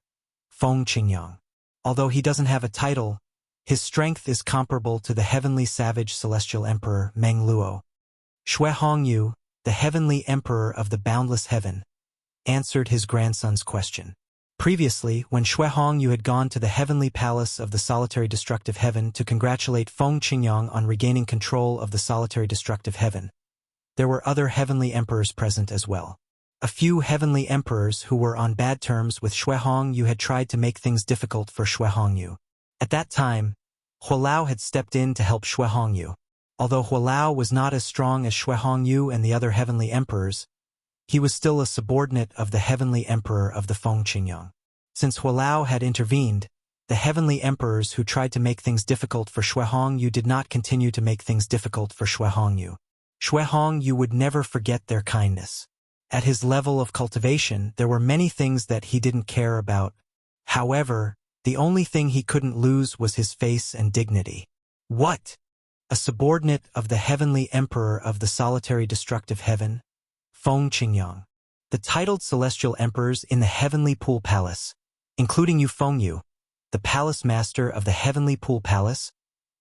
Feng Qingyang. Although he doesn't have a title, his strength is comparable to the Heavenly Savage Celestial Emperor Meng Luo. Shui Hongyu, the Heavenly Emperor of the boundless heaven, answered his grandson's question. Previously, when Shui Hongyu had gone to the heavenly palace of the solitary destructive heaven to congratulate Feng Qingyang on regaining control of the solitary destructive heaven, there were other heavenly emperors present as well. A few heavenly emperors who were on bad terms with Shui Hongyu had tried to make things difficult for Shui Hongyu. At that time, Hualao had stepped in to help Shui Hongyu. Although Hualao was not as strong as Shui Hongyu and the other heavenly emperors, he was still a subordinate of the Heavenly Emperor of the Feng Qingyang. Since Hualao had intervened, the Heavenly Emperors who tried to make things difficult for Shui Hongyu did not continue to make things difficult for Shui Hongyu. Shui Hongyu would never forget their kindness. At his level of cultivation, there were many things that he didn't care about. However, the only thing he couldn't lose was his face and dignity. What? A subordinate of the Heavenly Emperor of the solitary destructive heaven? Feng Qingyang. The titled celestial emperors in the Heavenly Pool Palace, including Yu Fengyu, the palace master of the Heavenly Pool Palace,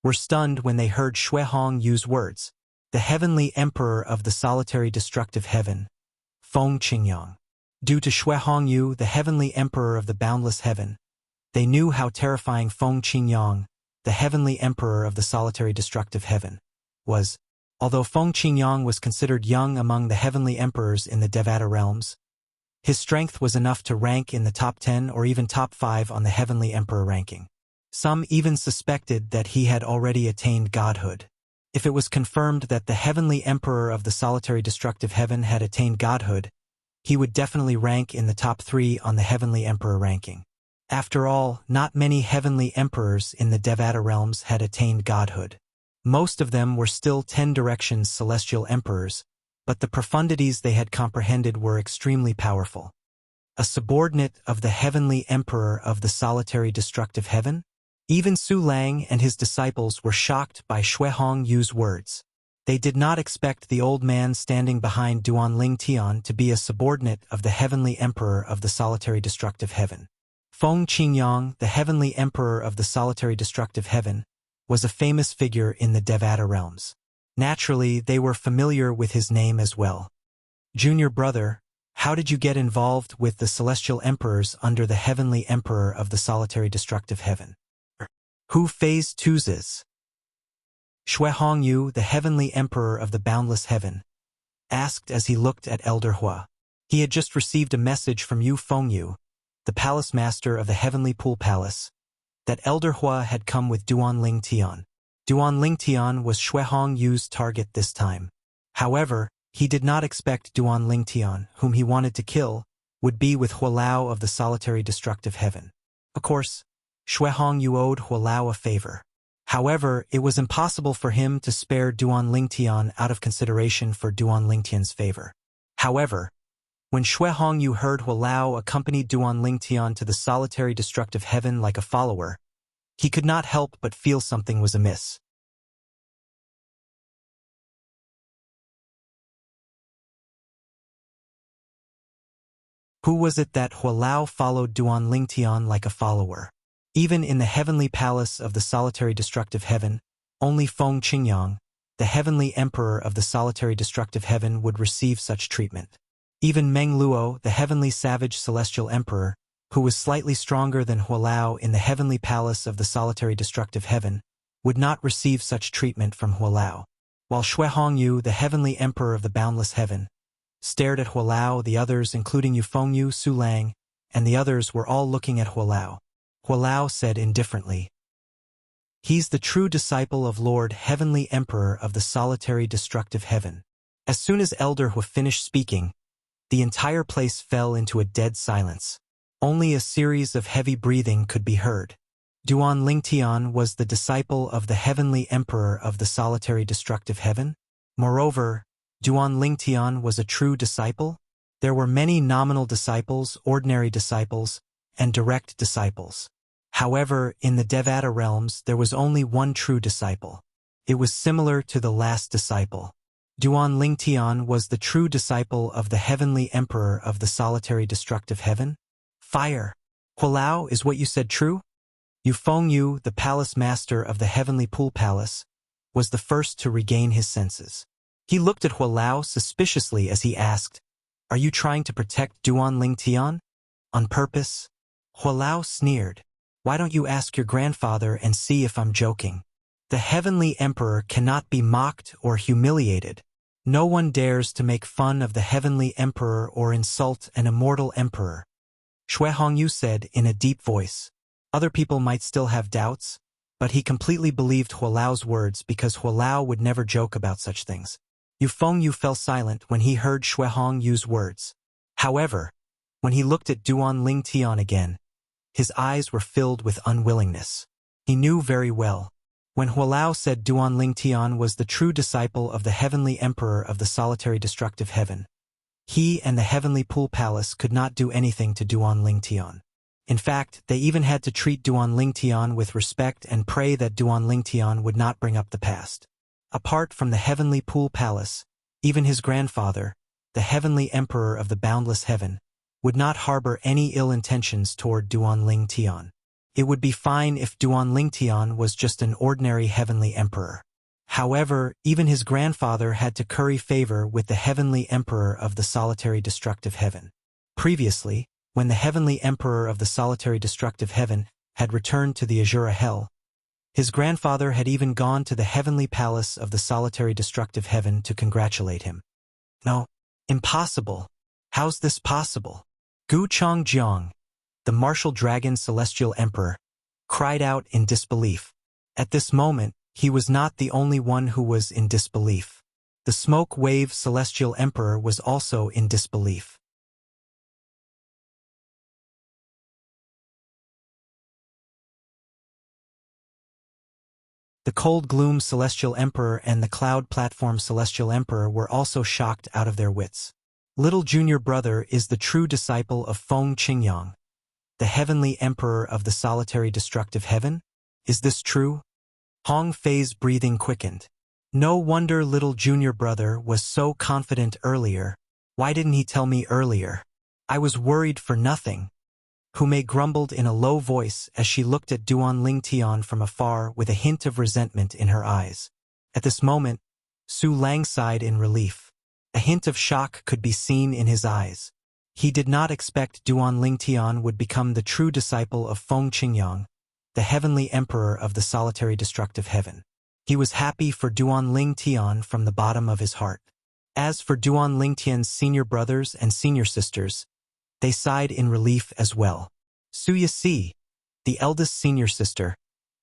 were stunned when they heard Shui Hongyu's words. The Heavenly Emperor of the solitary destructive heaven, Feng Qingyang. Due to Shui Hongyu, the Heavenly Emperor of the boundless heaven, they knew how terrifying Feng Qingyang, the Heavenly Emperor of the solitary destructive heaven, was. Although Feng Qingyang was considered young among the heavenly emperors in the Devata realms, his strength was enough to rank in the top 10 or even top 5 on the heavenly emperor ranking. Some even suspected that he had already attained godhood. If it was confirmed that the heavenly emperor of the solitary destructive heaven had attained godhood, he would definitely rank in the top 3 on the heavenly emperor ranking. After all, not many heavenly emperors in the Devata realms had attained godhood. Most of them were still 10 directions celestial emperors, but the profundities they had comprehended were extremely powerful. A subordinate of the heavenly emperor of the solitary destructive heaven? Even Su Lang and his disciples were shocked by Xue Hongyu's words. They did not expect the old man standing behind Duanling Tian to be a subordinate of the heavenly emperor of the solitary destructive heaven. Feng Qingyang, the heavenly emperor of the solitary destructive heaven, was a famous figure in the Devata realms. Naturally, they were familiar with his name as well. Junior brother, how did you get involved with the celestial emperors under the heavenly emperor of the solitary destructive heaven? Who phase chooses? Xue Hongyu, the heavenly emperor of the boundless heaven, asked as he looked at Elder Hua. He had just received a message from Yu Fengyu, the palace master of the heavenly pool palace, that Elder Hua had come with Duanling Tian. Duanling Tian was Xue Hongyu's target this time. However, he did not expect Duanling Tian, whom he wanted to kill, would be with Hualao of the solitary destructive heaven. Of course, Xue Hongyu owed Hualao a favor. However, it was impossible for him to spare Duanling Tian out of consideration for Duanling Tian's favor. However, when Xue Hongyu heard Hualao accompanied Duanling Tian to the solitary destructive heaven like a follower, he could not help but feel something was amiss. Who was it that Hualao followed Duanling Tian like a follower? Even in the heavenly palace of the solitary destructive heaven, only Feng Qingyang, the heavenly emperor of the solitary destructive heaven, would receive such treatment. Even Meng Luo, the heavenly savage celestial emperor, who was slightly stronger than Hualao in the heavenly palace of the solitary destructive heaven, would not receive such treatment from Hualao. While Xue Hongyu, the heavenly emperor of the boundless heaven, stared at Hualao, the others, including Yu Fengyu, Su Lang, and the others, were all looking at Hualao. Hualao said indifferently, "He's the true disciple of Lord Heavenly Emperor of the solitary destructive heaven." As soon as Elder Hu finished speaking, the entire place fell into a dead silence. Only a series of heavy breathing could be heard. Duanling Tian was the disciple of the Heavenly Emperor of the solitary destructive heaven? Moreover, Duanling Tian was a true disciple? There were many nominal disciples, ordinary disciples, and direct disciples. However, in the Devata realms there was only one true disciple. It was similar to the last disciple. Duanling Tian was the true disciple of the heavenly emperor of the solitary destructive heaven? Fire! Hualao, is what you said true? Yu Fengyu, the palace master of the heavenly pool palace, was the first to regain his senses. He looked at Hualao suspiciously as he asked, "Are you trying to protect Duanling Tian? On purpose?" Hualao sneered. "Why don't you ask your grandfather and see if I'm joking? The heavenly emperor cannot be mocked or humiliated. No one dares to make fun of the heavenly emperor or insult an immortal emperor," Xue Hongyu said in a deep voice. Other people might still have doubts, but he completely believed Hualao's words because Hualao would never joke about such things. Yu Fengyu fell silent when he heard Xue Hongyu's words. However, when he looked at Duanling Tian again, his eyes were filled with unwillingness. He knew very well. When Hualao said Duanling Tian was the true disciple of the heavenly emperor of the solitary destructive heaven, he and the heavenly pool palace could not do anything to Duanling Tian. In fact, they even had to treat Duanling Tian with respect and pray that Duanling Tian would not bring up the past. Apart from the heavenly pool palace, even his grandfather, the heavenly emperor of the boundless heaven, would not harbor any ill intentions toward Duanling Tian. It would be fine if Duanling Tian was just an ordinary heavenly emperor. However, even his grandfather had to curry favor with the heavenly emperor of the solitary destructive heaven. Previously, when the heavenly emperor of the solitary destructive heaven had returned to the Azura Hell, his grandfather had even gone to the heavenly palace of the solitary destructive heaven to congratulate him. No, impossible. How's this possible? Gu Chongjiang, the martial dragon celestial emperor, cried out in disbelief. At this moment, he was not the only one who was in disbelief. The smoke wave celestial emperor was also in disbelief. The Cold Gloom Celestial Emperor and the Cloud Platform Celestial Emperor were also shocked out of their wits. Little junior brother is the true disciple of Feng Qingyang, the heavenly emperor of the solitary destructive heaven? Is this true? Hong Fei's breathing quickened. No wonder little junior brother was so confident earlier. Why didn't he tell me earlier? I was worried for nothing. Humei grumbled in a low voice as she looked at Duan Lingtian from afar with a hint of resentment in her eyes. At this moment, Su Lang sighed in relief. A hint of shock could be seen in his eyes. He did not expect Duan Lingtian would become the true disciple of Feng Qingyang, the heavenly emperor of the solitary destructive heaven. He was happy for Duan Lingtian from the bottom of his heart. As for Duan Lingtian's senior brothers and senior sisters, they sighed in relief as well. Su Yixi, the eldest senior sister,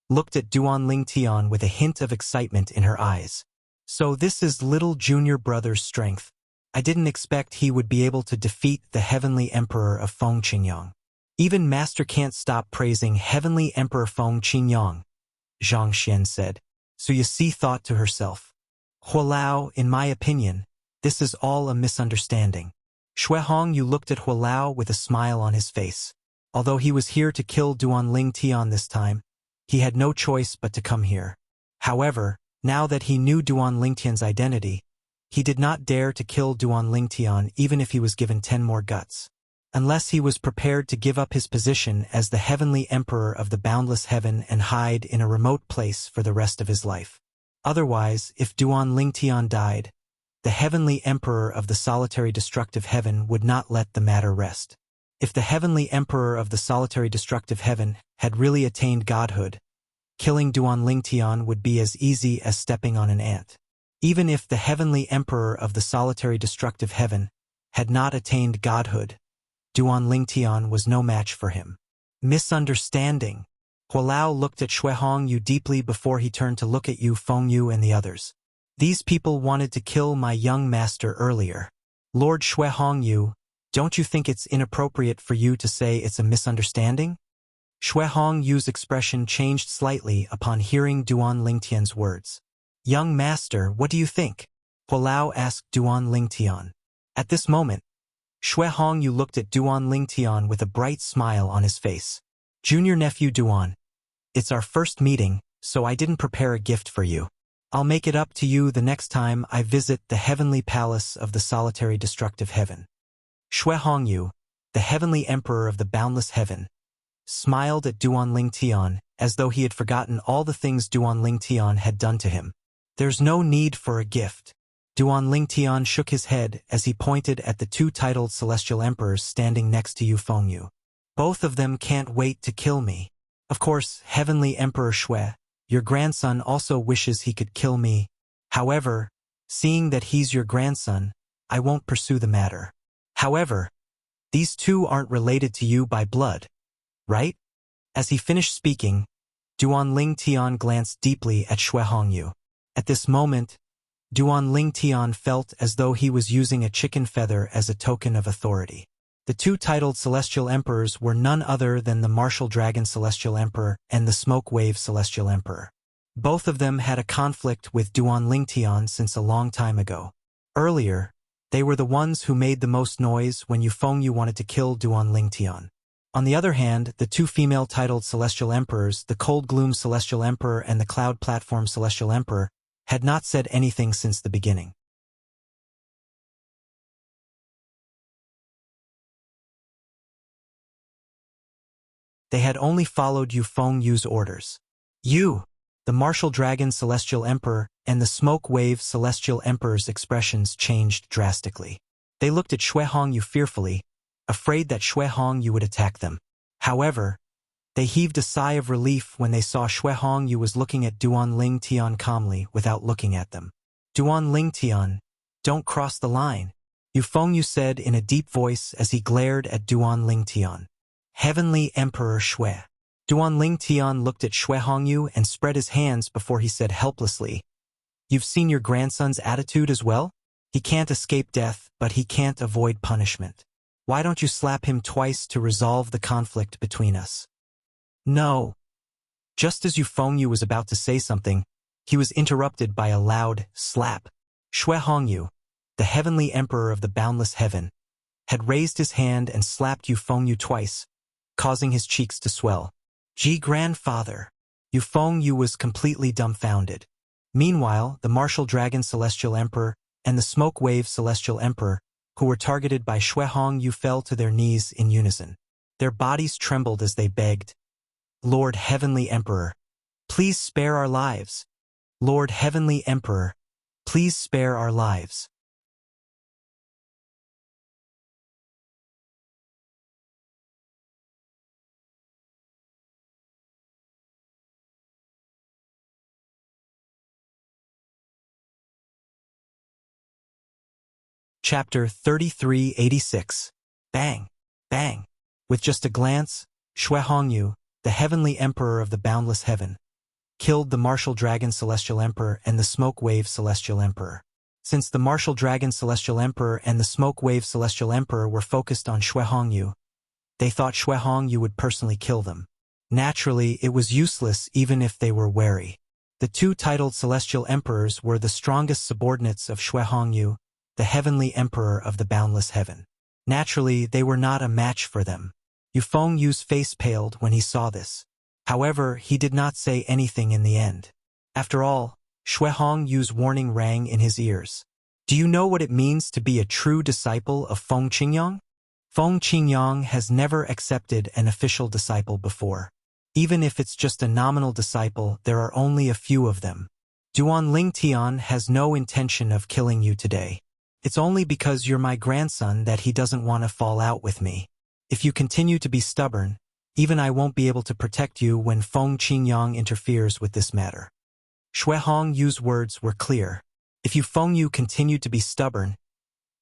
looked at Duan Lingtian with a hint of excitement in her eyes. So this is little junior brother's strength. I didn't expect he would be able to defeat the heavenly emperor of Feng Qingyang. Even master can't stop praising heavenly emperor Feng Qingyang, Zhang Xian said. Su Yixi thought to herself. Hualao, in my opinion, this is all a misunderstanding. Xuehong Yu looked at Hualao with a smile on his face. Although he was here to kill Duan Lingtian this time, he had no choice but to come here. However, now that he knew Duan Lingtian's identity, he did not dare to kill Duan Lingtian even if he was given 10 more guts. Unless he was prepared to give up his position as the heavenly emperor of the boundless heaven and hide in a remote place for the rest of his life. Otherwise, if Duan Lingtian died, the heavenly emperor of the solitary destructive heaven would not let the matter rest. If the heavenly emperor of the solitary destructive heaven had really attained godhood, killing Duan Lingtian would be as easy as stepping on an ant. Even if the heavenly emperor of the solitary destructive heaven had not attained godhood, Duan Lingtian was no match for him. Misunderstanding. Hualao looked at Xuehong Yu deeply before he turned to look at Yu Fengyu and the others. These people wanted to kill my young master earlier. Lord Xuehong Yu, don't you think it's inappropriate for you to say it's a misunderstanding? Xuehong Yu's expression changed slightly upon hearing Duan Lingtian's words. Young master, what do you think? Hualao asked Duan Lingtian. At this moment, Xuehong Yu looked at Duan Lingtian with a bright smile on his face. Junior nephew Duan, it's our first meeting, so I didn't prepare a gift for you. I'll make it up to you the next time I visit the heavenly palace of the solitary destructive heaven. Xuehong Yu, the heavenly emperor of the boundless heaven, smiled at Duan Lingtian as though he had forgotten all the things Duan Lingtian had done to him. There's no need for a gift. Duan Lingtian shook his head as he pointed at the two titled celestial emperors standing next to Yu Fengyu. Both of them can't wait to kill me. Of course, heavenly emperor Xue, your grandson also wishes he could kill me. However, seeing that he's your grandson, I won't pursue the matter. However, these two aren't related to you by blood, right? As he finished speaking, Duan Lingtian glanced deeply at Xuehong Yu. At this moment, Duan Lingtian felt as though he was using a chicken feather as a token of authority. The two titled Celestial Emperors were none other than the Martial Dragon Celestial Emperor and the Smoke Wave Celestial Emperor. Both of them had a conflict with Duan Lingtian since a long time ago. Earlier, they were the ones who made the most noise when Yu Fengyu wanted to kill Duan Lingtian. On the other hand, the two female titled Celestial Emperors, the Cold Gloom Celestial Emperor and the Cloud Platform Celestial Emperor, had not said anything since the beginning. They had only followed Yu Fengyu's orders. You, the Martial Dragon Celestial Emperor, and the Smoke Wave Celestial Emperor's expressions changed drastically. They looked at Xuehong Yu fearfully, afraid that Xuehong Yu would attack them. However, they heaved a sigh of relief when they saw Xuehong Yu was looking at Duan Lingtian calmly without looking at them. Duan Lingtian, don't cross the line, Yu Fengyu said in a deep voice as he glared at Duan Lingtian. Heavenly Emperor Xue. Duan Lingtian looked at Xuehong Yu and spread his hands before he said helplessly, You've seen your grandson's attitude as well? He can't escape death, but he can't avoid punishment. Why don't you slap him twice to resolve the conflict between us? No. Just as Yu Fengyu was about to say something, he was interrupted by a loud slap. Shui Hongyu, the heavenly emperor of the boundless heaven, had raised his hand and slapped Yu Fengyu twice, causing his cheeks to swell. Grandfather! Yu Fengyu was completely dumbfounded. Meanwhile, the Martial Dragon Celestial Emperor and the Smoke Wave Celestial Emperor, who were targeted by Shui Hongyu, fell to their knees in unison. Their bodies trembled as they begged, Lord Heavenly Emperor, please spare our lives. Lord Heavenly Emperor, please spare our lives. Chapter 3386. Bang! Bang! With just a glance, Shui Hongyu, the heavenly emperor of the boundless heaven, killed the Martial Dragon Celestial Emperor and the Smoke Wave Celestial Emperor. Since the Martial Dragon Celestial Emperor and the Smoke Wave Celestial Emperor were focused on Shui Hongyu, they thought Shui Hongyu would personally kill them. Naturally, it was useless even if they were wary. The two titled Celestial Emperors were the strongest subordinates of Shui Hongyu, the heavenly emperor of the boundless heaven. Naturally, they were not a match for them. Yu Fengyu's face paled when he saw this. However, he did not say anything in the end. After all, Shui Hongyu's warning rang in his ears. Do you know what it means to be a true disciple of Feng Qingyang? Feng Qingyang has never accepted an official disciple before. Even if it's just a nominal disciple, there are only a few of them. Duan Lingtian has no intention of killing you today. It's only because you're my grandson that he doesn't want to fall out with me. If you continue to be stubborn, even I won't be able to protect you when Feng Qingyang interferes with this matter. Shui Hongyu's words were clear. If Yu Fengyu continued to be stubborn,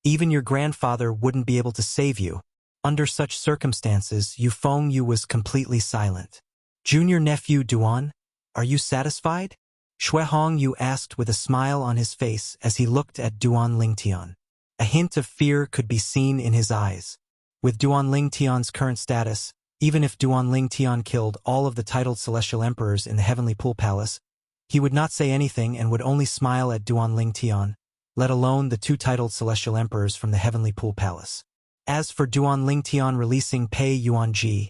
even your grandfather wouldn't be able to save you. Under such circumstances, Yu Fengyu was completely silent. Junior nephew Duan, are you satisfied? Shui Hongyu asked with a smile on his face as he looked at Duan Lingtian. A hint of fear could be seen in his eyes. With Duan Lingtian's current status, even if Duan Lingtian killed all of the titled celestial emperors in the Heavenly Pool Palace, he would not say anything and would only smile at Duan Lingtian, let alone the two titled celestial emperors from the Heavenly Pool Palace. As for Duan Lingtian releasing Pei Yuanji,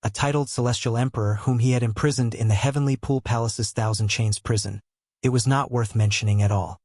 a titled celestial emperor whom he had imprisoned in the Heavenly Pool Palace's Thousand Chains prison, it was not worth mentioning at all.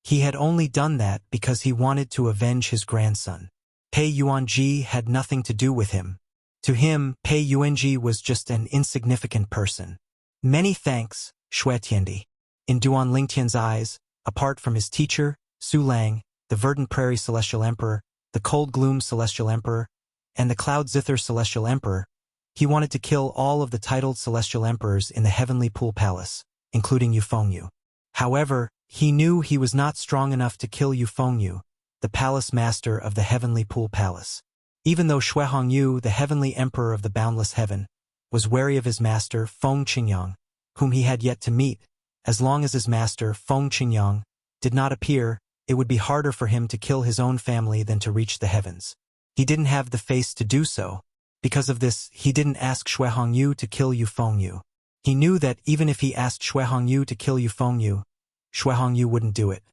He had only done that because he wanted to avenge his grandson. Pei Yuanji had nothing to do with him. To him, Pei Yuanji was just an insignificant person. Many thanks, Shui Tiandi. In Duan Lingtian's eyes, apart from his teacher, Su Lang, the Verdant Prairie Celestial Emperor, the Cold Gloom Celestial Emperor, and the Cloud Zither Celestial Emperor, he wanted to kill all of the titled celestial emperors in the Heavenly Pool Palace, including Yu Fengyu. However, he knew he was not strong enough to kill Yu Fengyu, the palace master of the Heavenly Pool Palace. Even though Shui Hongyu, the heavenly emperor of the boundless heaven, was wary of his master, Feng Qingyang, whom he had yet to meet, as long as his master, Feng Qingyang, did not appear, it would be harder for him to kill his own family than to reach the heavens. He didn't have the face to do so. Because of this, he didn't ask Shui Hongyu to kill Yu Fengyu. He knew that even if he asked Shui Hongyu to kill Yu Fengyu, Shui Hongyu wouldn't do it.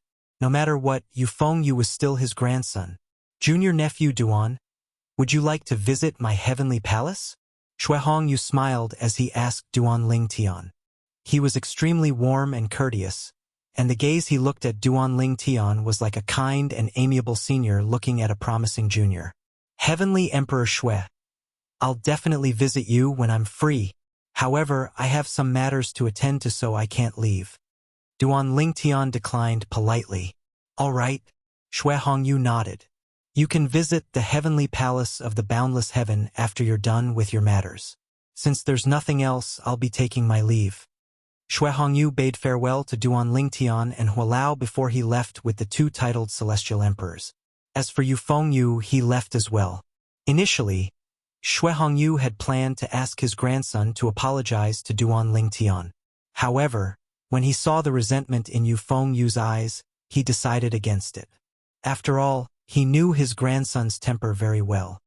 No matter what, Yu Fengyu was still his grandson. Junior nephew Duan, would you like to visit my heavenly palace? Shui Hongyu smiled as he asked Duan Lingtian. He was extremely warm and courteous, and the gaze he looked at Duan Lingtian was like a kind and amiable senior looking at a promising junior. Heavenly Emperor Shui, I'll definitely visit you when I'm free. However, I have some matters to attend to, so I can't leave. Duan Lingtian declined politely. All right. Shui Hongyu nodded. You can visit the heavenly palace of the boundless heaven after you're done with your matters. Since there's nothing else, I'll be taking my leave. Shui Hongyu bade farewell to Duan Lingtian and Hualao before he left with the two titled celestial emperors. As for Yu Fengyu, he left as well. Initially, Shui Hongyu had planned to ask his grandson to apologize to Duan Lingtian. However, when he saw the resentment in Yu Fengyu's eyes, he decided against it. After all, he knew his grandson's temper very well.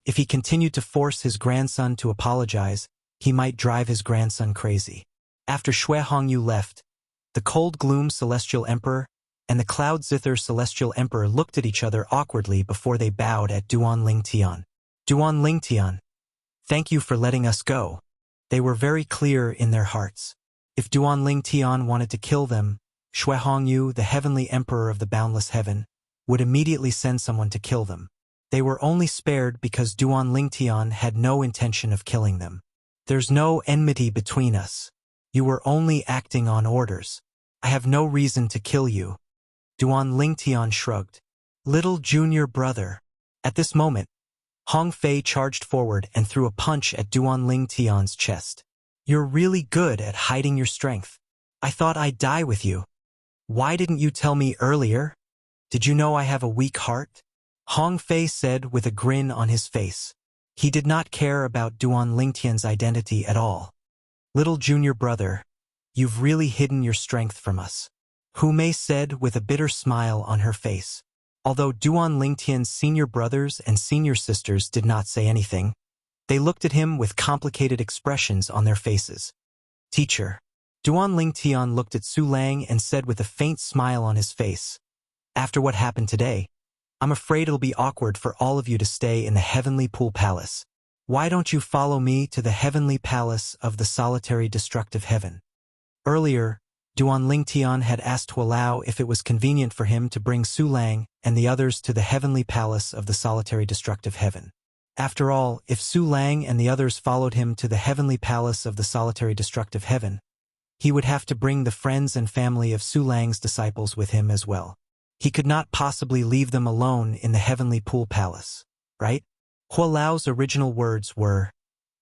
If he continued to force his grandson to apologize, he might drive his grandson crazy. After Shui Hongyu left, the Cold Gloom Celestial Emperor and the Cloud Zither Celestial Emperor looked at each other awkwardly before they bowed at Duan Lingtian. Duan Lingtian, thank you for letting us go. They were very clear in their hearts. If Duan Lingtian wanted to kill them, Shui Hongyu, the Heavenly Emperor of the Boundless Heaven, would immediately send someone to kill them. They were only spared because Duan Lingtian had no intention of killing them. There's no enmity between us. You were only acting on orders. I have no reason to kill you. Duan Lingtian shrugged. Little junior brother. At this moment, Hong Fei charged forward and threw a punch at Duan Lingtian's chest. You're really good at hiding your strength. I thought I'd die with you. Why didn't you tell me earlier? Did you know I have a weak heart? Hong Fei said with a grin on his face. He did not care about Duan Lingtian's identity at all. Little junior brother, you've really hidden your strength from us. Hu Mei said with a bitter smile on her face. Although Duan Lingtian's senior brothers and senior sisters did not say anything, they looked at him with complicated expressions on their faces. Teacher. Duan Lingtian looked at Su Lang and said with a faint smile on his face. After what happened today, I'm afraid it'll be awkward for all of you to stay in the Heavenly Pool Palace. Why don't you follow me to the Heavenly Palace of the Solitary Destructive Heaven? Earlier, Duan Lingtian had asked Hualao if it was convenient for him to bring Su Lang and the others to the Heavenly Palace of the Solitary Destructive Heaven. After all, if Su Lang and the others followed him to the Heavenly Palace of the Solitary Destructive Heaven, he would have to bring the friends and family of Su Lang's disciples with him as well. He could not possibly leave them alone in the Heavenly Pool Palace, right? Hualao's original words were,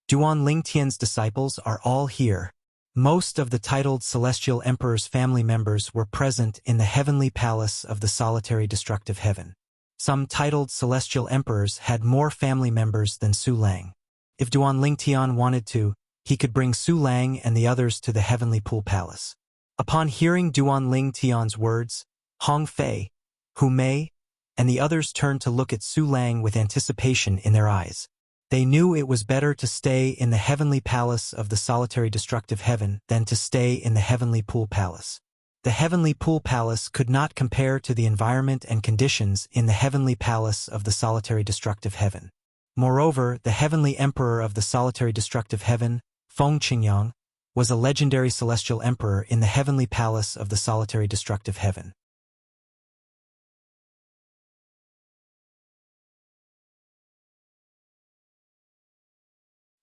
Duan Lingtian's disciples are all here. Most of the titled Celestial Emperor's family members were present in the Heavenly Palace of the Solitary Destructive Heaven. Some titled Celestial Emperors had more family members than Su Lang. If Duan Lingtian wanted to, he could bring Su Lang and the others to the Heavenly Pool Palace. Upon hearing Duan Lingtian's words, Hong Fei, Hu Mei, and the others turned to look at Su Lang with anticipation in their eyes. They knew it was better to stay in the Heavenly Palace of the Solitary Destructive Heaven than to stay in the Heavenly Pool Palace. The Heavenly Pool Palace could not compare to the environment and conditions in the Heavenly Palace of the Solitary Destructive Heaven. Moreover, the Heavenly Emperor of the Solitary Destructive Heaven, Feng Qingyang, was a legendary celestial emperor in the Heavenly Palace of the Solitary Destructive Heaven.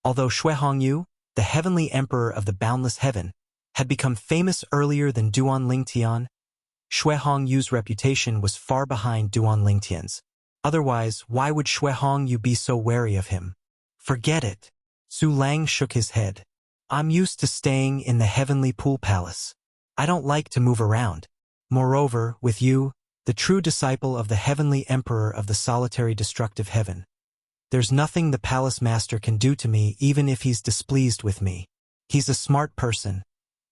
Although Shui Hongyu, the Heavenly Emperor of the Boundless Heaven, had become famous earlier than Duan Lingtian, Shui Hongyu's reputation was far behind Duan Lingtian's. Otherwise, why would Shui Hongyu be so wary of him? Forget it. Su Lang shook his head. I'm used to staying in the Heavenly Pool Palace. I don't like to move around. Moreover, with you, the true disciple of the Heavenly Emperor of the Solitary Destructive Heaven, there's nothing the Palace Master can do to me even if he's displeased with me. He's a smart person.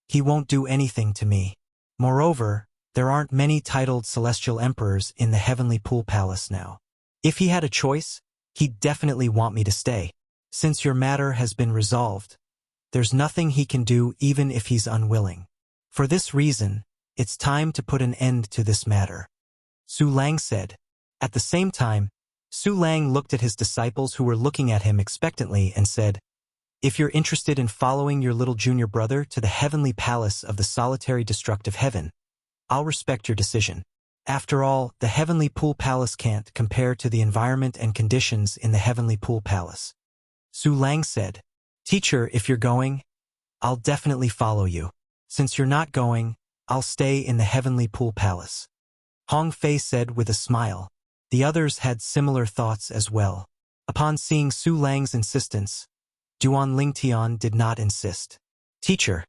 He won't do anything to me. Moreover, there aren't many titled Celestial Emperors in the Heavenly Pool Palace now. If he had a choice, he'd definitely want me to stay. Since your matter has been resolved, there's nothing he can do even if he's unwilling. For this reason, it's time to put an end to this matter. Su Lang said. At the same time, Su Lang looked at his disciples who were looking at him expectantly and said, If you're interested in following your little junior brother to the Heavenly Palace of the Solitary Destructive Heaven, I'll respect your decision. After all, the Heavenly Pool Palace can't compare to the environment and conditions in the Heavenly Pool Palace. Su Lang said, Teacher, if you're going, I'll definitely follow you. Since you're not going, I'll stay in the Heavenly Pool Palace. Hong Fei said with a smile. The others had similar thoughts as well. Upon seeing Su Lang's insistence, Duan Lingtian did not insist. Teacher,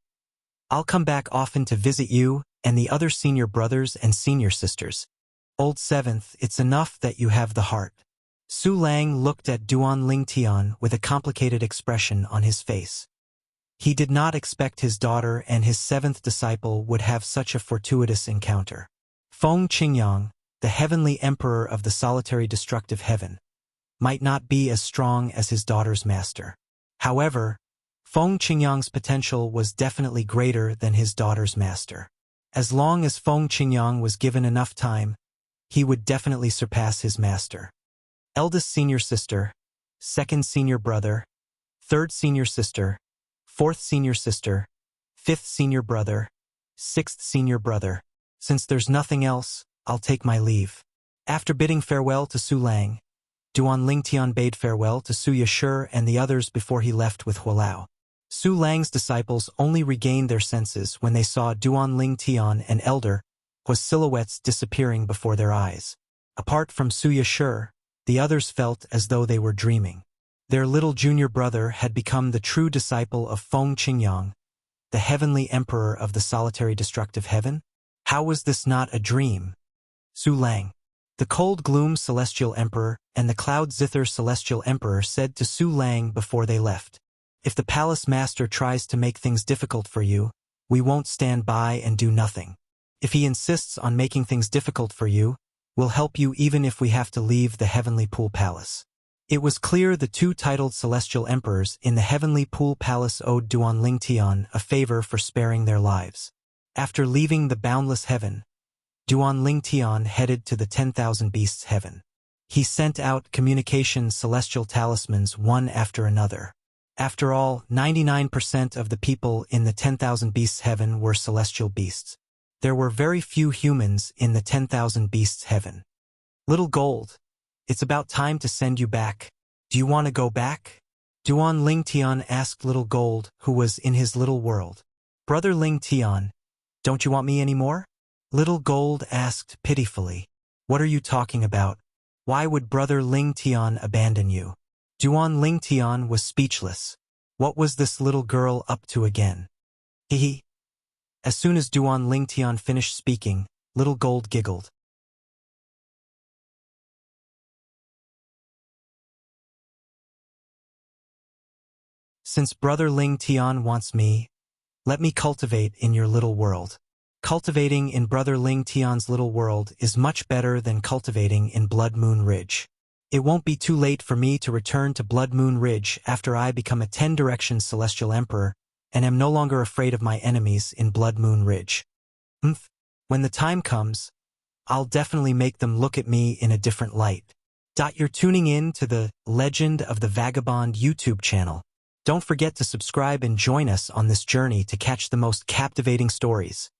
I'll come back often to visit you and the other senior brothers and senior sisters. Old Seventh, it's enough that you have the heart. Su Lang looked at Duan Lingtian with a complicated expression on his face. He did not expect his daughter and his seventh disciple would have such a fortuitous encounter. Feng Qingyang, the Heavenly Emperor of the Solitary Destructive Heaven, might not be as strong as his daughter's master. However, Feng Qingyang's potential was definitely greater than his daughter's master. As long as Feng Qingyang was given enough time, he would definitely surpass his master. Eldest senior sister, second senior brother, third senior sister, fourth senior sister, fifth senior brother, sixth senior brother. Since there's nothing else, I'll take my leave. After bidding farewell to Su Lang, Duan Lingtian bade farewell to Su Yashur and the others before he left with Hualao. Su Lang's disciples only regained their senses when they saw Duan Lingtian and Elder Hua's silhouettes disappearing before their eyes. Apart from Su Yashur, the others felt as though they were dreaming. Their little junior brother had become the true disciple of Feng Qingyang, the heavenly emperor of the solitary destructive heaven? How was this not a dream? Su Lang, the cold gloom celestial emperor and the cloud zither celestial emperor, said to Su Lang before they left. If the palace master tries to make things difficult for you, we won't stand by and do nothing. If he insists on making things difficult for you, we'll help you even if we have to leave the heavenly pool palace. It was clear the two titled celestial emperors in the heavenly pool palace owed Duan Lingtian a favor for sparing their lives. After leaving the boundless heaven, Duan Lingtian headed to the 10,000 beasts heaven. He sent out communication celestial talismans one after another. After all, 99% of the people in the 10,000 beasts heaven were celestial beasts. There were very few humans in the 10,000 beasts heaven. Little Gold, it's about time to send you back. Do you want to go back? Duan Lingtian asked Little Gold, who was in his little world. Brother Lingtian, don't you want me anymore? Little Gold asked pitifully. What are you talking about? Why would Brother Lingtian abandon you? Duan Lingtian was speechless. What was this little girl up to again? Hehe. As soon as Duan Lingtian finished speaking, Little Gold giggled. Since Brother Lingtian wants me, let me cultivate in your little world. Cultivating in Brother Lingtian's little world is much better than cultivating in Blood Moon Ridge. It won't be too late for me to return to Blood Moon Ridge after I become a 10-direction Celestial Emperor and am no longer afraid of my enemies in Blood Moon Ridge. When the time comes, I'll definitely make them look at me in a different light. You're tuning in to the Legend of the Vagabond YouTube channel. Don't forget to subscribe and join us on this journey to catch the most captivating stories.